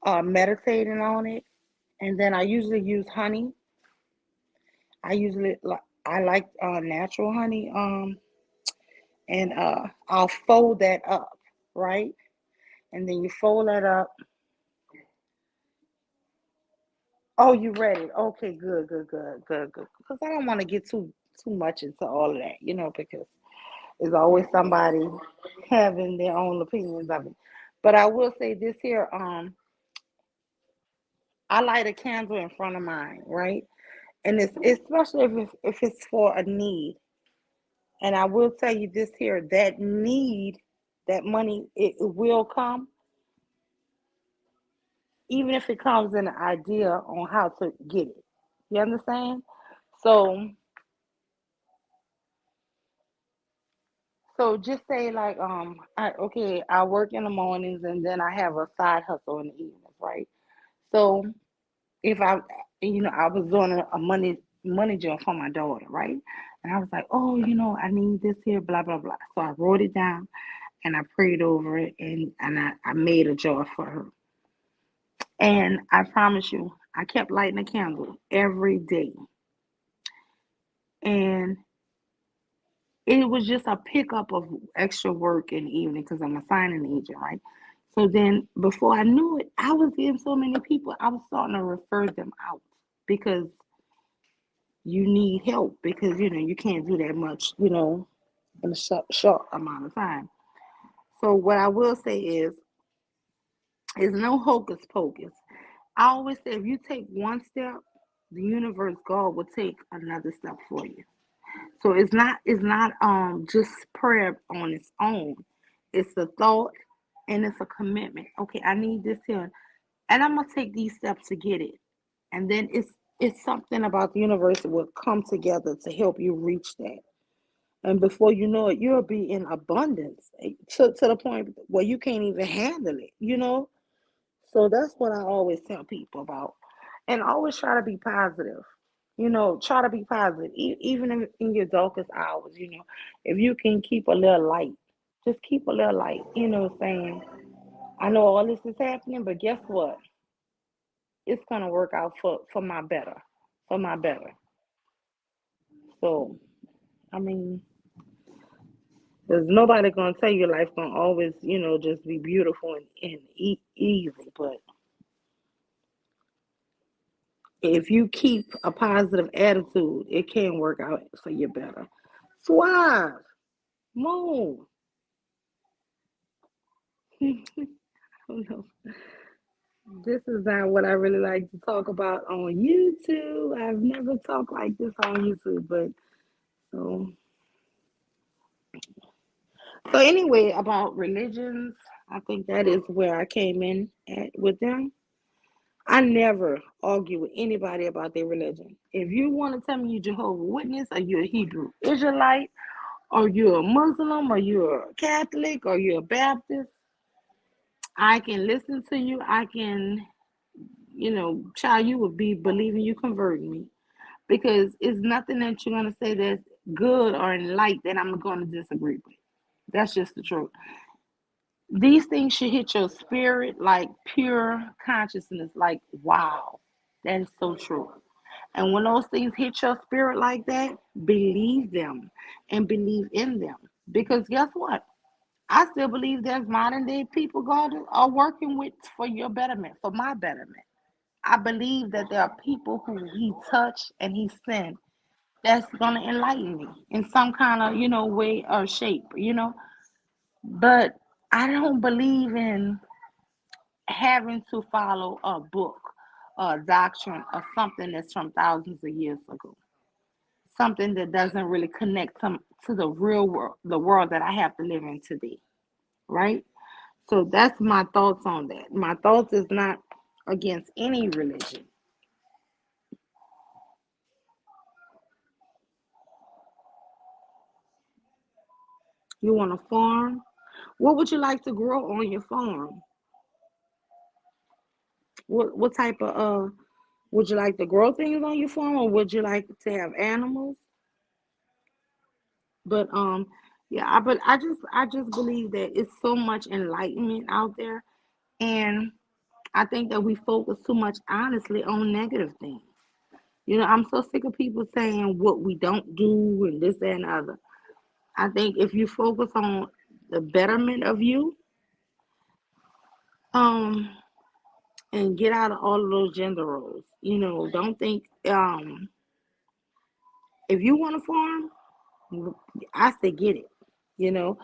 I'm meditating on it. And then I usually use honey. I like natural honey. and I'll fold that up, right? And then you fold that up. Oh, you ready? Okay, good. Because I don't want to get too much into all of that, because there's always somebody having their own opinions of it. But I will say this here, I light a candle in front of mine, right? And it's especially if it's for a need. And I will tell you this here, that need, that money, it will come, even if it comes in an idea on how to get it. You understand? So just say like I work in the mornings and then I have a side hustle in the evenings, right? So if I was doing a money job for my daughter, right? And I was like, oh, I need this here, blah blah blah. So I wrote it down and I prayed over it and I made a jar for her. And I promise you, I kept lighting a candle every day. And it was just a pickup of extra work in the evening because I'm a signing agent, right? So then before I knew it, I was getting so many people, I was starting to refer them out because you need help because, you can't do that much, in a short amount of time. So what I will say is no hocus pocus. I always say if you take one step, the universe, God, will take another step for you. So it's not just prayer on its own. It's a thought and it's a commitment. Okay, I need this here. And I'm gonna take these steps to get it. And then it's something about the universe that will come together to help you reach that. And before you know it, you'll be in abundance to the point where you can't even handle it. So that's what I always tell people about. And always try to be positive. Try to be positive. Even in your darkest hours, if you can keep a little light, just keep a little light, saying, I know all this is happening, but guess what? It's going to work out for my better, for my better. So, I mean, there's nobody going to tell you life going to always, just be beautiful and easy, but if you keep a positive attitude, it can work out for you better. Suave, move. No, this is not what I really like to talk about on YouTube. I've never talked like this on YouTube, but so anyway, about religions, I think that is where I came in at with them. I never argue with anybody about their religion. If you want to tell me you're Jehovah's Witness or you're a Hebrew Israelite or you're a Muslim or you're a Catholic or you're a Baptist, I can listen to you. I can, child, you would be believing you converting me because it's nothing that you're going to say that's good or in light that I'm going to disagree with. That's just the truth. These things should hit your spirit like pure consciousness, like, wow, that is so true. And when those things hit your spirit like that, believe them and believe in them. Because guess what? I still believe there's modern day people God are working with for your betterment, for my betterment. I believe that there are people who he touched and he sent that's gonna enlighten me in some kind of, way or shape. But I don't believe in having to follow a book, a doctrine, or something that's from thousands of years ago. Something that doesn't really connect to the real world, the world that I have to live in today. Right? So that's my thoughts on that. My thoughts is not against any religion. You want a farm? What would you like to grow on your farm? What type of would you like to grow things on your farm or would you like to have animals? But yeah, but I just believe that it's so much enlightenment out there and I think that we focus too much honestly on negative things. I'm so sick of people saying what we don't do and this, that, and the other. I think if you focus on the betterment of you, um, and get out of all of those gender roles. Don't think if you want to farm, I say get it. You know,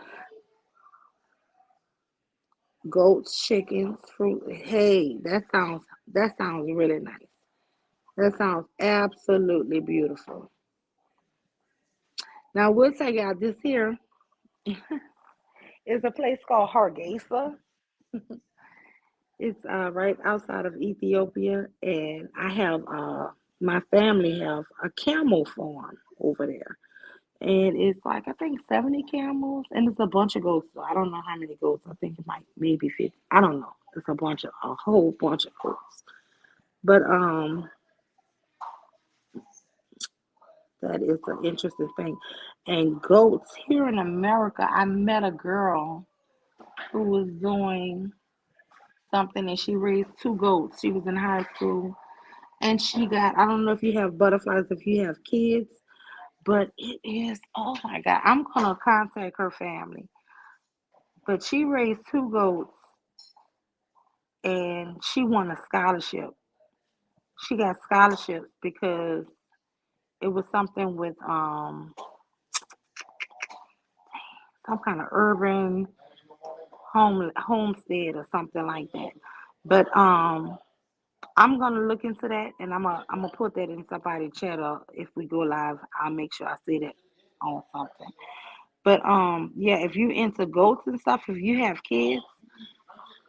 goats, chickens, fruit. Hey, that sounds really nice. That sounds absolutely beautiful. Now we'll take out this here. It's a place called Hargeisa. It's right outside of Ethiopia, and I have my family have a camel farm over there, and it's like I think 70 camels, and it's a bunch of goats. So I don't know how many goats. I think it might maybe 50. I don't know. It's a whole bunch of goats. But that is an interesting thing. And goats here in America, I met a girl who was doing something, and she raised two goats. She was in high school, and she got, I don't know if you have butterflies, if you have kids, but it is, oh my God, I'm gonna contact her family. But she raised two goats, and she won a scholarship. She got scholarships because it was something with some kind of urban homestead or something like that. But I'm gonna look into that, and I'm gonna put that in somebody's chat, or if we go live, I'll make sure I see that on something. But yeah, if you into goats and stuff, if you have kids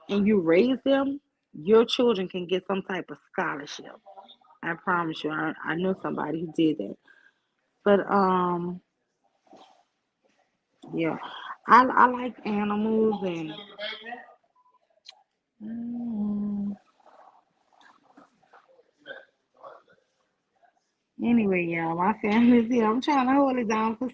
and you raise them, your children can get some type of scholarship. I promise you, I know somebody who did that. But yeah, I like animals, and mm, anyway, yeah, my family's here. I'm trying to hold it down for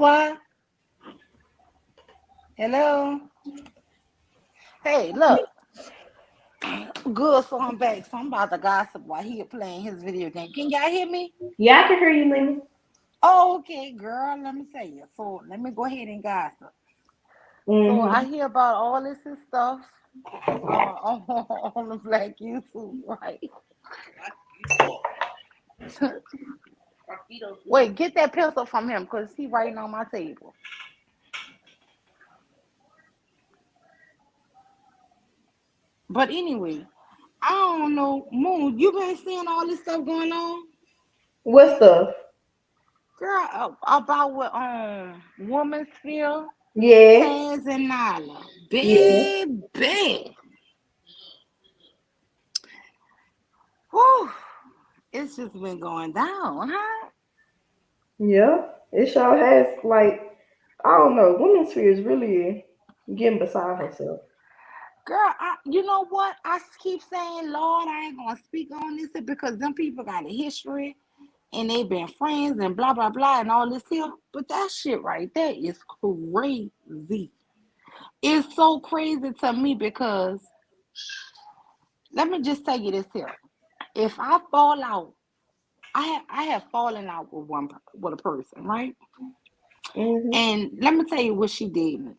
What? Hello? Hey, look. Good, so I'm back. So I'm about to gossip while he playing his video game. Can y'all hear me? Yeah, I can hear you, Lena. Oh, okay, girl. Let me tell you. So let me go ahead and gossip. So I hear about all this and stuff on the Black YouTube, right? Wait, get that pencil from him because he writing on my table. But anyway, I don't know, Moon. You been seeing all this stuff going on? What stuff? Girl, about what women's feel, Yeah. Taz and Nyla. Yeah. Baby. Whew. It's just been going down, huh? Yeah. It sure has, like, I don't know. Women's fear is really getting beside herself. Girl, you know what? I keep saying, Lord, I ain't gonna speak on this because them people got a history and they been friends and blah blah blah and all this here. But that shit right there is crazy. It's so crazy to me because let me just tell you this here. If I fall out, I have fallen out with a person, right? And let me tell you what she did me.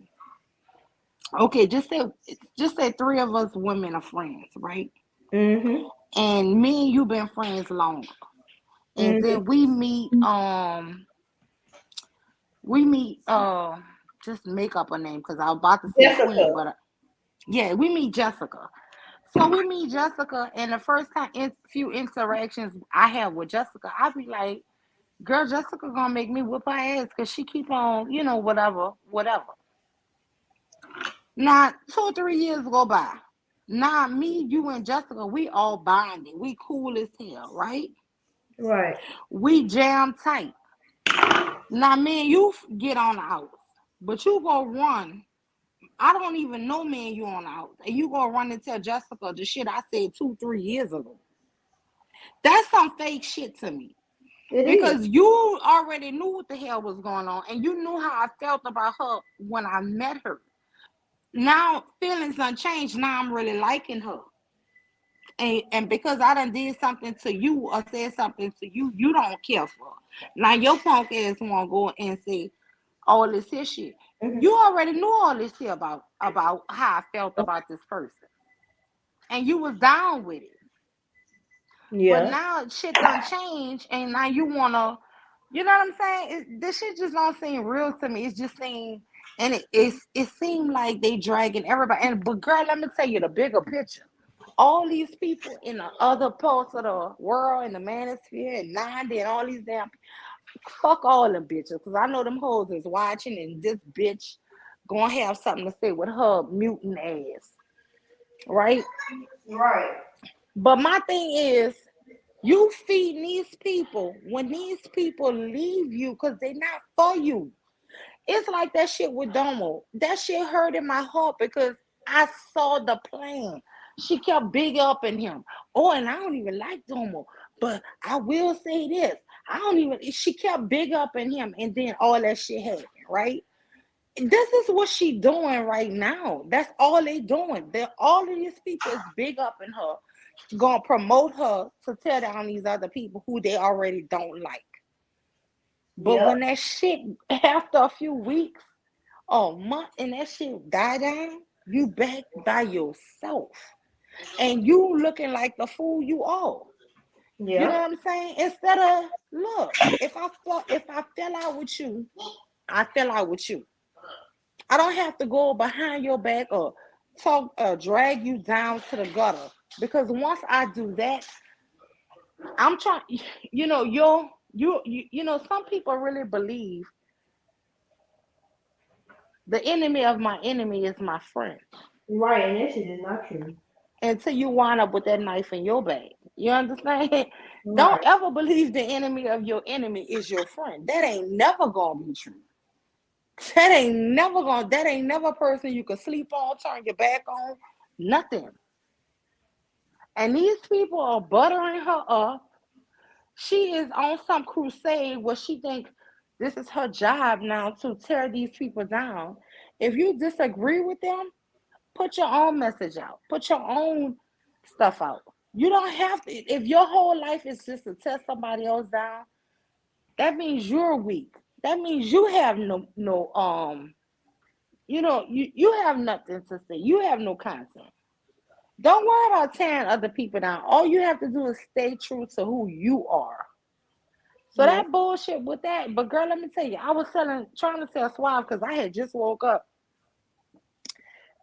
Okay, just say three of us women are friends, right? And me and you been friends longer. And then we meet just make up a name because I was about to say Jessica. Queen, but yeah, we meet Jessica. So we meet Jessica, and the first few interactions I have with Jessica, I be like, girl, Jessica gonna make me whoop her ass because she keep on, whatever. Now, 2 or 3 years go by. Now, me, you, and Jessica, we all bonded. We cool as hell, right? Right. We jam tight. Now, me and you get on the house, but you go run. I don't even know me and you on the house. And you go run and tell Jessica the shit I said 2, 3 years ago. That's some fake shit to me. Because you already knew what the hell was going on and you knew how I felt about her when I met her. Now feelings unchanged. Now I'm really liking her. And because I done did something to you or said something to you, you don't care for. Now your punk ass wanna go and say all this here shit. You already knew all this here about how I felt about this person. And you was down with it. But now shit done changed and now you wanna, you know what I'm saying? This shit just don't seem real to me. It's just seem and it seemed like they dragging everybody. But girl, let me tell you the bigger picture. All these people in the other parts of the world, in the manosphere, and 90, and all these damn fuck all them bitches, because I know them hoes is watching, and this bitch gonna have something to say with her mutant ass, right? Right. But my thing is, you feed these people when these people leave you because they're not for you. It's like that shit with Domo. That shit hurt in my heart because I saw the plan. She kept big up in him. Oh, and I don't even like Domo, but I will say this. She kept big up in him, and then all that shit happened, right? This is what she doing right now. That's all they doing. All of these people is big up in her, gonna promote her to tear down these other people who they already don't like. But when that shit, after a few weeks or month, and that shit die down, you back by yourself. And you looking like the fool you are. You know what I'm saying? Instead of, look, if I fell out with you, I fell out with you. I don't have to go behind your back or talk or drag you down to the gutter. Because once I do that, I'm trying, some people really believe the enemy of my enemy is my friend. Right, and that shit is not true. Until you wind up with that knife in your bag. You understand? Right. Don't ever believe the enemy of your enemy is your friend. That ain't never gonna be true. That ain't never a person you can sleep on, turn your back on, nothing. And these people are buttering her up. She is on some crusade where she thinks This is her job now to tear these people down. If you disagree with them, put your own message out. Put your own stuff out. You don't have to. If your whole life is just to tear somebody else down, that means you're weak. That means you have you have nothing to say. You have no content. Don't worry about tearing other people down. All you have to do is stay true to who you are. So Yeah. that bullshit with that. But girl, let me tell you, I was trying to tell Suave because I had just woke up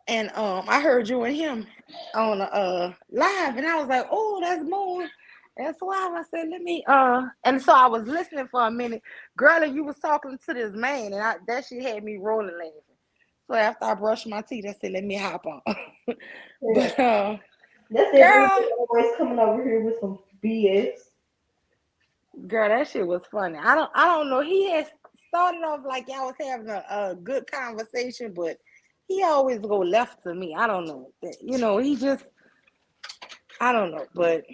and I heard you and him on live, and I was like, oh, that's Moon. And Suave, I said, let me and so I was listening for a minute, girl, and you was talking to this man, and that shit had me rolling laughing. So after I brushed my teeth, I said, let me hop on. But That's that girl, bitch always coming over here with some BS. girl, that shit was funny. I don't know. He had started off like y'all was having a good conversation, but he always go left to me. I don't know. He just I don't know, but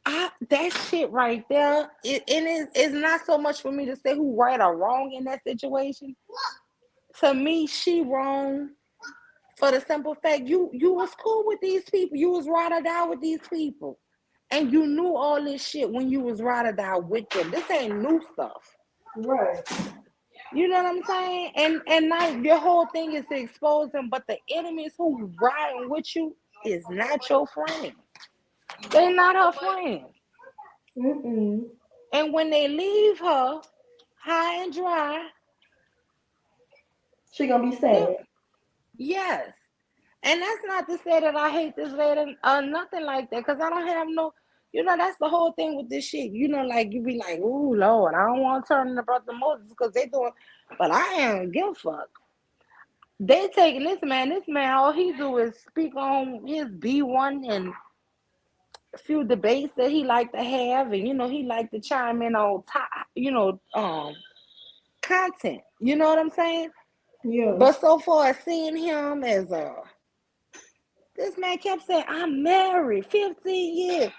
that shit right there, it's not so much for me to say who right or wrong in that situation. To me, she wrong for the simple fact you was cool with these people. You was ride or die with these people. And you knew all this shit when you was ride or die with them. This ain't new stuff. Right. You know what I'm saying? And now your whole thing is to expose them, but the enemies who riding with you is not your friend. They're not her friends. Mm-mm. And when they leave her high and dry, she gonna be sad. Yes. And that's not to say that I hate this lady or nothing like that, because I don't have no, that's the whole thing with this shit. Like you be like, ooh, Lord, I don't want to turn into Brother Moses because they doing, but I ain't give a fuck. They taking this man, all he do is speak on his B1 and a few debates that he like to have, and he like to chime in on top, content. You know what I'm saying? Yeah. But so far as seeing him as this man kept saying, I'm married, 15 years.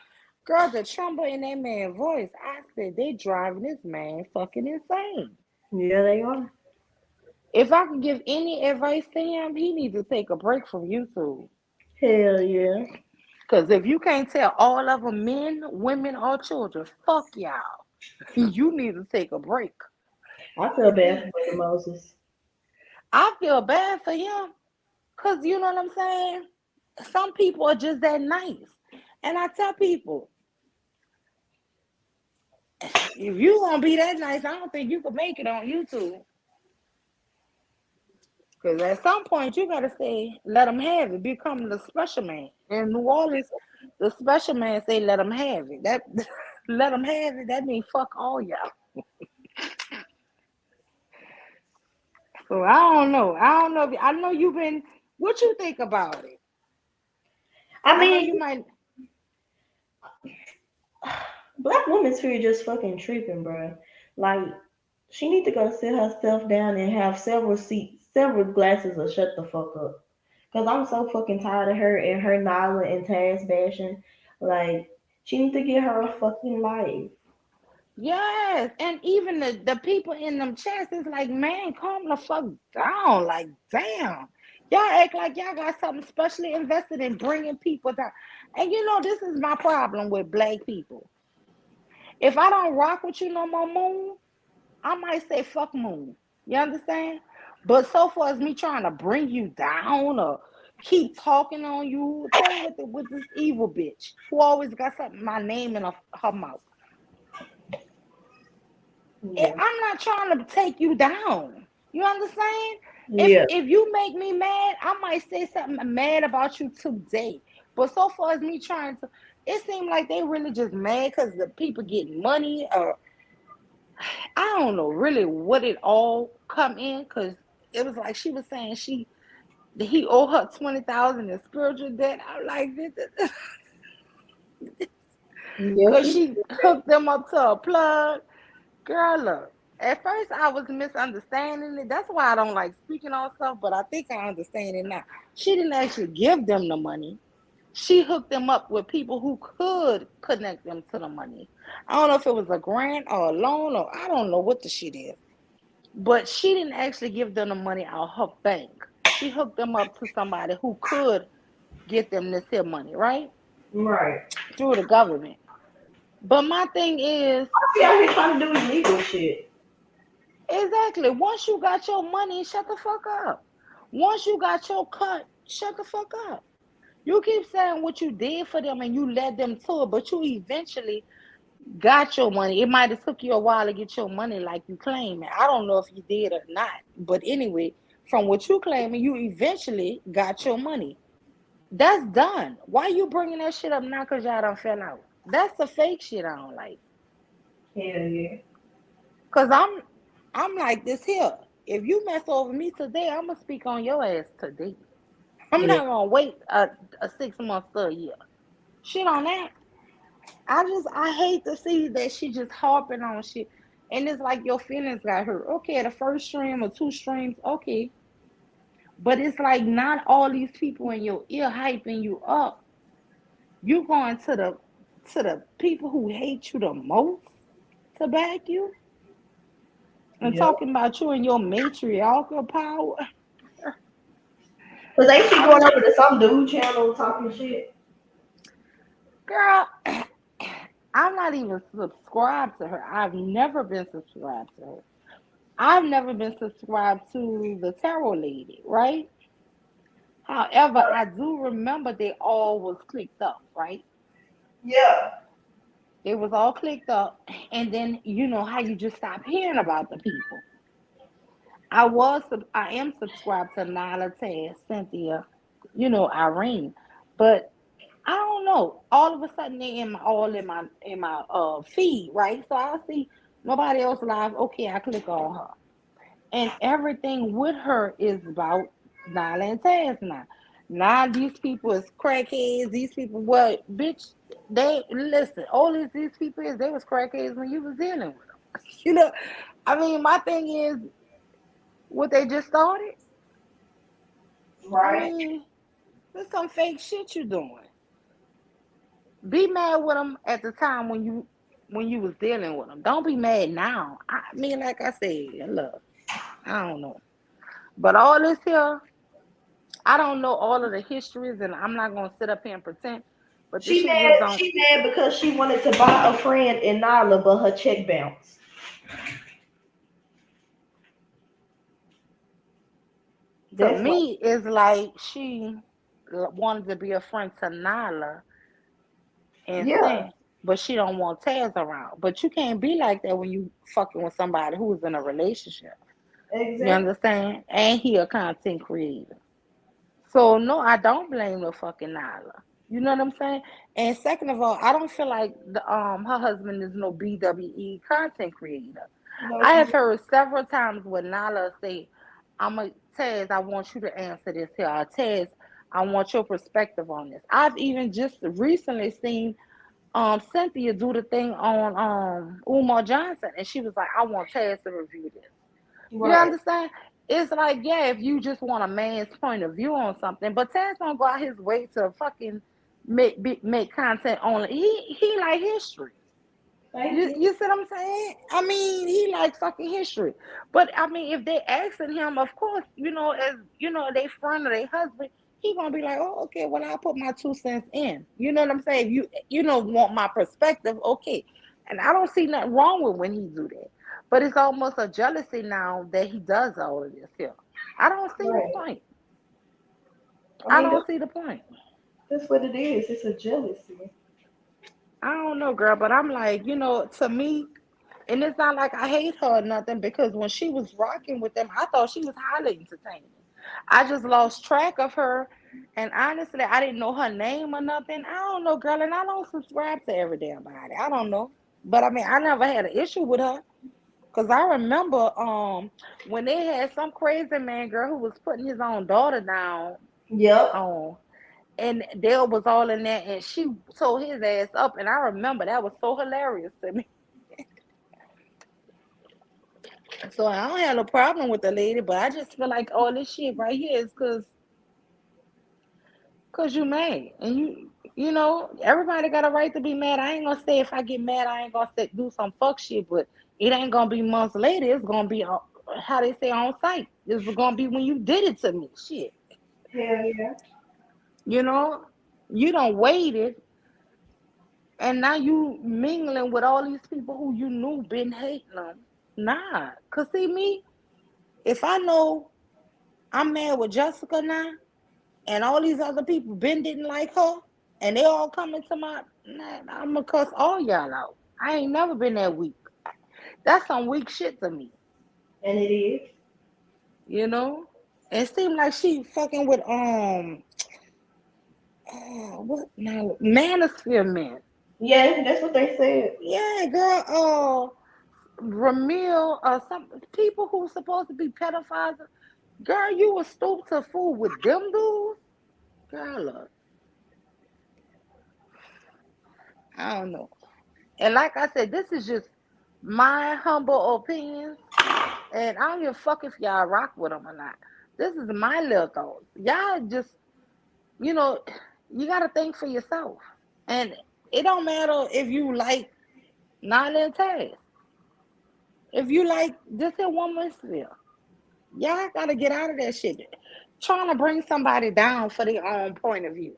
Girl, the tremble in that man's voice, I said, they driving this man fucking insane. Yeah, they are. If I could give any advice to him, he needs to take a break from YouTube. Hell yeah. Because if you can't tell all of them men, women, or children, fuck y'all, you need to take a break. I feel bad for Brother Moses. I feel bad for him because you know what I'm saying? Some people are just that nice. And I tell people, if you gonna be that nice, I don't think you can make it on YouTube. Because at some point you gotta say, let them have it, become the special man. In New Orleans, the special man say, let them have it. That let them have it. That means fuck all y'all. So I don't know. I know you've been. What you think about it? I know mean, you might. Black women's here just fucking tripping, bro. Like, she need to go sit herself down and have several glasses of shut the fuck up. Cause I'm so fucking tired of her and her Nyla and Taz bashing. Like, she need to get her a fucking life. Yes, and even the people in them chats is like, man, calm the fuck down. Like, damn. Y'all act like y'all got something specially invested in bringing people down. And this is my problem with black people. If I don't rock with you no more, Moon, I might say fuck Moon. You understand? But so far as me trying to bring you down or keep talking on you, same with this evil bitch who always got something my name in her mouth. Yeah. I'm not trying to take you down. You understand? Yeah. If you make me mad, I might say something mad about you today. But so far as me trying to, it seemed like they really just mad because the people getting money or I don't know really what it all come in because it was like she was saying he owe her 20,000 in spiritual debt. I'm like this because she hooked them up to a plug. Girl, look. At first, I was misunderstanding it. That's why I don't like speaking on stuff, but I think I understand it now. She didn't actually give them the money. She hooked them up with people who could connect them to the money. I don't know if it was a grant or a loan or I don't know what the shit is. But she didn't actually give them the money out her bank. She hooked them up to somebody who could get them this here money, right? Right. Through the government. But my thing is, she out here trying to do illegal shit. Exactly. Once you got your money, shut the fuck up. Once you got your cut, shut the fuck up. You keep saying what you did for them and you led them to it, but you eventually got your money. It might have took you a while to get your money like you claim it. I don't know if you did or not. But anyway, from what you claiming, you eventually got your money. That's done. Why you bringing that shit up now because y'all done fell out? That's the fake shit I don't like. Hell yeah. Because I'm like this here. If you mess over me today, I'm going to speak on your ass today. I'm not going to wait a 6 months to a year. Shit on that. I hate to see that she just harping on shit. And it's like your feelings got hurt. Okay, the first stream or 2 streams, okay. But it's like not all these people in your ear hyping you up. You going to the people who hate you the most to back you? And talking about you and your matriarchal power. Cause ain't she going over to some dude channel talking shit? Girl, I'm not even subscribed to her. I've never been subscribed to her. I've never been subscribed to the tarot lady, right? However, I do remember they all was clicked up, right? Yeah. It was all clicked up, and then you know how you just stop hearing about the people. I am subscribed to Nyla, Taz, Cynthia, Irene, but I don't know. All of a sudden they in my feed, right? So I see nobody else live. Okay, I click on her, and everything with her is about Nyla and Taz now. Now these people is crackheads. These people, what, bitch? They listen. All these people is they was crackheads when you was dealing with them. I mean, my thing is what they just started. I Right. mean, there's some fake shit you doing. Be mad with them at the time when you was dealing with them. Don't be mad now. I mean, like I said, look, I don't know, but all this here, I don't know all of the histories, and I'm not gonna sit up here and pretend. But this She shit just mad. don't. She mad because she wanted to buy a friend in Nala, but her check bounced. To That's what. me, it's like she wanted to be a friend to Nyla and Yeah. Sin, but she don't want Taz around. But you can't be like that when you fucking with somebody who's in a relationship. You Exactly. understand? And he a content creator. So no, I don't blame the fucking Nyla. You know what I'm saying? And second of all, I don't feel like her husband is no BWE content creator. No, I she. have heard several times when Nyla say, "I'm a Taz, I want you to answer this here. Or, Taz, I want your perspective on this." I've even just recently seen Cynthia do the thing on Umar Johnson, and she was like, "I want Taz to review this." You Right. understand? It's like, yeah, if you just want a man's point of view on something, but Taz don't go out his way to fucking make content on it. He like history. Thank You you. you see what I'm saying? I mean, he like fucking history. But I mean, if they asking him, of course, as they friend or they husband, he gonna be like, oh, okay, well, I'll put my 2 cents in. You know what I'm saying? If you want my perspective, okay. And I don't see nothing wrong with when he do that. But it's almost a jealousy now that he does all of this here. I don't see the Right. point. I I mean, don't see the point. that's what it is. It's a jealousy. I don't know, girl, but I'm like, to me, and it's not like I hate her or nothing because when she was rocking with them, I thought she was highly entertaining. I just lost track of her. And honestly, I didn't know her name or nothing. I don't know, girl, and I don't subscribe to every damn body. I don't know. But I mean, I never had an issue with her. Cause I remember when they had some crazy man girl who was putting his own daughter down Yep. on and Dale was all in there and she told his ass up and I remember that was so hilarious to me. So I don't have no problem with the lady, but I just feel like all this shit right here is cause Cause you mad, and you know everybody got a right to be mad. I ain't gonna say if I get mad, I ain't gonna say do some fuck shit, but it ain't gonna be months later. It's gonna be how they say on site. It's gonna be when you did it to me. Shit. Hell yeah. You know, you don't waited, and now you mingling with all these people who you knew been hating them. Nah, cause see me, if I know I'm mad with Jessica now, and all these other people been didn't like her, and they all coming to my, nah, I'm gonna cuss all y'all out. I ain't never been that weak. That's some weak shit to me. And it is. You know, it seemed like she fucking with what now? Manosphere men. Yeah, that's what they said. Yeah, girl. Ramil, some people who supposed to be pedophiles. Girl, you was stooped to fool with them dudes. Girl, look, I don't know. And like I said, this is just my humble opinion, and I don't give a fuck if y'all rock with them or not. This is my little thoughts. Y'all just, you know, you gotta think for yourself, and it don't matter if you like Nala and Taz. If you like this in woman's sphere, y'all gotta get out of that shit. Trying to bring somebody down for their own point of view.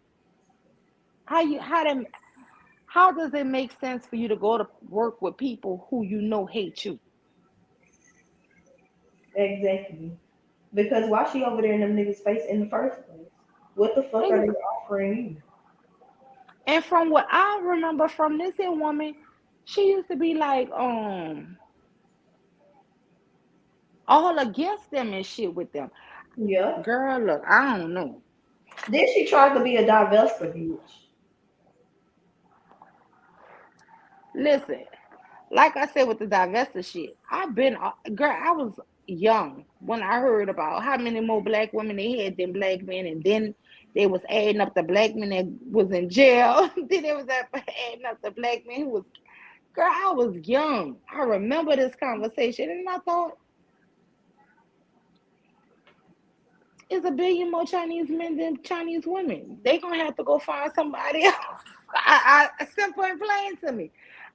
How does it make sense for you to go to work with people who you know hate you? Exactly. Because why she over there in them niggas' face in the first place? What the fuck are they offering you? And from what I remember from this here woman, she used to be like, all against them and shit with them. Yeah. Girl, look, I don't know. Then she tried to be a divester bitch. Listen, like I said with the divester shit, girl, I was young when I heard about how many more black women they had than black men, and then they was adding up the black men that was in jail. Then they was adding up the black men who was, girl, I was young. I remember this conversation, and I thought, it's a billion more Chinese men than Chinese women. They gonna have to go find somebody else. Simple and plain to me.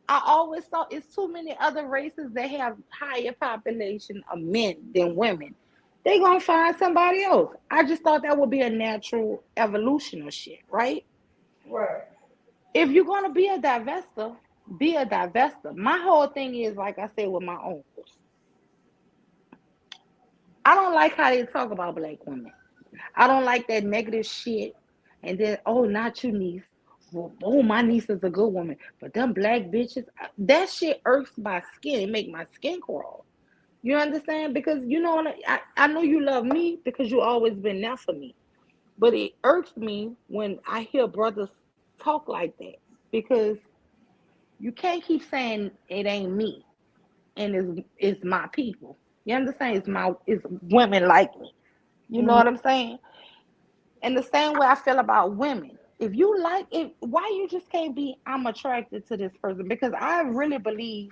I always thought it's too many other races that have higher population of men than women. They gonna find somebody else. I just thought that would be a natural evolution of shit, right? Right. If you're gonna be a divester, be a divester. My whole thing is, like I said with my uncles, I don't like how they talk about black women. I don't like that negative shit. And then, oh, not you, niece. Well, oh, my niece is a good woman. But them black bitches, that shit irks my skin. It make my skin crawl. You understand? Because you know, I know you love me because you always been there for me. But it irks me when I hear brothers talk like that. Because you can't keep saying it ain't me and it's my people. You understand? It's women like me. You know what I'm saying? And the same way I feel about women. If you like it, why you just can't be, I'm attracted to this person? Because I really believe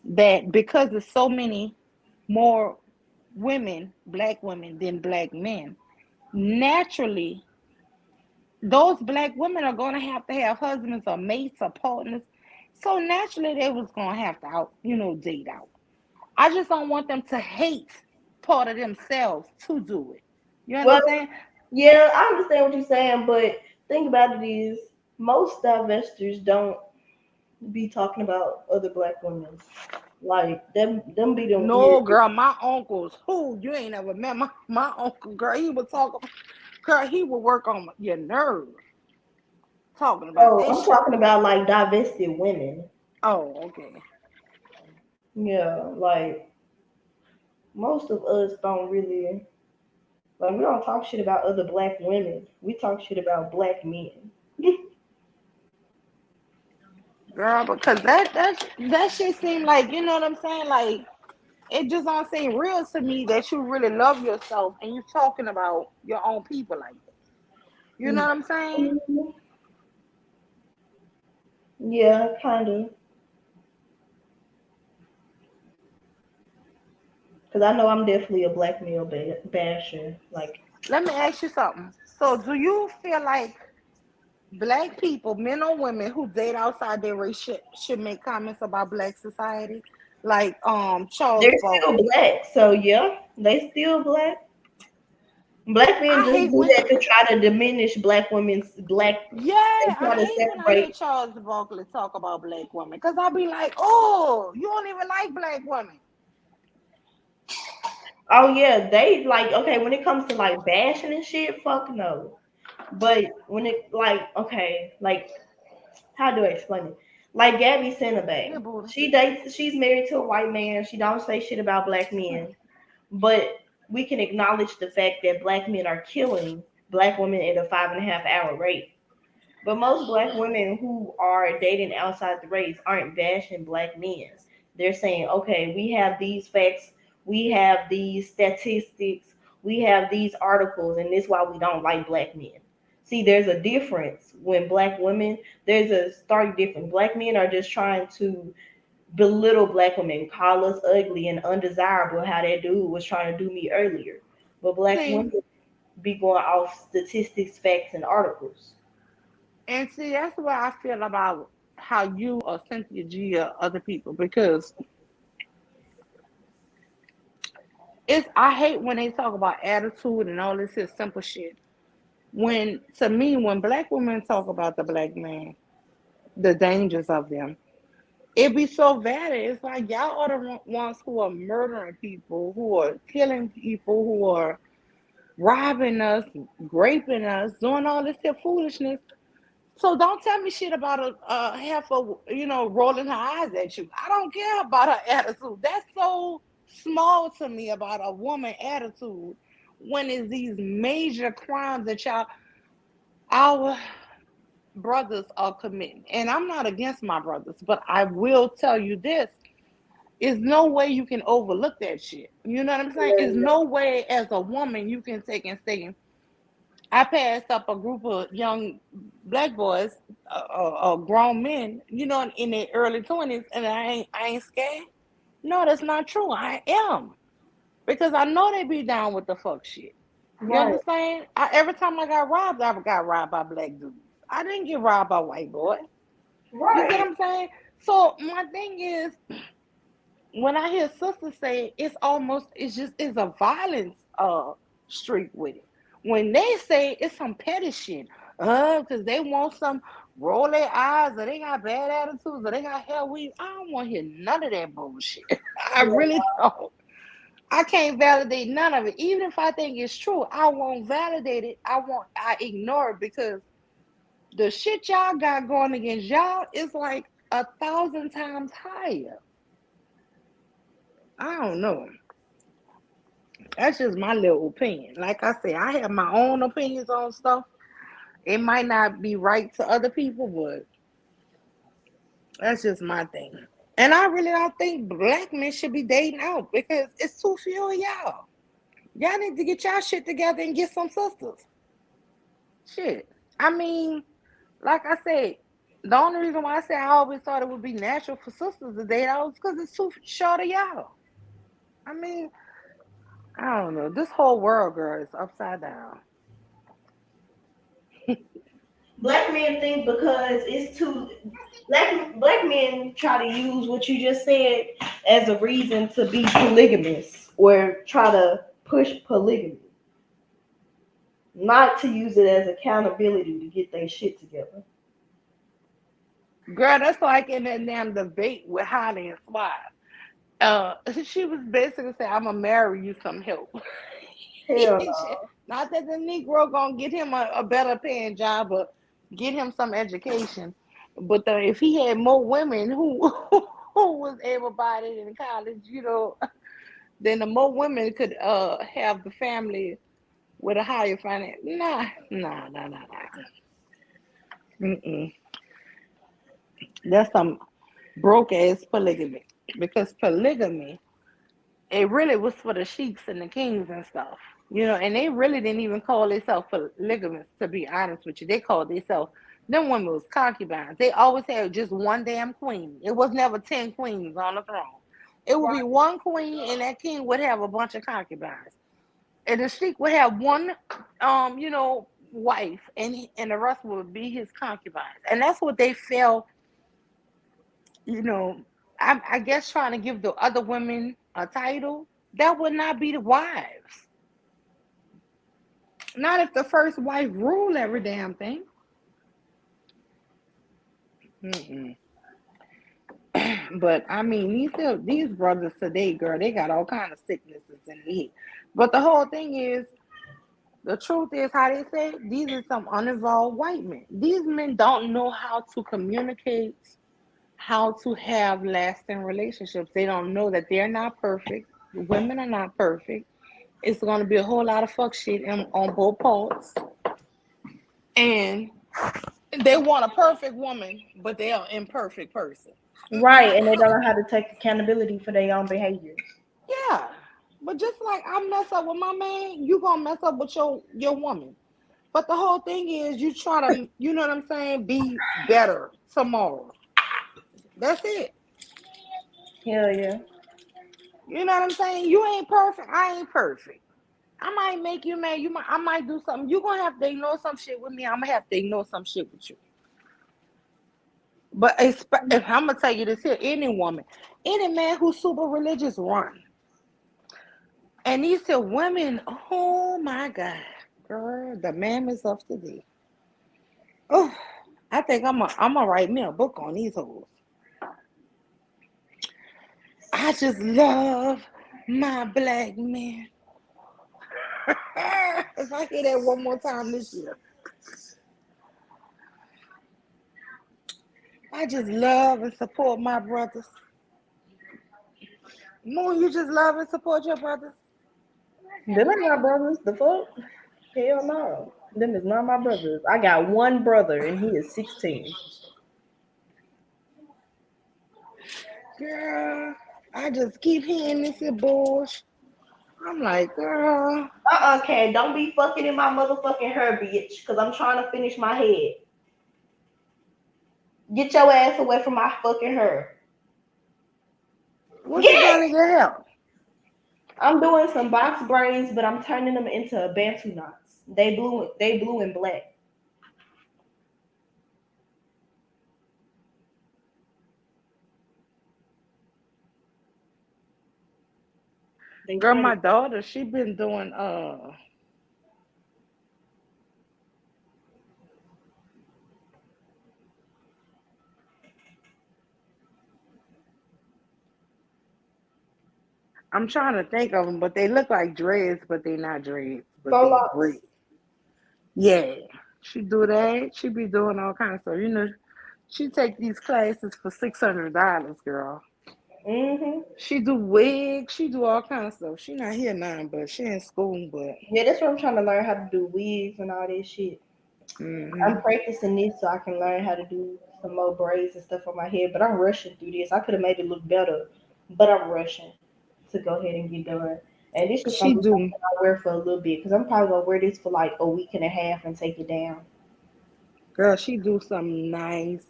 that because there's so many more women, black women, than black men, naturally, those black women are going to have husbands or mates or partners. So naturally, they was going to have to date out. I just don't want them to hate part of themselves to do it. You Well, understand? yeah, I understand what you're saying, but think about it is most divestors don't be talking about other black women. Like them be them weird. No, girl, my uncles, who you ain't ever met my uncle, girl, he would talk, girl, he would work on your nerves talking about Oh, that I'm shit. talking about like divested women. Oh, okay. Yeah, like most of us don't really like we don't talk shit about other black women. We talk shit about black men. Girl, because that shit seemed like, you know what I'm saying? Like, it just don't seem real to me that you really love yourself and you talking about your own people like that. You know what I'm saying? Yeah, kind of. Because I know I'm definitely a black male basher. Like, Let me ask you something. So do you feel like black people, men or women who date outside their race should make comments about black society? Like Charles They're still Barkley. black, so yeah, they still black. Black men I just hate do when that to try to diminish black women's black. yeah, They try I to hate when I hear separate. Charles Barkley talk about black women because I be like, oh, you don't even like black women. Oh yeah, they like okay when it comes to like bashing and shit. Fuck no. But when it like okay, like how do I explain it? Like Gabby Yeah, Cinnabang, Buddha. she's married to a white man. She don't say shit about black men, but we can acknowledge the fact that black men are killing black women at a 5.5 hour rate. But most black women who are dating outside the race aren't bashing black men. They're saying, okay, we have these facts, we have these statistics, we have these articles, and this is why we don't like black men. See, there's a difference when black women, there's a stark difference. Black men are just trying to belittle black women, call us ugly and undesirable, how that dude was trying to do me earlier. But black See, women be going off statistics, facts, and articles. and see, that's what I feel about how you or Cynthia G or other people because it's I hate when they talk about attitude and all this here simple shit. When to me, when black women talk about the black man, the dangers of them, it be so bad. It's like y'all are the ones who are murdering people, who are killing people, who are robbing us, raping us, doing all this here foolishness. So don't tell me shit about a half of rolling her eyes at you. I don't care about her attitude. That's so small to me about a woman attitude when it's these major crimes that our brothers are committing. And I'm not against my brothers, but I will tell you this. There's no way you can overlook that shit. You know what I'm saying? There's no way as a woman you can take and say, I passed up a group of young black boys, grown men, in their early 20s, and I ain't scared. No, that's not true. I am because I know they be down with the fuck shit. You Right. understand? Every time I got robbed by black dudes. I didn't get robbed by white boys. You see what Right. I'm saying? So my thing is, when I hear sisters say it's a violence streak with it. When they say it's some petty shit, because they want some roll their eyes or they got bad attitudes or they got hair weave. I don't want to hear none of that bullshit. I really don't. I can't validate none of it. Even if I think it's true, I won't validate it. I ignore it because the shit y'all got going against y'all is like 1,000 times higher. I don't know. That's just my little opinion. Like I said, I have my own opinions on stuff. It might not be right to other people, but that's just my thing. And I really don't think black men should be dating out because it's too few of y'all. Y'all need to get y'all shit together and get some sisters. Shit. I mean, like I said, the only reason why I say I always thought it would be natural for sisters to date out is because it's too short of y'all. I mean, I don't know. This whole world, girl, is upside down. Black men think because it's too black men try to use what you just said as a reason to be polygamous or try to push polygamy, not to use it as accountability to get their shit together. Girl, that's like in that damn debate with Holly and Swag. She was basically saying, "I'm gonna marry you some help." Hell no. Not that the Negro gonna get him a better paying job, but get him some education. But if he had more women who who was able-bodied in college, then the more women could have the family with a higher finance. Nah. Mm-mm. That's some broke ass polygamy because polygamy it really was for the sheiks and the kings and stuff, and they really didn't even call themselves polygamists, to be honest with you. They called themselves, them women was concubines. They always had just one damn queen. It was never 10 queens on the throne. It would be one queen and that king would have a bunch of concubines. And the sheik would have one, wife, and the rest would be his concubines, and that's what they felt. You know, I guess trying to give the other women a title that would not be the wives. Not if the first wife ruled every damn thing. Mm-mm. But I mean, these brothers today, girl, they got all kind of sicknesses in their head. But the whole thing is, the truth is, how they say, these are some uninvolved white men. These men don't know how to communicate, how to have lasting relationships. They don't know that they're not perfect. Women are not perfect. It's going to be a whole lot of fuck shit on both parts. And they want a perfect woman, but they are an imperfect person. Right, and they don't know how to take accountability for their own behaviors. Yeah. But just like I mess up with my man, you gonna mess up with your woman. But the whole thing is you try to, you know what I'm saying, be better tomorrow. That's it. Hell yeah. You know what I'm saying? You ain't perfect. I ain't perfect. I might make you mad. I might do something. You gonna have to ignore some shit with me. I'm gonna have to ignore some shit with you. But if I'm gonna tell you this here, any woman, any man who's super religious, run. And these two women, oh my God, girl, the mammoths of today. Oh, I think I'm gonna write me a book on these hoes. I just love my black men. If I hear that one more time this year, I just love and support my brothers. Moon, you just love and support your brothers. Them ain't my brothers. The fuck? Hell no. Them is not my brothers. I got one brother and he is 16. Girl, I just keep hearing this here bullshit. I'm like, girl. Cat, don't be fucking in my motherfucking hair, bitch, because I'm trying to finish my head. Get your ass away from my fucking hair. What you trying to get help? I'm doing some box braids, but I'm turning them into Bantu knots. They blue and black. Girl, my daughter, she been doing I'm trying to think of them, but they look like dreads, but they not dreads, but they braids. Yeah, she do that. She be doing all kinds of stuff. You know, she take these classes for $600, girl. She do wigs. She do all kinds of stuff. She not here now, but she in school. But yeah, that's what I'm trying to learn how to do wigs and all this shit. I'm practicing this so I can learn how to do some more braids and stuff on my head. But I'm rushing through this. I could have made it look better, but I'm rushing to go ahead and get done. And this is gonna be something I wear for a little bit because I'm probably gonna wear this for like a week and a half and take it down. Girl, she do something nice.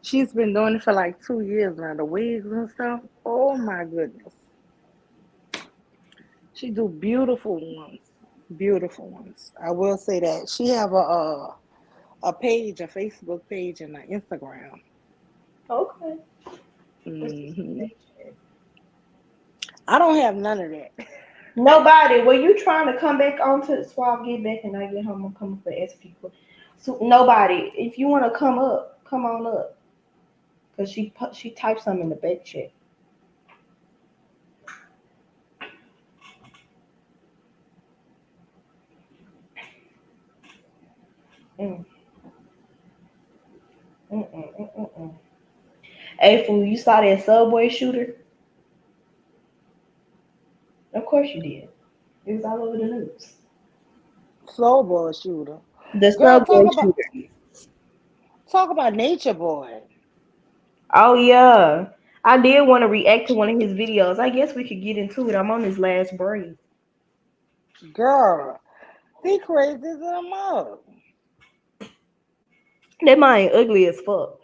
She's been doing it for like 2 years now. The wigs and stuff. Oh my goodness. She do beautiful ones. I will say that she have a page, a Facebook page, and an Instagram. Okay. I don't have none of that. Nobody. Were you trying to come back onto the swap, get back, and I get home and come up and ask people? So nobody. If you want to come up, come on up. Cause she typed something in the back chat. Hey, fool, you saw that Subway shooter? Of course you did. It was all over the news. Subway shooter. The Girl, Subway shooter. Talk about Nature Boy. Oh yeah. I did want to react to one of his videos. I guess we could get into it. I'm on his last break. Girl, he crazy as a mug. That man ugly as fuck.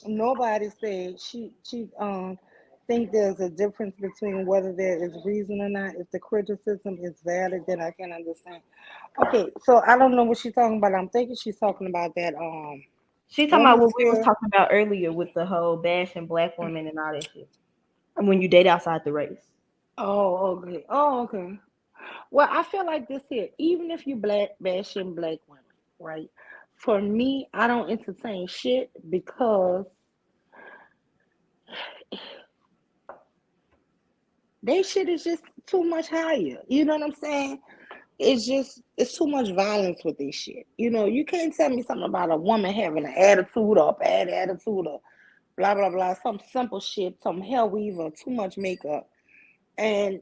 Nobody said think there's a difference between whether there is reason or not. If the criticism is valid, then I can understand. Okay, so I don't know what she's talking about. I'm thinking she's talking about that She's talking about woman what we was sphere. talking about earlier with the whole bashing black women and all that shit. And when you date outside the race. Oh, okay. Oh, okay. Well, I feel like this here, even if you bashing black women, right? For me, I don't entertain shit because they shit is just too much higher. You know what I'm saying? It's too much violence with this shit. You know, you can't tell me something about a woman having an attitude or a bad attitude or blah blah blah, some simple shit, some hell weaver, too much makeup, and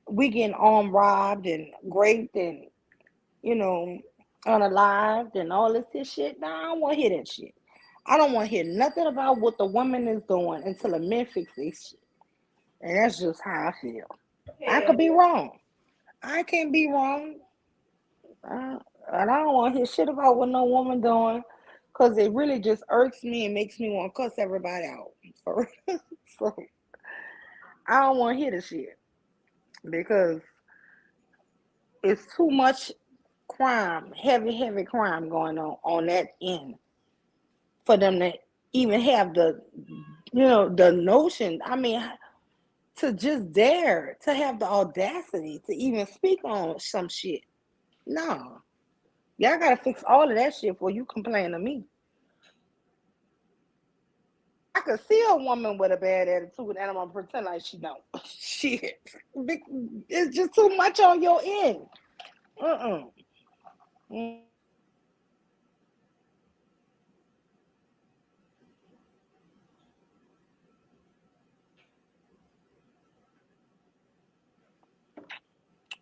we getting armed, robbed, and raped, and you know, unalived, and all this shit. Nah, I don't want to hear that shit. I don't want to hear nothing about what the woman is doing until the men fix this shit. And that's just how I feel. I could be wrong. I can't be wrong. And I don't want to hear shit about what no woman doing, because it really just irks me and makes me want to cuss everybody out. So I don't want to hear the shit because it's too much crime, heavy crime going on that end for them to even have the, the notion. I mean, to just dare to have the audacity to even speak on some shit. No, y'all gotta fix all of that shit before you complain to me. I could see a woman with a bad attitude and I'm gonna pretend like she don't. Shit. It's just too much on your end.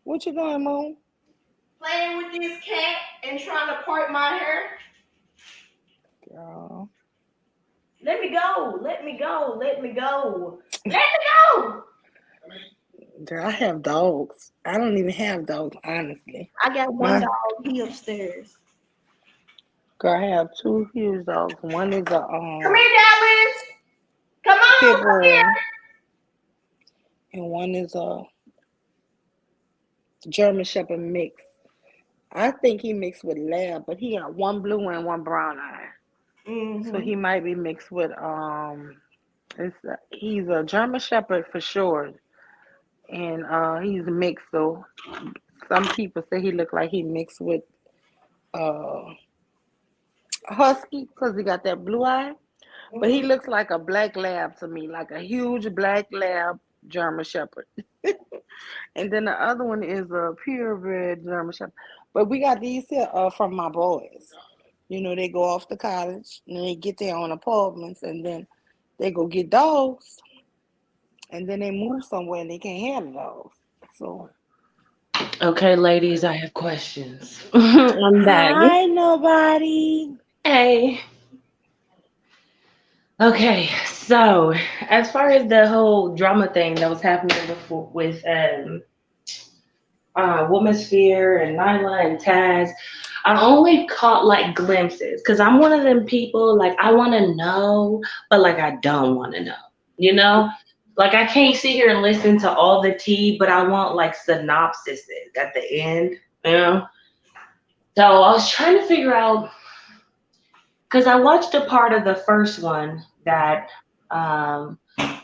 What you doing, Moon? Playing with this cat and trying to part my hair. Girl. Let me go. Let me go. Let me go. Let me go. Girl, I have dogs. I don't even have dogs, honestly. I got one dog. He upstairs. Girl, I have two huge dogs. One is a Come here, Dallas. Come pit on. Come bull, here. and one is a German Shepherd mix. I think he mixed with lab, but he got one blue and one brown eye. So he might be mixed with he's a German Shepherd for sure, and he's mixed. So some people say he look like he mixed with husky because he got that blue eye, but he looks like a black lab to me, like a huge black lab German Shepherd. And then the other one is a purebred German Shepherd. But we got these here from my boys. You know, they go off to college and they get their own apartments, and then they go get dogs, and then they move somewhere and they can't have the dogs. So Okay, ladies, I have questions. I'm back. hi, nobody. Hey. Okay, so as far as the whole drama thing that was happening before with Woman Sphere and Nyla and Taz, I only caught like glimpses because I'm one of them people like I want to know, but like I don't want to know, you know? Like I can't sit here and listen to all the tea, but I want like synopsises at the end, you know? So I was trying to figure out because I watched a part of the first one that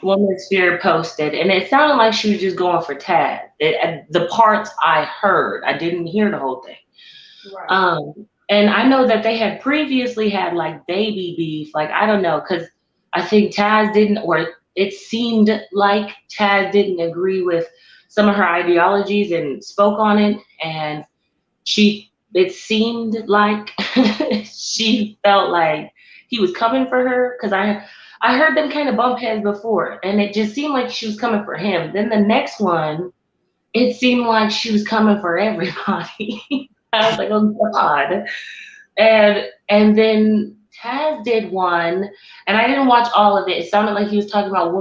Woman Sphere posted, and it sounded like she was just going for Tad. The parts I heard, I didn't hear the whole thing. Right. And I know that they had previously had like baby beef, like I don't know, because I think Taz didn't, or it seemed like Taz didn't agree with some of her ideologies and spoke on it, and it seemed like she felt like he was coming for her because I heard them kind of bump heads before, and it just seemed like she was coming for him. Then the next one, it seemed like she was coming for everybody. I was like, oh God. And then Taz did one, and I didn't watch all of it. It sounded like he was talking about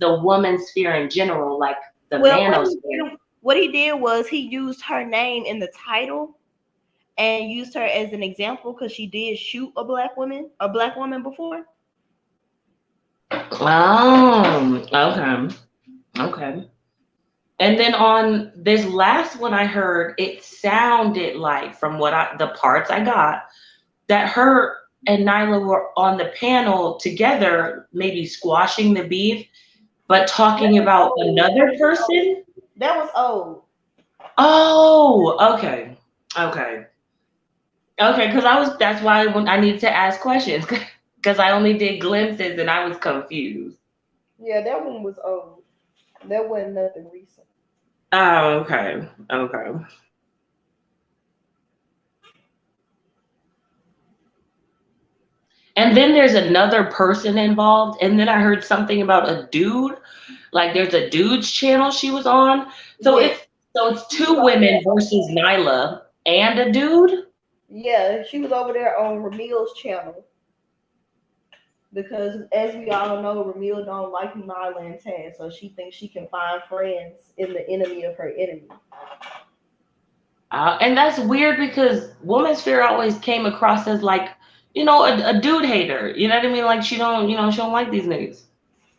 the woman sphere in general, like the Well, manosphere. what he did was he used her name in the title and used her as an example because she did shoot a black woman before. Okay. Okay. And then on this last one I heard, it sounded like, from the parts I got, that her and Nyla were on the panel together, maybe squashing the beef, but talking about another person. That was old. Oh, okay. Okay. Okay, that's why when I needed to ask questions, because I only did glimpses and I was confused. Yeah, that one was old. That wasn't nothing recent. Oh, okay. Okay. And then there's another person involved. And then I heard something about a dude. Like there's a dude's channel she was on. So Yeah. it's two women versus Nyla and a dude. Yeah, she was over there on Ramil's channel because, as we all know, Ramil don't like Nyla and Taz, so she thinks she can find friends in the enemy of her enemy. And that's weird because Woman's Fear always came across as like, a dude hater. You know what I mean? Like she don't like these niggas.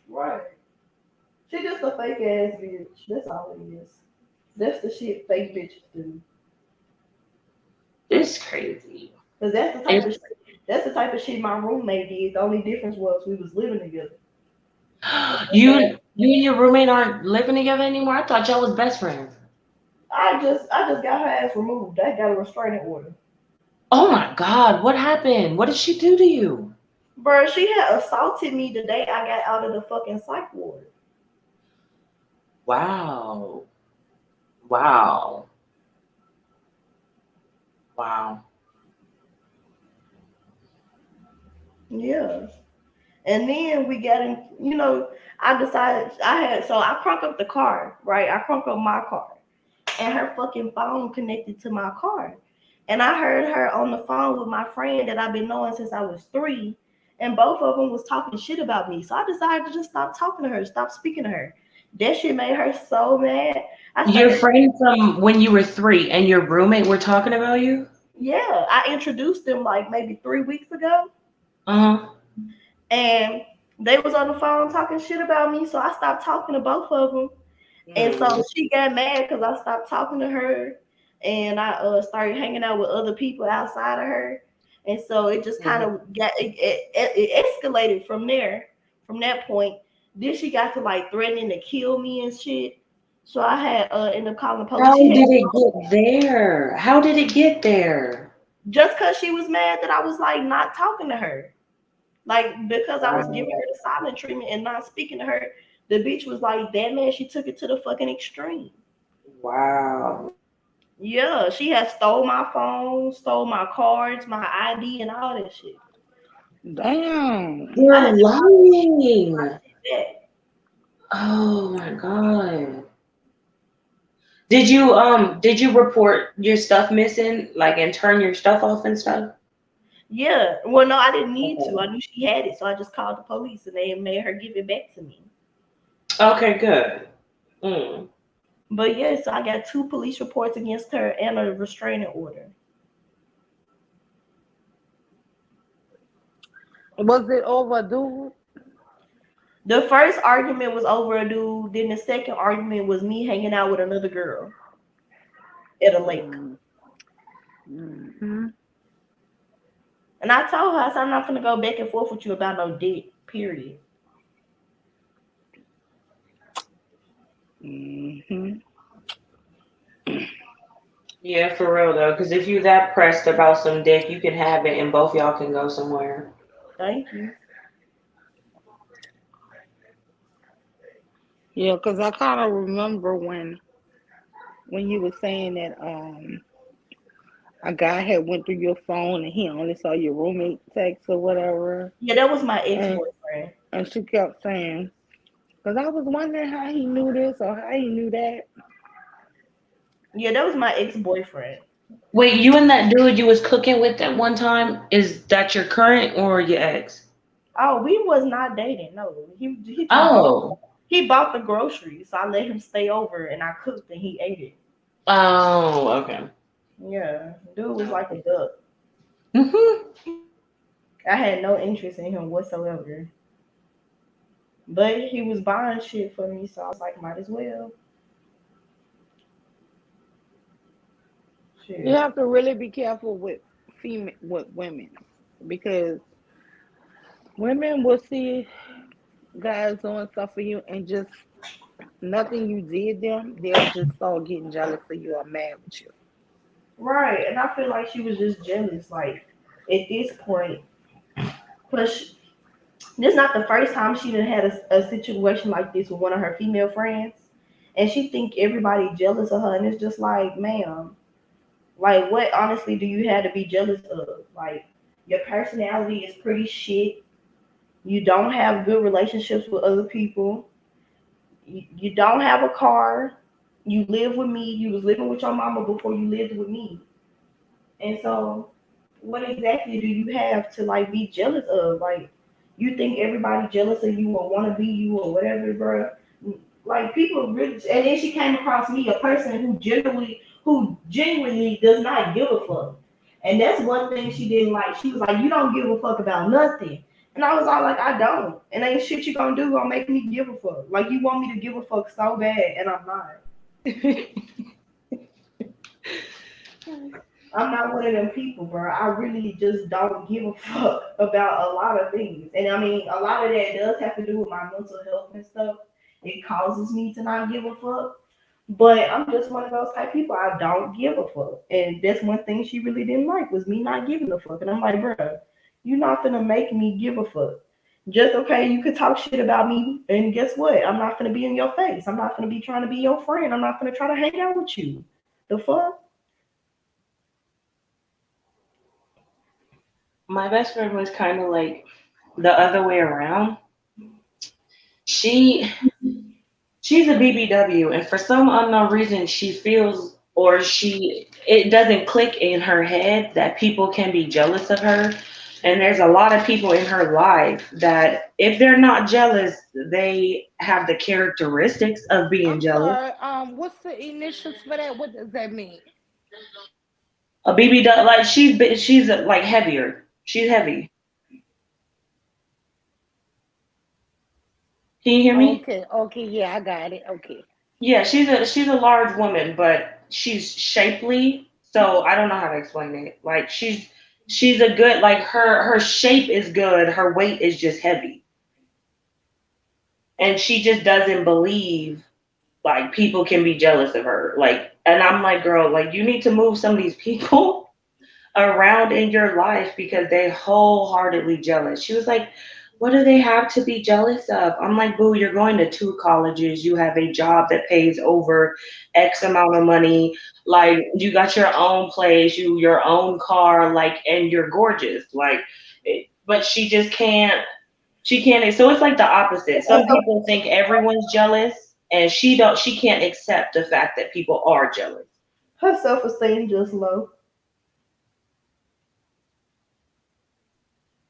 Right. She just a fake ass bitch. That's all it is. That's the shit fake bitches do. It's crazy. Cause that's the type of shit my roommate did. The only difference was we was living together. You and your roommate aren't living together anymore? I thought y'all was best friends. I just got her ass removed. I got a restraining order. Oh my God, what happened? What did she do to you? Bro, she had assaulted me the day I got out of the fucking psych ward. Wow. Wow. Wow. Yeah. And then we got in, I decided I crunk up the car, right? I crunk up my car. And her fucking phone connected to my car. And I heard her on the phone with my friend that I've been knowing since I was 3. And both of them was talking shit about me. So I decided to just stop talking to her, stop speaking to her. That shit made her so mad. Your friend from when you were 3 and your roommate were talking about you? Yeah, I introduced them like maybe 3 weeks ago. Uh-huh. And they was on the phone talking shit about me, so I stopped talking to both of them. And so she got mad because I stopped talking to her, and I started hanging out with other people outside of her. And so it just kind of it escalated from there. From that point, then she got to like threatening to kill me and shit. So I had ended up calling the police. How did it get there? How did it get there? Just because she was mad that I was like not talking to her. Like, because I was giving her the silent treatment and not speaking to her, the bitch was like that man. She took it to the fucking extreme. Wow. Yeah, she had stole my phone, stole my cards, my ID, and all that shit. Damn. You're lying. Oh my God. Did you report your stuff missing, like, and turn your stuff off and stuff? Yeah. Well, no, I didn't need to. I knew she had it, so I just called the police and they made her give it back to me. Okay, good. Mm. But yeah, so I got 2 police reports against her and a restraining order. Was it over a dude? The first argument was over a dude. Then the second argument was me hanging out with another girl at a lake. Mm-hmm. And I told her, I said, I'm not going to go back and forth with you about no dick, period. Mm-hmm. Yeah, for real though, because if you that pressed about some dick, you can have it, and both y'all can go somewhere. Thank you. Yeah, because I kind of remember when you were saying that a guy had went through your phone and he only saw your roommate text or whatever. Yeah, that was my ex-boyfriend. And she kept saying, because I was wondering how he knew this or how he knew that. Yeah, that was my ex-boyfriend. Wait, you and that dude you was cooking with at one time, is that your current or your ex? Oh, we was not dating. No, he bought the groceries. So I let him stay over and I cooked and he ate it. Oh, okay. Yeah, dude was like a duck. Mm-hmm. I had no interest in him whatsoever. But he was buying shit for me, so I was like, might as well. You Shit. have to really be careful with women because women will see guys doing stuff for you and just nothing you did them, they'll just start getting jealous of you or mad with you. Right, and I feel like she was just jealous. Like at this point, plus this not the first time she done had a situation like this with one of her female friends, and she think everybody jealous of her, and it's just like, ma'am, like what honestly do you have to be jealous of? Like your personality is pretty shit. You don't have good relationships with other people. You don't have a car. You live with me. You was living with your mama before you lived with me. And so, what exactly do you have to like be jealous of? Like, you think everybody jealous of you or want to be you or whatever, bro? Like people really. And then she came across me, a person who genuinely does not give a fuck. And that's one thing she didn't like. She was like, "You don't give a fuck about nothing." And I was all like, "I don't." And ain't shit you gonna do gonna make me give a fuck. Like you want me to give a fuck so bad, and I'm not. I'm not one of them people, bro. I really just don't give a fuck about a lot of things. And I mean, a lot of that does have to do with my mental health and stuff. It causes me to not give a fuck. But I'm just one of those type people. I don't give a fuck. And that's one thing she really didn't like was me not giving a fuck. And I'm like, bro, you're not gonna make me give a fuck. Just okay, you could talk shit about me, and guess what? I'm not gonna be in your face. I'm not gonna be trying to be your friend. I'm not gonna try to hang out with you. The fuck? My best friend was kind of like the other way around. She she's a BBW, and for some unknown reason, she feels or she it doesn't click in her head that people can be jealous of her. And there's a lot of people in her life that if they're not jealous, they have the characteristics of being I'm jealous. sorry. What's the initials for that? What does that mean? A BBW, like she's like heavier. She's heavy. Can you hear me? Okay, okay, yeah, I got it. Okay. Yeah, she's a large woman, but she's shapely. So I don't know how to explain it. Like she's a good like her shape is good. Her weight is just heavy, and she just doesn't believe like people can be jealous of her. Like, and I'm like, girl, like you need to move some of these people around in your life because they wholeheartedly jealous. She was like, what do they have to be jealous of? I'm like, boo, you're going to two colleges. You have a job that pays over X amount of money. Like you got your own place, your own car, like, and you're gorgeous. Like, but she just can't. She can't. So it's like the opposite. Some people think everyone's jealous, and she don't. She can't accept the fact that people are jealous. Her self esteem just low.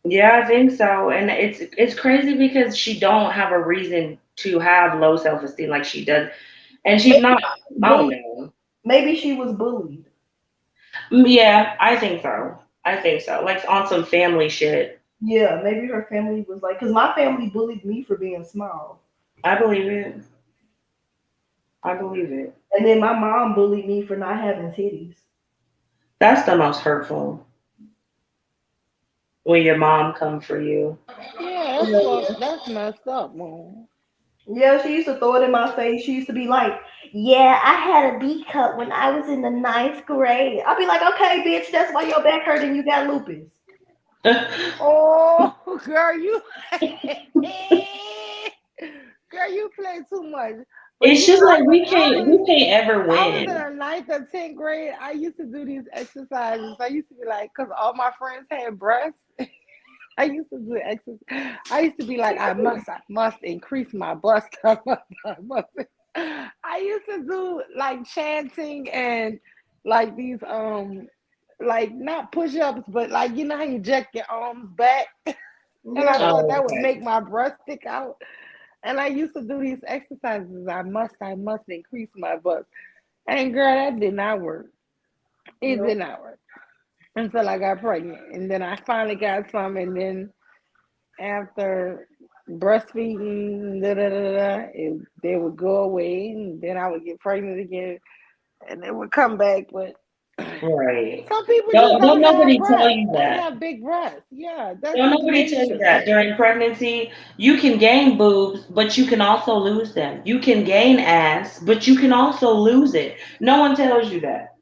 Yeah, I think so. And it's crazy because she don't have a reason to have low self-esteem like she does. And she's Maybe not, I don't bullied. know. Maybe she was bullied. Yeah, I think so. I think so. Like on some family shit. Yeah, maybe her family was like, because my family bullied me for being small. I believe it. I believe it. And then my mom bullied me for not having titties. That's the most hurtful when your mom come for you. Yeah, Yeah. that's messed up, man. Yeah, she used to throw it in my face. She used to be like, "Yeah, I had a B cup when I was in the ninth grade." I'll be like, "Okay, bitch, that's why your back hurt and you got lupus." Oh, girl, you girl, you play too much. But It's you just know, like when we can't ever I was in win. the ninth or 10th grade, I used to do these exercises. I used to be like, because all my friends had breasts. I used to do exercise. I used to be like, I must increase my bust. I must. I used to do like chanting and like these like not push-ups, but like you know how you jack your arms back, and I Yeah. thought Oh, that would okay. make my breast stick out. And I used to do these exercises. I must increase my bust. And girl, that did not work. It No. did not work until I got pregnant, and then I finally got some, and then after. breastfeeding, da da da da. And they would go away, and then I would get pregnant again, and they would come back. But Right. some people just Don't don't have nobody tell breasts. you They that. have big breasts. Yeah, that's Don't just nobody tell you nature. that during pregnancy, you can gain boobs, but you can also lose them. You can gain ass, but you can also lose it. No one tells you that.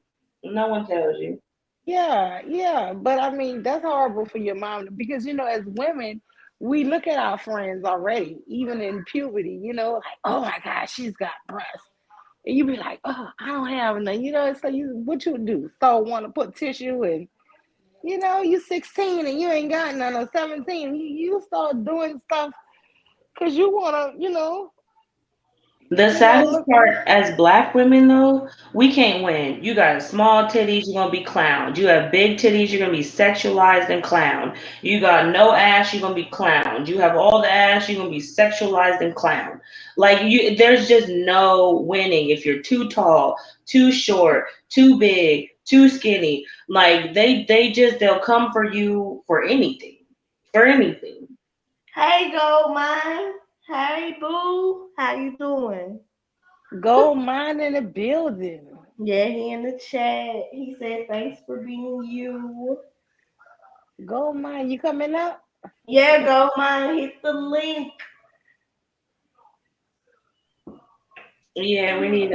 No one tells you. Yeah, yeah. But I mean, that's horrible for your mom because as women, we look at our friends already, even in puberty. Like, oh my God, she's got breasts. And you be like, oh, I don't have none. So what you do? Start want to put tissue and you 16 and you ain't got none or 17. You start doing stuff because you want to, The you want to saddest look. part as black women though, we can't win. You got small titties, you're gonna be clowned. You have big titties, you're gonna be sexualized and clowned. You got no ass, you're gonna be clowned. You have all the ass, you're gonna be sexualized and clowned. There's just no winning if you're too tall, too short, too big, too skinny. They'll come for you for anything. For anything. Hey, Gold Mine. Hey, Boo. How you doing? Gold Mine in the building. Yeah, he in the chat. He said, thanks for being you. Gold Mine, you coming up? Yeah, Gold Mine, hit the link. Yeah, we need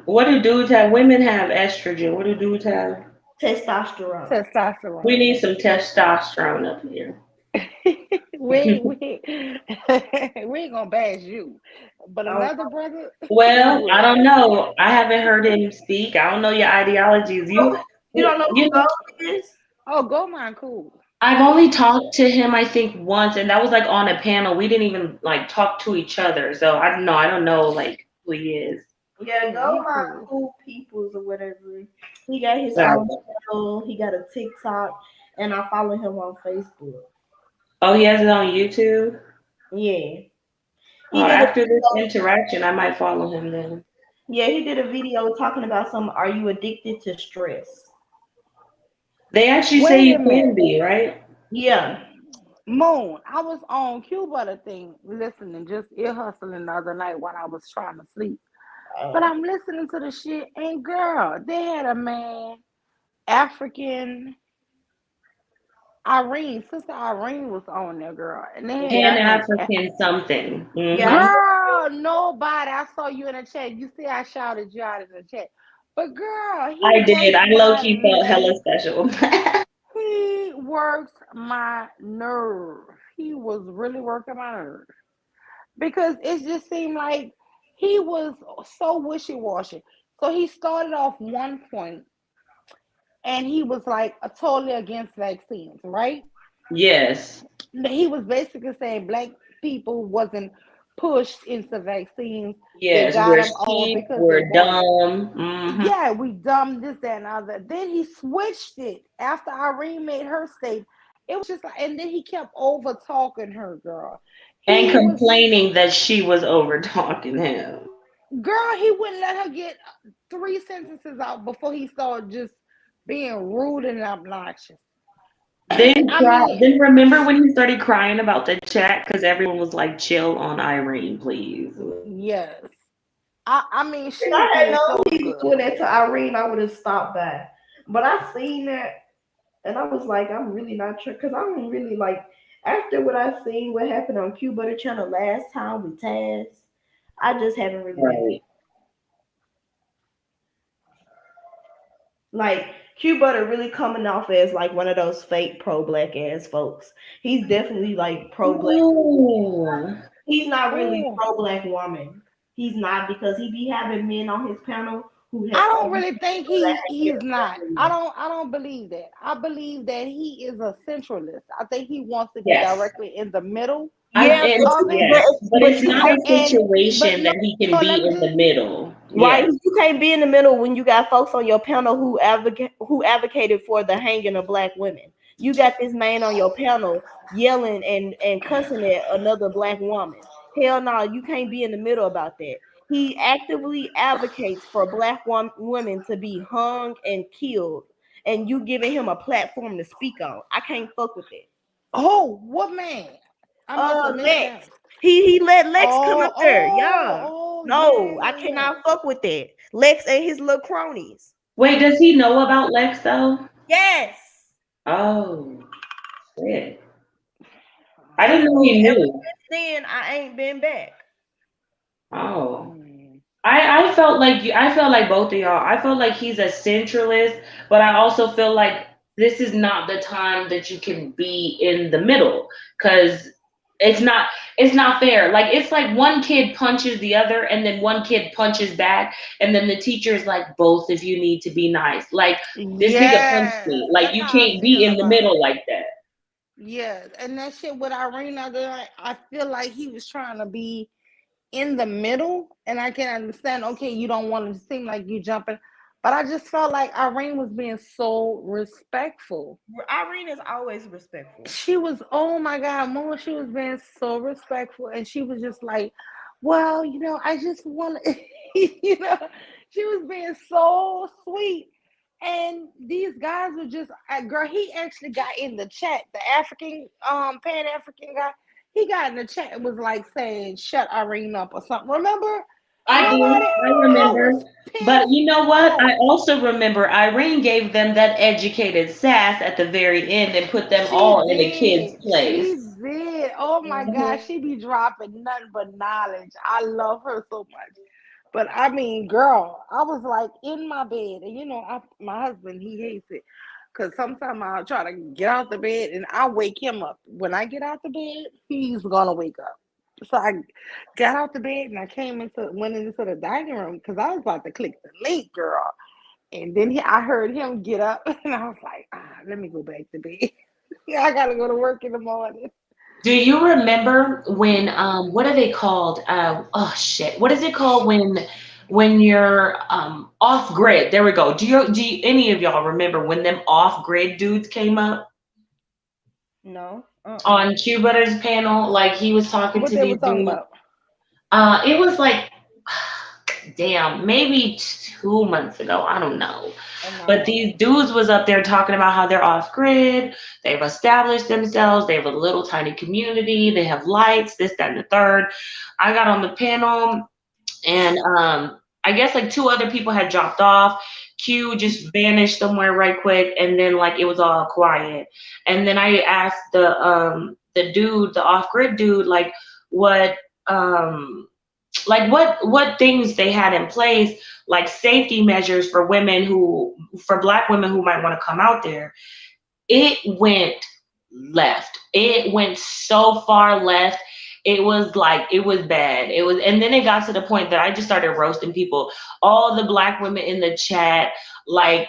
what do dudes have? Women have estrogen. What do dudes have? Testosterone. Testosterone. We need some testosterone up here. we ain't gonna bash you. But another brother. Well, I don't know. I haven't heard him speak. I don't know your ideologies. You don't know who Gold is? Oh, Gold Mine cool. I've only talked to him I think once, and that was like on a panel. We didn't even talk to each other. So I don't know. I don't know who he is. Yeah, Gold Mine cool peoples or whatever. He got his own channel. He got a TikTok, and I follow him on Facebook. Oh, he has it on YouTube? Yeah. After this interaction, I might follow him then. Yeah, he did a video talking about are you addicted to stress? They actually say you can be, right? Yeah. Moon, I was on Cuba the thing listening, just ear hustling the other night while I was trying to sleep. But I'm listening to the shit, and girl, they had a man, African Irene, Sister Irene was on there, girl. And they had Pan-African something. Mm-hmm. Girl, nobody. I saw you in the chat. You see, I shouted you out in the chat. But girl, I did. I low-key felt hella special. He works my nerve. He was really working my nerve. Because it just seemed like he was so wishy-washy. So he started off one point and he was like totally against vaccines, right? Yes. He was basically saying black people wasn't pushed into vaccines. Yes, They got we're them all cheap, because they we're wanted. dumb. Mm-hmm. Yeah, we dumb this, that, and other. Then he switched it after Irene made her state. It was just like, and then he kept over talking her, girl. And complaining that she was over talking him. Girl, he wouldn't let her get 3 sentences out before he started just being rude and obnoxious. Then remember when he started crying about the chat because everyone was like, "Chill on Irene, please." Yes, I mean, she if I had known so he was doing that to Irene, I would have stopped by. But I seen that, and I was like, I'm really not sure because I don't really like. After what I seen, what happened on Q Butter Channel last time with Taz, I just haven't really. Right. Like Q Butter really coming off as like one of those fake pro black ass folks. He's definitely like pro black. He's not really pro black woman. He's not because he be having men on his panel who have. I don't really think he's not. I don't believe that. I believe that he is a centralist. I think he wants to be directly in the middle. But it's not a situation that he can be in the middle. Right, you can't be in the middle when you got folks on your panel who advocated for the hanging of black women. You got this man on your panel yelling and cussing at another black woman. Hell no, you can't be in the middle about that. He actively advocates for black women to be hung and killed, and you giving him a platform to speak on. I can't fuck with that. Oh, what man? I must have missed that. He let Lex come up there. Yeah. No, I yeah. cannot fuck with that. Lex and his little cronies. Wait, does he know about Lex though? Yes. Oh, shit. I didn't know he Ever knew. since then, I ain't been back. Oh. I felt like both of y'all. I felt like he's a centralist, but I also feel like this is not the time that you can be in the middle because it's not fair. Like it's like one kid punches the other and then one kid punches back and then the teacher is like both of you need to be nice. Like this nigga punched Yes, me. Like that's you how I can't be feel in the about middle it. like that. Yes, and that shit with Irina, I feel like he was trying to be in the middle, and I can understand. Okay, you don't want it to seem like you jumping, but I just felt like Irene was being so respectful. Irene is always respectful. She was, oh my God, Mom, she was being so respectful, and she was just like, well, I just want to, she was being so sweet. And these guys were just, girl, he actually got in the chat, the African, Pan-African guy, he got in the chat and was like saying, shut Irene up or something. Remember? I do. I I remember. was But pissed you know what? I off. also remember Irene gave them that educated sass at the very end and put them She all in a kid's did. place. She did. Oh my God. She be dropping nothing but knowledge. I love her so much. But I mean, girl, I was like in my bed, and my husband, he hates it because sometimes I'll try to get out the bed and I'll wake him up. When I get out the bed, he's gonna wake up. So I got out the bed and I went into the dining room because I was about to click the link, girl. And then I heard him get up, and I was like, let me go back to bed. Yeah, I gotta go to work in the morning. Do you remember when what are they called? Oh shit. What is it called when you're off grid? There we go. Do you any of y'all remember when them off grid dudes came up No. on Q Butter's panel? Like he was talking What to they were these talking dudes. about? It was like damn, maybe 2 months ago. I don't know. But these dudes was up there talking about how they're off grid. They've established themselves. They have a little tiny community. They have lights, this, that, and the third. I got on the panel and I guess like two other people had dropped off. Q just vanished somewhere right quick, and then like it was all quiet. And then I asked the dude, the off grid dude, what what things they had in place, like safety measures for black women who might want to come out there. It went left. It went so far left. It was bad. And then it got to the point that I just started roasting people. All the black women in the chat, the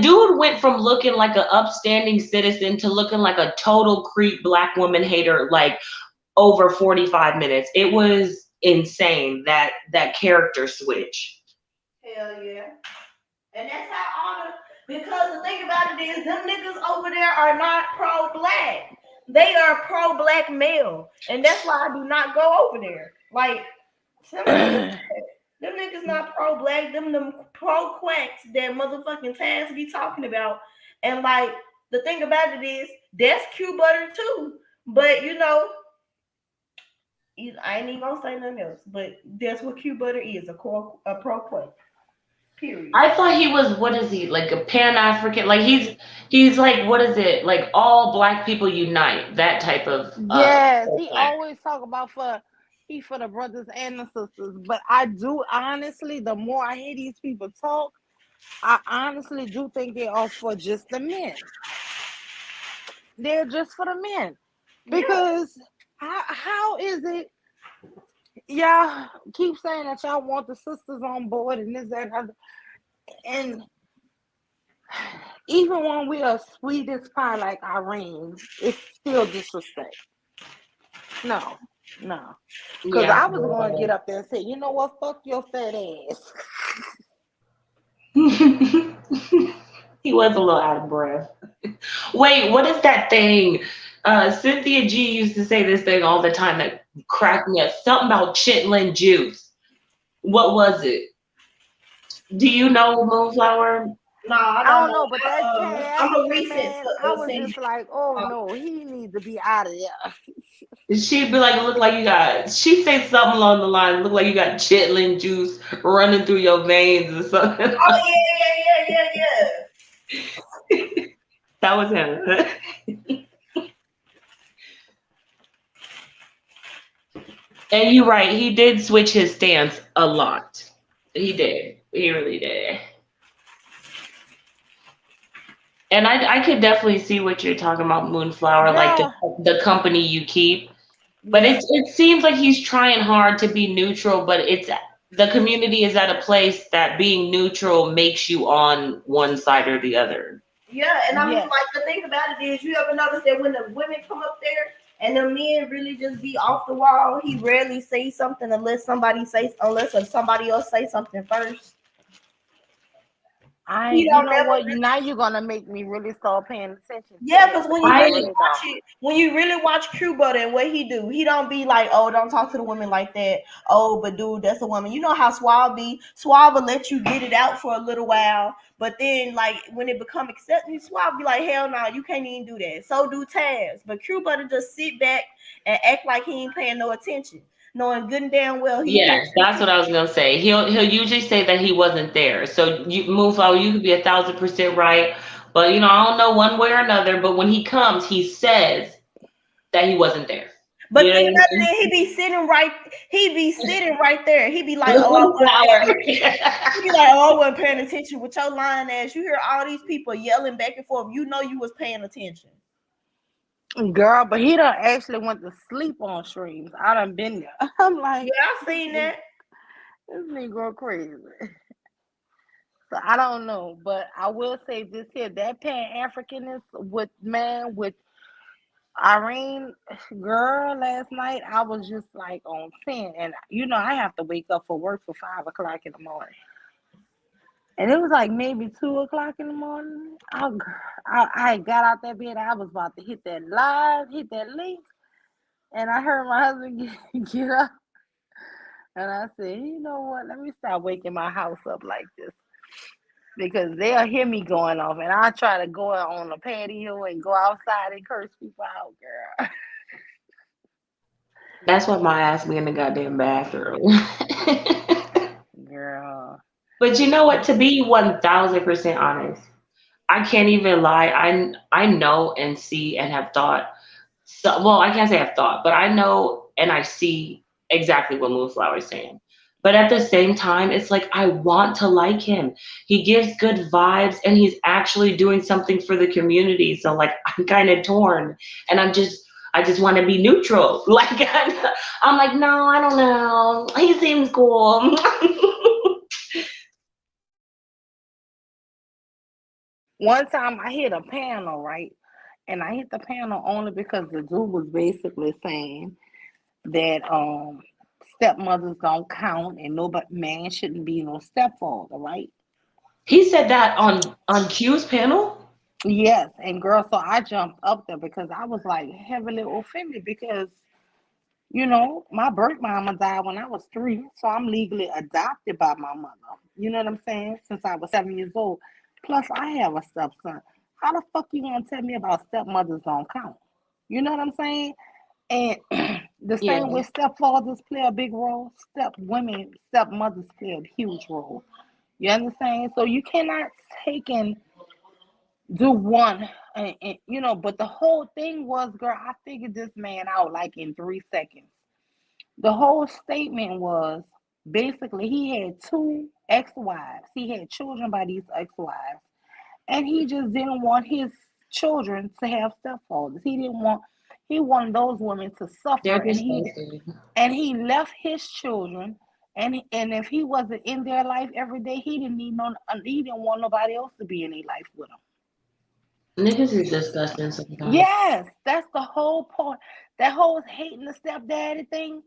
dude went from looking like an upstanding citizen to looking like a total creep black woman hater, over 45 minutes. It was insane, that character switch. Hell yeah. And that's how because the thing about it is them niggas over there are not pro-black. They are pro-black male. And that's why I do not go over there. Like, them niggas not pro-black. Them pro-quacks that motherfucking Taz be talking about. And like, the thing about it is, that's Q Butter too. But I ain't even gonna say nothing else, but that's what Q Butter is, a pro-quack. Period. I thought he was, what is he, like a Pan-African? Like he's like, what is it? Like all black people unite, that type of Yes, he always talk about for the brothers and the sisters. But I do honestly, the more I hear these people talk, I honestly do think they are for just the men. They're just for the men. Because how is it y'all keep saying that y'all want the sisters on board and this, that, and other. And even when we are sweet as pie like Irene, it's still disrespect. No. Because I was going to get up there and say, you know what, fuck your fat ass. He was a little out of breath. Wait, what is that thing? Cynthia G used to say this thing all the time that cracked me up. Something about chitlin juice. What was it? Do you know, Moonflower? No, I I don't don't know. know, but that Pan I'm a African recent man, I was Saint. just like, oh no, he needs to be out of there. She'd be like, look like you got, she'd say something along the line, look like you got chitlin juice running through your veins or something. Oh yeah. That was him. And you're right, he did switch his stance a lot. He did. He really did. And I could definitely see what you're talking about, Moonflower, like Girl. the company you keep. But it seems like he's trying hard to be neutral, but it's the community is at a place that being neutral makes you on one side or the other. Yeah, and I mean, like the thing about it is, you ever notice that when the women come up there and the men really just be off the wall, he rarely say something unless somebody else say something first. You know what? Now you're gonna make me really start paying attention. Yeah, because when you really watch Crew Butter and what he do, he don't be like, oh, don't talk to the women like that. Oh, but dude, that's a woman. You know how Suave be? Suave will let you get it out for a little while, but then like when it become accepted, Suave be like, hell no, you can't even do that. So do Taz. But Crew Butter just sit back and act like he ain't paying no attention, knowing good and damn well he Yes, that's what I was gonna say. He'll usually say that he wasn't there. So you, Moonflower, you could be 1,000% right, but I don't know one way or another. But when he comes, he says that he wasn't there. But You know then what I mean? he be sitting right there. He be like, I wasn't paying attention with your lying ass. You hear all these people yelling back and forth. You know you was paying attention. Girl, but he done actually went to sleep on streams. I done been there. I'm like, yeah, I seen that. This Negro crazy. So I don't know, but I will say this here: that Pan Africanist with Irene, girl, last night I was just like on 10, and I have to wake up for work for 5 o'clock in the morning. And it was like maybe 2 o'clock in the morning. I got out that bed. I was about to hit that link. And I heard my husband get up. And I said, you know what? Let me start waking my house up like this. Because they'll hear me going off. And I try to go on the patio and go outside and curse people out, girl. That's why my ass be in the goddamn bathroom. Girl. But you know what? To be 1,000% honest, I can't even lie. I know and see and have thought. So, well, I can't say I've thought, but I know and I see exactly what Moonflower is saying. But at the same time, it's like I want to like him. He gives good vibes and he's actually doing something for the community. So like I'm kind of torn and I just want to be neutral. Like I'm like, no, I don't know. He seems cool. One time I hit a panel, right? And I hit the panel only because the dude was basically saying that stepmothers don't count and man shouldn't be no stepfather, right? He said that on Q's panel? Yes, and girl, so I jumped up there because I was like heavily offended because my birth mama died when I was 3, so I'm legally adopted by my mother. You know what I'm saying? Since I was 7 years old. Plus, I have a stepson. How the fuck you gonna tell me about stepmothers don't count? You know what I'm saying? And the same way stepfathers play a big role, stepmothers play a huge role. You understand? So you cannot take and do one, and but the whole thing was, girl, I figured this man out like in 3 seconds. The whole statement was basically he had 2 ex-wives. He had children by these ex-wives. And he just didn't want his children to have stepfathers. He wanted those women to suffer. And he left his children. And if he wasn't in their life every day, he didn't want nobody else to be in their life with him. Niggas is disgusting sometimes. Yes, that's the whole point. That whole hating the stepdaddy thing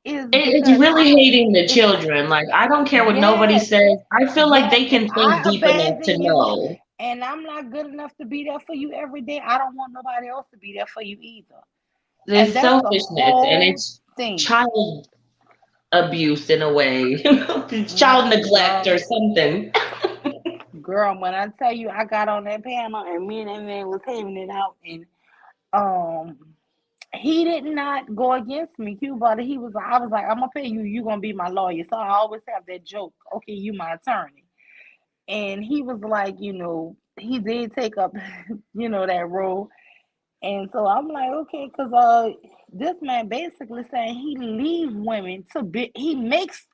is it's really hating the children. Like I don't care what nobody says. I feel like they can think deep enough to know. And I'm not good enough to be there for you every day. I don't want nobody else to be there for you either. There's selfishness and it's child abuse in a way. Child neglect or something. Girl, when I tell you I got on that panel and me and that man was having it out, and he did not go against me, Cuba. I was like, I'm gonna pay you, you gonna be my lawyer. So I always have that joke, okay, you my attorney. And he was like, he did take up, that role. And so I'm like, okay, because this man basically saying he leave women he makes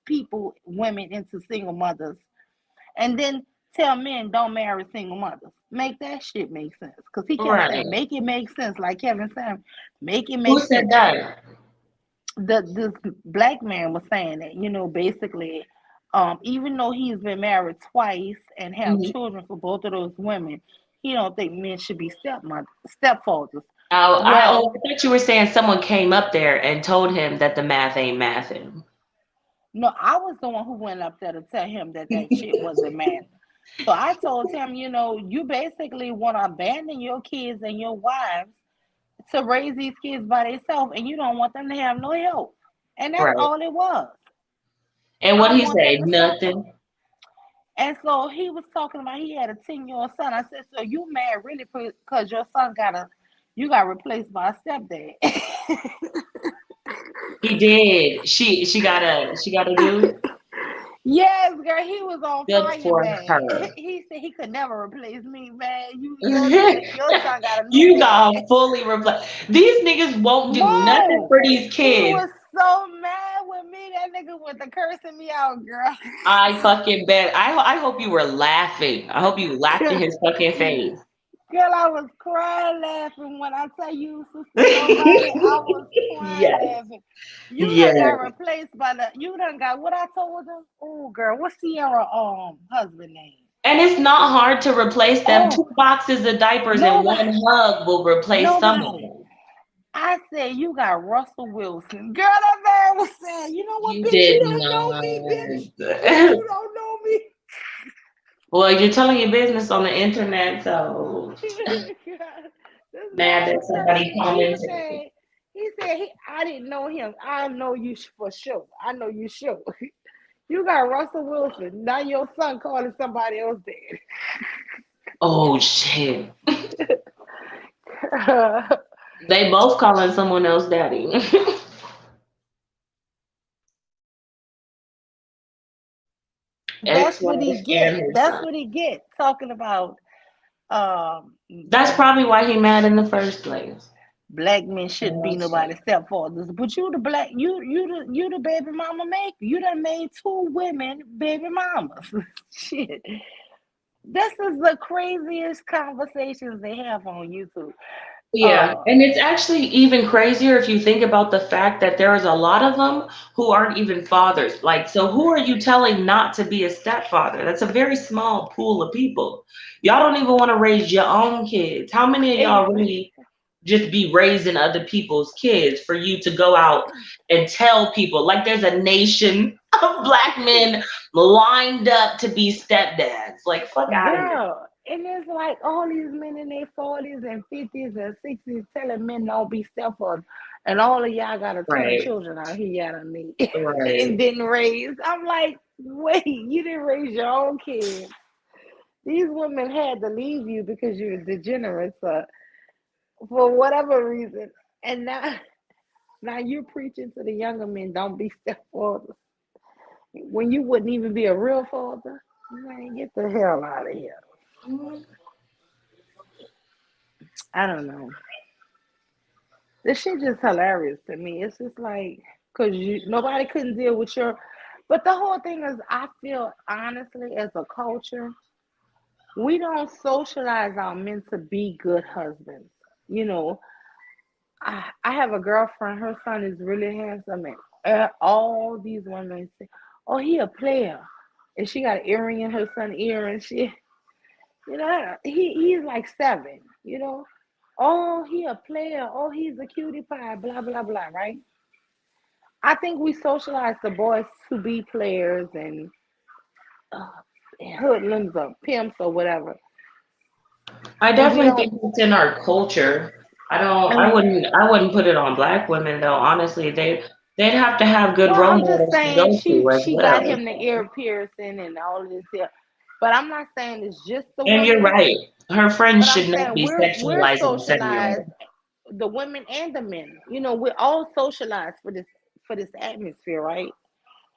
women into single mothers, and then tell men don't marry single mothers. Make that shit make sense. Because he kept Right. saying, make it make sense, like Kevin said, make it Who make said sense. that? This black man was saying that, basically, even though he's been married twice and have children for both of those women, he don't think men should be stepfathers. Oh, I Well, thought you were saying someone came up there and told him that the math ain't mathing. no, I was the one who went up there to tell him that shit wasn't man. So I told him, you basically want to abandon your kids and your wives to raise these kids by themselves, and you don't want them to have no help. And that's Right. all it was. And I what don't he want them said? to suffer. Nothing. And so he was talking about he had a 10-year-old son. I said, so you mad really because your son you got replaced by a stepdad. He did. She got a dude. Yes, girl, he was on Good fire, for man. her. He said he could never replace me, man. Your son got a new You dad. got fully replaced. These niggas won't do nothing Whoa, for these he kids. was so mad with me. That nigga went to cursing me out, girl. I fucking bet. I hope you were laughing. I hope you laughed in his fucking face. Girl, I was crying laughing when I tell you, Sister Nobody, I was crying Yes. laughing. You Yes. done got replaced you done got what I told them? Oh, girl, what's Sierra husband name? And it's not hard to replace them. Oh, 2 boxes of diapers and nobody. 1 hug will replace some of Nobody. them. I said, you got Russell Wilson. Girl, that man was saying, you know what, You bitch, did you don't know me, bitch. Bitch, you don't know me. Well, you're telling your business on the internet, so This mad man that was somebody cursing me. commented. He said, I didn't know him. I know you for sure. I know you sure. You got Russell Wilson. Now your son calling somebody else dead. Oh shit. They both calling someone else daddy. That's what Ex-wife he and get. his That's son. what he get. Talking about That's probably why he mad in the first place. black men shouldn't be Oh, shit. nobody's stepfathers. But you the baby mama maker. You done made 2 women baby mamas. Shit. This is the craziest conversations they have on YouTube. Yeah, and it's actually even crazier if you think about the fact that there is a lot of them who aren't even fathers. Like, so who are you telling not to be a stepfather? That's a very small pool of people. Y'all don't even want to raise your own kids. How many of y'all really just be raising other people's kids for you to go out and tell people? Like, there's a nation of black men lined up to be stepdads. Like, fuck out of here. Girl, and it's like all these men in their 40s and 50s and 60s telling men don't be stepfathers. And all of y'all got a ton of Right. children out here y'all done made Right. and didn't raise. I'm like, wait, you didn't raise your own kids. These women had to leave you because you were degenerates for whatever reason. And now you're preaching to the younger men, don't be stepfathers. When you wouldn't even be a real father. Man, get the hell out of here. I don't know. This shit just hilarious to me. It's just like, because nobody couldn't deal with but the whole thing is, I feel honestly, as a culture, we don't socialize our men to be good husbands. I have a girlfriend, her son is really handsome, and all these women say, oh, he a player. And she got an earring in her son's ear, and he's like 7, Oh, he a player. Oh, he's a cutie pie, blah, blah, blah, right? I think we socialize the boys to be players and hoodlums or pimps or whatever. I definitely think it's in our culture. I wouldn't put it on black women though. Honestly, they'd have to have good Well, role I'm just models to saying go to as she got well. him the ear piercing and all of this here. But I'm not saying it's just the And you're women. right. Her friends But I'm should not saying be we're sexualizing the 7-year-old. socialized, the women and the men. You know, we're all socialized for this atmosphere, right?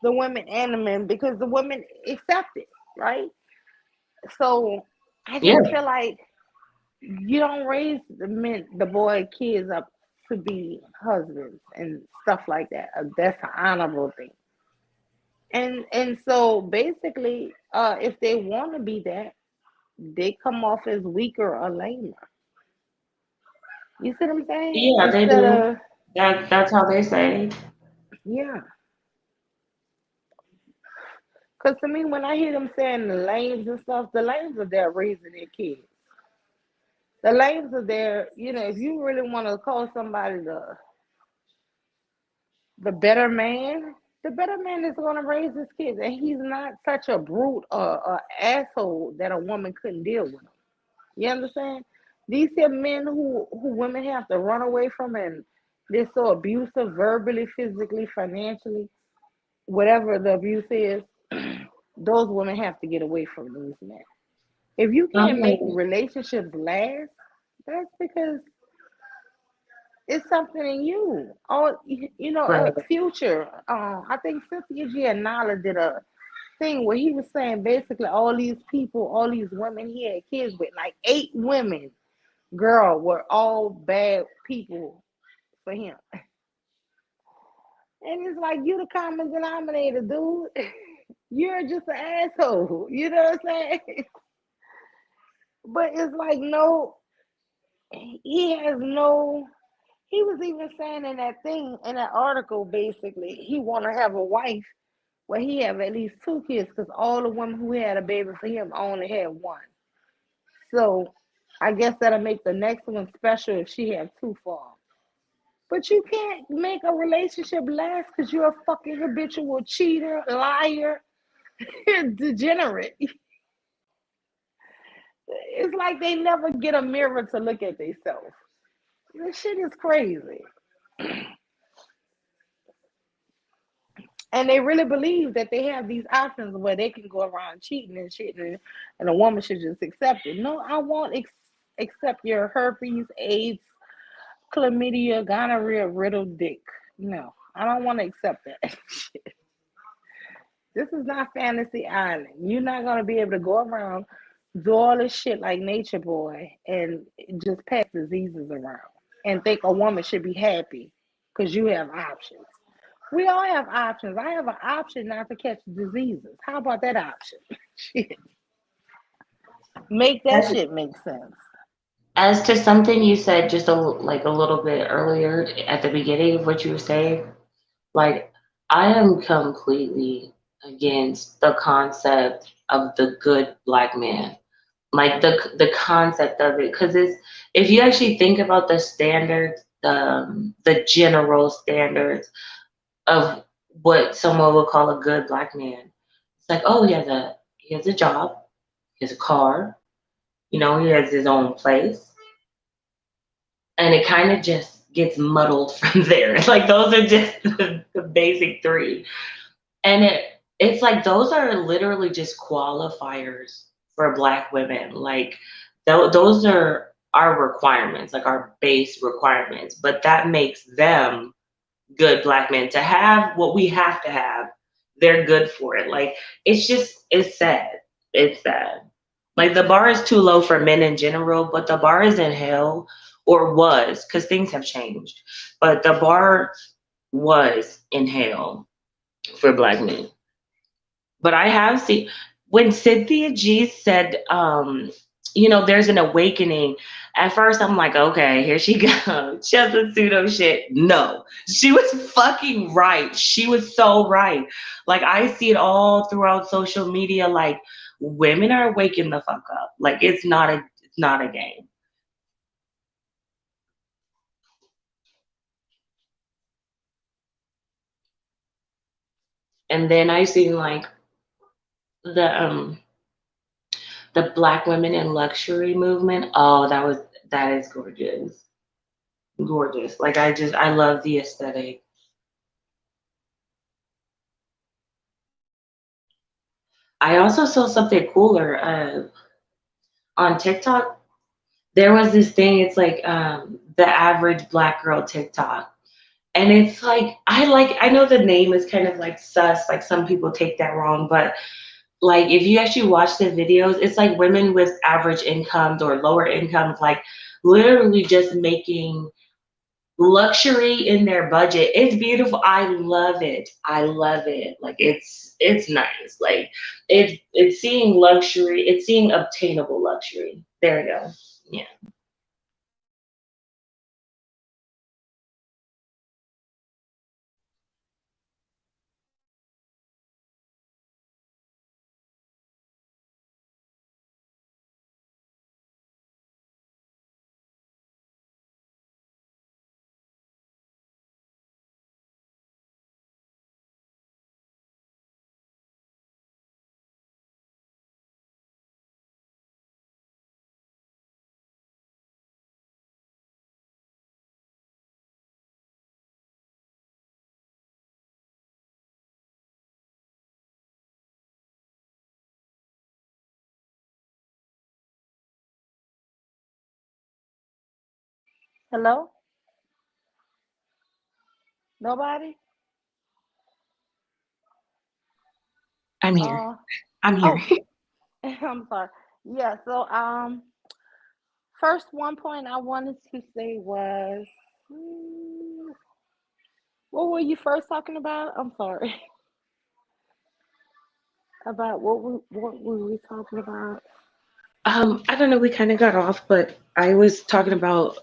The women and the men, because the women accept it, right? So I Yeah. just feel like you don't raise the boy kids up to be husbands and stuff like that. That's an honorable thing. And so basically, if they want to be that, they come off as weaker or lamer. You see what I'm saying? Yeah, they Instead do. of That's how they say. yeah, because to me, when I hear them saying the lames and stuff, the lames are there raising their kids. The lames are there. You know, if you really want to call somebody the better man is going to raise his kids, and he's not such a brute or asshole that a woman couldn't deal with him. You understand? These are men who women have to run away from, and they're so abusive verbally, physically, financially, whatever the abuse is. Those women have to get away from these men. If you I'm can't like, make relationships last, that's because it's something in you. Oh, right. future. I think Cynthia Giannola did a thing where he was saying basically all these people, all these women he had kids with, like 8 women, girl, were all bad people for him. And it's like you the common denominator, dude. You're just an asshole. You know what I'm saying? But it's like no, he has no. He was even saying in that thing in that article, basically, he want to have a wife where he have at least 2 kids because all the women who had a baby for him only had one. So I guess that'll make the next one special if she have 2 for him. But you can't make a relationship last because you're a fucking habitual cheater, liar, degenerate. It's like they never get a mirror to look at themselves. This shit is crazy. And they really believe that they have these options where they can go around cheating and shit, and a woman should just accept it. No, I won't accept your herpes, AIDS, chlamydia, gonorrhea, riddled dick. No, I don't want to accept that. This is not Fantasy Island. You're not gonna be able to go around, do all this shit like Nature Boy, and just pass diseases around and think a woman should be happy because you have options. We all have options. I have an option not to catch diseases. How about that option? Shit. Make that As, shit make sense. as to something you said just like a little bit earlier at the beginning of what you were saying, like I am completely against the concept of the good black man. Like the concept of it, because it's if you actually think about the standards, the general standards of what someone would call a good black man. It's like, oh, he has a job, he has a car, he has his own place, and it kind of just gets muddled from there. Like those are just the basic three, and it's like those are literally just qualifiers for black women. Like those are our requirements, like our base requirements, but that makes them good black men to have what we have to have. They're good for it. Like it's sad. It's sad. Like the bar is too low for men in general, but the bar is in hell, or was, because things have changed. But the bar was in hell for black men. But I have seen when Cynthia G said, there's an awakening. At first, I'm like, okay, here she goes. She has a pseudo shit. No, she was fucking right. She was so right. Like, I see it all throughout social media. Like, women are waking the fuck up. Like, it's not a game. And then I seen like the black women in luxury movement. Oh, that is gorgeous. Gorgeous. Like I love the aesthetic. I also saw something cooler on TikTok. There was this thing. It's like the average black girl TikTok, and it's like I know the name is kind of like sus. Like some people take that wrong, but like if you actually watch the videos, it's like women with average incomes or lower incomes, like literally just making luxury in their budget. It's beautiful. I love it. I love it. Like it's nice. Like it's seeing luxury. It's seeing obtainable luxury. There we go. Yeah. Hello? Nobody? I'm here. I'm here. Oh, I'm sorry. Yeah, so first one point I wanted to say was what were you first talking about? I'm sorry. About what were we talking about? I don't know. We kind of got off, but I was talking about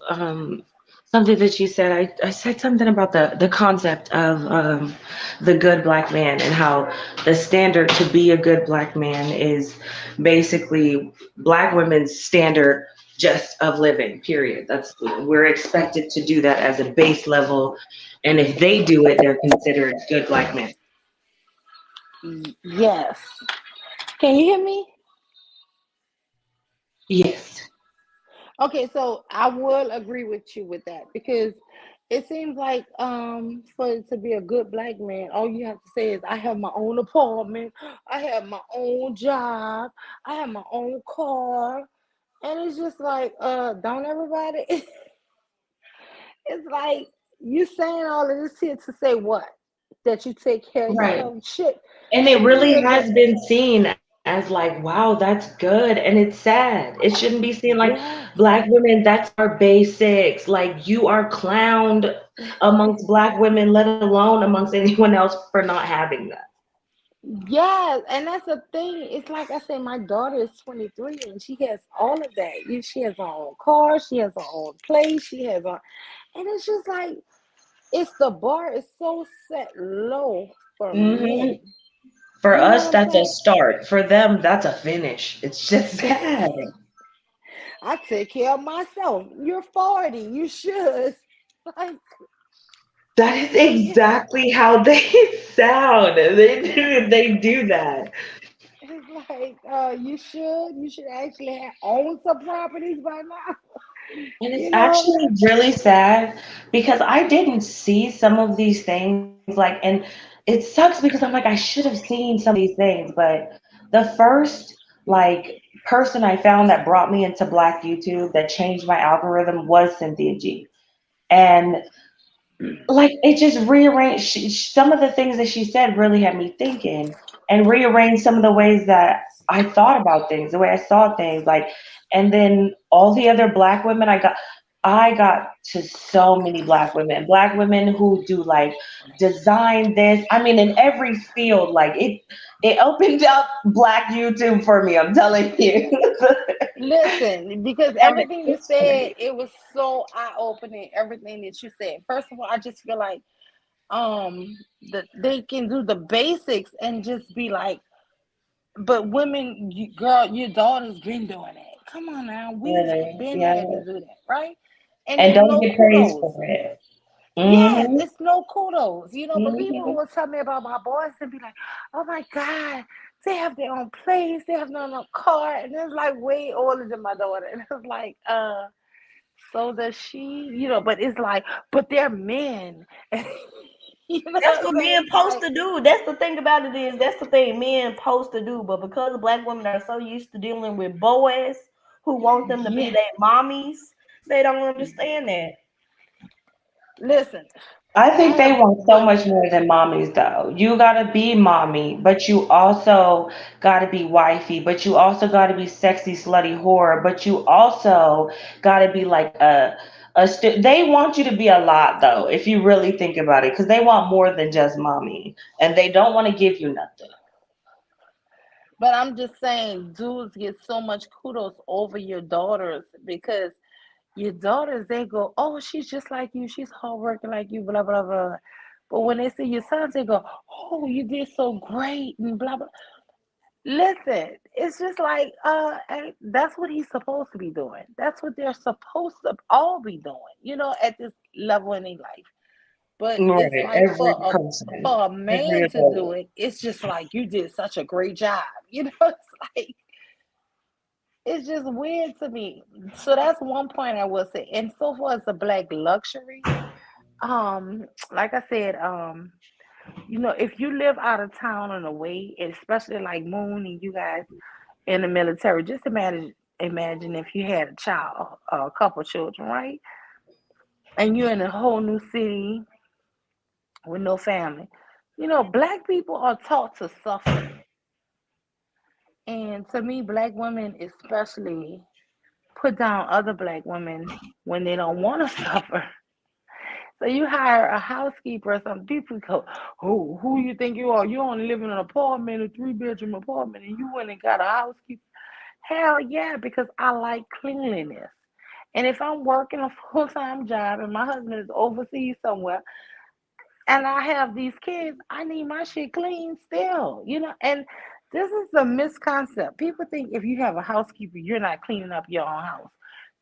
something that you said. I said something about the concept of the good black man and how the standard to be a good black man is basically black women's standard just of living. Period. That's we're expected to do that as a base level, and if they do it, they're considered good black men. Yes. Can you hear me? Yes. Okay, so I will agree with you with that because it seems like for it to be a good black man, all you have to say is I have my own apartment, I have my own job, I have my own car, and it's just like don't everybody it's like you saying all of this here to say what? That you take care of Right. yourself. Shit. And it Shit really is a has been seen as like, wow, that's good. And it's sad. It shouldn't be seen like yeah. black women, that's our basics. Like you are clowned amongst black women, let alone amongst anyone else for not having that. Yeah, and that's the thing. It's like I said, my daughter is 23 and she has all of that. She has her own car, she has her own place, she has her, and it's just like it's the bar is so set low for hmm men. For You know us, what I'm that's a saying? start. For them, that's a finish. It's just sad. I take care of myself. You're 40. You should. Like, That is yeah, exactly how they sound. They do that. it's like you should actually own some properties by now. And it's You know? actually really sad because I didn't see some of these things like, and it sucks because I'm like, I should have seen some of these things, but the first like person I found that brought me into Black YouTube that changed my algorithm was Cynthia G. And like it just rearranged some of the things that she said really had me thinking and rearranged some of the ways that I thought about things, the way I saw things, like, and then all the other black women I got to so many black women who do like design this, I mean in every field, like it opened up black YouTube for me, I'm telling you. Listen, because And everything you it's said, great. it was so eye opening. Everything that you said. First of all, I just feel like that they can do the basics and just be like, but women, girl, your daughter's been doing it. Come on now, we've been Yeah, had to do that, right? And and it's don't no get praised kudos. for it. Yes, hmm it's no kudos, but people hmm will tell me about my boys and be like, oh my God, they have their own place, they have their own car, and it's like way older than my daughter. And it's like, so does she, but it's like, but they're men. That's what men supposed to do. That's the thing about it is that's the thing men supposed to do. But because black women are so used to dealing with boys who want them to be their mommies, they don't understand that. Listen, I think they want so much more than mommies, though. You gotta be mommy, but you also gotta be wifey, but you also gotta be sexy, slutty whore, but you also gotta be like they want you to be a lot, though, if you really think about it, because they want more than just mommy, and they don't want to give you nothing. But I'm just saying, dudes get so much kudos over your daughters because your daughters, they go, oh, she's just like you. She's hardworking like you, blah, blah, blah. But when they see your sons, they go, oh, you did so great and blah, blah. Listen, it's just like, that's what he's supposed to be doing. That's what they're supposed to all be doing, at this level in their life. But it's Right, like every person, for a every man to do adult. it, it's just like you did such a great job. It's like it's just weird to me. So that's one point I will say. And so far as the black luxury, like I said, if you live out of town and away, especially like Moon and you guys in the military, just imagine if you had a child, a couple children, right? And you're in a whole new city with no family. Black people are taught to suffer. And to me, black women especially put down other black women when they don't want to suffer. So you hire a housekeeper or some people go, who you think you are? You only live in an apartment, a 3-bedroom apartment, and you went and got a housekeeper. Hell yeah, because I like cleanliness. And if I'm working a full-time job and my husband is overseas somewhere and I have these kids, I need my shit clean still. And this is a misconcept. People think if you have a housekeeper, you're not cleaning up your own house.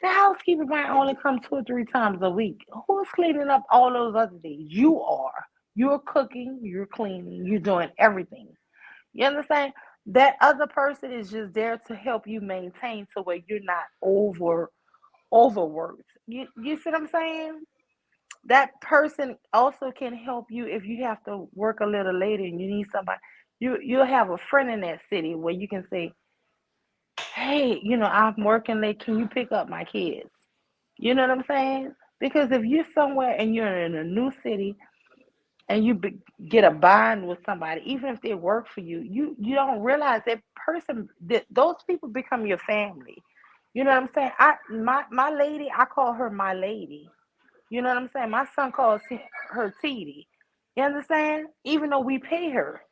The housekeeper might only come 2 or 3 times a week. Who's cleaning up all those other days? You are. You're cooking, you're cleaning, you're doing everything. You understand? That other person is just there to help you maintain to where you're not overworked. You see what I'm saying? That person also can help you if you have to work a little later and you need somebody. You'll have a friend in that city where you can say, hey, I'm working late. Can you pick up my kids? You know what I'm saying? Because if you're somewhere and you're in a new city and you get a bond with somebody, even if they work for you, you don't realize that those people become your family. You know what I'm saying? My lady, I call her my lady. You know what I'm saying? My son calls her Titi. You understand? Even though we pay her.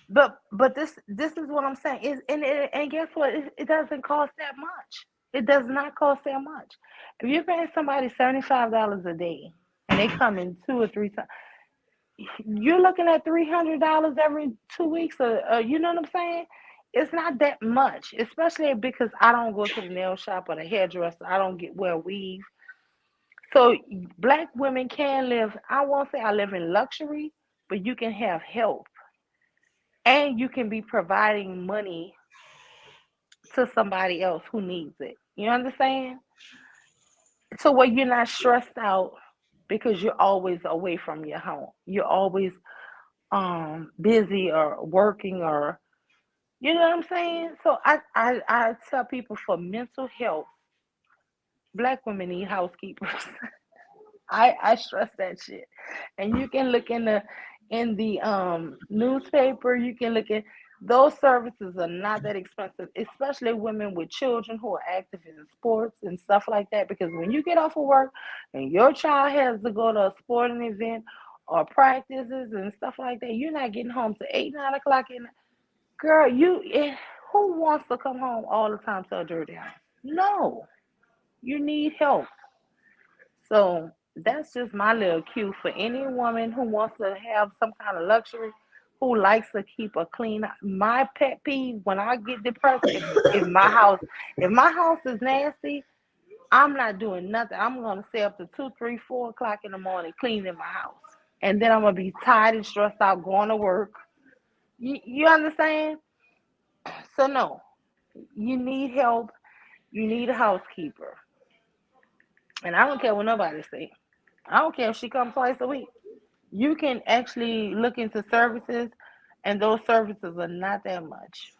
But this is what I'm saying. And guess what? It doesn't cost that much. It does not cost that much. If you're paying somebody $75 a day and they come in 2 or 3 times, you're looking at $300 every 2 weeks. You know what I'm saying? It's not that much, especially because I don't go to the nail shop or the hairdresser. I don't wear weave. So black women can live. I won't say I live in luxury, but you can have help and you can be providing money to somebody else who needs it. You understand? So where you're not stressed out because you're always away from your home. You're always busy or working or you know what I'm saying? So I tell people for mental health, black women need housekeepers. I stress that shit. And you can look in the newspaper, you can look at those services are not that expensive, especially women with children who are active in sports and stuff like that. Because when you get off of work and your child has to go to a sporting event or practices and stuff like that, you're not getting home to 8, 9 o'clock in. Girl, who wants to come home all the time to a dirty house? No, you need help. So that's just my little cue for any woman who wants to have some kind of luxury, who likes to keep a clean. My pet peeve when I get depressed, if my house is nasty, I'm not doing nothing. I'm gonna stay up to 2, 3, 4 o'clock in the morning cleaning my house, and then I'm gonna be tired and stressed out going to work. You understand? So no, you need help. You need a housekeeper, and I don't care what nobody say. I don't care if she comes twice a week. You can actually look into services, and those services are not that much.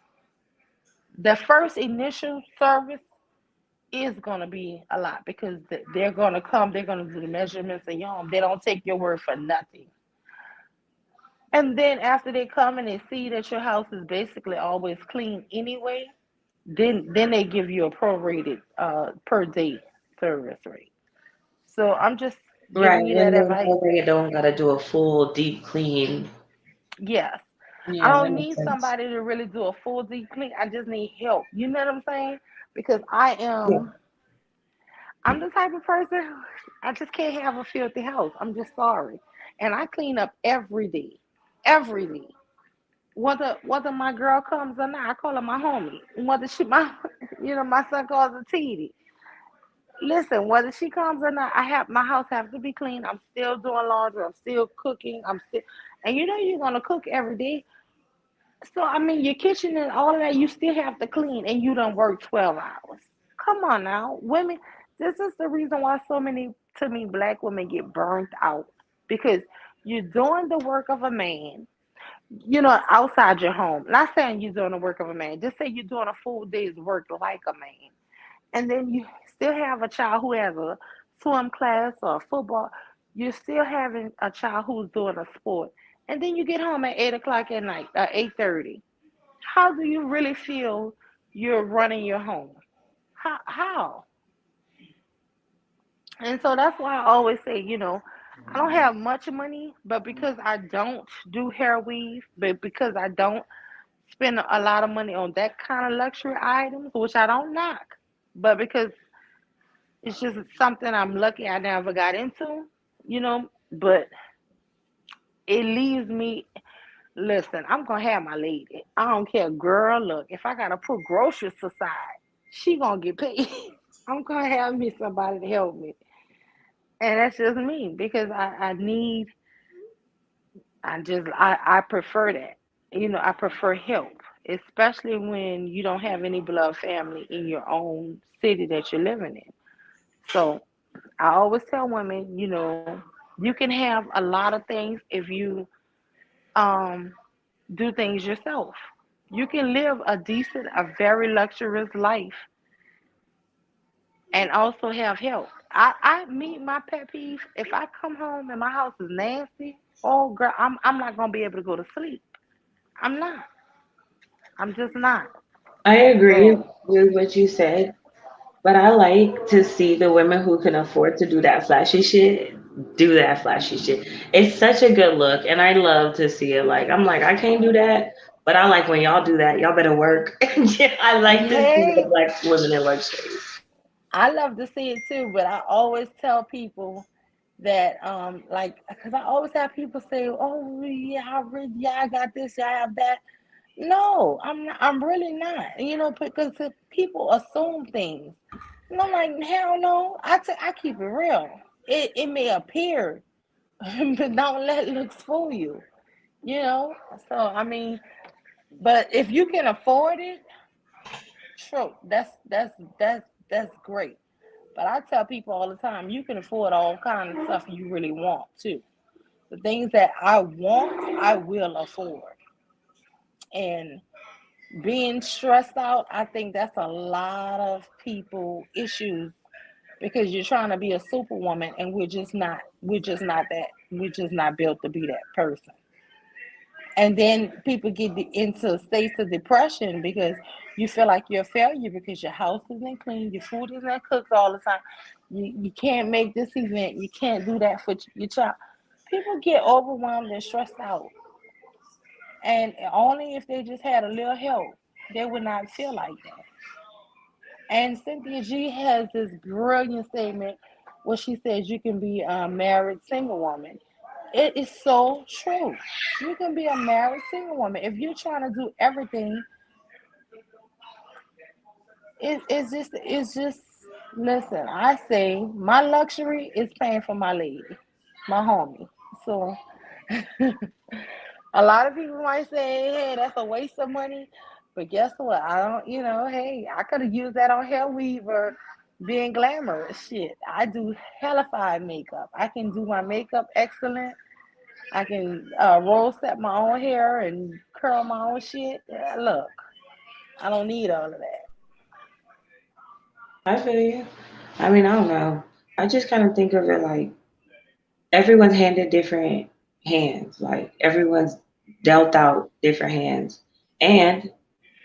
The first initial service is going to be a lot because they're going to come, they're going to do the measurements of your home. They don't take your word for nothing. And then after they come and they see that your house is basically always clean anyway, then they give you a prorated per day service rate. So I'm just Right, giving you that and then advice. they don't gotta do a full deep clean. Yes. I Yeah, that don't makes need sense. somebody to really do a full deep clean. I just need help. You know what I'm saying? Because Yeah. I'm the type of person I just can't have a filthy house. I'm just sorry. And I clean up every day. Every day. Whether my girl comes or not, I call her my homie. Whether she my my son calls her Titi. Listen, whether she comes or not, I have my house have to be clean. I'm still doing laundry. I'm still cooking. And you're gonna cook every day. So I mean, your kitchen and all of that, you still have to clean, and you don't work 12 hours. Come on now, women. This is the reason why so many, to me, black women get burnt out because you're doing the work of a man. Outside your home. Not saying you're doing the work of a man. Just say you're doing a full day's work like a man, and then you still have a child who has a swim class or a football. You're still having a child who's doing a sport, and then you get home at 8 o'clock at night, 8:30. How do you really feel you're running your home? How? And so that's why I always say, I don't have much money, but because I don't do hair weave, but because I don't spend a lot of money on that kind of luxury items, which I don't knock, but because it's just something I'm lucky I never got into, but it leaves me. Listen, I'm gonna have my lady. I don't care, girl. Look, if I gotta put groceries aside, she gonna get paid. I'm gonna have me somebody to help me, and that's just me because I need. I prefer that. I prefer help, especially when you don't have any blood family in your own city that you're living in. So I always tell women, you can have a lot of things if you um do things yourself. You can live a very luxurious life and also have help. My pet peeve, if I come home and my house is nasty, oh girl, I'm not gonna be able to go to sleep. I'm not. I'm just not. I agree So with what you said, but I like to see the women who can afford to do that flashy shit do that flashy shit. It's such a good look, and I love to see it. Like I'm like, I can't do that, but I like when y'all do that. Y'all better work. Yeah, I like to see the hey, black women in luxury. I love to see it too, but I always tell people that like because I always have people say, "Oh yeah, I got this, yeah, I have that." No, I'm not, I'm really not. Because people assume things, and I'm like, hell no. I keep it real. It may appear, but don't let looks fool you. You know. So I mean, but if you can afford it, true. That's great. But I tell people all the time, you can afford all kinds of stuff you really want too. The things that I want, I will afford. And being stressed out, I think that's a lot of people issues because you're trying to be a superwoman and we're just not that. We're just not built to be that person. And then people get into states of depression because you feel like you're a failure because your house isn't clean, your food isn't cooked all the time. You can't make this event, you can't do that for your child. People get overwhelmed and stressed out. And only if they just had a little help, they would not feel like that. And Cynthia G has this brilliant statement where she says you can be a married single woman. It is so true. You can be a married single woman. If you're trying to do everything, it's just listen, I say my luxury is paying for my lady, my homie. So a lot of people might say, hey, that's a waste of money. But guess what? I don't, hey, I could have used that on hair weave or being glamorous. Shit, I do hellified makeup. I can do my makeup excellent. I can roll set my own hair and curl my own shit. Yeah, look, I don't need all of that. I feel you. I mean, I don't know. I just kind of think of it like everyone's handed different hands. Like everyone's dealt out different hands, and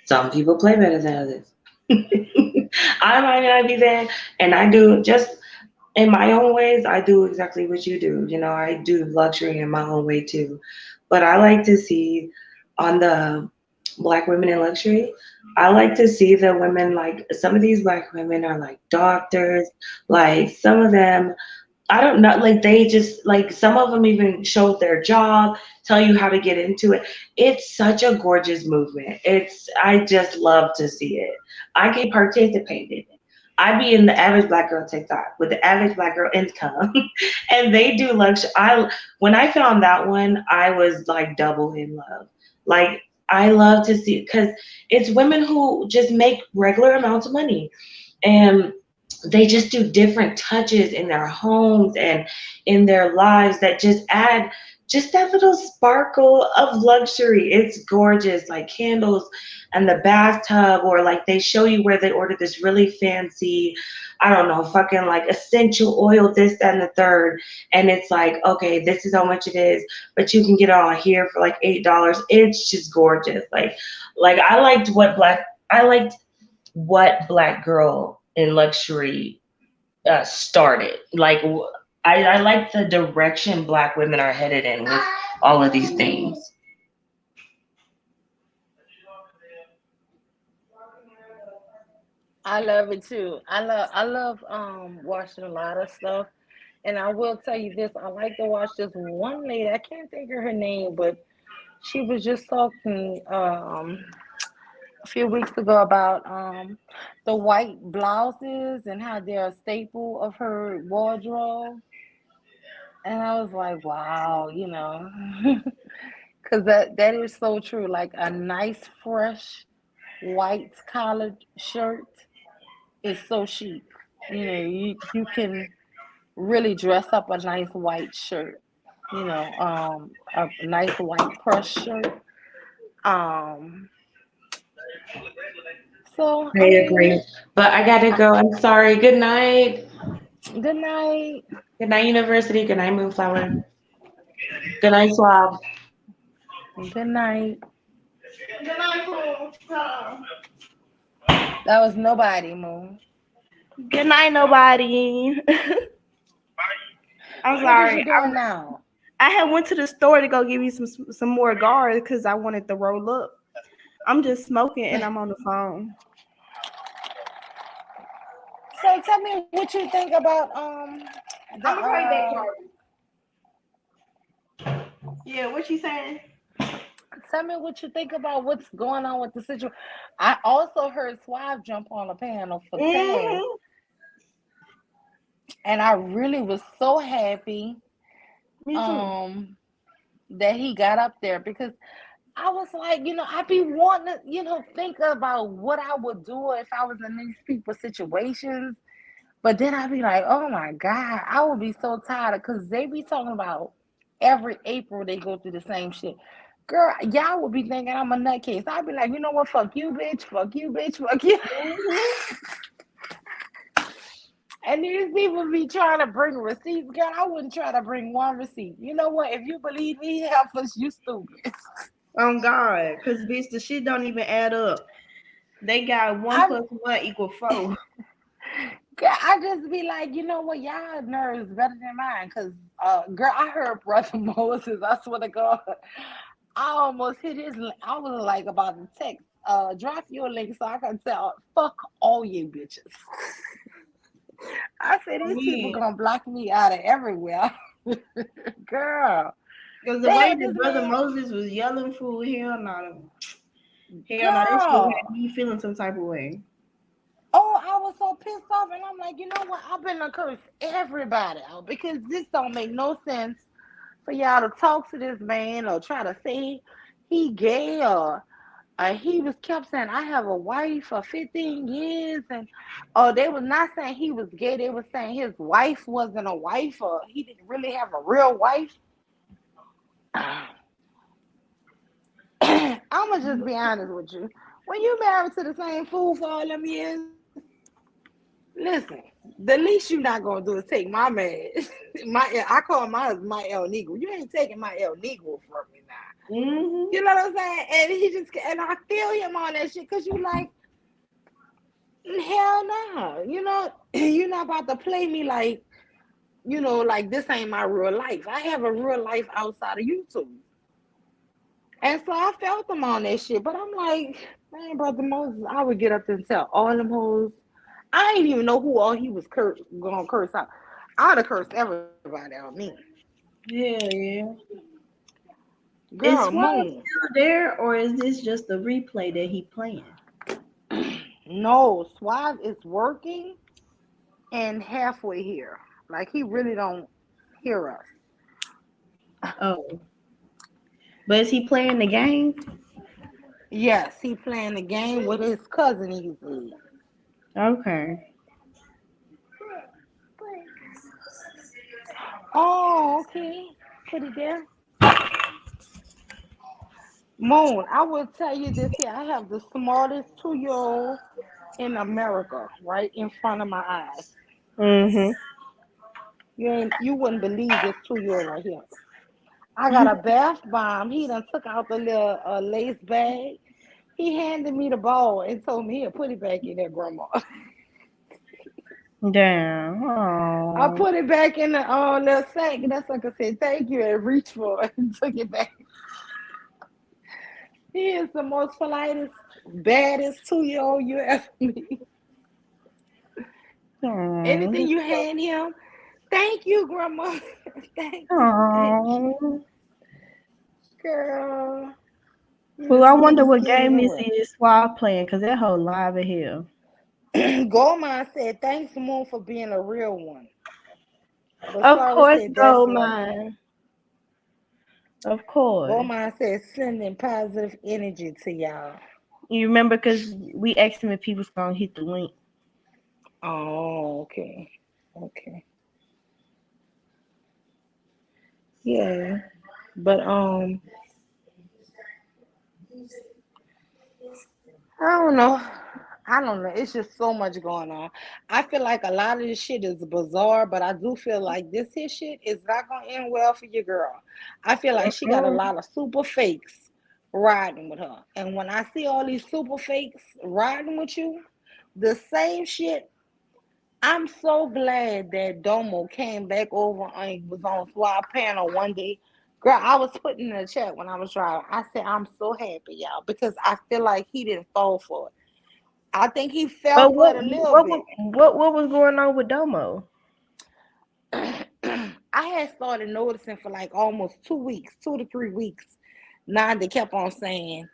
some people play better than others. I might not be there, and I do just in my own ways. I do exactly what you do. You know, I do luxury in my own way too. But I like to see on the Black women in luxury. I like to see the women like some of these Black women are like doctors. Like some of them I don't know, like they just like some of them even show their job, tell you how to get into it. It's such a gorgeous movement. I just love to see it. I can participate in it. I be in the average black girl TikTok with the average black girl income, and they do luxury. I when I found that one, I was like double in love. Like I love to see because it's women who just make regular amounts of money, and they just do different touches in their homes and in their lives that just add just that little sparkle of luxury. It's gorgeous, like candles and the bathtub, or like they show you where they ordered this really fancy, I don't know, fucking like essential oil, this, that, and the third. And it's like, okay, this is how much it is, but you can get it on here for like $8. It's just gorgeous. Like I liked what black girl in luxury started. Like I like the direction black women are headed in with all of these things. I love it too. I love watching a lot of stuff. And I will tell you this, I like to watch this one lady. I can't think of her name, but she was just talking a few weeks ago about the white blouses and how they're a staple of her wardrobe. And I was like, wow, because that is so true. Like a nice, fresh white collared shirt is so chic. You can really dress up a nice white shirt. A nice white press shirt. Um, so I I agree. mean, But I gotta go. I'm sorry. Good night. good night. Good night, University. Good night, Moonflower. Good night, Suave. Good night. Good night, Pooh. That was nobody, Moon. Good night, nobody. I'm What is sorry. you doing now? I had went to the store to go give you some more guards because I wanted to roll up. I'm just smoking and I'm on the phone. So tell me what you think about the I'm gonna call you back, Charlie. Yeah, what you saying? tell me what you think about what's going on with the situation. I also heard Suave jump on a panel for Taz, and I really was so happy Me too. that he got up there because I was like, I'd be wanting to, think about what I would do if I was in these people's situations. But then I'd be like, oh my God, I would be so tired because they be talking about every April they go through the same shit. Girl, y'all would be thinking I'm a nutcase. I'd be like, you know what? Fuck you, bitch. Fuck you, bitch. Fuck you. And these people be trying to bring receipts. Girl, I wouldn't try to bring one receipt. You know what? If you believe me, help us, you stupid. Oh God, because bitch, the shit don't even add up. They got 1 + 1 = 4. I just be like, you know what, y'all nerves better than mine. Cause girl, I heard Brother Moses, I swear to God, I almost hit his I was like about to text, drop your link so I can tell fuck all you bitches. I said these people gonna block me out of everywhere. Girl. Because the way that Brother Moses was yelling for hell no. Hell no, that shit had me feeling some type of way. Oh, I was so pissed off, and I'm like, you know what? I've been to curse everybody out because this don't make no sense for y'all to talk to this man or try to say he gay or he was kept saying I have a wife for 15 years, and they was not saying he was gay. They were saying his wife wasn't a wife or he didn't really have a real wife. I'ma just be honest with you. When you married to the same fool for all them years, listen, the least you're not gonna do is take my man. I call my husband my El Negro. You ain't taking my El Negro from me now. Mm-hmm. You know what I'm saying? And I feel him on that shit because you like, hell no. You know, you're not about to play me like, like this ain't my real life. I have a real life outside of YouTube. And so I felt them on that shit. But I'm like, man, Brother Moses, I would get up there and tell all them hoes. I didn't even know who all he was gonna curse out. I'd have cursed everybody out me. Hell yeah. Is Girl, Swab Moon. still there, or is this just a replay that he playing? No, Swab is working and halfway here. Like he really don't hear us. Oh. But is he playing the game? Yes, he playing the game with his cousin usually. Okay. Oh, okay. Put it there. Moon, I will tell you this here. I have the smartest 2-year-old in America right in front of my eyes. Mm-hmm. You wouldn't believe this 2-year-old right here. I got a bath bomb. He done took out the little lace bag. He handed me the ball and told me, here, put it back in there, Grandma. Damn. Oh. I put it back in the little sack, and that sucker said, thank you, and reached for it and took it back. He is the most politest, baddest 2-year-old you ever meet. Anything you hand him, thank you, Grandma. Thank you. Girl. Well, I wonder what game this is Swab playing, because that whole live in here. Goldmine said, thanks, Moon, for being a real one. But Of course, Goldmine. Of course. Goldmine said, sending positive energy to y'all. You remember, because we asked him if he was going to hit the link. Oh, okay. Okay. Yeah. But, I don't know. It's just so much going on. I feel like a lot of this shit is bizarre, but I do feel like this here shit is not going to end well for your girl. I feel like she got a lot of super fakes riding with her. And when I see all these super fakes riding with you, the same shit, I'm so glad that Domo came back over and was on Swap panel one day. Girl, I was putting in the chat when I was driving. I said, I'm so happy, y'all, because I feel like he didn't fall for it. I think he fell for it a little bit. What was going on with Domo? I had started noticing for like almost 2 weeks, 2 to 3 weeks. Nanda kept on saying,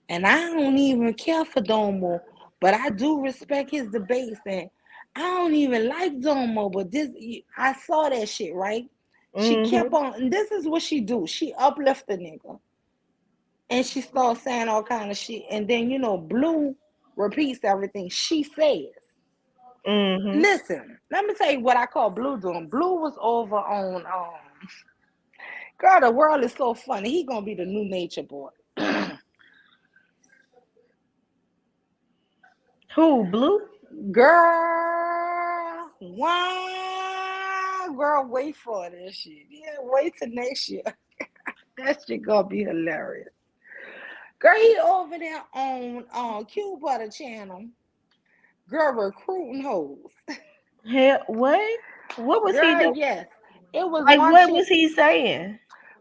and I don't even care for Domo, but I do respect his debates, and I don't even like Domo, but I saw that shit, right? She kept on, and this is what she do. She uplift the nigga. And she starts saying all kind of shit. And then, Blue repeats everything she says. Listen, let me tell you what I call Blue doing. Blue was over on, girl, the world is so funny. He gonna be the new Nature Boy. Who, Blue? Girl, wow, girl, wait for this shit. Yeah, wait till next year. That shit gonna be hilarious. Girl, he over there on Q Butter channel. Girl, recruiting hoes. Hell, what? What was he doing? Yes. It was like, one what chick, was he saying?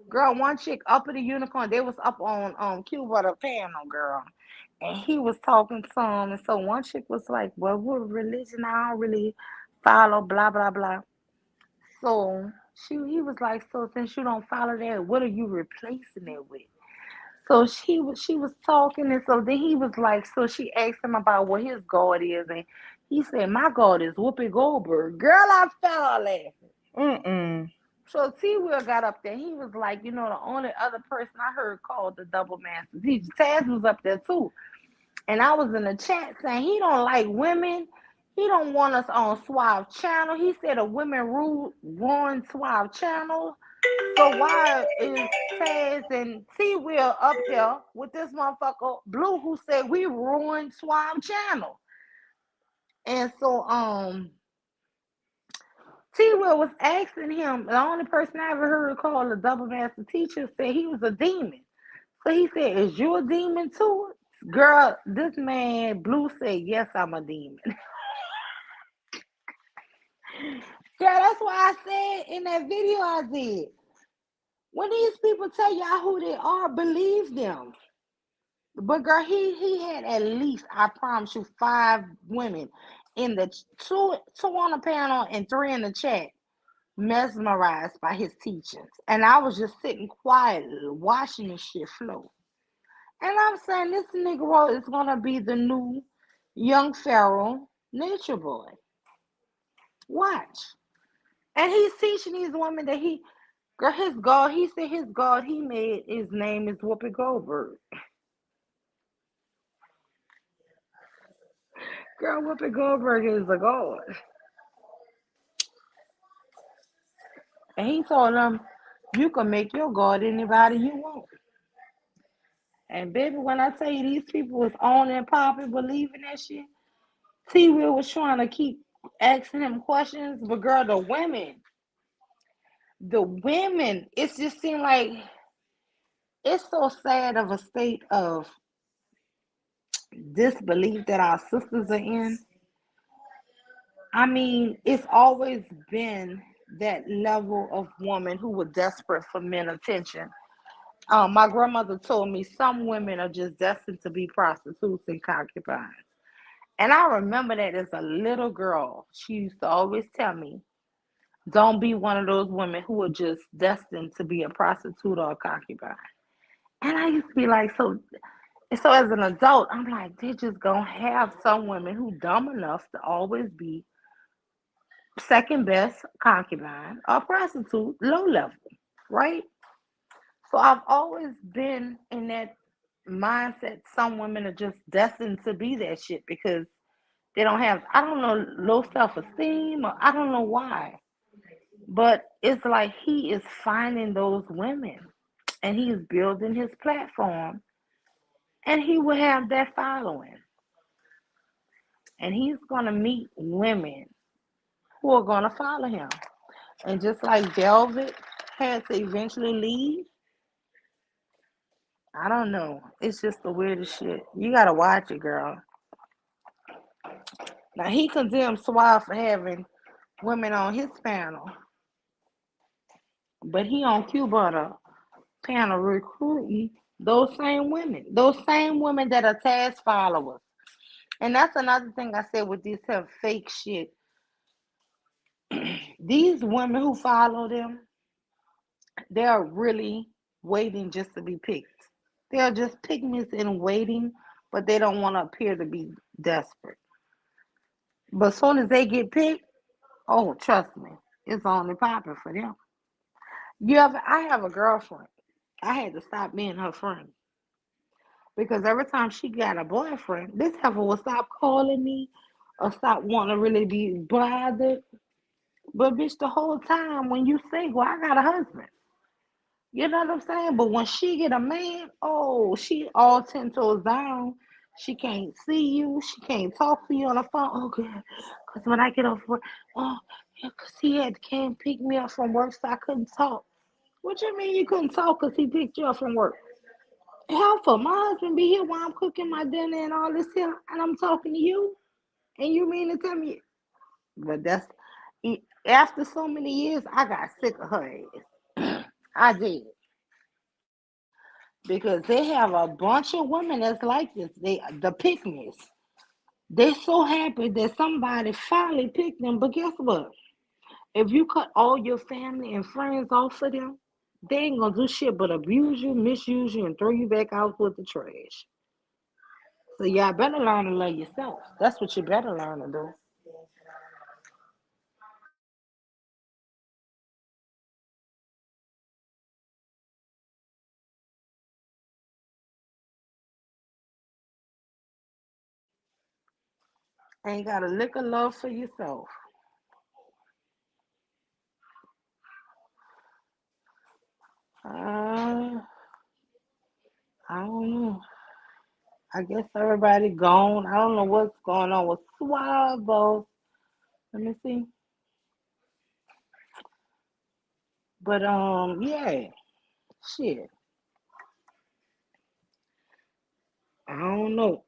Girl, one chick up at the unicorn, they was up on Q Butter panel, girl. And he was talking some, and so one chick was like, well, what religion? I don't really follow, blah, blah, blah. So he was like, so since you don't follow that, what are you replacing it with? So she was talking, and so then he was like, so she asked him about what his God is, and he said, my God is Whoopi Goldberg. Girl, I fell laughing. So T-Will got up there. He was like, the only other person I heard called the double master teacher. Taz was up there too. And I was in the chat saying he don't like women. He don't want us on Suave channel. He said a women rule ruin Suave channel. So why is Taz and T Will up here with this motherfucker Blue who said we ruined Swamp Channel? And so T Will was asking him, the only person I ever heard call a double master teacher said he was a demon. So he said, is you a demon too? Girl, this man Blue said, yes, I'm a demon. Yeah, that's why I said in that video I did. When these people tell y'all who they are, believe them. But girl, he had at least, I promise you, 5 women in the two on the panel and 3 in the chat, mesmerized by his teachings. And I was just sitting quietly watching this shit flow. And I'm saying this Negro is gonna be the new young Pharaoh Nature Boy. Watch. And he's teaching these women that girl, his God, he said his God he made, his name is Whoopi Goldberg. Girl, Whoopi Goldberg is a god. And he told them, you can make your God anybody you want. And baby, when I tell you these people was on and popping, believing that shit, T Will was trying to keep asking him questions, but girl, the women, it just seemed like it's so sad of a state of disbelief that our sisters are in. I mean, it's always been that level of woman who were desperate for men attention. My grandmother told me some women are just destined to be prostitutes and concubines. And I remember that as a little girl. She used to always tell me, don't be one of those women who are just destined to be a prostitute or a concubine. And I used to be like, so as an adult, I'm like, they're just gonna have some women who dumb enough to always be second best concubine or prostitute, low level, right? So I've always been in that mindset. Some women are just destined to be that shit because they don't have, I don't know, low self esteem, or I don't know why. But it's like he is finding those women and he is building his platform and he will have that following. And he's going to meet women who are going to follow him. And just like Velvet had to eventually leave, I don't know. It's just the weirdest shit. You got to watch it, girl. Now, he condemned Suave for having women on his panel, but he on Cuba panel recruiting those same women that are task followers. And that's another thing I said with this fake shit. These women who follow them, they're really waiting just to be picked. They're just pygmies in waiting, but they don't want to appear to be desperate. But as soon as they get picked, oh, trust me, it's only popping for them. I have a girlfriend. I had to stop being her friend because every time she got a boyfriend, this heifer will stop calling me or stop wanting to really be bothered. But bitch, the whole time when you single, I got a husband. You know what I'm saying? But when she get a man, oh, she all 10 toes down. She can't see you. She can't talk to you on the phone. Oh, good. Because when I get off work, oh, yeah, because came pick me up from work, so I couldn't talk. What you mean you couldn't talk because he picked you up from work? Hell, for my husband be here while I'm cooking my dinner and all this here, and I'm talking to you, and you mean to tell me? But after so many years, I got sick of her ass. I did. Because they have a bunch of women that's like this. The pick-mes. They're so happy that somebody finally picked them. But guess what? If you cut all your family and friends off of them, they ain't gonna do shit but abuse you, misuse you, and throw you back out with the trash. So y'all better learn to love yourself. That's what you better learn to do. Ain't got a lick of love for yourself. I don't know. I guess everybody gone. I don't know what's going on with Swabos. Let me see. But yeah, shit. I don't know.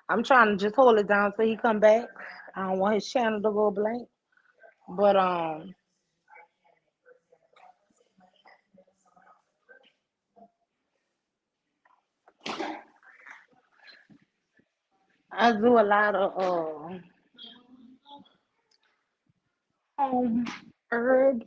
I'm trying to just hold it down till he come back. I don't want his channel to go blank. But I do a lot of home herbs